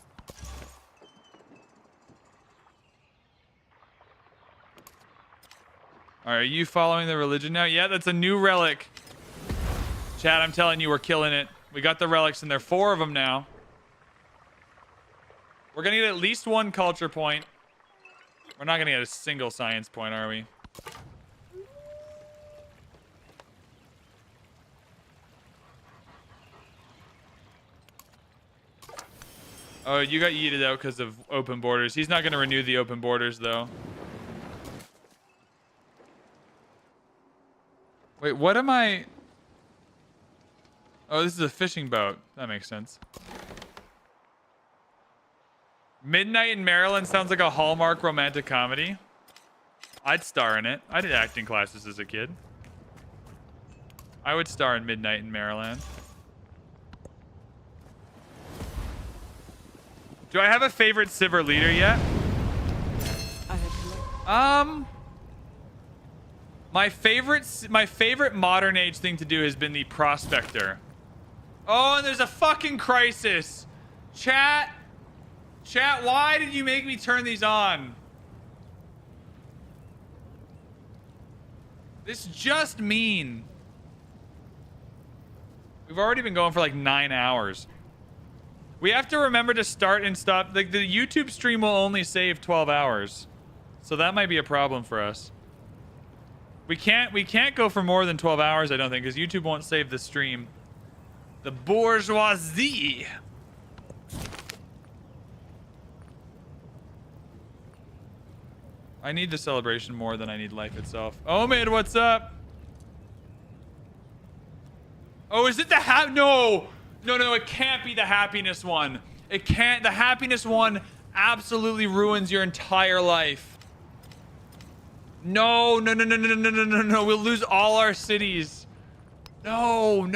Speaker 1: All right, are you following the religion now? Yeah, that's a new relic. Chad, I'm telling you, we're killing it. We got the relics, and there are 4 of them now. We're going to get at least 1 culture point. We're not going to get a single science point, are we? Oh, you got yeeted out because of open borders. He's not going to renew the open borders, though. Wait, what am I... Oh, this is a fishing boat. That makes sense. Midnight in Maryland sounds like a Hallmark romantic comedy. I'd star in it. I did acting classes as a kid. I would star in Midnight in Maryland. Do I have a favorite Civ or leader yet? My favorite modern age thing to do has been the Prospector. Oh, and there's a fucking crisis. Chat, why did you make me turn these on? This is just mean. We've already been going for like 9 hours. We have to remember to start and stop. Like, the YouTube stream will only save 12 hours. So that might be a problem for us. We can't go for more than 12 hours, I don't think, because YouTube won't save the stream. The bourgeoisie. I need the celebration more than I need life itself. Omid, what's up? Oh, is it the No! No, it can't be the happiness one. It can't. The happiness one absolutely ruins your entire life. No. We'll lose all our cities. No.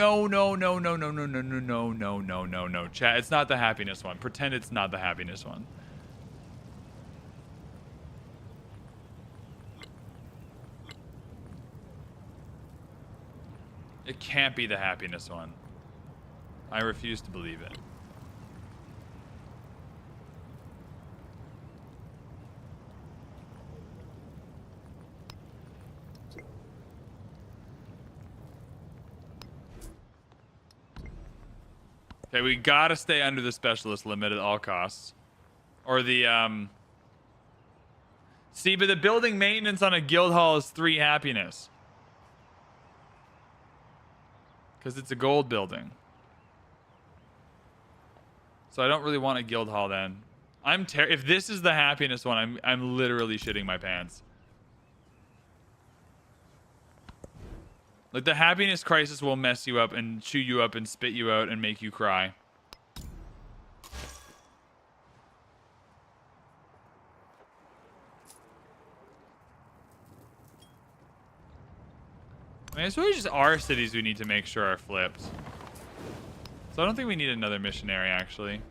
Speaker 1: Chat, it's not the happiness one. Pretend it's not the happiness one. It can't be the happiness one. I refuse to believe it. Okay, we gotta stay under the specialist limit at all costs. Or the, See, but the building maintenance on a guild hall is 3 happiness. Because it's a gold building. So I don't really want a guild hall then. If this is the happiness one, I'm literally shitting my pants. Like, the happiness crisis will mess you up and chew you up and spit you out and make you cry. I mean, it's really just our cities we need to make sure are flipped. So I don't think we need another missionary, actually.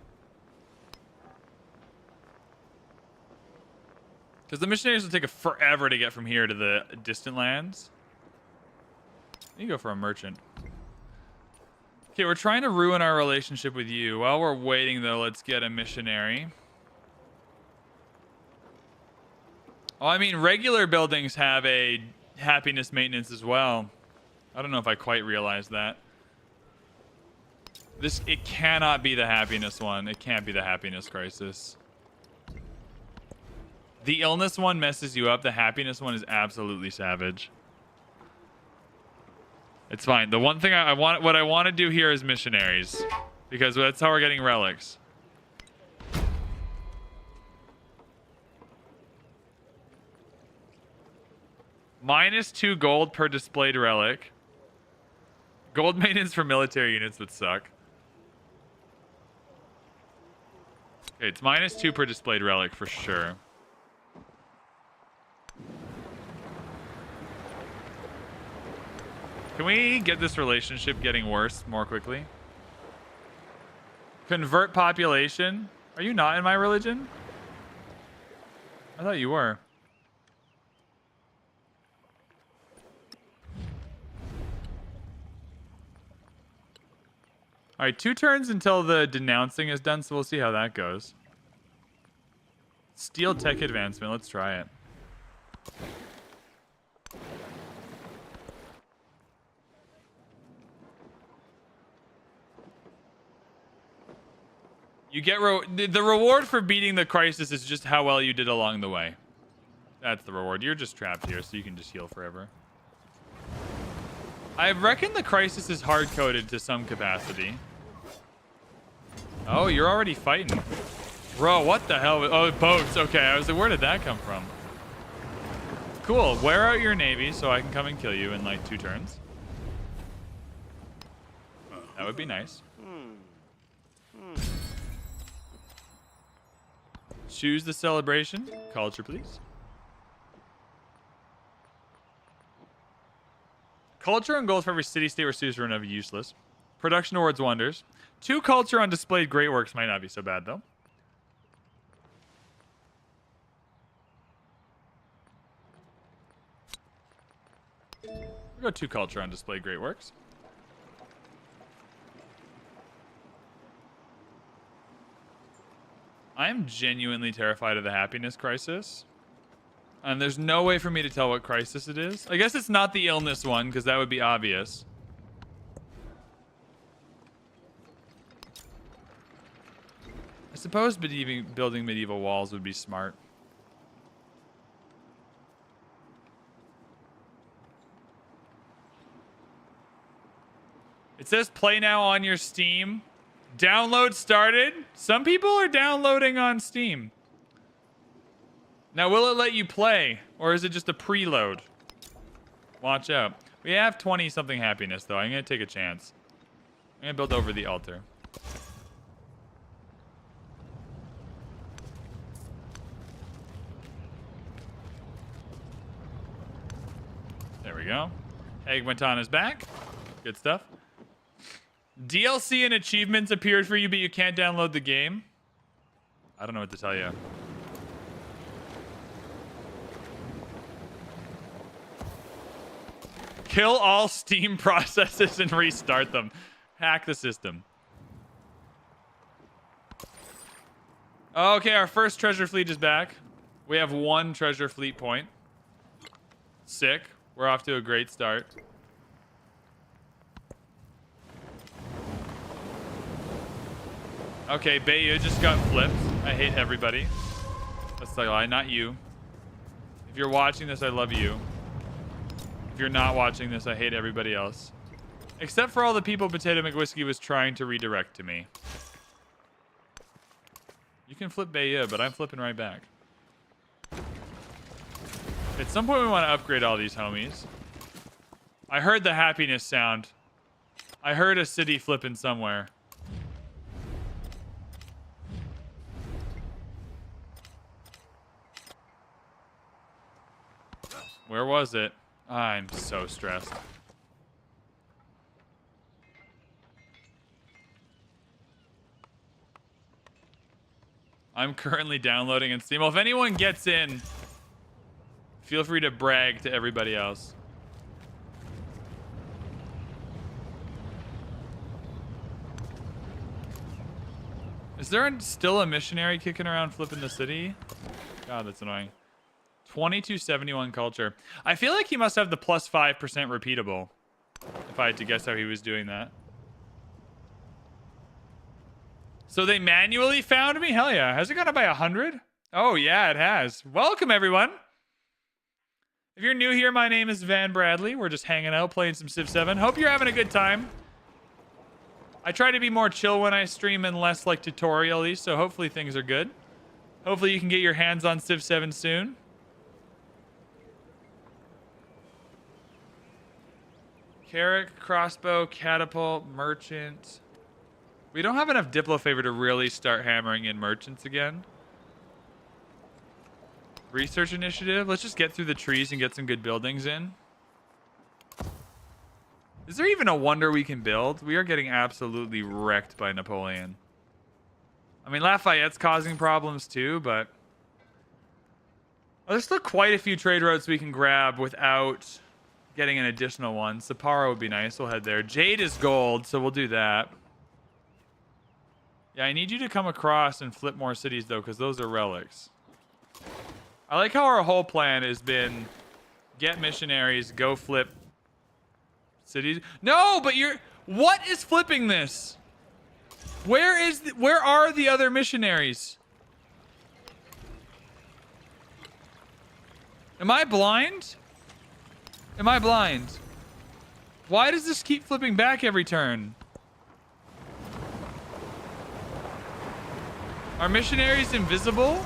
Speaker 1: Because the missionaries will take forever to get from here to the distant lands. You go for a merchant. Okay, we're trying to ruin our relationship with you. While we're waiting, though, let's get a missionary. Oh, I mean, regular buildings have a happiness maintenance as well. I don't know if I quite realized that. It cannot be the happiness one. It can't be the happiness crisis. The illness one messes you up. The happiness one is absolutely savage. It's fine. The one thing what I want to do here is missionaries, because that's how we're getting relics. -2 gold per displayed relic. Gold maintenance for military units would suck. Okay, it's -2 per displayed relic for sure. Can we get this relationship getting worse more quickly? Convert population. Are you not in my religion? I thought you were. All right, 2 turns until the denouncing is done, so we'll see how that goes. Steel tech advancement. Let's try it. You get the reward for beating the crisis is just how well you did along the way. That's the reward. You're just trapped here, so you can just heal forever. I reckon the crisis is hard-coded to some capacity. Oh, you're already fighting. Bro, what the hell? Oh, boats. Okay, I was like, where did that come from? Cool. Wear out your navy so I can come and kill you in like 2 turns. That would be nice. Choose the celebration. Culture, please. Culture and gold for every city-state where cities run are useless. Production awards wonders. 2 culture on displayed great works might not be so bad, though. We'll go 2 culture on displayed great works. I am genuinely terrified of the happiness crisis. And there's no way for me to tell what crisis it is. I guess it's not the illness one, because that would be obvious. I suppose building medieval walls would be smart. It says play now on your Steam. Download started. Some people are downloading on Steam. Now, will it let you play? Or is it just a preload? Watch out. We have 20-something happiness, though. I'm going to take a chance. I'm going to build over the altar. There we go. Egmonton is back. Good stuff. DLC and achievements appeared for you, but you can't download the game. I don't know what to tell you. Kill all Steam processes and restart them. Hack the system. Okay, our first treasure fleet is back. We have 1 treasure fleet point. Sick. We're off to a great start. Okay, Bayou just got flipped. I hate everybody. That's the lie, not you. If you're watching this, I love you. If you're not watching this, I hate everybody else. Except for all the people Potato McWhiskey was trying to redirect to me. You can flip Bayou, but I'm flipping right back. At some point, we want to upgrade all these homies. I heard the happiness sound. I heard a city flipping somewhere. Where was it? I'm so stressed. I'm currently downloading in Steam. Well, if anyone gets in, feel free to brag to everybody else. Is there still a missionary kicking around flipping the city? God, that's annoying. 2271 culture. I feel like he must have the plus 5% repeatable. If I had to guess how he was doing that. So they manually found me? Hell yeah. Has it gone up by 100? Oh yeah, it has. Welcome everyone. If you're new here, my name is VanBradley. We're just hanging out, playing some Civ 7. Hope you're having a good time. I try to be more chill when I stream and less like tutorial-y, so hopefully things are good. Hopefully you can get your hands on Civ 7 soon. Carrick, crossbow, catapult, merchant. We don't have enough Diplo favor to really start hammering in merchants again. Research initiative. Let's just get through the trees and get some good buildings in. Is there even a wonder we can build? We are getting absolutely wrecked by Napoleon. I mean, Lafayette's causing problems too, but... there's still quite a few trade routes we can grab without getting an additional one. Sapporo would be nice. We'll head there. Jade is gold, so we'll do that. Yeah, I need you to come across and flip more cities, though, because those are relics. I like how our whole plan has been get missionaries, go flip cities. No, but you're... What is flipping this? Where are the other missionaries? Am I blind? Am I blind? Why does this keep flipping back every turn? Are missionaries invisible?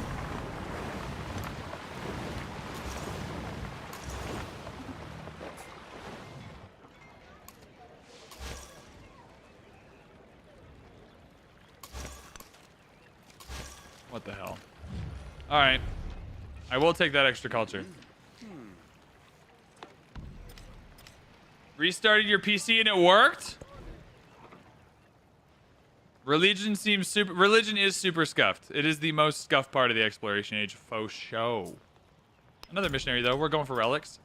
Speaker 1: What the hell? All right. I will take that extra culture. Restarted your PC and it worked? Religion is super scuffed. It is the most scuffed part of the exploration age, faux show. Another missionary though. We're going for relics.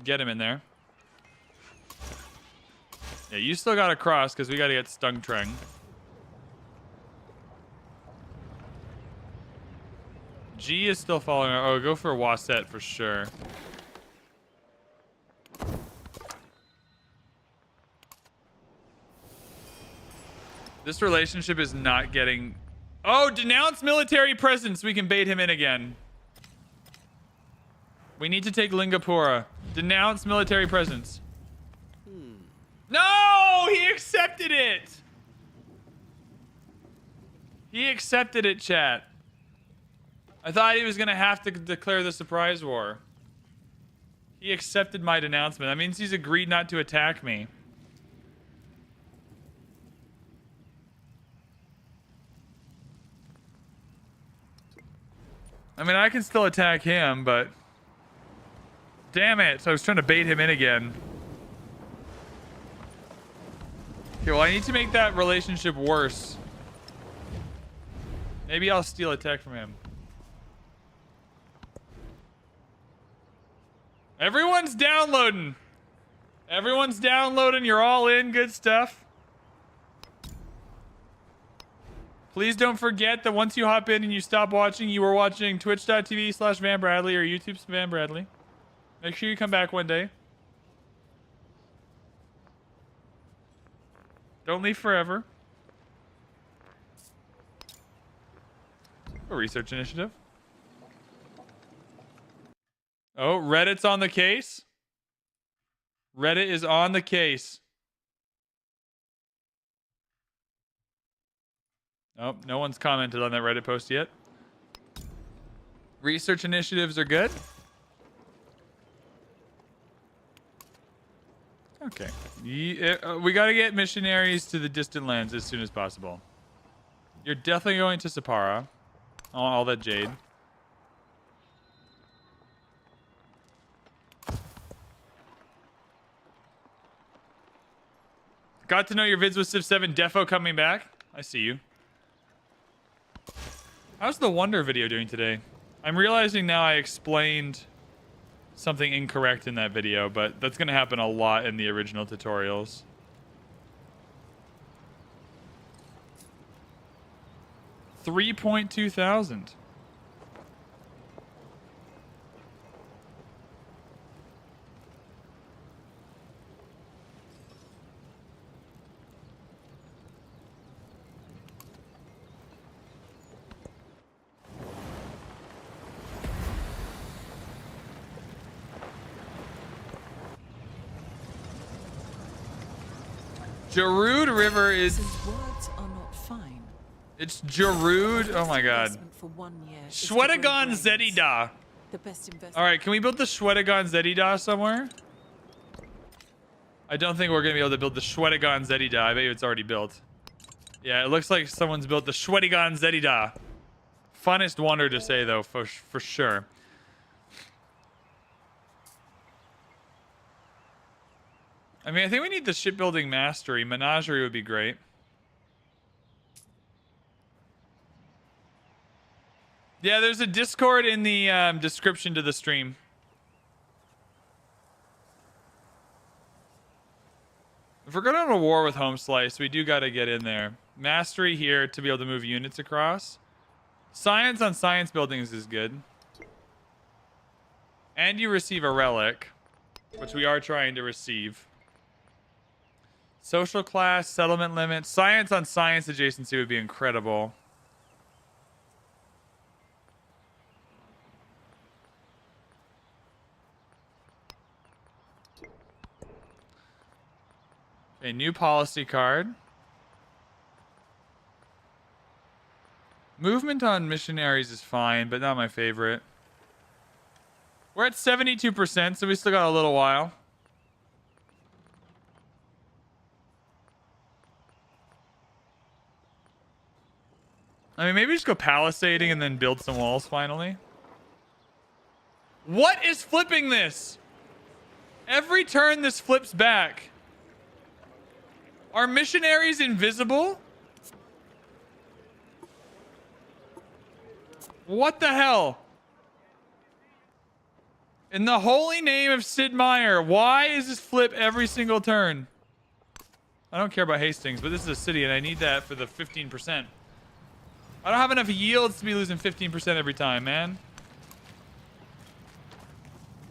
Speaker 1: Get him in there. Yeah, you still gotta cross because we gotta get Stung Treng. G is still following. Oh, go for Wasset for sure. This relationship is not getting... Oh, denounce military presence. We can bait him in again. We need to take Lingapura. Denounce military presence. No! He accepted it! He accepted it, chat. I thought he was going to have to declare the surprise war. He accepted my denouncement. That means he's agreed not to attack me. I mean, I can still attack him, but... Damn it. So I was trying to bait him in again. Okay, well, I need to make that relationship worse. Maybe I'll steal a tech from him. Everyone's downloading. Everyone's downloading. You're all in. Good stuff. Please don't forget that once you hop in and you stop watching, you were watching twitch.tv/VanBradley or YouTube's VanBradley. Make sure you come back one day. Don't leave forever. A research initiative. Oh, Reddit's on the case. Reddit is on the case. Oh, no one's commented on that Reddit post yet. Research initiatives are good. Okay. We got to get missionaries to the distant lands as soon as possible. You're definitely going to Sapara. All that jade. Got to know your vids with Civ 7. Defo coming back. I see you. How's the Wonder video doing today? I'm realizing now I explained something incorrect in that video, but that's going to happen a lot in the original tutorials. $3,200. Jarud River is...
Speaker 2: Since words are not fine.
Speaker 1: It's Jarud. Oh my god.
Speaker 2: For 1 year is to
Speaker 1: Shwedagon
Speaker 2: grow brains.
Speaker 1: Zedida.
Speaker 2: The best investment.
Speaker 1: Alright, can we build the Shwedagon Zedida somewhere? I don't think we're going to be able to build the Shwedagon Zedida. I bet you it's already built. Yeah, it looks like someone's built the Shwedagon Zedida. Funnest wonder to say, though, for sure. I mean, I think we need the shipbuilding mastery. Menagerie would be great. Yeah, there's a Discord in the description to the stream. If we're going on a war with Home Slice, we do got to get in there. Mastery here to be able to move units across. Science on science buildings is good. And you receive a relic, which we are trying to receive. Social class, settlement limit. Science on science adjacency would be incredible. A new policy card. Movement on missionaries is fine, but not my favorite. We're at 72%, so we still got a little while. I mean, maybe just go palisading and then build some walls finally. What is flipping this? Every turn this flips back. Are missionaries invisible? What the hell? In the holy name of Sid Meier, why is this flip every single turn? I don't care about Hastings, but this is a city and I need that for the 15%. I don't have enough yields to be losing 15% every time, man.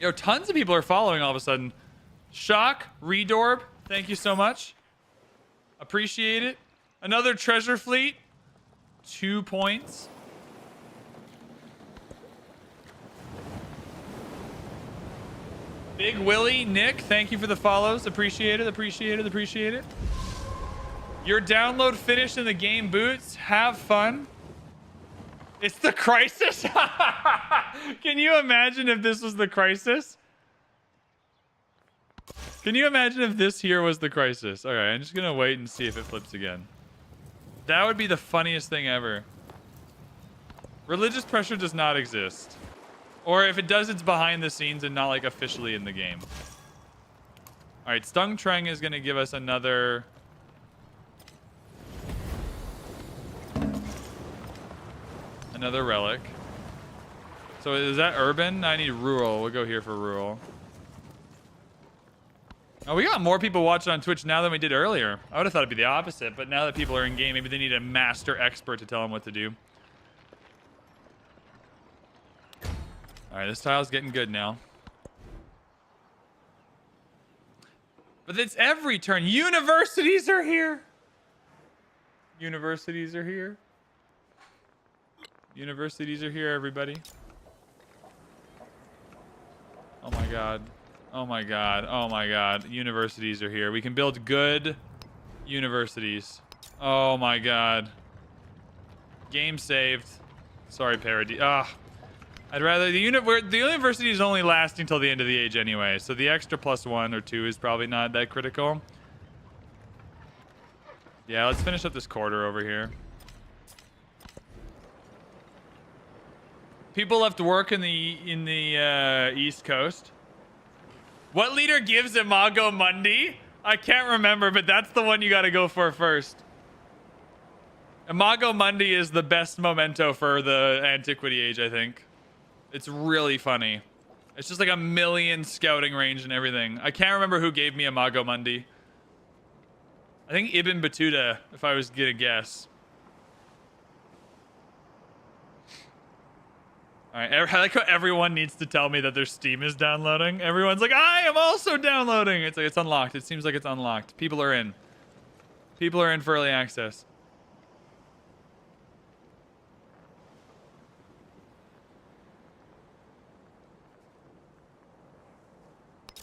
Speaker 1: Yo, tons of people are following all of a sudden. Shock, Redorb, thank you so much. Appreciate it. Another treasure fleet. 2 points. Big Willie, Nick, thank you for the follows. Appreciate it, appreciate it, appreciate it. Your download finished and the game boots. Have fun. It's the crisis. Can you imagine if this was the crisis? Can you imagine if this here was the crisis? All right, I'm just going to wait and see if it flips again. That would be the funniest thing ever. Religious pressure does not exist. Or if it does, it's behind the scenes and not like officially in the game. All right, Stung Treng is going to give us another... Another relic. So is that urban? I need rural. We'll go here for rural. Oh, we got more people watching on Twitch now than we did earlier. I would have thought it'd be the opposite, but now that people are in game, maybe they need a master expert to tell them what to do. All right, this tile's getting good now. But it's every turn. Universities are here. Universities are here. Universities are here, everybody. Oh my god. Oh my god. Oh my god. Universities are here. We can build good universities. Oh my god. Game saved. Sorry, Parody. Ah. I'd rather the university is only lasting till the end of the age anyway, so the extra +1 or 2 is probably not that critical. Yeah, let's finish up this quarter over here. People left work in the East Coast. What leader gives Imago Mundi? I can't remember, but that's the one you got to go for first. Imago Mundi is the best memento for the Antiquity Age, I think. It's really funny. It's just like a million scouting range and everything. I can't remember who gave me Imago Mundi. I think Ibn Battuta, if I was gonna guess. Alright, I like how everyone needs to tell me that their Steam is downloading. Everyone's like, I am also downloading! It's like, it's unlocked. It seems like it's unlocked. People are in. People are in for early access.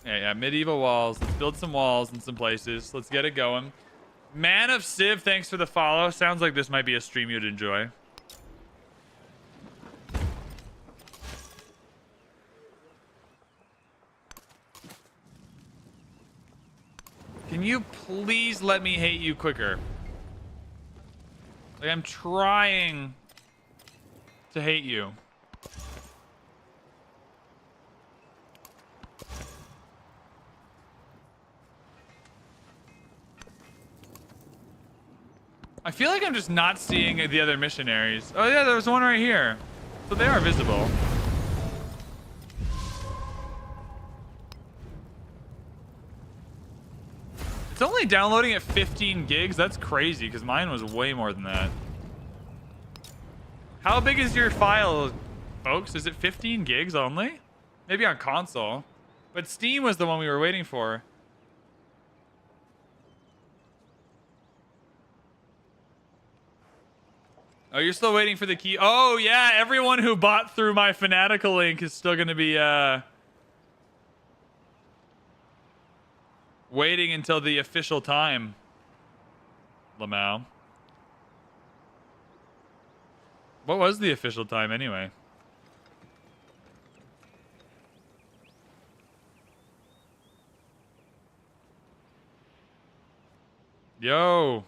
Speaker 1: Yeah, medieval walls. Let's build some walls in some places. Let's get it going. Man of Civ, thanks for the follow. Sounds like this might be a stream you'd enjoy. Can you please let me hate you quicker? Like, I'm trying to hate you. I feel like I'm just not seeing the other missionaries. Oh yeah, there was one right here. So they are visible. It's only downloading at 15 gigs. That's crazy, because mine was way more than that. How big is your file, folks? Is it 15 gigs only? Maybe on console. But Steam was the one we were waiting for. Oh, you're still waiting for the key. Oh, yeah. Everyone who bought through my Fanatical link is still going to be waiting until the official time. Lamau. What was the official time anyway? Yo.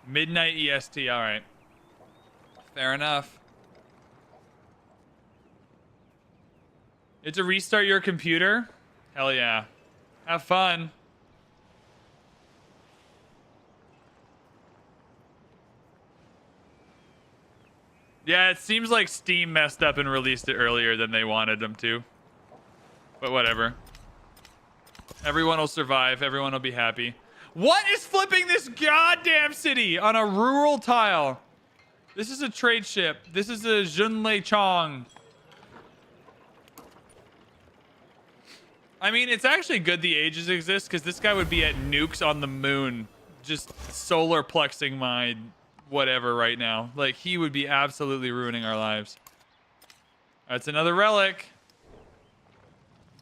Speaker 1: Midnight EST, all right. Fair enough. You have to restart your computer? Hell yeah. Have fun. Yeah, it seems like Steam messed up and released it earlier than they wanted them to. But whatever. Everyone will survive. Everyone will be happy. What is flipping this goddamn city on a rural tile? This is a trade ship. This is a Junlei Chong. I mean, it's actually good the ages exist, because this guy would be at nukes on the moon, just solar plexing my whatever right now. Like, he would be absolutely ruining our lives. That's another relic.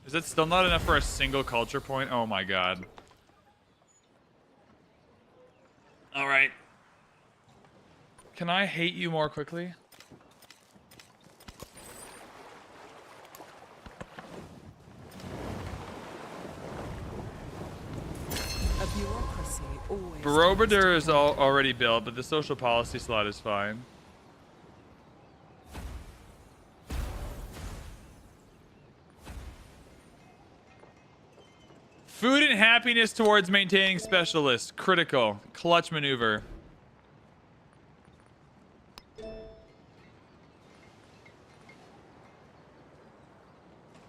Speaker 1: Is that still not enough for a single culture point? Oh my god. All right. Can I hate you more quickly?
Speaker 2: A bureaucracy always.
Speaker 1: Barometer is already built, but the social policy slot is fine. Food and happiness towards maintaining specialist. Critical. Clutch maneuver.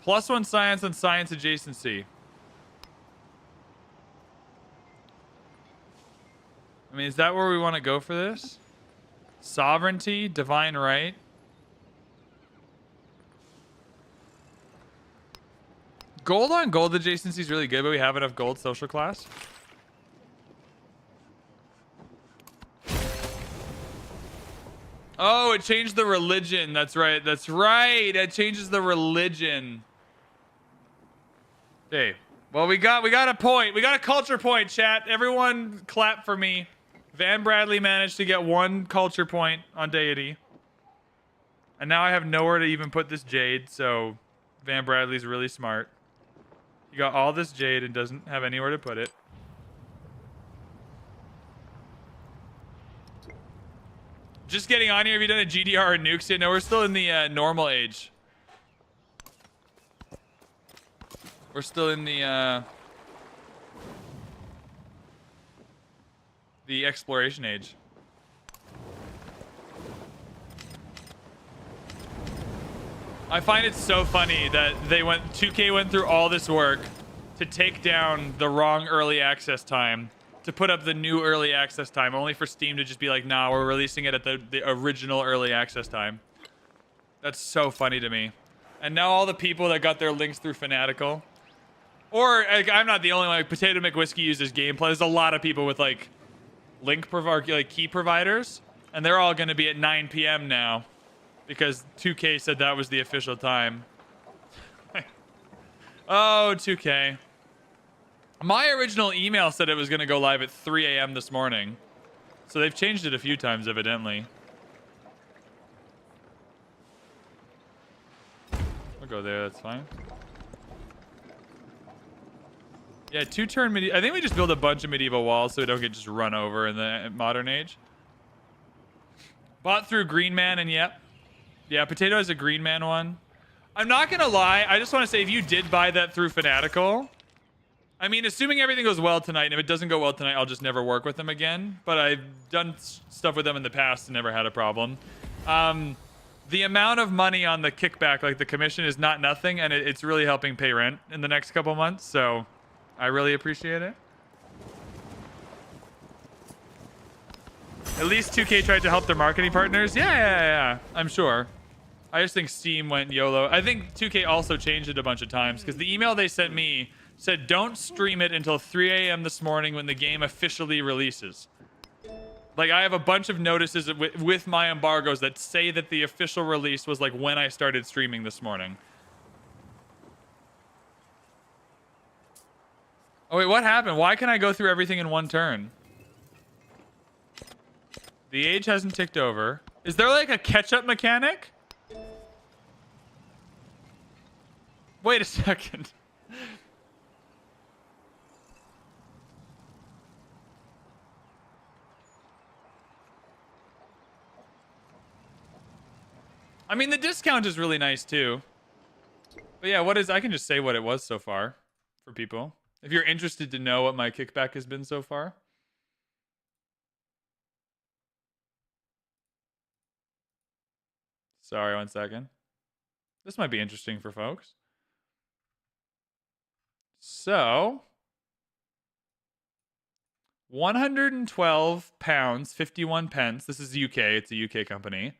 Speaker 1: +1 science and science adjacency. I mean, is that where we want to go for this? Sovereignty, divine right. Gold on gold adjacency is really good, but we have enough gold social class. Oh, it changed the religion. That's right. That's right. It changes the religion. Hey, Well, we got a point. We got a culture point, chat. Everyone clap for me. VanBradley managed to get 1 culture point on Deity. And now I have nowhere to even put this jade, so VanBradley's really smart. He got all this jade and doesn't have anywhere to put it. Just getting on here. Have you done a GDR or nukes yet? No, we're still in the normal age. We're still in the exploration age. I find it so funny that 2K went through all this work to take down the wrong early access time, to put up the new early access time, only for Steam to just be like, nah, we're releasing it at the original early access time. That's so funny to me. And now all the people that got their links through Fanatical, or like, I'm not the only one. Like, Potato McWhiskey uses gameplay. There's a lot of people with like key providers, and they're all going to be at 9 p.m. now because 2K said that was the official time. Oh, 2K. My original email said it was going to go live at 3 a.m. this morning, so they've changed it a few times, evidently. I'll go there. That's fine. Yeah, 2-turn medieval. I think we just build a bunch of medieval walls so we don't get just run over in the modern age. Bought through Green Man, and yep. Yeah, Potato has a Green Man one. I'm not going to lie. I just want to say, if you did buy that through Fanatical, I mean, assuming everything goes well tonight, and if it doesn't go well tonight, I'll just never work with them again. But I've done stuff with them in the past and never had a problem. The amount of money on the kickback, like the commission, is not nothing, and it's really helping pay rent in the next couple months, so I really appreciate it. At least 2K tried to help their marketing partners. Yeah, I'm sure. I just think Steam went YOLO. I think 2K also changed it a bunch of times, because the email they sent me said don't stream it until 3 a.m. this morning when the game officially releases. Like, I have a bunch of notices with my embargoes that say that the official release was like when I started streaming this morning. Oh wait, what happened? Why can I go through everything in one turn? The age hasn't ticked over. Is there like a catch-up mechanic? Wait a second. I mean, the discount is really nice too. But yeah, I can just say what it was so far for people. If you're interested to know what my kickback has been so far. Sorry, 1 second. This might be interesting for folks. So, £112, 51 pence. This is UK. It's a UK company.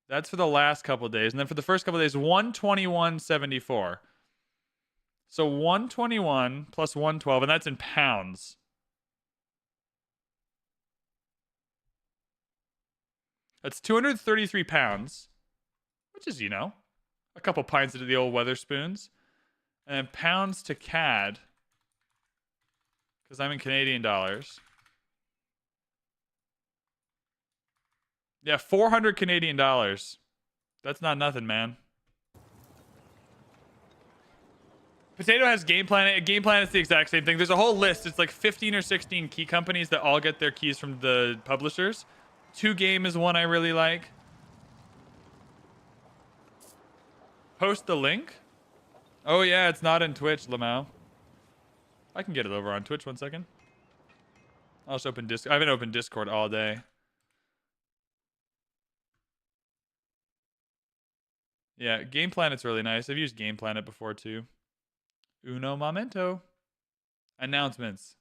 Speaker 1: That's for the last couple days. And then for the first couple days, 121.74. So 121 plus 112, and that's in pounds. That's 233 pounds, which is, you know, a couple pints into the old Weatherspoons. And then pounds to CAD, because I'm in Canadian dollars. Yeah, 400 Canadian dollars. That's not nothing, man. Potato has Game Planet. Game Planet's the exact same thing. There's a whole list. It's like 15 or 16 key companies that all get their keys from the publishers. 2Game is one I really like. Post the link. Oh yeah, it's not in Twitch, Lamau. I can get it over on Twitch. 1 second. I'll just open Discord. I haven't opened Discord all day. Yeah, Game Planet's really nice. I've used Game Planet before too. Uno momento. Announcements.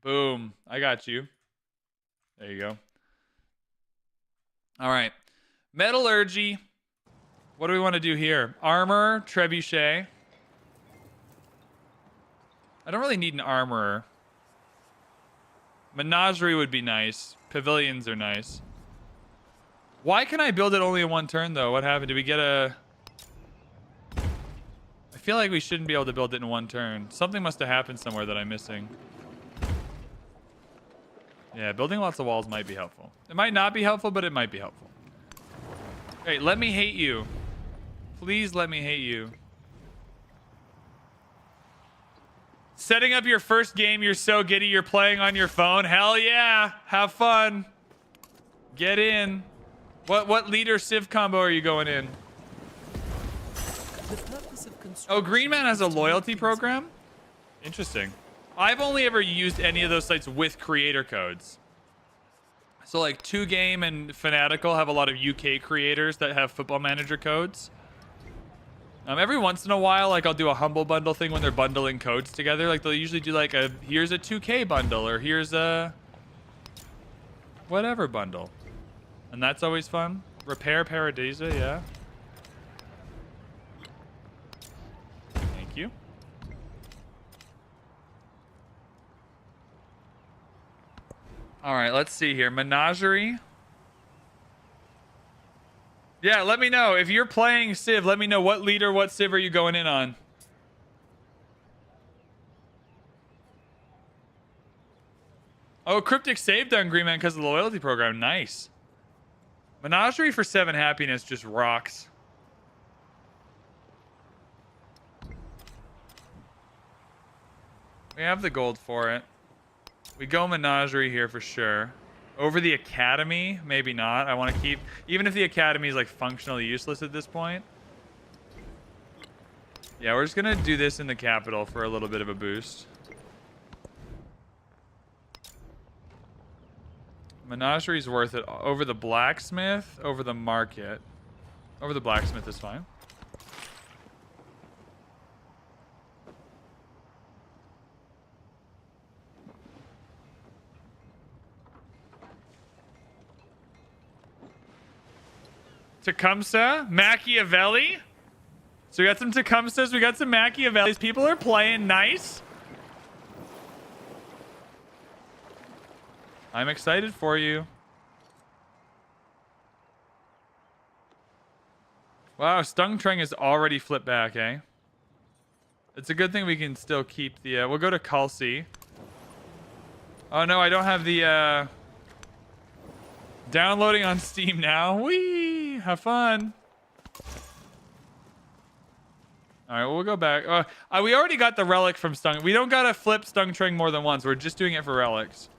Speaker 1: Boom. I got you. There you go. All right. Metallurgy. What do we want to do here? Armor, trebuchet. I don't really need an armorer. Menagerie would be nice. Pavilions are nice. Why can I build it only in one turn, though? What happened? Did we get a... I feel like we shouldn't be able to build it in one turn. Something must have happened somewhere that I'm missing. Yeah, building lots of walls might be helpful. It might not be helpful, but it might be helpful. Hey, let me hate you. Please let me hate you. Setting up your first game, you're so giddy you're playing on your phone. Hell yeah. Have fun. Get in. What leader civ combo are you going in?
Speaker 2: The purpose of construction.
Speaker 1: Oh, Green Man has a
Speaker 2: is to
Speaker 1: loyalty
Speaker 2: make things
Speaker 1: program? Interesting. I've only ever used any of those sites with creator codes. So like 2Game and Fanatical have a lot of UK creators that have Football Manager codes. Every once in a while, like I'll do a Humble Bundle thing when they're bundling codes together. Like they'll usually do like a, here's a 2K bundle or here's a whatever bundle. And that's always fun. Repair Paradisa, yeah. Thank you. All right, let's see here. Menagerie. Yeah, let me know. If you're playing Civ, let me know what leader, what Civ are you going in on? Oh, Cryptic saved on Green Man because of the loyalty program. Nice. Menagerie for 7 happiness just rocks. We have the gold for it. We go Menagerie here for sure. Over the Academy, maybe not. I want to keep, even if the Academy is like functionally useless at this point. Yeah, we're just gonna do this in the capital for a little bit of a boost. Menagerie's worth it. Over the blacksmith, over the market. Over the blacksmith is fine. Tecumseh, Machiavelli. So we got some Tecumsehs, we got some Machiavellis. People are playing nice. I'm excited for you. Wow, Stung Treng is already flipped back, eh? It's a good thing we can still keep the... we'll go to Culsey. Oh no, I don't have the... Downloading on Steam now. Whee! Have fun. Alright, we'll go back. We already got the relic from Stung. We don't gotta flip Stung Treng more than once. We're just doing it for relics.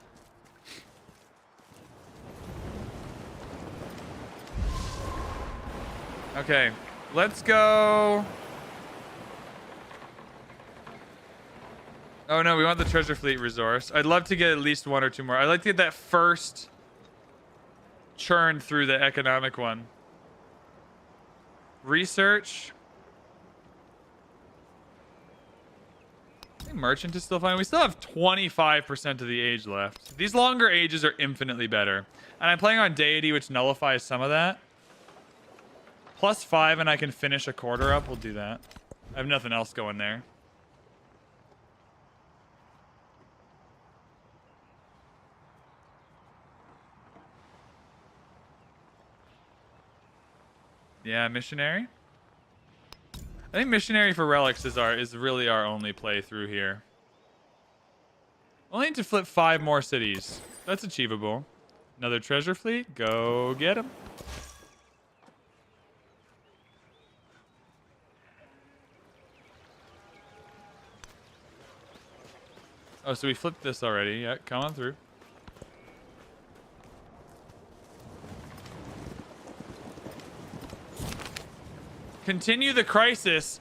Speaker 1: Okay, let's go. Oh no, we want the treasure fleet resource. I'd love to get at least 1 or 2 more. I'd like to get that first churn through the economic one. Research. I think merchant is still fine. We still have 25% of the age left. These longer ages are infinitely better. And I'm playing on Deity, which nullifies some of that. +5 and I can finish a quarter up. We'll do that. I have nothing else going there. Yeah, missionary. I think missionary for relics is really our only play through here. Only need to flip 5 more cities. That's achievable. Another treasure fleet. Go get him. Oh, so we flipped this already. Yeah, come on through. Continue the crisis.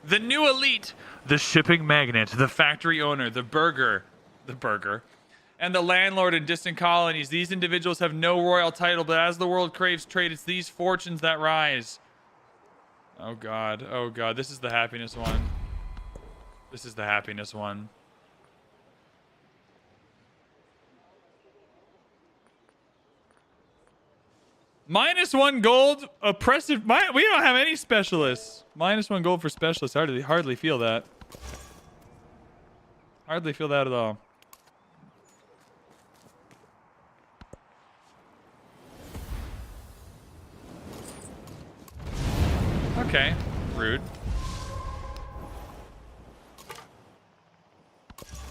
Speaker 1: The new elite, the shipping magnate, the factory owner, the burger, and the landlord in distant colonies. These individuals have no royal title, but as the world craves trade, it's these fortunes that rise. Oh God, oh God, this is the happiness one. This is the happiness one. -1 gold, oppressive. We don't have any specialists. -1 gold for specialists. Hardly feel that. Hardly feel that at all. Okay. Rude.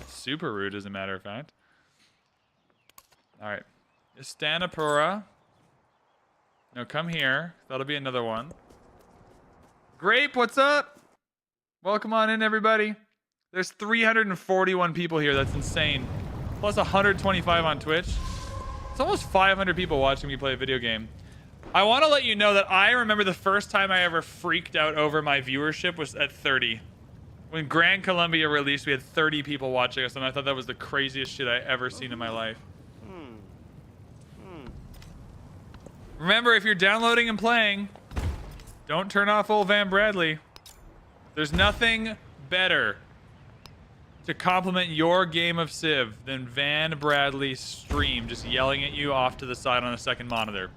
Speaker 1: Super rude, as a matter of fact. All right. Istanapura. No, come here. That'll be another one. Grape, what's up? Welcome on in, everybody. There's 341 people here. That's insane. Plus 125 on Twitch. It's almost 500 people watching me play a video game. I want to let you know that I remember the first time I ever freaked out over my viewership was at 30. When Grand Columbia released, we had 30 people watching us, and I thought that was the craziest shit I ever seen in my life. Remember, if you're downloading and playing, don't turn off old VanBradley. There's nothing better to compliment your game of Civ than VanBradley's stream just yelling at you off to the side on a second monitor.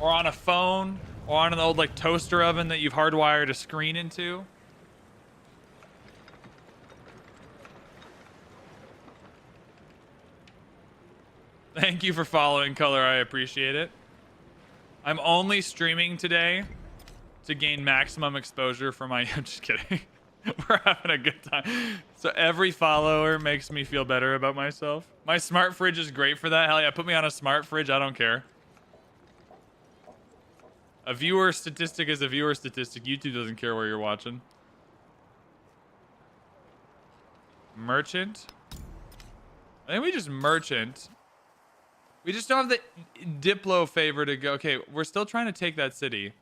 Speaker 1: Or on a phone, or on an old like toaster oven that you've hardwired a screen into. Thank you for following, Color. I appreciate it. I'm only streaming today to gain maximum exposure for my... I'm just kidding. We're having a good time. So every follower makes me feel better about myself. My smart fridge is great for that. Hell yeah, put me on a smart fridge. I don't care. A viewer statistic is a viewer statistic. YouTube doesn't care where you're watching. Merchant. I think we just merchant. We just don't have the Diplo favor to go. Okay, we're still trying to take that city.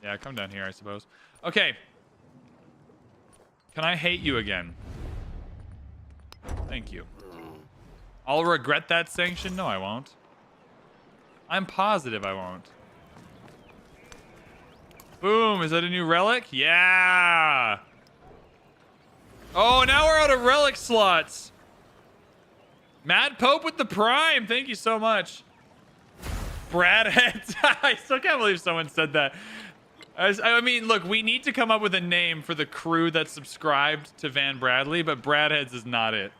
Speaker 1: Yeah, come down here, I suppose. Okay. Can I hate you again? Thank you. I'll regret that sanction? No, I won't. I'm positive I won't. Boom, is that a new relic? Yeah! Oh, now we're out of relic slots. Mad Pope with the Prime. Thank you so much. Brad Heads. I still can't believe someone said that. I mean, look, we need to come up with a name for the crew that subscribed to VanBradley, but Brad Heads is not it.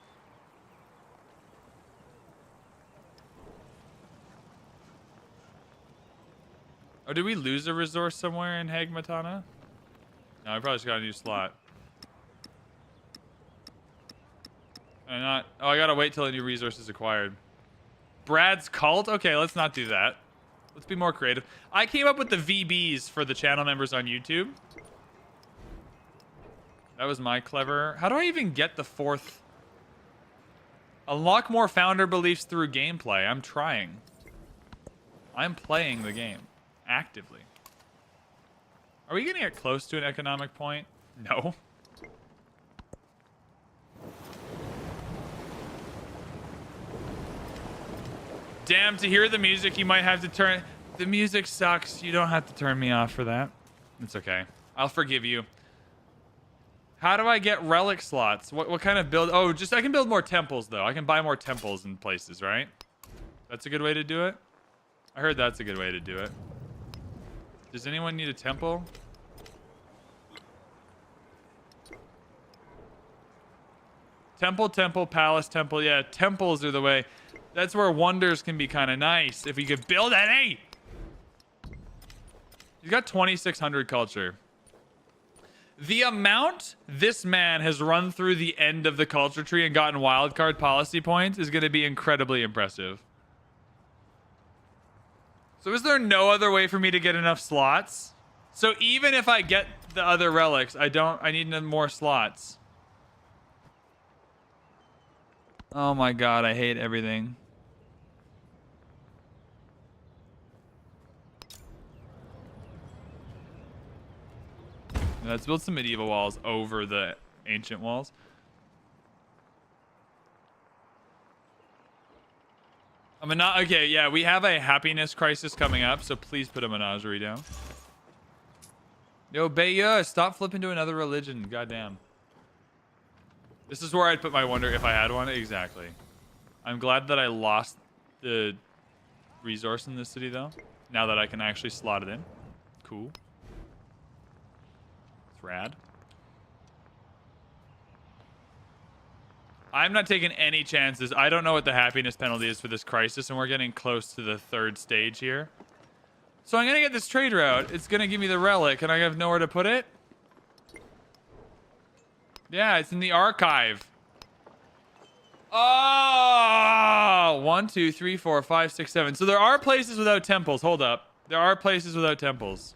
Speaker 1: Oh, did we lose a resource somewhere in Hagmatana? No, I probably just got a new slot. Oh, I gotta wait till a new resource is acquired. Brad's cult? Okay, let's not do that. Let's be more creative. I came up with the VBs for the channel members on YouTube. That was my clever... How do I even get the fourth? Unlock more founder beliefs through gameplay. I'm trying. I'm playing the game. Actively. Are we gonna get close to an economic point? No. Damn, to hear the music, you might have to turn... The music sucks. You don't have to turn me off for that. It's okay. I'll forgive you. How do I get relic slots? What kind of build... Oh, just I can build more temples, though. I can buy more temples in places, right? That's a good way to do it? I heard that's a good way to do it. Does anyone need a temple? Temple, temple, palace, temple. Yeah, temples are the way... That's where wonders can be kind of nice. If we could build any. He's got 2,600 culture. The amount this man has run through the end of the culture tree and gotten wildcard policy points is going to be incredibly impressive. So is there no other way for me to get enough slots? So even if I get the other relics, I need more slots. Oh my god, I hate everything. Let's build some medieval walls over the ancient walls. Okay, yeah, we have a happiness crisis coming up, so please put a menagerie down. Yo, Baya, stop flipping to another religion. Goddamn. This is where I'd put my wonder if I had one. Exactly. I'm glad that I lost the resource in this city, though. Now that I can actually slot it in. Cool. It's rad. I'm not taking any chances. I don't know what the happiness penalty is for this crisis, and we're getting close to the 3rd stage here. So I'm going to get this trade route. It's going to give me the relic, and I have nowhere to put it. Yeah, it's in the archive. Oh! 1, 2, 3, 4, 5, 6, 7. So there are places without temples. Hold up. There are places without temples.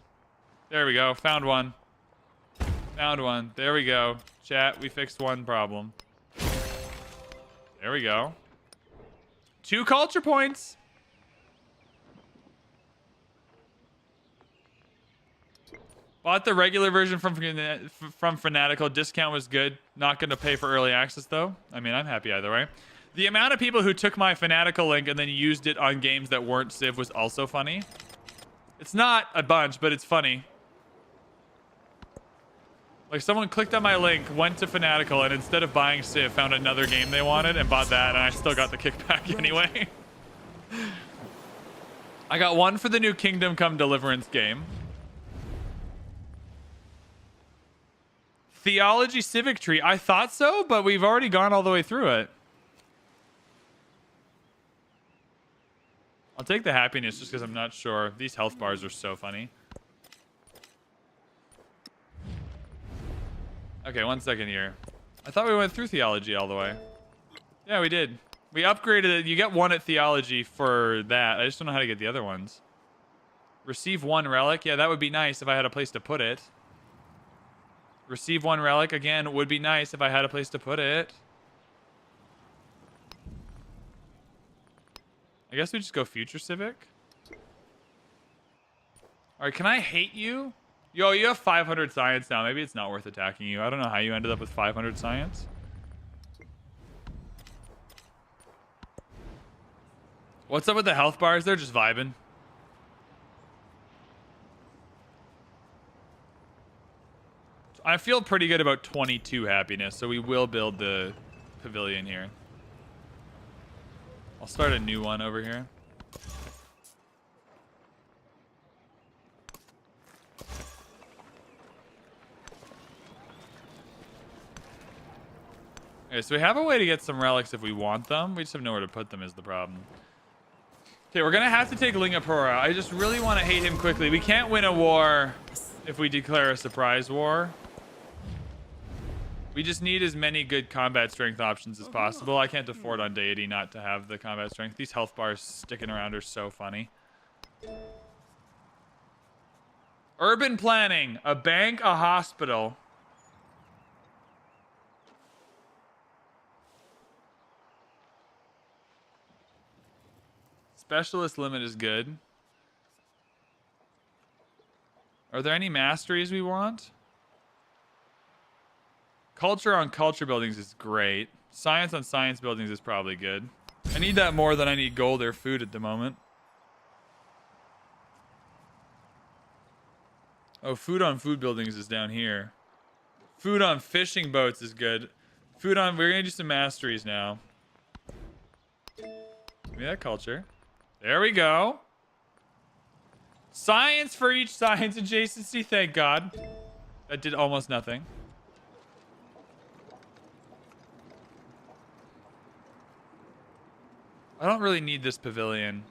Speaker 1: There we go. Found one. Found one. There we go. Chat, we fixed one problem. There we go. 2 culture points. Bought the regular version from Fanatical. Discount was good. Not going to pay for early access, though. I mean, I'm happy either way. The amount of people who took my Fanatical link and then used it on games that weren't Civ was also funny. It's not a bunch, but it's funny. Like, someone clicked on my link, went to Fanatical, and instead of buying Civ, found another game they wanted and bought that, and I still got the kickback anyway. I got one for the new Kingdom Come Deliverance game. Theology Civic Tree. I thought so, but we've already gone all the way through it. I'll take the happiness just because I'm not sure. These health bars are so funny. Okay, 1 second here. I thought we went through theology all the way. Yeah, we did. We upgraded it. You get 1 at theology for that. I just don't know how to get the other ones. Receive 1 relic. Yeah, that would be nice if I had a place to put it. Receive 1 relic. Again, would be nice if I had a place to put it. I guess we just go Future Civic. Alright, can I hate you? Yo, you have 500 science now. Maybe it's not worth attacking you. I don't know how you ended up with 500 science. What's up with the health bars? They're just vibing. I feel pretty good about 22 happiness, so we will build the pavilion here. I'll start a new one over here. Okay, so we have a way to get some relics if we want them. We just have nowhere to put them is the problem. Okay, we're going to have to take Lingapura. I just really want to hate him quickly. We can't win a war if we declare a surprise war. We just need as many good combat strength options as possible. I can't afford on Deity not to have the combat strength. These health bars sticking around are so funny. Urban planning. A bank, a hospital. Specialist limit is good. Are there any masteries we want? Culture on culture buildings is great. Science on science buildings is probably good. I need that more than I need gold or food at the moment. Oh, food on food buildings is down here. Food on fishing boats is good. Food on... We're going to do some masteries now. Give me that culture. There we go. Science for each science adjacency, thank God. That did almost nothing. I don't really need this pavilion.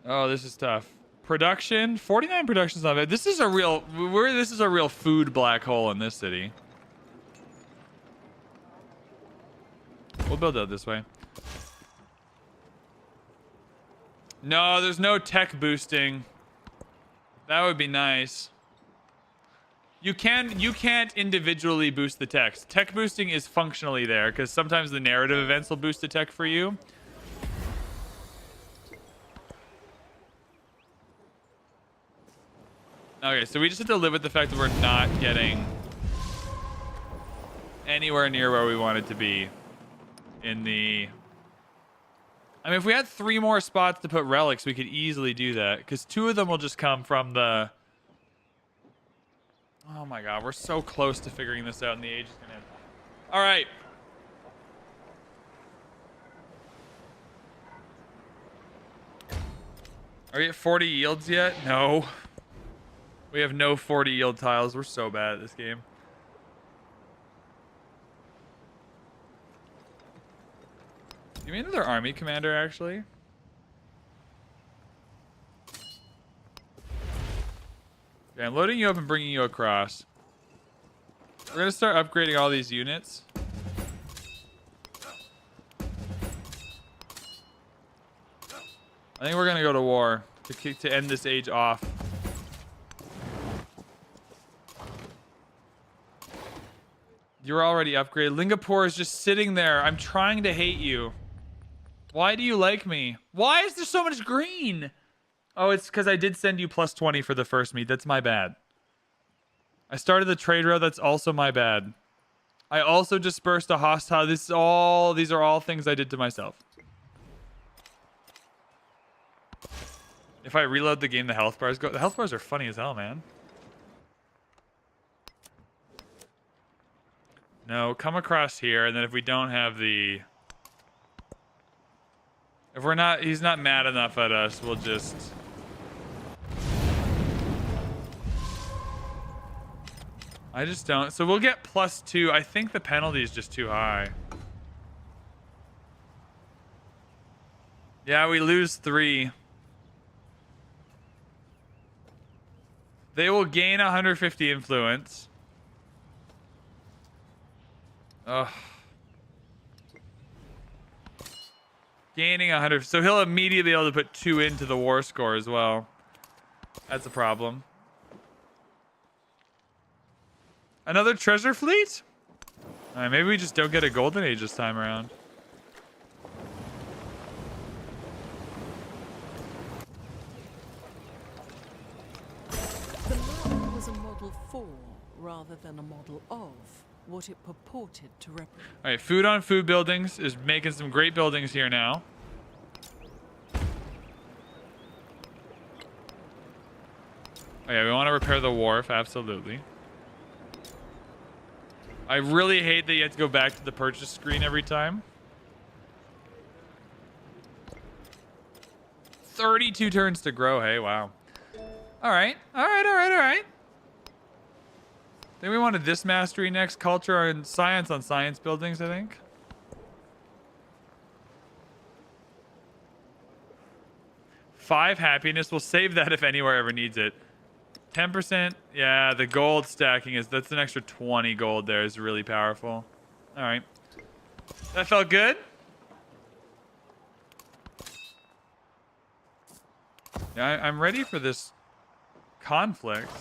Speaker 1: Oh, this is tough. Production, 49 production's not bad. This is a real food black hole in this city. We'll build out this way. No, there's no tech boosting. That would be nice. You can't individually boost the text. Tech boosting is functionally there because sometimes the narrative events will boost the tech for you. Okay, so we just have to live with the fact that we're not getting anywhere near where we wanted to be in the... I mean, if we had 3 more spots to put relics, we could easily do that because 2 of them will just come from the... Oh my God, we're so close to figuring this out, and the age is gonna end. All right. Are we at 40 yields yet? No. We have no 40 yield tiles. We're so bad at this game. Give me another army commander, actually. Okay, I'm loading you up and bringing you across. We're going to start upgrading all these units. I think we're going to go to war to end this age off. You're already upgraded. Lingapore is just sitting there. I'm trying to hate you. Why do you like me? Why is there so much green? Oh, it's because I did send you plus 20 for the first meet. That's my bad. I started the trade route. That's also my bad. I also dispersed a hostile. These are all things I did to myself. If I reload the game, the health bars go. The health bars are funny as hell, man. No, come across here, and then if we don't have the... If we're not... He's not mad enough at us, we'll just... I just don't... So we'll get +2. I think the penalty is just too high. Yeah, we lose 3. They will gain 150 influence. Ugh. Gaining 100. So he'll immediately be able to put 2 into the war score as well. That's a problem. Another treasure fleet? Alright, maybe we just don't get a golden age this time around.
Speaker 2: The map was a model for, rather than a model of, what it purported to represent.
Speaker 1: All right, food on food buildings is making some great buildings here now. Oh yeah, we want to repair the wharf, absolutely. I really hate that you have to go back to the purchase screen every time. 32 turns to grow, hey, wow. All right. Then we wanted this mastery next, culture and science on science buildings, I think. Five happiness. We'll save that if anywhere ever needs it. 10%. Yeah, the gold stacking that's an extra 20 gold there is really powerful. All right. That felt good. Yeah, I'm ready for this conflict.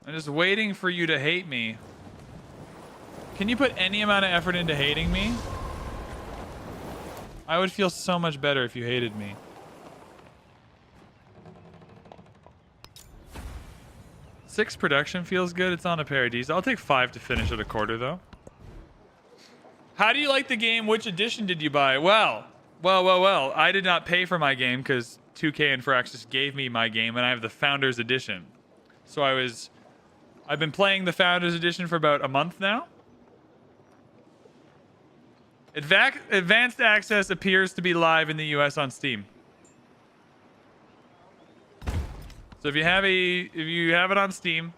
Speaker 1: I'm just waiting for you to hate me. Can you put any amount of effort into hating me? I would feel so much better if you hated me. Six production feels good. It's on a pair of Ds. I'll take 5 to finish at a quarter, though. How do you like the game? Which edition did you buy? Well. I did not pay for my game because 2K and Firaxis gave me my game, and I have the Founders Edition. So I've been playing the Founders Edition for about a month now. Advanced access appears to be live in the US on Steam. So if you have it on Steam,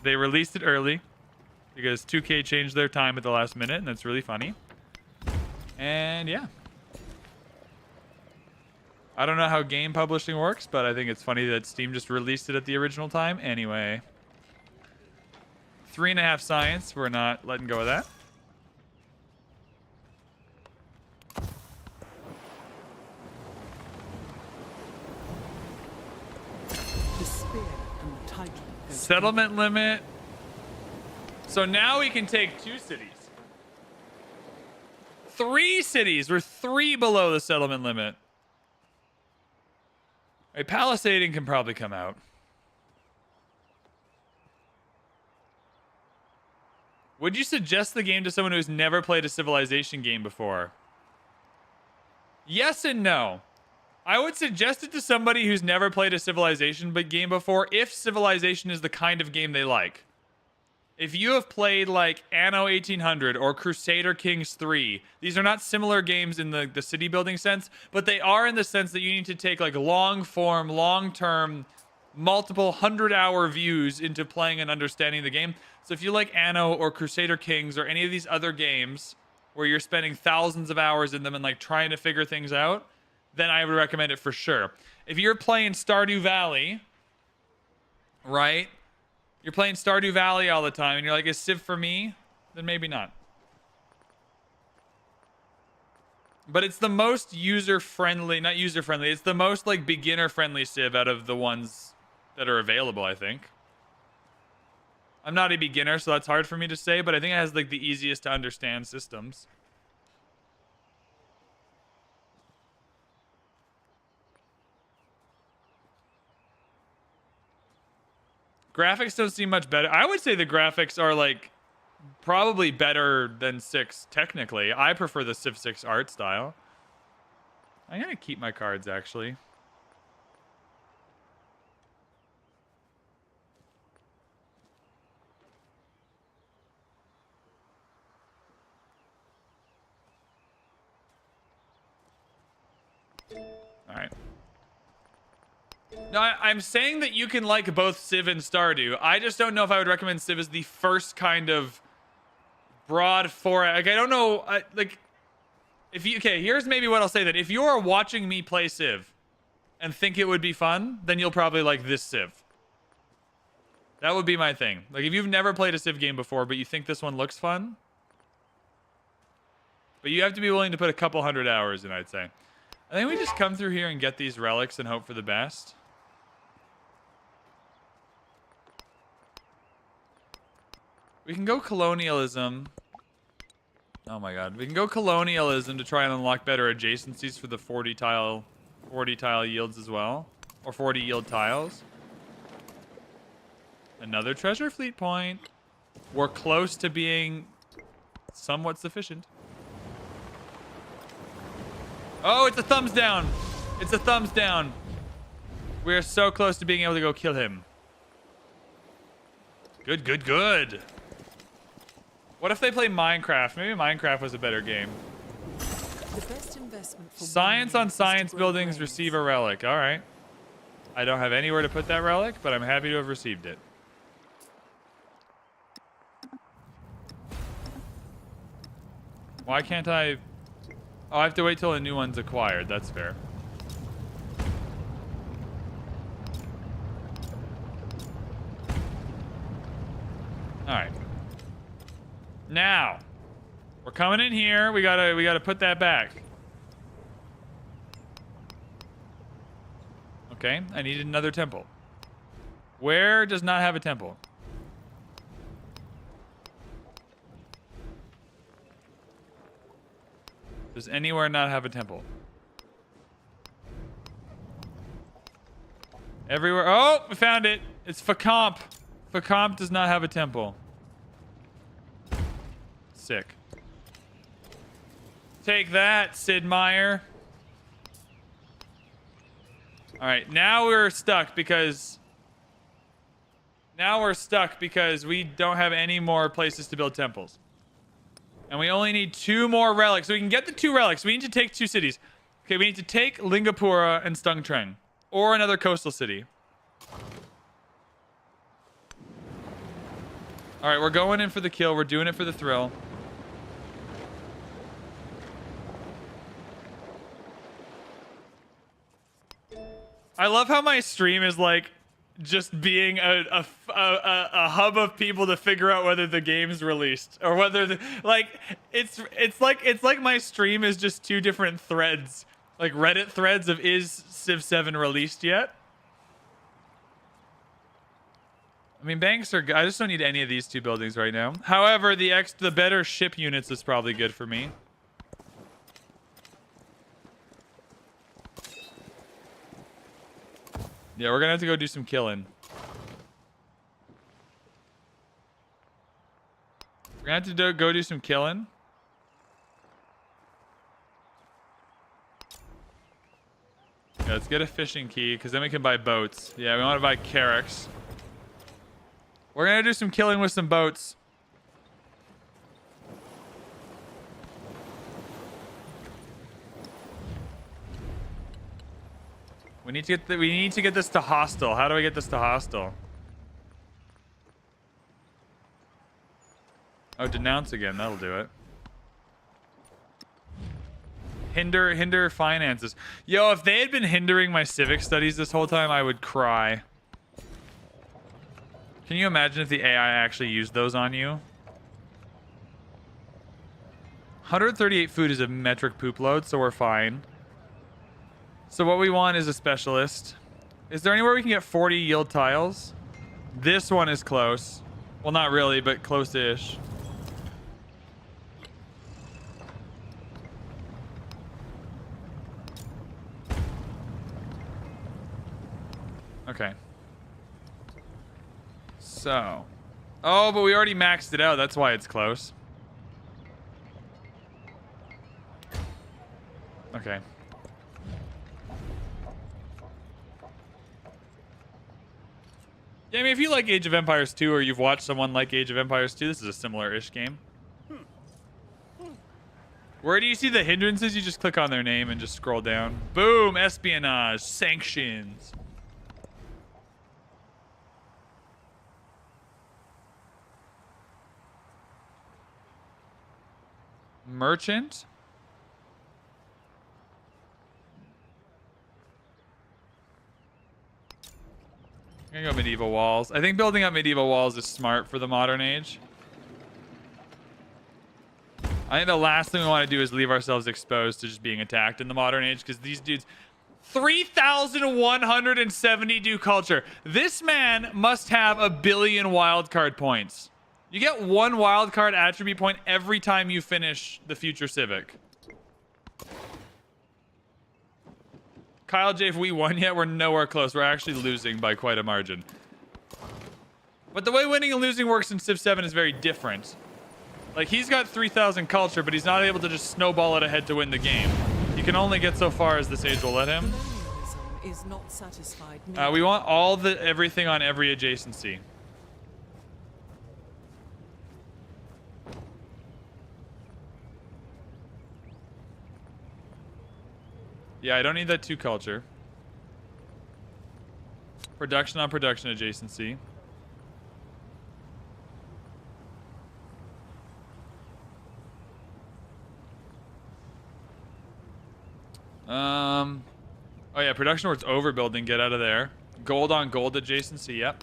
Speaker 1: they released it early because 2K changed their time at the last minute, and that's really funny. And yeah. I don't know how game publishing works, but I think it's funny that Steam just released it at the original time. Anyway. 3.5 science. We're not letting go of that.
Speaker 2: The spear and the title.
Speaker 1: Settlement limit. So now we can take 2 cities. 3 cities. We're 3 below the settlement limit. A palisading can probably come out. Would you suggest the game to someone who's never played a Civilization game before? Yes and no. I would suggest it to somebody who's never played a Civilization game before if Civilization is the kind of game they like. If you have played like Anno 1800 or Crusader Kings 3, these are not similar games in the city building sense, but they are in the sense that you need to take like long form, long term multiple 100-hour views into playing and understanding the game. So if you like Anno or Crusader Kings or any of these other games where you're spending thousands of hours in them and like trying to figure things out, then I would recommend it for sure. If you're playing Stardew Valley, right? You're playing Stardew Valley all the time and you're like, is Civ for me? Then maybe not. But it's the most user-friendly, not user-friendly, it's the most like beginner-friendly Civ out of the ones that are available, I think. I'm not a beginner, so that's hard for me to say, but I think it has like the easiest to understand systems. Graphics don't seem much better. I would say the graphics are like probably better than 6 technically. I prefer the Civ 6 art style. I'm gonna keep my cards actually. All right. No, I'm saying that you can like both Civ and Stardew. I just don't know if I would recommend Civ as the first kind of broad foray. Like, I don't know. Like, if you... Okay, here's maybe what I'll say then. If you are watching me play Civ and think it would be fun, then you'll probably like this Civ. That would be my thing. Like, if you've never played a Civ game before, but you think this one looks fun, but you have to be willing to put a couple 100 hours in, I'd say. I think we just come through here and get these relics and hope for the best. We can go colonialism. Oh my god. We can go colonialism to try and unlock better adjacencies for the 40 tile yields as well. Or 40 yield tiles. Another treasure fleet point. We're close to being somewhat sufficient. Oh, it's a thumbs down. It's a thumbs down. We're so close to being able to go kill him. Good, good, good. What if they play Minecraft? Maybe Minecraft was a better game.
Speaker 2: The best investment for
Speaker 1: Science on science buildings,
Speaker 2: brains.
Speaker 1: receive a relic. All right. I don't have anywhere to put that relic, but I'm happy to have received it. Why can't I... Oh, I have to wait till a new one's acquired. That's fair. All right. Now, we're coming in here. We gotta put that back. Okay, I need another temple. Where does not have a temple? Does anywhere not have a temple? Everywhere. Oh, we found it. It's Facomp. Facomp does not have a temple. Sick. Take that, Sid Meier. All right, now we're stuck because we don't have any more places to build temples. And we only need 2 more relics. So we can get the 2 relics. We need to take 2 cities. Okay, we need to take Lingapura and Stungtreng. Or another coastal city. Alright, we're going in for the kill. We're doing it for the thrill. I love how my stream is like just being a hub of people to figure out whether the game's released or whether the, like it's like my stream is just 2 different threads, like Reddit threads of is Civ 7 released yet? I mean, banks are good. I just don't need any of these 2 buildings right now. However, the better ship units is probably good for me. Yeah, we're gonna have to go do some killing. We're gonna have to go do some killing. Yeah, let's get a fishing key, because then we can buy boats. Yeah, we want to buy carracks. We're gonna do some killing with some boats. We need to get this to hostile. How do I get this to hostile? Oh, denounce again. That'll do it. Hinder finances. Yo, if they had been hindering my civic studies this whole time, I would cry. Can you imagine if the AI actually used those on you? 138 food is a metric poop load, so we're fine. So what we want is a specialist. Is there anywhere we can get 40 yield tiles? This one is close. Well, not really, but close-ish. Okay. So. Oh, but we already maxed it out. That's why it's close. Okay. Yeah, I mean, if you like Age of Empires 2 or you've watched someone like Age of Empires 2, this is a similar-ish game. Where do you see the hindrances? You just click on their name and just scroll down. Boom! Espionage. Sanctions. Merchant? I'm gonna go medieval walls. I think building up medieval walls is smart for the modern age. I think the last thing we want to do is leave ourselves exposed to just being attacked in the modern age, because these dudes... 3,172 culture. This man must have 1 billion wildcard points. You get 1 wildcard attribute point every time you finish the future civic. Kyle J, if we won yet, we're nowhere close. We're actually losing by quite a margin. But the way winning and losing works in Civ 7 is very different. Like, he's got 3,000 culture, but he's not able to just snowball it ahead to win the game. He can only get so far as this age will let him.
Speaker 2: Is not satisfied.
Speaker 1: We want everything on every adjacency. Yeah, I don't need that 2 culture. Production on production adjacency. Oh yeah, production where it's overbuilding, get out of there. Gold on gold adjacency, yep.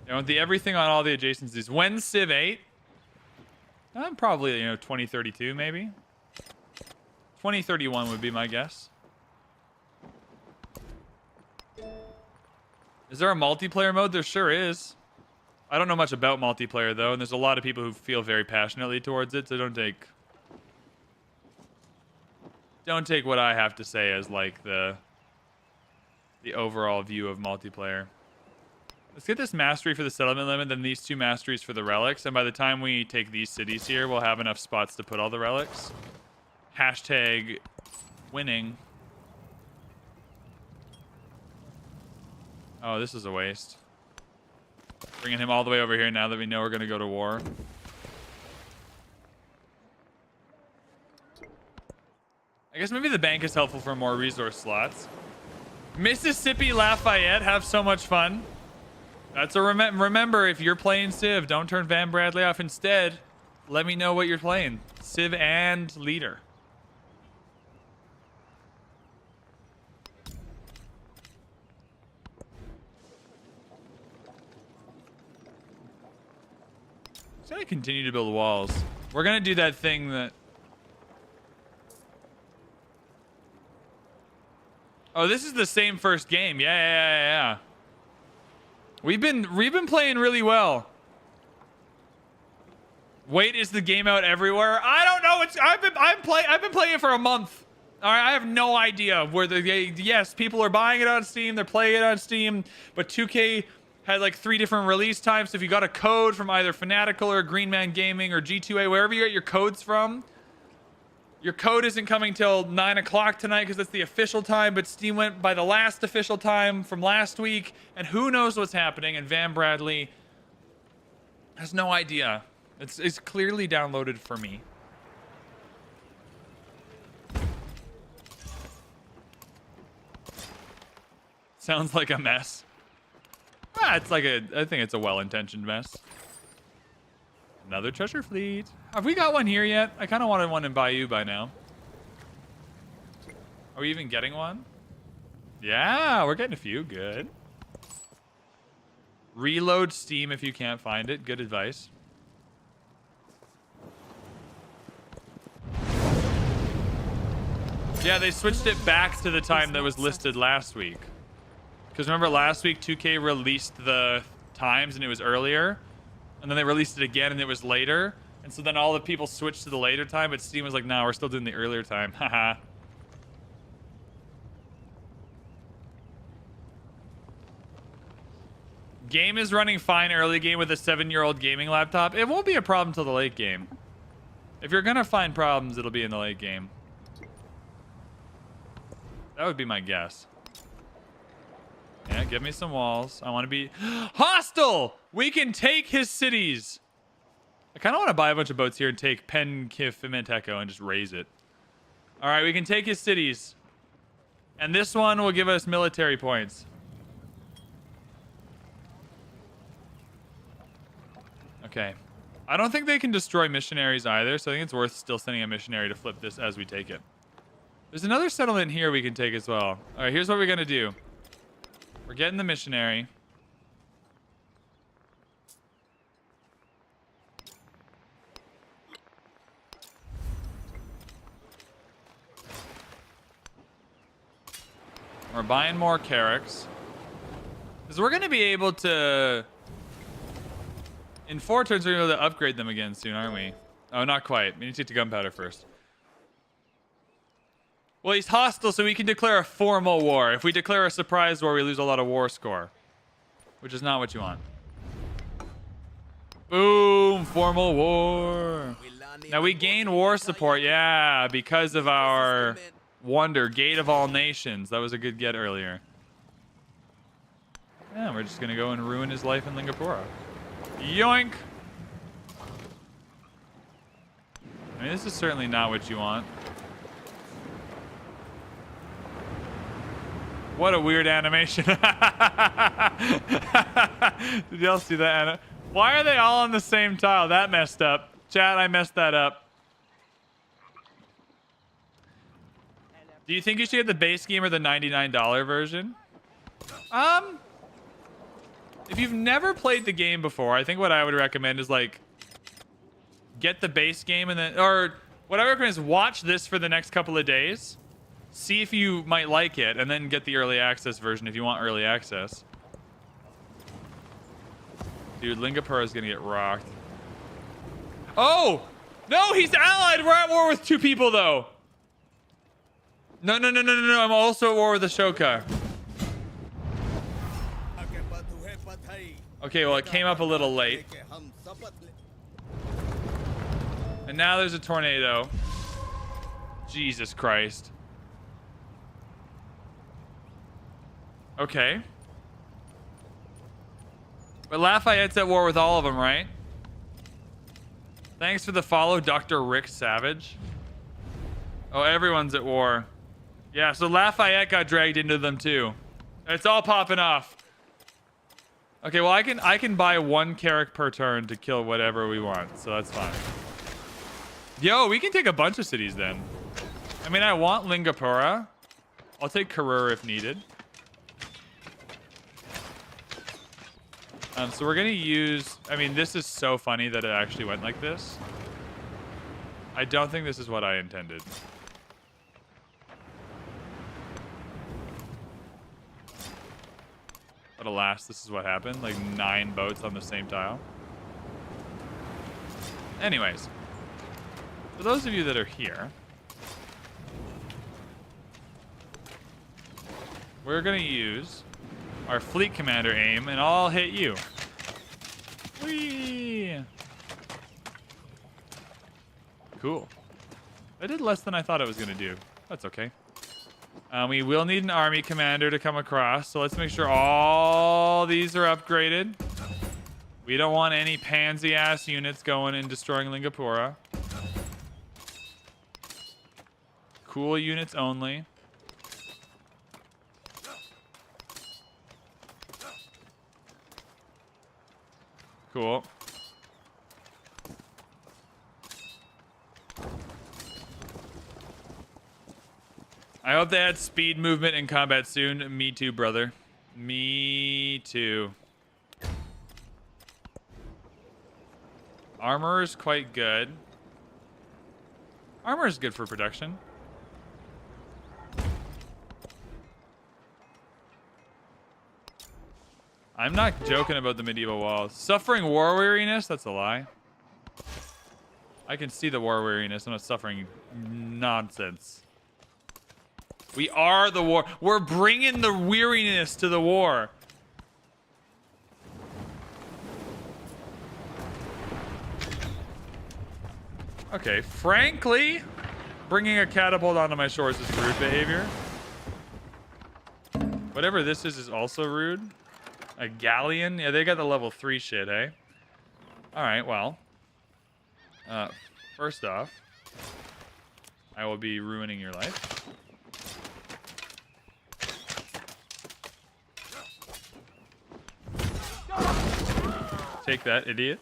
Speaker 1: I want the everything on all the adjacencies. When Civ 8? Probably, 2032 maybe. 2031 would be my guess. Is there a multiplayer mode? There sure is. I don't know much about multiplayer though, and there's a lot of people who feel very passionately towards it, so don't take what I have to say as like the overall view of multiplayer. Let's get this mastery for the settlement limit, then these 2 masteries for the relics, and by the time we take these cities here, we'll have enough spots to put all the relics. Hashtag winning. Oh, this is a waste. Bringing him all the way over here now that we know we're going to go to war. I guess maybe the bank is helpful for more resource slots. Mississippi Lafayette, have so much fun. That's a remember, if you're playing Civ, don't turn VanBradley off. Instead, let me know what you're playing. Civ and leader. Just gotta continue to build walls. We're gonna do that thing that... Oh, this is the same first game. Yeah. We've been playing really well. Wait, is the game out everywhere? I don't know. I've been playing it for a month. All right, I have no idea where yes, people are buying it on Steam, they're playing it on Steam, but 2K had like 3 different release times. So if you got a code from either Fanatical or Green Man Gaming or G2A, wherever you get your codes from, your code isn't coming till 9 o'clock tonight because that's the official time, but Steam went by the last official time from last week, and who knows what's happening, and VanBradley has no idea. It's clearly downloaded for me. Sounds like a mess. It's like I think it's a well-intentioned mess. Another treasure fleet. Have we got one here yet? I kind of wanted one in Bayou by now. Are we even getting one? Yeah, we're getting a few. Good. Reload Steam if you can't find it. Good advice. Yeah, they switched it back to the time that was listed last week. Because remember last week 2K released the times and it was earlier. And then they released it again and it was later. And so then all the people switched to the later time, but Steam was like, no, we're still doing the earlier time. Haha. Game is running fine early game with a 7-year-old gaming laptop. It won't be a problem till the late game. If you're gonna find problems, it'll be in the late game. That would be my guess. Yeah, give me some walls. I want to be hostile. We can take his cities. I kind of want to buy a bunch of boats here and take Pen, Kif, Imenteco and just raise it. All right, we can take his cities. And this one will give us military points. Okay. I don't think they can destroy missionaries either, so I think it's worth still sending a missionary to flip this as we take it. There's another settlement here we can take as well. All right, here's what we're going to do. We're getting the missionary. We're buying more carracks. Because we're going to be able to... In 4 turns, we're going to be able to upgrade them again soon, aren't we? Oh, not quite. We need to get the gunpowder first. Well, he's hostile, so we can declare a formal war. If we declare a surprise war, we lose a lot of war score. Which is not what you want. Boom! Formal war. Now we gain war support, yeah, because of our wonder, Gate of All Nations. That was a good get earlier. Yeah, we're just going to go and ruin his life in Lingapura. Yoink! I mean, this is certainly not what you want. What a weird animation. Did y'all see that? Why are they all on the same tile? That messed up. Chat, I messed that up. Do you think you should get the base game or the $99 version? If you've never played the game before, I think what I would recommend is like get the base game and then, or what I recommend is watch this for the next couple of days. See if you might like it, and then get the early access version if you want early access. Dude, Lingapura is gonna get rocked. Oh! No, he's allied! We're at war with 2 people, though! No, I'm also at war with Ashoka. Okay, well, it came up a little late. And now there's a tornado. Jesus Christ. Okay. But Lafayette's at war with all of them, right? Thanks for the follow, Dr. Rick Savage. Oh, everyone's at war. Yeah, so Lafayette got dragged into them too. It's all popping off. Okay, well I can buy 1 carrack per turn to kill whatever we want, so that's fine. Yo, we can take a bunch of cities then. I mean, I want Lingapura. I'll take Karur if needed. So we're gonna use, I mean, this is so funny that it actually went like this. I don't think this is what I intended. But alas, this is what happened. Like 9 boats on the same tile. Anyways, for those of you that are here, we're gonna use our fleet commander aim, and I'll hit you. Whee! Cool. I did less than I thought it was gonna do. That's okay. We will need an army commander to come across, so let's make sure all these are upgraded. We don't want any pansy-ass units going and destroying Lingapura. Cool units only. Cool. I hope they add speed, movement, and combat soon. Me too, brother. Me too. Armor is quite good. Armor is good for production. I'm not joking about the medieval walls. Suffering war weariness? That's a lie. I can see the war weariness. I'm not suffering nonsense. We are the war. We're bringing the weariness to the war. Okay, frankly, bringing a catapult onto my shores is rude behavior. Whatever this is also rude. A galleon? Yeah, they got the level 3 shit, eh? Alright, well. First off, I will be ruining your life. Take that, idiot.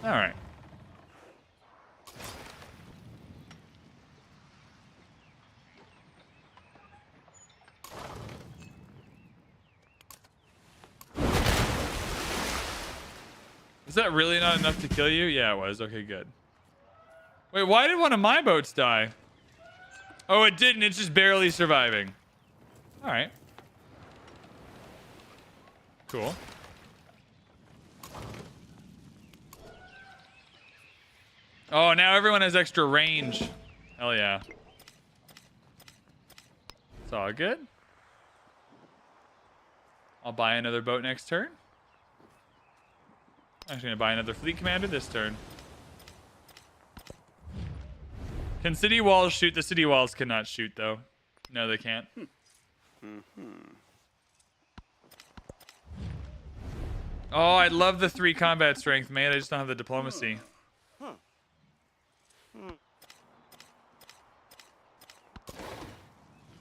Speaker 1: Alright. Is that really not enough to kill you? Yeah, it was. Okay, good. Wait, why did one of my boats die? Oh, it didn't. It's just barely surviving. All right. Cool. Oh, now everyone has extra range. Hell yeah. It's all good. I'll buy another boat next turn. I'm actually going to buy another fleet commander this turn. Can city walls shoot? The city walls cannot shoot, though. No, they can't. Oh, I love the 3 combat strength, man. I just don't have the diplomacy.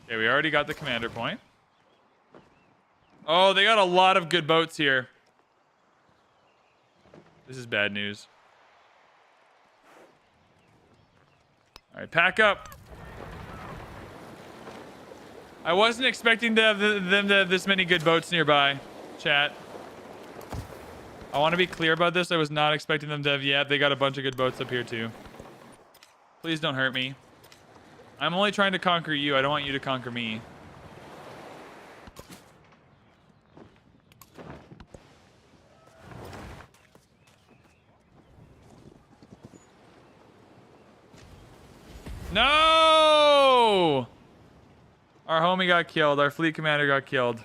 Speaker 1: Okay, we already got the commander point. Oh, they got a lot of good boats here. This is bad news. All right, pack up. I wasn't expecting to have them to have this many good boats nearby, chat. I want to be clear about this. I was not expecting them to have... Yeah, they got a bunch of good boats up here, too. Please don't hurt me. I'm only trying to conquer you. I don't want you to conquer me. No! Our homie got killed. Our fleet commander got killed.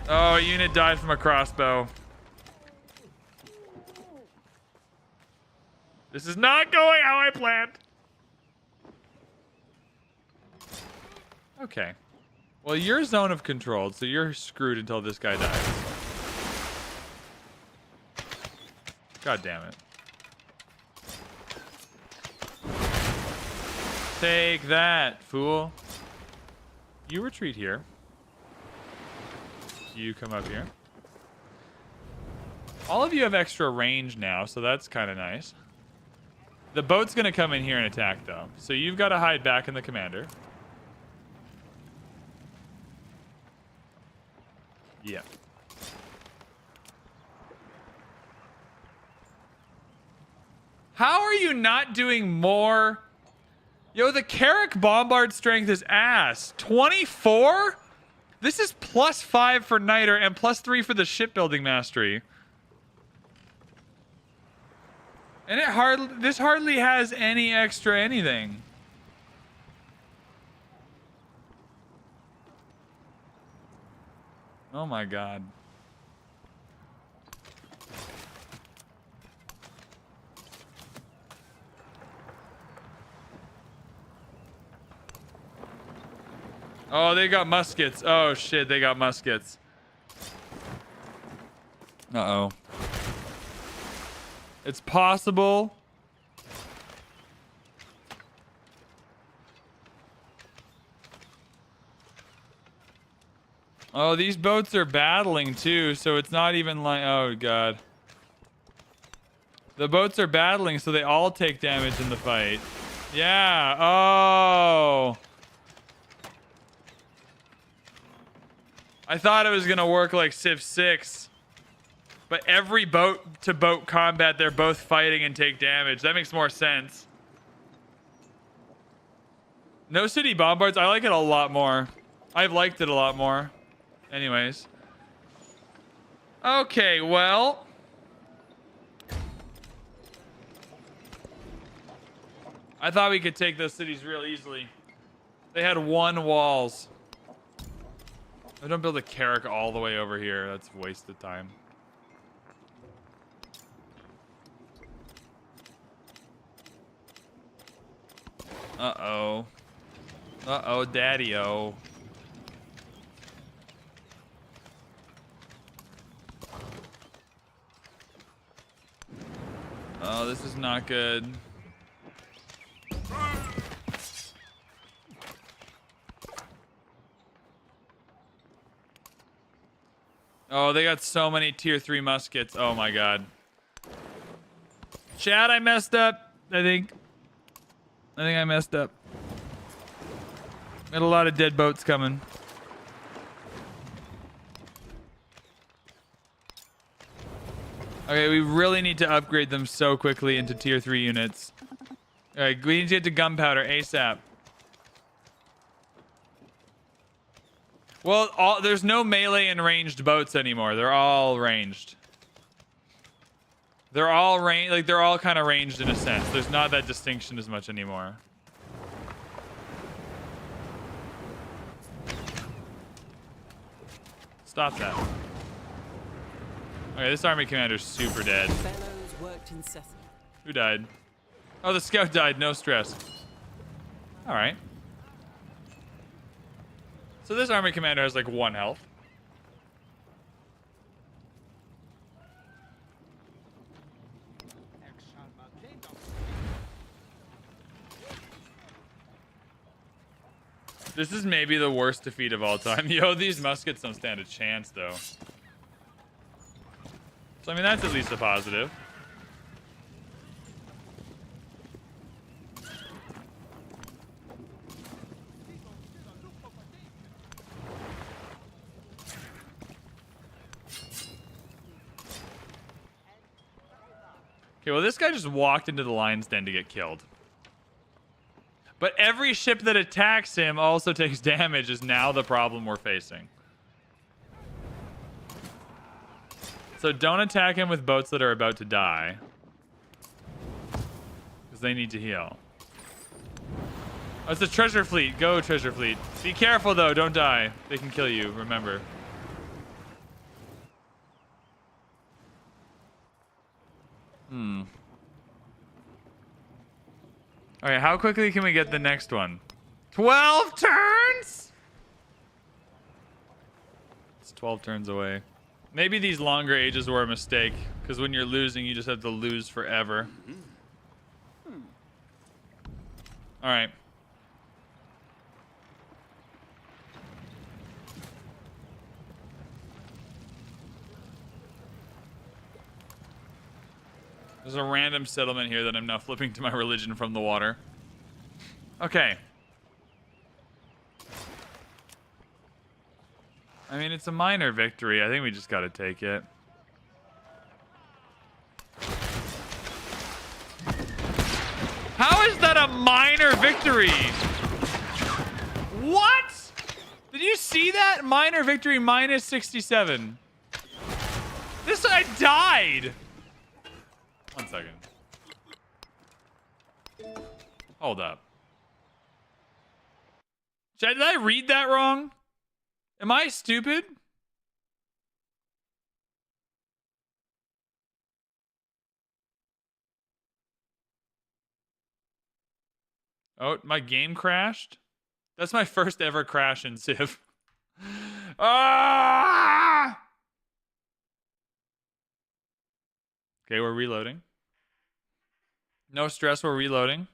Speaker 1: Oh, a unit died from a crossbow. This is not going how I planned. Okay. Well, you're zone of control, so you're screwed until this guy dies. God damn it. Take that, fool. You retreat here. You come up here. All of you have extra range now, so that's kind of nice. The boat's going to come in here and attack, though. So you've got to hide back in the commander. Yeah. How are you not doing more? Yo, the Carrick Bombard strength is ass. 24? This is +5 for Niter and +3 for the shipbuilding mastery. And this hardly has any extra anything. Oh my god. Oh, they got muskets. Oh shit, they got muskets. Uh-oh. It's possible. Oh, these boats are battling too, so it's not even like... Oh, God. The boats are battling, so they all take damage in the fight. Yeah. Oh. I thought it was going to work like Civ 6. But every boat-to-boat combat, they're both fighting and take damage. That makes more sense. No City Bombards, I like it a lot more. I've liked it a lot more. Anyways. Okay, well. I thought we could take those cities real easily. They had 1 walls. I don't build a Carrack all the way over here. That's a waste of time. Uh-oh. Uh-oh, daddy-o. Oh, this is not good. Oh, they got so many tier 3 muskets. Oh my god. Chad, I messed up. I think I messed up. Got a lot of dead boats coming. Okay, we really need to upgrade them so quickly into tier 3 units. Alright, we need to get to gunpowder ASAP. Well, there's no melee and ranged boats anymore. They're all ranged. They're all they're all kind of ranged in a sense. There's not that distinction as much anymore. Stop that. Okay, this army commander's super dead.
Speaker 2: Fellows worked incessantly.
Speaker 1: Who died? Oh, the scout died. No stress. All right. So this army commander has like 1 health. This is maybe the worst defeat of all time. Yo, these muskets don't stand a chance, though. So, I mean, that's at least a positive. Okay, well, this guy just walked into the lion's den to get killed. But every ship that attacks him also takes damage is now the problem we're facing. So don't attack him with boats that are about to die. Because they need to heal. Oh, it's a treasure fleet. Go, treasure fleet. Be careful, though. Don't die. They can kill you, remember. Okay, how quickly can we get the next one? 12 turns? It's 12 turns away. Maybe these longer ages were a mistake, because when you're losing, you just have to lose forever. Alright. There's a random settlement here that I'm now flipping to my religion from the water. Okay. I mean, it's a minor victory. I think we just gotta take it. How is that a minor victory? What? Did you see that? Minor victory minus 67. This, I died. 1 second. Hold up. Did I read that wrong? Am I stupid? Oh, my game crashed? That's my first ever crash in Civ. Ah! Okay, we're reloading. No stress, we're reloading.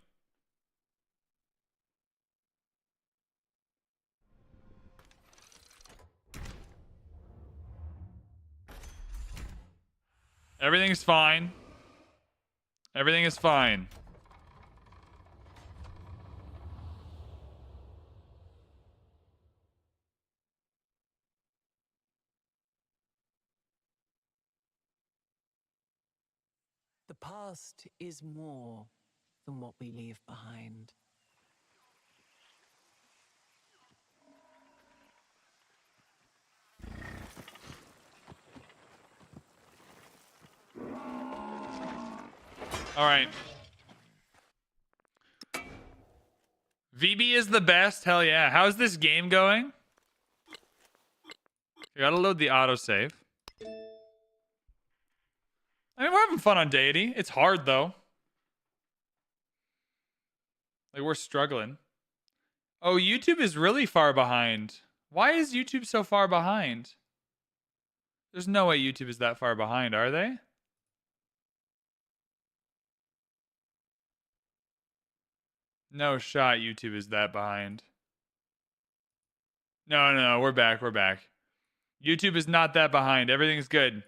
Speaker 1: Everything's fine. Everything is fine.
Speaker 2: The past is more than what we leave behind.
Speaker 1: All right. VB is the best. Hell yeah. How's this game going? You gotta load the autosave. I mean, we're having fun on Deity. It's hard, though. Like, we're struggling. Oh, YouTube is really far behind. Why is YouTube so far behind? There's no way YouTube is that far behind, are they? No shot YouTube is that behind. No, we're back, we're back. YouTube is not that behind. Everything's good.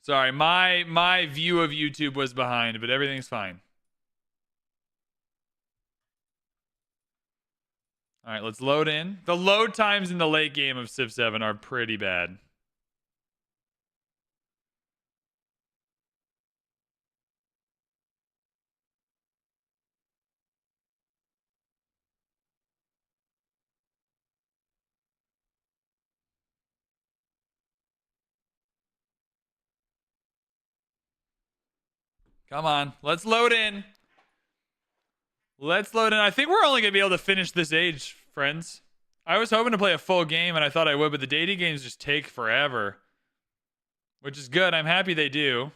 Speaker 1: Sorry, my view of YouTube was behind, but everything's fine. All right, let's load in. The load times in the late game of Civ 7 are pretty bad. Come on, let's load in. Let's load in. I think we're only going to be able to finish this age, friends. I was hoping to play a full game, and I thought I would, but the Deity games just take forever. Which is good. I'm happy they do.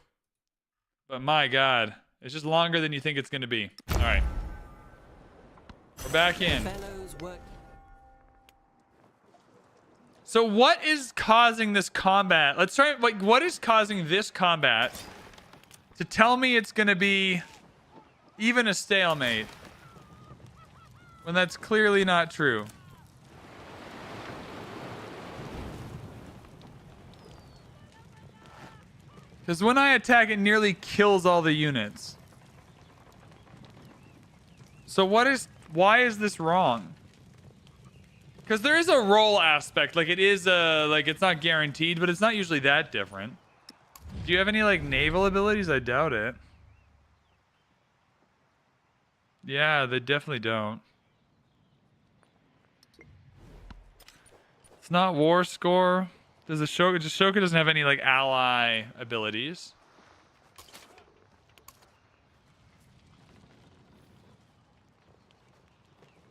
Speaker 1: But my God, it's just longer than you think it's going to be. All right. We're back in. So what is causing this combat? Let's try, like, what is causing this combat to tell me it's going to be even a stalemate when that's clearly not true? Because when I attack, it nearly kills all the units. So why is this wrong? Because there is a roll aspect, like it is like it's not guaranteed, but it's not usually that different. Do you have any like naval abilities? I doubt it. Yeah, they definitely don't. It's not war score. Does the Ashoka doesn't have any like ally abilities?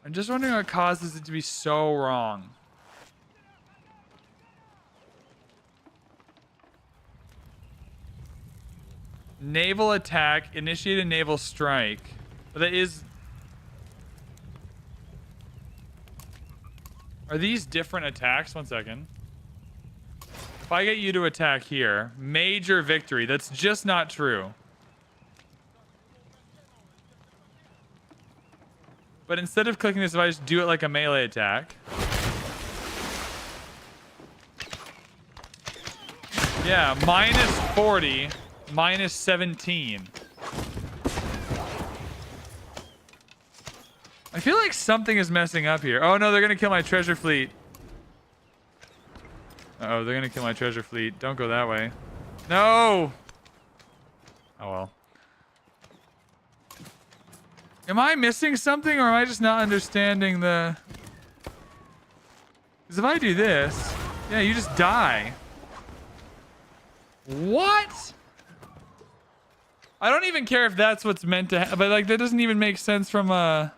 Speaker 1: I'm just wondering what causes it to be so wrong. Naval attack, initiate a naval strike. But that is... Are these different attacks? One second. If I get you to attack here, major victory. That's just not true. But instead of clicking this, if I just do it like a melee attack. Yeah, minus 40, minus 17. I feel like something is messing up here. Oh no, they're gonna kill my treasure fleet. Uh-oh, they're gonna kill my treasure fleet. Don't go that way. No! Oh well. Am I missing something, or am I just not understanding the... Because if I do this... Yeah, you just die. What? I don't even care if that's what's meant to happen, but like that doesn't even make sense from a...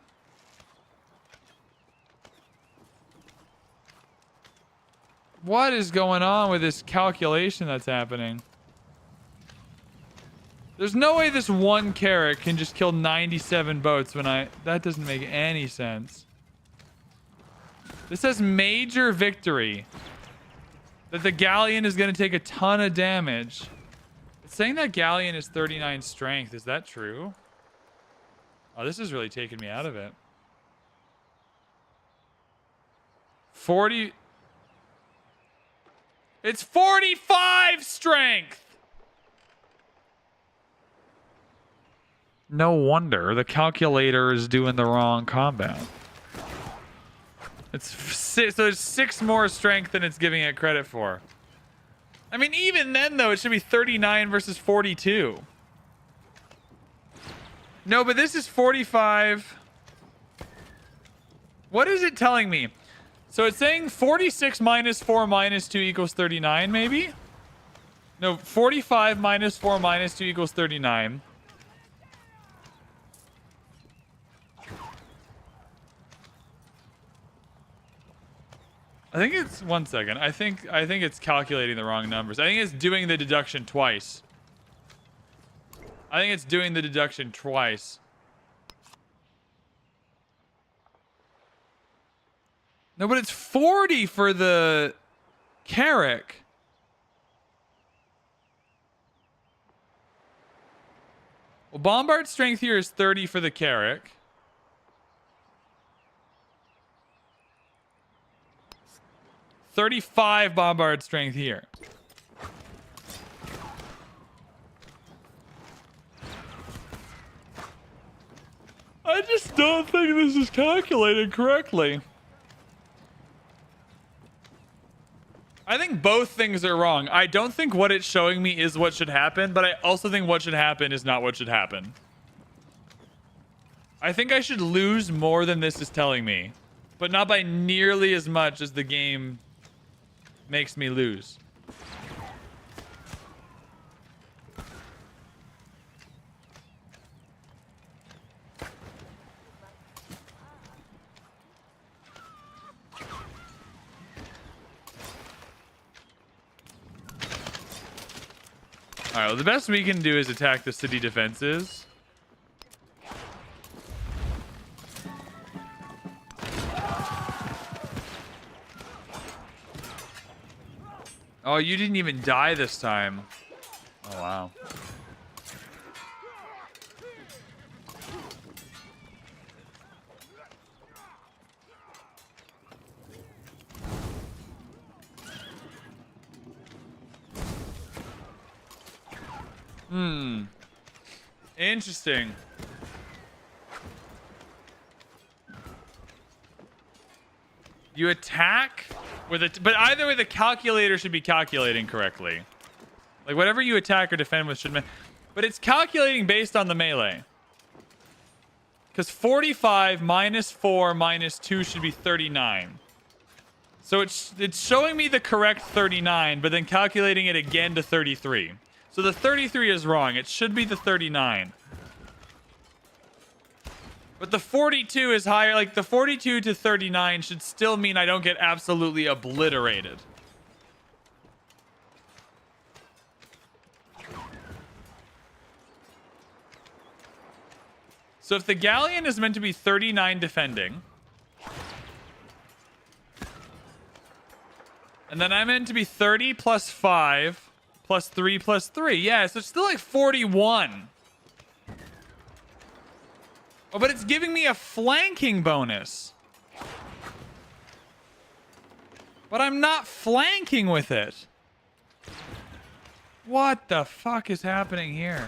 Speaker 1: What is going on with this calculation that's happening? There's no way this one carrot can just kill 97 boats when I... That doesn't make any sense. This says major victory. That the galleon is going to take a ton of damage. It's saying that galleon is 39 strength. Is that true? Oh, this is really taking me out of it. 40. It's 45 strength. No wonder the calculator is doing the wrong combat. So there's 6 more strength than it's giving it credit for. I mean, even then, though, it should be 39 versus 42. No, but this is 45. What is it telling me? So it's saying 46 minus 4 minus 2 equals 39, maybe? No, 45 minus 4 minus 2 equals 39. I think it's 1 second. I think it's calculating the wrong numbers. I think it's doing the deduction twice. I think it's doing the deduction twice. No, but it's 40 for the Carrack. Well, bombard strength here is 30 for the Carrack. $35 bombard strength here. I just don't think this is calculated correctly. I think both things are wrong. I don't think what it's showing me is what should happen, but I also think what should happen is not what should happen. I think I should lose more than this is telling me, but not by nearly as much as the game makes me lose. All right, well, the best we can do is attack the city defenses. Oh, you didn't even die this time. Oh, wow. Interesting. You attack with it, but either way, the calculator should be calculating correctly. Like whatever you attack or defend with should, but it's calculating based on the melee. Because 45 minus 4 minus 2 should be 39. So it's showing me the correct 39, but then calculating it again to 33. So the 33 is wrong. It should be the 39. But the 42 is higher. Like the 42 to 39 should still mean I don't get absolutely obliterated. So if the galleon is meant to be 39 defending, and then I'm meant to be 30 plus 5 plus 3 plus 3. Yeah, so it's still like 41. Oh, but it's giving me a flanking bonus. But I'm not flanking with it. What the fuck is happening here?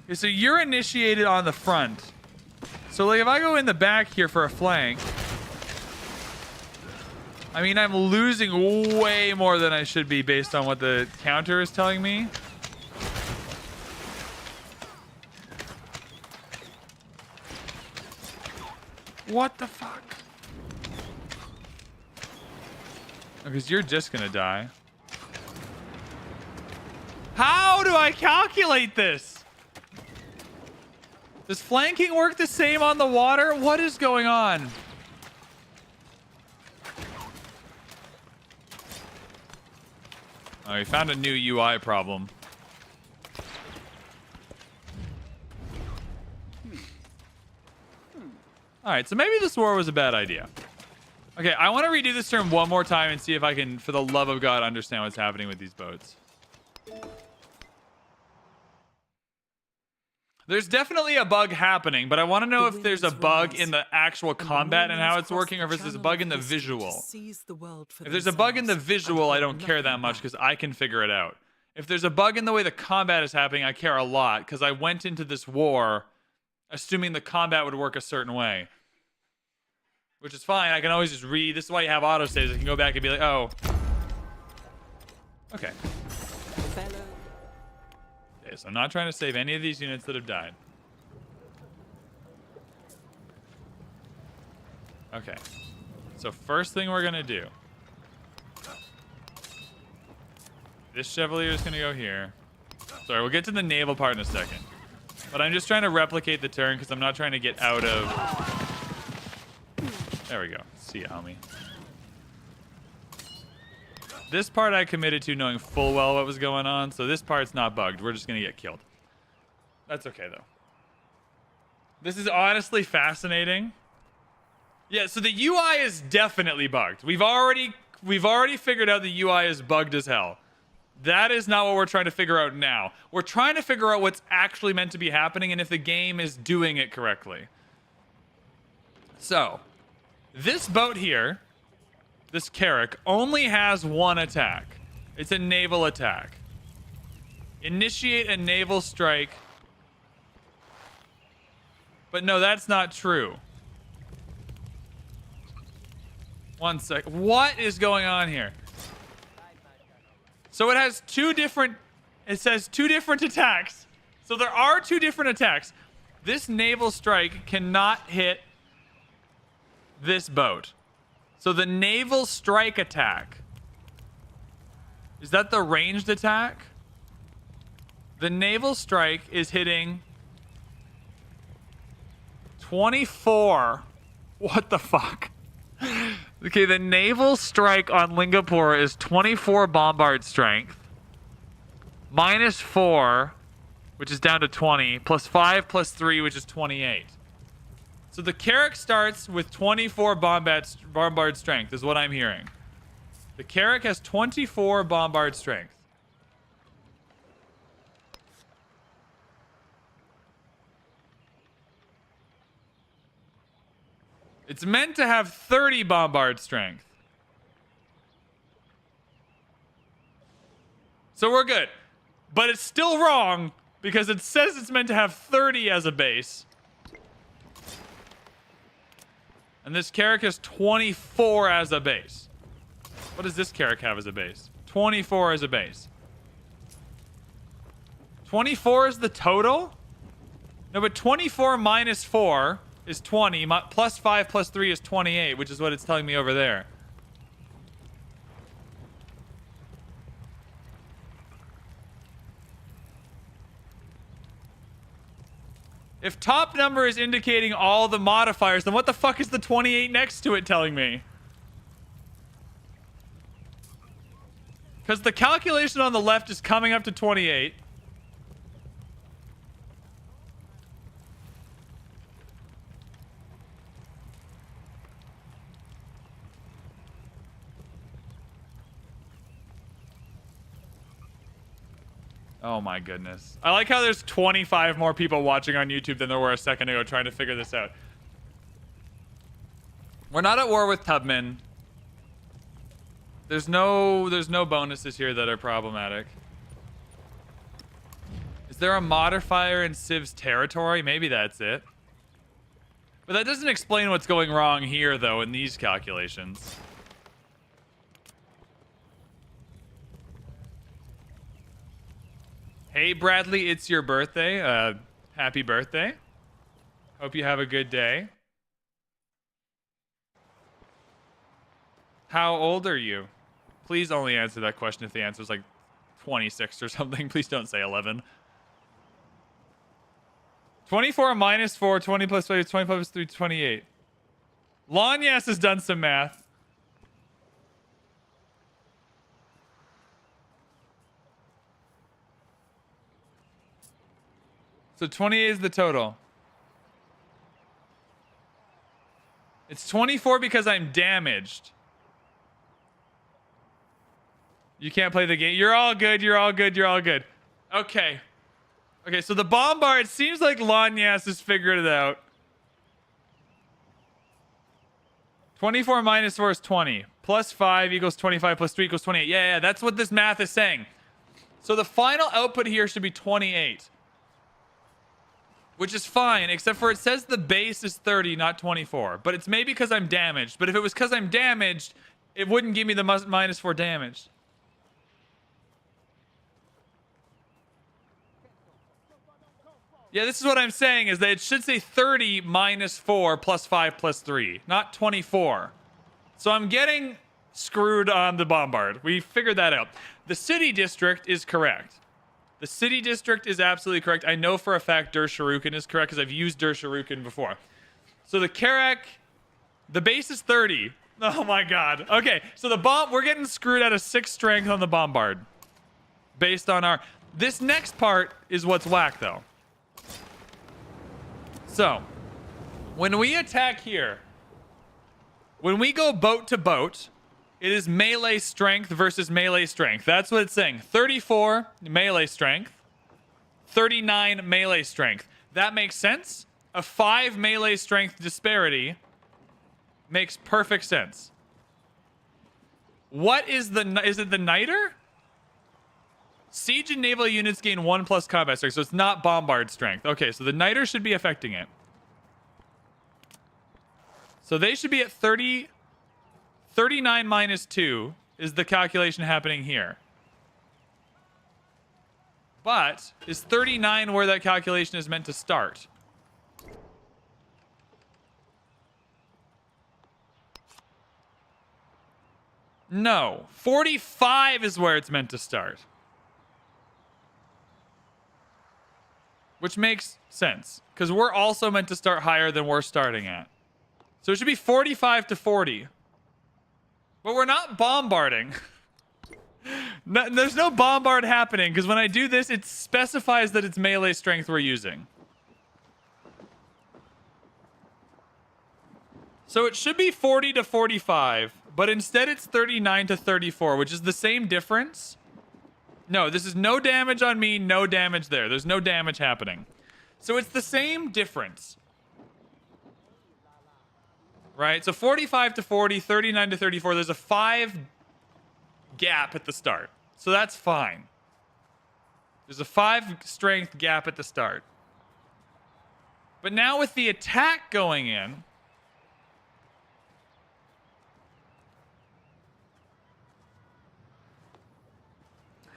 Speaker 1: Okay, so you're initiated on the front. So like if I go in the back here for a flank, I mean, I'm losing way more than I should be based on what the counter is telling me. What the fuck? Because you're just gonna die. How do I calculate this? Does flanking work the same on the water? What is going on? Oh, we found a new UI problem. All right, so maybe this war was a bad idea. Okay, I want to redo this turn one more time and see if I can, for the love of God, understand what's happening with these boats. There's definitely a bug happening, but I want to know if there's a bug in the actual combat and how it's working, or if there's a bug in the visual. If there's a bug in the visual, I don't care that much because I can figure it out. If there's a bug in the way the combat is happening, I care a lot because I went into this war assuming the combat would work a certain way. Which is fine. I can always just read. This is why you have autosaves. I can go back and be like, oh. Okay. Okay, so I'm not trying to save any of these units that have died. Okay. So first thing we're going to do. This Chevalier is going to go here. Sorry, we'll get to the naval part in a second. But I'm just trying to replicate the turn because I'm not trying to get out of... There we go. See ya, homie. This part I committed to knowing full well what was going on, so this part's not bugged. We're just going to get killed. That's okay, though. This is honestly fascinating. Yeah, so the UI is definitely bugged. We've already figured out the UI is bugged as hell. That is not what we're trying to figure out now. We're trying to figure out what's actually meant to be happening and if the game is doing it correctly. So, this boat here, this Carrack, only has one attack. It's a naval attack. Initiate a naval strike. But no, that's not true. One sec. What is going on here? So it has two different... It says two different attacks. So there are two different attacks. This naval strike cannot hit this boat. So the naval strike attack. Is that the ranged attack? The naval strike is hitting 24. What the fuck? Okay, the naval strike on Lingapore is 24 bombard strength. -4, which is down to 20. +5 +3, which is 28. So the Carrack starts with 24 bombard strength, is what I'm hearing. The Carrack has 24 bombard strength. It's meant to have 30 bombard strength. So we're good. But it's still wrong because it says it's meant to have 30 as a base. And this Carrack has 24 as a base. What does this Carrack have as a base? 24 as a base. 24 is the total? No, but 24 -4 is 20. +5 +3 is 28, which is what it's telling me over there. If top number is indicating all the modifiers, then what the fuck is the 28 next to it telling me? Because the calculation on the left is coming up to 28. Oh my goodness. I like how there's 25 more people watching on YouTube than there were a second ago trying to figure this out. We're not at war with Tubman. There's no bonuses here that are problematic. Is there a modifier in Civ's territory? Maybe that's it. But that doesn't explain what's going wrong here, though, in these calculations. Hey, Bradley, it's your birthday. Happy birthday. Hope you have a good day. How old are you? Please only answer that question if the answer is like 26 or something. Please don't say 11. 24 -4, 20 + 5, 25 + 3, 28. Lanyas has done some math. So 28 is the total. It's 24 because I'm damaged. You can't play the game. You're all good. You're all good. You're all good. Okay. Okay, so the bombard, it seems like Lanyas has figured it out. 24 minus 4 is 20. Plus 5 equals 25. Plus 3 equals 28. Yeah, that's what this math is saying. So the final output here should be 28. Which is fine, except for it says the base is 30, not 24. But it's maybe because I'm damaged. But if it was because I'm damaged, it wouldn't give me the minus 4 damage. Yeah, this is what I'm saying, is that it should say 30 minus 4 plus 5 plus 3, not 24. So I'm getting screwed on the bombard. We figured that out. The city district is correct. The city district is absolutely correct. I know for a fact Der Shuriken is correct because I've used Der Shuriken before. So the Karak, the base is 30. Oh my god. Okay, so we're getting screwed out of 6 strength on the bombard. Based on our... This next part is what's whack though. So, when we attack here, when we go boat to boat, it is melee strength versus melee strength. That's what it's saying. 34 melee strength, 39 melee strength. That makes sense. A 5 melee strength disparity makes perfect sense. What is is it the Niter? Siege and naval units gain 1 plus combat strength, so it's not bombard strength. Okay, so the Niter should be affecting it. So they should be at 30. 39 minus 2 is the calculation happening here. But is 39 where that calculation is meant to start? No. 45 is where it's meant to start. Which makes sense, because we're also meant to start higher than we're starting at. So it should be 45 to 40. But we're not bombarding. No, there's no bombard happening, because when I do this, it specifies that it's melee strength we're using. So it should be 40 to 45, but instead it's 39 to 34, which is the same difference. No, this is no damage on me, no damage there. There's no damage happening. So it's the same difference. Right? So 45 to 40, 39 to 34, there's a 5 gap at the start. So that's fine. There's a 5 strength gap at the start. But now with the attack going in,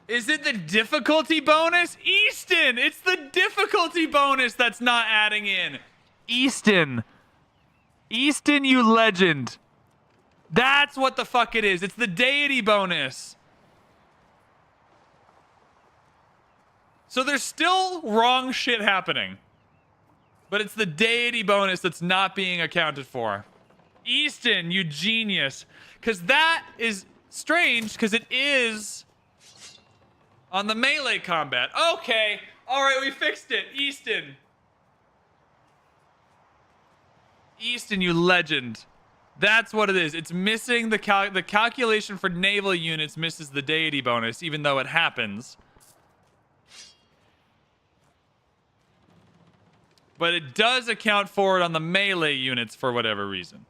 Speaker 1: is it the difficulty bonus? Easton! It's the difficulty bonus that's not adding in. Easton! Easton, you legend. That's what the fuck it is. It's the deity bonus. So there's still wrong shit happening. But it's the deity bonus that's not being accounted for. Easton, you genius. Because that is strange, because it is on the melee combat. Okay. All right, we fixed it. Easton. Easton, you legend. That's what it is. It's missing the calculation for naval units misses the deity bonus, even though it happens. But it does account for it on the melee units for whatever reason.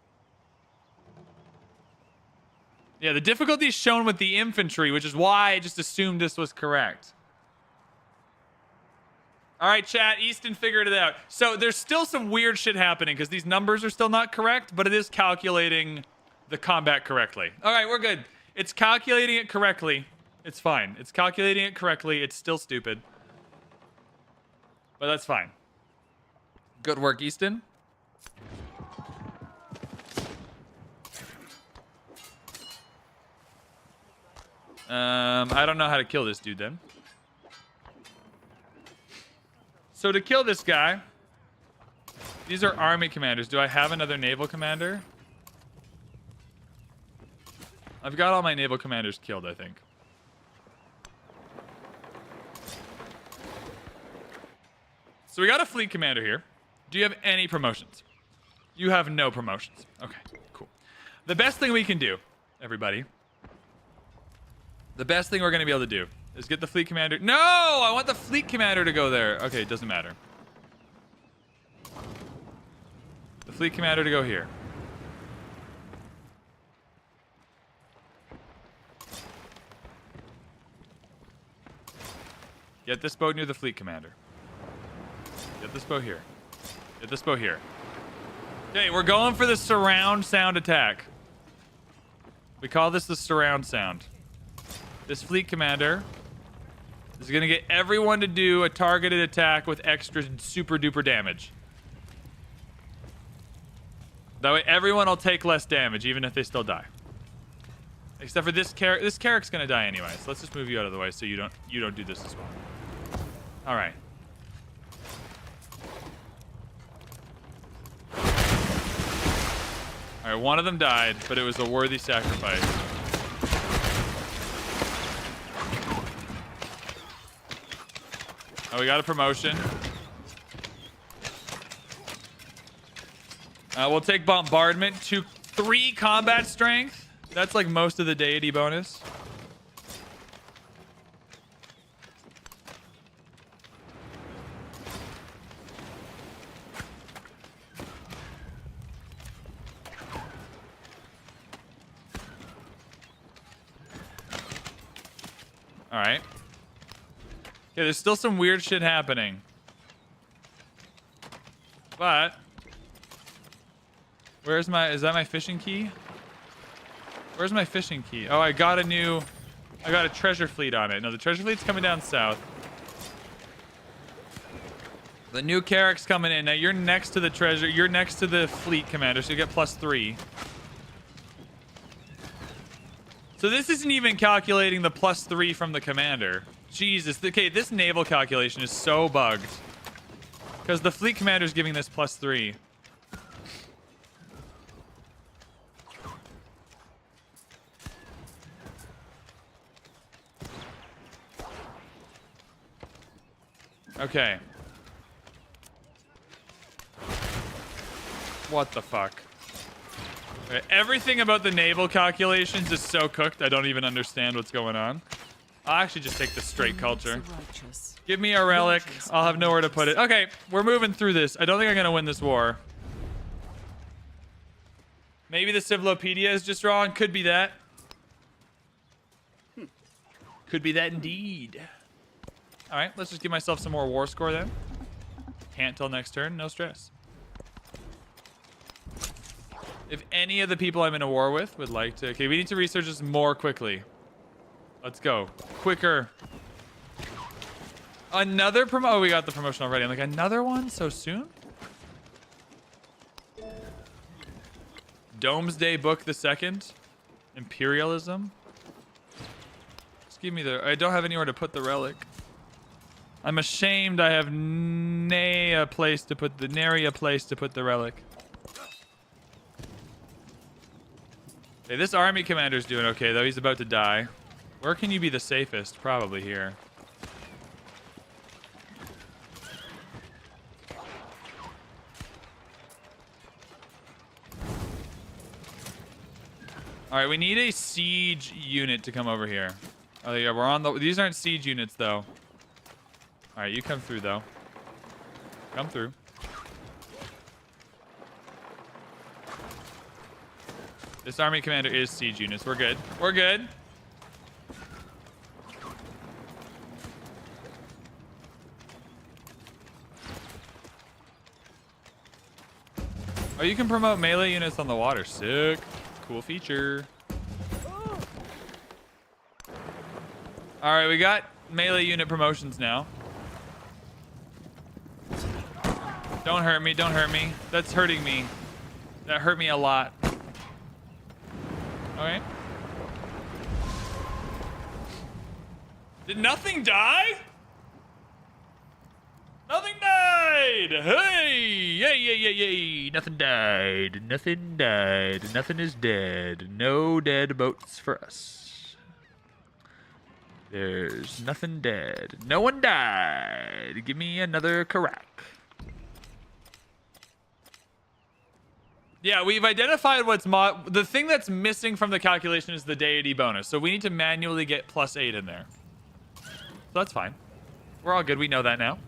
Speaker 1: Yeah, the difficulty is shown with the infantry, which is why I just assumed this was correct. All right, chat, Easton figured it out. So there's still some weird shit happening because these numbers are still not correct, but it is calculating the combat correctly. All right, we're good. It's calculating it correctly. It's fine. It's calculating it correctly. It's still stupid. But that's fine. Good work, Easton. I don't know how to kill this dude then. So to kill this guy, these are army commanders. Do I have another naval commander? I've got all my naval commanders killed, I think. So we got a fleet commander here. Do you have any promotions? You have no promotions. Okay, cool. The best thing we can do, everybody. The best thing we're going to be able to do is get the fleet commander. No, I want the fleet commander to go there. Okay, it doesn't matter. The fleet commander to go here. Get this boat near the fleet commander. Get this boat here. Get this boat here. Okay, we're going for the surround sound attack. We call this the surround sound. This fleet commander is going to get everyone to do a targeted attack with extra super duper damage. That way everyone will take less damage even if they still die. Except for this Carrick's. This Carrick's going to die anyway. So let's just move you out of the way so you don't do this as well. All right. All right, one of them died, but it was a worthy sacrifice. Oh, we got a promotion. We'll take bombardment. 3 combat strength. That's like most of the deity bonus. All right. Okay, there's still some weird shit happening. But is that my fishing key? Where's my fishing key? Oh, I got a treasure fleet on it. No, the treasure fleet's coming down south. The new Carrick's coming in. Now you're next to the treasure. You're next to the fleet commander, so you get +3. So this isn't even calculating the +3 from the commander. Jesus. Okay, this naval calculation is so bugged. Because the fleet commander is giving this +3. Okay. What the fuck? Okay, everything about the naval calculations is so cooked, I don't even understand what's going on. I'll actually just take the straight culture. Give me a relic. I'll have nowhere to put it. Okay, we're moving through this. I don't think I'm going to win this war. Maybe the Civilopedia is just wrong. Could be that. Could be that indeed. All right, let's just give myself some more war score then. Can't till next turn. No stress. If any of the people I'm in a war with would like to... Okay, we need to research this more quickly. Let's go. Quicker. Another promo... Oh, we got the promotion already. I'm like, another one so soon? Domesday Book II. Imperialism. Just give me the... I don't have anywhere to put the relic. I'm ashamed I have nary a place to put the relic. Okay, this army commander's doing okay, though. He's about to die. Where can you be the safest? Probably here. All right, we need a siege unit to come over here. Oh yeah, we're on the... These aren't siege units, though. All right, you come through, though. Come through. This army commander is siege units. We're good. We're good. Oh, you can promote melee units on the water. Sick. Cool feature. All right, we got melee unit promotions now. Don't hurt me. Don't hurt me. That's hurting me. That hurt me a lot. Okay. Did nothing die? Nothing died! Hey! Yay, yay, yay, yay! Nothing died. Nothing died. Nothing is dead. No dead boats for us. There's nothing dead. No one died. Give me another Karak. Yeah, we've identified what's the thing that's missing from the calculation is the deity bonus. So we need to manually get +8 in there. So that's fine. We're all good. We know that now.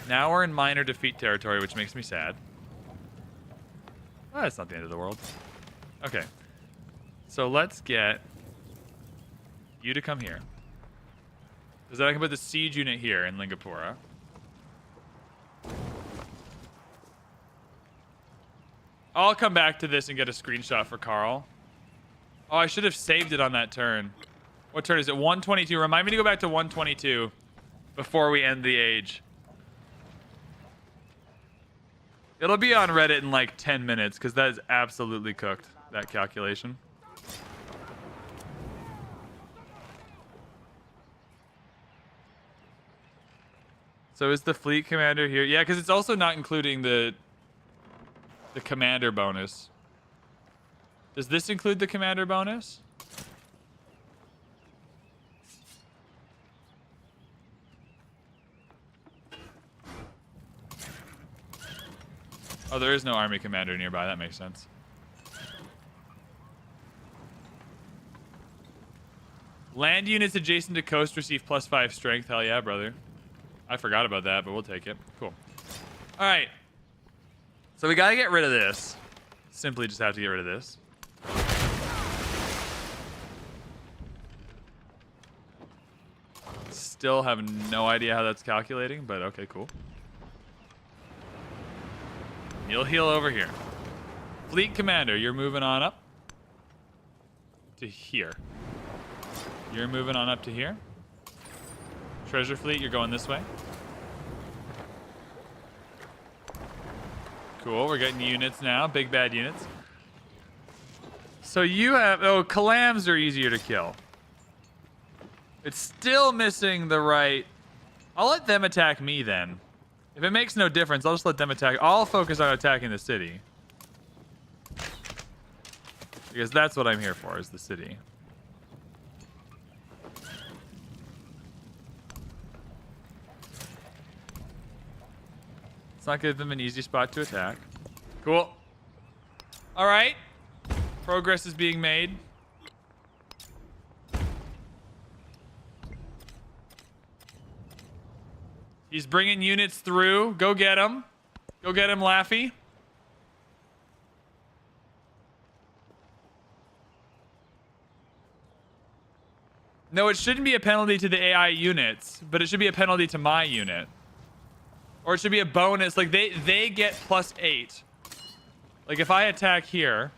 Speaker 1: Now we're in minor defeat territory, which makes me sad. Well, that's not the end of the world. Okay. So let's get you to come here. Because then I can put the siege unit here in Lingapura. I'll come back to this and get a screenshot for Carl. Oh, I should have saved it on that turn. What turn is it? 122. Remind me to go back to 122 before we end the age. It'll be on Reddit in like 10 minutes because that is absolutely cooked, that calculation. So is the fleet commander here? Yeah, because it's also not including the commander bonus. Does this include the commander bonus? Oh, there is no army commander nearby. That makes sense. Land units adjacent to coast receive +5 strength. Hell yeah, brother. I forgot about that, but we'll take it. Cool. All right. So we got to get rid of this. Simply just have to get rid of this. Still have no idea how that's calculating, but okay, cool. You'll heal over here. Fleet commander, you're moving on up to here. You're moving on up to here. Treasure fleet, you're going this way. Cool, we're getting units now. Big bad units. So you have... Oh, Calams are easier to kill. It's still missing the right... I'll let them attack me then. If it makes no difference, I'll just let them attack. I'll focus on attacking the city. Because that's what I'm here for, is the city. Let's not give them an easy spot to attack. Cool. All right. Progress is being made. He's bringing units through. Go get him. Go get him, Laffy. No, it shouldn't be a penalty to the AI units, but it should be a penalty to my unit. Or it should be a bonus. Like, they get +8. Like, if I attack here,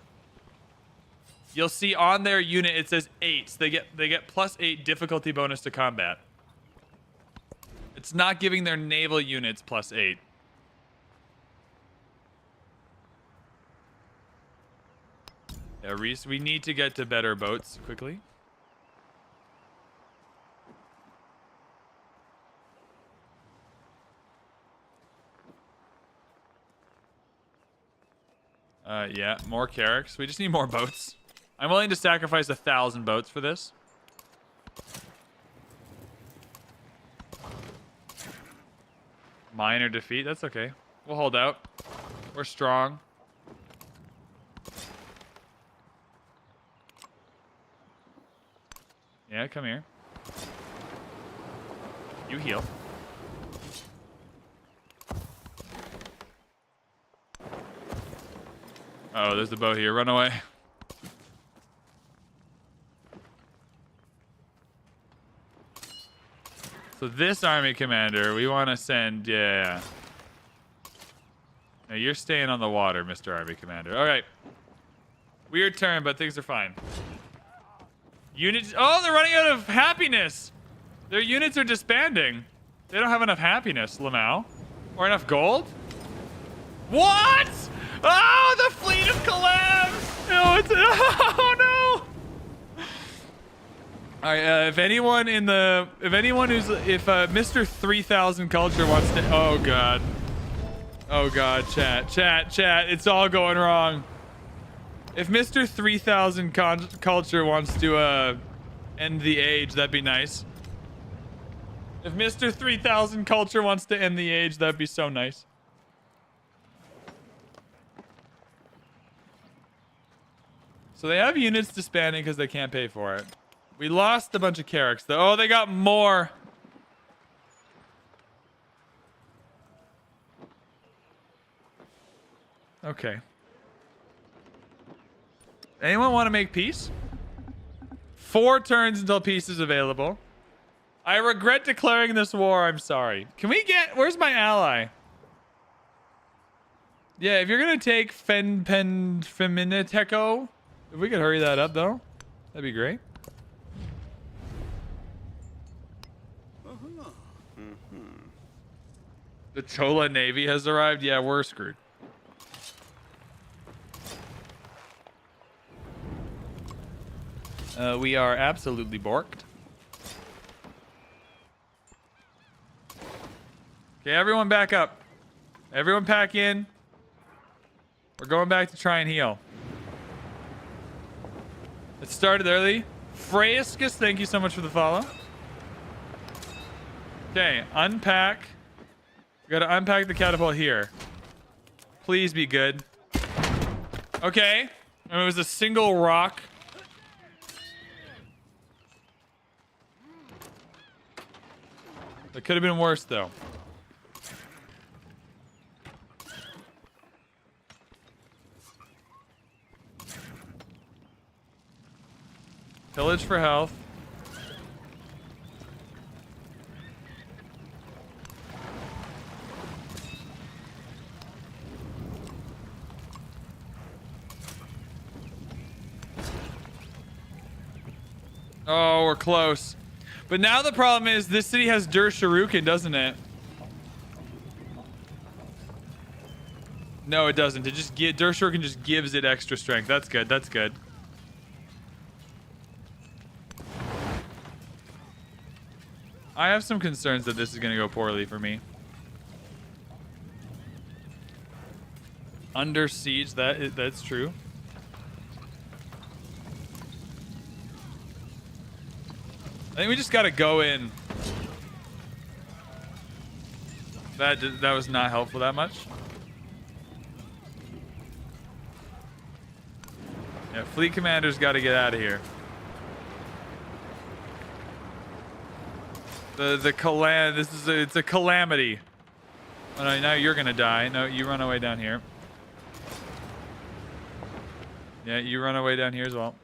Speaker 1: you'll see on their unit it says 8. They get +8 difficulty bonus to combat. It's not giving their naval units +8. Yeah, Reese, we need to get to better boats quickly. Yeah, more Carracks. We just need more boats. I'm willing to sacrifice 1,000 boats for this. Minor defeat. That's okay. We'll hold out. We're strong. Yeah, come here. You heal. Oh, there's the boat here. Run away. So this army commander, we want to send, yeah. Now you're staying on the water, Mr. Army Commander. All right. Weird turn, but things are fine. Units, oh, they're running out of happiness. Their units are disbanding. They don't have enough happiness, Lamau. Or enough gold? What? Oh, the fleet of collabs! No, it's oh no! All right, if Mr. 3000 Culture wants to, oh god, chat, it's all going wrong. If Mr. 3000 Culture wants to end the age, that'd be nice. If Mr. 3000 Culture wants to end the age, that'd be so nice. So they have units disbanding because they can't pay for it. We lost a bunch of Carracks though. Oh, they got more. Okay. Anyone want to make peace? 4 turns until peace is available. I regret declaring this war. I'm sorry. Can we get... Where's my ally? Yeah, if you're going to take Feminiteco, if we could hurry that up, though, that'd be great. The Chola Navy has arrived. Yeah, we're screwed. We are absolutely borked. Okay, everyone back up. Everyone pack in. We're going back to try and heal. It started early. Freyskus, thank you so much for the follow. Okay, unpack. We gotta unpack the catapult here. Please be good. Okay. And it was a single rock. That could have been worse, though. Pillage for health. Oh, we're close. But now the problem is this city has Dur Shuriken, doesn't it? No, it doesn't. It just Dur Shuriken just gives it extra strength. That's good. That's good. I have some concerns that this is going to go poorly for me. Under siege, that's true. I think we just gotta go in. That was not helpful that much. Yeah, fleet commander's got to get out of here. It's a calamity. Oh no, now you're gonna die. No, you run away down here. Yeah, you run away down here as well.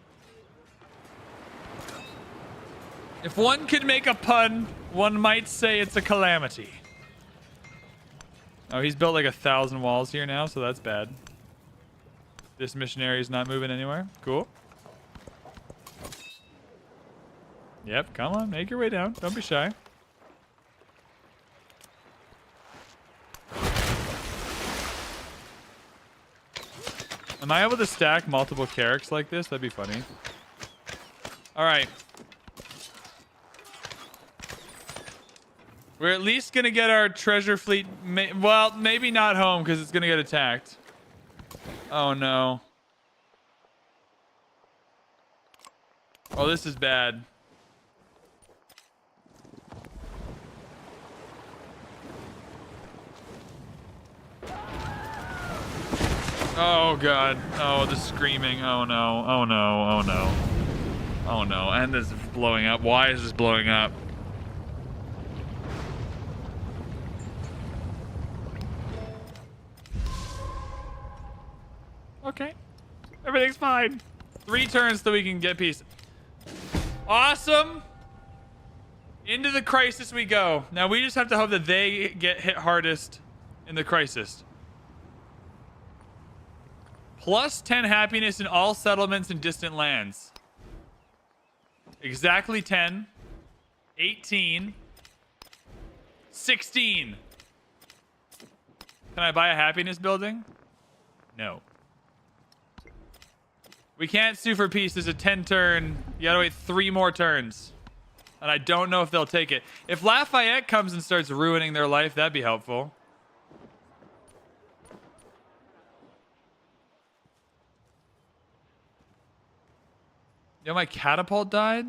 Speaker 1: If one could make a pun, one might say it's a calamity. Oh, he's built like 1,000 walls here now, so that's bad. This missionary is not moving anywhere. Cool. Yep, come on, make your way down. Don't be shy. Am I able to stack multiple Carracks like this? That'd be funny. All right. We're at least going to get our treasure fleet... well, maybe not home because it's going to get attacked. Oh, no. Oh, this is bad. Oh, God. Oh, the screaming. Oh, no. Oh, no. Oh, no. Oh, no. And this is blowing up. Why is this blowing up? Okay. Everything's fine. 3 turns so we can get peace. Awesome. Into the crisis we go. Now we just have to hope that they get hit hardest in the crisis. Plus 10 happiness in all settlements in distant lands. Exactly 10. 18. 16. Can I buy a happiness building? No. We can't sue for peace. There's a 10 turn. You gotta wait 3 more turns. And I don't know if they'll take it. If Lafayette comes and starts ruining their life, that'd be helpful. Yo, my catapult died?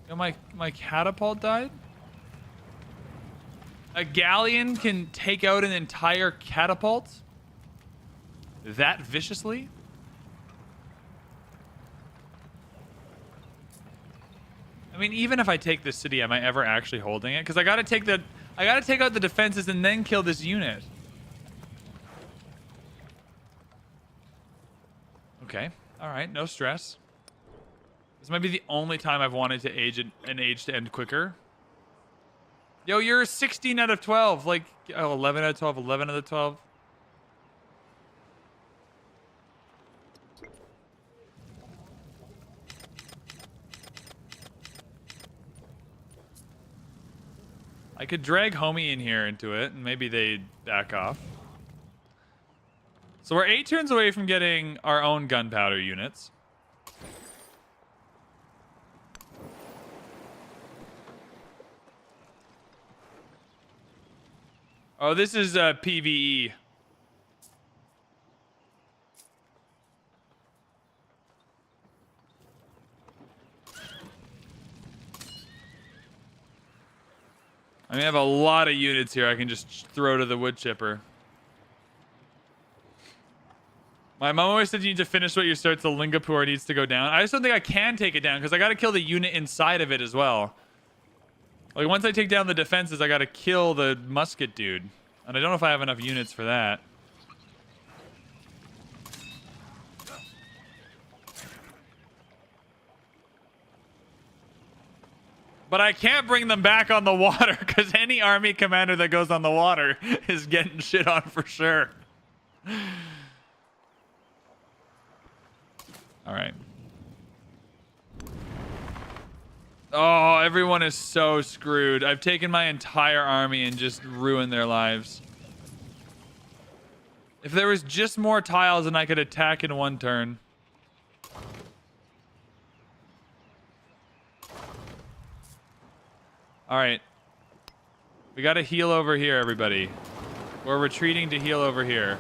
Speaker 1: Yo, my catapult died? A galleon can take out an entire catapult? that viciously. I mean, even if I take this city, am I ever actually holding it? Because I gotta take out the defenses and then kill this unit. Okay. All right. No stress. This might be the only time I've wanted to an age to end quicker. Yo, you're 16 out of 12. Like, oh, 11 out of 12, 11 out of 12. I could drag homie in here into it, and maybe they'd back off. So we're 8 turns away from getting our own gunpowder units. Oh, this is PvE. I mean, I have a lot of units here I can just throw to the wood chipper. My mom always said you need to finish what you start so Lingapur needs to go down. I just don't think I can take it down because I got to kill the unit inside of it as well. Like, once I take down the defenses, I got to kill the musket dude. And I don't know if I have enough units for that. But I can't bring them back on the water because any army commander that goes on the water is getting shit on for sure. All right. Oh, everyone is so screwed. I've taken my entire army and just ruined their lives. If there was just more tiles and I could attack in one turn. All right. We got to heal over here, everybody. We're retreating to heal over here.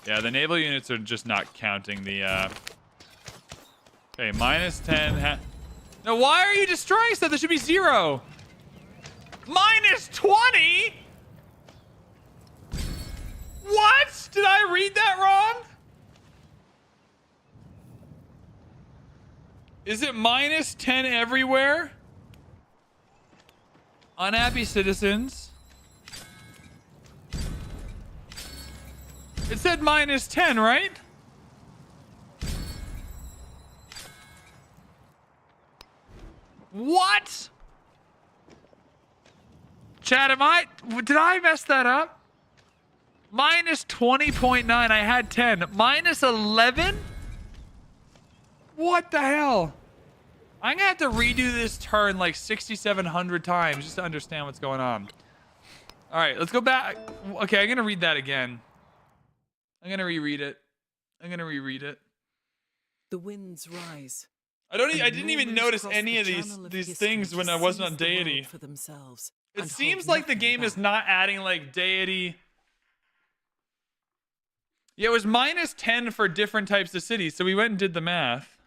Speaker 1: Yeah, the naval units are just not counting the... Okay, minus 10... No, why are you destroying stuff? There should be 0. Minus 20? What? Did I read that wrong? Is it minus 10 everywhere? Unhappy citizens. It said minus 10, right? What? Chat, did I mess that up? Minus 20.9, I had 10. Minus 11? What the hell? I'm gonna have to redo this turn like 6,700 times just to understand what's going on. All right, let's go back. Okay, I'm gonna read that again. I'm gonna reread it.
Speaker 2: The winds rise.
Speaker 1: I didn't even notice any of these things when I wasn't on Deity.
Speaker 2: For themselves
Speaker 1: It seems like the game is not adding like Deity. Yeah, it was minus 10 for different types of cities, so we went and did the math.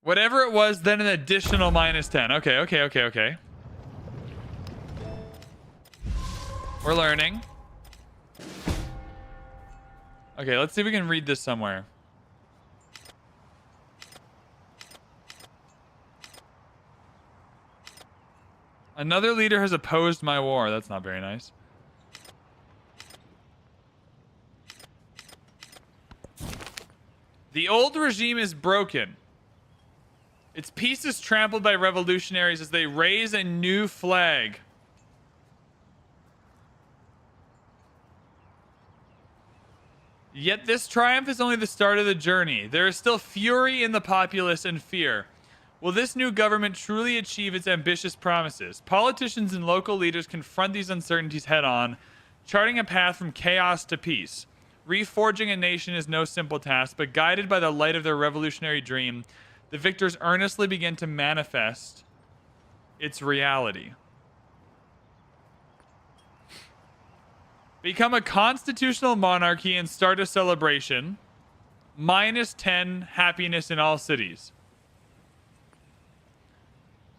Speaker 1: Whatever it was, then an additional minus 10. Okay. We're learning. Okay, let's see if we can read this somewhere. Another leader has opposed my war. That's not very nice. The old regime is broken. Its peace is trampled by revolutionaries as they raise a new flag. Yet this triumph is only the start of the journey. There is still fury in the populace and fear. Will this new government truly achieve its ambitious promises? Politicians and local leaders confront these uncertainties head on. Charting a path from chaos to peace. Reforging a nation is no simple task, but guided by the light of their revolutionary dream, the victors earnestly begin to manifest its reality. Become a constitutional monarchy and start a celebration. -10 happiness in all cities.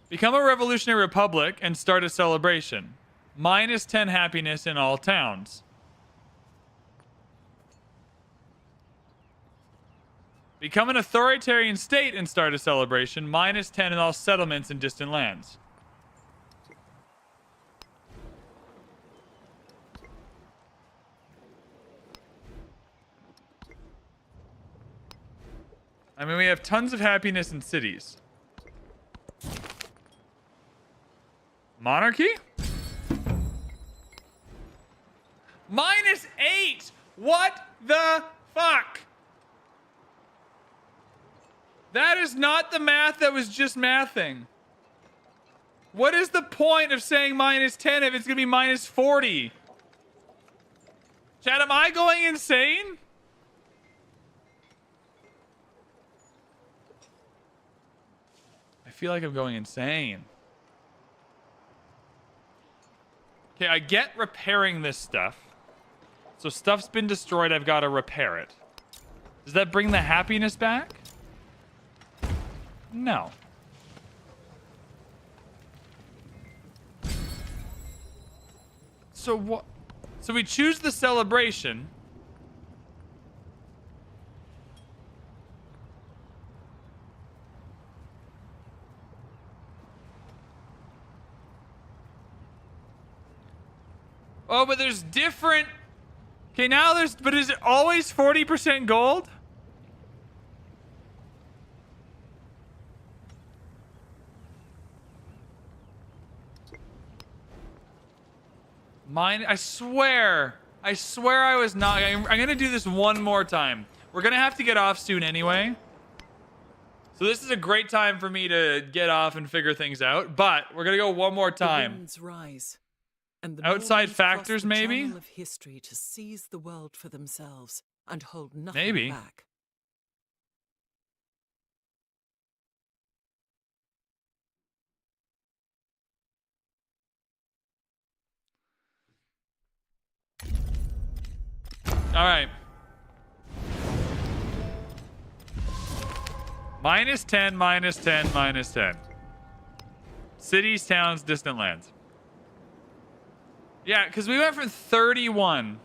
Speaker 1: Become a revolutionary republic and start a celebration. -10 happiness in all towns. Become an authoritarian state and start a celebration. -10 in all settlements in distant lands. I mean, we have tons of happiness in cities. Monarchy? -8! What the fuck? That is not the math that was just mathing. What is the point of saying -10 if it's going to be -40? Chat, am I going insane? I feel like I'm going insane. Okay, I get repairing this stuff. So stuff's been destroyed, I've got to repair it. Does that bring the happiness back? No. So what? So we choose the celebration. Oh, but there's different... Okay, now there's... But is it always 40% gold? Mine... I swear I was not... I'm gonna do this one more time. We're gonna have to get off soon anyway. So this is a great time for me to get off and figure things out. But we're gonna go one more time.
Speaker 2: The winds rise. And the
Speaker 1: Outside
Speaker 2: Normans
Speaker 1: factors,
Speaker 2: cross the
Speaker 1: maybe?
Speaker 2: channel of history to seize the world for themselves and hold nothing
Speaker 1: Maybe.
Speaker 2: back.
Speaker 1: All right. -10, -10, -10. Cities, towns, distant lands. Yeah, because we went from 31.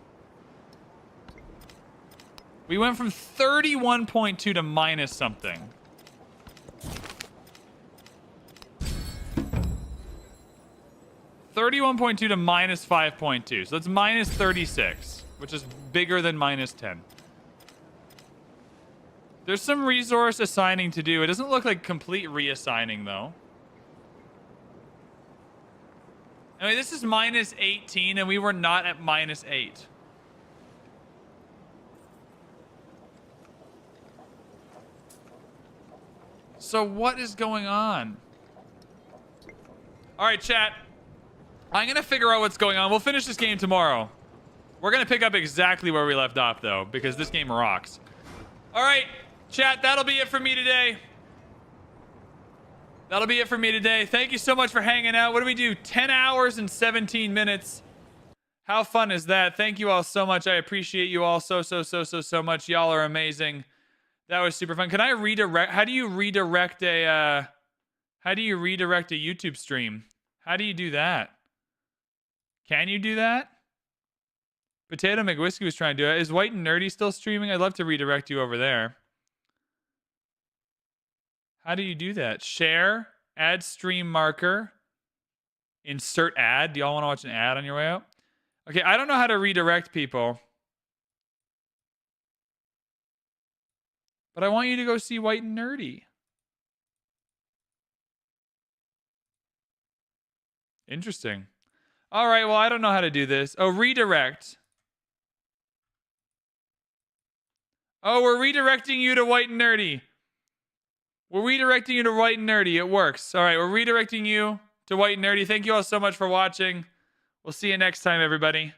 Speaker 1: We went from 31.2 to minus something. $31.2 to -5.2. So that's -36, which is bigger than -10. There's some resource assigning to do. It doesn't look like complete reassigning, though. I mean, this is -18, and we were not at -8. So what is going on? All right, chat. I'm going to figure out what's going on. We'll finish this game tomorrow. We're going to pick up exactly where we left off, though, because this game rocks. All right, chat, that'll be it for me today. That'll be it for me today. Thank you so much for hanging out. What do we do? 10 hours and 17 minutes. How fun is that? Thank you all so much. I appreciate you all so much. Y'all are amazing. That was super fun. Can I redirect? How do you redirect a YouTube stream? How do you do that? Can you do that? Potato McWhiskey was trying to do it. Is White and Nerdy still streaming? I'd love to redirect you over there. How do you do that? Share, add stream marker, insert ad. Do y'all want to watch an ad on your way out? Okay, I don't know how to redirect people. But I want you to go see White and Nerdy. Interesting. All right, well, I don't know how to do this. Oh, redirect. Oh, we're redirecting you to White and Nerdy. We're redirecting you to White and Nerdy. It works. All right, we're redirecting you to White and Nerdy. Thank you all so much for watching. We'll see you next time, everybody.